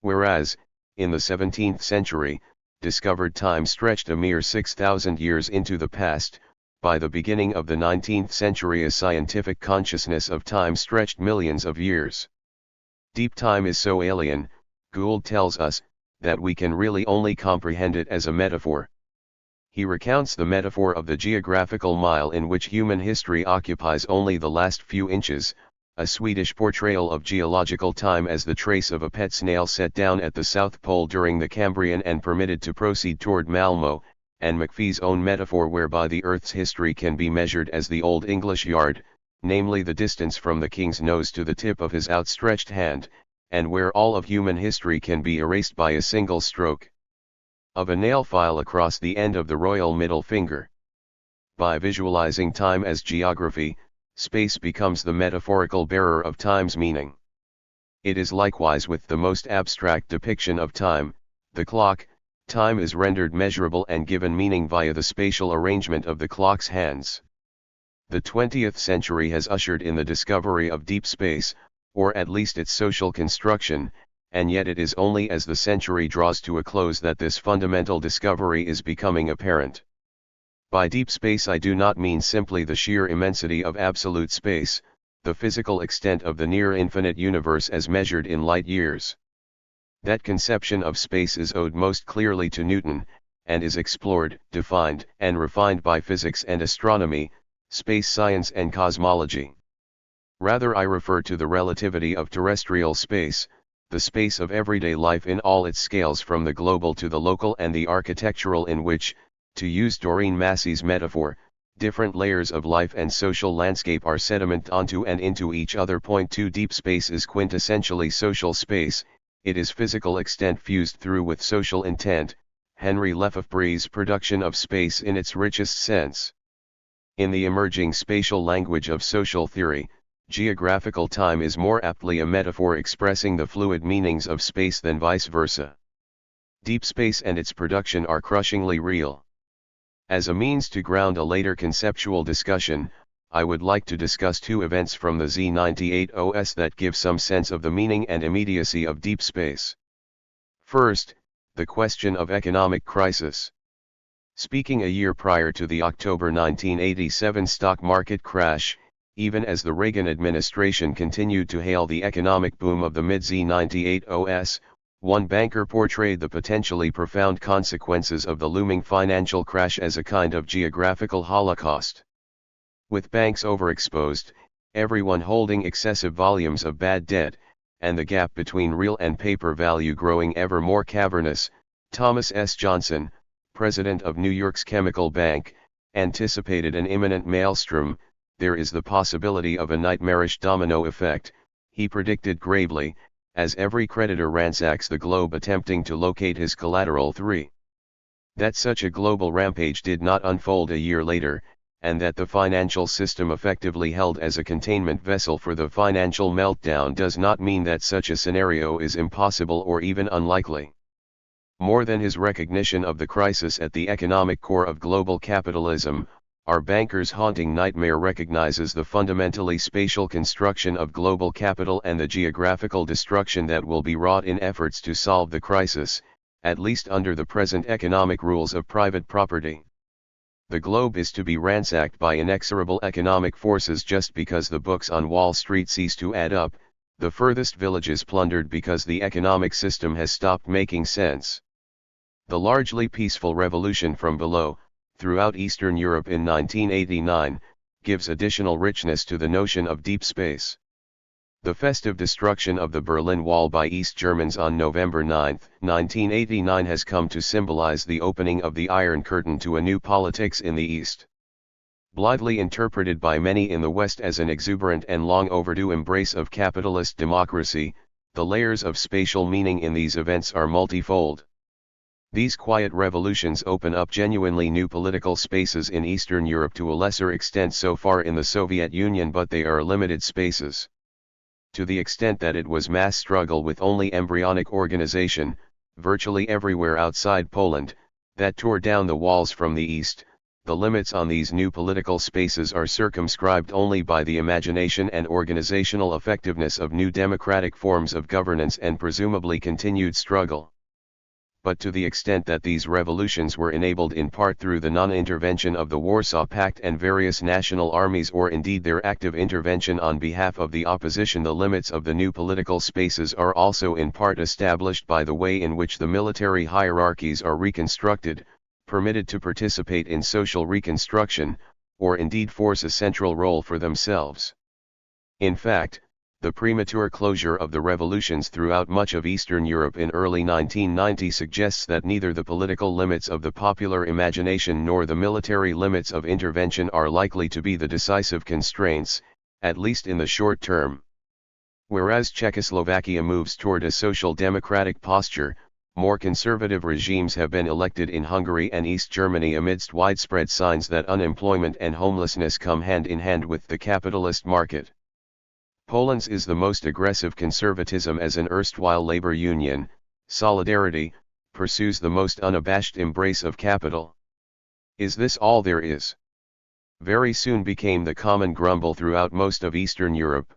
Whereas, in the 17th century, discovered time stretched a mere 6,000 years into the past, by the beginning of the 19th century a scientific consciousness of time stretched millions of years. Deep time is so alien, Gould tells us, that we can really only comprehend it as a metaphor. He recounts the metaphor of the geographical mile in which human history occupies only the last few inches, a Swedish portrayal of geological time as the trace of a pet snail set down at the South Pole during the Cambrian and permitted to proceed toward Malmo, and McPhee's own metaphor whereby the Earth's history can be measured as the Old English yard, namely the distance from the king's nose to the tip of his outstretched hand, and where all of human history can be erased by a single stroke of a nail file across the end of the royal middle finger. By visualizing time as geography, space becomes the metaphorical bearer of time's meaning. It is likewise with the most abstract depiction of time, the clock. Time is rendered measurable and given meaning via the spatial arrangement of the clock's hands. The 20th century has ushered in the discovery of deep space, or at least its social construction, and yet it is only as the century draws to a close that this fundamental discovery is becoming apparent. By deep space I do not mean simply the sheer immensity of absolute space, the physical extent of the near infinite universe as measured in light years. That conception of space is owed most clearly to Newton, and is explored, defined, and refined by physics and astronomy, space science and cosmology. Rather I refer to the relativity of terrestrial space, the space of everyday life in all its scales from the global to the local and the architectural, in which, to use Doreen Massey's metaphor, different layers of life and social landscape are sediment onto and into each other. Point 2. Deep space is quintessentially social space, it is physical extent fused through with social intent, Henry Lefebvre's production of space in its richest sense. In the emerging spatial language of social theory, geographical time is more aptly a metaphor expressing the fluid meanings of space than vice versa. Deep space and its production are crushingly real. As a means to ground a later conceptual discussion, I would like to discuss two events from the Z98 OS that give some sense of the meaning and immediacy of deep space. First, the question of economic crisis. Speaking a year prior to the October 1987 stock market crash, even as the Reagan administration continued to hail the economic boom of the mid-Z98 OS, one banker portrayed the potentially profound consequences of the looming financial crash as a kind of geographical holocaust. With banks overexposed, everyone holding excessive volumes of bad debt, and the gap between real and paper value growing ever more cavernous, Thomas S. Johnson, president of New York's Chemical Bank, anticipated an imminent maelstrom. There is the possibility of a nightmarish domino effect, he predicted gravely, as every creditor ransacks the globe attempting to locate his collateral. 3. That such a global rampage did not unfold a year later, and that the financial system effectively held as a containment vessel for the financial meltdown does not mean that such a scenario is impossible or even unlikely. More than his recognition of the crisis at the economic core of global capitalism, our banker's haunting nightmare recognizes the fundamentally spatial construction of global capital and the geographical destruction that will be wrought in efforts to solve the crisis, at least under the present economic rules of private property. The globe is to be ransacked by inexorable economic forces just because the books on Wall Street cease to add up, the furthest villages plundered because the economic system has stopped making sense. The largely peaceful revolution from below, throughout Eastern Europe in 1989, gives additional richness to the notion of deep space. The festive destruction of the Berlin Wall by East Germans on November 9, 1989 has come to symbolize the opening of the Iron Curtain to a new politics in the East. Blithely interpreted by many in the West as an exuberant and long overdue embrace of capitalist democracy, the layers of spatial meaning in these events are multifold. These quiet revolutions open up genuinely new political spaces in Eastern Europe, to a lesser extent so far in the Soviet Union, but they are limited spaces. To the extent that it was mass struggle with only embryonic organization, virtually everywhere outside Poland, that tore down the walls from the east, the limits on these new political spaces are circumscribed only by the imagination and organizational effectiveness of new democratic forms of governance and presumably continued struggle. But to the extent that these revolutions were enabled in part through the non-intervention of the Warsaw Pact and various national armies, or indeed their active intervention on behalf of the opposition, the limits of the new political spaces are also in part established by the way in which the military hierarchies are reconstructed, permitted to participate in social reconstruction, or indeed force a central role for themselves. In fact, the premature closure of the revolutions throughout much of Eastern Europe in early 1990 suggests that neither the political limits of the popular imagination nor the military limits of intervention are likely to be the decisive constraints, at least in the short term. Whereas Czechoslovakia moves toward a social democratic posture, more conservative regimes have been elected in Hungary and East Germany amidst widespread signs that unemployment and homelessness come hand in hand with the capitalist market. Poland's is the most aggressive conservatism as an erstwhile labor union. Solidarity pursues the most unabashed embrace of capital. Is this all there is? Very soon became the common grumble throughout most of Eastern Europe.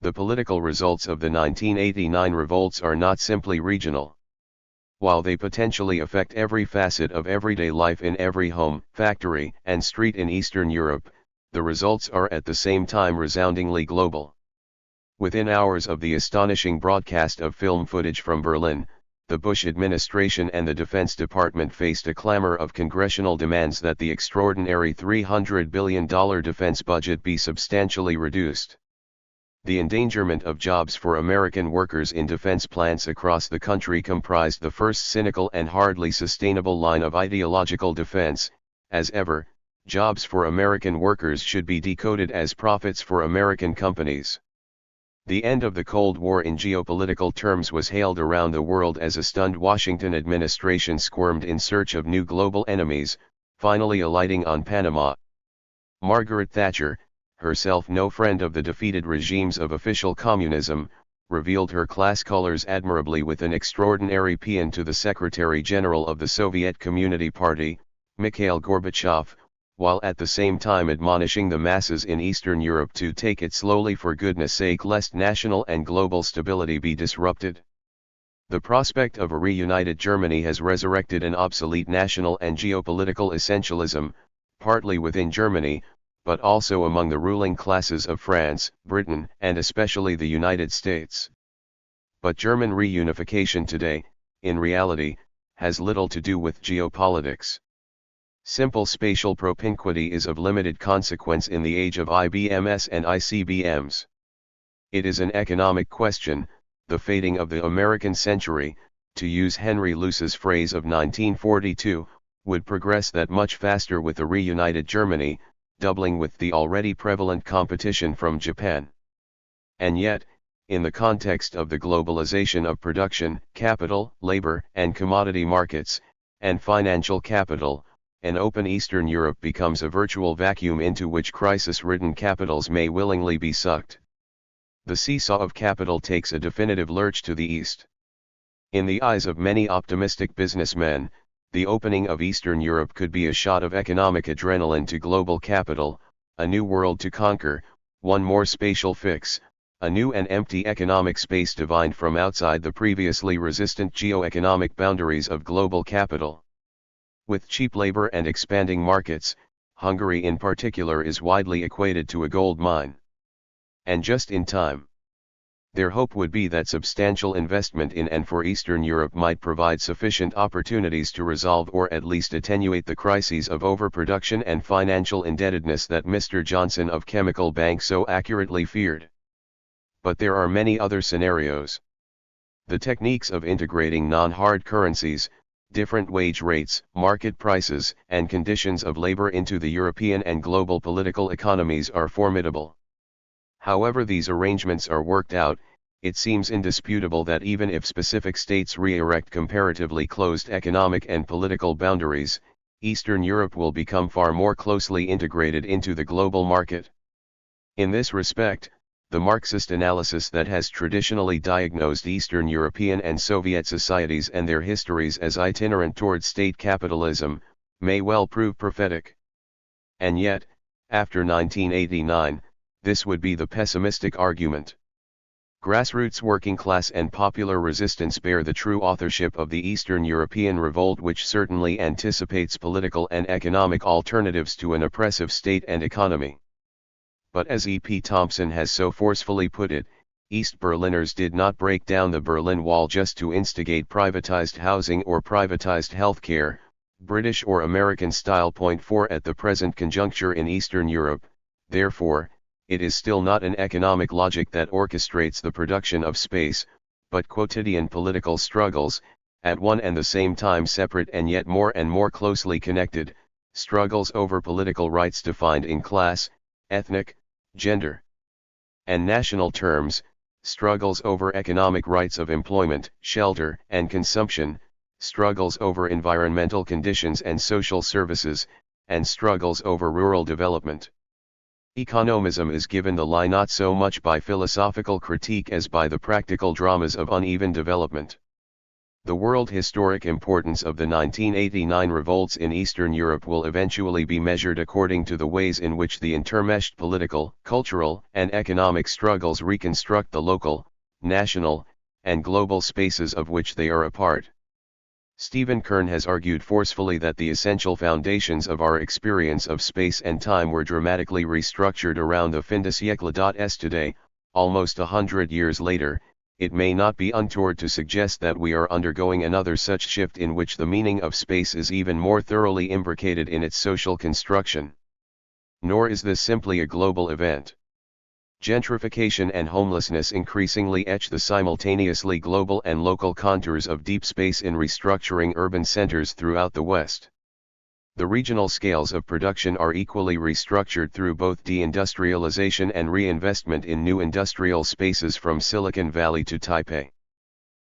the political results of the 1989 revolts are not simply regional. While they potentially affect every facet of everyday life in every home, factory, and street in Eastern Europe, the results are at the same time resoundingly global. Within hours of the astonishing broadcast of film footage from Berlin, the Bush administration and the Defense Department faced a clamor of congressional demands that the extraordinary $300 billion defense budget be substantially reduced. The endangerment of jobs for American workers in defense plants across the country comprised the first cynical and hardly sustainable line of ideological defense. As ever, jobs for American workers should be decoded as profits for American companies. The end of the Cold War in geopolitical terms was hailed around the world as a stunned Washington administration squirmed in search of new global enemies, finally alighting on Panama. Margaret Thatcher, herself no friend of the defeated regimes of official communism, revealed her class colors admirably with an extraordinary paean to the Secretary General of the Soviet Community Party, Mikhail Gorbachev, while at the same time admonishing the masses in Eastern Europe to take it slowly for goodness sake lest national and global stability be disrupted. The prospect of a reunited Germany has resurrected an obsolete national and geopolitical essentialism, partly within Germany, but also among the ruling classes of France, Britain, and especially the United States. But German reunification today, in reality, has little to do with geopolitics. Simple spatial propinquity is of limited consequence in the age of IBMs and ICBMs. It is an economic question. The fading of the American century, to use Henry Luce's phrase of 1942, would progress that much faster with a reunited Germany, doubling with the already prevalent competition from Japan. And yet, in the context of the globalization of production, capital, labor, and commodity markets, and financial capital, an open Eastern Europe becomes a virtual vacuum into which crisis-ridden capitals may willingly be sucked. The seesaw of capital takes a definitive lurch to the east. In the eyes of many optimistic businessmen, the opening of Eastern Europe could be a shot of economic adrenaline to global capital, a new world to conquer, one more spatial fix, a new and empty economic space divined from outside the previously resistant geo-economic boundaries of global capital. With cheap labor and expanding markets, Hungary in particular is widely equated to a gold mine. And just in time. Their hope would be that substantial investment in and for Eastern Europe might provide sufficient opportunities to resolve or at least attenuate the crises of overproduction and financial indebtedness that Mr. Johnson of Chemical Bank so accurately feared. But there are many other scenarios. The techniques of integrating non-hard currencies, different wage rates, market prices, and conditions of labor into the European and global political economies are formidable. However these arrangements are worked out, it seems indisputable that even if specific states re-erect comparatively closed economic and political boundaries, Eastern Europe will become far more closely integrated into the global market. In this respect, the Marxist analysis that has traditionally diagnosed Eastern European and Soviet societies and their histories as itinerant toward state capitalism, may well prove prophetic. And yet, after 1989, this would be the pessimistic argument. Grassroots working class and popular resistance bear the true authorship of the Eastern European revolt, which certainly anticipates political and economic alternatives to an oppressive state and economy. But as E.P. Thompson has so forcefully put it, East Berliners did not break down the Berlin Wall just to instigate privatized housing or privatized healthcare, British or American style. Point 4 At the present conjuncture in Eastern Europe, therefore, it is still not an economic logic that orchestrates the production of space, but quotidian political struggles, at one and the same time separate and yet more and more closely connected, struggles over political rights defined in class, ethnic, gender, and national terms, struggles over economic rights of employment, shelter, and consumption, struggles over environmental conditions and social services, and struggles over rural development. Economism is given the lie not so much by philosophical critique as by the practical dramas of uneven development. The world historic importance of the 1989 revolts in Eastern Europe will eventually be measured according to the ways in which the intermeshed political, cultural, and economic struggles reconstruct the local, national, and global spaces of which they are a part. Stephen Kern has argued forcefully that the essential foundations of our experience of space and time were dramatically restructured around the fin de siècle. Today, almost 100 years later, it may not be untoward to suggest that we are undergoing another such shift in which the meaning of space is even more thoroughly imbricated in its social construction. Nor is this simply a global event. Gentrification and homelessness increasingly etch the simultaneously global and local contours of deep space in restructuring urban centers throughout the West. The regional scales of production are equally restructured through both deindustrialization and reinvestment in new industrial spaces from Silicon Valley to Taipei.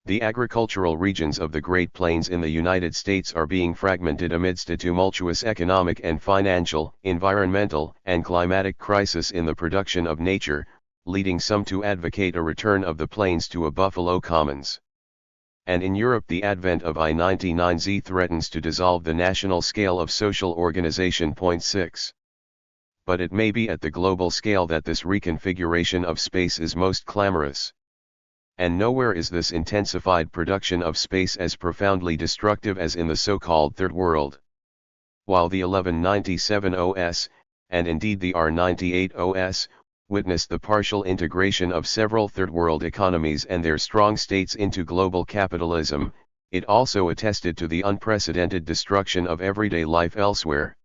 The agricultural regions of the Great Plains in the United States are being fragmented amidst a tumultuous economic and financial, environmental, and climatic crisis in the production of nature, leading some to advocate a return of the plains to a buffalo commons. And in Europe the advent of I-99Z threatens to dissolve the national scale of social organization. 6. But it may be at the global scale that this reconfiguration of space is most clamorous. And nowhere is this intensified production of space as profoundly destructive as in the so-called Third World. While the 1197 OS, and indeed the R98 OS, witnessed the partial integration of several Third World economies and their strong states into global capitalism, it also attested to the unprecedented destruction of everyday life elsewhere.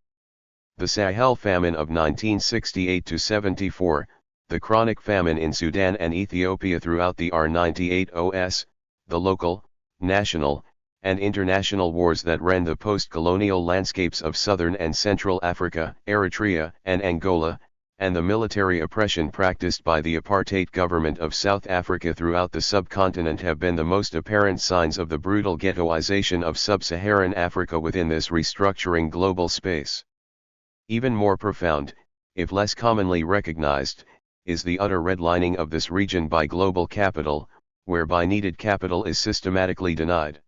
The Sahel famine of 1968-74, the chronic famine in Sudan and Ethiopia throughout the R98 OS, the local, national, and international wars that rend the post-colonial landscapes of southern and central Africa, Eritrea, and Angola, and the military oppression practiced by the apartheid government of South Africa throughout the subcontinent have been the most apparent signs of the brutal ghettoization of sub-Saharan Africa within this restructuring global space. Even more profound, if less commonly recognized, is the utter redlining of this region by global capital, whereby needed capital is systematically denied.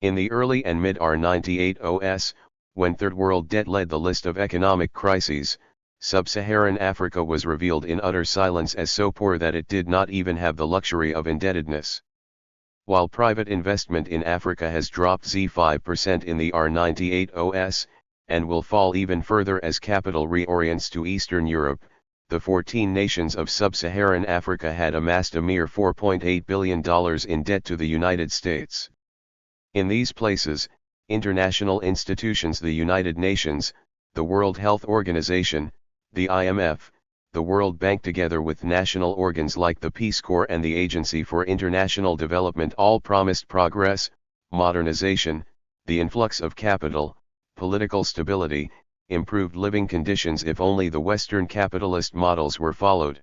In the early and mid R98 OS, when Third World debt led the list of economic crises, Sub-Saharan Africa was revealed in utter silence as so poor that it did not even have the luxury of indebtedness. While private investment in Africa has dropped 5% in the R98 OS, and will fall even further as capital reorients to Eastern Europe, the 14 nations of Sub-Saharan Africa had amassed a mere $4.8 billion in debt to the United States. In these places, international institutions, the United Nations, the World Health Organization, the IMF, the World Bank, together with national organs like the Peace Corps and the Agency for International Development, all promised progress, modernization, the influx of capital, political stability, improved living conditions if only the Western capitalist models were followed.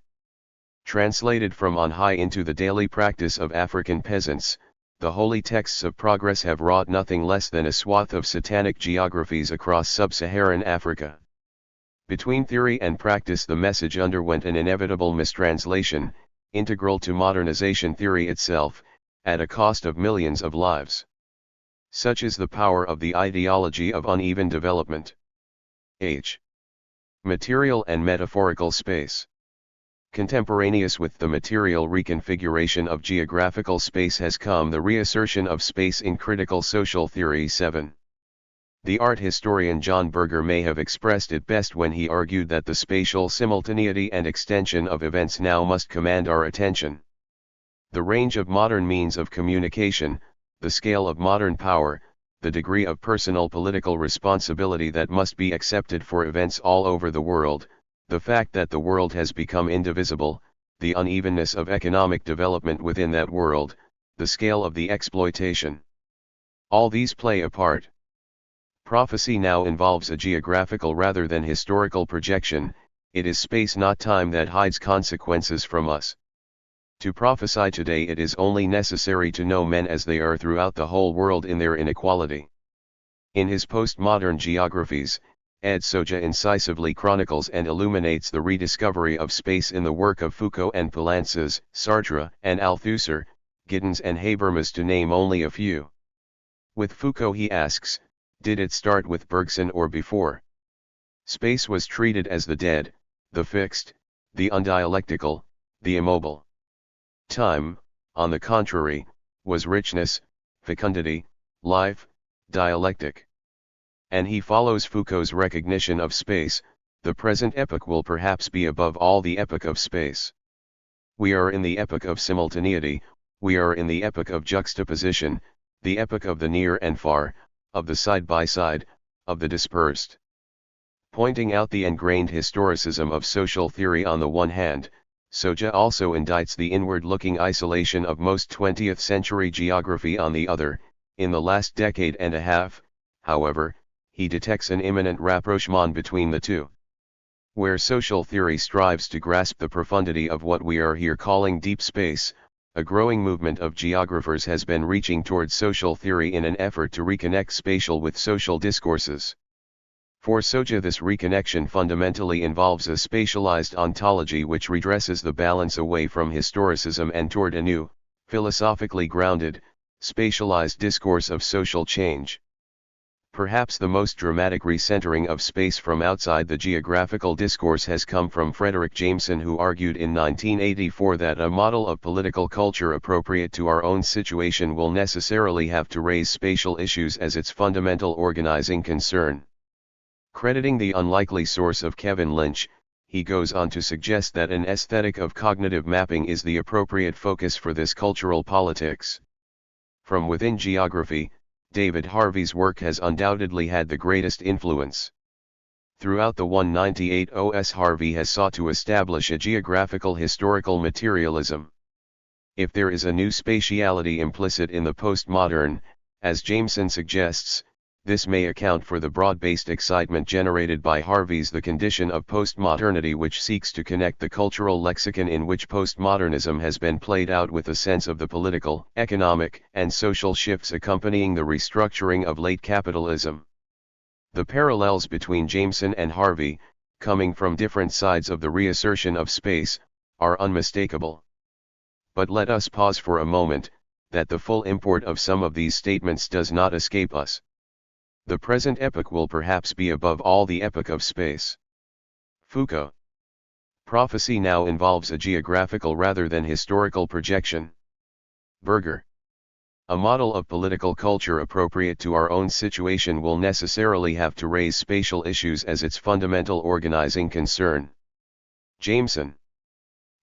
Translated from on high into the daily practice of African peasants, the holy texts of progress have wrought nothing less than a swath of satanic geographies across sub-Saharan Africa. Between theory and practice the message underwent an inevitable mistranslation, integral to modernization theory itself, at a cost of millions of lives. Such is the power of the ideology of uneven development. H. Material and metaphorical space. Contemporaneous with the material reconfiguration of geographical space has come the reassertion of space in critical social theory. 7. The art historian John Berger may have expressed it best when he argued that the spatial simultaneity and extension of events now must command our attention. The range of modern means of communication, the scale of modern power, the degree of personal political responsibility that must be accepted for events all over the world, the fact that the world has become indivisible, the unevenness of economic development within that world, the scale of the exploitation. All these play a part. Prophecy now involves a geographical rather than historical projection. It is space, not time, that hides consequences from us. To prophesy today, it is only necessary to know men as they are throughout the whole world in their inequality. In his postmodern geographies, Ed Soja incisively chronicles and illuminates the rediscovery of space in the work of Foucault and Poulantzas, Sartre, and Althusser, Giddens and Habermas to name only a few. With Foucault he asks, did it start with Bergson or before? Space was treated as the dead, the fixed, the undialectical, the immobile. Time, on the contrary, was richness, fecundity, life, dialectic. And he follows Foucault's recognition of space. The present epoch will perhaps be above all the epoch of space. We are in the epoch of simultaneity, we are in the epoch of juxtaposition, the epoch of the near and far, of the side by side, of the dispersed. Pointing out the ingrained historicism of social theory on the one hand, Soja also indicts the inward-looking isolation of most 20th-century geography on the other. In the last decade and a half, however, he detects an imminent rapprochement between the two. Where social theory strives to grasp the profundity of what we are here calling deep space, a growing movement of geographers has been reaching towards social theory in an effort to reconnect spatial with social discourses. For Soja, this reconnection fundamentally involves a spatialized ontology which redresses the balance away from historicism and toward a new, philosophically grounded, spatialized discourse of social change. Perhaps the most dramatic recentering of space from outside the geographical discourse has come from Frederick Jameson, who argued in 1984 that a model of political culture appropriate to our own situation will necessarily have to raise spatial issues as its fundamental organizing concern. Crediting the unlikely source of Kevin Lynch, he goes on to suggest that an aesthetic of cognitive mapping is the appropriate focus for this cultural politics. From within geography, David Harvey's work has undoubtedly had the greatest influence. Throughout the 198 OS, Harvey has sought to establish a geographical historical materialism. If there is a new spatiality implicit in the postmodern, as Jameson suggests, this may account for the broad-based excitement generated by Harvey's The Condition of Postmodernity, which seeks to connect the cultural lexicon in which postmodernism has been played out with a sense of the political, economic, and social shifts accompanying the restructuring of late capitalism. The parallels between Jameson and Harvey, coming from different sides of the reassertion of space, are unmistakable. But let us pause for a moment, that the full import of some of these statements does not escape us. The present epoch will perhaps be above all the epoch of space. Foucault. Prophecy now involves a geographical rather than historical projection. Berger. A model of political culture appropriate to our own situation will necessarily have to raise spatial issues as its fundamental organizing concern. Jameson.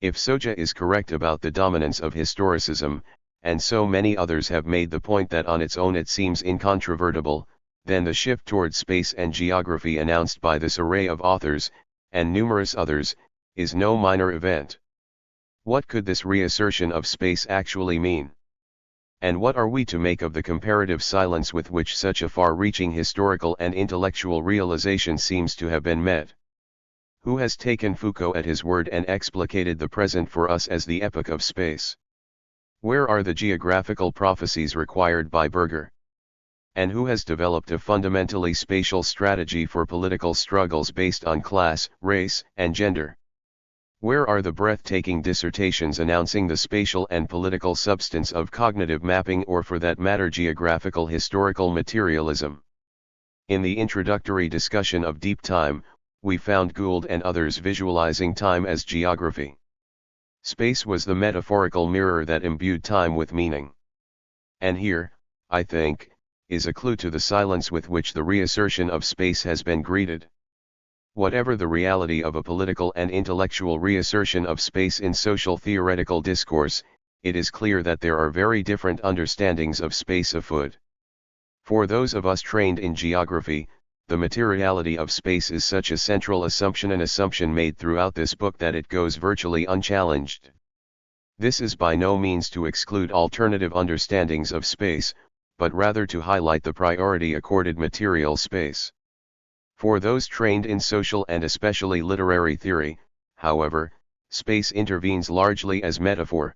If Soja is correct about the dominance of historicism, and so many others have made the point that on its own it seems incontrovertible, then the shift toward space and geography announced by this array of authors, and numerous others, is no minor event. What could this reassertion of space actually mean? And what are we to make of the comparative silence with which such a far-reaching historical and intellectual realization seems to have been met? Who has taken Foucault at his word and explicated the present for us as the epoch of space? Where are the geographical prophecies required by Berger? And who has developed a fundamentally spatial strategy for political struggles based on class, race, and gender? Where are the breathtaking dissertations announcing the spatial and political substance of cognitive mapping, or for that matter geographical historical materialism? In the introductory discussion of deep time, we found Gould and others visualizing time as geography. Space was the metaphorical mirror that imbued time with meaning. And here, I think, is a clue to the silence with which the reassertion of space has been greeted. Whatever the reality of a political and intellectual reassertion of space in social theoretical discourse, it is clear that there are very different understandings of space afoot. For those of us trained in geography, the materiality of space is such a central assumption, an assumption made throughout this book, that it goes virtually unchallenged. This is by no means to exclude alternative understandings of space, but rather to highlight the priority accorded material space. For those trained in social and especially literary theory, however, space intervenes largely as metaphor.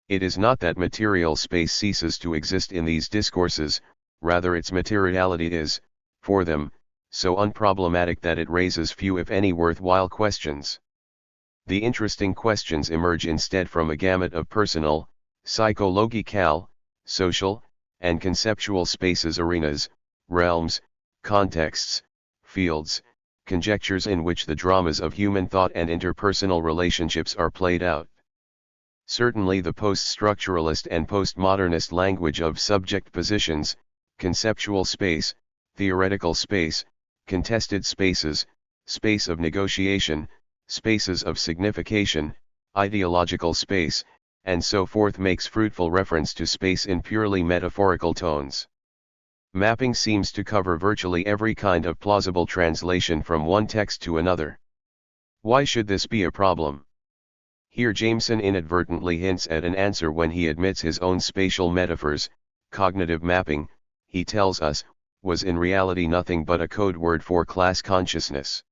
It is not that material space ceases to exist in these discourses, rather its materiality is, for them, so unproblematic that it raises few if any worthwhile questions. The interesting questions emerge instead from a gamut of personal, psychological, social, and conceptual spaces, arenas, realms, contexts, fields, conjectures in which the dramas of human thought and interpersonal relationships are played out. Certainly the post-structuralist and postmodernist language of subject positions, conceptual space, theoretical space, contested spaces, space of negotiation, spaces of signification, ideological space, and so forth makes fruitful reference to space in purely metaphorical tones. Mapping seems to cover virtually every kind of plausible translation from one text to another. Why should this be a problem? Here Jameson inadvertently hints at an answer when he admits his own spatial metaphors, cognitive mapping, he tells us, was in reality nothing but a code word for class consciousness.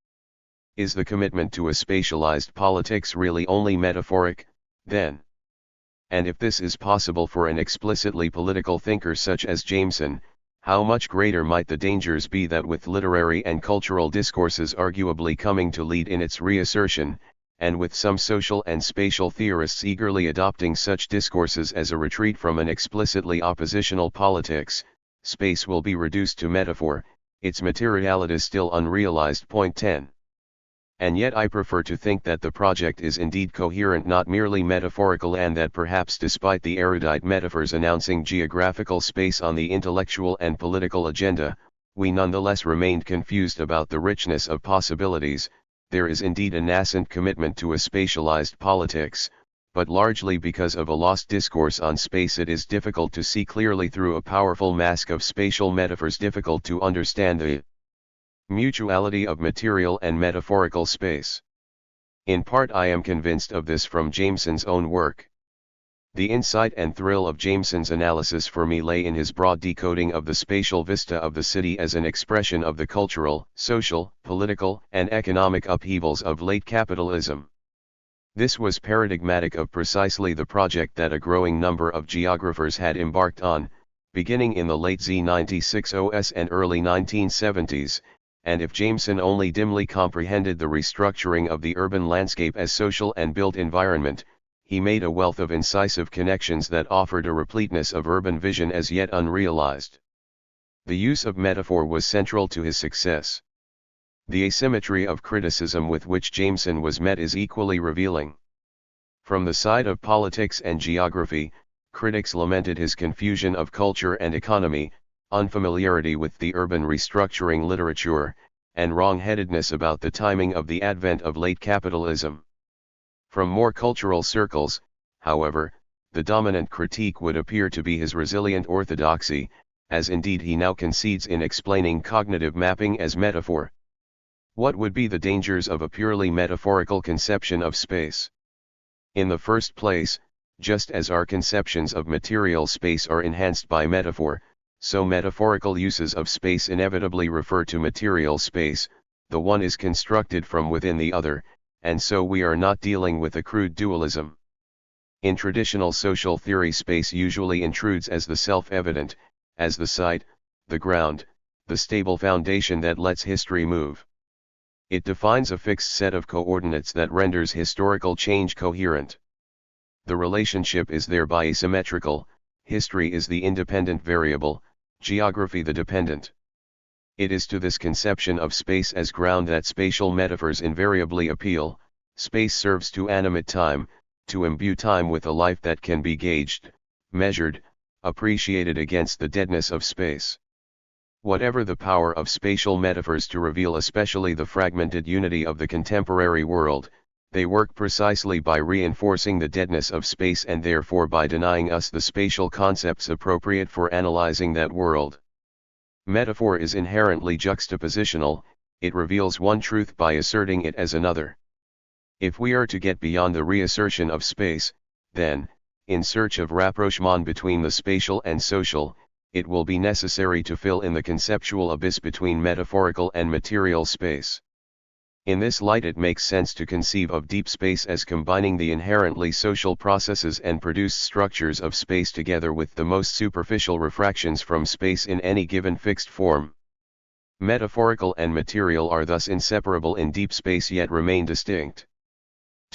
Is the commitment to a spatialized politics really only metaphoric, then? And if this is possible for an explicitly political thinker such as Jameson, how much greater might the dangers be that with literary and cultural discourses arguably coming to lead in its reassertion, and with some social and spatial theorists eagerly adopting such discourses as a retreat from an explicitly oppositional politics, space will be reduced to metaphor, its materiality still unrealized. Point 10. And yet I prefer to think that the project is indeed coherent, not merely metaphorical, and that perhaps despite the erudite metaphors announcing geographical space on the intellectual and political agenda, we nonetheless remained confused about the richness of possibilities. There is indeed a nascent commitment to a spatialized politics, but largely because of a lost discourse on space it is difficult to see clearly through a powerful mask of spatial metaphors, difficult to understand the mutuality of material and metaphorical space. In part I am convinced of this from Jameson's own work. The insight and thrill of Jameson's analysis for me lay in his broad decoding of the spatial vista of the city as an expression of the cultural, social, political, and economic upheavals of late capitalism. This was paradigmatic of precisely the project that a growing number of geographers had embarked on, beginning in the late Z96s and early 1970s, and if Jameson only dimly comprehended the restructuring of the urban landscape as social and built environment, he made a wealth of incisive connections that offered a repleteness of urban vision as yet unrealized. The use of metaphor was central to his success. The asymmetry of criticism with which Jameson was met is equally revealing. From the side of politics and geography, critics lamented his confusion of culture and economy, unfamiliarity with the urban restructuring literature, and wrong-headedness about the timing of the advent of late capitalism. From more cultural circles, however, the dominant critique would appear to be his resilient orthodoxy, as indeed he now concedes in explaining cognitive mapping as metaphor. What would be the dangers of a purely metaphorical conception of space? In the first place, just as our conceptions of material space are enhanced by metaphor, so metaphorical uses of space inevitably refer to material space, the one is constructed from within the other, and so we are not dealing with a crude dualism. In traditional social theory, space usually intrudes as the self-evident, as the site, the ground, the stable foundation that lets history move. It defines a fixed set of coordinates that renders historical change coherent. The relationship is thereby asymmetrical, history is the independent variable, geography the dependent. It is to this conception of space as ground that spatial metaphors invariably appeal. Space serves to animate time, to imbue time with a life that can be gauged, measured, appreciated against the deadness of space. Whatever the power of spatial metaphors to reveal especially the fragmented unity of the contemporary world, they work precisely by reinforcing the deadness of space and therefore by denying us the spatial concepts appropriate for analyzing that world. Metaphor is inherently juxtapositional, it reveals one truth by asserting it as another. If we are to get beyond the reassertion of space, then, in search of rapprochement between the spatial and social, it will be necessary to fill in the conceptual abyss between metaphorical and material space. In this light it makes sense to conceive of deep space as combining the inherently social processes and produced structures of space together with the most superficial refractions from space in any given fixed form. Metaphorical and material are thus inseparable in deep space yet remain distinct.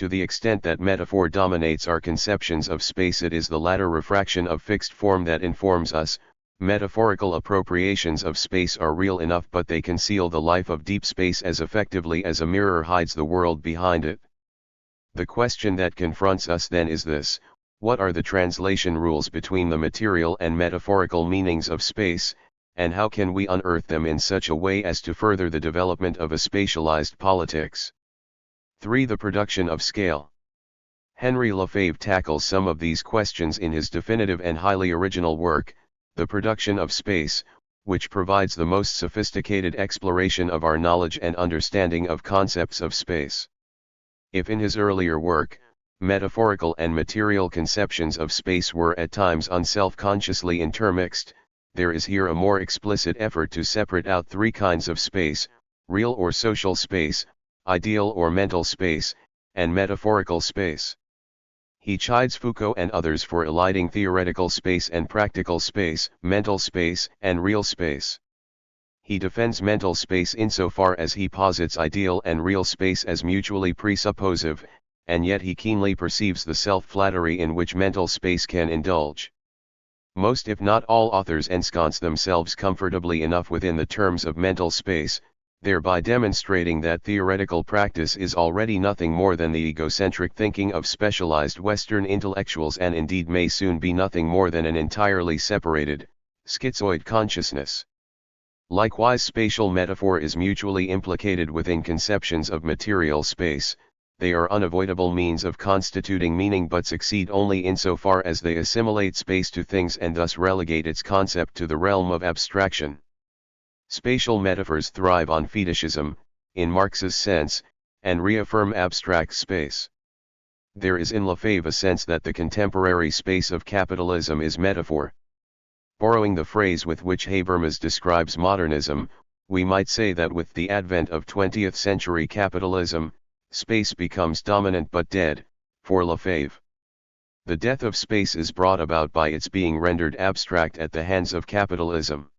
To the extent that metaphor dominates our conceptions of space, it is the latter refraction of fixed form that informs us. Metaphorical appropriations of space are real enough, but they conceal the life of deep space as effectively as a mirror hides the world behind it. The question that confronts us then is this: what are the translation rules between the material and metaphorical meanings of space, and how can we unearth them in such a way as to further the development of a spatialized politics? 3. The production of scale. Henry Lefebvre tackles some of these questions in his definitive and highly original work, The Production of Space, which provides the most sophisticated exploration of our knowledge and understanding of concepts of space. If in his earlier work, metaphorical and material conceptions of space were at times unself-consciously intermixed, there is here a more explicit effort to separate out three kinds of space: real or social space, ideal or mental space, and metaphorical space. He chides Foucault and others for eliding theoretical space and practical space, mental space and real space. He defends mental space insofar as he posits ideal and real space as mutually presupposive, and yet he keenly perceives the self-flattery in which mental space can indulge. Most if not all authors ensconce themselves comfortably enough within the terms of mental space, thereby demonstrating that theoretical practice is already nothing more than the egocentric thinking of specialized Western intellectuals, and indeed may soon be nothing more than an entirely separated, schizoid consciousness. Likewise, spatial metaphor is mutually implicated within conceptions of material space. They are unavoidable means of constituting meaning, but succeed only insofar as they assimilate space to things and thus relegate its concept to the realm of abstraction. Spatial metaphors thrive on fetishism, in Marx's sense, and reaffirm abstract space. There is in Lefebvre a sense that the contemporary space of capitalism is metaphor. Borrowing the phrase with which Habermas describes modernism, we might say that with the advent of 20th century capitalism, space becomes dominant but dead, for Lefebvre. The death of space is brought about by its being rendered abstract at the hands of capitalism.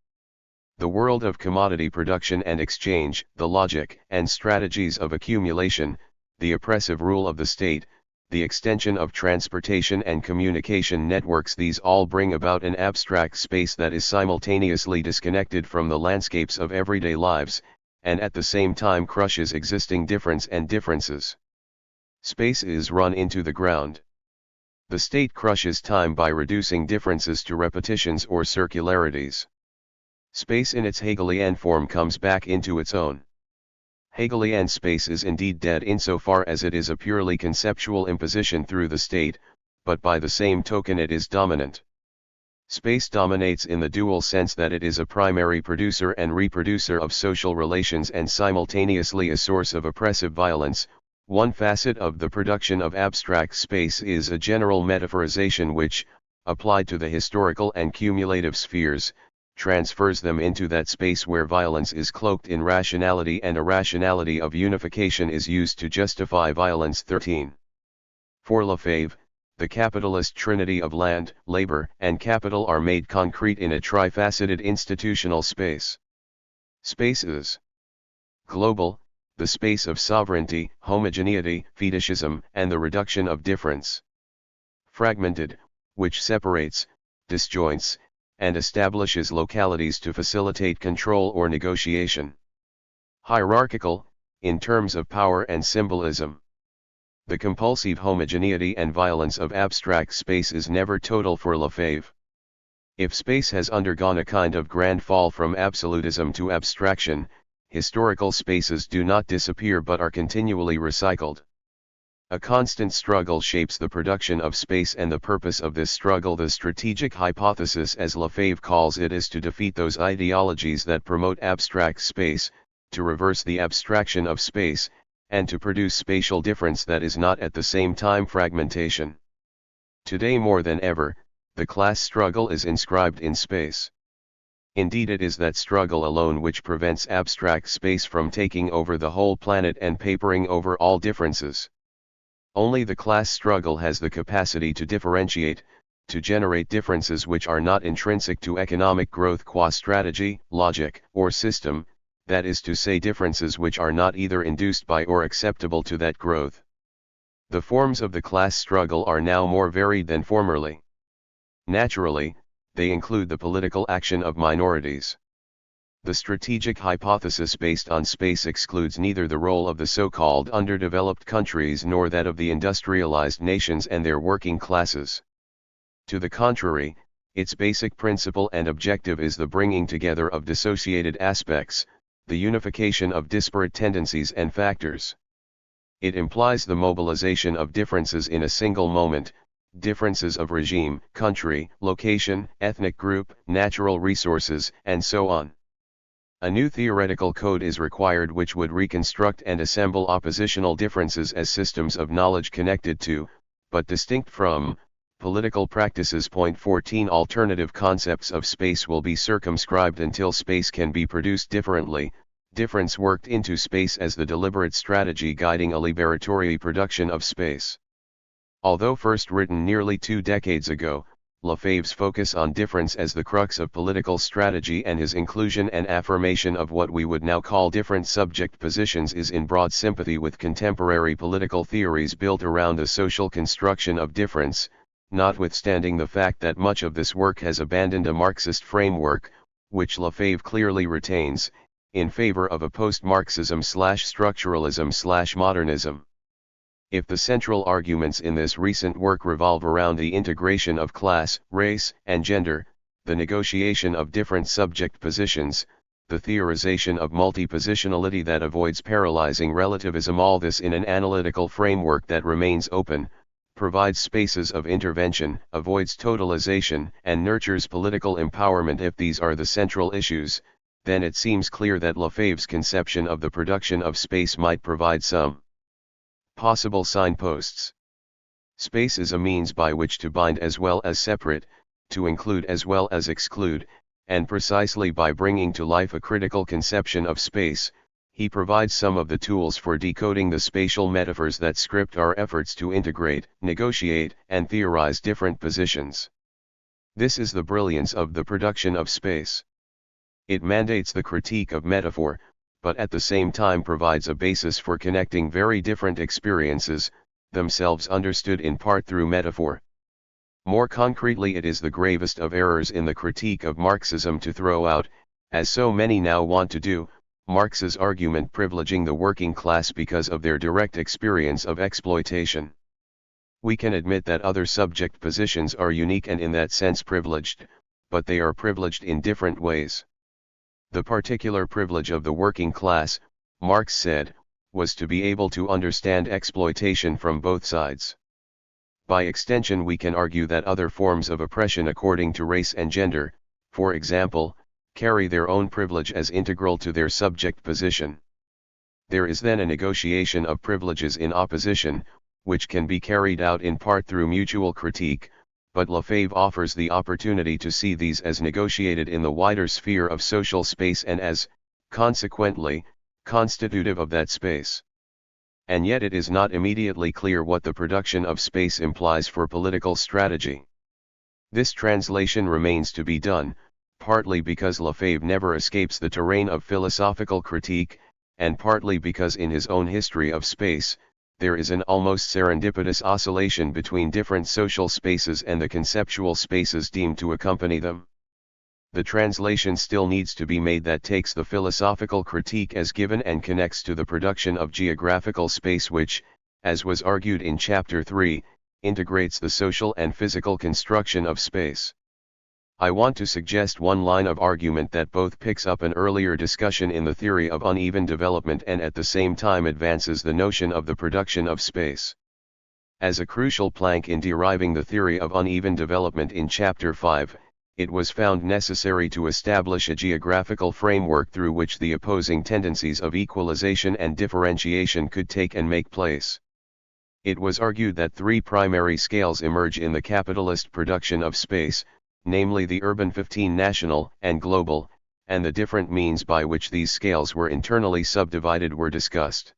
The world of commodity production and exchange, the logic and strategies of accumulation, the oppressive rule of the state, the extension of transportation and communication networks, these all bring about an abstract space that is simultaneously disconnected from the landscapes of everyday lives, and at the same time crushes existing difference and differences. Space is run into the ground. The state crushes time by reducing differences to repetitions or circularities. Space in its Hegelian form comes back into its own. Hegelian space is indeed dead insofar as it is a purely conceptual imposition through the state, but by the same token it is dominant. Space dominates in the dual sense that it is a primary producer and reproducer of social relations and simultaneously a source of oppressive violence. One facet of the production of abstract space is a general metaphorization which, applied to the historical and cumulative spheres, transfers them into that space where violence is cloaked in rationality and a rationality of unification is used to justify violence. 13. For Lefebvre, the capitalist trinity of land, labor, and capital are made concrete in a trifaceted institutional space. Space is global, the space of sovereignty, homogeneity, fetishism, and the reduction of difference. Fragmented, which separates, disjoints, and establishes localities to facilitate control or negotiation. Hierarchical, in terms of power and symbolism. The compulsive homogeneity and violence of abstract space is never total for Lefebvre. If space has undergone a kind of grand fall from absolutism to abstraction, historical spaces do not disappear but are continually recycled. A constant struggle shapes the production of space, and the purpose of this struggle, the strategic hypothesis as Lefebvre calls it, is to defeat those ideologies that promote abstract space, to reverse the abstraction of space, and to produce spatial difference that is not at the same time fragmentation. Today more than ever, the class struggle is inscribed in space. Indeed, it is that struggle alone which prevents abstract space from taking over the whole planet and papering over all differences. Only the class struggle has the capacity to differentiate, to generate differences which are not intrinsic to economic growth qua strategy, logic, or system, that is to say, differences which are not either induced by or acceptable to that growth. The forms of the class struggle are now more varied than formerly. Naturally, they include the political action of minorities. The strategic hypothesis based on space excludes neither the role of the so-called underdeveloped countries nor that of the industrialized nations and their working classes. To the contrary, its basic principle and objective is the bringing together of dissociated aspects, the unification of disparate tendencies and factors. It implies the mobilization of differences in a single moment, differences of regime, country, location, ethnic group, natural resources, and so on. A new theoretical code is required which would reconstruct and assemble oppositional differences as systems of knowledge connected to, but distinct from, political practices. 14 Alternative concepts of space will be circumscribed until space can be produced differently, difference worked into space as the deliberate strategy guiding a liberatory production of space. Although first written nearly 2 decades ago, Lefebvre's focus on difference as the crux of political strategy and his inclusion and affirmation of what we would now call different subject positions is in broad sympathy with contemporary political theories built around the social construction of difference, notwithstanding the fact that much of this work has abandoned a Marxist framework, which Lefebvre clearly retains, in favor of a post-Marxism/structuralism/modernism. If the central arguments in this recent work revolve around the integration of class, race, and gender, the negotiation of different subject positions, the theorization of multi-positionality that avoids paralyzing relativism, all this in an analytical framework that remains open, provides spaces of intervention, avoids totalization, and nurtures political empowerment. If these are the central issues, then it seems clear that Lefebvre's conception of the production of space might provide some possible signposts. Space is a means by which to bind as well as separate, to include as well as exclude, and precisely by bringing to life a critical conception of space, he provides some of the tools for decoding the spatial metaphors that script our efforts to integrate, negotiate, and theorize different positions. This is the brilliance of the production of space. It mandates the critique of metaphor, but at the same time provides a basis for connecting very different experiences, themselves understood in part through metaphor. More concretely, it is the gravest of errors in the critique of Marxism to throw out, as so many now want to do, Marx's argument privileging the working class because of their direct experience of exploitation. We can admit that other subject positions are unique and in that sense privileged, but they are privileged in different ways. The particular privilege of the working class, Marx said, was to be able to understand exploitation from both sides. By extension, we can argue that other forms of oppression according to race and gender, for example, carry their own privilege as integral to their subject position. There is then a negotiation of privileges in opposition, which can be carried out in part through mutual critique, but Lefebvre offers the opportunity to see these as negotiated in the wider sphere of social space and as, consequently, constitutive of that space. And yet it is not immediately clear what the production of space implies for political strategy. This translation remains to be done, partly because Lefebvre never escapes the terrain of philosophical critique, and partly because in his own history of space, there is an almost serendipitous oscillation between different social spaces and the conceptual spaces deemed to accompany them. The translation still needs to be made that takes the philosophical critique as given and connects to the production of geographical space which, as was argued in Chapter 3, integrates the social and physical construction of space. I want to suggest one line of argument that both picks up an earlier discussion in the theory of uneven development and at the same time advances the notion of the production of space. As a crucial plank in deriving the theory of uneven development in Chapter 5, it was found necessary to establish a geographical framework through which the opposing tendencies of equalization and differentiation could take and make place. It was argued that 3 primary scales emerge in the capitalist production of space, namely the urban 15 national and global, and the different means by which these scales were internally subdivided were discussed.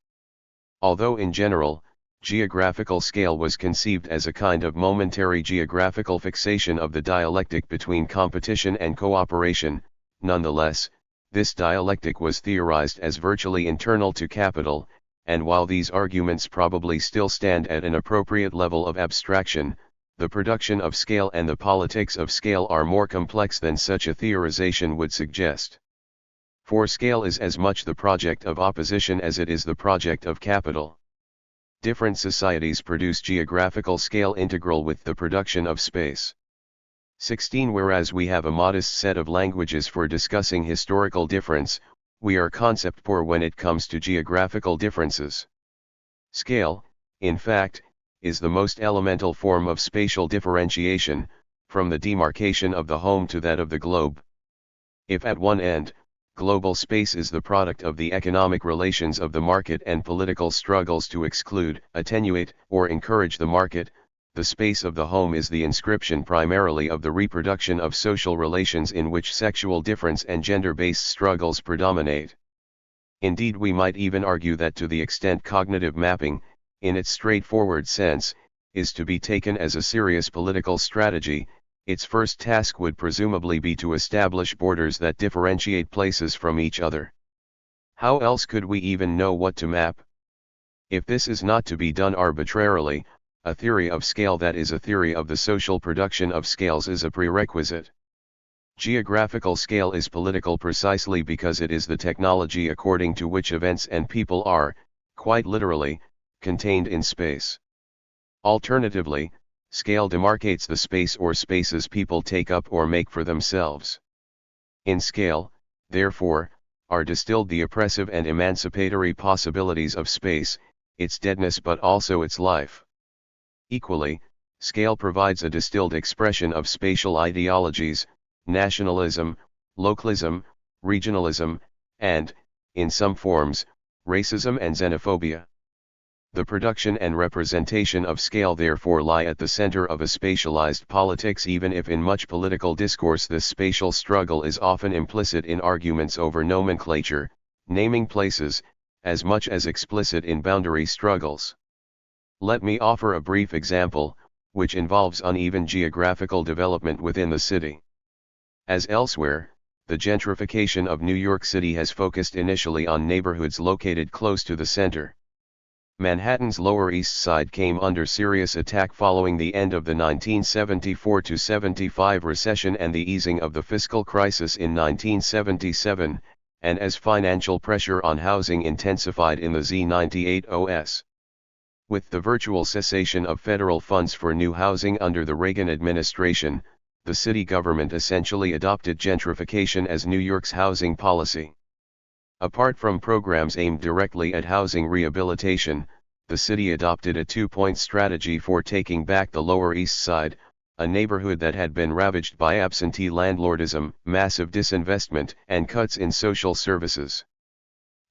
Although in general, geographical scale was conceived as a kind of momentary geographical fixation of the dialectic between competition and cooperation, nonetheless, this dialectic was theorized as virtually internal to capital, and while these arguments probably still stand at an appropriate level of abstraction, the production of scale and the politics of scale are more complex than such a theorization would suggest. For scale is as much the project of opposition as it is the project of capital. Different societies produce geographical scale integral with the production of space. 16. Whereas we have a modest set of languages for discussing historical difference, we are concept poor when it comes to geographical differences. Scale, in fact, is the most elemental form of spatial differentiation, from the demarcation of the home to that of the globe. If at one end, global space is the product of the economic relations of the market and political struggles to exclude, attenuate, or encourage the market, the space of the home is the inscription primarily of the reproduction of social relations in which sexual difference and gender-based struggles predominate. Indeed, we might even argue that to the extent cognitive mapping, in its straightforward sense, is to be taken as a serious political strategy, its first task would presumably be to establish borders that differentiate places from each other. How else could we even know what to map? If this is not to be done arbitrarily, a theory of scale that is a theory of the social production of scales is a prerequisite. Geographical scale is political precisely because it is the technology according to which events and people are, quite literally, contained in space. Alternatively, scale demarcates the space or spaces people take up or make for themselves. In scale, therefore, are distilled the oppressive and emancipatory possibilities of space, its deadness but also its life. Equally, scale provides a distilled expression of spatial ideologies, nationalism, localism, regionalism, and, in some forms, racism and xenophobia. The production and representation of scale therefore lie at the center of a spatialized politics, even if in much political discourse this spatial struggle is often implicit in arguments over nomenclature, naming places, as much as explicit in boundary struggles. Let me offer a brief example, which involves uneven geographical development within the city. As elsewhere, the gentrification of New York City has focused initially on neighborhoods located close to the center. Manhattan's Lower East Side came under serious attack following the end of the 1974-75 recession and the easing of the fiscal crisis in 1977, and as financial pressure on housing intensified in the Z98 OS. With the virtual cessation of federal funds for new housing under the Reagan administration, the city government essentially adopted gentrification as New York's housing policy. Apart from programs aimed directly at housing rehabilitation, the city adopted a two-point strategy for taking back the Lower East Side, a neighborhood that had been ravaged by absentee landlordism, massive disinvestment, and cuts in social services.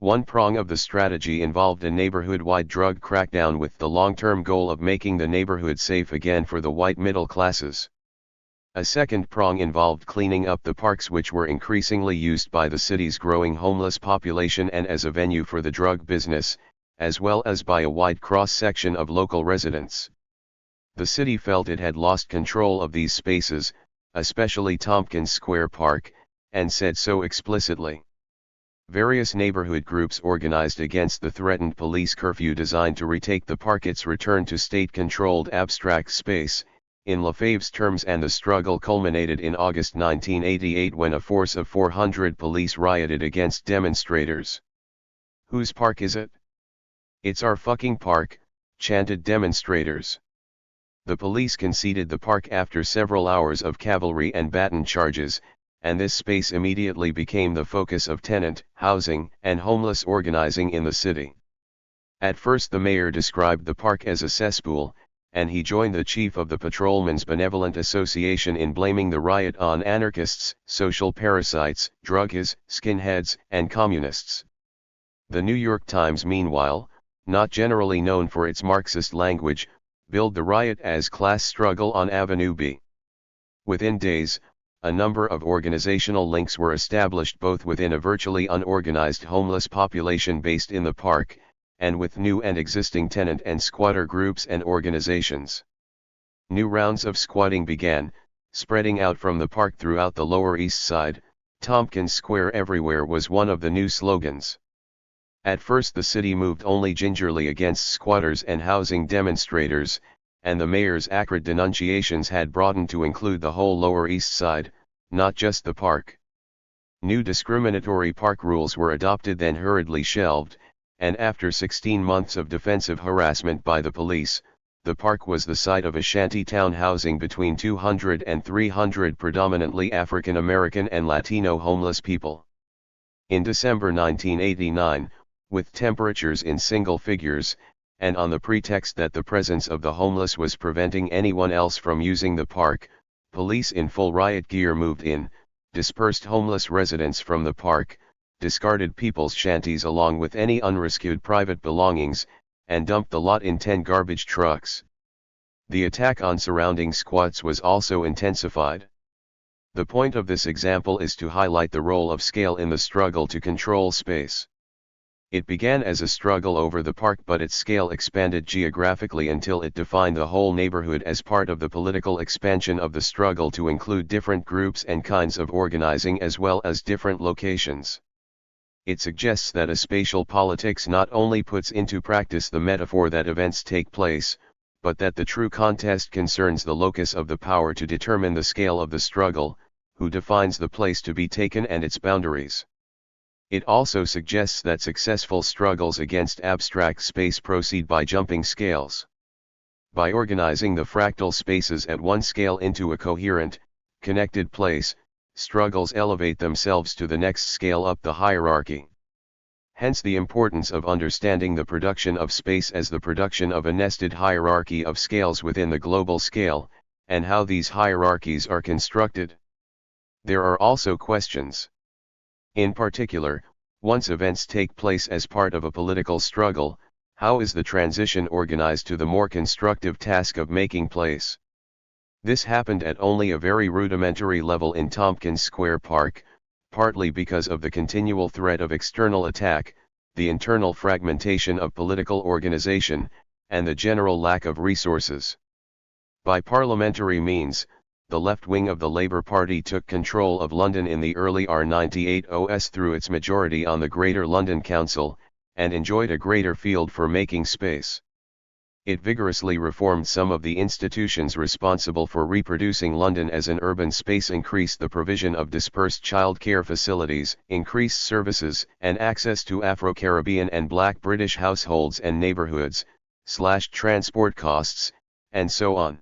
One prong of the strategy involved a neighborhood-wide drug crackdown with the long-term goal of making the neighborhood safe again for the white middle classes. A second prong involved cleaning up the parks, which were increasingly used by the city's growing homeless population and as a venue for the drug business, as well as by a wide cross-section of local residents. The city felt it had lost control of these spaces, especially Tompkins Square Park, and said so explicitly. Various neighborhood groups organized against the threatened police curfew designed to retake the park its return to state-controlled abstract space, in Lefebvre's terms, and the struggle culminated in August 1988 when a force of 400 police rioted against demonstrators. Whose park is it? It's our fucking park, chanted demonstrators. The police conceded the park after several hours of cavalry and baton charges, and this space immediately became the focus of tenant, housing, and homeless organizing in the city. At first the mayor described the park as a cesspool, and he joined the chief of the Patrolmen's Benevolent Association in blaming the riot on anarchists, social parasites, druggies, skinheads, and communists. The New York Times, meanwhile, not generally known for its Marxist language, billed the riot as class struggle on Avenue B. Within days, a number of organizational links were established both within a virtually unorganized homeless population based in the park, and with new and existing tenant and squatter groups and organizations. New rounds of squatting began, spreading out from the park throughout the Lower East Side. Tompkins Square everywhere was one of the new slogans. At first the city moved only gingerly against squatters and housing demonstrators, and the mayor's acrid denunciations had broadened to include the whole Lower East Side, not just the park. New discriminatory park rules were adopted, then hurriedly shelved, and after 16 months of defensive harassment by the police, the park was the site of a shanty town housing between 200 and 300 predominantly African American and Latino homeless people. In December 1989, with temperatures in single figures, and on the pretext that the presence of the homeless was preventing anyone else from using the park, police in full riot gear moved in, dispersed homeless residents from the park, discarded people's shanties along with any unrescued private belongings, and dumped the lot in 10 garbage trucks. The attack on surrounding squats was also intensified. The point of this example is to highlight the role of scale in the struggle to control space. It began as a struggle over the park, but its scale expanded geographically until it defined the whole neighborhood as part of the political expansion of the struggle to include different groups and kinds of organizing as well as different locations. It suggests that a spatial politics not only puts into practice the metaphor that events take place, but that the true contest concerns the locus of the power to determine the scale of the struggle, who defines the place to be taken and its boundaries. It also suggests that successful struggles against abstract space proceed by jumping scales. By organizing the fractal spaces at one scale into a coherent, connected place, struggles elevate themselves to the next scale up the hierarchy. Hence the importance of understanding the production of space as the production of a nested hierarchy of scales within the global scale, and how these hierarchies are constructed. There are also questions. In particular, once events take place as part of a political struggle, how is the transition organized to the more constructive task of making place? This happened at only a very rudimentary level in Tompkins Square Park, partly because of the continual threat of external attack, the internal fragmentation of political organization, and the general lack of resources. By parliamentary means, the left wing of the Labour Party took control of London in the early R98 through its majority on the Greater London Council, and enjoyed a greater field for making space. It vigorously reformed some of the institutions responsible for reproducing London as an urban space, increased the provision of dispersed childcare facilities, increased services and access to Afro-Caribbean and Black British households and neighbourhoods, slashed transport costs, and so on.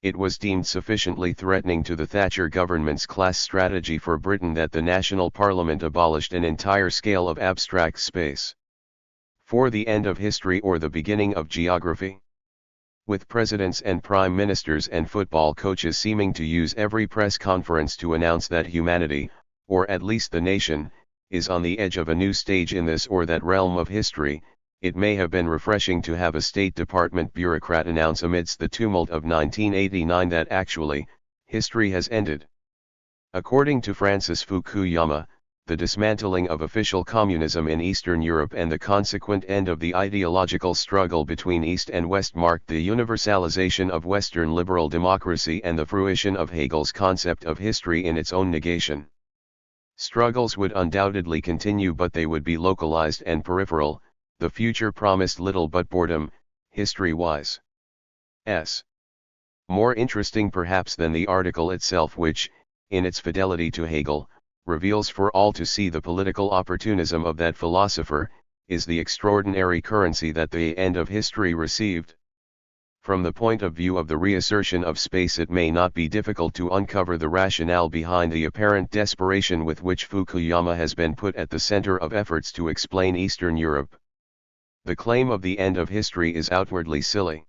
It was deemed sufficiently threatening to the Thatcher government's class strategy for Britain that the National Parliament abolished an entire scale of abstract space. For the end of history or the beginning of geography? With presidents and prime ministers and football coaches seeming to use every press conference to announce that humanity, or at least the nation, is on the edge of a new stage in this or that realm of history, it may have been refreshing to have a State Department bureaucrat announce amidst the tumult of 1989 that actually, history has ended. According to Francis Fukuyama, the dismantling of official communism in Eastern Europe and the consequent end of the ideological struggle between East and West marked the universalization of Western liberal democracy and the fruition of Hegel's concept of history in its own negation. Struggles would undoubtedly continue, but they would be localized and peripheral. The future promised little but boredom, history-wise. More interesting perhaps than the article itself, which, in its fidelity to Hegel, reveals for all to see the political opportunism of that philosopher, is the extraordinary currency that the end of history received. From the point of view of the reassertion of space, it may not be difficult to uncover the rationale behind the apparent desperation with which Fukuyama has been put at the center of efforts to explain Eastern Europe. The claim of the end of history is outwardly silly.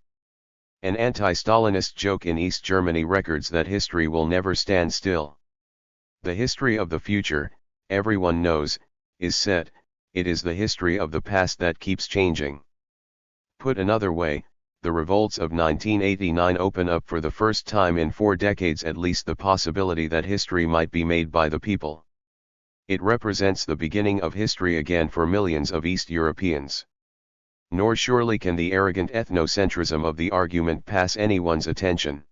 An anti-Stalinist joke in East Germany records that history will never stand still. The history of the future, everyone knows, is set. It is the history of the past that keeps changing. Put another way, the revolts of 1989 open up for the first time in 4 decades at least the possibility that history might be made by the people. It represents the beginning of history again for millions of East Europeans. Nor surely can the arrogant ethnocentrism of the argument pass anyone's attention.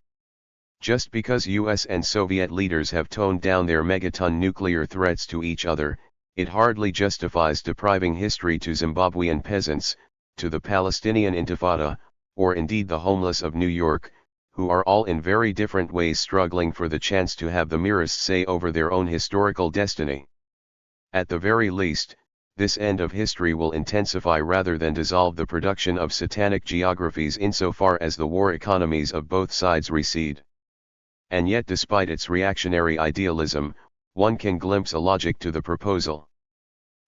Just because US and Soviet leaders have toned down their megaton nuclear threats to each other, It hardly justifies depriving history to Zimbabwean peasants, to the Palestinian Intifada, or indeed the homeless of New York, who are all in very different ways struggling for the chance to have the merest say over their own historical destiny. At the very least, this end of history will intensify rather than dissolve the production of satanic geographies insofar as the war economies of both sides recede. And yet, despite its reactionary idealism, one can glimpse a logic to the proposal.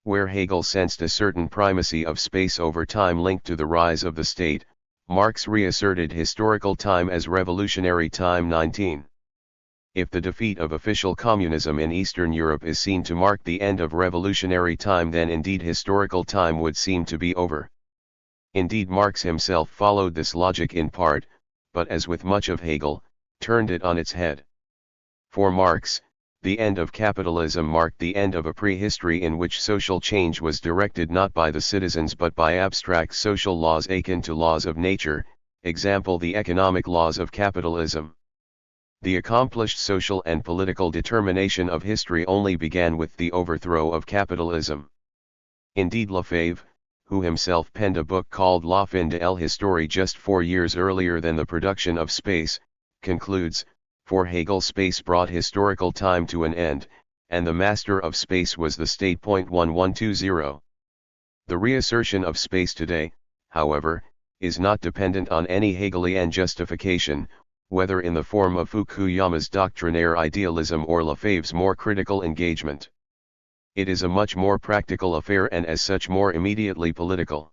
Where Hegel sensed a certain primacy of space over time linked to the rise of the state, Marx reasserted historical time as revolutionary time. 19. If the defeat of official communism in Eastern Europe is seen to mark the end of revolutionary time, then indeed historical time would seem to be over. Indeed, Marx himself followed this logic in part, but as with much of Hegel, turned it on its head. For Marx, the end of capitalism marked the end of a prehistory in which social change was directed not by the citizens but by abstract social laws akin to laws of nature, example the economic laws of capitalism. The accomplished social and political determination of history only began with the overthrow of capitalism. Indeed, Lefebvre, who himself penned a book called La fin de l'histoire just 4 years earlier than the production of space, concludes, for Hegel space brought historical time to an end, and the master of space was the state. 1120. The reassertion of space today, however, is not dependent on any Hegelian justification, whether in the form of Fukuyama's doctrinaire idealism or Lefebvre's more critical engagement. It is a much more practical affair and as such more immediately political.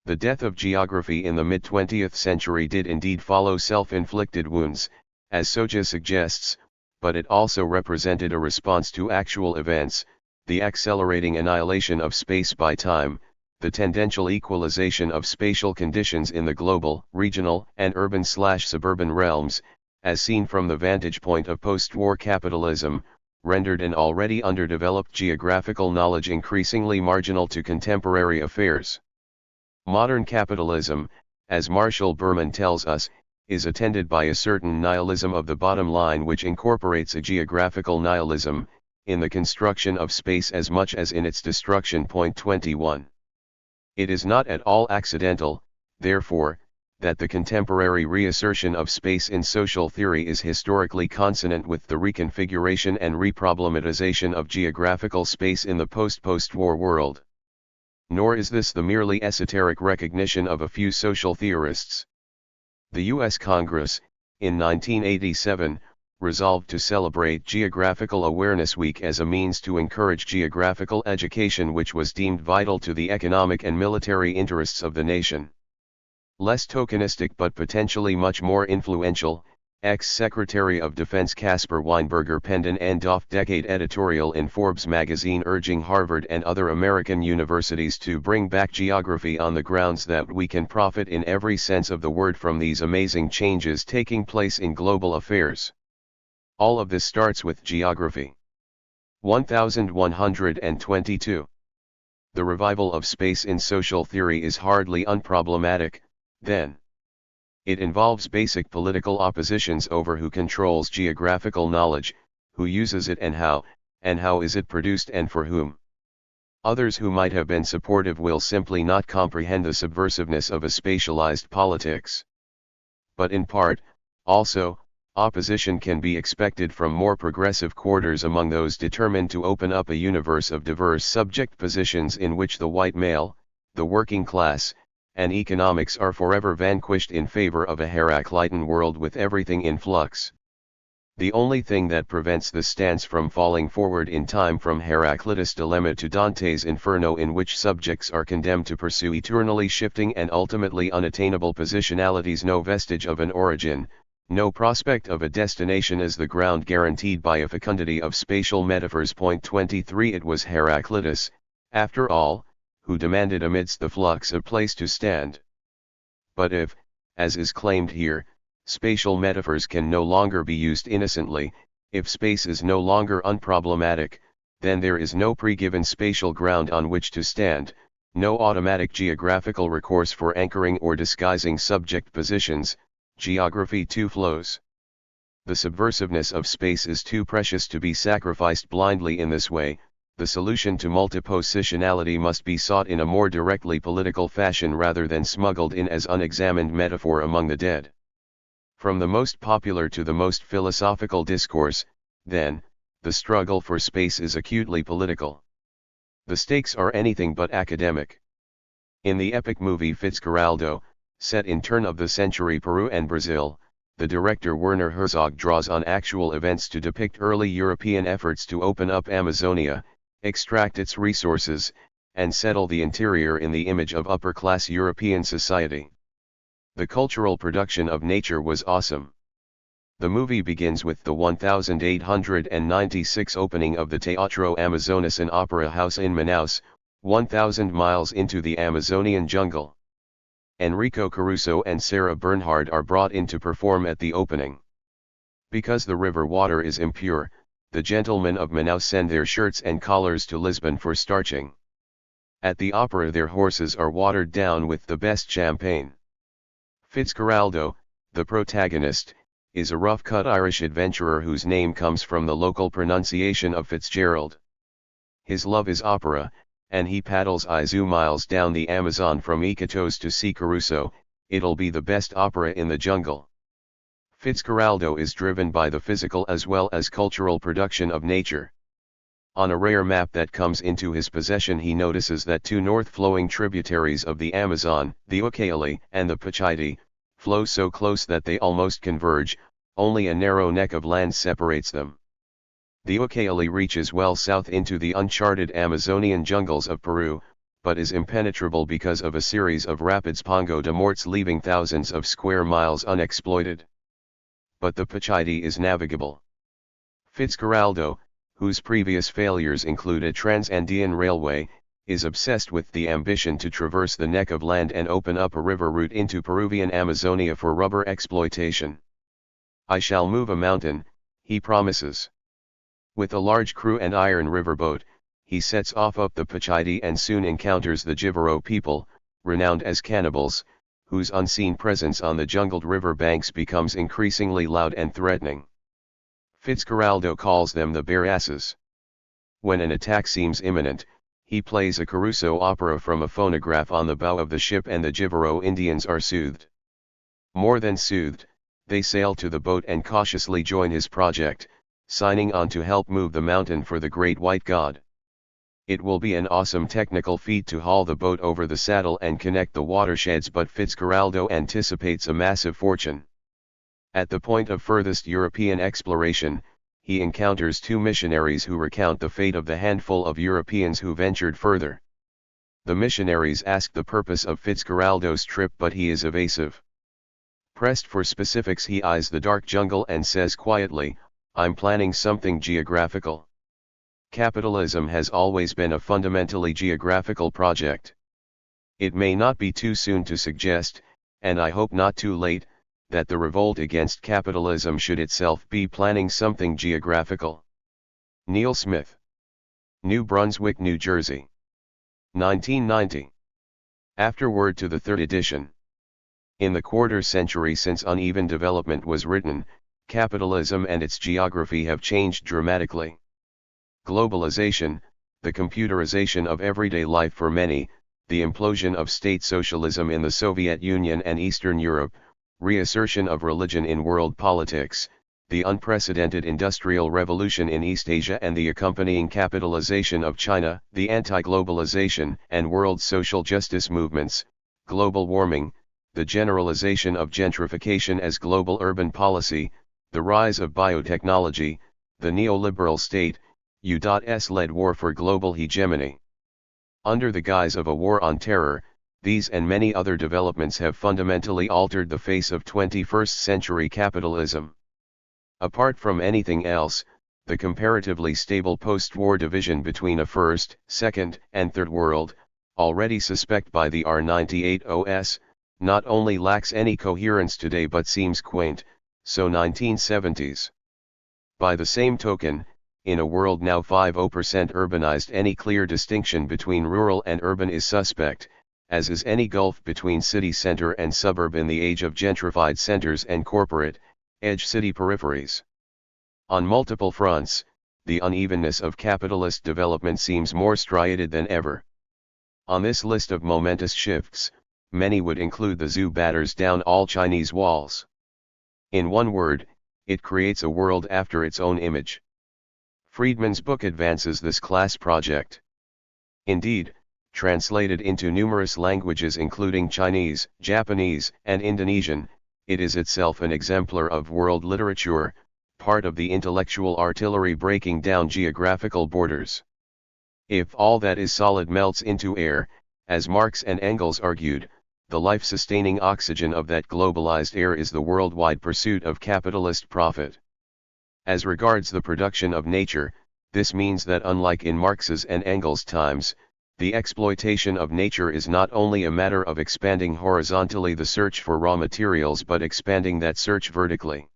The death of geography in the mid-20th century did indeed follow self-inflicted wounds, as Soja suggests, but it also represented a response to actual events, the accelerating annihilation of space by time, the tendential equalization of spatial conditions in the global, regional, and urban/suburban realms, as seen from the vantage point of post-war capitalism, rendered an already underdeveloped geographical knowledge increasingly marginal to contemporary affairs. Modern capitalism, as Marshall Berman tells us, is attended by a certain nihilism of the bottom line which incorporates a geographical nihilism, in the construction of space as much as in its destruction. 21. It is not at all accidental, therefore, that the contemporary reassertion of space in social theory is historically consonant with the reconfiguration and reproblematization of geographical space in the post-war world. Nor is this the merely esoteric recognition of a few social theorists. The U.S. Congress, in 1987, resolved to celebrate Geographical Awareness Week as a means to encourage geographical education which was deemed vital to the economic and military interests of the nation. Less tokenistic but potentially much more influential, ex-Secretary of Defense Caspar Weinberger penned an end-of-decade editorial in Forbes magazine urging Harvard and other American universities to bring back geography on the grounds that we can profit in every sense of the word from these amazing changes taking place in global affairs. All of this starts with geography. 1122. The revival of space in social theory is hardly unproblematic, then. It involves basic political oppositions over who controls geographical knowledge, who uses it and how is it produced and for whom. Others who might have been supportive will simply not comprehend the subversiveness of a spatialized politics. But in part, also, opposition can be expected from more progressive quarters among those determined to open up a universe of diverse subject positions in which the white male, the working class, and economics are forever vanquished in favor of a Heraclitean world with everything in flux. The only thing that prevents this stance from falling forward in time from Heraclitus' dilemma to Dante's Inferno, in which subjects are condemned to pursue eternally shifting and ultimately unattainable positionalities, no vestige of an origin, no prospect of a destination, is the ground guaranteed by a fecundity of spatial metaphors. 23. It was Heraclitus, after all, who demanded amidst the flux a place to stand. But if, as is claimed here, spatial metaphors can no longer be used innocently, if space is no longer unproblematic, then there is no pre-given spatial ground on which to stand, no automatic geographical recourse for anchoring or disguising subject positions. Geography too flows. The subversiveness of space is too precious to be sacrificed blindly in this way, the solution to multipositionality must be sought in a more directly political fashion rather than smuggled in as unexamined metaphor among the dead. From the most popular to the most philosophical discourse, then, the struggle for space is acutely political. The stakes are anything but academic. In the epic movie Fitzcarraldo, set in turn-of-the-century Peru and Brazil, the director Werner Herzog draws on actual events to depict early European efforts to open up Amazonia, extract its resources, and settle the interior in the image of upper-class European society. The cultural production of nature was awesome. The movie begins with the 1896 opening of the Teatro Amazonas, an opera house in Manaus, 1,000 miles into the Amazonian jungle. Enrico Caruso and Sarah Bernhardt are brought in to perform at the opening. Because the river water is impure, the gentlemen of Manaus send their shirts and collars to Lisbon for starching. At the opera their horses are watered down with the best champagne. Fitzcarraldo, the protagonist, is a rough-cut Irish adventurer whose name comes from the local pronunciation of Fitzgerald. His love is opera, and he paddles Izu miles down the Amazon from Iquitos to see Caruso. It'll be the best opera in the jungle. Fitzcarraldo is driven by the physical as well as cultural production of nature. On a rare map that comes into his possession he notices that two north-flowing tributaries of the Amazon, the Ucayali and the Pachiti, flow so close that they almost converge, only a narrow neck of land separates them. The Ucayali reaches well south into the uncharted Amazonian jungles of Peru, but is impenetrable because of a series of rapids Pongo de Morts leaving thousands of square miles unexploited. But the Pachiti is navigable. Fitzcarraldo, whose previous failures include a Trans-Andean railway, is obsessed with the ambition to traverse the neck of land and open up a river route into Peruvian Amazonia for rubber exploitation. "I shall move a mountain," he promises. With a large crew and iron riverboat, he sets off up the Pachiti and soon encounters the Jivaro people, renowned as cannibals, whose unseen presence on the jungled river banks becomes increasingly loud and threatening. Fitzcarraldo calls them the Barasses. When an attack seems imminent, he plays a Caruso opera from a phonograph on the bow of the ship and the Jivaro Indians are soothed. More than soothed, they sail to the boat and cautiously join his project, signing on to help move the mountain for the Great White God. It will be an awesome technical feat to haul the boat over the saddle and connect the watersheds, but Fitzcarraldo anticipates a massive fortune. At the point of furthest European exploration, he encounters two missionaries who recount the fate of the handful of Europeans who ventured further. The missionaries ask the purpose of Fitzcarraldo's trip, but he is evasive. Pressed for specifics, he eyes the dark jungle and says quietly, "I'm planning something geographical." Capitalism has always been a fundamentally geographical project. It may not be too soon to suggest, and I hope not too late, that the revolt against capitalism should itself be planning something geographical. Neil Smith. New Brunswick, New Jersey. 1990. Afterword to the third edition. In the quarter century since Uneven Development was written, capitalism and its geography have changed dramatically. Globalization, the computerization of everyday life for many, the implosion of state socialism in the Soviet Union and Eastern Europe, reassertion of religion in world politics, the unprecedented industrial revolution in East Asia and the accompanying capitalization of China, the anti-globalization and world social justice movements, global warming, the generalization of gentrification as global urban policy, the rise of biotechnology, the neoliberal state, U.S.-led war for global hegemony. Under the guise of a war on terror, these and many other developments have fundamentally altered the face of 21st century capitalism. Apart from anything else, the comparatively stable post-war division between a first, second, and third world, already suspect by the R98 OS, not only lacks any coherence today but seems quaint, so 1970s. By the same token, in a world now 50% urbanized, any clear distinction between rural and urban is suspect, as is any gulf between city center and suburb in the age of gentrified centers and corporate, edge city peripheries. On multiple fronts, the unevenness of capitalist development seems more striated than ever. On this list of momentous shifts, many would include the zoo batters down all Chinese walls. In one word, it creates a world after its own image. Friedman's book advances this class project. Indeed, translated into numerous languages including Chinese, Japanese, and Indonesian, it is itself an exemplar of world literature, part of the intellectual artillery breaking down geographical borders. If all that is solid melts into air, as Marx and Engels argued, the life-sustaining oxygen of that globalized air is the worldwide pursuit of capitalist profit. As regards the production of nature, this means that unlike in Marx's and Engels' times, the exploitation of nature is not only a matter of expanding horizontally the search for raw materials but expanding that search vertically.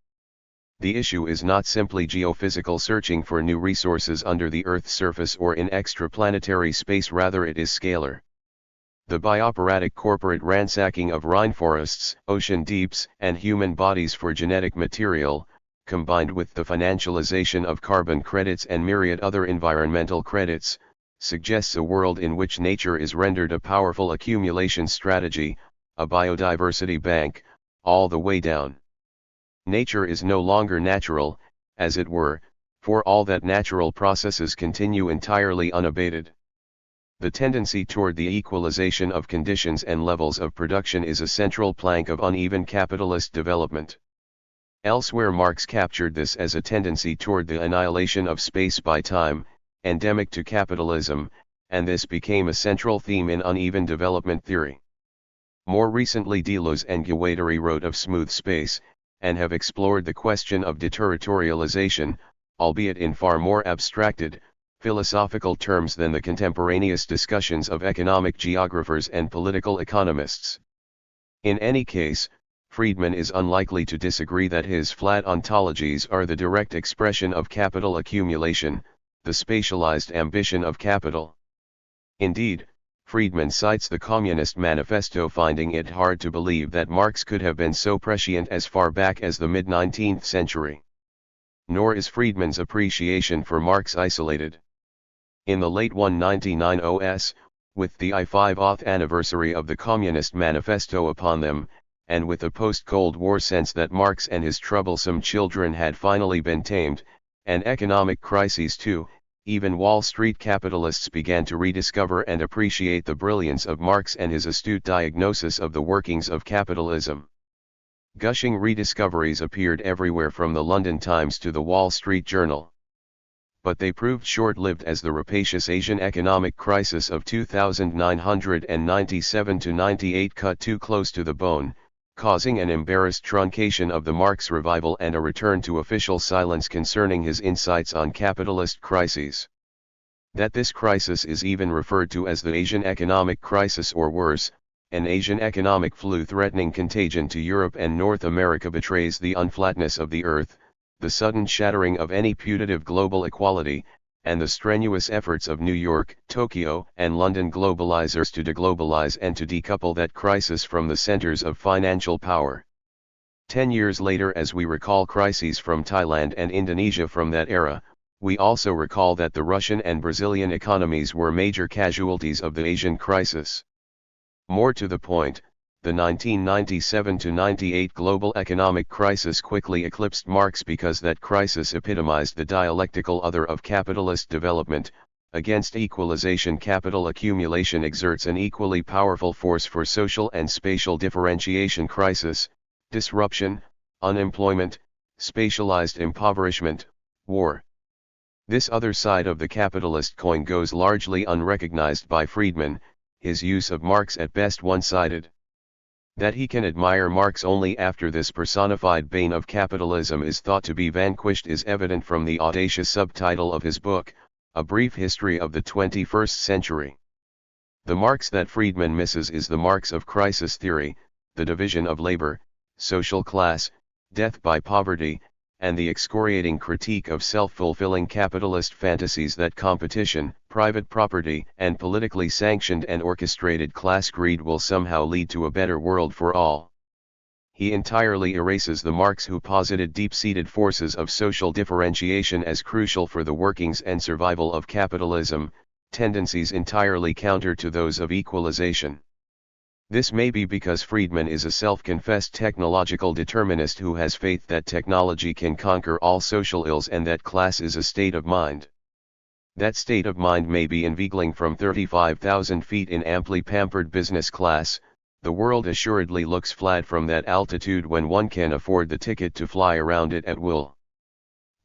The issue is not simply geophysical searching for new resources under the Earth's surface or in extraplanetary space, rather it is scalar. The bioperatic corporate ransacking of rainforests, ocean deeps, and human bodies for genetic material, combined with the financialization of carbon credits and myriad other environmental credits, suggests a world in which nature is rendered a powerful accumulation strategy, a biodiversity bank, all the way down. Nature is no longer natural, as it were, for all that natural processes continue entirely unabated. The tendency toward the equalization of conditions and levels of production is a central plank of uneven capitalist development. Elsewhere Marx captured this as a tendency toward the annihilation of space by time, endemic to capitalism, and this became a central theme in uneven development theory. More recently Deleuze and Guattari wrote of smooth space, and have explored the question of deterritorialization, albeit in far more abstracted, philosophical terms than the contemporaneous discussions of economic geographers and political economists. In any case, Friedman is unlikely to disagree that his flat ontologies are the direct expression of capital accumulation, the spatialized ambition of capital. Indeed, Friedman cites the Communist Manifesto, finding it hard to believe that Marx could have been so prescient as far back as the mid-19th century. Nor is Friedman's appreciation for Marx isolated. In the late 199 OS, with the I-5th anniversary of the Communist Manifesto upon them, and with a post-Cold War sense that Marx and his troublesome children had finally been tamed, and economic crises too, even Wall Street capitalists began to rediscover and appreciate the brilliance of Marx and his astute diagnosis of the workings of capitalism. Gushing rediscoveries appeared everywhere from the London Times to the Wall Street Journal. But they proved short-lived, as the rapacious Asian economic crisis of 2997–98 cut too close to the bone, causing an embarrassed truncation of the Marx revival and a return to official silence concerning his insights on capitalist crises. That this crisis is even referred to as the Asian economic crisis, or worse, an Asian economic flu threatening contagion to Europe and North America, betrays the unflatness of the earth, the sudden shattering of any putative global equality, and the strenuous efforts of New York, Tokyo, and London globalizers to deglobalize and to decouple that crisis from the centers of financial power. 10 years later, as we recall crises from Thailand and Indonesia from that era, we also recall that the Russian and Brazilian economies were major casualties of the Asian crisis. More to the point, the 1997–98 global economic crisis quickly eclipsed Marx because that crisis epitomized the dialectical other of capitalist development. Against equalization, capital accumulation exerts an equally powerful force for social and spatial differentiation. Crisis, disruption, unemployment, spatialized impoverishment, war. This other side of the capitalist coin goes largely unrecognized by Friedman, his use of Marx at best one-sided. That he can admire Marx only after this personified bane of capitalism is thought to be vanquished is evident from the audacious subtitle of his book, A Brief History of the 21st Century. The Marx that Friedman misses is the Marx of crisis theory, the division of labor, social class, death by poverty, and the excoriating critique of self-fulfilling capitalist fantasies that competition, private property, and politically sanctioned and orchestrated class greed will somehow lead to a better world for all. he entirely erases the Marx who posited deep-seated forces of social differentiation as crucial for the workings and survival of capitalism, tendencies entirely counter to those of equalization. This may be because Friedman is a self-confessed technological determinist who has faith that technology can conquer all social ills and that class is a state of mind. That state of mind may be inveigling from 35,000 feet in amply pampered business class. The world assuredly looks flat from that altitude when one can afford the ticket to fly around it at will.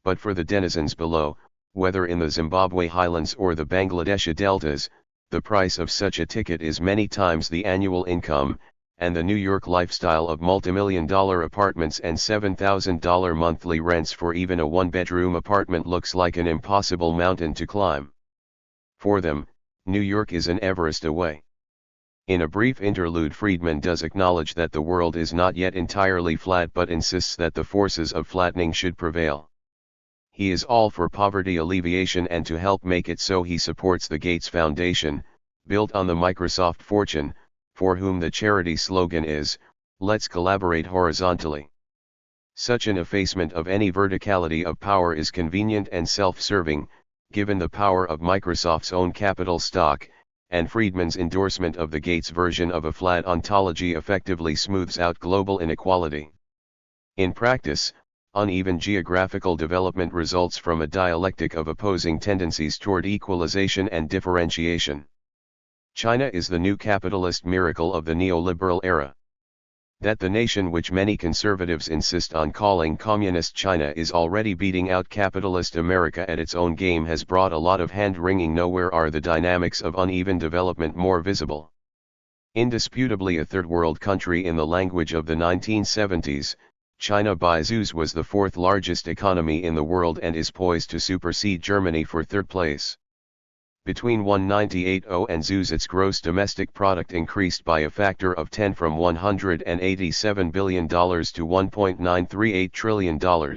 But for the denizens below, whether in the Zimbabwe highlands or the Bangladesh deltas, the price of such a ticket is many times the annual income, and the New York lifestyle of multimillion-dollar apartments and $7,000 monthly rents for even a one-bedroom apartment looks like an impossible mountain to climb. For them, New York is an Everest away. In a brief interlude, Friedman does acknowledge that the world is not yet entirely flat but insists that the forces of flattening should prevail. He is all for poverty alleviation, and to help make it so he supports the Gates Foundation, built on the Microsoft fortune, for whom the charity slogan is, "Let's collaborate horizontally." Such an effacement of any verticality of power is convenient and self-serving, given the power of Microsoft's own capital stock, and Friedman's endorsement of the Gates version of a flat ontology effectively smooths out global inequality. In practice, uneven geographical development results from a dialectic of opposing tendencies toward equalization and differentiation. China is the new capitalist miracle of the neoliberal era. That the nation which many conservatives insist on calling Communist China is already beating out capitalist America at its own game has brought a lot of hand-wringing. Nowhere are the dynamics of uneven development more visible. Indisputably a third-world country in the language of the 1970s, China by zoos was the fourth largest economy in the world and is poised to supersede Germany for third place. Between 1980 and zoos its gross domestic product increased by a factor of 10 from $187 billion to $1.938 trillion.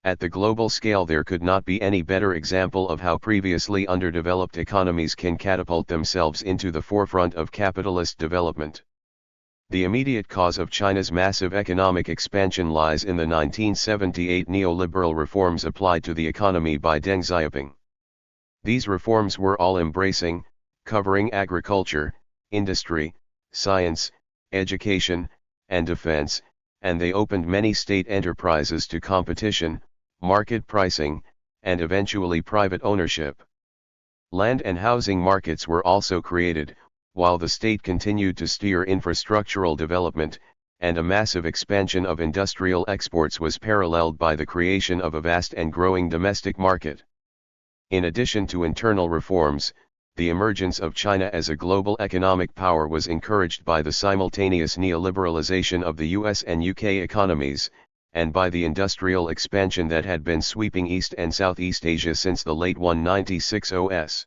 At the global scale there could not be any better example of how previously underdeveloped economies can catapult themselves into the forefront of capitalist development. The immediate cause of China's massive economic expansion lies in the 1978 neoliberal reforms applied to the economy by Deng Xiaoping. These reforms were all-embracing, covering agriculture, industry, science, education, and defense, and they opened many state enterprises to competition, market pricing, and eventually private ownership. Land and housing markets were also created, while the state continued to steer infrastructural development, and a massive expansion of industrial exports was paralleled by the creation of a vast and growing domestic market. In addition to internal reforms, the emergence of China as a global economic power was encouraged by the simultaneous neoliberalization of the US and UK economies, and by the industrial expansion that had been sweeping East and Southeast Asia since the late 1960s.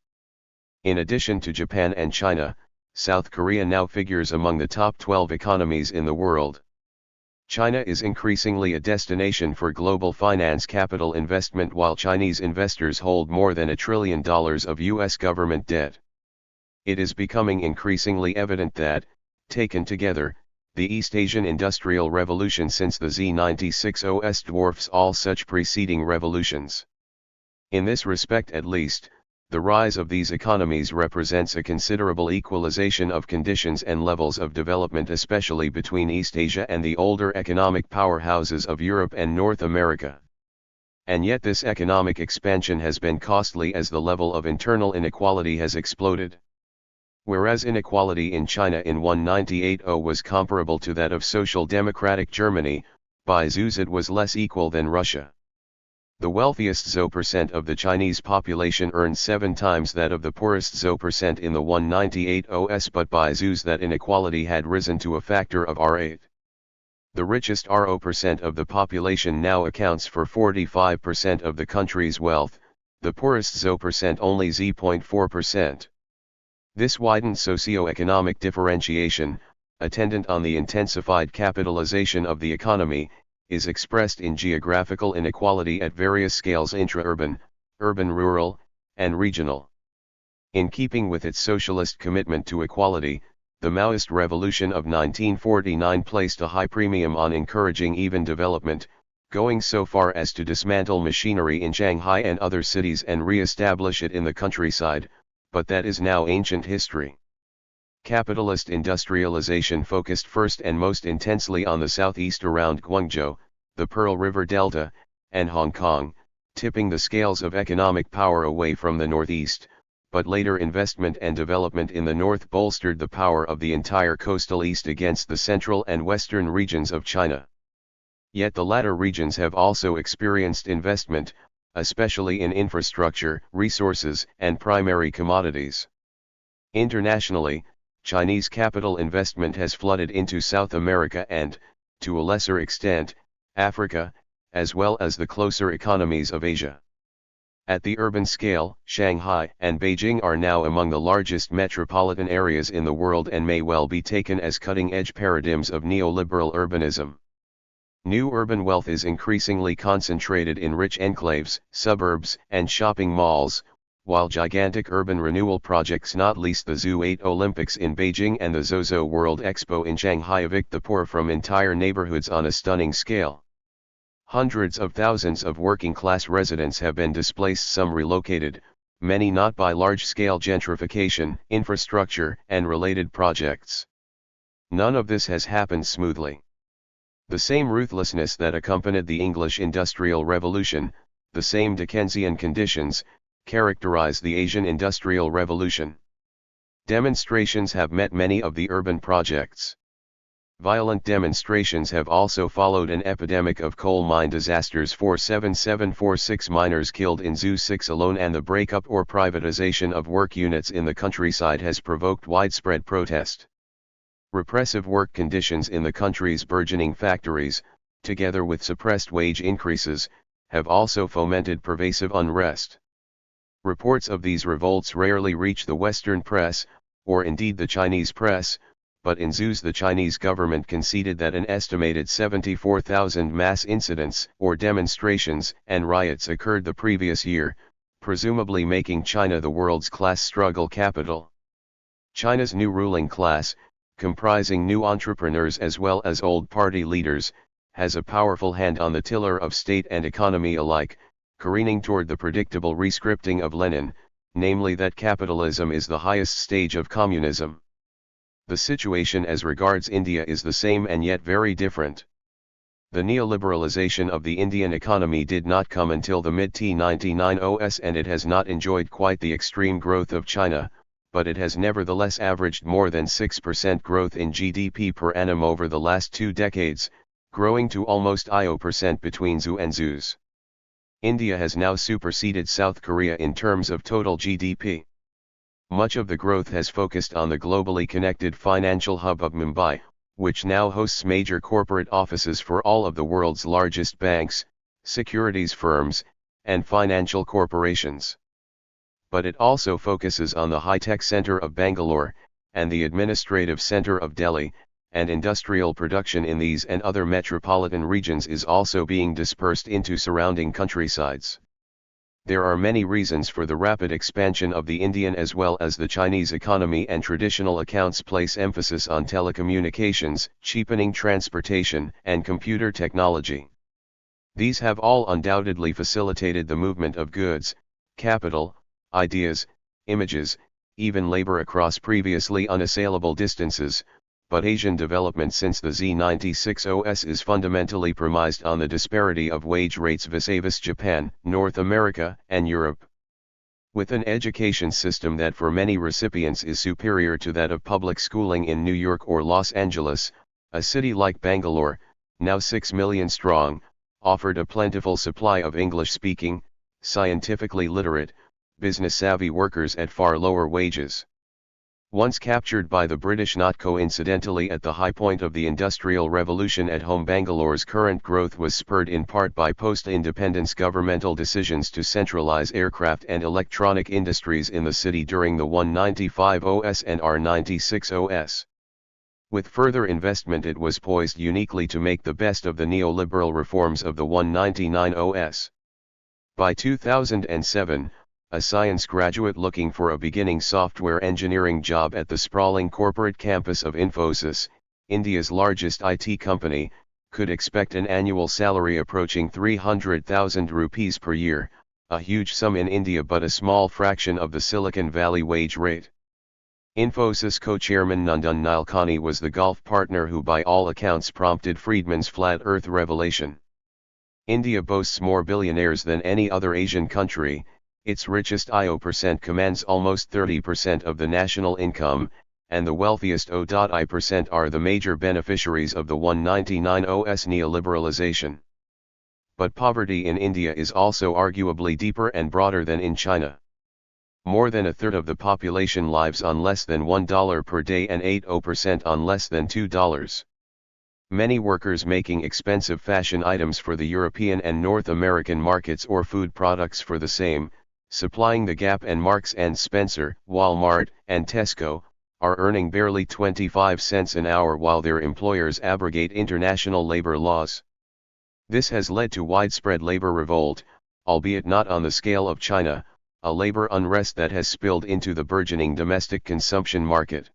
In addition to Japan and China, South Korea now figures among the top 12 economies in the world. China is increasingly a destination for global finance capital investment, while Chinese investors hold more than $1 trillion of U.S. government debt. It is becoming increasingly evident that, taken together, the East Asian Industrial Revolution since the Z96OS dwarfs all such preceding revolutions. In this respect at least, the rise of these economies represents a considerable equalization of conditions and levels of development, especially between East Asia and the older economic powerhouses of Europe and North America. And yet this economic expansion has been costly as the level of internal inequality has exploded. Whereas inequality in China in 1980 was comparable to that of Social Democratic Germany, by zoos it was less equal than Russia. The wealthiest ZO% of the Chinese population earned 7 times that of the poorest ZO% in the 1980s, but by zoos that inequality had risen to a factor of R8. The richest RO% of the population now accounts for 45% of the country's wealth, the poorest ZO% only Z.4%. This widened socio-economic differentiation, attendant on the intensified capitalization of the economy, is expressed in geographical inequality at various scales: intra-urban, urban-rural, and regional. In keeping with its socialist commitment to equality, the Maoist revolution of 1949 placed a high premium on encouraging even development, going so far as to dismantle machinery in Shanghai and other cities and re-establish it in the countryside, but that is now ancient history. Capitalist industrialization focused first and most intensely on the southeast around Guangzhou, the Pearl River Delta, and Hong Kong, tipping the scales of economic power away from the northeast, but later investment and development in the north bolstered the power of the entire coastal east against the central and western regions of China. Yet the latter regions have also experienced investment, especially in infrastructure, resources, and primary commodities. Internationally, Chinese capital investment has flooded into South America and, to a lesser extent, Africa, as well as the closer economies of Asia. At the urban scale, Shanghai and Beijing are now among the largest metropolitan areas in the world and may well be taken as cutting-edge paradigms of neoliberal urbanism. New urban wealth is increasingly concentrated in rich enclaves, suburbs, and shopping malls, while gigantic urban renewal projects, not least the Zoo 8 Olympics in Beijing and the Zozo World Expo in Shanghai, evict the poor from entire neighborhoods on a stunning scale. Hundreds of thousands of working-class residents have been displaced, some relocated, many not by large-scale gentrification, infrastructure, and related projects. None of this has happened smoothly. The same ruthlessness that accompanied the English Industrial Revolution, the same Dickensian conditions, characterize the Asian Industrial Revolution. Demonstrations have met many of the urban projects. Violent demonstrations have also followed an epidemic of coal mine disasters, 47746 miners killed in Zoo 6 alone, and the breakup or privatization of work units in the countryside has provoked widespread protest. Repressive work conditions in the country's burgeoning factories, together with suppressed wage increases, have also fomented pervasive unrest. Reports of these revolts rarely reach the Western press, or indeed the Chinese press, but in zoos the Chinese government conceded that an estimated 74,000 mass incidents or demonstrations and riots occurred the previous year, presumably making China the world's class struggle capital. China's new ruling class, comprising new entrepreneurs as well as old party leaders, has a powerful hand on the tiller of state and economy alike, careening toward the predictable rescripting of Lenin, namely that capitalism is the highest stage of communism. The situation as regards India is the same and yet very different. The neoliberalization of the Indian economy did not come until the mid-T1990s, and it has not enjoyed quite the extreme growth of China, but it has nevertheless averaged more than 6% growth in GDP per annum over the last 2 decades, growing to almost 9% between zoo and zoos. India has now superseded South Korea in terms of total GDP. Much of the growth has focused on the globally connected financial hub of Mumbai, which now hosts major corporate offices for all of the world's largest banks, securities firms, and financial corporations. But it also focuses on the high-tech center of Bangalore, and the administrative center of Delhi, and industrial production in these and other metropolitan regions is also being dispersed into surrounding countrysides. There are many reasons for the rapid expansion of the Indian as well as the Chinese economy, and traditional accounts place emphasis on telecommunications, cheapening transportation, and computer technology. These have all undoubtedly facilitated the movement of goods, capital, ideas, images, even labor across previously unassailable distances, but Asian development since the Z96OS is fundamentally premised on the disparity of wage rates vis-a-vis Japan, North America, and Europe. With an education system that for many recipients is superior to that of public schooling in New York or Los Angeles, a city like Bangalore, now 6 million strong, offered a plentiful supply of English-speaking, scientifically literate, business-savvy workers at far lower wages. Once captured by the British not coincidentally at the high point of the Industrial Revolution at home, Bangalore's current growth was spurred in part by post-independence governmental decisions to centralize aircraft and electronic industries in the city during the 195OS and R96OS. With further investment, it was poised uniquely to make the best of the neoliberal reforms of the 199OS. By 2007, a science graduate looking for a beginning software engineering job at the sprawling corporate campus of Infosys, India's largest IT company, could expect an annual salary approaching 300,000 rupees per year, a huge sum in India but a small fraction of the Silicon Valley wage rate. Infosys co-chairman Nandan Nilekani was the golf partner who by all accounts prompted Friedman's flat earth revelation. India boasts more billionaires than any other Asian country. Its richest IO% commands almost 30% of the national income, and the wealthiest O.I% are the major beneficiaries of the 199 OS neoliberalization. But poverty in India is also arguably deeper and broader than in China. More than a third of the population lives on less than $1 per day and 80% on less than $2. Many workers making expensive fashion items for the European and North American markets or food products for the same, supplying the Gap and Marks & Spencer, Walmart, and Tesco, are earning barely 25 cents an hour while their employers abrogate international labor laws. This has led to widespread labor revolt, albeit not on the scale of China, a labor unrest that has spilled into the burgeoning domestic consumption market.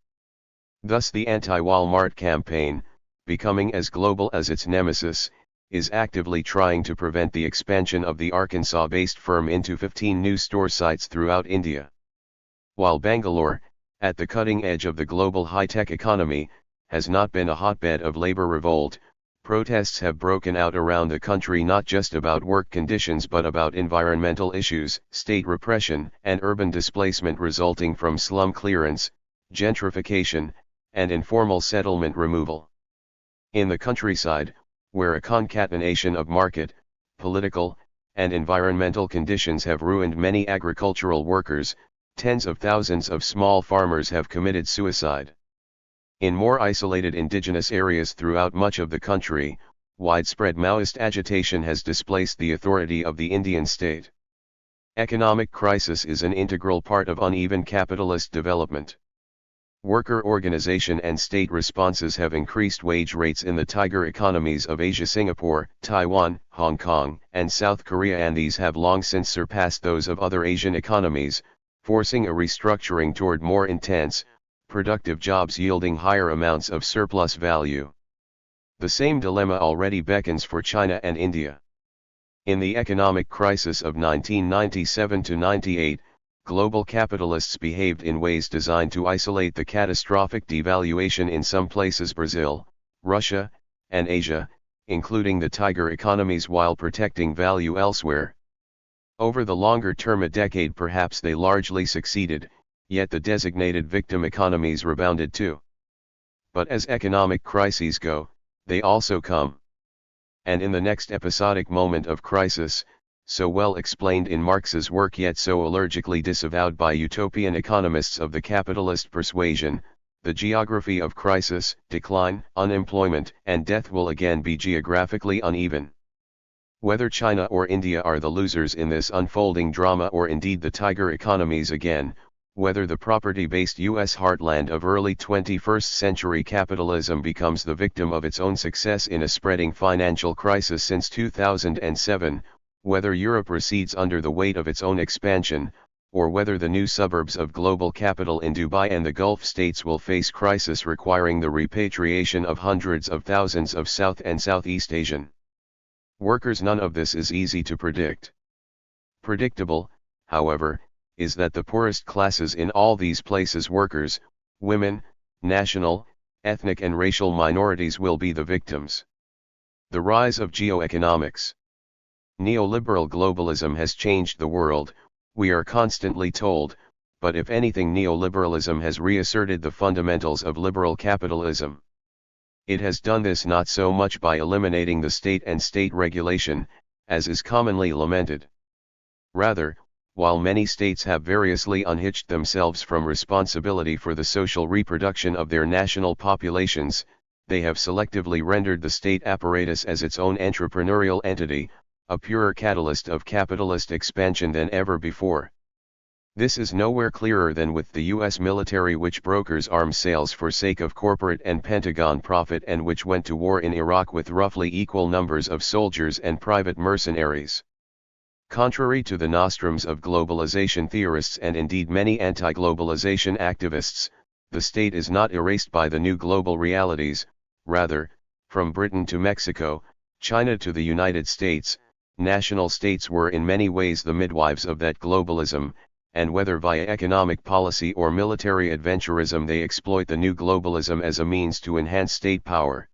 Thus the anti-Walmart campaign, becoming as global as its nemesis, is actively trying to prevent the expansion of the Arkansas-based firm into 15 new store sites throughout India. While Bangalore, at the cutting edge of the global high-tech economy, has not been a hotbed of labor revolt, protests have broken out around the country not just about work conditions but about environmental issues, state repression, and urban displacement resulting from slum clearance, gentrification, and informal settlement removal. In the countryside, where a concatenation of market, political, and environmental conditions have ruined many agricultural workers, tens of thousands of small farmers have committed suicide. In more isolated indigenous areas throughout much of the country, widespread Maoist agitation has displaced the authority of the Indian state. Economic crisis is an integral part of uneven capitalist development. Worker organization and state responses have increased wage rates in the tiger economies of Asia, Singapore, Taiwan, Hong Kong, and South Korea, and these have long since surpassed those of other Asian economies, forcing a restructuring toward more intense, productive jobs yielding higher amounts of surplus value. The same dilemma already beckons for China and India. In the economic crisis of 1997-98, global capitalists behaved in ways designed to isolate the catastrophic devaluation in some places, Brazil, Russia, and Asia, including the tiger economies, while protecting value elsewhere. Over the longer term, a decade perhaps, they largely succeeded, yet the designated victim economies rebounded too. But as economic crises go, they also come. And in the next episodic moment of crisis, so well explained in Marx's work yet so allergically disavowed by utopian economists of the capitalist persuasion, the geography of crisis, decline, unemployment, and death will again be geographically uneven. Whether China or India are the losers in this unfolding drama, or indeed the tiger economies again, whether the property-based U.S. heartland of early 21st century capitalism becomes the victim of its own success in a spreading financial crisis since 2007, whether Europe recedes under the weight of its own expansion, or whether the new suburbs of global capital in Dubai and the Gulf states will face crisis requiring the repatriation of hundreds of thousands of South and Southeast Asian workers, none of this is easy to predict. Predictable, however, is that the poorest classes in all these places, workers, women, national, ethnic and racial minorities, will be the victims. The rise of geoeconomics. Neoliberal globalism has changed the world, we are constantly told, but if anything, neoliberalism has reasserted the fundamentals of liberal capitalism. It has done this not so much by eliminating the state and state regulation, as is commonly lamented. Rather, while many states have variously unhitched themselves from responsibility for the social reproduction of their national populations, they have selectively rendered the state apparatus as its own entrepreneurial entity, a purer catalyst of capitalist expansion than ever before. This is nowhere clearer than with the U.S. military, which brokers arms sales for sake of corporate and Pentagon profit, and which went to war in Iraq with roughly equal numbers of soldiers and private mercenaries. Contrary to the nostrums of globalization theorists and indeed many anti-globalization activists, the state is not erased by the new global realities. Rather, from Britain to Mexico, China to the United States, national states were in many ways the midwives of that globalism, and whether via economic policy or military adventurism they exploit the new globalism as a means to enhance state power.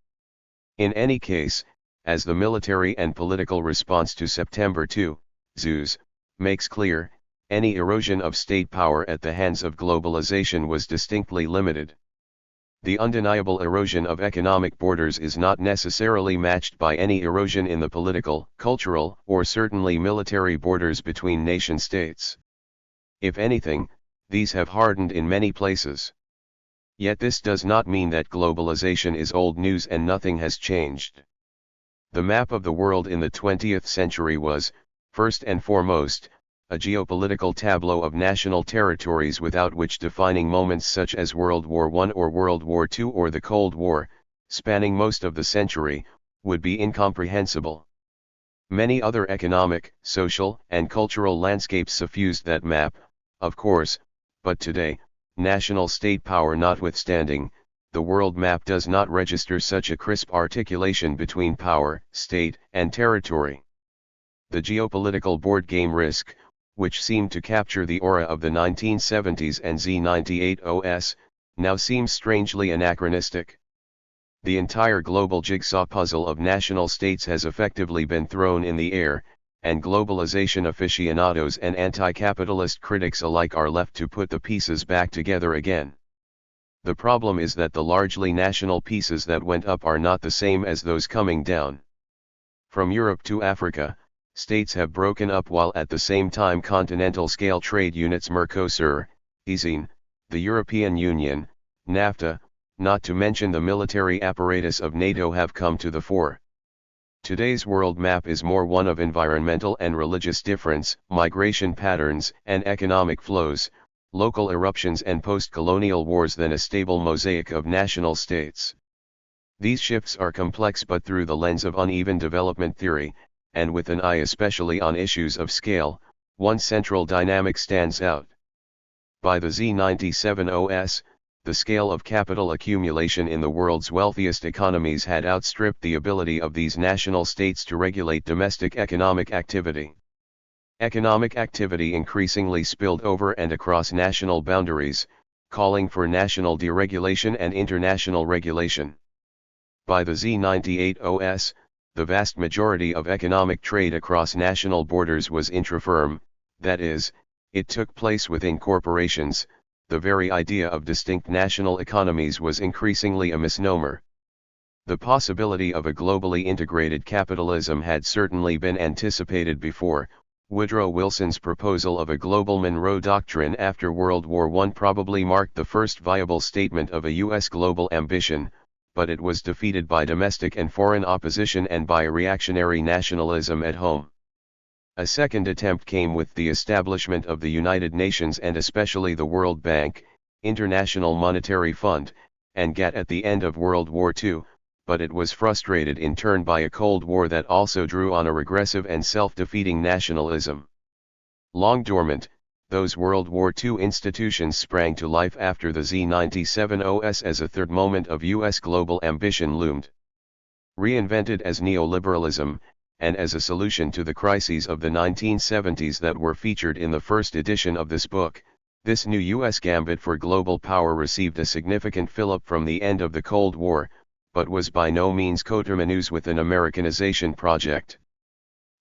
In any case, as the military and political response to September 2, Zeus, makes clear, any erosion of state power at the hands of globalization was distinctly limited. The undeniable erosion of economic borders is not necessarily matched by any erosion in the political, cultural, or certainly military borders between nation-states. If anything, these have hardened in many places. Yet this does not mean that globalization is old news and nothing has changed. The map of the world in the 20th century was, first and foremost, a geopolitical tableau of national territories without which defining moments such as World War I or World War II or the Cold War, spanning most of the century, would be incomprehensible. Many other economic, social, and cultural landscapes suffused that map, of course, but today, national state power notwithstanding, the world map does not register such a crisp articulation between power, state, and territory. The geopolitical board game Risk, which seemed to capture the aura of the 1970s and Z98OS, now seems strangely anachronistic. The entire global jigsaw puzzle of national states has effectively been thrown in the air, and globalization aficionados and anti-capitalist critics alike are left to put the pieces back together again. The problem is that the largely national pieces that went up are not the same as those coming down. From Europe to Africa, states have broken up while at the same time continental-scale trade units Mercosur, EZIN, the European Union, NAFTA, not to mention the military apparatus of NATO have come to the fore. Today's world map is more one of environmental and religious difference, migration patterns and economic flows, local eruptions and post-colonial wars than a stable mosaic of national states. These shifts are complex but through the lens of uneven development theory, and with an eye especially on issues of scale, one central dynamic stands out. By the Z97OS, the scale of capital accumulation in the world's wealthiest economies had outstripped the ability of these national states to regulate domestic economic activity. Economic activity increasingly spilled over and across national boundaries, calling for national deregulation and international regulation. By the Z98OS, the vast majority of economic trade across national borders was intrafirm, that is, it took place within corporations. The very idea of distinct national economies was increasingly a misnomer. The possibility of a globally integrated capitalism had certainly been anticipated before. Woodrow Wilson's proposal of a global Monroe Doctrine after World War I probably marked the first viable statement of a U.S. global ambition, but it was defeated by domestic and foreign opposition and by reactionary nationalism at home. A second attempt came with the establishment of the United Nations and especially the World Bank, International Monetary Fund, and GATT at the end of World War II, but it was frustrated in turn by a Cold War that also drew on a regressive and self-defeating nationalism. Long dormant, those World War II institutions sprang to life after the Z97OS as a third moment of U.S. global ambition loomed. Reinvented as neoliberalism, and as a solution to the crises of the 1970s that were featured in the first edition of this book, this new U.S. gambit for global power received a significant fillip from the end of the Cold War, but was by no means coterminous with an Americanization project.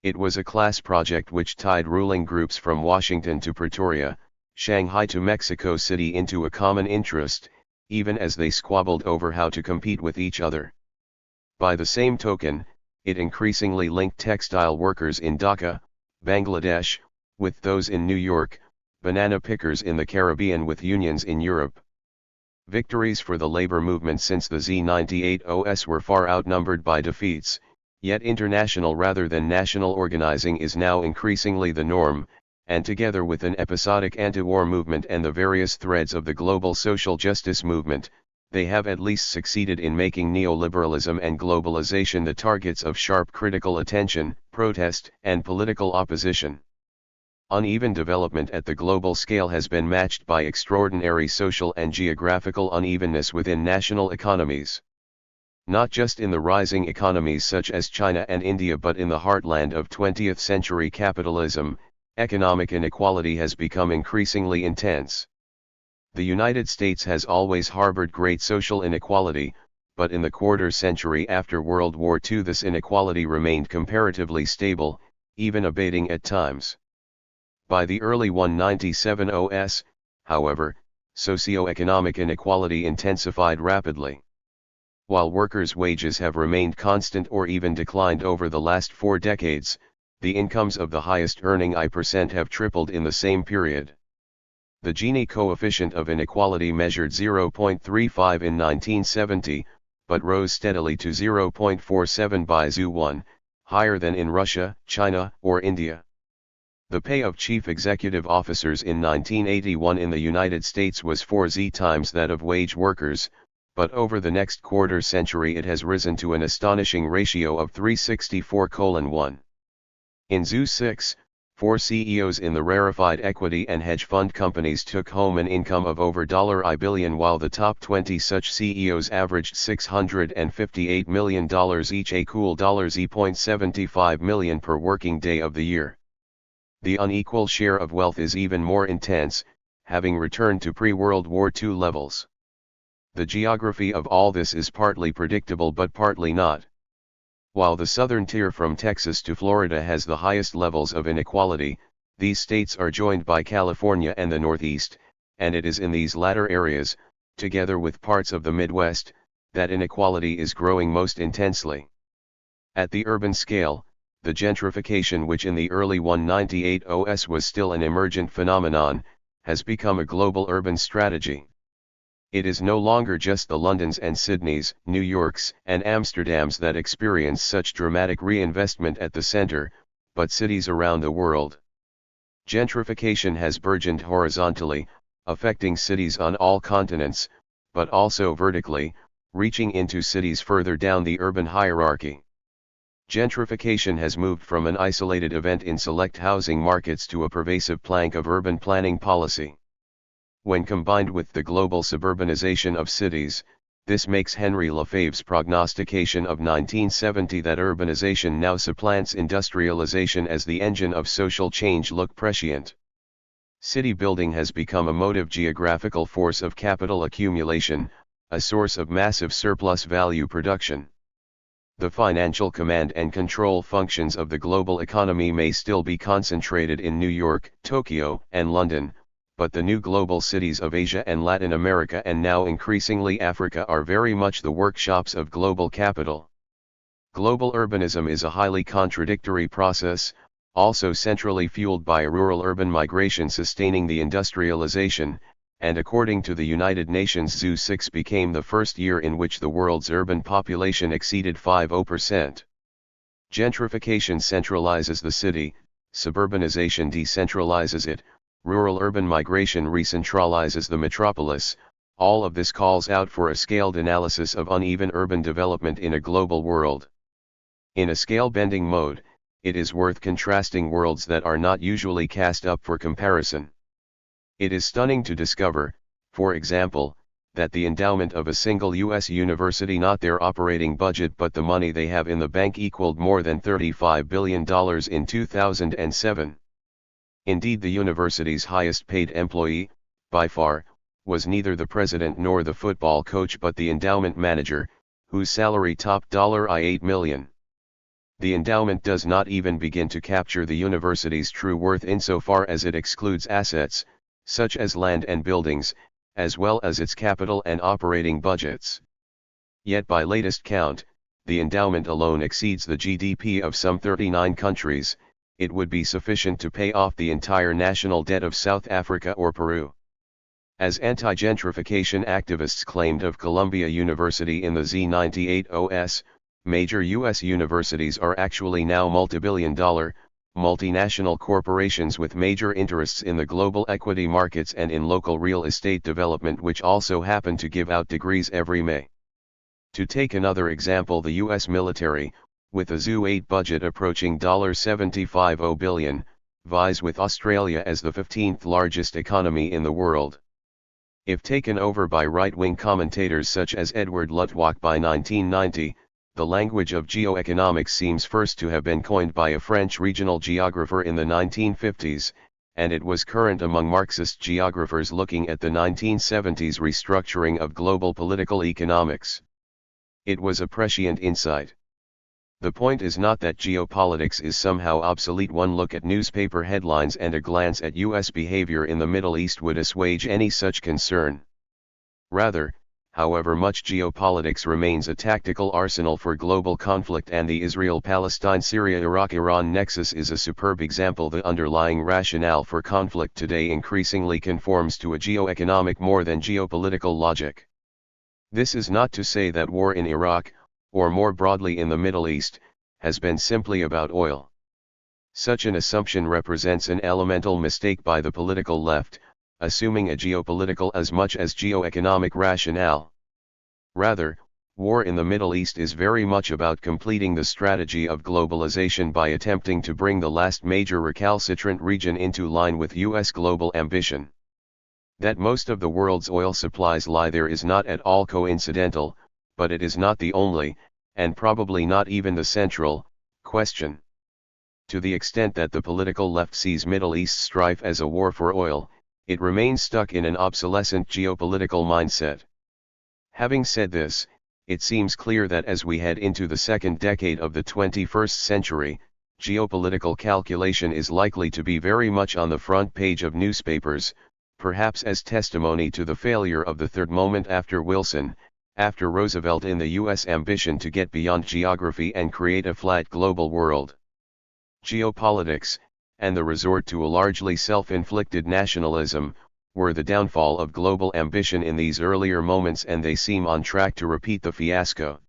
It was a class project which tied ruling groups from Washington to Pretoria, Shanghai to Mexico City into a common interest, even as they squabbled over how to compete with each other. By the same token, it increasingly linked textile workers in Dhaka, Bangladesh, with those in New York, banana pickers in the Caribbean with unions in Europe. Victories for the labor movement since the Z98OS were far outnumbered by defeats, yet international rather than national organizing is now increasingly the norm, and together with an episodic anti-war movement and the various threads of the global social justice movement, they have at least succeeded in making neoliberalism and globalization the targets of sharp critical attention, protest, and political opposition. Uneven development at the global scale has been matched by extraordinary social and geographical unevenness within national economies. Not just in the rising economies such as China and India, but in the heartland of 20th century capitalism, economic inequality has become increasingly intense. The United States has always harbored great social inequality, but in the quarter century after World War II this inequality remained comparatively stable, even abating at times. By the early 1970s, however, socioeconomic inequality intensified rapidly. While workers' wages have remained constant or even declined over the last 4 decades, the incomes of the highest earning % have tripled in the same period. The Gini coefficient of inequality measured 0.35 in 1970, but rose steadily to 0.47 by ZU1, higher than in Russia, China, or India. The pay of chief executive officers in 1981 in the United States was 4 times that of wage workers, but over the next quarter century it has risen to an astonishing ratio of 364:1. In ZU6, 4 CEOs in the rarefied equity and hedge fund companies took home an income of over $1 billion, while the top 20 such CEOs averaged $658 million each, a cool $0.75 million per working day of the year. The unequal share of wealth is even more intense, having returned to pre-World War II levels. The geography of all this is partly predictable but partly not. While the southern tier from Texas to Florida has the highest levels of inequality, these states are joined by California and the Northeast, and it is in these latter areas, together with parts of the Midwest, that inequality is growing most intensely. At the urban scale, the gentrification, which in the early 1980s was still an emergent phenomenon, has become a global urban strategy. It is no longer just the Londons and Sydneys, New Yorks, and Amsterdams that experience such dramatic reinvestment at the center, but cities around the world. Gentrification has burgeoned horizontally, affecting cities on all continents, but also vertically, reaching into cities further down the urban hierarchy. Gentrification has moved from an isolated event in select housing markets to a pervasive plank of urban planning policy. When combined with the global suburbanization of cities, this makes Henry Lefebvre's prognostication of 1970 that urbanization now supplants industrialization as the engine of social change look prescient. City building has become a motive geographical force of capital accumulation, a source of massive surplus value production. The financial command and control functions of the global economy may still be concentrated in New York, Tokyo, and London, but the new global cities of Asia and Latin America and now increasingly Africa are very much the workshops of global capital. Global urbanism is a highly contradictory process, also centrally fueled by rural-urban migration sustaining the industrialization, and according to the United Nations ZU6 became the first year in which the world's urban population exceeded 50%. Gentrification centralizes the city, suburbanization decentralizes it, rural-urban migration recentralizes the metropolis. All of this calls out for a scaled analysis of uneven urban development in a global world. In a scale-bending mode, it is worth contrasting worlds that are not usually cast up for comparison. It is stunning to discover, for example, that the endowment of a single U.S. university, not their operating budget but the money they have in the bank, equaled more than $35 billion in 2007. Indeed, the university's highest paid employee, by far, was neither the president nor the football coach but the endowment manager, whose salary topped $8 million. The endowment does not even begin to capture the university's true worth insofar as it excludes assets, such as land and buildings, as well as its capital and operating budgets. Yet by latest count, the endowment alone exceeds the GDP of some 39 countries. It would be sufficient to pay off the entire national debt of South Africa or Peru. As anti-gentrification activists claimed of Columbia University in the Z98 OS, major U.S. universities are actually now multibillion-dollar, multinational corporations with major interests in the global equity markets and in local real estate development, which also happen to give out degrees every May. To take another example, the U.S. military, with a ZU-8 budget approaching $75 billion, vies with Australia as the 15th largest economy in the world. If taken over by right-wing commentators such as Edward Luttwak by 1990, the language of geoeconomics seems first to have been coined by a French regional geographer in the 1950s, and it was current among Marxist geographers looking at the 1970s restructuring of global political economics. It was a prescient insight. The point is not that geopolitics is somehow obsolete. One look at newspaper headlines and a glance at U.S. behavior in the Middle East would assuage any such concern. Rather, however, much geopolitics remains a tactical arsenal for global conflict, and the Israel-Palestine-Syria-Iraq-Iran nexus is a superb example. The underlying rationale for conflict today increasingly conforms to a geoeconomic more than geopolitical logic. This is not to say that war in Iraq, or more broadly in the Middle East, has been simply about oil. Such an assumption represents an elemental mistake by the political left, assuming a geopolitical as much as geoeconomic rationale. Rather, war in the Middle East is very much about completing the strategy of globalization by attempting to bring the last major recalcitrant region into line with U.S. global ambition. That most of the world's oil supplies lie there is not at all coincidental, but it is not the only, and probably not even the central, question. To the extent that the political left sees Middle East strife as a war for oil, it remains stuck in an obsolescent geopolitical mindset. Having said this, it seems clear that as we head into the second decade of the 21st century, geopolitical calculation is likely to be very much on the front page of newspapers, perhaps as testimony to the failure of the third moment after Wilson, after Roosevelt, in the U.S. ambition to get beyond geography and create a flat global world. Geopolitics, and the resort to a largely self-inflicted nationalism, were the downfall of global ambition in these earlier moments, and they seem on track to repeat the fiasco.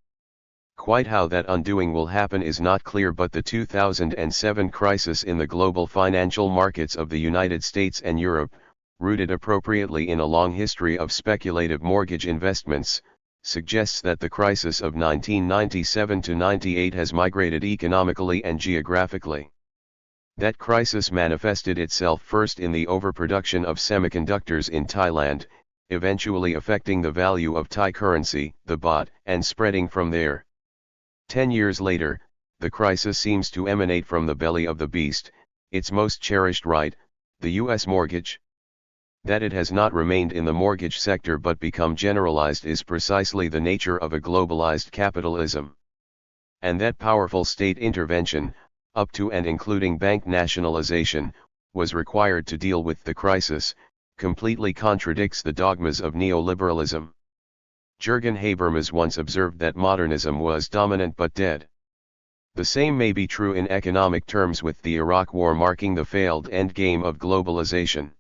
Quite how that undoing will happen is not clear, but the 2007 crisis in the global financial markets of the United States and Europe, rooted appropriately in a long history of speculative mortgage investments, suggests that the crisis of 1997 to 98 has migrated economically and geographically. That crisis manifested itself first in the overproduction of semiconductors in Thailand, eventually affecting the value of Thai currency, the baht, and spreading from there. 10 years later, the crisis seems to emanate from the belly of the beast, its most cherished right, the U.S. mortgage. That it has not remained in the mortgage sector but become generalized is precisely the nature of a globalized capitalism. And that powerful state intervention, up to and including bank nationalization, was required to deal with the crisis, completely contradicts the dogmas of neoliberalism. Jürgen Habermas once observed that modernism was dominant but dead. The same may be true in economic terms, with the Iraq War marking the failed endgame of globalization.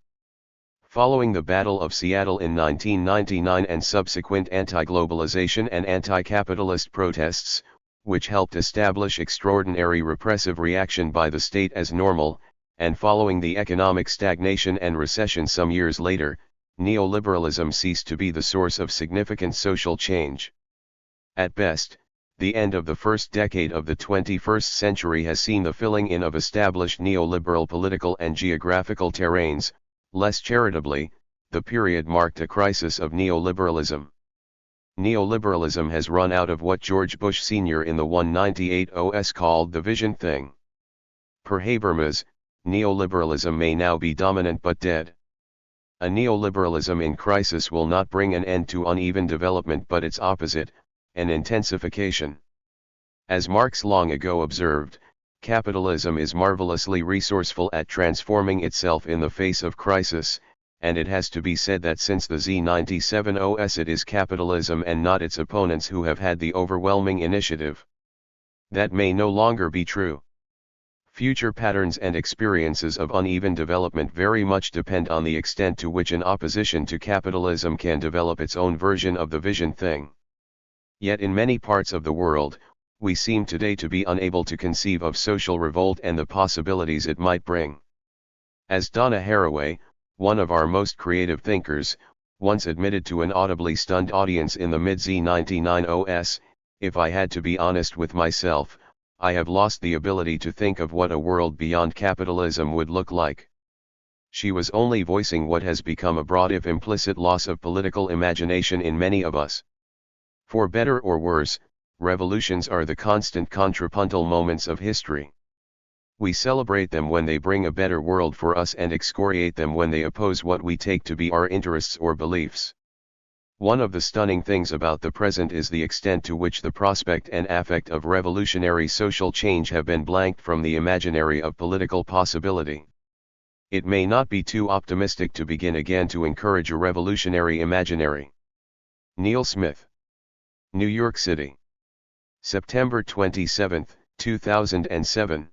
Following the Battle of Seattle in 1999 and subsequent anti-globalization and anti-capitalist protests, which helped establish extraordinary repressive reaction by the state as normal, and following the economic stagnation and recession some years later, neoliberalism ceased to be the source of significant social change. At best, the end of the first decade of the 21st century has seen the filling in of established neoliberal political and geographical terrains. Less charitably, the period marked a crisis of neoliberalism. Neoliberalism has run out of what George Bush Sr. in the 198 OS called the vision thing. Per Habermas, neoliberalism may now be dominant but dead. A neoliberalism in crisis will not bring an end to uneven development but its opposite, an intensification. As Marx long ago observed, capitalism is marvelously resourceful at transforming itself in the face of crisis, and it has to be said that since the Z97 OS it is capitalism and not its opponents who have had the overwhelming initiative. That may no longer be true. Future patterns and experiences of uneven development very much depend on the extent to which an opposition to capitalism can develop its own version of the vision thing. Yet in many parts of the world, We seem today to be unable to conceive of social revolt and the possibilities it might bring. As Donna Haraway, one of our most creative thinkers, once admitted to an audibly stunned audience in the mid-Z1990s, if I had to be honest with myself, I have lost the ability to think of what a world beyond capitalism would look like. She was only voicing what has become a broad if implicit loss of political imagination in many of us. For better or worse, revolutions are the constant contrapuntal moments of history. We celebrate them when they bring a better world for us and excoriate them when they oppose what we take to be our interests or beliefs. One of the stunning things about the present is the extent to which the prospect and affect of revolutionary social change have been blanked from the imaginary of political possibility. It may not be too optimistic to begin again to encourage a revolutionary imaginary. Neil Smith. New York City. September 27, 2007.